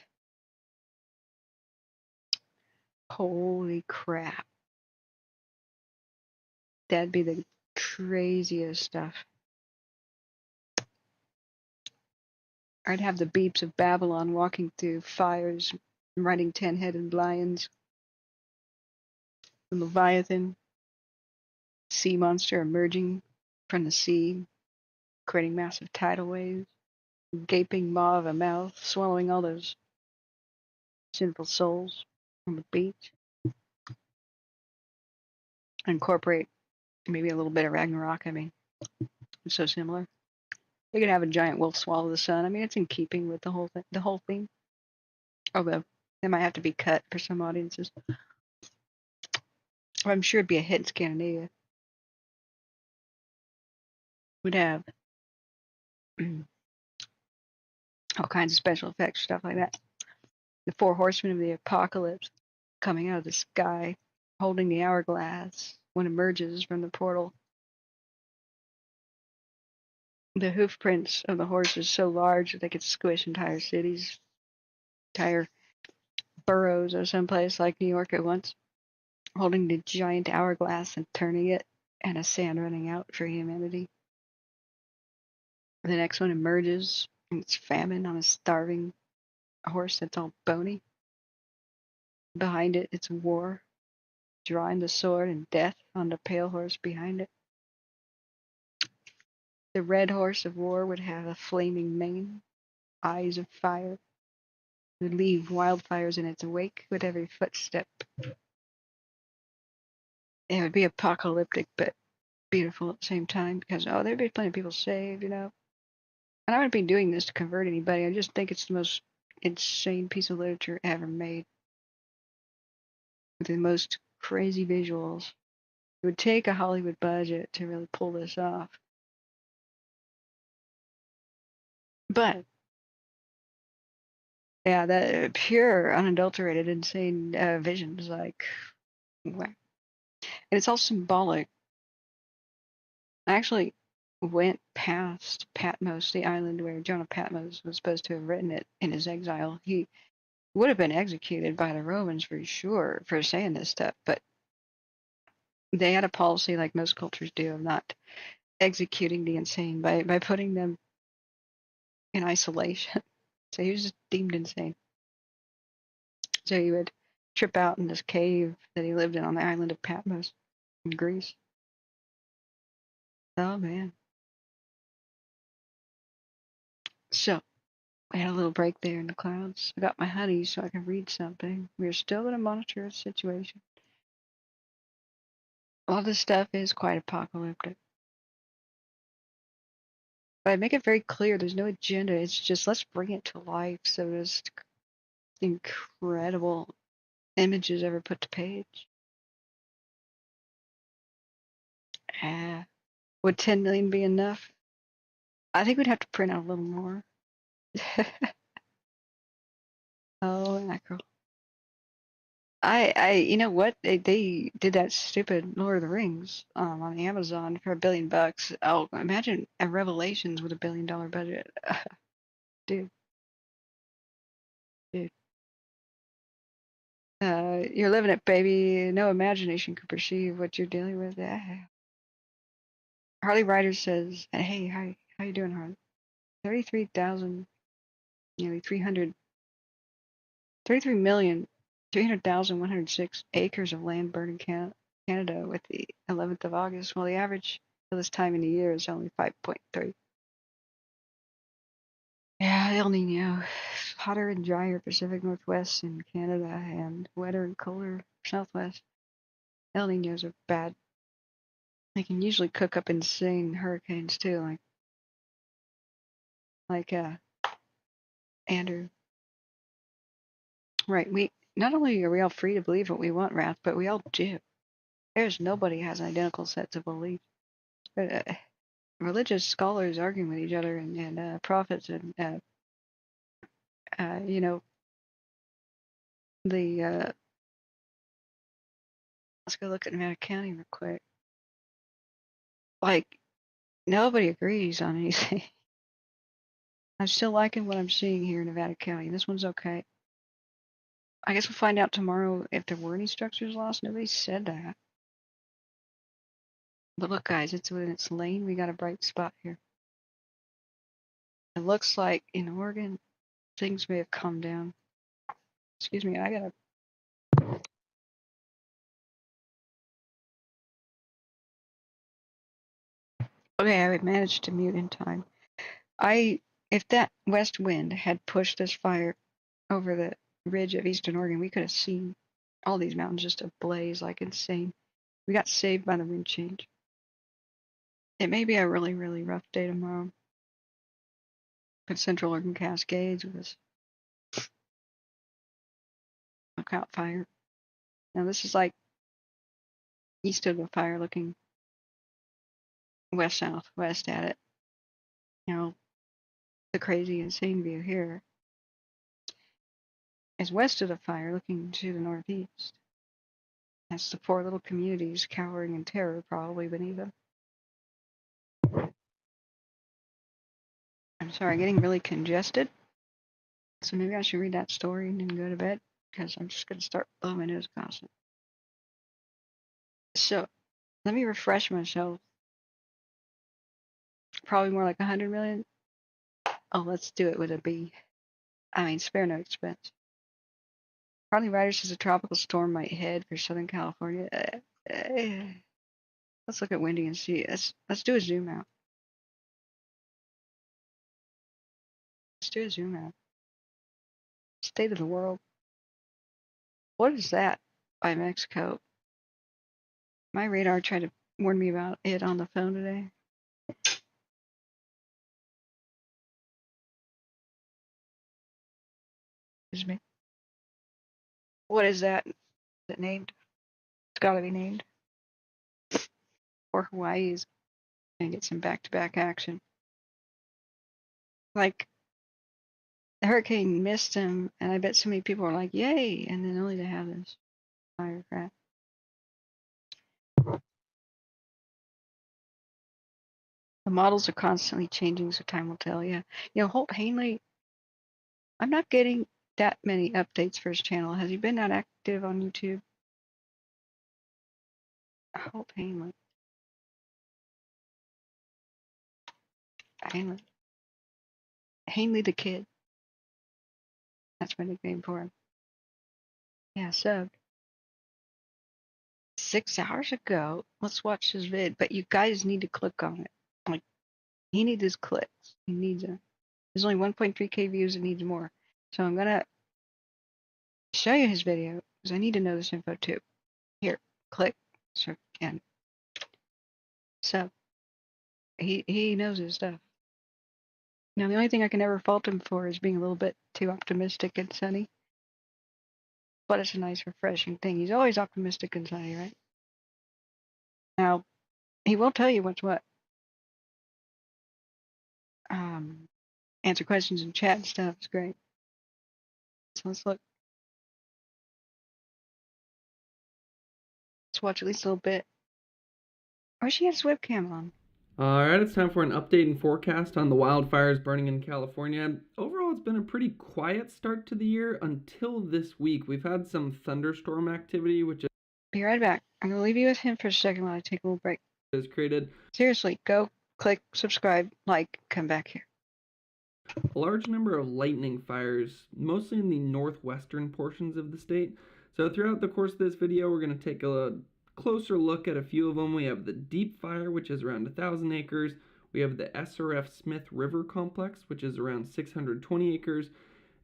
Holy crap. That'd be the craziest stuff. I'd have the beeps of Babylon walking through fires, riding 10-headed lions, the Leviathan, sea monster emerging from the sea, creating massive tidal waves, gaping maw of a mouth, swallowing all those sinful souls on the beach. Incorporate maybe a little bit of Ragnarok. I mean, it's so similar. You could have a giant wolf swallow the sun. I mean, it's in keeping with the whole thing. Although it might have to be cut for some audiences. I'm sure it'd be a hit in Scandinavia. We'd have all kinds of special effects, stuff like that. The 4 horsemen of the apocalypse coming out of the sky, holding the hourglass when it emerges from the portal. The hoof prints of the horses so large that they could squish entire cities, entire boroughs of someplace like New York at once, holding the giant hourglass and turning it, and a sand running out for humanity. The next one emerges, and it's famine on a starving horse that's all bony. Behind it, it's war, drawing the sword and death on the pale horse behind it. The red horse of war would have a flaming mane, eyes of fire. would leave wildfires in its wake with every footstep. It would be apocalyptic, but beautiful at the same time because, oh, there'd be plenty of people saved, you know. And I wouldn't be doing this to convert anybody. I just think it's the most insane piece of literature ever made with the most crazy visuals. It would take a Hollywood budget to really pull this off. But, yeah, that pure, unadulterated, insane vision is like, wow. And it's all symbolic. I actually went past Patmos, the island where Jonah Patmos was supposed to have written it in his exile. He would have been executed by the Romans for sure for saying this stuff, but they had a policy like most cultures do of not executing the insane by putting them in isolation. So he was just deemed insane. So he would trip out in this cave that he lived in on the island of Patmos in Greece. Oh man. So we had a little break there in the clouds. I got my honey so I could read something. We are still going to monitor the situation. All this stuff is quite apocalyptic. But I make it very clear there's no agenda. It's just let's bring it to life so there's incredible images ever put to page. Would 10 million be enough? I think we'd have to print out a little more. Oh, mackerel. You know what? They did that stupid Lord of the Rings on Amazon for $1 billion. Oh, imagine a Revelations with $1 billion budget. Dude. You're living it, baby. No imagination could perceive what you're dealing with. Harley Ryder says, hey, how you doing, Harley? 33,000, nearly 33,300,106 acres of land burned in Canada with the 11th of August, while the average for this time in the year is only 5.3. Yeah, El Nino. Hotter and drier Pacific Northwest in Canada and wetter and colder Southwest. El Ninos are bad. They can usually cook up insane hurricanes too, like Andrew. Right, we not only are we all free to believe what we want, Wrath, but we all do. There's nobody has an identical sets of beliefs. Religious scholars arguing with each other and prophets and you know, the let's go look at Nevada County real quick. Like, nobody agrees on anything. I'm still liking what I'm seeing here in Nevada County. This one's okay. I guess we'll find out tomorrow if there were any structures lost. Nobody said that. But look, guys, it's within its lane. We got a bright spot here. It looks like in Oregon, things may have calmed down. Excuse me, I gotta. Okay, I managed to mute in time. If that west wind had pushed this fire over the ridge of eastern Oregon, we could have seen all these mountains just ablaze like insane. We got saved by the wind change. It may be a really, really rough day tomorrow. But Central Oregon Cascades with this lookout fire. Now this is like east of the fire looking west-southwest at it. You know, the crazy insane view here is west of the fire looking to the northeast. That's the 4 little communities cowering in terror probably beneath them. I'm sorry, getting really congested. So maybe I should read that story and then go to bed because I'm just going to start blowing my nose constantly. So let me refresh myself. Probably more like 100 million. Oh, let's do it with a B. I mean, spare no expense. Harley Ryder says a tropical storm might head for Southern California. Let's look at windy and see. Let's do a zoom out. Let's do a zoom out. state of the world. What is that by Mexico? My radar tried to warn me about it on the phone today. Excuse me. What is that? Is it named? It's got to be named. Or Hawaii is going to get some back-to-back action. Like, the hurricane missed him, and I bet so many people are like, yay, and then only to have this fire crap. The models are constantly changing, so time will tell. Yeah. You know, Holt Hanley, I'm not getting that many updates for his channel. Has he been that active on YouTube? Holt Hanley. Hanley the Kid. That's my nickname for him. Yeah, so 6 hours ago, let's watch his vid, but you guys need to click on it. Like, he needs his clicks. He needs a, there's only 1.3K views and needs more. So I'm gonna show you his video because I need to know this info too. Here, click, so and so he knows his stuff. Now the only thing I can ever fault him for is being a little bit too optimistic and sunny. But it's a nice, refreshing thing. He's always optimistic and sunny, right? Now, he will tell you what's what. Answer questions in chat and stuff. It's great. So let's look. Let's watch at least a little bit. Or she has his webcam on. Alright, it's time for an update and forecast on the wildfires burning in California. Overall, it's been a pretty quiet start to the year until this week. We've had some thunderstorm activity, which Be right back. I'm going to leave you with him for a second while I take a little break. Is created. Seriously, go, click, subscribe, like, come back here. A large number of lightning fires, mostly in the northwestern portions of the state. So throughout the course of this video, we're going to take a closer look at a few of them. We have the Deep Fire, which is around 1,000 acres. We have the Srf Smith River complex, which is around 620 acres.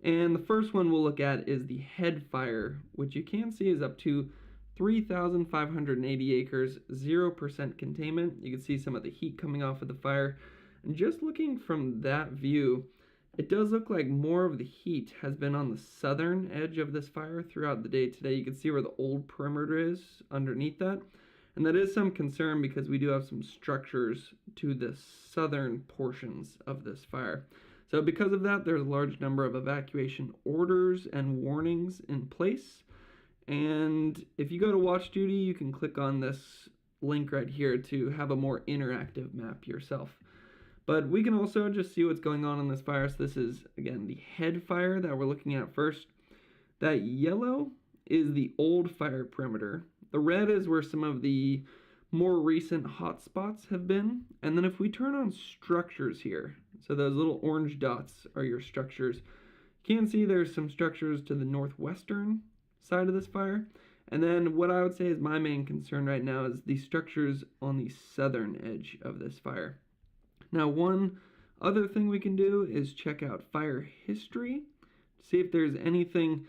And the first one we'll look at is the Head Fire, which you can see is up to 3,580 acres, 0% containment. You can see some of the heat coming off of the fire. And just looking from that view, it does look like more of the heat has been on the southern edge of this fire throughout the day today. You can see where the old perimeter is underneath that. And that is some concern because we do have some structures to the southern portions of this fire. So because of that, there's a large number of evacuation orders and warnings in place. And if you go to watch duty, you can click on this link right here to have a more interactive map yourself. But we can also just see what's going on in this fire. So this is, again, the Head Fire that we're looking at first. That yellow is the old fire perimeter. The red is where some of the more recent hotspots have been. And then if we turn on structures here, so those little orange dots are your structures. You can see there's some structures to the northwestern side of this fire. And then what I would say is my main concern right now is the structures on the southern edge of this fire. Now, one other thing we can do is check out fire history, see if there's anything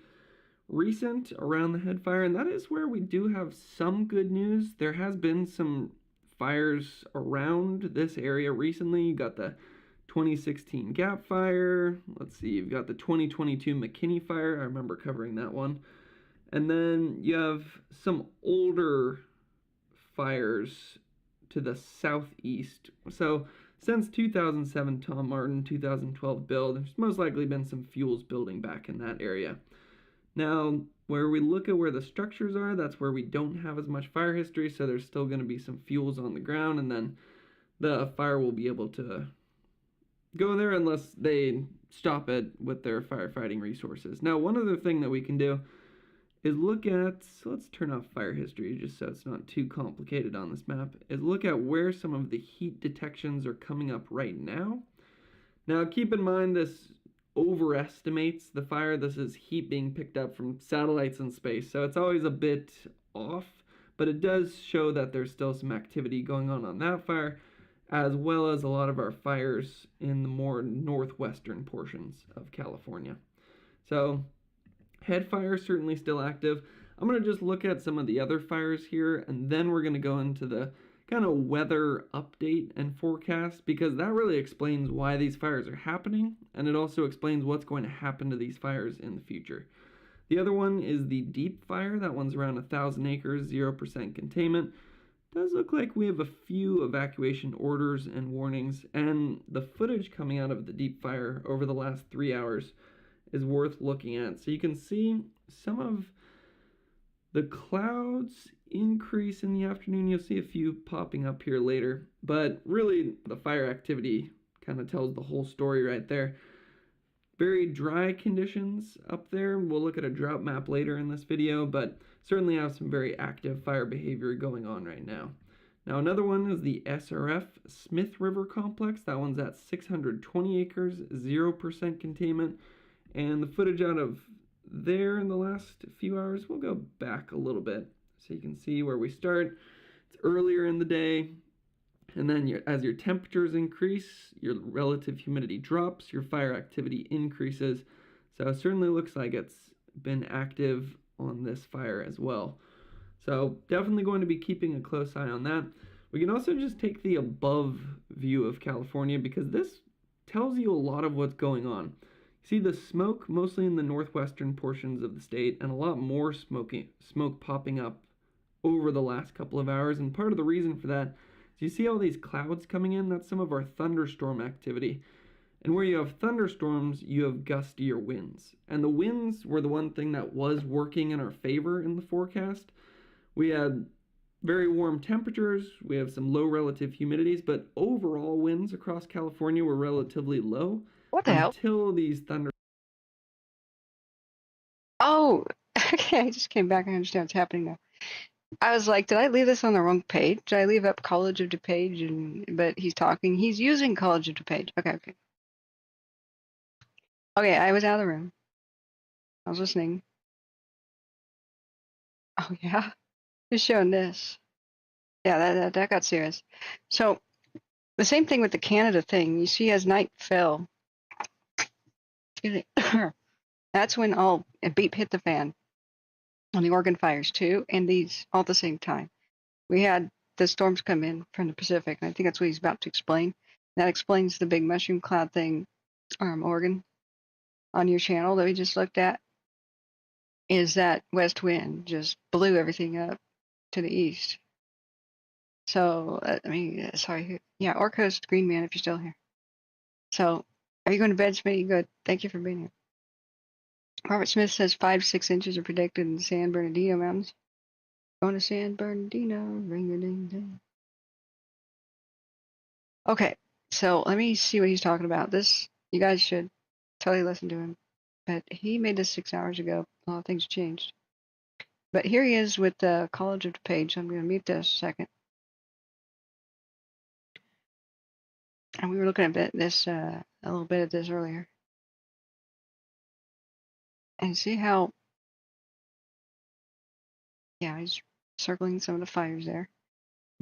recent around the Head Fire, and that is where we do have some good news. There has been some fires around this area recently. You got the 2016 Gap Fire. Let's see, you've got the 2022 McKenzie Fire. I remember covering that one. And then you have some older fires to the southeast. So since 2007 Tom Martin, 2012 build, there's most likely been some fuels building back in that area. Now, where we look at where the structures are, that's where we don't have as much fire history, so there's still going to be some fuels on the ground, and then the fire will be able to go there unless they stop it with their firefighting resources. Now, one other thing that we can do is look at, so let's turn off fire history just so it's not too complicated on this map, is look at where some of the heat detections are coming up right now. Now keep in mind this overestimates the fire. This is heat being picked up from satellites in space, so it's always a bit off, but it does show that there's still some activity going on that fire, as well as a lot of our fires in the more northwestern portions of California. So Head fire certainly still active. I'm going to just look at some of the other fires here, and then we're going to go into the kind of weather update and forecast, because that really explains why these fires are happening, and it also explains what's going to happen to these fires in the future. The other one is the deep fire. That one's around 1,000 acres, 0% containment. Does look like we have a few evacuation orders and warnings, and the footage coming out of the deep fire over the last 3 hours is worth looking at. So you can see some of the clouds increase in the afternoon. You'll see a few popping up here later, but really the fire activity kind of tells the whole story right there. Very dry conditions up there. We'll look at a drought map later in this video, but certainly have some very active fire behavior going on right now. Now another one is the Srf Smith River complex. That one's at 620 acres, 0% containment, and the footage out of there in the last few hours, we'll go back a little bit so you can see where we start. It's earlier in the day, and then as your temperatures increase, your relative humidity drops, your fire activity increases. So it certainly looks like it's been active on this fire as well. So definitely going to be keeping a close eye on that. We can also just take the above view of California, because this tells you a lot of what's going on. See the smoke mostly in the northwestern portions of the state, and a lot more smoke popping up over the last couple of hours. And part of the reason for that is you see all these clouds coming in. That's some of our thunderstorm activity. And where you have thunderstorms, you have gustier winds. And the winds were the one thing that was working in our favor in the forecast. We had very warm temperatures, we have some low relative humidities, but overall winds across California were relatively low. What the hell? Until these thunder. Oh, okay. I just came back. I understand what's happening now. I was like, did I leave this on the wrong page? Did I leave up College of DuPage? But he's talking. He's using College of DuPage. Okay. Okay, I was out of the room. I was listening. Oh yeah, just showing this. Yeah, that got serious. So the same thing with the Canada thing. You see, as night fell. That's when all a beep hit the fan on the Oregon fires too, and these all at the same time. We had the storms come in from the Pacific, and I think that's what he's about to explain. That explains the big mushroom cloud thing, Oregon, on your channel that we just looked at. Is that west wind just blew everything up to the east? So sorry, yeah, or Coast Green Man, if you're still here. So. Are you going to bed, Smitty? Good. Thank you for being here. Robert Smith says 5 to 6 inches are predicted in the San Bernardino Mountains. Going to San Bernardino, ring-a-ding-ding. Okay, so let me see what he's talking about. This, you guys should totally listen to him. But he made this 6 hours ago. A lot of things changed. But here he is with the College of DuPage. I'm going to mute this a second. And we were looking at this a little bit at this earlier, and see how, yeah, he's circling some of the fires there.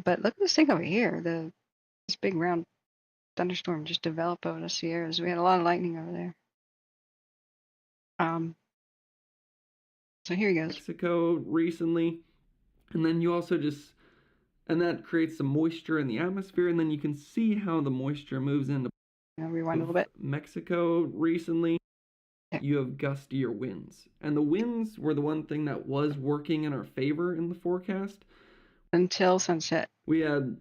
But look at this thing over here. This big round thunderstorm just developed over the Sierras. We had a lot of lightning over there. So here he goes. Mexico recently, and then you also just. And that creates some moisture in the atmosphere, and then you can see how the moisture moves into rewind a little bit. Mexico recently. Yeah. You have gustier winds. And the winds were the one thing that was working in our favor in the forecast. Until sunset. We had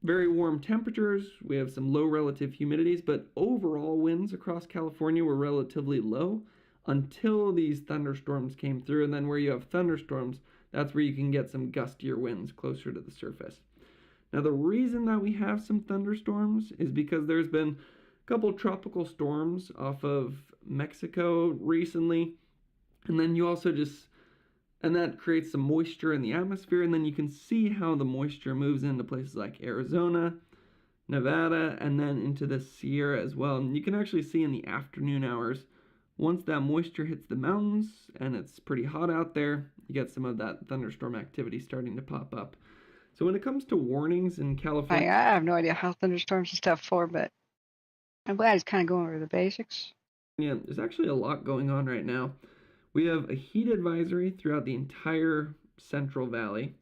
very warm temperatures, we have some low relative humidities, but overall winds across California were relatively low until these thunderstorms came through. And then where you have thunderstorms, that's where you can get some gustier winds closer to the surface. Now the reason that we have some thunderstorms is because there's been a couple tropical storms off of Mexico recently, and then you also and that creates some moisture in the atmosphere, and then you can see how the moisture moves into places like Arizona, Nevada, and then into the Sierra as well. And you can actually see in the afternoon hours, once that moisture hits the mountains and it's pretty hot out there, you get some of that thunderstorm activity starting to pop up. So when it comes to warnings in California... I have no idea how thunderstorms and stuff for, but I'm glad he's kind of going over the basics. Yeah, there's actually a lot going on right now. We have a heat advisory throughout the entire Central Valley.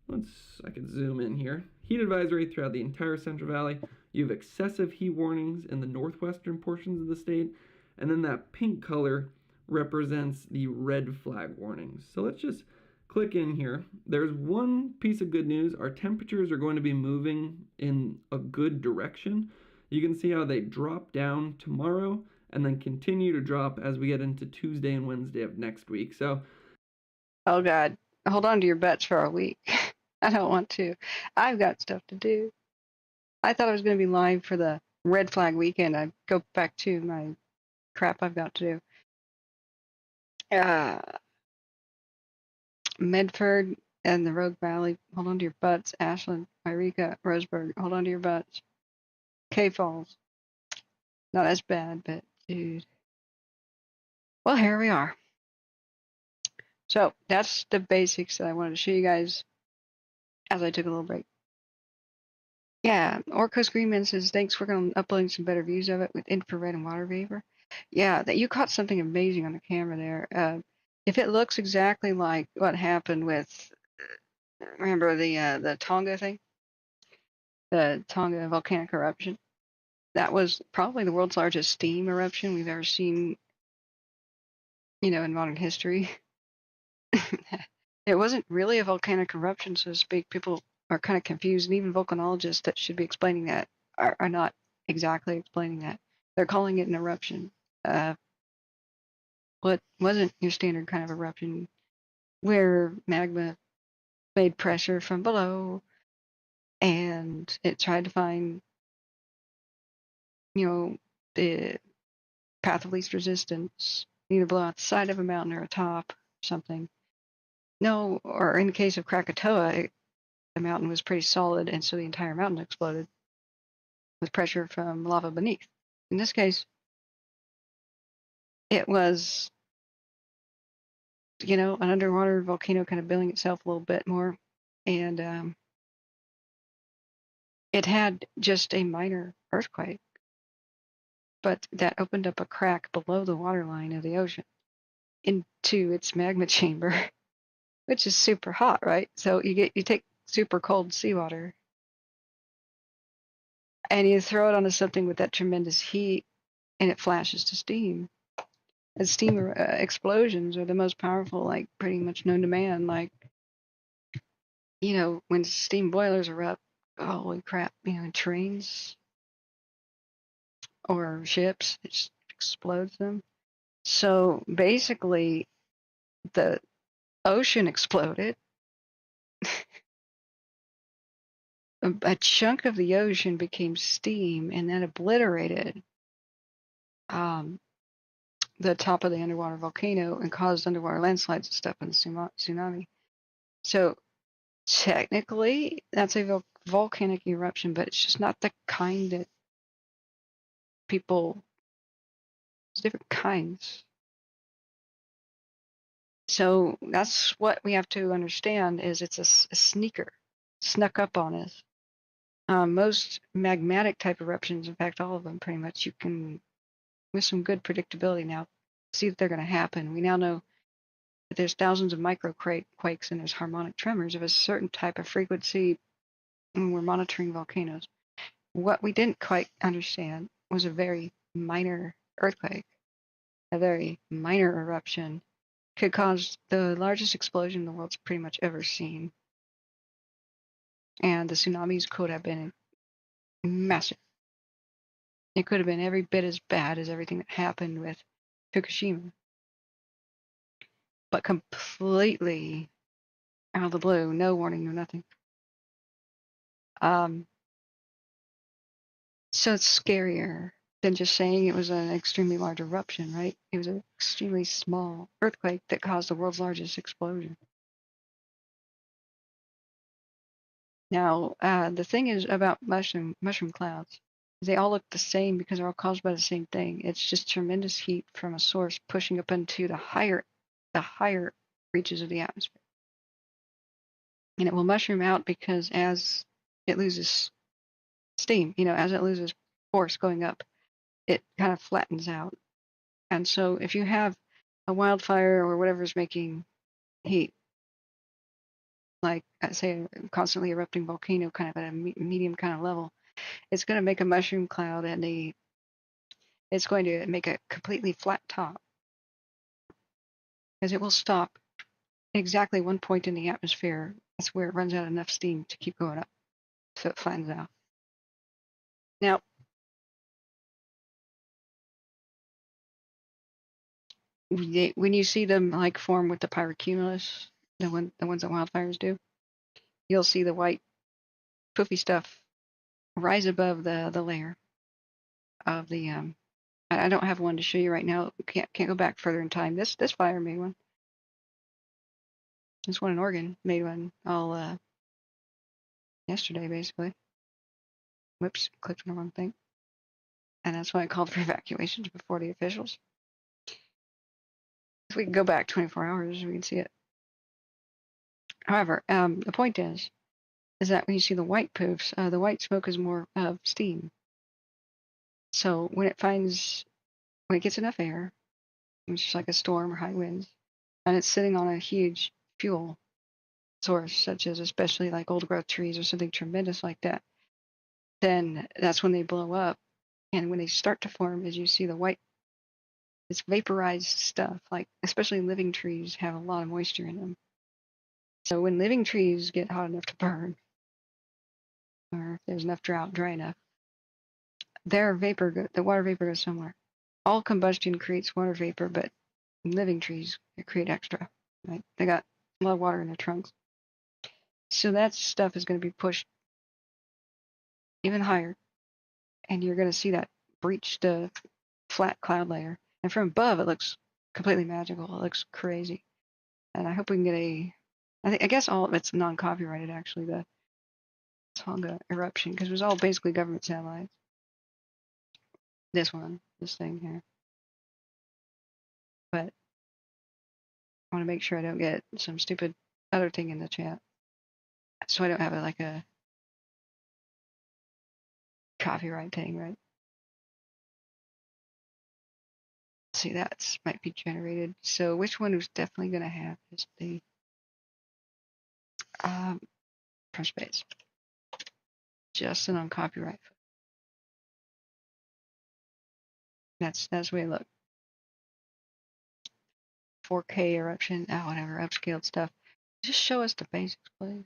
I can zoom in here. Heat advisory throughout the entire Central Valley. You have excessive heat warnings in the northwestern portions of the state. And then that pink color represents the red flag warnings. So let's just click in here. There's one piece of good news. Our temperatures are going to be moving in a good direction. You can see how they drop down tomorrow and then continue to drop as we get into Tuesday and Wednesday of next week. So, oh God, hold on to your butts for a week. I don't want to. I've got stuff to do. I thought I was going to be live for the red flag weekend. I'd go back to my crap I've got to do. Medford and the Rogue Valley, hold on to your butts. Ashland, Eureka, Roseburg, hold on to your butts. K Falls, not as bad, but dude. Well, here we are. So that's the basics that I wanted to show you guys as I took a little break. Yeah, Orcos Greenman says, thanks for uploading some better views of it with infrared and water vapor. Yeah, that you caught something amazing on the camera there. If it looks exactly like what happened with, remember the Tonga thing? The Tonga volcanic eruption? That was probably the world's largest steam eruption we've ever seen, in modern history. It wasn't really a volcanic eruption, so to speak. People are kind of confused, and even volcanologists that should be explaining that are not exactly explaining that. They're calling it an eruption. What wasn't your standard kind of eruption where magma made pressure from below and it tried to find, the path of least resistance, either blow out the side of a mountain or a top or something. No, or in the case of Krakatoa, the mountain was pretty solid, and so the entire mountain exploded with pressure from lava beneath. In this case, it was, an underwater volcano kind of building itself a little bit more, and it had just a minor earthquake, but that opened up a crack below the waterline of the ocean into its magma chamber, which is super hot, right? So you take super cold seawater and you throw it onto something with that tremendous heat, and it flashes to steam. And steam explosions are the most powerful, pretty much known to man. When steam boilers erupt, holy crap, in trains or ships, it just explodes them. So basically, the ocean exploded. A chunk of the ocean became steam, and that obliterated the top of the underwater volcano and caused underwater landslides and stuff in the tsunami. So technically, that's a volcanic eruption, but it's just not the kind that people. There's different kinds. So that's what we have to understand: is it's a sneaker, snuck up on us. Most magmatic type eruptions, in fact, all of them, pretty much, you can, with some good predictability now, see that they're going to happen. We now know that there's thousands of microquakes and there's harmonic tremors of a certain type of frequency when we're monitoring volcanoes. What we didn't quite understand was a very minor earthquake, a very minor eruption could cause the largest explosion the world's pretty much ever seen. And the tsunamis could have been massive. It could have been every bit as bad as everything that happened with Fukushima. But completely out of the blue, no warning, no nothing. So it's scarier than just saying it was an extremely large eruption, right? It was an extremely small earthquake that caused the world's largest explosion. Now, the thing is about mushroom clouds, they all look the same because they're all caused by the same thing. It's just tremendous heat from a source pushing up into the higher reaches of the atmosphere. And it will mushroom out because as it loses steam, as it loses force going up, it kind of flattens out. And so if you have a wildfire or whatever's making heat, like I say, a constantly erupting volcano, kind of at a medium kind of level, it's going to make a mushroom cloud, and it's going to make a completely flat top, because it will stop at exactly one point in the atmosphere. That's where it runs out of enough steam to keep going up, so it flattens out. Now, when you see them like form with the pyrocumulus, the ones that wildfires do, you'll see the white poofy stuff rise above the layer of the I don't have one to show you right now. Can't go back further in time. This fire made one. This one in Oregon made one all yesterday, basically. Whoops, clicked on the wrong thing. And that's why I called for evacuations before the officials. If we can go back 24 hours, we can see it. However, the point is that when you see the white poofs, the white smoke is more of steam. So when it gets enough air, which is like a storm or high winds, and it's sitting on a huge fuel source, such as especially like old growth trees or something tremendous like that, then that's when they blow up. And when they start to form, as you see the white, it's vaporized stuff, like especially living trees have a lot of moisture in them. So when living trees get hot enough to burn, or if there's enough dry enough, the water vapor goes somewhere. All combustion creates water vapor, but living trees create extra, right? They got a lot of water in their trunks. So that stuff is going to be pushed even higher, and you're going to see that breach the flat cloud layer. And from above, it looks completely magical. It looks crazy. And I hope we can get I guess all of it's non-copyrighted, actually, the Tonga eruption, because it was all basically government satellites. This thing here. But I want to make sure I don't get some stupid other thing in the chat, so I don't have a copyright thing, right? See, that might be generated. So which one is definitely going to have is the from space. Just an on copyright. That's the way it looks. 4K eruption, whatever, upscaled stuff. Just show us the basics, please.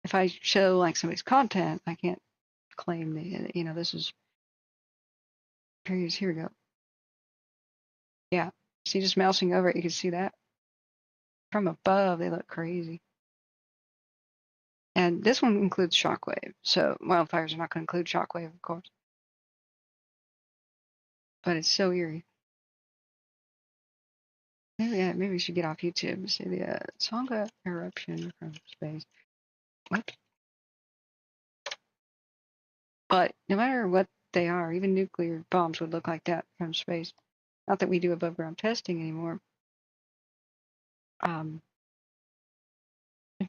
If I show like somebody's content, I can't claim this is. Here we go. Yeah, see, just mousing over it, you can see that. From above, they look crazy. And this one includes shockwave, so wildfires are not going to include shockwave, of course. But it's so eerie. Maybe we should get off YouTube and see the Tonga eruption from space. What? But no matter what they are, even nuclear bombs would look like that from space. Not that we do above ground testing anymore.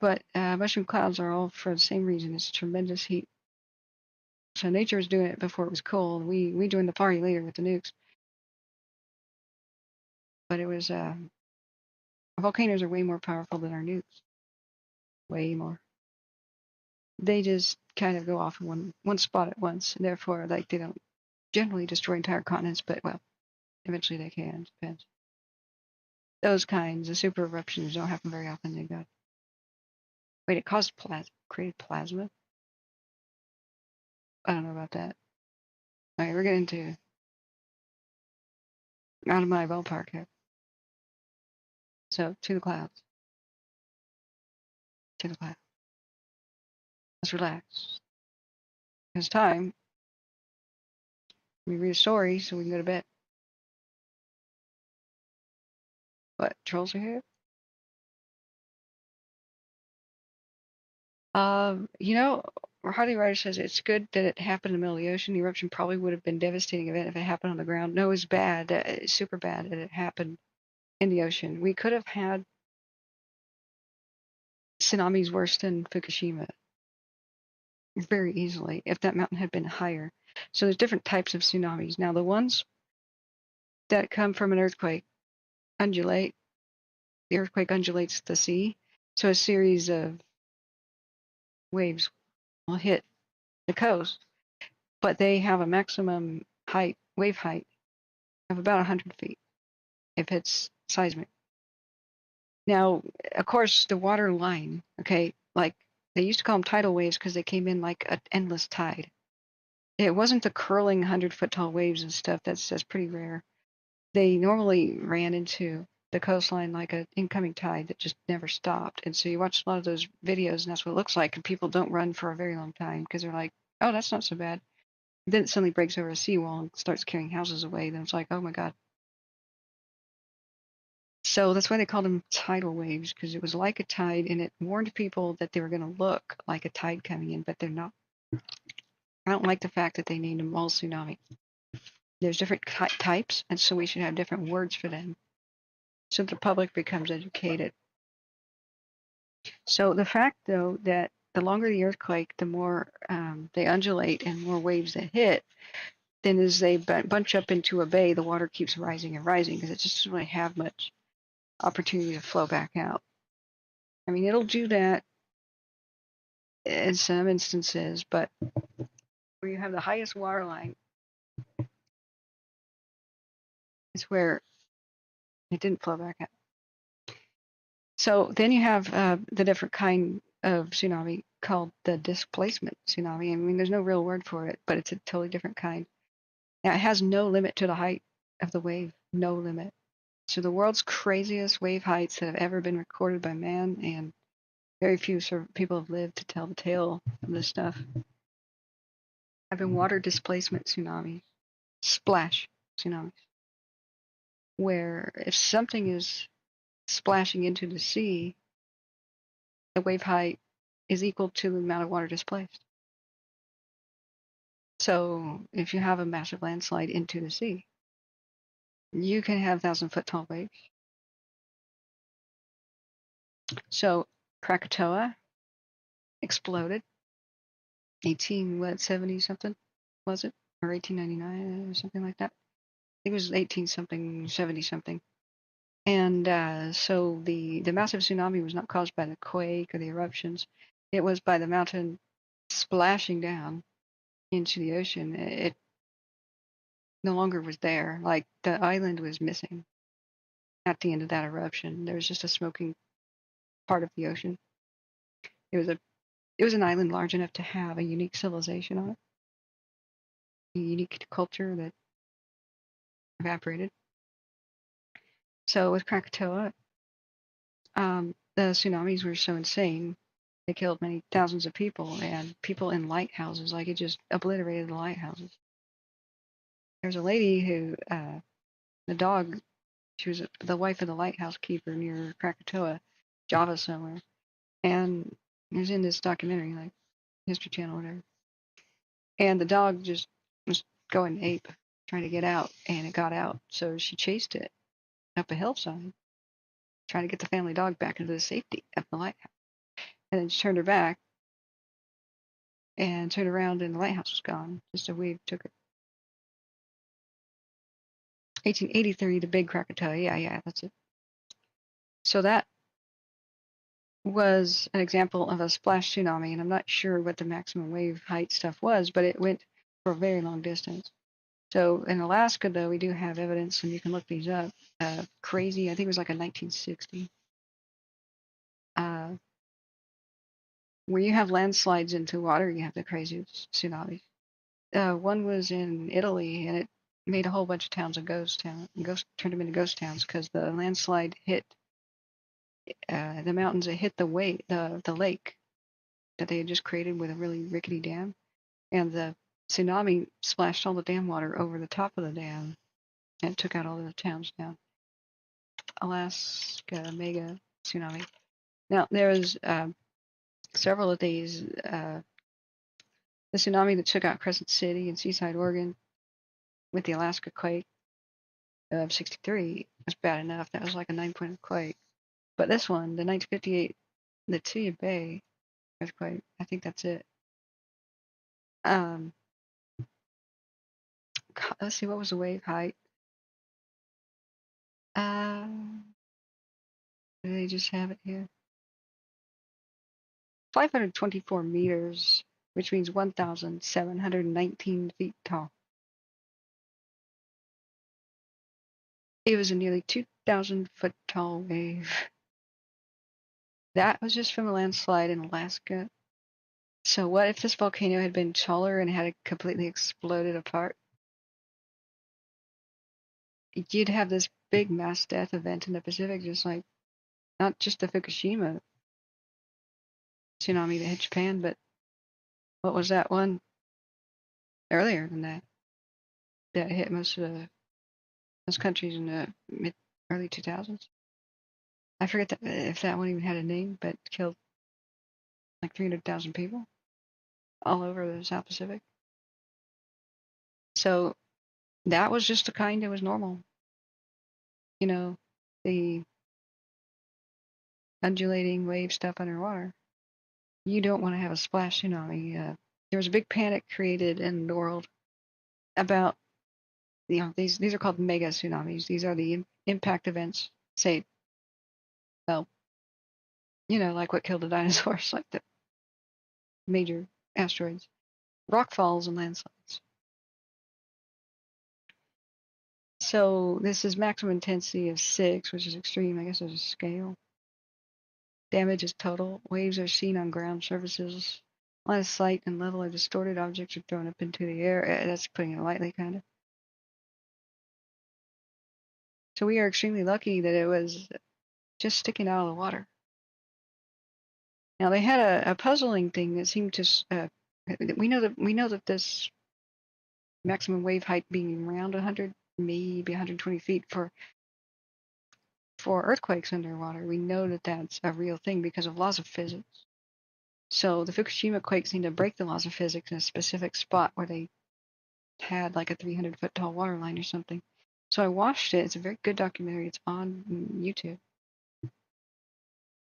But mushroom clouds are all for the same reason. It's tremendous heat. So nature was doing it before it was cold. We joined the party later with the nukes. But it was volcanoes are way more powerful than our nukes. Way more. They just kind of go off in one spot at once, and therefore, like, they don't generally destroy entire continents, but well, eventually they can. Depends. Those kinds of super eruptions don't happen very often. Thank God. Wait, it created plasma? I don't know about that. All right, we're getting to out of my ballpark here. So, to the clouds. To the clouds. Let's relax. It's time. We read a story so we can go to bed. What? Trolls are here? Hardy Ryder says it's good that it happened in the middle of the ocean. The eruption probably would have been a devastating event if it happened on the ground. No, it was bad. It's super bad that it happened in the ocean. We could have had tsunamis worse than Fukushima very easily if that mountain had been higher. So there's different types of tsunamis. Now, the ones that come from an earthquake undulate. The earthquake undulates the sea, so a series of waves will hit the coast, but they have a maximum height, wave height, of about 100 feet if it's seismic. Now, of course, the water line, okay, like they used to call them tidal waves because they came in like an endless tide. It wasn't the curling 100-foot tall waves and stuff. That's pretty rare. They normally ran into the coastline like an incoming tide that just never stopped. And so you watch a lot of those videos, and that's what it looks like. And people don't run for a very long time because they're like, oh, that's not so bad. Then it suddenly breaks over a seawall and starts carrying houses away. Then it's like, oh my God. So that's why they called them tidal waves, because it was like a tide, and it warned people that they were going to look like a tide coming in, but they're not. I don't like the fact that they named them all tsunami. There's different types, and so we should have different words for them so the public becomes educated. So the fact, though, that the longer the earthquake, the more they undulate and more waves that hit, then as they bunch up into a bay, the water keeps rising and rising because it just doesn't really have much opportunity to flow back out. I mean, it'll do that in some instances, but where you have the highest water line is where it didn't flow back out. So then you have the different kind of tsunami called the displacement tsunami. I mean, there's no real word for it, but it's a totally different kind. Now, it has no limit to the height of the wave, no limit. So the world's craziest wave heights that have ever been recorded by man, and very few people have lived to tell the tale of this stuff, have been water displacement tsunamis, splash tsunamis, where if something is splashing into the sea, the wave height is equal to the amount of water displaced. So if you have a massive landslide into the sea, you can have 1,000-foot tall waves. So Krakatoa exploded 70 something, was it? Or 1899 or something like that. I think it was 18 something, 70 something. And so the massive tsunami was not caused by the quake or the eruptions. It was by the mountain splashing down into the ocean. It no longer was there. Like the island was missing at the end of that eruption. There was just a smoking part of the ocean. It was an island large enough to have a unique civilization on it, a unique culture that evaporated. So with Krakatoa, the tsunamis were so insane. They killed many thousands of people, and people in lighthouses. Like, it just obliterated the lighthouses. There's a lady who, the dog, she was the wife of the lighthouse keeper near Krakatoa, Java somewhere. And it was in this documentary, like History Channel or whatever. And the dog just was going ape, trying to get out, and it got out. So she chased it up a hillside, trying to get the family dog back into the safety of the lighthouse. And then she turned her back and turned around, and the lighthouse was gone. Just a wave took it. 1883, the big Krakatoa. Yeah, that's it. So that was an example of a splash tsunami, and I'm not sure what the maximum wave height stuff was, but it went for a very long distance. So in Alaska, though, we do have evidence, and you can look these up. Crazy, I think it was like a 1960, where you have landslides into water, you have the craziest tsunamis. One was in Italy, and it made a whole bunch of towns a ghost town, turned them into ghost towns because the landslide hit the mountains. It hit the lake that they had just created with a really rickety dam, and the tsunami splashed all the dam water over the top of the dam and took out all of the towns down. Alaska mega tsunami. Now there's several of these. The tsunami that took out Crescent City and Seaside, Oregon, with the Alaska quake of '63 was bad enough. That was like a 9-point quake. But this one, the 1958, the Tia Bay earthquake, I think that's it. Let's see, what was the wave height? Do they just have it here? 524 meters, which means 1,719 feet tall. It was a nearly 2,000 foot tall wave. That was just from a landslide in Alaska. So what if this volcano had been taller and had completely exploded apart? You'd have this big mass death event in the Pacific, just like not just the Fukushima tsunami that hit Japan, but what was that one earlier than that that hit most of those countries in the early 2000s? I forget if that one even had a name, but killed like 300,000 people all over the South Pacific. So that was just the kind that was normal. You know, the undulating wave stuff underwater. You don't want to have a splash tsunami. There was a big panic created in the world about, these are called mega tsunamis. These are the impact events, say, well, like what killed the dinosaurs, like the major asteroids, rockfalls and landslides. So this is maximum intensity of 6, which is extreme. I guess there's a scale. Damage is total. Waves are seen on ground surfaces. Line of sight and level are distorted. Objects are thrown up into the air. That's putting it lightly, kind of. So we are extremely lucky that it was just sticking out of the water. Now they had a puzzling thing that seemed to. We know that this maximum wave height being around 100, maybe 120 feet for earthquakes underwater. We know that that's a real thing because of laws of physics. So the Fukushima quake seemed to break the laws of physics in a specific spot where they had like a 300-foot tall water line or something. So I watched it. It's a very good documentary. It's on YouTube.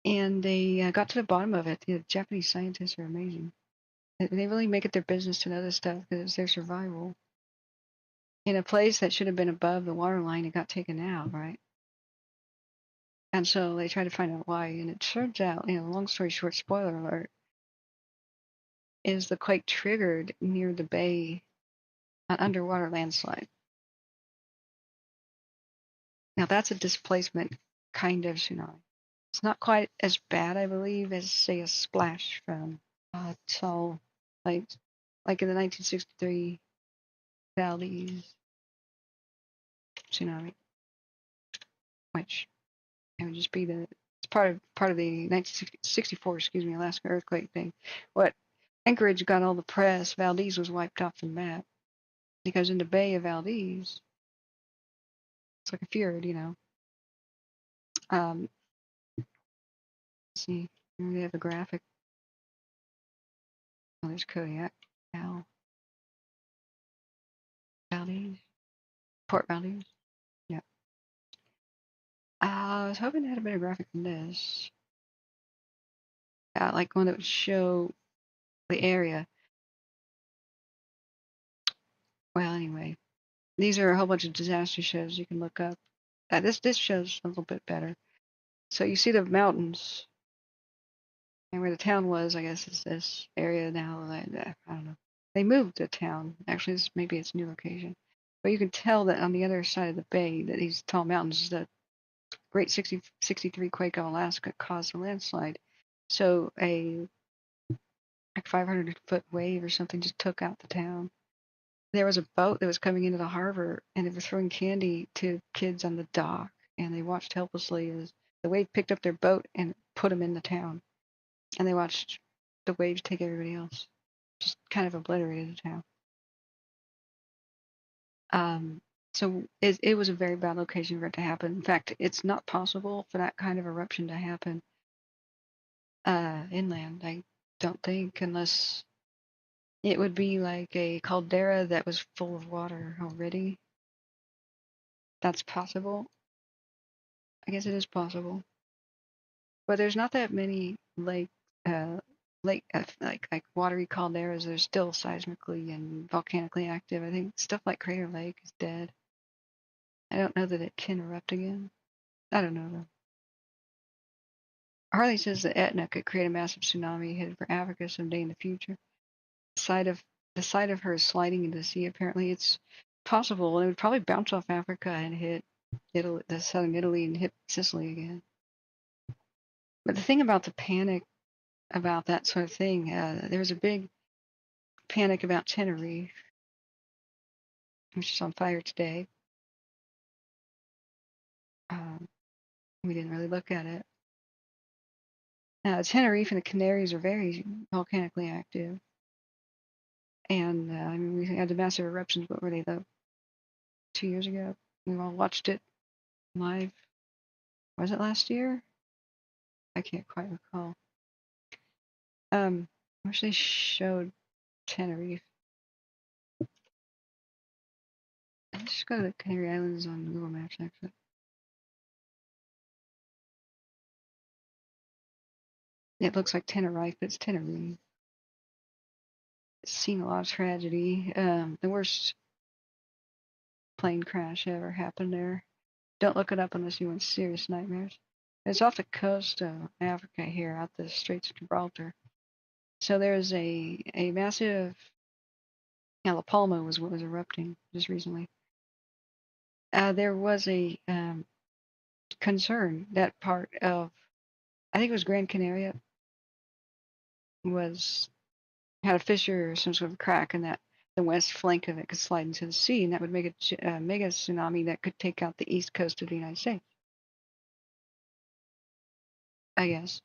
And they got to the bottom of it. The Japanese scientists are amazing. They really make it their business to know this stuff because it's their survival. In a place that should have been above the water line, it got taken out, right? And so they try to find out why. And it turns out, long story short, spoiler alert, is the quake triggered near the bay an underwater landslide. Now that's a displacement kind of tsunami. It's not quite as bad, I believe, as say a splash from so like in the 1963 Valdez tsunami, which it would just be it's part of the 1964 Alaska earthquake thing. What Anchorage got all the press, Valdez was wiped off the map because in the Bay of Valdez, it's like a fjord, Let's see, here we have a graphic. Oh, there's Kodiak. Valdez. Port Valdez. Yeah. I was hoping it had a better graphic than this. Like one that would show the area. Well, anyway, these are a whole bunch of disaster shows you can look up. This shows a little bit better. So you see the mountains, and where the town was, I guess, is this area now. I don't know. They moved the town. Actually, maybe it's a new location. But you can tell that on the other side of the bay, that these tall mountains, the Great 63 quake of Alaska caused a landslide. So a 500-foot wave or something just took out the town. There was a boat that was coming into the harbor, and they were throwing candy to kids on the dock, and they watched helplessly as the wave picked up their boat and put them in the town. And they watched the waves take everybody else. Just kind of obliterated the town. So it was a very bad location for it to happen. In fact, it's not possible for that kind of eruption to happen inland, I don't think, unless it would be like a caldera that was full of water already. That's possible. I guess it is possible. But there's not that many like watery calderas. They're still seismically and volcanically active. I think stuff like Crater Lake is dead. I don't know that it can erupt again. I don't know though. Harley says that Etna could create a massive tsunami headed for Africa someday in the future. The site of her sliding into the sea. Apparently, it's possible. It would probably bounce off Africa and hit Italy, the southern Italy, and hit Sicily again. But the thing about the panic about that sort of thing, there was a big panic about Tenerife, which is on fire today. We didn't really look at it. Tenerife and the Canaries are very volcanically active. And I mean, we had the massive eruptions. What were they, though? 2 years ago? We all watched it live. Was it last year? I can't quite recall. I wish they showed Tenerife. Let's just go to the Canary Islands on Google Maps, actually. It looks like Tenerife, but it's Tenerife. It's seen a lot of tragedy. The worst plane crash ever happened there. Don't look it up unless you want serious nightmares. It's off the coast of Africa here, out the Straits of Gibraltar. So there's a massive... Yeah, La Palma was what was erupting just recently. There was a concern that part of, I think it was Gran Canaria, had a fissure or some sort of crack, and that the west flank of it could slide into the sea, and that would make a mega tsunami that could take out the east coast of the United States. I guess.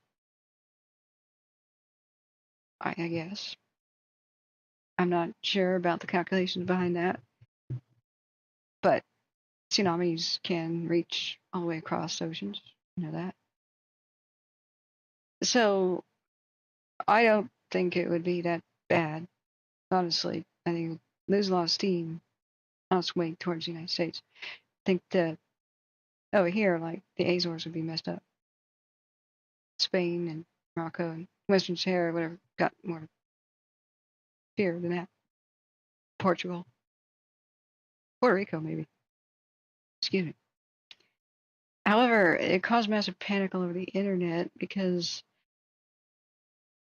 I guess. I'm not sure about the calculations behind that, but tsunamis can reach all the way across oceans. You know that. So I don't think it would be that bad, honestly. I think it would lose a lot of steam on its way towards the United States. I think over here, like the Azores would be messed up. Spain and Morocco and Western Sahara, whatever, got more fear than that. Portugal. Puerto Rico, maybe. Excuse me. However, it caused massive panic all over the internet because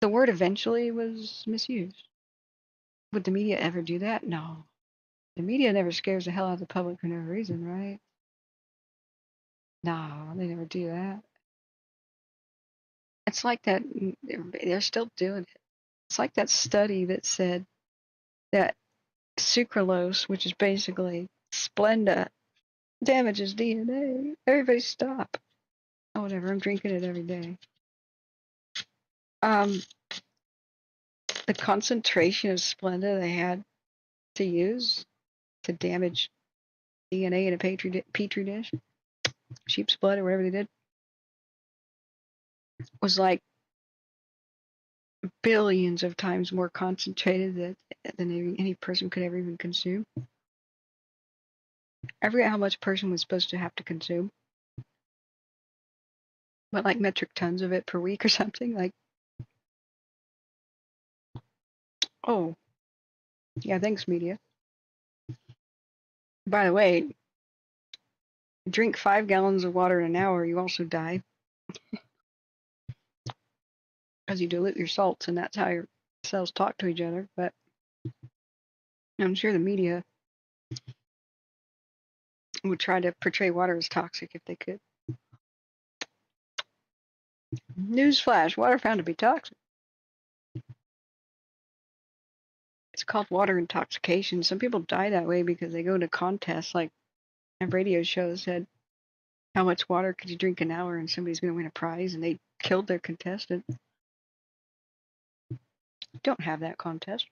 the word eventually was misused. Would the media ever do that? No. The media never scares the hell out of the public for no reason, right? No, they never do that. It's like that, they're still doing it. It's like that study that said that sucralose, which is basically Splenda, damages DNA. Everybody stop. Oh, whatever, I'm drinking it every day. The concentration of Splenda they had to use to damage DNA in a petri dish, sheep's blood or whatever they did, was like billions of times more concentrated than any person could ever even consume. I forget how much a person was supposed to have to consume, but like metric tons of it per week or something. Like, oh, yeah, thanks, media. By the way, drink 5 gallons of water in an hour, you also die. Because you dilute your salts, and that's how your cells talk to each other. But I'm sure the media would try to portray water as toxic if they could. Newsflash, water found to be toxic. It's called water intoxication. Some people die that way because they go to contests, like a radio show said, how much water could you drink an hour and somebody's going to win a prize, and they killed their contestant. Don't have that contest.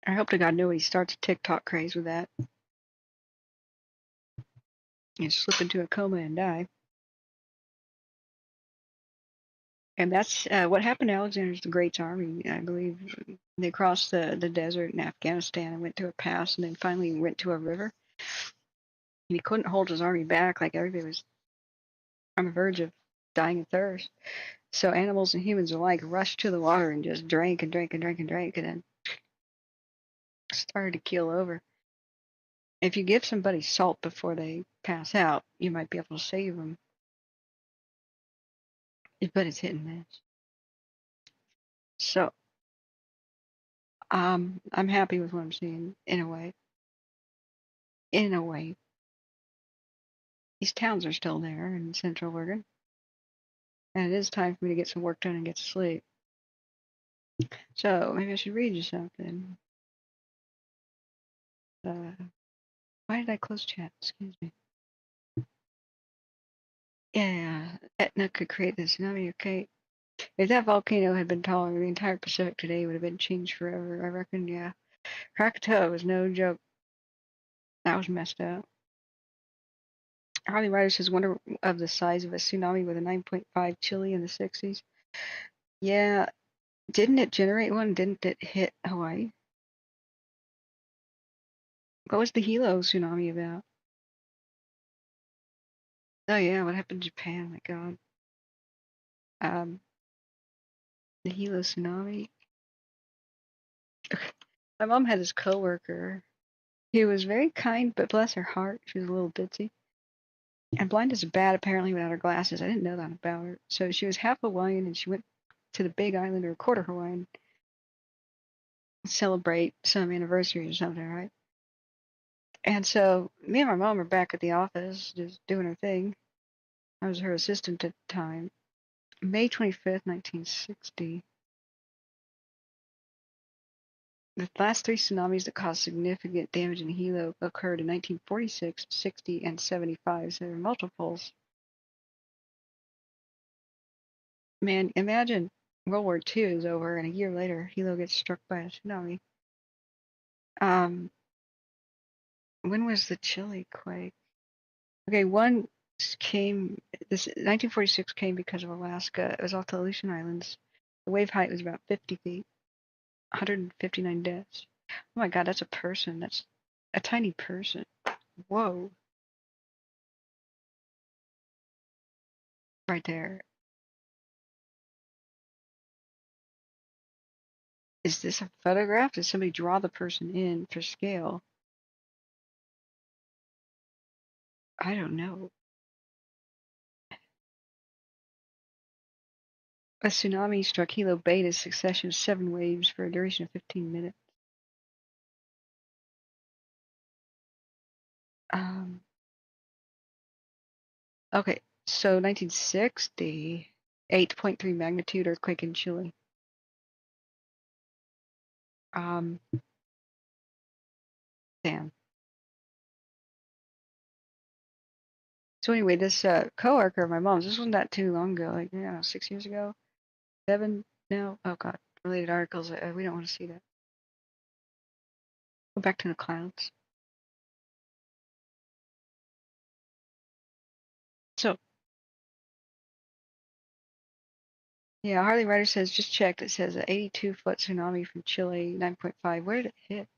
I hope to God nobody starts a TikTok craze with that. You slip into a coma and die. And that's what happened to Alexander the Great's army, I believe. They crossed the desert in Afghanistan and went to a pass and then finally went to a river. And he couldn't hold his army back, like everybody was on the verge of dying of thirst. So animals and humans alike rushed to the water and just drank and drank and drank and drank and then started to keel over. If you give somebody salt before they pass out, you might be able to save them. But it's hit and miss. So, I'm happy with what I'm seeing in a way. In a way. These towns are still there in Central Oregon. And it is time for me to get some work done and get to sleep. So, maybe I should read you something. Why did I close chat? Excuse me. Yeah, Etna could create the tsunami, okay. If that volcano had been taller, the entire Pacific today would have been changed forever. I reckon, yeah. Krakatoa was no joke. That was messed up. Harley Ryder says, wonder of the size of a tsunami with a 9.5 chili in the 60s. Yeah, didn't it generate one? Didn't it hit Hawaii? What was the Hilo tsunami about? Oh yeah, what happened to Japan? My God. The Hilo tsunami. My mom had this coworker. He was very kind, but bless her heart, she was a little ditzy. And blind as a bat, apparently, without her glasses. I didn't know that about her. So she was half Hawaiian, and she went to the Big Island, or quarter Hawaiian, to celebrate some anniversary or something, right? And so me and my mom were back at the office, just doing her thing. I was her assistant at the time. May 25th, 1960. The last three tsunamis that caused significant damage in Hilo occurred in 1946, 60, and 75, so there were multiples. Man, imagine World War II is over, and a year later, Hilo gets struck by a tsunami. When was the Chile quake? Okay, one came, this 1946 came because of Alaska. It was off the Aleutian Islands. The wave height was about 50 feet, 159 deaths. Oh my God, that's a person. That's a tiny person. Whoa. Right there. Is this a photograph? Did somebody draw the person in for scale? I don't know. A tsunami struck Hilo Bay in a succession of 7 waves for a duration of 15 minutes. Okay, so 1960, 8.3 magnitude earthquake in Chile. Damn. So anyway, this coworker of my mom's, this wasn't that too long ago, like, 6 years ago? 7? No? Oh God, related articles, we don't want to see that. Go back to the clouds. So, yeah, Harley Ryder says, just checked, it says an 82-foot tsunami from Chile, 9.5. Where did it hit?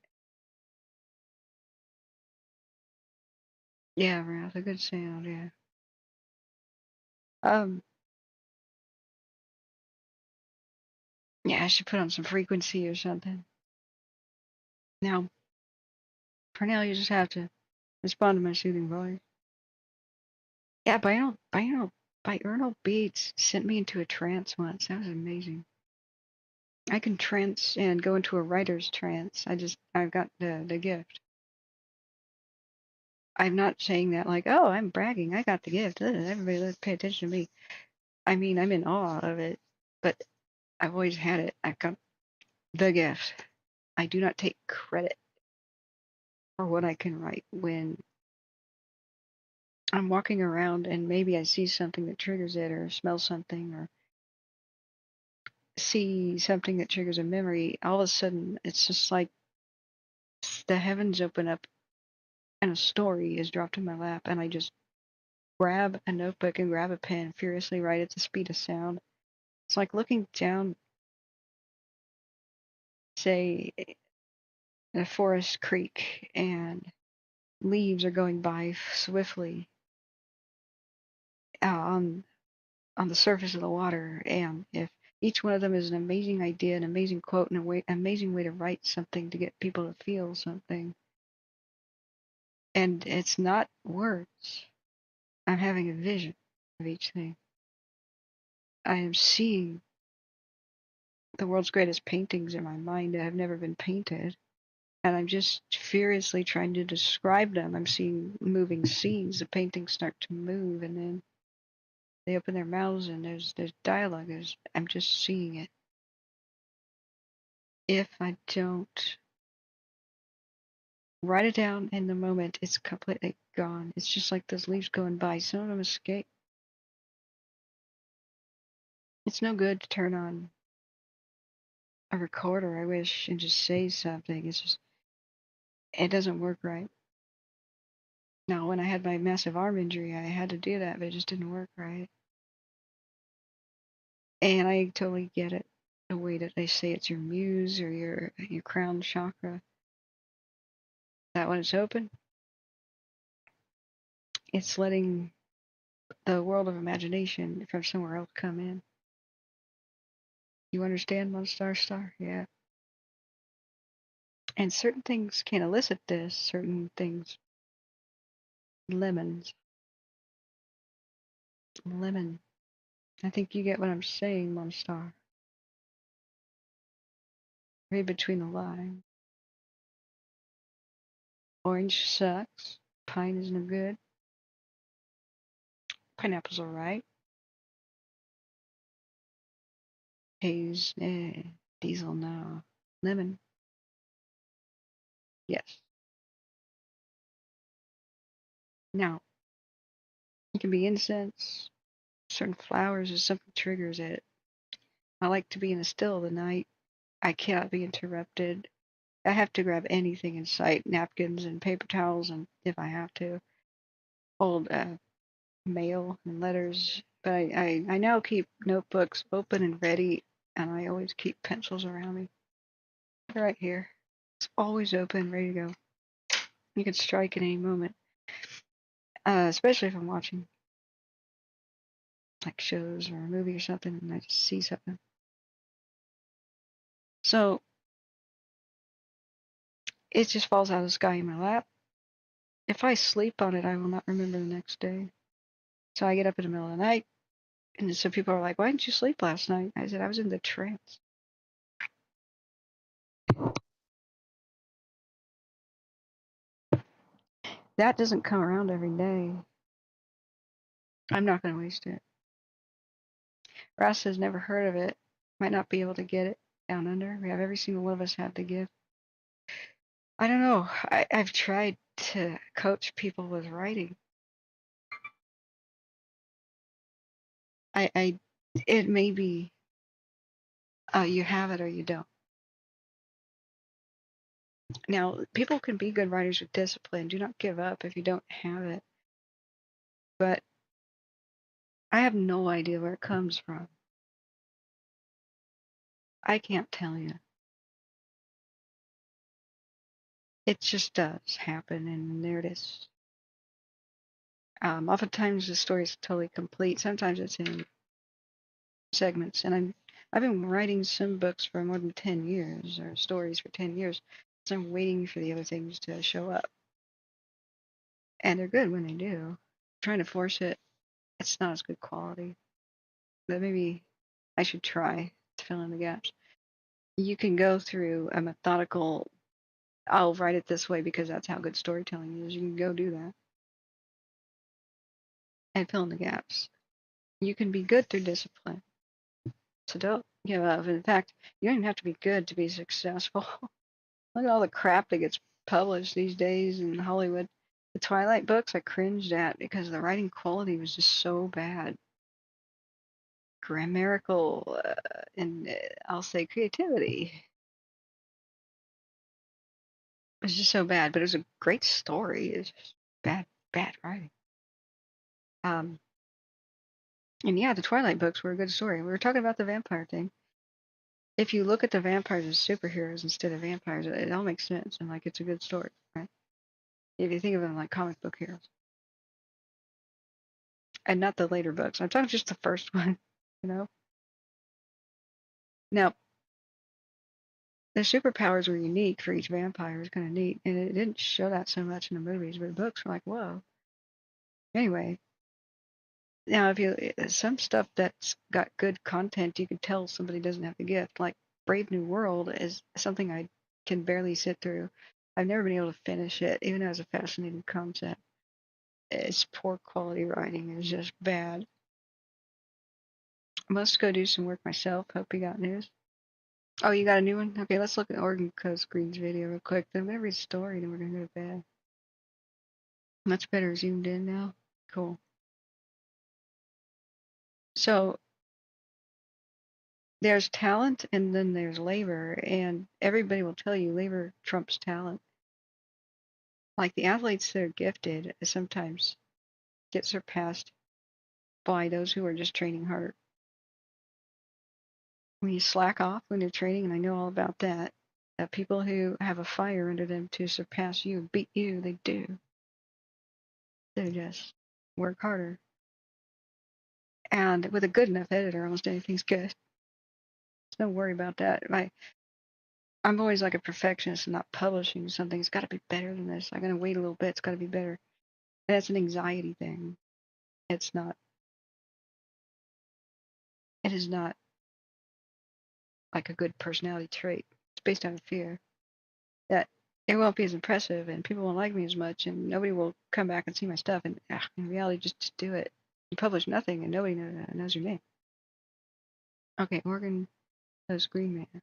Yeah, Ralph, a good sound, yeah. Yeah, I should put on some frequency or something. Now, for now, you just have to respond to my soothing voice. Yeah, binaural beats sent me into a trance once. That was amazing. I can trance and go into a writer's trance. I've got the gift. I'm not saying that like, oh, I'm bragging. I got the gift. Everybody, let's pay attention to me. I mean, I'm in awe of it, but I've always had it. I've got the gift. I do not take credit for what I can write when I'm walking around and maybe I see something that triggers it, or smell something, or see something that triggers a memory. All of a sudden, it's just like the heavens open up and a story is dropped in my lap, and I just grab a notebook and grab a pen and furiously write at the speed of sound. It's like looking down, say, a forest creek, and leaves are going by swiftly on the surface of the water, and if each one of them is an amazing idea, an amazing quote, and an amazing way to write something to get people to feel something. And it's not words. I'm having a vision of each thing. I am seeing the world's greatest paintings in my mind that have never been painted. And I'm just furiously trying to describe them. I'm seeing moving scenes. The paintings start to move, and then they open their mouths, and there's dialogue. I'm just seeing it. If I don't write it down in the moment, it's completely gone. It's just like those leaves going by. Some of them escape. It's no good to turn on a recorder, I wish, and just say something. It's just, it doesn't work right. Now, when I had my massive arm injury, I had to do that, but it just didn't work right. And I totally get it. The way that they say it's your muse or your crown chakra. That when it's open, it's letting the world of imagination from somewhere else come in. You understand, Monstar Star? Yeah. And certain things can elicit this, certain things. Lemons. Lemon. I think you get what I'm saying, Monstar. Read between the lines. Orange sucks. Pine is no good. Pineapple's alright. Haze, diesel, no. Lemon, yes. Now, it can be incense, certain flowers, or something triggers it. I like to be in the still of the night. I cannot be interrupted. I have to grab anything in sight, napkins and paper towels, and if I have to, old mail and letters. But I now keep notebooks open and ready, and I always keep pencils around me. Right here. It's always open, ready to go. You can strike at any moment, especially if I'm watching like shows or a movie or something, and I just see something. So it just falls out of the sky in my lap. If I sleep on it, I will not remember the next day. So I get up in the middle of the night, and so people are like, "Why didn't you sleep last night?" I said, "I was in the trance." That doesn't come around every day. I'm not going to waste it. Ross has never heard of it. Might not be able to get it down under. We have every single one of us had to give. I don't know. I've tried to coach people with writing. It may be you have it or you don't. Now, people can be good writers with discipline. Do not give up if you don't have it. But I have no idea where it comes from. I can't tell you. It just does happen, and there it is. Oftentimes the story is totally complete. Sometimes it's in segments, and I've been writing some books for more than 10 years, or stories for 10 years, so I'm waiting for the other things to show up. And they're good when they do. Trying to force it, it's not as good quality. But maybe I should try to fill in the gaps. You can go through a methodical, I'll write it this way because that's how good storytelling is. You can go do that and fill in the gaps. You can be good through discipline. So don't give up. In fact, you don't even have to be good to be successful. Look at all the crap that gets published these days in Hollywood. The Twilight books I cringed at because the writing quality was just so bad. Grammatical and I'll say creativity. It was just so bad, but it was a great story. It's just bad writing. And yeah, the Twilight books were a good story. We were talking about the vampire thing. If you look at the vampires as superheroes instead of vampires, it all makes sense, and like it's a good story, right? If you think of them like comic book heroes. And not the later books. I'm talking just the first one, you know? Now, their superpowers were unique for each vampire. It was kind of neat, and it didn't show that so much in the movies, but the books were like, whoa. Anyway, now some stuff that's got good content, you can tell somebody doesn't have the gift. Like Brave New World is something I can barely sit through. I've never been able to finish it, even though it's a fascinating concept. It's poor quality writing. It's just bad. I must go do some work myself. Hope you got news. Oh, you got a new one? Okay, let's look at Oregon Coast Green's video real quick. Then I'm going to read the story, then we're going to go to bed. Much better zoomed in now. Cool. So, there's talent and then there's labor, and everybody will tell you labor trumps talent. Like the athletes that are gifted sometimes get surpassed by those who are just training harder. When you slack off when you're training, and I know all about that, people who have a fire under them to surpass you, beat you, they do. They just work harder. And with a good enough editor, almost anything's good. Don't worry about that. I'm always like a perfectionist and not publishing something. It's got to be better than this. I'm going to wait a little bit. It's got to be better. And that's an anxiety thing. It's not. It is not like a good personality trait. It's based on fear that it won't be as impressive and people won't like me as much and nobody will come back and see my stuff. And in reality, just do it. You publish nothing and nobody knows your name. Okay, Oregon Coast Green Man.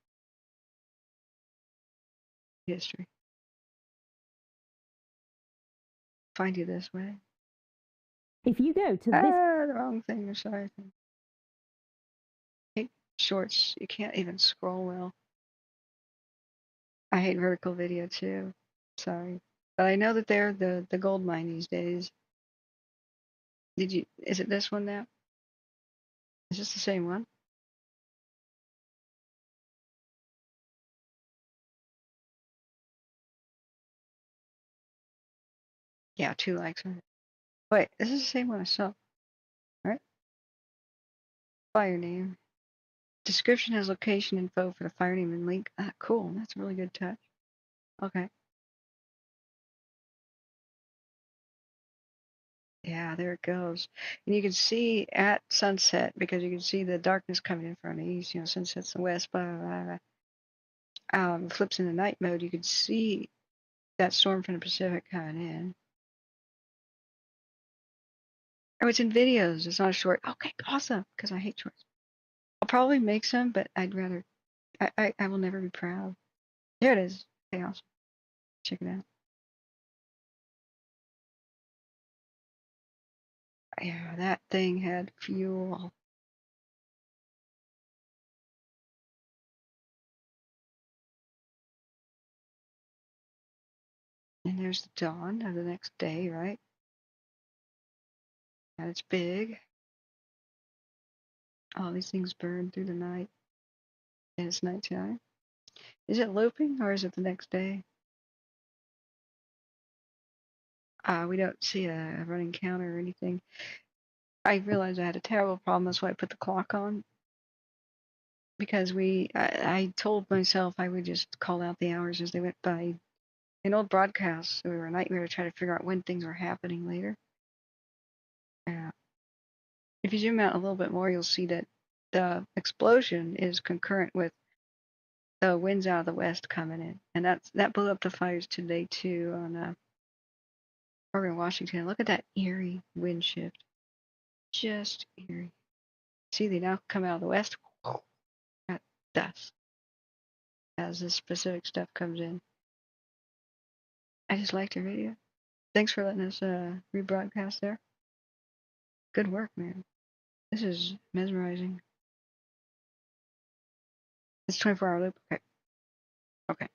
History. Find you this way. If you go to this... the wrong thing. Sorry. Hate shorts. You can't even scroll well. I hate vertical video too. Sorry. But I know that they're the gold mine these days. Is it this one now? Is this the same one? Yeah, 2 likes on it. Wait, this is the same one I saw. Alright. Fire name. Description has location info for the fire name and link. Ah, cool. That's a really good touch. Okay. Yeah, there it goes. And you can see at sunset, because you can see the darkness coming in from the east, sunset's the west, blah, blah, blah. Flips into night mode, you can see that storm from the Pacific coming in. Oh, it's in videos. It's not a short. Okay, awesome, because I hate shorts. I'll probably make some, but I'd rather, I will never be proud. There it is. Okay, awesome. Check it out. Yeah, that thing had fuel. And there's the dawn of the next day, right? And it's big. All these things burn through the night. And it's nighttime. Is it looping or is it the next day? We don't see a running counter or anything. I realized I had a terrible problem. That's why I put the clock on. Because I told myself I would just call out the hours as they went by. In old broadcasts, they were a nightmare to try to figure out when things were happening later. If you zoom out a little bit more, you'll see that the explosion is concurrent with the winds out of the west coming in. And that blew up the fires today, too, on Oregon, Washington. Look at that eerie wind shift. Just eerie. See, they now come out of the west. Got dust as this specific stuff comes in. I just liked your video. Thanks for letting us rebroadcast there. Good work, man. This is mesmerizing. It's 24-hour loop. Okay. Okay.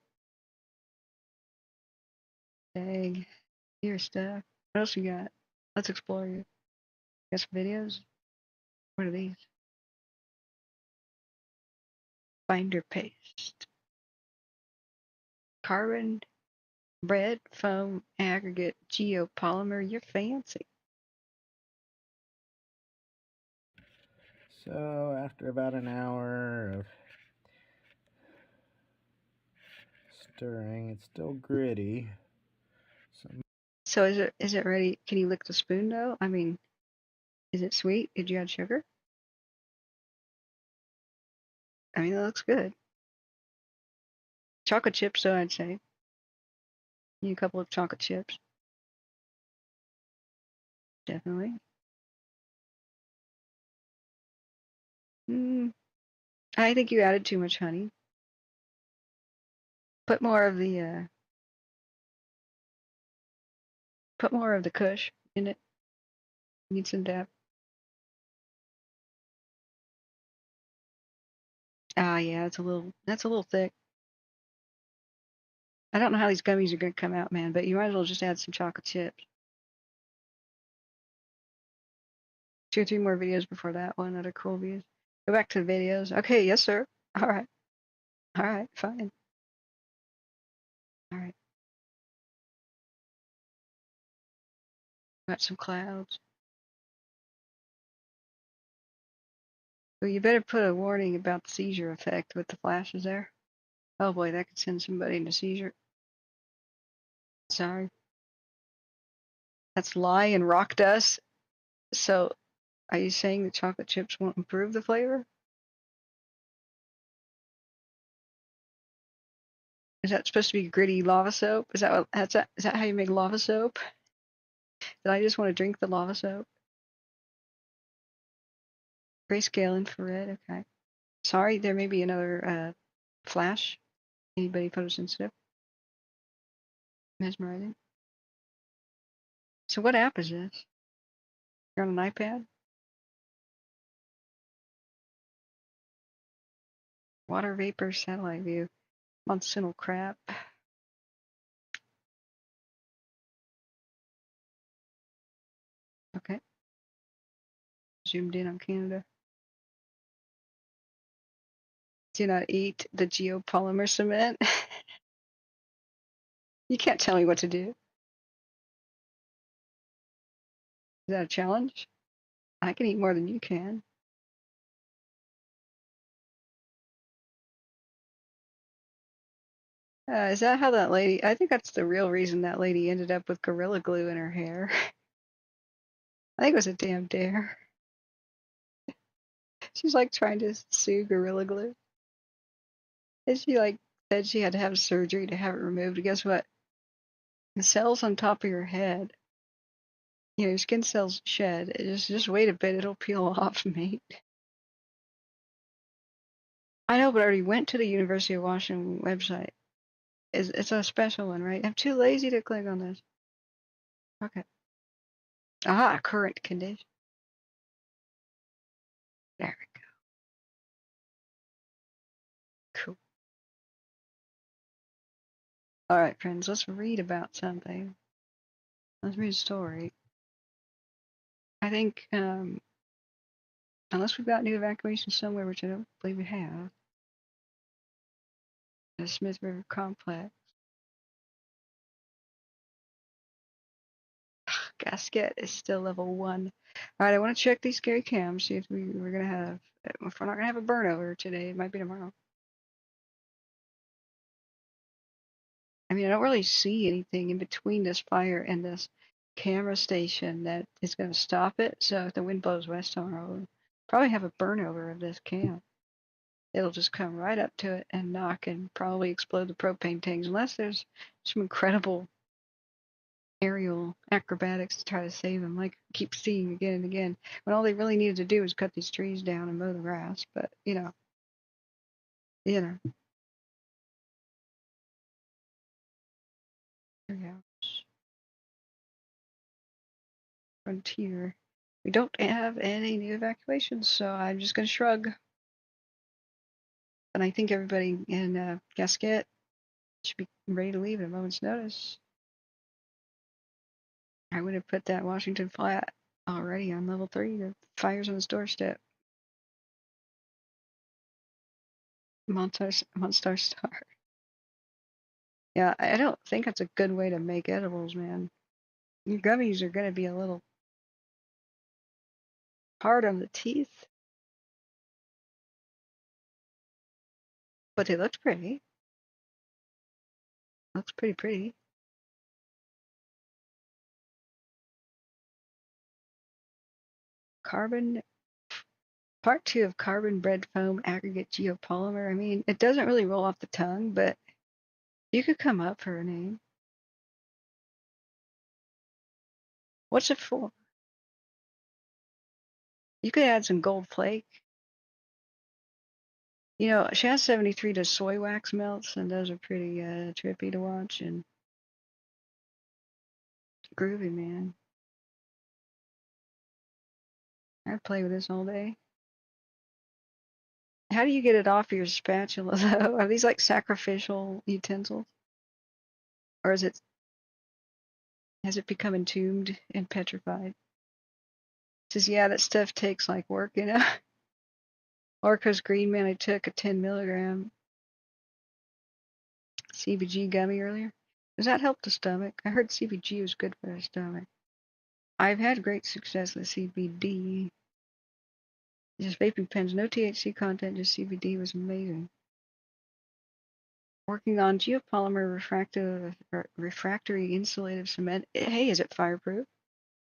Dang. Your stuff. What else you got? Let's explore you. Got some videos? What are these? Binder paste. Carbon, bread, foam, aggregate, geopolymer. You're fancy. So after about an hour of stirring. It's still gritty. So is it ready? Can you lick the spoon though? I mean, is it sweet? Did you add sugar? I mean, it looks good. Chocolate chips, though, I'd say. Need a couple of chocolate chips. Definitely. I think you added too much honey. Put more of the Kush in it. Need some dab. Ah, yeah, that's a little thick. I don't know how these gummies are gonna come out, man, but you might as well just add some chocolate chips. 2 or 3 more videos before that one that are cool views. Go back to the videos. Okay, yes, sir. All right, fine. All right. Got some clouds. Well, you better put a warning about the seizure effect with the flashes there. Oh boy, that could send somebody into seizure. Sorry. That's lye and rock dust. So, are you saying the chocolate chips won't improve the flavor? Is that supposed to be gritty lava soap? Is that how you make lava soap? Did I just want to drink the lava soap? Grayscale infrared, okay. Sorry, there may be another flash. Anybody photosensitive? Mesmerizing. So what app is this? You're on an iPad? Water vapor satellite view. Monsoonal crap. Okay. Zoomed in on Canada. Do not eat the geopolymer cement. You can't tell me what to do. Is that a challenge? I can eat more than you can. Is that how that lady... I think that's the real reason that lady ended up with Gorilla Glue in her hair. I think it was a damn dare. She's like trying to sue Gorilla Glue. And she like said she had to have surgery to have it removed. And guess what? The cells on top of your head, you know, your skin cells shed. Just wait a bit, it'll peel off, mate. I know, but I already went to the University of Washington website. It's a special one, right? I'm too lazy to click on this. Okay. Aha, current condition. There we go. Cool. All right, friends, let's read about something. Let's read a story. I think, unless we've got new evacuations somewhere, which I don't believe we have, the Smith River complex. Gasket is still level 1. All right, I want to check these scary cams, see if we're going to have, if we're not going to have a burnover today, it might be tomorrow. I mean, I don't really see anything in between this fire and this camera station that is going to stop it. So if the wind blows west tomorrow, we'll probably have a burnover of this cam. It'll just come right up to it and knock and probably explode the propane tanks, unless there's some incredible aerial acrobatics to try to save them, like I keep seeing again and again, when all they really needed to do was cut these trees down and mow the grass. But you know. Frontier. We don't have any new evacuations, so I'm just going to shrug. And I think everybody in Gasket should be ready to leave at a moment's notice. I would have put that Washington flat already on level 3. The fire's on its doorstep. Monstar Star. Yeah, I don't think that's a good way to make edibles, man. Your gummies are going to be a little hard on the teeth. But they looked pretty. Looks pretty pretty. Carbon, part 2 of carbon bread foam aggregate geopolymer. I mean, it doesn't really roll off the tongue, but you could come up for a name. What's it for? You could add some gold flake. You know, Shaz 73 does soy wax melts, and those are pretty trippy to watch and groovy, man. I'd play with this all day. How do you get it off your spatula, though? Are these like sacrificial utensils? Or has it become entombed and petrified? Says, yeah, that stuff takes like work, you know? Orco's Green Man, I took a 10 milligram CBG gummy earlier. Does that help the stomach? I heard CBG was good for the stomach. I've had great success with CBD. Just vaping pens, no THC content, just CBD was amazing. Working on geopolymer refractory insulative cement. Hey, is it fireproof?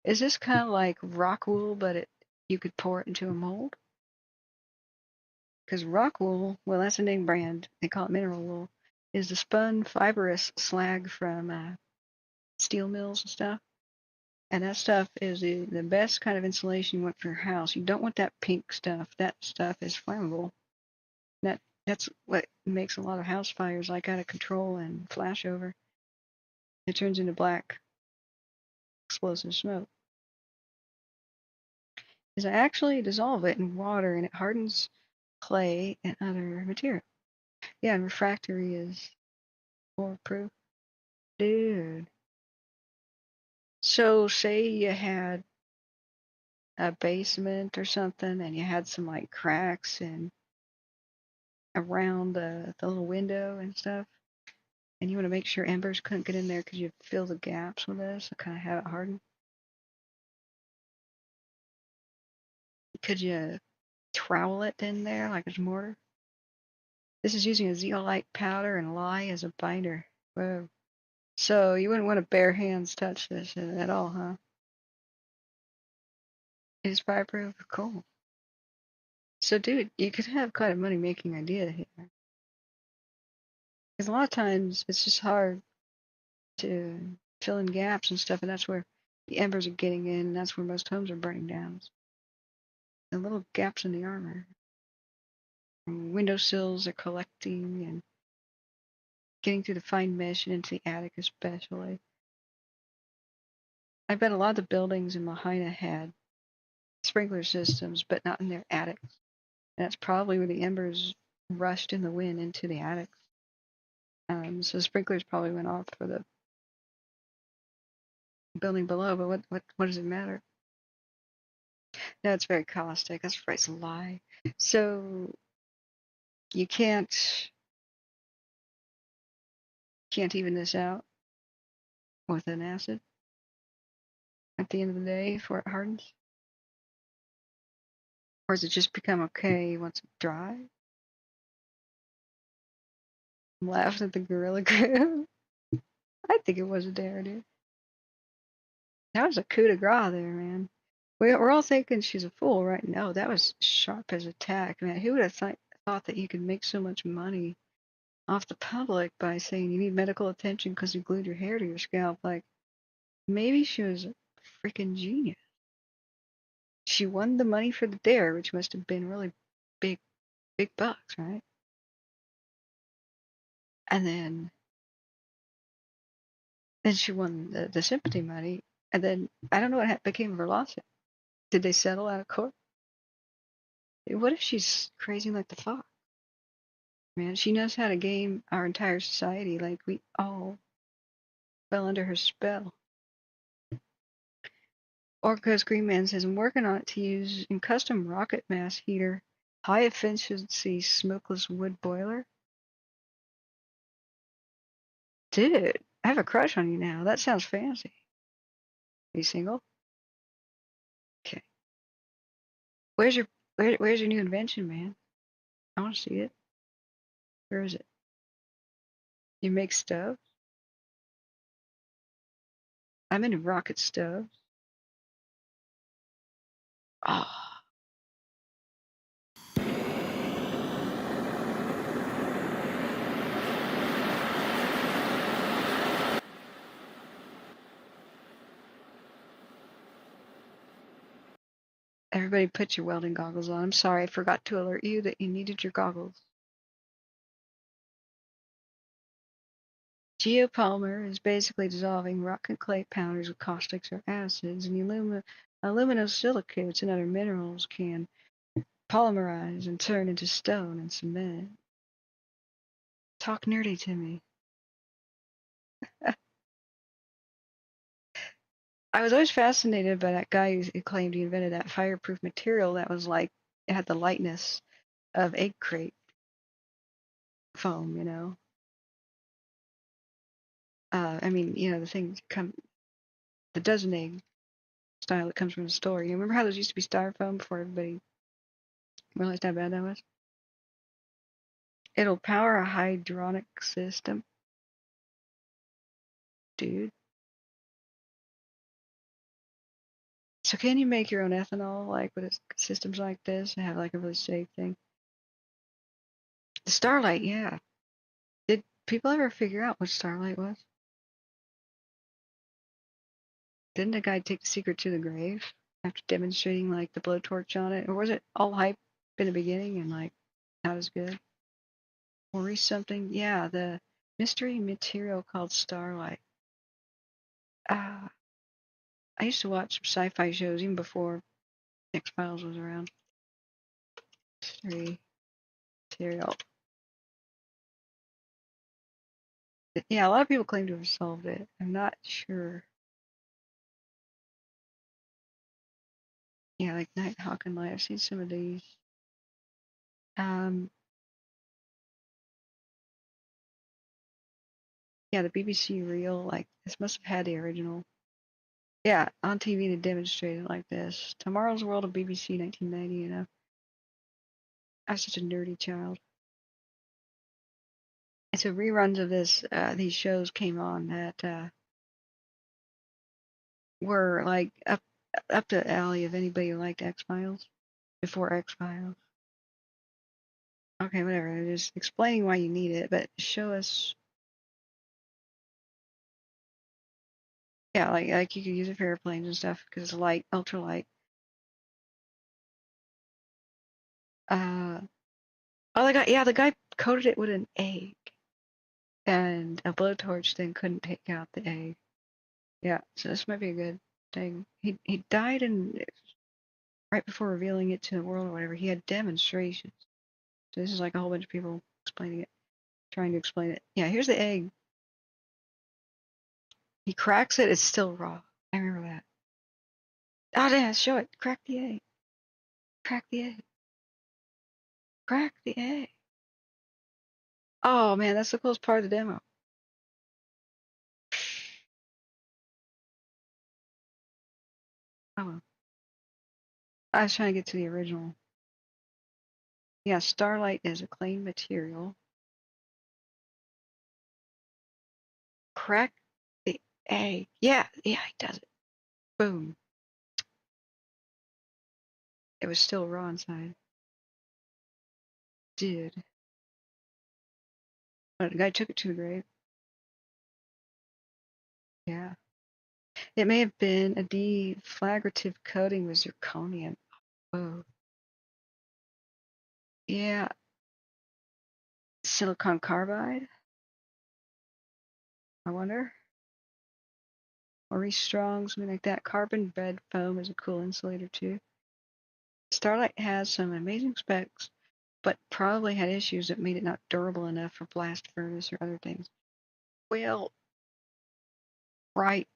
Is this kind of like rock wool, but you could pour it into a mold? Because rock wool, well, that's a name brand. They call it mineral wool. Is the spun fibrous slag from steel mills and stuff. And that stuff is the best kind of insulation you want for your house. You don't want that pink stuff. That stuff is flammable. That's what makes a lot of house fires like out of control and flashover. It turns into black explosive smoke. Is I actually dissolve it in water and it hardens clay and other material. Yeah, and refractory is waterproof. Dude. So say you had a basement or something and you had some like cracks and around the little window and stuff, and you want to make sure embers couldn't get in there because you fill the gaps with this to kind of have it harden. Could you trowel it in there like it's mortar? This is using a zeolite powder and lye as a binder. Whoa. So you wouldn't want to bare hands touch this at all, huh? It is fireproof? Cool. So dude, you could have quite a money making idea here. Because a lot of times it's just hard to fill in gaps and stuff, and that's where the embers are getting in, and that's where most homes are burning down. The little gaps in the armor. Windowsills are collecting and getting through the fine mesh and into the attic especially. I bet a lot of the buildings in Lahaina had sprinkler systems, but not in their attics. And that's probably where the embers rushed in the wind into the attics. So sprinklers probably went off for the building below, but what does it matter? No, it's very caustic. That's right, it's a lie. So you can't even this out with an acid at the end of the day before it hardens? Or does it just become okay once it's dry? I'm laughing at the Gorilla Glue. I think it was a dare, dude. That was a coup de grace there, man. We're all thinking she's a fool, right? No, that was sharp as a tack, man. Who would have thought that you could make so much money off the public by saying you need medical attention because you glued your hair to your scalp? Like, maybe she was a freaking genius. She won the money for the dare, which must have been really big bucks, right? And then she won the sympathy money, and then I don't know what became of her lawsuit. Did they settle out of court? What if she's crazy like the fox? Man, she knows how to game our entire society. Like, we all fell under her spell. Orco's Green Man says, I'm working on it to use in custom rocket mass heater, high efficiency smokeless wood boiler. Dude, I have a crush on you now. That sounds fancy. Are you single? Okay. Where's your new invention, man? I want to see it. Where is it? You make stuff? I'm into rocket stoves. Oh. Everybody put your welding goggles on. I'm sorry, I forgot to alert you that you needed your goggles. Geopolymer is basically dissolving rock and clay powders with caustics or acids, and aluminosilicates and other minerals can polymerize and turn into stone and cement. Talk nerdy to me. I was always fascinated by that guy who claimed he invented that fireproof material that was like, it had the lightness of egg crate foam, you know. I mean, you know, the thing the dozen egg style that comes from the store. You remember how those used to be styrofoam before everybody realized how bad that was? It'll power a hydronic system. Dude. So can you make your own ethanol, like with systems like this, and have like a really safe thing? The Starlight, yeah. Did people ever figure out what Starlight was? Didn't the guy take the secret to the grave after demonstrating like the blowtorch on it? Or was it all hype in the beginning and like not as good? Or something? Yeah, the mystery material called Starlight. I used to watch sci-fi shows even before X-Files was around. Mystery material. Yeah, a lot of people claim to have solved it. I'm not sure. Yeah, like Nighthawk and Light. I've seen some of these. Yeah, the BBC reel, like, this must have had the original. Yeah, on TV they demonstrated like this. Tomorrow's World of BBC 1990, you know. I was such a nerdy child. And so reruns of these shows came on that were like up the alley of anybody who liked X-Files before X-Files. Okay, whatever. Just explaining why you need it, but show us. Yeah, like you could use it for airplanes and stuff because it's light, ultralight. The guy coated it with an egg, and a blowtorch then couldn't take out the egg. Yeah, so this might be a good thing. He died right before revealing it to the world or whatever. He had demonstrations. So this is like a whole bunch of people explaining it, trying to explain it. Yeah, here's the egg. He cracks it, it's still raw. I remember that. Oh, yeah, show it. Crack the egg. Crack the egg. Crack the egg. Oh, man, that's the coolest part of the demo. Oh, well. I was trying to get to the original. Yeah, Starlight is a clean material. Crack the egg. Yeah, he does it. Boom. It was still raw inside. Dude. Oh, the guy took it to the grave. Yeah. It may have been a deflagrative coating with zirconium. Whoa. Yeah. Silicon carbide? I wonder. Maurice Strong, something like that. Carbon bed foam is a cool insulator too. Starlight has some amazing specs, but probably had issues that made it not durable enough for blast furnace or other things. Well, right.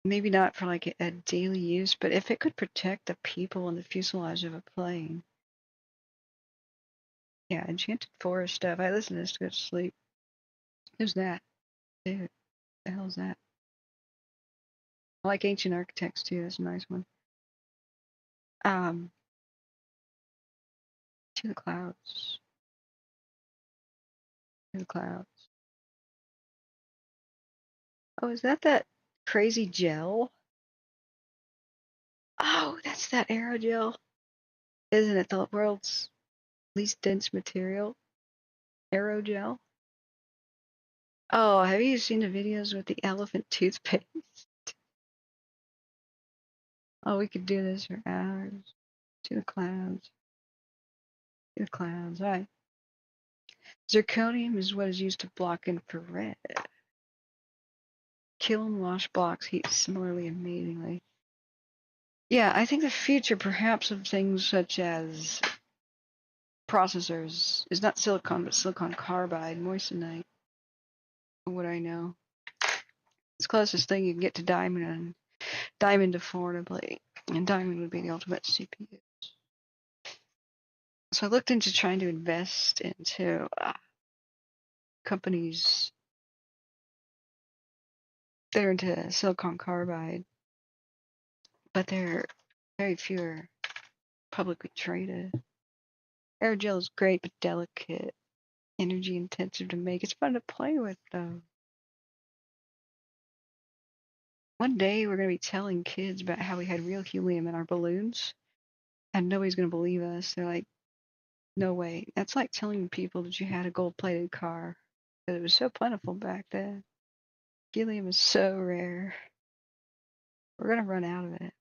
Maybe not for like a daily use, but if it could protect the people in the fuselage of a plane. Yeah, Enchanted Forest stuff. I listen to this to go to sleep. Who's that? Dude, what the hell is that? I like Ancient Architects too. That's a nice one. To the clouds. To the clouds. Oh, is that crazy gel. Oh, that's that aerogel. Isn't it the world's least dense material? Aerogel. Oh, have you seen the videos with the elephant toothpaste? Oh, we could do this for hours. To the clouds. To the clouds. All right. Zirconium is what is used to block infrared. Kiln wash blocks heat similarly amazingly. Yeah, I think the future perhaps of things such as processors is not silicon, but silicon carbide, moissanite. What I know. It's the closest thing you can get to diamond and diamond affordably. And diamond would be the ultimate CPU. So I looked into trying to invest into companies that are into silicon carbide, but they're very few are publicly traded. Aerogel is great, but delicate, energy intensive to make. It's fun to play with, though. One day we're going to be telling kids about how we had real helium in our balloons, and nobody's going to believe us. They're like, no way. That's like telling people that you had a gold-plated car, because it was so plentiful back then. Helium is so rare. We're going to run out of it.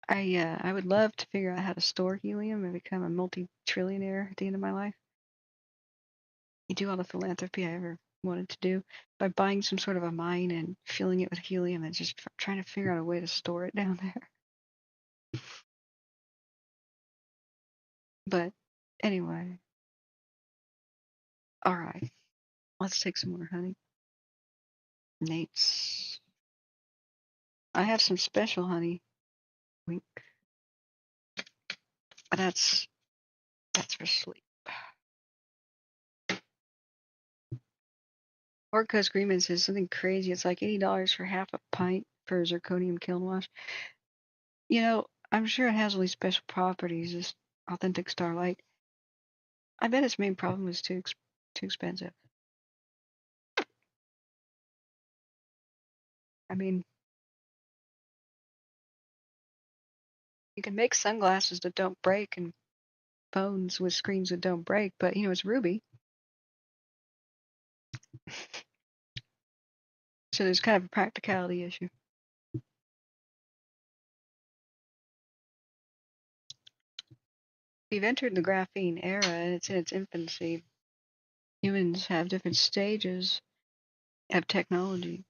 I would love to figure out how to store helium and become a multi-trillionaire at the end of my life. You do all the philanthropy I ever wanted to do by buying some sort of a mine and filling it with helium and just trying to figure out a way to store it down there. But anyway. All right. Let's take some more honey. Nate's. I have some special honey. Wink. But that's for sleep. Orco's agreement says something crazy. It's like $80 for half a pint for zirconium kiln wash. You know, I'm sure it has all these special properties, this authentic starlight. I bet its main problem is too expensive. I mean, you can make sunglasses that don't break and phones with screens that don't break, but you know, it's ruby. So there's kind of a practicality issue. We've entered the graphene era and it's in its infancy. Humans have different stages of technology,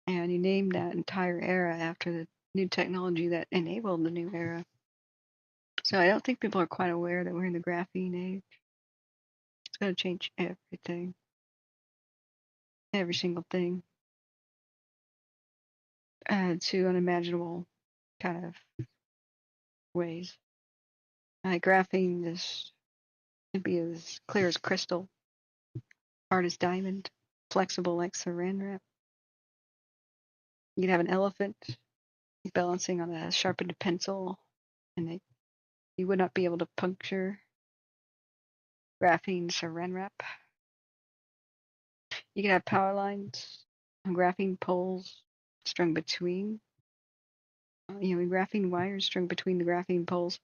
and you name that entire era after the new technology that enabled the new era. So I don't think people are quite aware that we're in the graphene age. It's going to change everything. Every single thing. To unimaginable kind of ways. Graphene is could be as clear as crystal, hard as diamond, flexible like saran wrap. You could have an elephant balancing on a sharpened pencil, and you would not be able to puncture graphene saran wrap. You could have power lines on graphene poles strung between, graphene wires strung between the graphene poles,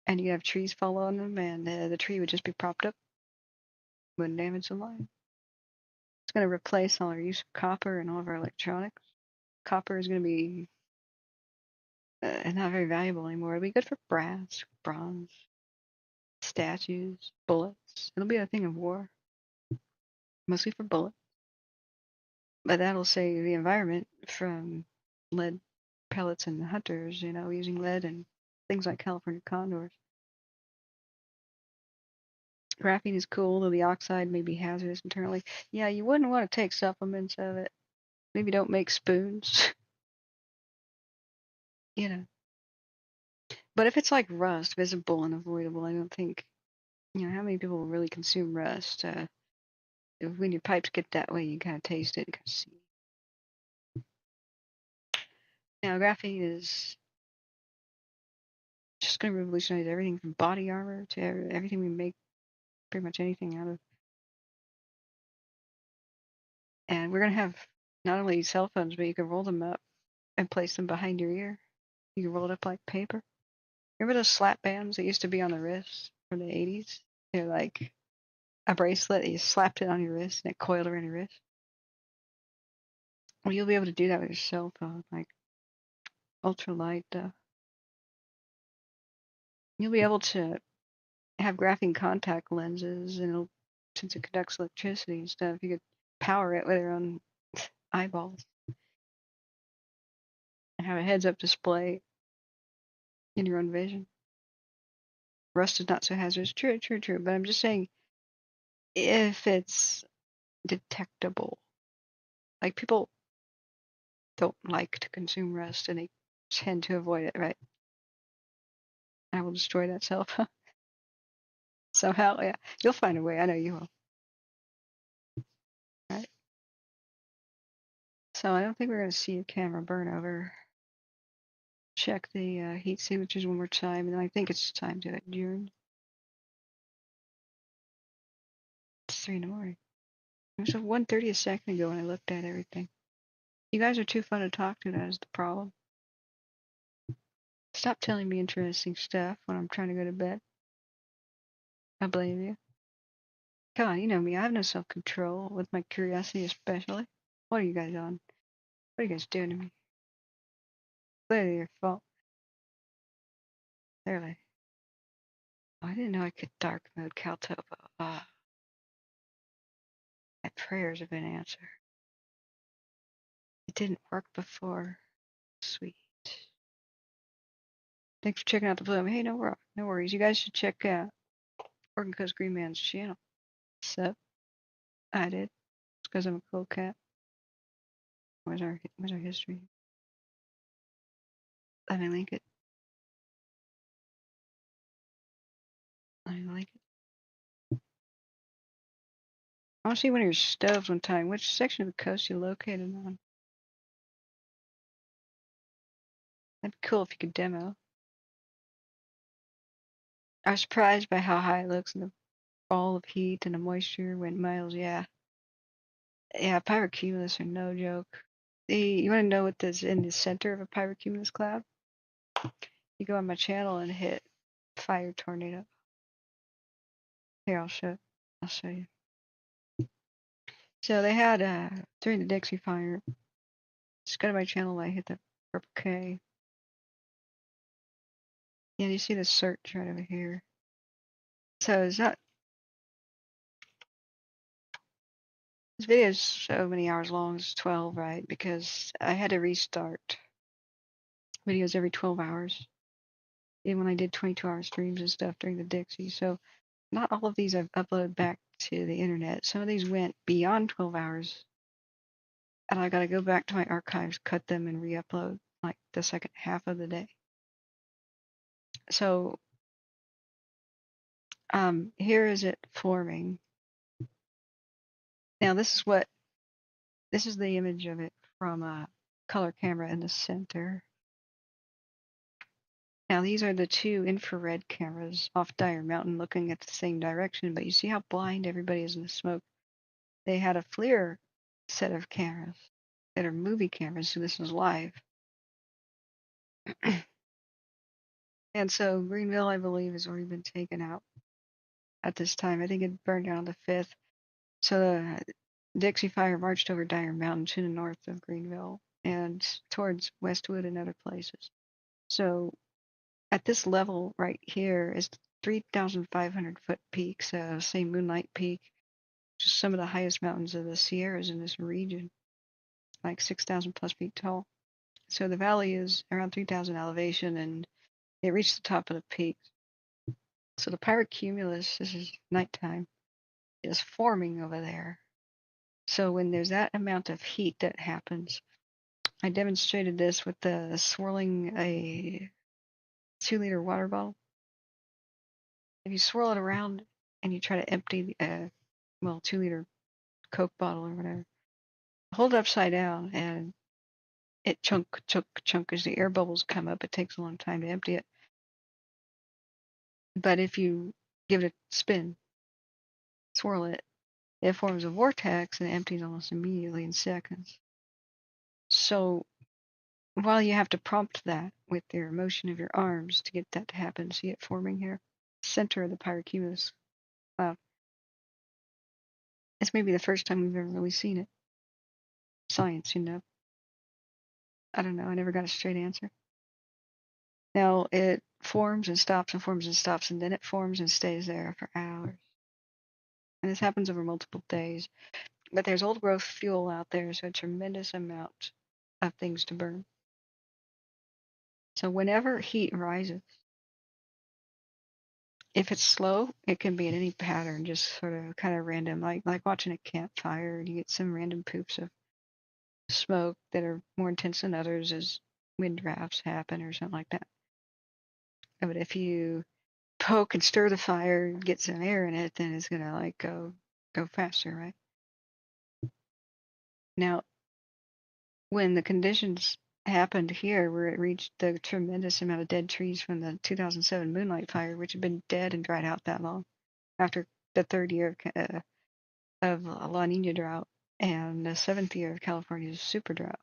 and you could have trees fall on them, and the tree would just be propped up, wouldn't damage the line. It's going to replace all our use of copper and all of our electronics. Copper is going to be not very valuable anymore. It'll be good for brass, bronze, statues, bullets. It'll be a thing of war, mostly for bullets. But that'll save the environment from lead pellets and hunters, using lead and things like California condors. Graphene is cool, though the oxide may be hazardous internally. Yeah, you wouldn't want to take supplements of it. Maybe don't make spoons. But if it's like rust, visible and avoidable, I don't think, how many people really consume rust? When your pipes get that way, you kind of taste it and kind of see. Now, graphene is just going to revolutionize everything from body armor to everything we make, pretty much anything out of. And we're going to have not only cell phones, but you can roll them up and place them behind your ear. You can roll it up like paper. Remember those slap bands that used to be on the wrist from the 80s? They're like a bracelet. You slapped it on your wrist and it coiled around your wrist. Well, you'll be able to do that with your cell phone, like ultralight. You'll be able to have graphene contact lenses, and since it conducts electricity and stuff, you could power it with your own eyeballs and have a heads-up display in your own vision. Rust is not so hazardous. True. But I'm just saying, if it's detectable, like people don't like to consume rust and they tend to avoid it, right? I will destroy that cell phone. Somehow, yeah. You'll find a way. I know you will. Right? So I don't think we're going to see a camera burn over. Check the heat signatures one more time, and then I think it's time to adjourn. It's 3 in the morning. It was 1:30 a second ago when I looked at everything. You guys are too fun to talk to, that is the problem. Stop telling me interesting stuff when I'm trying to go to bed. I blame you. Come on, you know me. I have no self-control, with my curiosity especially. What are you guys on? What are you guys doing to me? Clearly your fault. Clearly. Oh, I didn't know I could dark mode Caltopo. My prayers have been answered. It didn't work before. Sweet. Thanks for checking out the Bloom. Hey, no worries. You guys should check out Oregon Coast Green Man's channel. So, I did. It's because I'm a cool cat. Where's our history? Let me link it. I want to see one of your stoves one time. Which section of the coast you located on? That'd be cool if you could demo. I was surprised by how high it looks and the ball of heat and the moisture went miles. Yeah, pyrocumulus are no joke. You want to know what is in the center of a pyrocumulus cloud? You go on my channel and hit fire tornado. Here, I'll show you. So they had during the Dixie Fire. Just go to my channel. I hit the purple K. Yeah, you see the search right over here. So it's not. This video is so many hours long. It's 12, right? Because I had to restart videos every 12 hours. Even when I did 22-hour streams and stuff during the Dixie. So not all of these I've uploaded back to the internet. Some of these went beyond 12 hours. And I got to go back to my archives, cut them, and re-upload like the second half of the day. So here is it forming. Now this is the image of it from a color camera in the center. Now these are the two infrared cameras off Dyer Mountain looking at the same direction, but you see how blind everybody is in the smoke. They had a FLIR set of cameras that are movie cameras, so this is live. And so Greenville, I believe, has already been taken out at this time. I think it burned down on the 5th. So the Dixie Fire marched over Dyer Mountain to the north of Greenville and towards Westwood and other places. So at this level right here is 3,500 foot peak, so say Moonlight Peak, which is some of the highest mountains of the Sierras in this region, like 6,000 plus feet tall. So the valley is around 3,000 elevation, and it reached the top of the peak. So the pyrocumulus, this is nighttime, is forming over there. So when there's that amount of heat that happens, I demonstrated this with the swirling a 2-liter water bottle. If you swirl it around and you try to empty a 2-liter Coke bottle or whatever, hold it upside down and it chunk as the air bubbles come up. It takes a long time to empty it. But if you give it a spin, swirl it, it forms a vortex and it empties almost immediately in seconds. So while you have to prompt that with your motion of your arms to get that to happen, see it forming here, center of the pyrocumulus cloud. It's maybe the first time we've ever really seen it. Science, you know. I don't know. I never got a straight answer. Now it forms and stops and forms and stops, and then it forms and stays there for hours. And this happens over multiple days. But there's old growth fuel out there, so a tremendous amount of things to burn. So whenever heat rises, if it's slow, it can be in any pattern, just sort of kind of random, like watching a campfire, and you get some random poops of smoke that are more intense than others as wind drafts happen or something like that. But if you poke and stir the fire, get some air in it, then it's gonna like go faster, right? Now, when the conditions happened here, where it reached the tremendous amount of dead trees from the 2007 Moonlight Fire, which had been dead and dried out that long, after the third year of La Nina drought and the seventh year of California's super drought,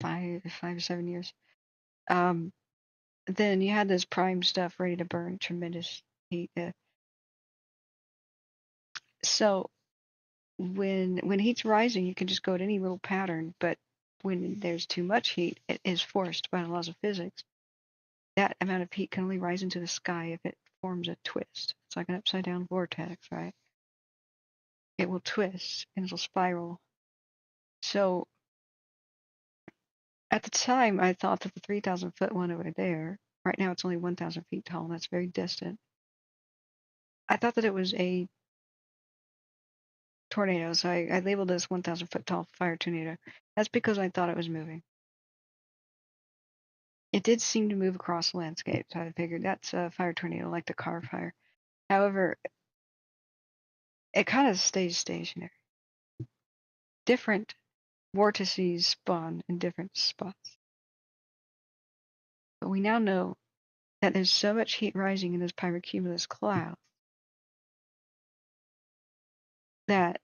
5 or 7 years. Then you had this prime stuff ready to burn, tremendous heat. So when heat's rising, you can just go at any little pattern, but when there's too much heat, it is forced by the laws of physics. That amount of heat can only rise into the sky if it forms a twist. It's like an upside down vortex, right? It will twist and it'll spiral. So at the time, I thought that the 3,000 foot one over there, right now it's only 1,000 feet tall, and that's very distant. I thought that it was a tornado, so I labeled this 1,000 foot tall fire tornado. That's because I thought it was moving. It did seem to move across the landscape, so I figured that's a fire tornado like the car fire. However, it kind of stays stationary. Different vortices spawn in different spots. But we now know that there's so much heat rising in this pyrocumulus cloud that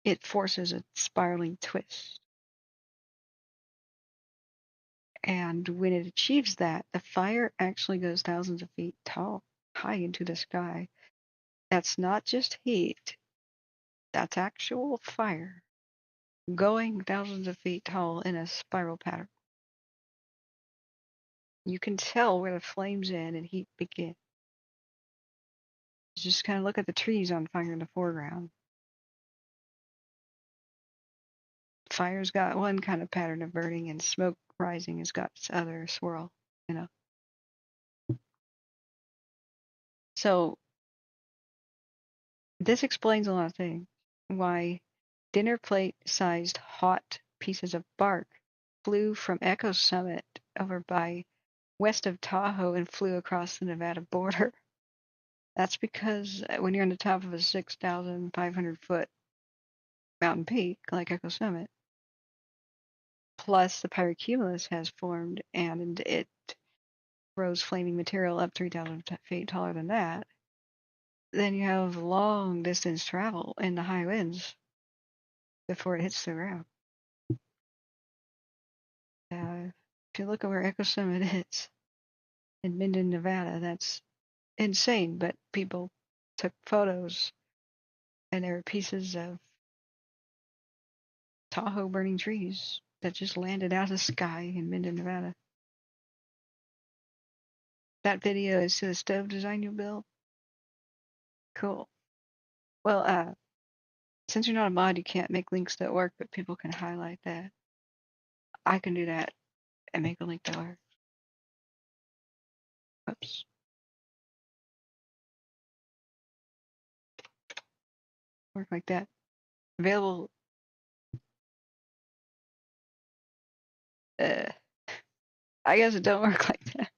it forces a spiraling twist. And when it achieves that, the fire actually goes thousands of feet tall, high into the sky. That's not just heat, that's actual fire going thousands of feet tall in a spiral pattern. You can tell where the flames end and heat begin. Just kind of look at the trees on fire in the foreground. Fire's got one kind of pattern of burning, and smoke rising has got its other swirl, you know. So this explains a lot of things. Why dinner plate-sized hot pieces of bark flew from Echo Summit over by west of Tahoe and flew across the Nevada border. That's because when you're on the top of a 6,500 foot mountain peak like Echo Summit, plus the pyrocumulus has formed and it throws flaming material up 3,000 feet taller than that, then you have long distance travel in the high winds before it hits the ground. If you look at where Echo Summit is in Minden, Nevada, that's insane, but people took photos and there were pieces of Tahoe burning trees that just landed out of the sky in Minden, Nevada. That video is to the stove design you built? Cool. Well, since you're not a mod, you can't make links that work, but people can highlight that. I can do that and make a link that works. Oops. Work like that. Available. I guess it don't work like that.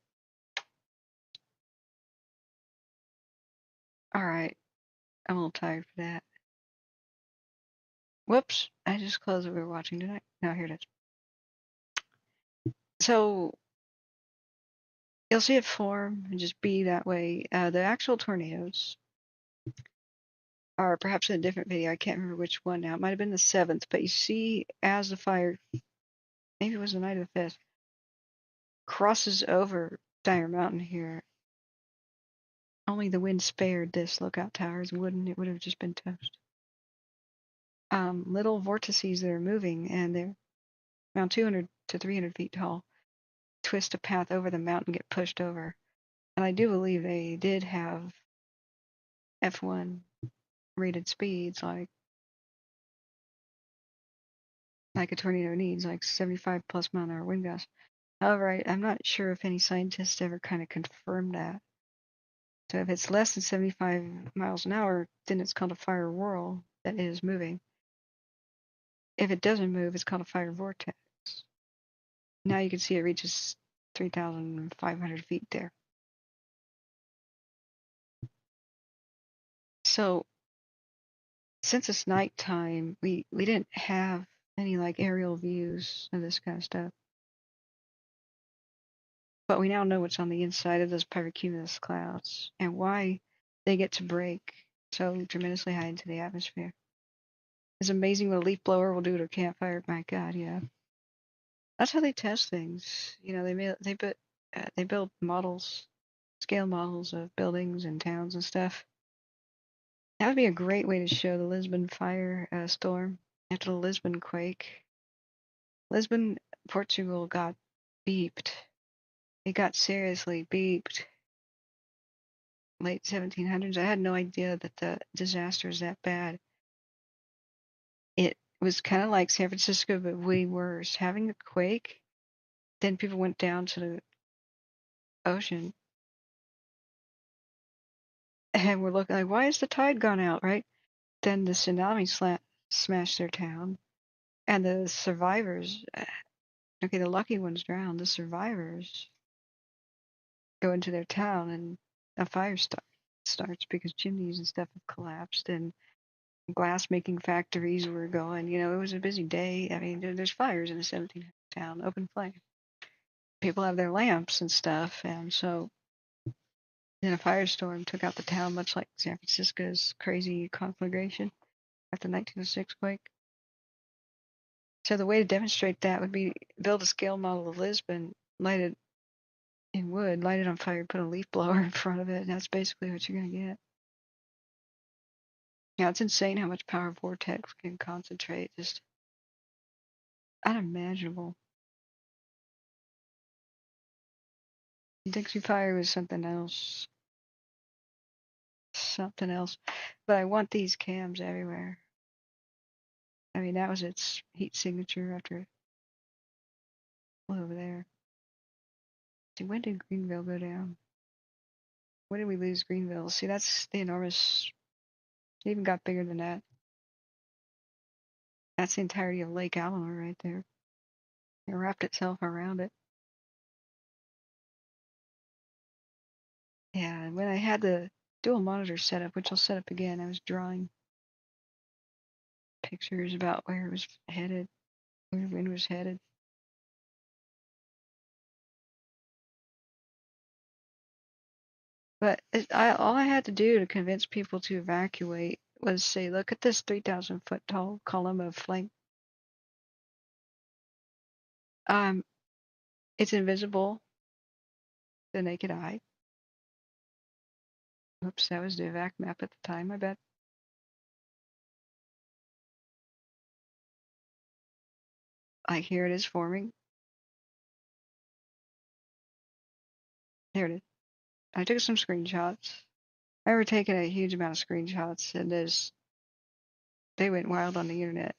Alright. I'm a little tired for that. Whoops. I just closed what we were watching tonight. No, here it is. So you'll see it form and just be that way. The actual tornadoes or perhaps in a different video. I can't remember which one now. It might have been the 7th, but you see as the fire, maybe it was the night of the 5th, crosses over Dyer Mountain here. Only the wind spared this lookout tower. It would have just been toast. Little vortices that are moving, and they're around 200 to 300 feet tall, twist a path over the mountain, get pushed over. And I do believe they did have F1 rated speeds like a tornado needs, like 75 plus mile an hour wind gusts. However, I'm not sure if any scientists ever kind of confirmed that. So if it's less than 75 miles an hour, then it's called a fire whirl that is moving. If it doesn't move, it's called a fire vortex. Now you can see it reaches 3,500 feet there. So since it's nighttime, we didn't have any like aerial views of this kind of stuff. But we now know what's on the inside of those pyrocumulus clouds and why they get to break so tremendously high into the atmosphere. It's amazing what a leaf blower will do to a campfire. My God, yeah. That's how they test things. You know, they build models, scale models of buildings and towns and stuff. That would be a great way to show the Lisbon fire storm after the Lisbon quake. Lisbon, Portugal got beeped. It got seriously beeped. Late 1700s. I had no idea that the disaster was that bad. It was kind of like San Francisco, but way worse. Having a quake, then people went down to the ocean and were looking like, why is the tide gone out, right? Then the tsunami smashed their town, and the survivors, okay, the lucky ones drowned. The survivors go into their town, and a fire starts because chimneys and stuff have collapsed, and glass making factories were going. You know, it was a busy day. I mean, there's fires in a 1700 town, open flame. People have their lamps and stuff, and so then a firestorm took out the town, much like San Francisco's crazy conflagration after the 1906 quake. So the way to demonstrate that would be build a scale model of Lisbon, light it in wood, light it on fire, put a leaf blower in front of it, and that's basically what you're going to get. Yeah, it's insane how much power vortex can concentrate. Just unimaginable. Dixie Fire was something else. Something else. But I want these cams everywhere. I mean, that was its heat signature after it flew over there. See, when did Greenville go down? When did we lose Greenville? See, that's the enormous. It even got bigger than that. That's the entirety of Lake Alamo right there. It wrapped itself around it. Yeah, and when I had the dual monitor set up, which I'll set up again, I was drawing pictures about where it was headed, where the wind was headed. But all I had to do to convince people to evacuate was say, look at this 3,000 foot tall column of flame. It's invisible to the naked eye. Oops, that was the Evac Map at the time, I bet. Like, here it is forming. There it is. I took some screenshots. I remember taking a huge amount of screenshots, and they went wild on the internet.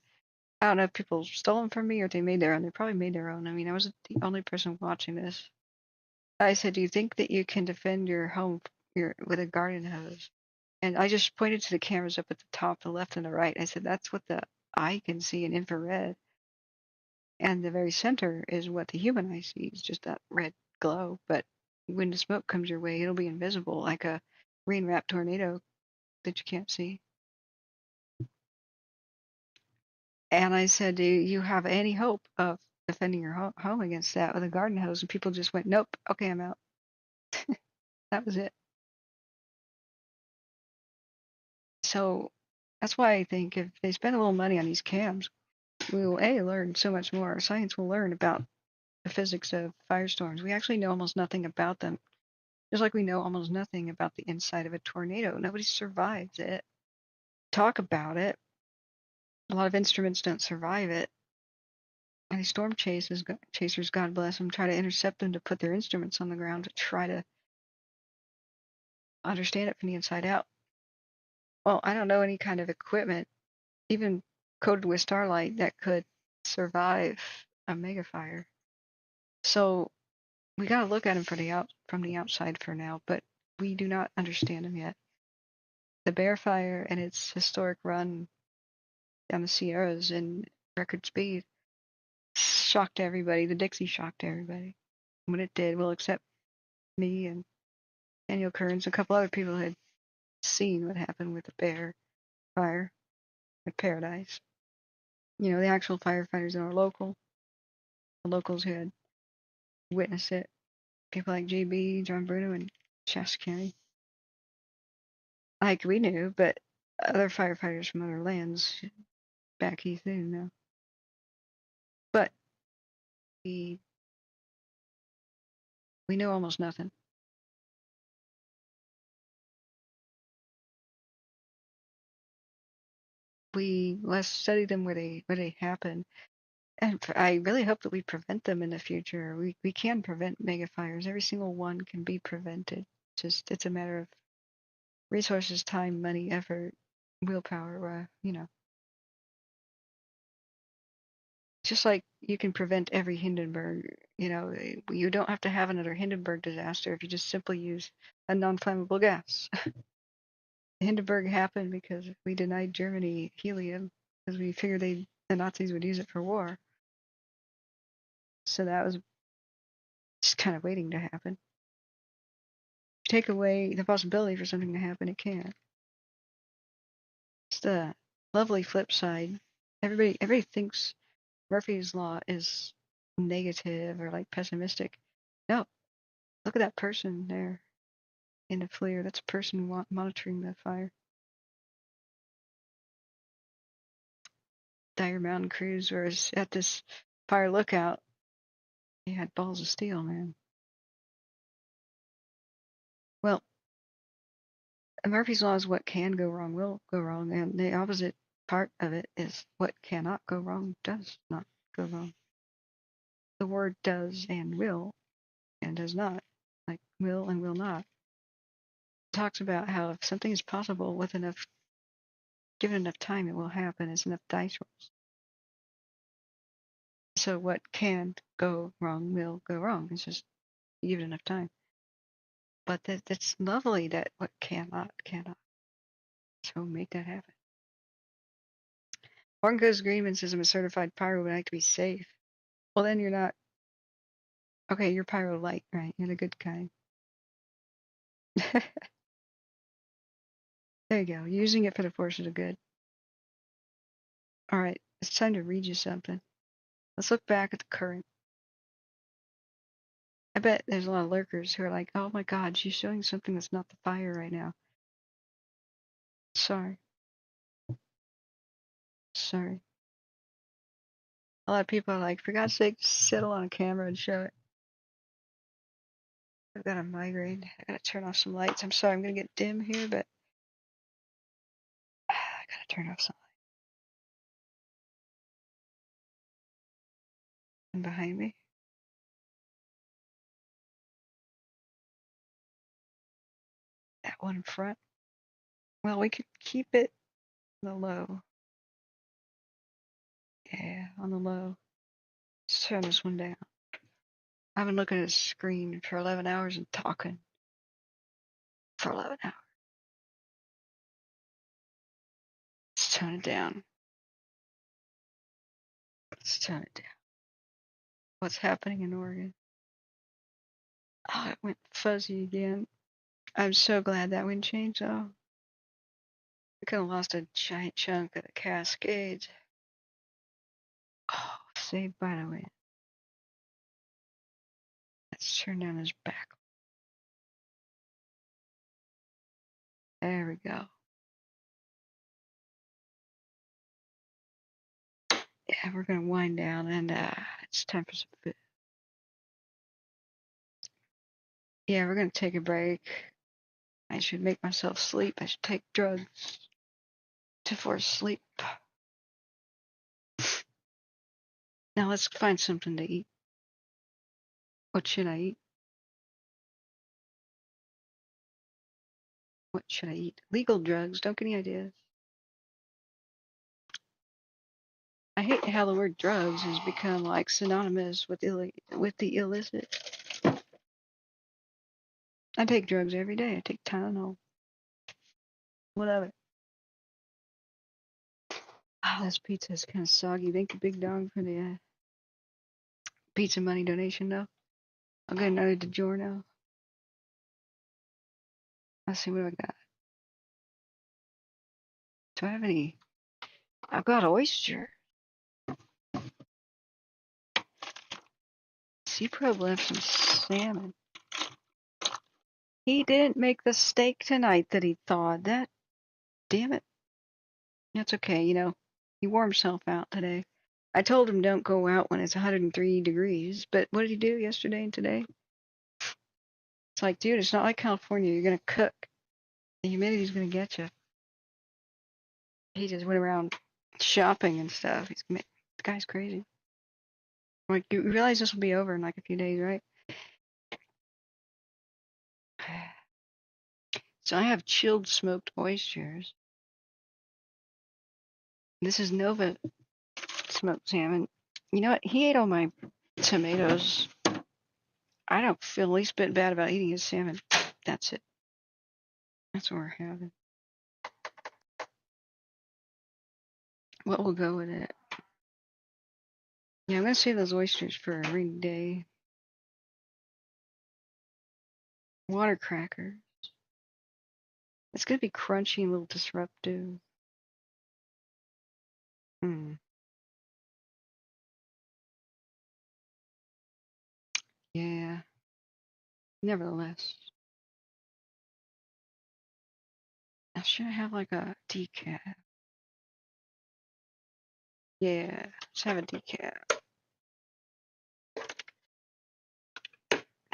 I don't know if people stole them from me or they made their own. They probably made their own. I mean, I wasn't the only person watching this. I said, do you think that you can defend your home with a garden hose? And I just pointed to the cameras up at the top, the left and the right. I said, that's what the eye can see in infrared. And the very center is what the human eye sees, just that red glow. But when the smoke comes your way, it'll be invisible, like a rain-wrapped tornado that you can't see. And I said, do you have any hope of defending your home against that with a garden hose? And people just went, nope, okay, I'm out. That was it. So That's why I think if they spend a little money on these cams, we will learn so much more. Science will learn about the physics of firestorms. We actually know almost nothing about them. Just like we know almost nothing about the inside of a tornado. Nobody survives it. Talk about it. A lot of instruments don't survive it. And these storm chasers, God bless them, try to intercept them to put their instruments on the ground to try to understand it from the inside out. Well, I don't know any kind of equipment, even coated with starlight, that could survive a megafire. So we got to look at them from the outside for now, but we do not understand them yet. The Bear Fire and its historic run down the Sierras in record speed shocked everybody. The Dixie shocked everybody. When it did, well, except me and Daniel Kearns, a couple other people had seen what happened with the Bear Fire at Paradise. You know, the actual firefighters in our the locals who had witnessed it. People like JB, John Bruno, and Shasta County. Like we knew, but other firefighters from other lands back east, they didn't know. But we know almost nothing. Let's study them where they happen. And I really hope that we prevent them in the future. We can prevent megafires. Every single one can be prevented. It's a matter of resources, time, money, effort, willpower, just like you can prevent every Hindenburg, you don't have to have another Hindenburg disaster if you just simply use a non-flammable gas. Hindenburg happened because we denied Germany helium because we figured the Nazis would use it for war. So that was just kind of waiting to happen. Take away the possibility for something to happen, it can. It's the lovely flip side. Everybody thinks Murphy's Law is negative or like pessimistic. No, look at that person there in the flare. That's a person monitoring the fire. Dyer Mountain Crews was at this fire lookout. He had balls of steel, man. Well, Murphy's Law is what can go wrong will go wrong, and the opposite part of it is what cannot go wrong does not go wrong. The word does and will and does not, like will and will not, talks about how if something is possible with given enough time, it will happen. It's enough dice rolls. So what can go wrong will go wrong. It's just give it enough time. But that's lovely that what cannot. So make that happen. One Goes Greenman says I'm a certified pyro, but I like to be safe. Well, then you're not. Okay, you're pyro light, right? You're the good kind. There you go. Using it for the forces of good. All right, it's time to read you something. Let's look back at the current. I bet there's a lot of lurkers who are like, oh my God, she's showing something that's not the fire right now. Sorry. A lot of people are like, for God's sake, settle on a camera and show it. I've got a migraine. I gotta turn off some lights. I'm sorry, I'm gonna get dim here, but I gotta turn off some lights. And behind me. That one in front. Well, we could keep it on the low. Yeah, on the low. Let's turn this one down. I've been looking at a screen for 11 hours and talking for 11 hours. Let's tone it down. What's happening in Oregon? Oh, it went fuzzy again. I'm so glad that wind changed, though. We could have lost a giant chunk of the Cascades. Oh, saved by the wind. Let's turn down his back. There we go. Yeah, we're gonna wind down, and it's time for some food. Yeah, we're gonna take a break. I should make myself sleep. I should take drugs to force sleep. Now let's find something to eat. What should I eat? What should I eat? Legal drugs. Don't get any ideas. I hate how the word drugs has become like synonymous with the illicit. I take drugs every day. I take Tylenol. Whatever. Oh, this pizza is kind of soggy. Thank you, Big Dog, for the pizza money donation, though. I'll get another DiGiorno. Let's see what I got. Do I have any? I've got oyster. C-Probe left some salmon. He didn't make the steak tonight that he thawed. That, damn it. That's okay, you know. He wore himself out today. I told him don't go out when it's 103 degrees, but what did he do yesterday and today? It's like, dude, it's not like California. You're going to cook. The humidity's going to get you. He just went around shopping and stuff. The guy's crazy. Like, you realize this will be over in like a few days, right? So I have chilled smoked oysters. This is Nova smoked salmon. You know what? He ate all my tomatoes. I don't feel the least bit bad about eating his salmon. That's it. That's what we're having. What will go with it? Yeah, I'm going to save those oysters for a rainy day. Water crackers. It's going to be crunchy and a little disruptive. Yeah. Nevertheless. Now, should I have like a decaf? Yeah, let's have a decaf.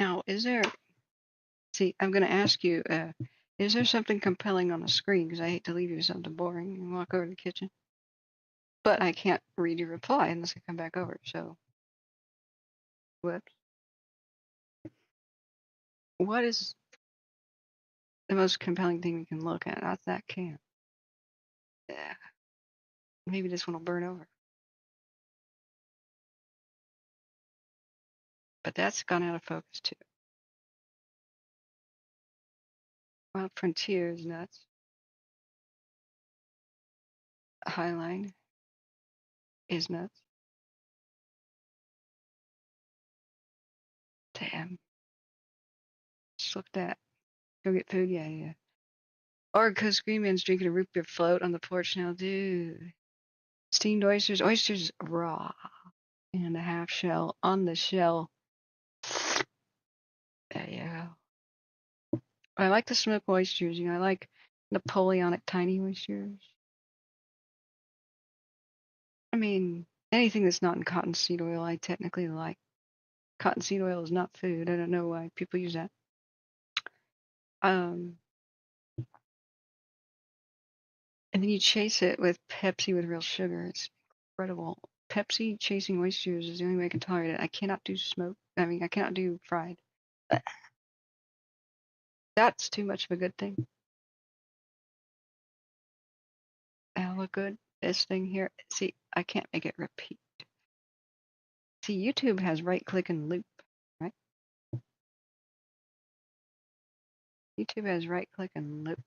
Now, is there... See, I'm going to ask you, is there something compelling on the screen? Because I hate to leave you with something boring and walk over to the kitchen. But I can't read your reply unless I come back over, so... Whoops. What is the most compelling thing we can look at? Not that can. Yeah. Maybe this one will burn over. But that's gone out of focus too. Wild Frontier is nuts. Highline is nuts. Damn. Just look at that. Go get food? Yeah. Or because Green Man's drinking a root beer float on the porch now, dude. Steamed oysters. Oysters raw. And a half shell on the shell. There you go. I like the smoked oysters. You know, I like Napoleonic tiny oysters. I mean, anything that's not in cottonseed oil, I technically like. Cottonseed oil is not food. I don't know why people use that. And then you chase it with Pepsi with real sugar. It's incredible. Pepsi chasing oysters is the only way I can tolerate it. I cannot do smoked. I mean, I cannot do fried. That's too much of a good thing. That'll look good. This thing here. See, I can't make it repeat. See, YouTube has right click and loop, right? YouTube has right click and loop.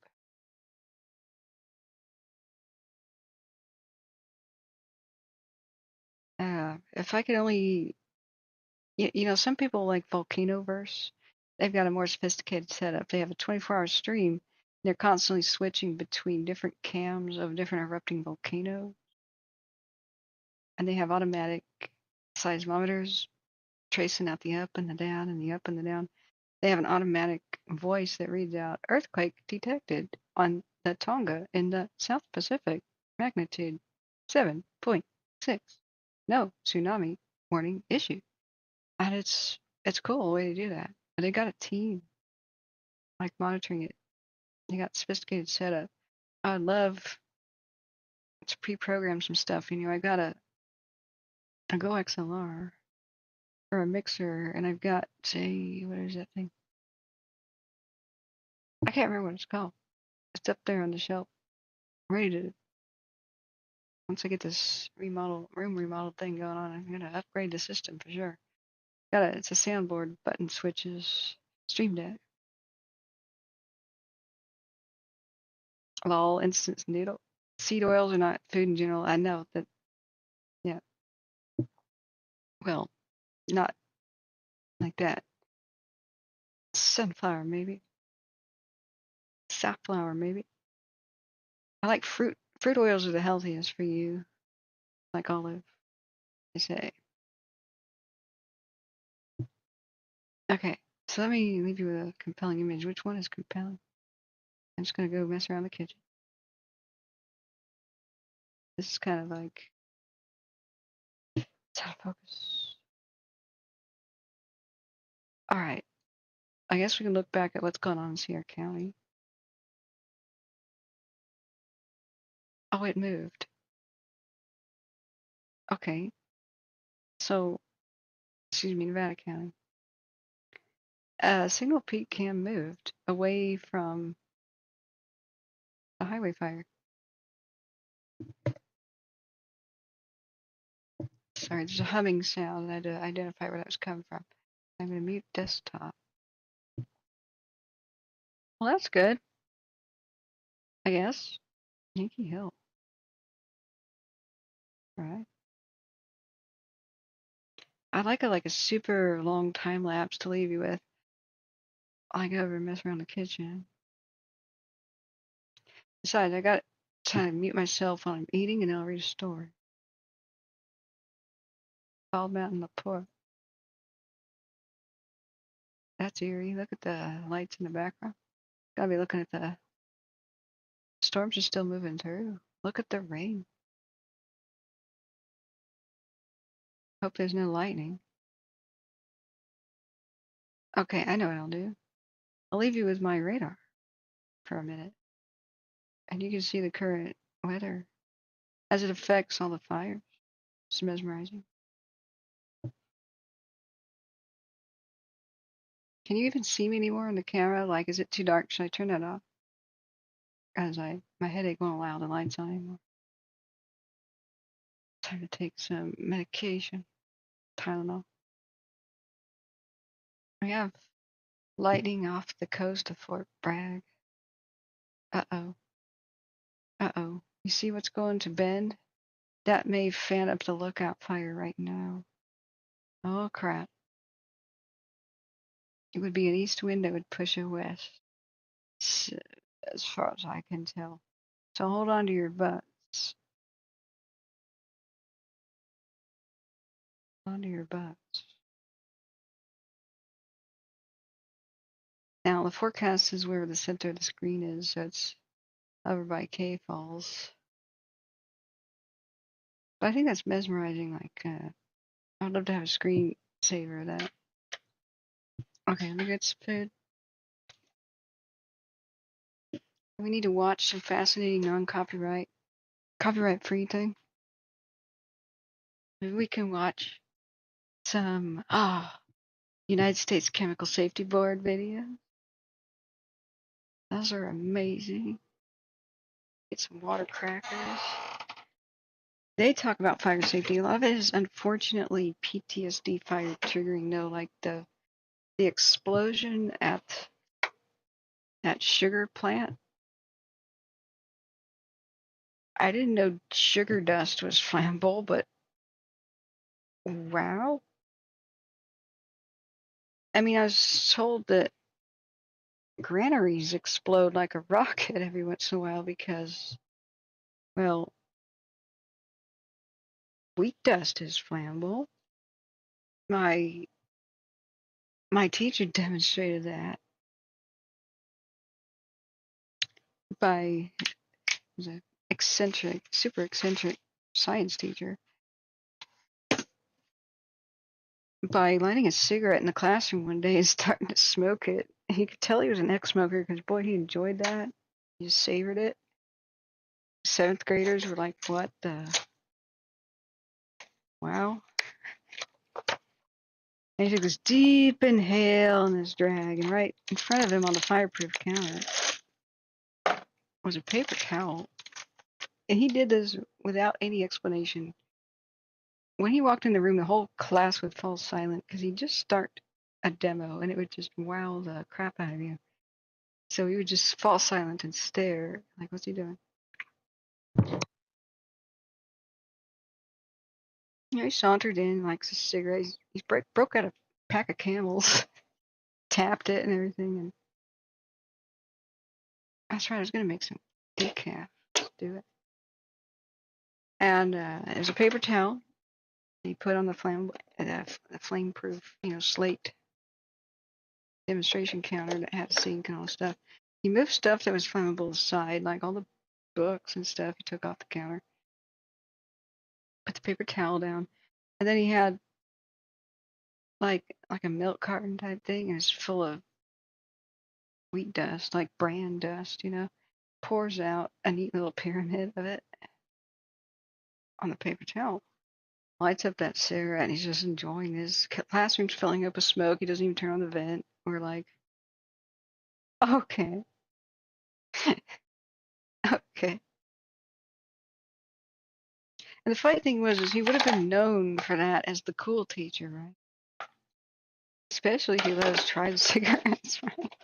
If I could only, you know, some people like Volcanoverse. They've got a more sophisticated setup. They have a 24-hour stream. They're constantly switching between different cams of different erupting volcanoes. And they have automatic seismometers tracing out the up and the down and the up and the down. They have an automatic voice that reads out earthquake detected on the Tonga in the South Pacific, magnitude 7.6. no tsunami warning issued. And it's cool the way to do that. And they got a team like monitoring it. They got sophisticated setup. I would love to pre-program some stuff. I got a Go XLR or a mixer, and I've got what is that thing? I can't remember what it's called. It's up there on the shelf, ready to. Once I get this room remodel thing going on, I'm gonna upgrade the system for sure. It's a soundboard, button switches, stream deck, all instance noodle. Seed oils are not food in general. I know that. Yeah. Well, not like that. Sunflower maybe. Safflower maybe. I like fruit. Fruit oils are the healthiest for you, like olive, they say. Okay, so let me leave you with a compelling image. Which one is compelling? I'm just gonna go mess around the kitchen. This is kind of like, it's out of focus. All right, I guess we can look back at what's going on in Sierra County. Oh, it moved. Okay, so, excuse me, Nevada County. Signal peak cam moved away from the highway fire. Sorry, there's a humming sound. I had to identify where that was coming from. I'm going to mute desktop. Well, that's good, I guess. Yankee Hill. All right. I'd like a super long time lapse to leave you with. I go over and mess around the kitchen. Besides, I got to mute myself while I'm eating, and then I'll read a story. Bald Mountain LaPorte. That's eerie. Look at the lights in the background. Gotta be looking at the storms are still moving through. Look at the rain. Hope there's no lightning. Okay, I know what I'll do. I'll leave you with my radar for a minute. And you can see the current weather as it affects all the fires. It's mesmerizing. Can you even see me anymore on the camera? Like, is it too dark? Should I turn that off? Because my headache won't allow the lights on anymore. Time to take some medication. Tylenol. We have lightning off the coast of Fort Bragg. Uh-oh. Uh-oh. You see what's going to Bend? That may fan up the lookout fire right now. Oh, crap. It would be an east wind that would push it west, as far as I can tell. So hold on to your butts. Hold on to your butts. Now, the forecast is where the center of the screen is, so it's over by K Falls. But I think that's mesmerizing. I'd love to have a screen saver of that. Okay, let me get some food. We need to watch some fascinating non-copyright, copyright-free thing. Maybe we can watch some United States Chemical Safety Board video. Those are amazing. Get some water crackers. They talk about fire safety. A lot of it is unfortunately PTSD fire triggering, though, like the explosion at that sugar plant. I didn't know sugar dust was flammable, but wow. I mean, I was told that granaries explode like a rocket every once in a while because, well, wheat dust is flammable. My teacher demonstrated that by an super eccentric science teacher. by lighting a cigarette in the classroom one day and starting to smoke it. And you could tell he was an ex-smoker because, boy, he enjoyed that. He just savored it. 7th graders were like, what the? Wow. And he took this deep inhale and this drag, and right in front of him on the fireproof counter was a paper towel. And he did this without any explanation. When he walked in the room, the whole class would fall silent because he'd just start a demo and it would just wow the crap out of you. So he would just fall silent and stare, like, what's he doing? You know, he sauntered in, likes a cigarette. He broke out a pack of Camels, tapped it and everything. And that's right, I was going to make some decaf. Let's do it. And there's a paper towel. He put on the flame-proof, slate demonstration counter that had a sink and all the stuff. He moved stuff that was flammable aside, like all the books and stuff. He took off the counter, put the paper towel down, and then he had like a milk carton type thing, and it's full of wheat dust, like bran dust, pours out a neat little pyramid of it on the paper towel. Lights up that cigarette, and he's just enjoying this. Classroom's filling up with smoke. He doesn't even turn on the vent. We're like, okay. Okay. And the funny thing was, he would have been known for that as the cool teacher, right? Especially if he let us try the cigarettes, right?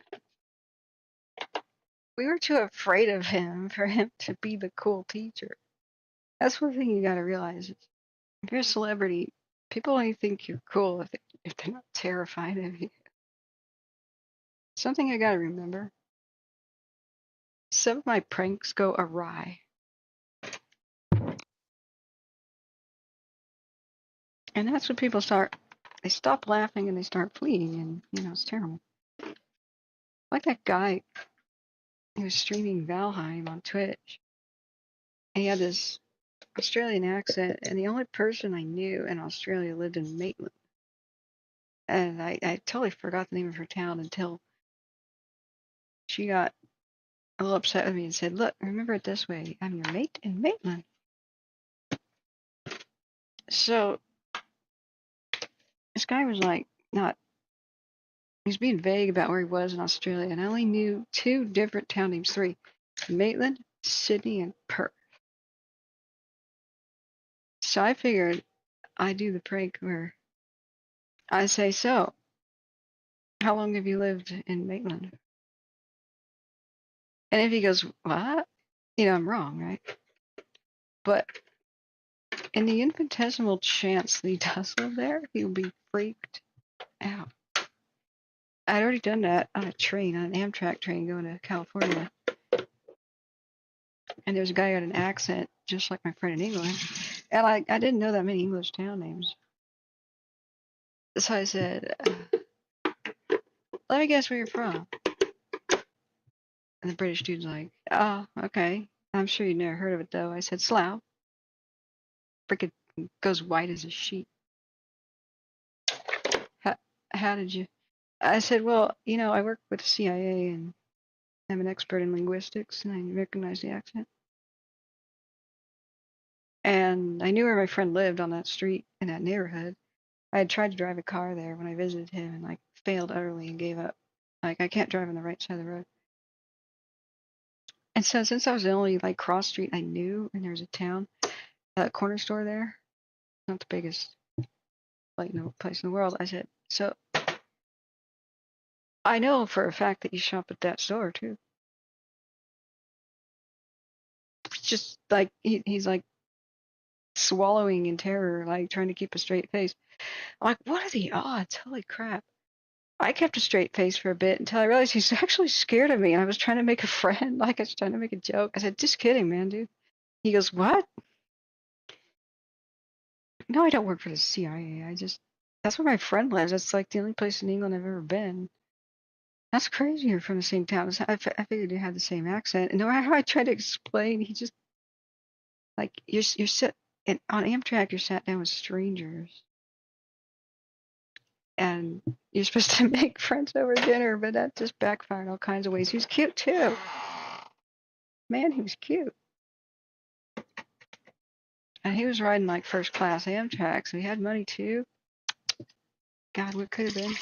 We were too afraid of him for him to be the cool teacher. That's one thing you gotta realize. If you're a celebrity, people only think you're cool if they're not terrified of you. Something I gotta remember. Some of my pranks go awry. And that's when people they stop laughing and they start fleeing, and, it's terrible. Like that guy who was streaming Valheim on Twitch. And he had this Australian accent, and the only person I knew in Australia lived in Maitland. And I totally forgot the name of her town until she got a little upset with me and said, look, remember it this way. I'm your mate in Maitland. So this guy was like, he was being vague about where he was in Australia, and I only knew 2 different town names, 3. Maitland, Sydney, and Perth. So I figured I'd do the prank where I say, so, how long have you lived in Maitland? And if he goes, what? I'm wrong, right? But in the infinitesimal chance that he does live there, he'll be freaked out. I'd already done that on a train, on an Amtrak train going to California. And there's a guy who had an accent just like my friend in England. And I didn't know that many English town names. So I said, let me guess where you're from. And the British dude's like, oh, okay. I'm sure you've never heard of it, though. I said, Slough. Frickin' goes white as a sheet. How did you? I said, well, I work with the CIA and I'm an expert in linguistics, and I recognize the accent. And I knew where my friend lived on that street in that neighborhood. I had tried to drive a car there when I visited him and failed utterly and gave up. I can't drive on the right side of the road. And so since I was the only cross street I knew, and there was a town, corner store there, not the biggest place in the world, I said, so I know for a fact that you shop at that store too. It's just he's swallowing in terror, trying to keep a straight face. I'm like, what are the odds? Holy crap. I kept a straight face for a bit until I realized he's actually scared of me, and I was trying to make a friend, I was trying to make a joke. I said, just kidding, man, dude. He goes, what? No, I don't work for the CIA. That's where my friend lives. That's the only place in England I've ever been. That's crazy, you're from the same town. I figured you had the same accent. And no matter how I tried to explain, he just, you're on Amtrak, you're sat down with strangers. and you're supposed to make friends over dinner, but that just backfired all kinds of ways. He was cute too. Man, he was cute. And he was riding like first class Amtrak, so he had money too. God, what could have been?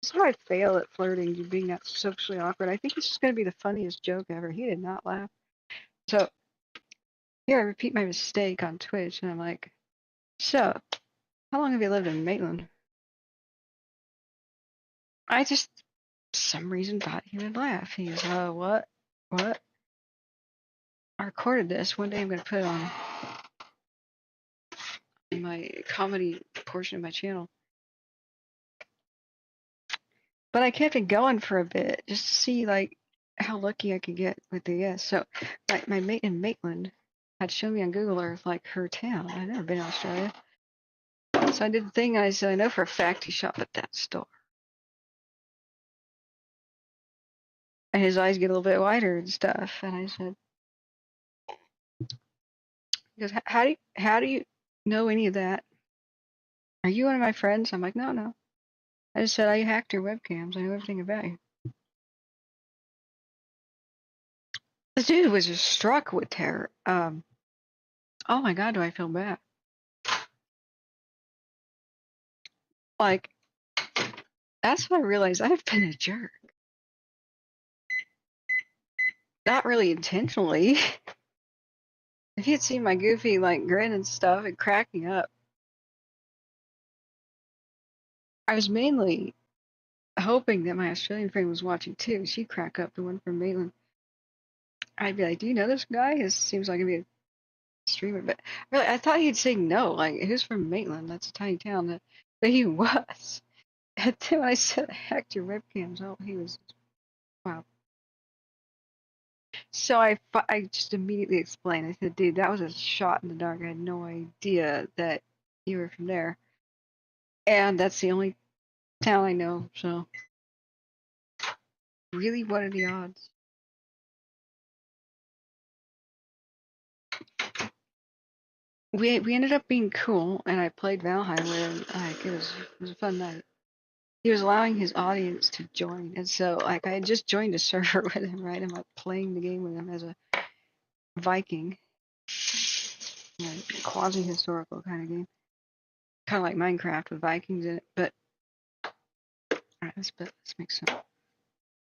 That's how I fail at flirting, you being that socially awkward. I think this is going to be the funniest joke ever. He did not laugh. So, here I repeat my mistake on Twitch, and I'm like, so, how long have you lived in Maitland? I just, for some reason, thought he would laugh. He's, what? What? I recorded this. One day I'm going to put it on my comedy portion of my channel. But I kept it going for a bit just to see like how lucky I could get with the yes. So my mate in Maitland had shown me on Google Earth like her town. I'd never been to Australia. So I did the thing and I said, I know for a fact he shopped at that store. And his eyes get a little bit wider and stuff. And I said, he goes, how do you know any of that? Are you one of my friends? I'm like, no. I just said, I hacked your webcams. I know everything about you. This dude was just struck with terror. Oh my God, do I feel bad? Like, that's when I realized I've been a jerk. Not really intentionally. If you'd seen my goofy, like, grin and stuff and cracking up, I was mainly hoping that my Australian friend was watching too. She'd crack up, the one from Maitland. I'd be like, do you know this guy? He seems like he'd be a streamer. But really, I thought he'd say no. Like, who's from Maitland? That's a tiny town. But he was. And then when I said I hacked your webcams, oh, he was, wow. So I just immediately explained. I said, dude, that was a shot in the dark. I had no idea that you were from there. And that's the only town I know, so. Really, what are the odds? We ended up being cool, and I played Valheim with him. Like, it was a fun night. He was allowing his audience to join, and so, like, I had just joined a server with him, right? I'm, like, playing the game with him as a Viking. Like, quasi-historical kind of game. Kind of like Minecraft with Vikings in it, but alright, let's make some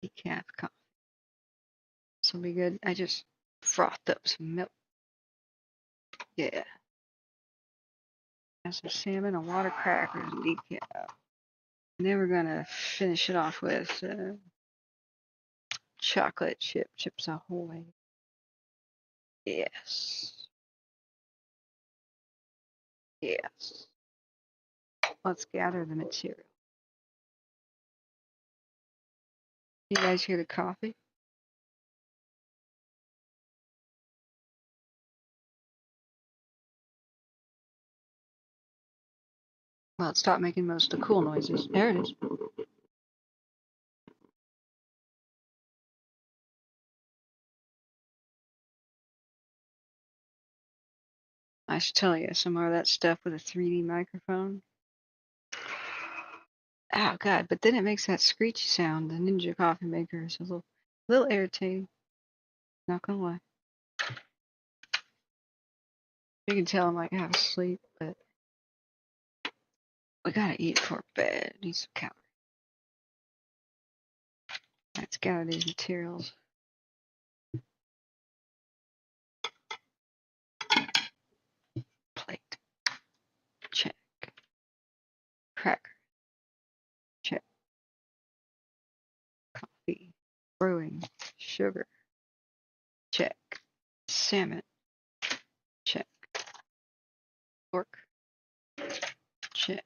decaf coffee. This will be good. I just frothed up some milk. Yeah. Got some salmon, a water crackers, and decaf. And then we're gonna finish it off with chocolate chips ahoy. Yes. Yes. Let's gather the material. You guys hear the coffee? Well, it stopped making most of the cool noises. There it is. I should tell you some more of that stuff with a 3D microphone. Oh God! But then it makes that screechy sound. The Ninja coffee maker is a little irritating. Not gonna lie. You can tell I'm like half asleep, but we gotta eat for bed. Need some calories. Let's gather these materials. Plate. Check. Cracker. Check. Coffee. Brewing. Sugar. Check. Salmon. Check. Pork. Check.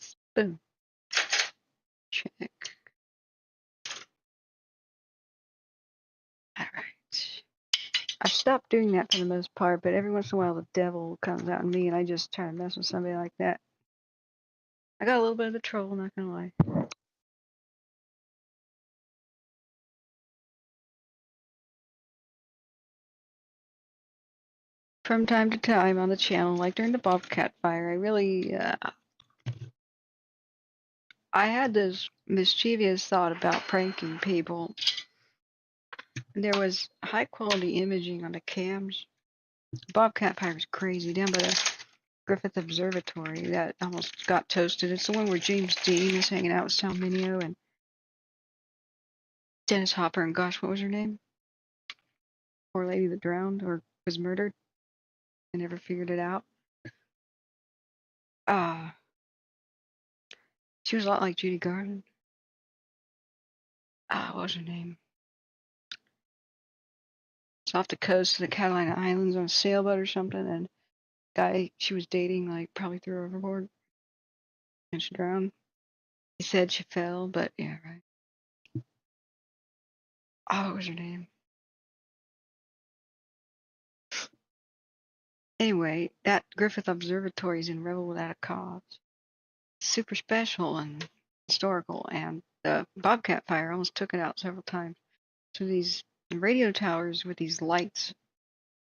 Spoon. Check. All right. I've stopped doing that for the most part, but every once in a while the devil comes out in me and I just try to mess with somebody like that. I got a little bit of the troll, not gonna lie. from time to time on the channel, like during the Bobcat fire. I really, I had this mischievous thought about pranking people. There was high quality imaging on the cams. Bobcat fire was crazy down by the Griffith Observatory that almost got toasted. It's the one where James Dean was hanging out with Sal Mineo and Dennis Hopper and gosh, what was her name? Poor lady that drowned or was murdered. I never figured it out. She was a lot like Judy Garland. What was her name? It's off the coast of the Catalina Islands on a sailboat or something, and guy she was dating like probably threw her overboard and she drowned. He said she fell, but yeah, right. What was her name? Anyway, that Griffith Observatory is in Rebel Without a Cause. Super special and historical, and the Bobcat fire almost took it out several times. So these radio towers with these lights,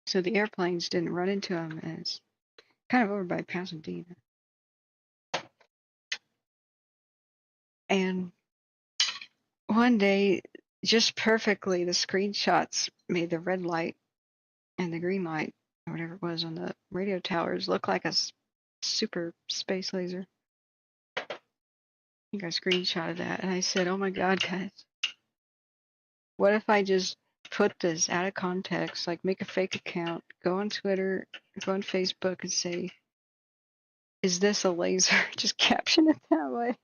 so the airplanes didn't run into them, and it's kind of over by Pasadena. And one day, just perfectly, the screenshots made the red light and the green light, or whatever it was on the radio towers, look like a super space laser. I think I screenshotted that, and I said, oh my god, guys, what if I just put this out of context, like make a fake account, go on Twitter, go on Facebook and say, is this a laser? Just caption it that way.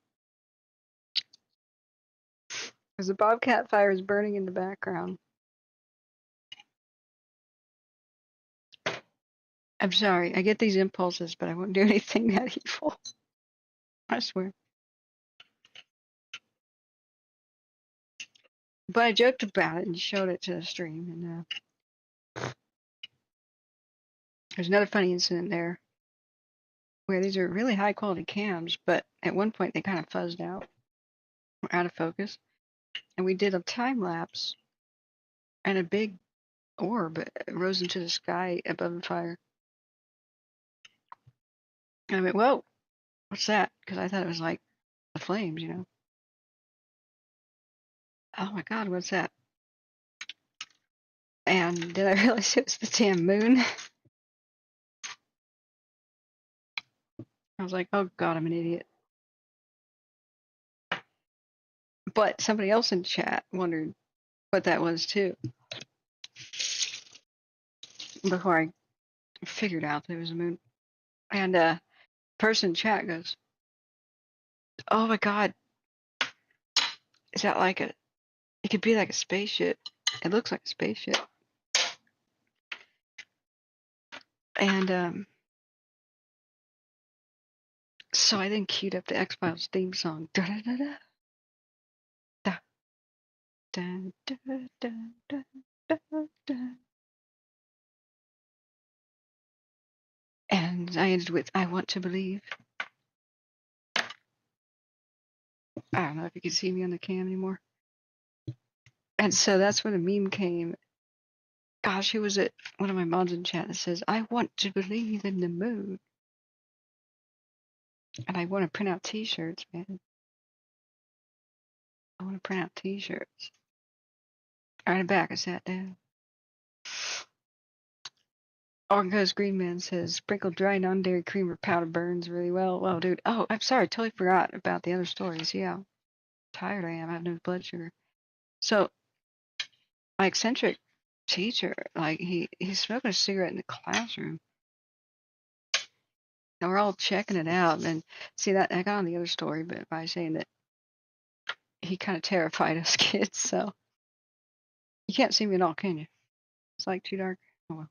Because the Bobcat fire is burning in the background. I'm sorry, I get these impulses, but I won't do anything that evil. I swear. But I joked about it and showed it to the stream, and there's another funny incident there where these are really high quality cams, but at one point they kind of fuzzed out, or out of focus, and we did a time lapse, and a big orb rose into the sky above the fire. And I went, whoa, what's that? Because I thought it was like the flames, you know. Oh my god, what's that? And then I realized it was the damn moon. I was like, oh god, I'm an idiot. But somebody else in chat wondered what that was too. Before I figured out that it was a moon. And person in chat goes, oh my god, is that like it could be like a spaceship. It looks like a spaceship. And so I then queued up the X-Files theme song. Da da da da da da da da da da. And I ended with, I want to believe. I don't know if you can see me on the cam anymore. And so that's where the meme came. Gosh, who was it? One of my mods in chat that says, I want to believe in the moon. And I want to print out t-shirts, man. I want to print out t-shirts. Alright, back, I sat down. Orgos Green Man says, sprinkled dry non-dairy cream or powder burns really well. Well, dude, oh, I'm sorry, totally forgot about the other stories. Yeah, tired I am. I have no blood sugar. So, my eccentric teacher, like, he's smoking a cigarette in the classroom. And we're all checking it out. And see, that I got on the other story, but by saying that he kind of terrified us kids, so you can't see me at all, can you? It's like too dark. Oh well.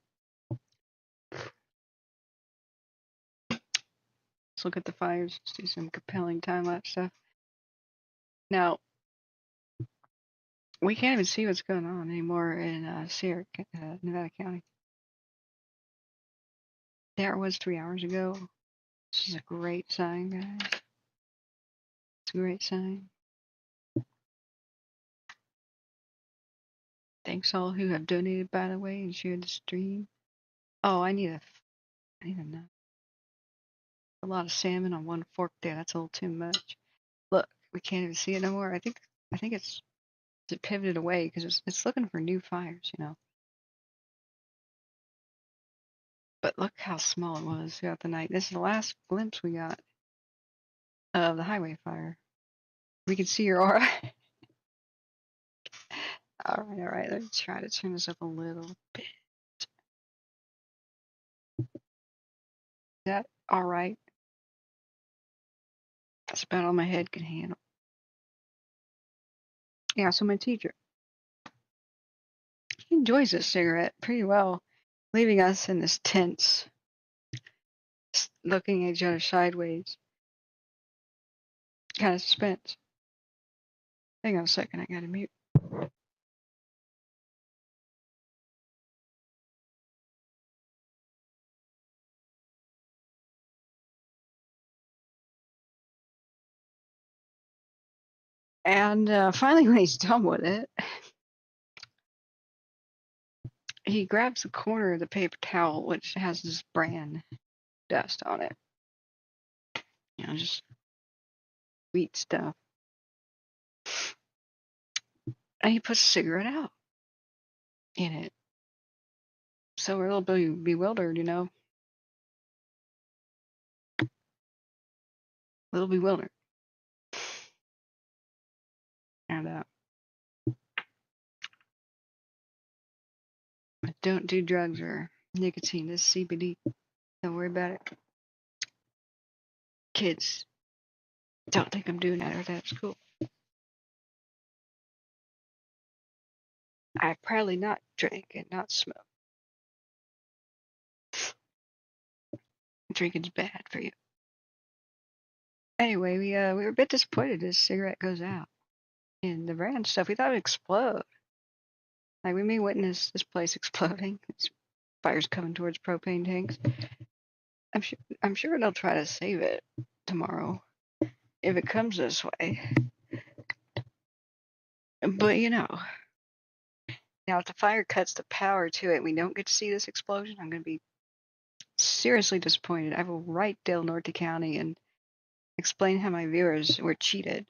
Let's look at the fires. Let's do some compelling time-lapse stuff. Now, we can't even see what's going on anymore in Nevada County. There it was 3 hours ago. This is a great sign, guys. It's a great sign. Thanks all who have donated, by the way, and shared the stream. Oh, I need a know. A lot of salmon on one fork there. That's a little too much. Look, we can't even see it no more. I think it pivoted away because it's looking for new fires, you know. But look how small it was throughout the night. This is the last glimpse we got of the highway fire. We can see your aura. All right. Let me try to turn this up a little bit. Is that all right? That's about all my head can handle. Yeah, so my teacher, he enjoys this cigarette pretty well, leaving us in this tense, looking at each other sideways, kind of suspense. Hang on a second, I gotta mute. And finally, when he's done with it, he grabs the corner of the paper towel, which has this brand dust on it. You know, just sweet stuff. And he puts a cigarette out in it. So we're a little bit bewildered, you know. A little bewildered. And don't do drugs or nicotine. This is CBD. Don't worry about it. Kids, don't think I'm doing that or that's cool. I probably not drink and not smoke. Drinking's bad for you. Anyway, we were a bit disappointed this cigarette goes out. And the brand stuff, we thought it'd explode. Like we may witness this place exploding. It's fires coming towards propane tanks. I'm sure they'll try to save it tomorrow if it comes this way. But you know, now if the fire cuts the power to it, we don't get to see this explosion. I'm going to be seriously disappointed. I will write Del Norte County and explain how my viewers were cheated.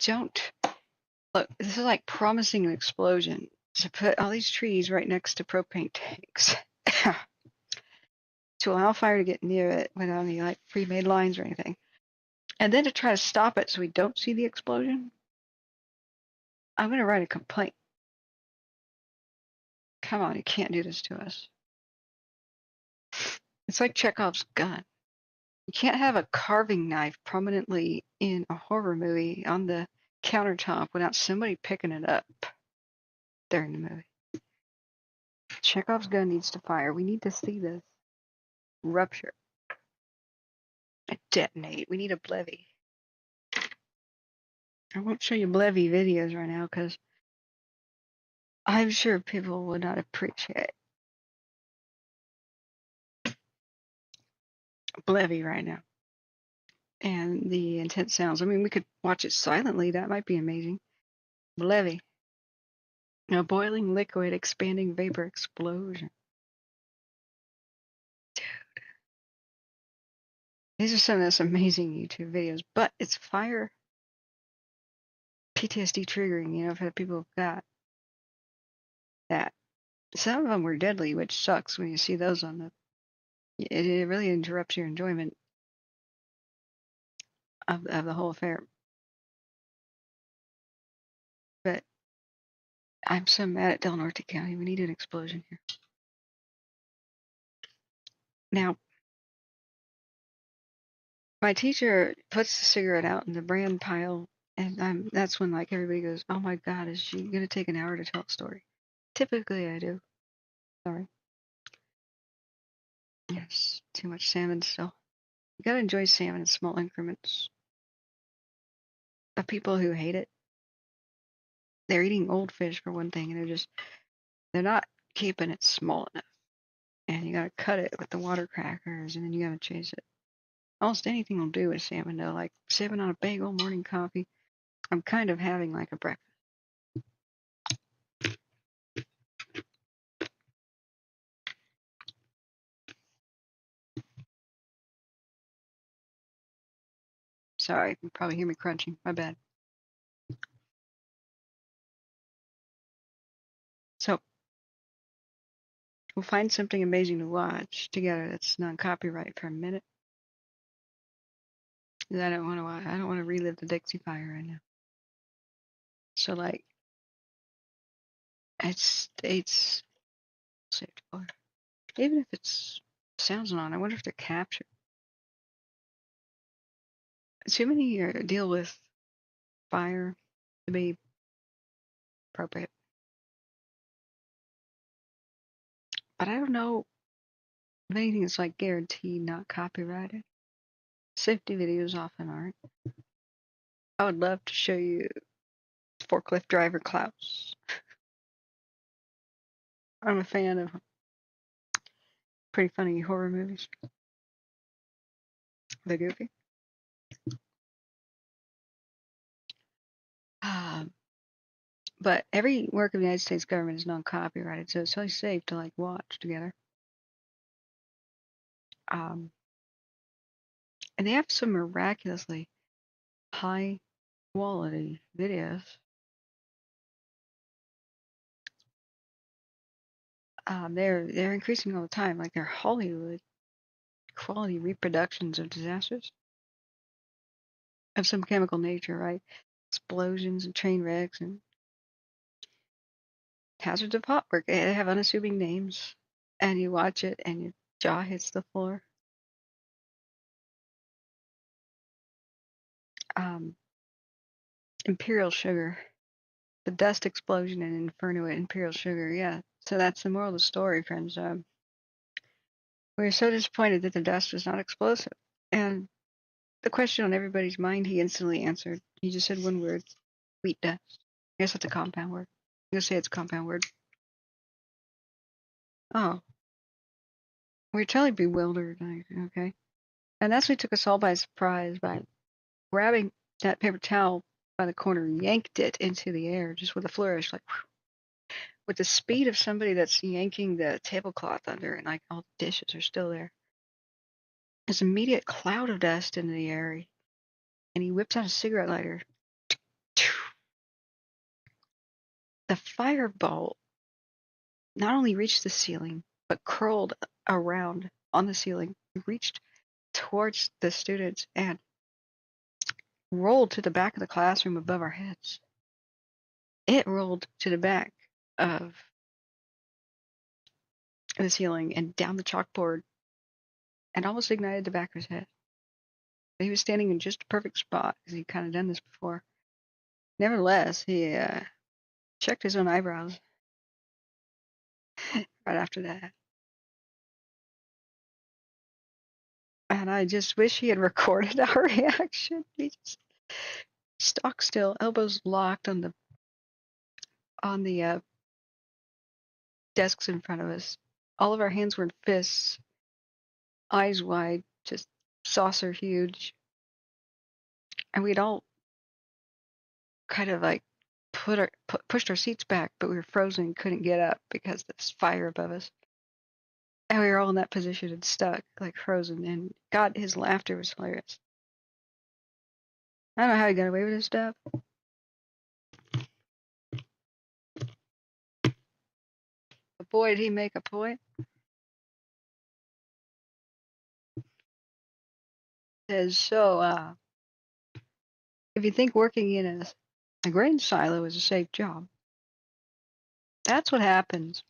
Don't look. This is like promising an explosion to put all these trees right next to propane tanks. To allow fire to get near it without any like pre-made lines or anything. And then to try to stop it so we don't see the explosion. I'm going to write a complaint. Come on, you can't do this to us. It's like Chekhov's gun. You can't have a carving knife prominently in a horror movie on the countertop without somebody picking it up during the movie. Chekhov's gun needs to fire. We need to see this rupture. Detonate. We need a Blevy. I won't show you Blevy videos right now because I'm sure people would not appreciate Blevy right now. And the intense sounds. I mean, we could watch it silently. That might be amazing. Blevy. A boiling liquid expanding vapor explosion. Dude. These are some of those amazing YouTube videos, but it's fire PTSD triggering, you know, for the people who've got that. Some of them were deadly, which sucks when you see those on the. It really interrupts your enjoyment of the whole affair. But I'm so mad at Del Norte County. We need an explosion here. Now, my teacher puts the cigarette out in the brand pile, and that's when like everybody goes, "Oh my God, is she gonna take an hour to tell a story?" Typically, I do. Sorry. Yes, too much salmon still. You gotta enjoy salmon in small increments. The people who hate it, they're eating old fish for one thing, and they're not keeping it small enough. And you gotta cut it with the water crackers, and then you gotta chase it. Almost anything will do with salmon, though, like sipping on a bagel, morning coffee. I'm kind of having like a breakfast. Sorry, you probably hear me crunching. My bad. So, we'll find something amazing to watch together that's non-copyright for a minute. I don't want to relive the Dixie Fire right now. So, like, it's even if it's sounds on, I wonder if they're captured. Too many deal with fire to be appropriate. But I don't know if anything is like guaranteed not copyrighted. Safety videos often aren't. I would love to show you forklift driver Klaus. I'm a fan of pretty funny horror movies. They're goofy. But every work of the United States government is non-copyrighted, so it's really safe to like watch together. And they have some miraculously high quality videos. They're increasing all the time, like they're Hollywood quality reproductions of disasters of some chemical nature, right? Explosions and train wrecks and hazards of hot work. They have unassuming names, and you watch it and your jaw hits the floor. Imperial Sugar, the dust explosion in Inferno at Imperial Sugar. Yeah, so that's the moral of the story, friends. We were so disappointed that the dust was not explosive, and the question on everybody's mind, he instantly answered. He just said one word: wheat dust. I guess that's a compound word. I'm gonna say it's a compound word. Oh, we're totally bewildered. Okay, and that's what took us all by surprise by grabbing that paper towel by the corner, yanked it into the air just with a flourish, like whew, with the speed of somebody that's yanking the tablecloth under, and like all the dishes are still there. There's an immediate cloud of dust in the air, and he whips out a cigarette lighter. The fireball not only reached the ceiling, but curled around on the ceiling, reached towards the students, and rolled to the back of the classroom above our heads. It rolled to the back of the ceiling and down the chalkboard and almost ignited the back of his head. He was standing in just a perfect spot because he'd kind of done this before. Nevertheless, he checked his own eyebrows right after that. And I just wish he had recorded our reaction. He just stock still, elbows locked on the desks in front of us. All of our hands were in fists, eyes wide, just saucer huge. And we'd all kind of like pushed our seats back, but we were frozen and couldn't get up because there's fire above us. And we were all in that position and stuck, like frozen. And God, his laughter was hilarious. I don't know how he got away with this stuff. But boy, did he make a point. Says, so, if you think working in a grain silo is a safe job, that's what happens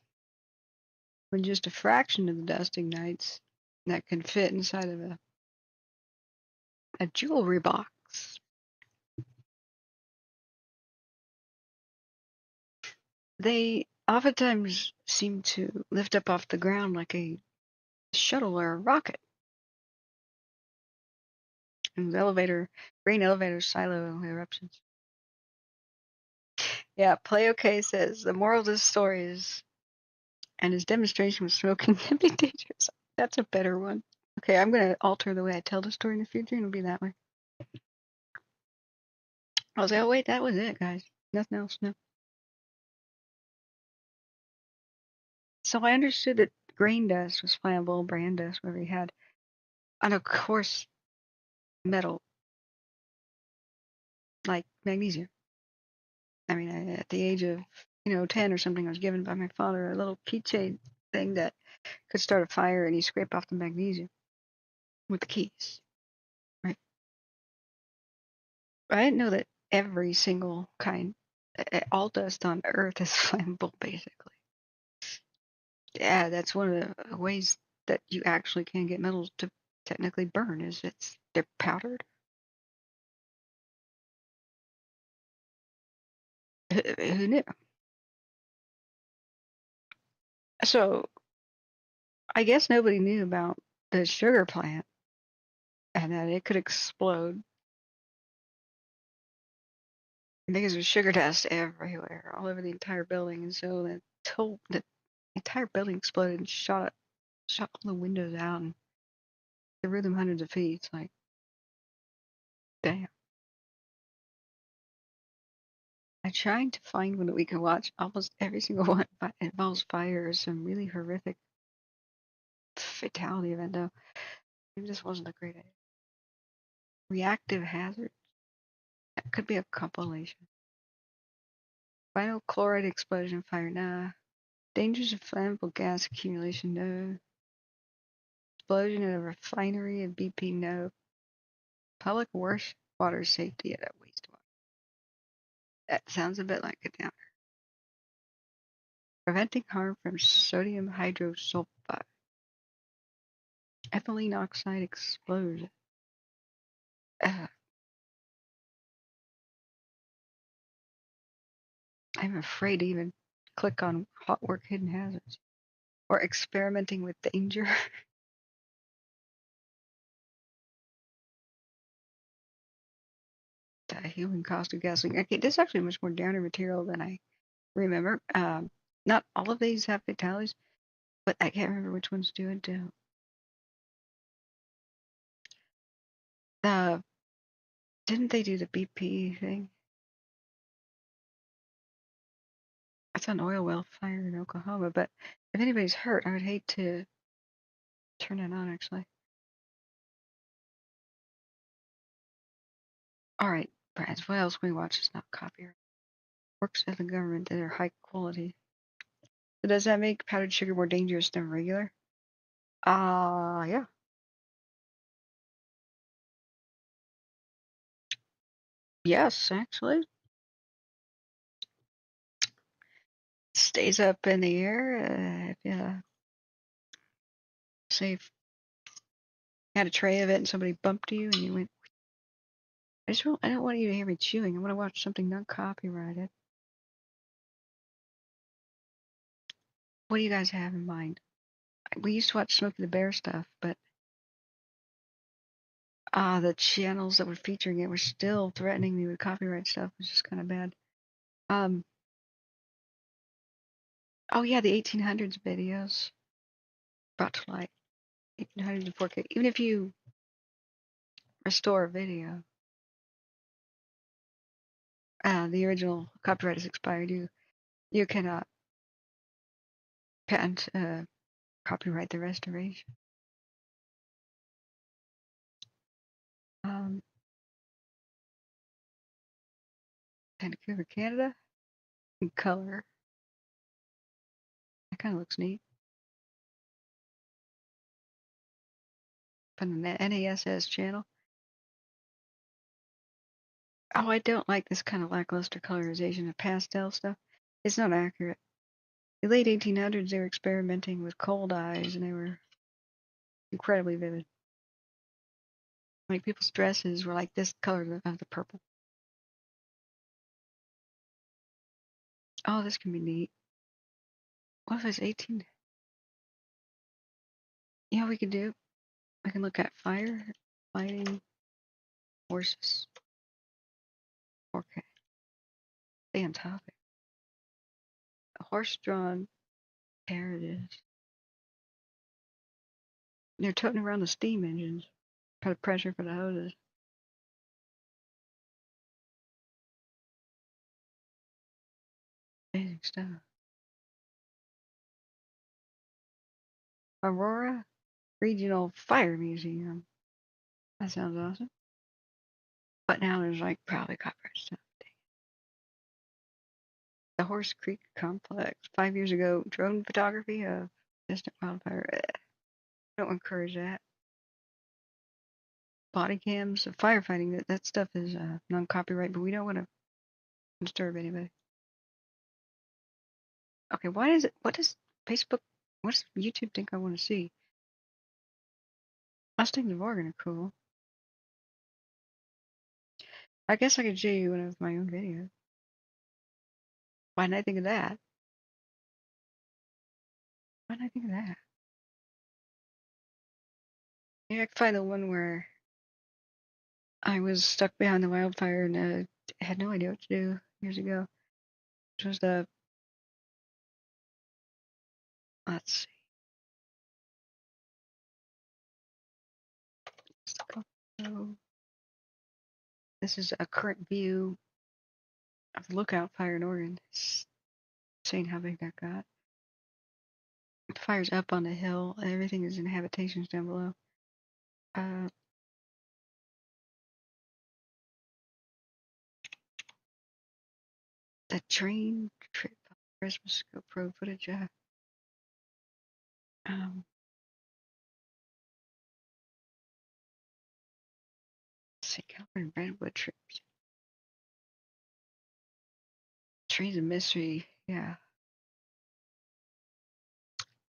when just a fraction of the dust ignites that can fit inside of a jewelry box. They oftentimes seem to lift up off the ground like a shuttle or a rocket. And grain elevator silo eruptions. Yeah, Play OK says the moral of this story is, and his demonstration with smoking can be dangerous. That's a better one. Okay, I'm going to alter the way I tell the story in the future, and it'll be that way. I was like, oh wait, that was it, guys. Nothing else, no. So I understood that grain dust was flammable, bran dust, whatever he had, on a coarse metal like magnesium. I mean, at the age of 10 or something, I was given by my father a little keychain thing that could start a fire, and you scrape off the magnesium with the keys. Right. I didn't know that every single kind, all dust on Earth is flammable, basically. Yeah, that's one of the ways that you actually can get metals to technically burn, is they're powdered. Who knew? So I guess nobody knew about the sugar plant and that it could explode because there's sugar dust everywhere, all over the entire building. And so the entire building exploded and shot all the windows out and threw them hundreds of feet. It's like, damn. I'm trying to find one that we can watch. Almost every single one involves fire or some really horrific fatality event, though. Maybe this wasn't a great idea. Reactive hazard? That could be a compilation. Vinyl chloride explosion fire, nah. Dangers of flammable gas accumulation, no. Explosion at a refinery and BP, no. Public water safety at a wastewater. That sounds a bit like a downer. Preventing harm from sodium hydrosulfide. Ethylene oxide explosion. I'm afraid to even click on hot work hidden hazards or experimenting with danger. The human cost of gasoline. Okay, this is actually much more downer material than I remember. Not all of these have fatalities, but I can't remember which ones do and don't. Didn't they do the BP thing? That's an oil well fire in Oklahoma, but if anybody's hurt, I would hate to turn it on, actually. All right, Brads, what else can we watch that's not copyright? Works of the government that are high quality. So does that make powdered sugar more dangerous than regular? Yeah. Yes, actually. Stays up in the air. If you say if you had a tray of it and somebody bumped you and you went, I don't want you to hear me chewing. I want to watch something non copyrighted. What do you guys have in mind? We used to watch Smokey the Bear stuff, but the channels that were featuring it were still threatening me with copyright stuff, which is kind of bad. Oh yeah, the 1800s videos brought to light. 1800s and 4K. Even if you restore a video, the original copyright is expired. You cannot patent copyright the restoration. Vancouver, Canada, in color. That kind of looks neat. From the NASS channel. Oh, I don't like this kind of lackluster colorization of pastel stuff. It's not accurate. The late 1800s, they were experimenting with cold dyes, and they were incredibly vivid. Like people's dresses were like this color of the purple. Oh, this can be neat. What if it's 18? Yeah, we could do. We can look at fire, fighting, horses. Okay. Stay on topic. A horse-drawn carriages. They're toting around the steam engines. Put pressure for the hoses. Amazing stuff. Aurora Regional Fire Museum. That sounds awesome. But now there's like probably copyright stuff. The Horse Creek Complex. 5 years ago, drone photography of distant wildfire. Don't encourage that. Body cams, firefighting. That stuff is non-copyright, but we don't want to disturb anybody. Okay, what does Facebook, what does YouTube think I want to see? Mustangs of Oregon are cool. I guess I could show you one of my own videos. Why didn't I think of that? Why didn't I think of that? Yeah, I could find the one where I was stuck behind the wildfire and had no idea what to do years ago. Which was the, let's see. So, this is a current view of the Lookout Fire in Oregon. It's insane how big that got. The fire's up on the hill. Everything is in habitations down below. The train trip. Christmas GoPro footage. See, California Redwood trips. Trees of Mystery. Yeah.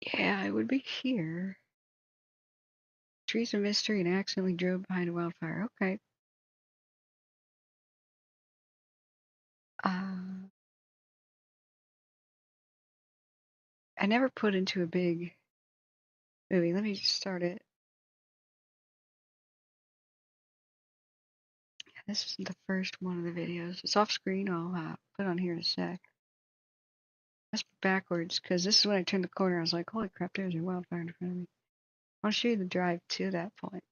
Yeah, it would be here. Trees of Mystery and accidentally drove behind a wildfire. Okay. I never put into a big movie. Let me just start it. This isn't the first one of the videos. It's off screen. I'll put it on here in a sec. That's backwards because this is when I turned the corner. I was like, holy crap, there's a wildfire in front of me. I'll show you the drive to that point.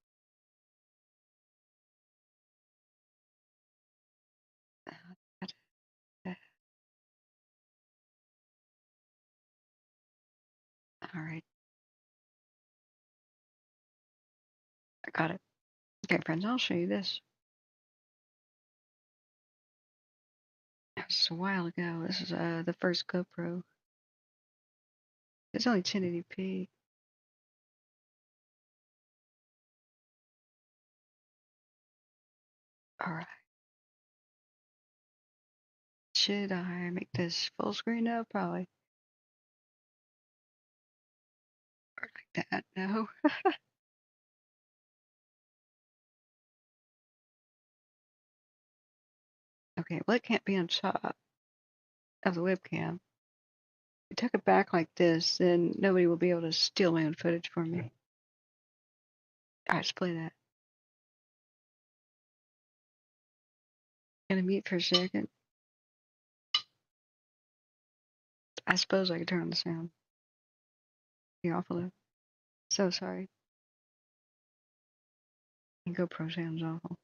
All right. I got it. Okay, friends, I'll show you this. This is a while ago. This is the first GoPro. It's only 1080p. All right. Should I make this full screen now? Probably. Or like that? No. Okay, well, it can't be on top of the webcam. If I tuck it back like this, then nobody will be able to steal my own footage from me. All right, let's play that. Gonna mute for a second. I suppose I could turn on the sound. Be awful though. So sorry. The GoPro sounds awful.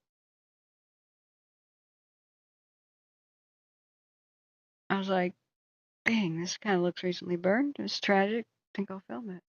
I was like, dang, this kind of looks recently burned. It's tragic. I think I'll film it.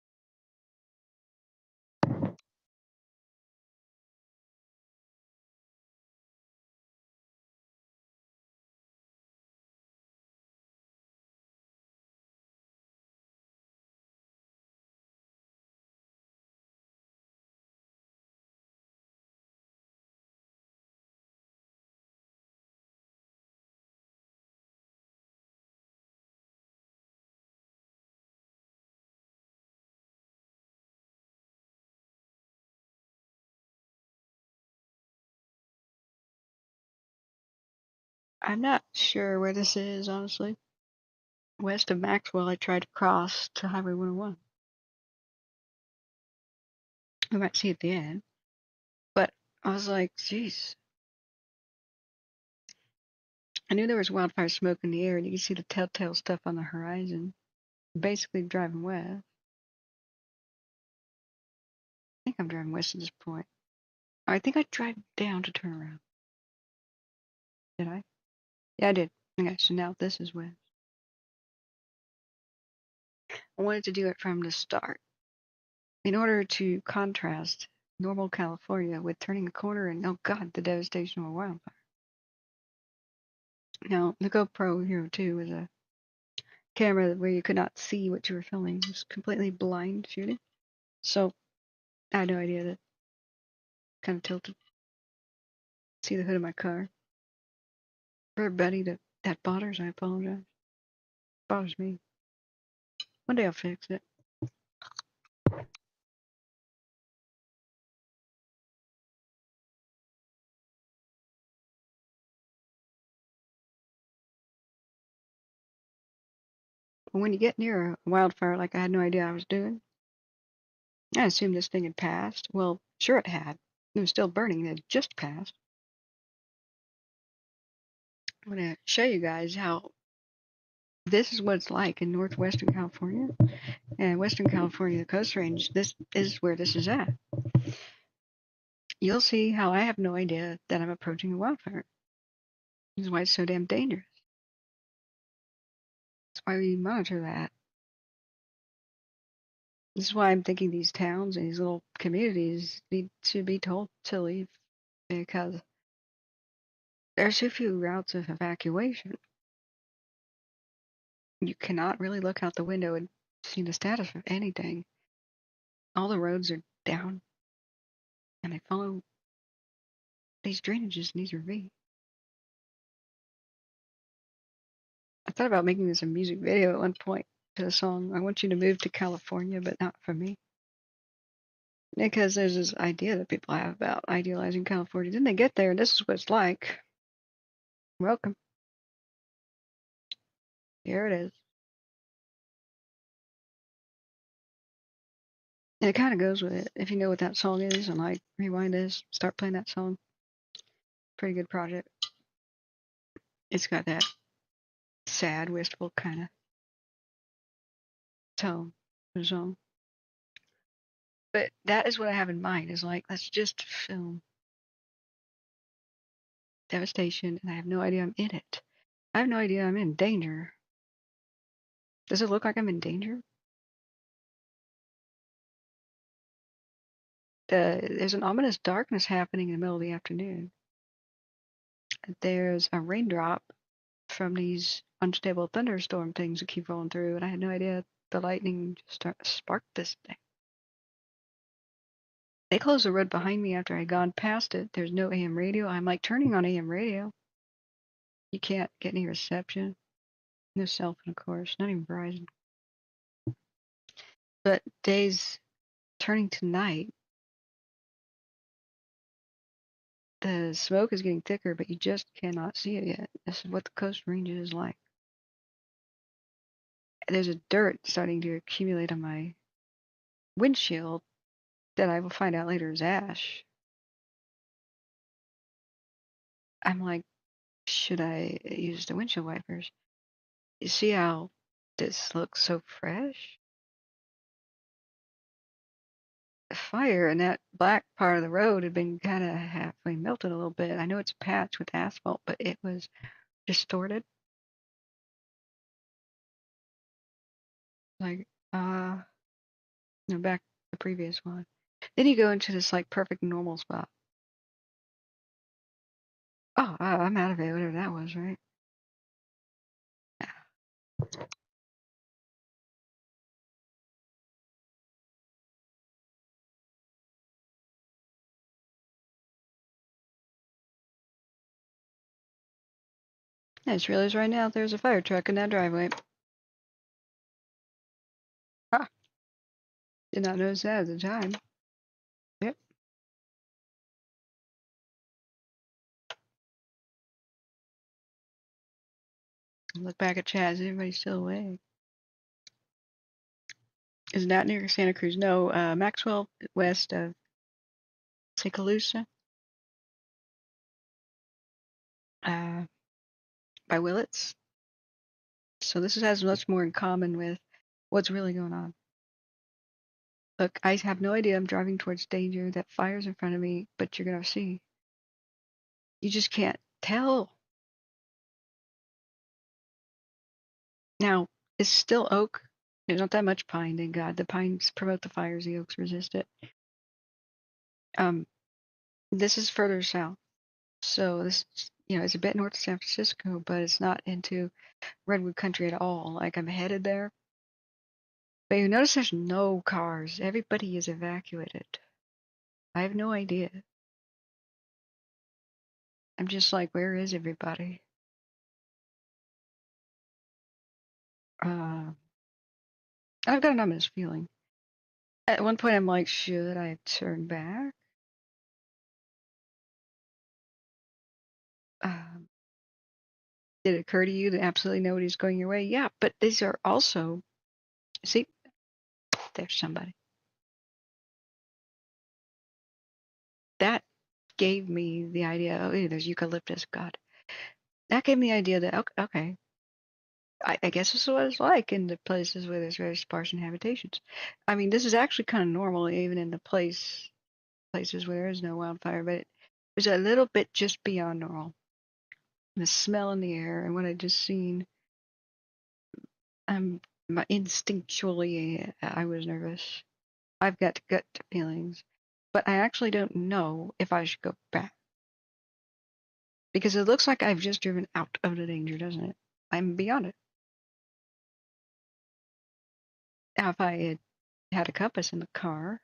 I'm not sure where this is, honestly. West of Maxwell, I tried to cross to Highway 101. We might see at the end. But I was like, geez. I knew there was wildfire smoke in the air, and you could see the telltale stuff on the horizon. Basically driving west. I think I'm driving west at this point. I think I drive down to turn around. Did I? Yeah, I did. Okay, so now this is west. I wanted to do it from the start. In order to contrast normal California with turning a corner and, oh God, the devastation of a wildfire. Now, the GoPro Hero 2 was a camera where you could not see what you were filming. It was completely blind shooting. So I had no idea that kind of tilted. See the hood of my car. For everybody that bothers, I apologize. Bothers me. One day I'll fix it. But when you get near a wildfire like I had no idea I was doing, I assumed this thing had passed. Well, sure it had. It was still burning. It had just passed. I'm going to show you guys how this is what it's like in northwestern California. And Western California, the Coast Range, this is where this is at. You'll see how I have no idea that I'm approaching a wildfire. This is why it's so damn dangerous. That's why we monitor that. This is why I'm thinking these towns and these little communities need to be told to leave, because there are so few routes of evacuation. You cannot really look out the window and see the status of anything. All the roads are down, and they follow these drainages and these ravines. I thought about making this a music video at one point to the song, I Want You to Move to California, but not for me. Because there's this idea that people have about idealizing California. Then they get there, and this is what it's like. Welcome. Here it is. And it kind of goes with it. If you know what that song is, and like, rewind this, start playing that song. Pretty good project. It's got that sad, wistful kind of tone for the song. But that is what I have in mind, is like, let's just film devastation, and I have no idea I'm in it. I have no idea I'm in danger. Does it look like I'm in danger? There's an ominous darkness happening in the middle of the afternoon. There's a raindrop from these unstable thunderstorm things that keep rolling through, and I had no idea the lightning just sparked this thing. They closed the road behind me after I'd gone past it. There's no AM radio. I'm like turning on AM radio. You can't get any reception. No cell phone, of course. Not even Verizon. But day's turning to night. The smoke is getting thicker, but you just cannot see it yet. This is what the Coast Range is like. There's a dirt starting to accumulate on my windshield that I will find out later is ash. I'm like, should I use the windshield wipers? You see how this looks so fresh? The fire in that black part of the road had been kind of halfway melted a little bit. I know it's patched with asphalt, but it was distorted. Like, no, back the previous one. Then you go into this like perfect normal spot. Oh, I'm out of it, whatever that was, right? I just realized right now there's a fire truck in that driveway. Ah, did not notice that at the time. Yep. Look back at chat. Is everybody still awake? Is that near Santa Cruz? No, Maxwell, west of Secalusa. By Willits. So this has much more in common with what's really going on. Look, I have no idea I'm driving towards danger, that fire's in front of me, but you're going to see. You just can't tell. Now, it's still oak. There's not that much pine, thank God. The pines promote the fires, the oaks resist it. This is further south. So this, it's a bit north of San Francisco, but it's not into Redwood country at all. Like I'm headed there. But you notice there's no cars. Everybody is evacuated. I have no idea. I'm just like, where is everybody? I've got an ominous feeling. At one point, I'm like, should I turn back? Did it occur to you that absolutely nobody's going your way? Yeah, but these are also, see, there's somebody. That gave me the idea, oh, there's eucalyptus, God. That gave me the idea that, okay, I guess this is what it's like in the places where there's very sparse inhabitations. I mean, this is actually kind of normal even in the places where there is no wildfire, but it was a little bit just beyond normal. The smell in the air and what I just seen, instinctually, I was nervous. I've got gut feelings, but I actually don't know if I should go back. Because it looks like I've just driven out of the danger, doesn't it? I'm beyond it. Now, if I had a compass in the car,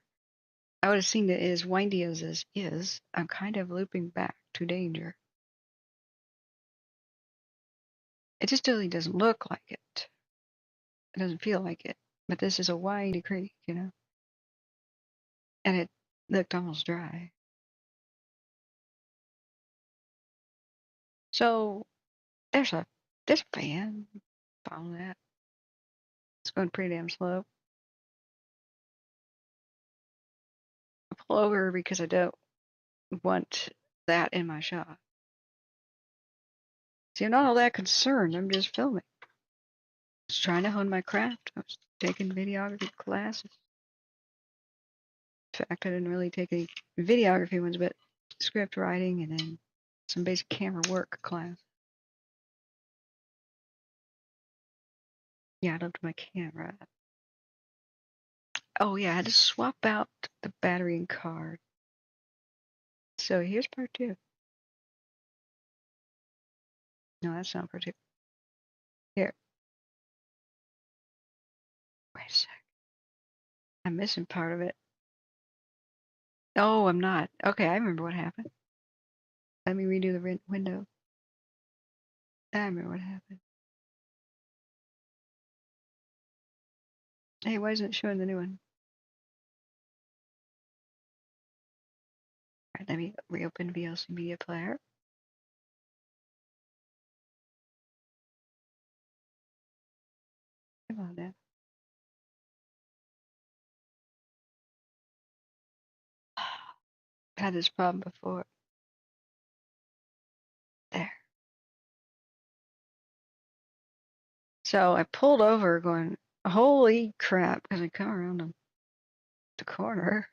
I would have seen that as windy as this is, I'm kind of looping back to danger. It just really doesn't look like it. It doesn't feel like it. But this is a windy creek, And it looked almost dry. So there's a fan. Follow that. It's going pretty damn slow. I pull over because I don't want that in my shot. See, I'm not all that concerned. I'm just filming. I was trying to hone my craft. I was taking videography classes. In fact, I didn't really take any videography ones, but script writing and then some basic camera work class. Yeah, I loved my camera. Oh yeah, I had to swap out the battery and card. So here's part 2. No, that's not part 2. Here. Wait a sec. I'm missing part of it. Oh, I'm not. Okay, I remember what happened. Let me redo the window. I remember what happened. Hey, why isn't it showing the new one? Alright, let me reopen VLC Media Player. Come on now. I've had this problem before. There. So I pulled over going, holy crap, because I come around the corner.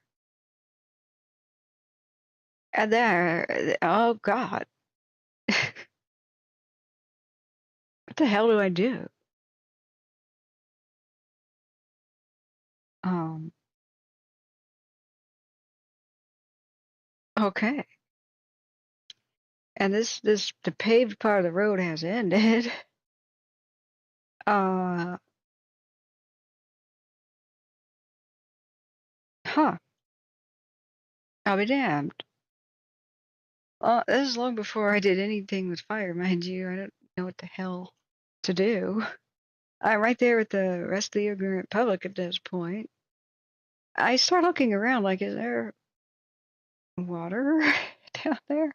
And there, oh God. What the hell do I do? Okay. And the paved part of the road has ended. Huh. I'll be damned. This is long before I did anything with fire, mind you. I don't know what the hell to do. I'm right there with the rest of the ignorant public at this point. I start looking around like, is there water down there?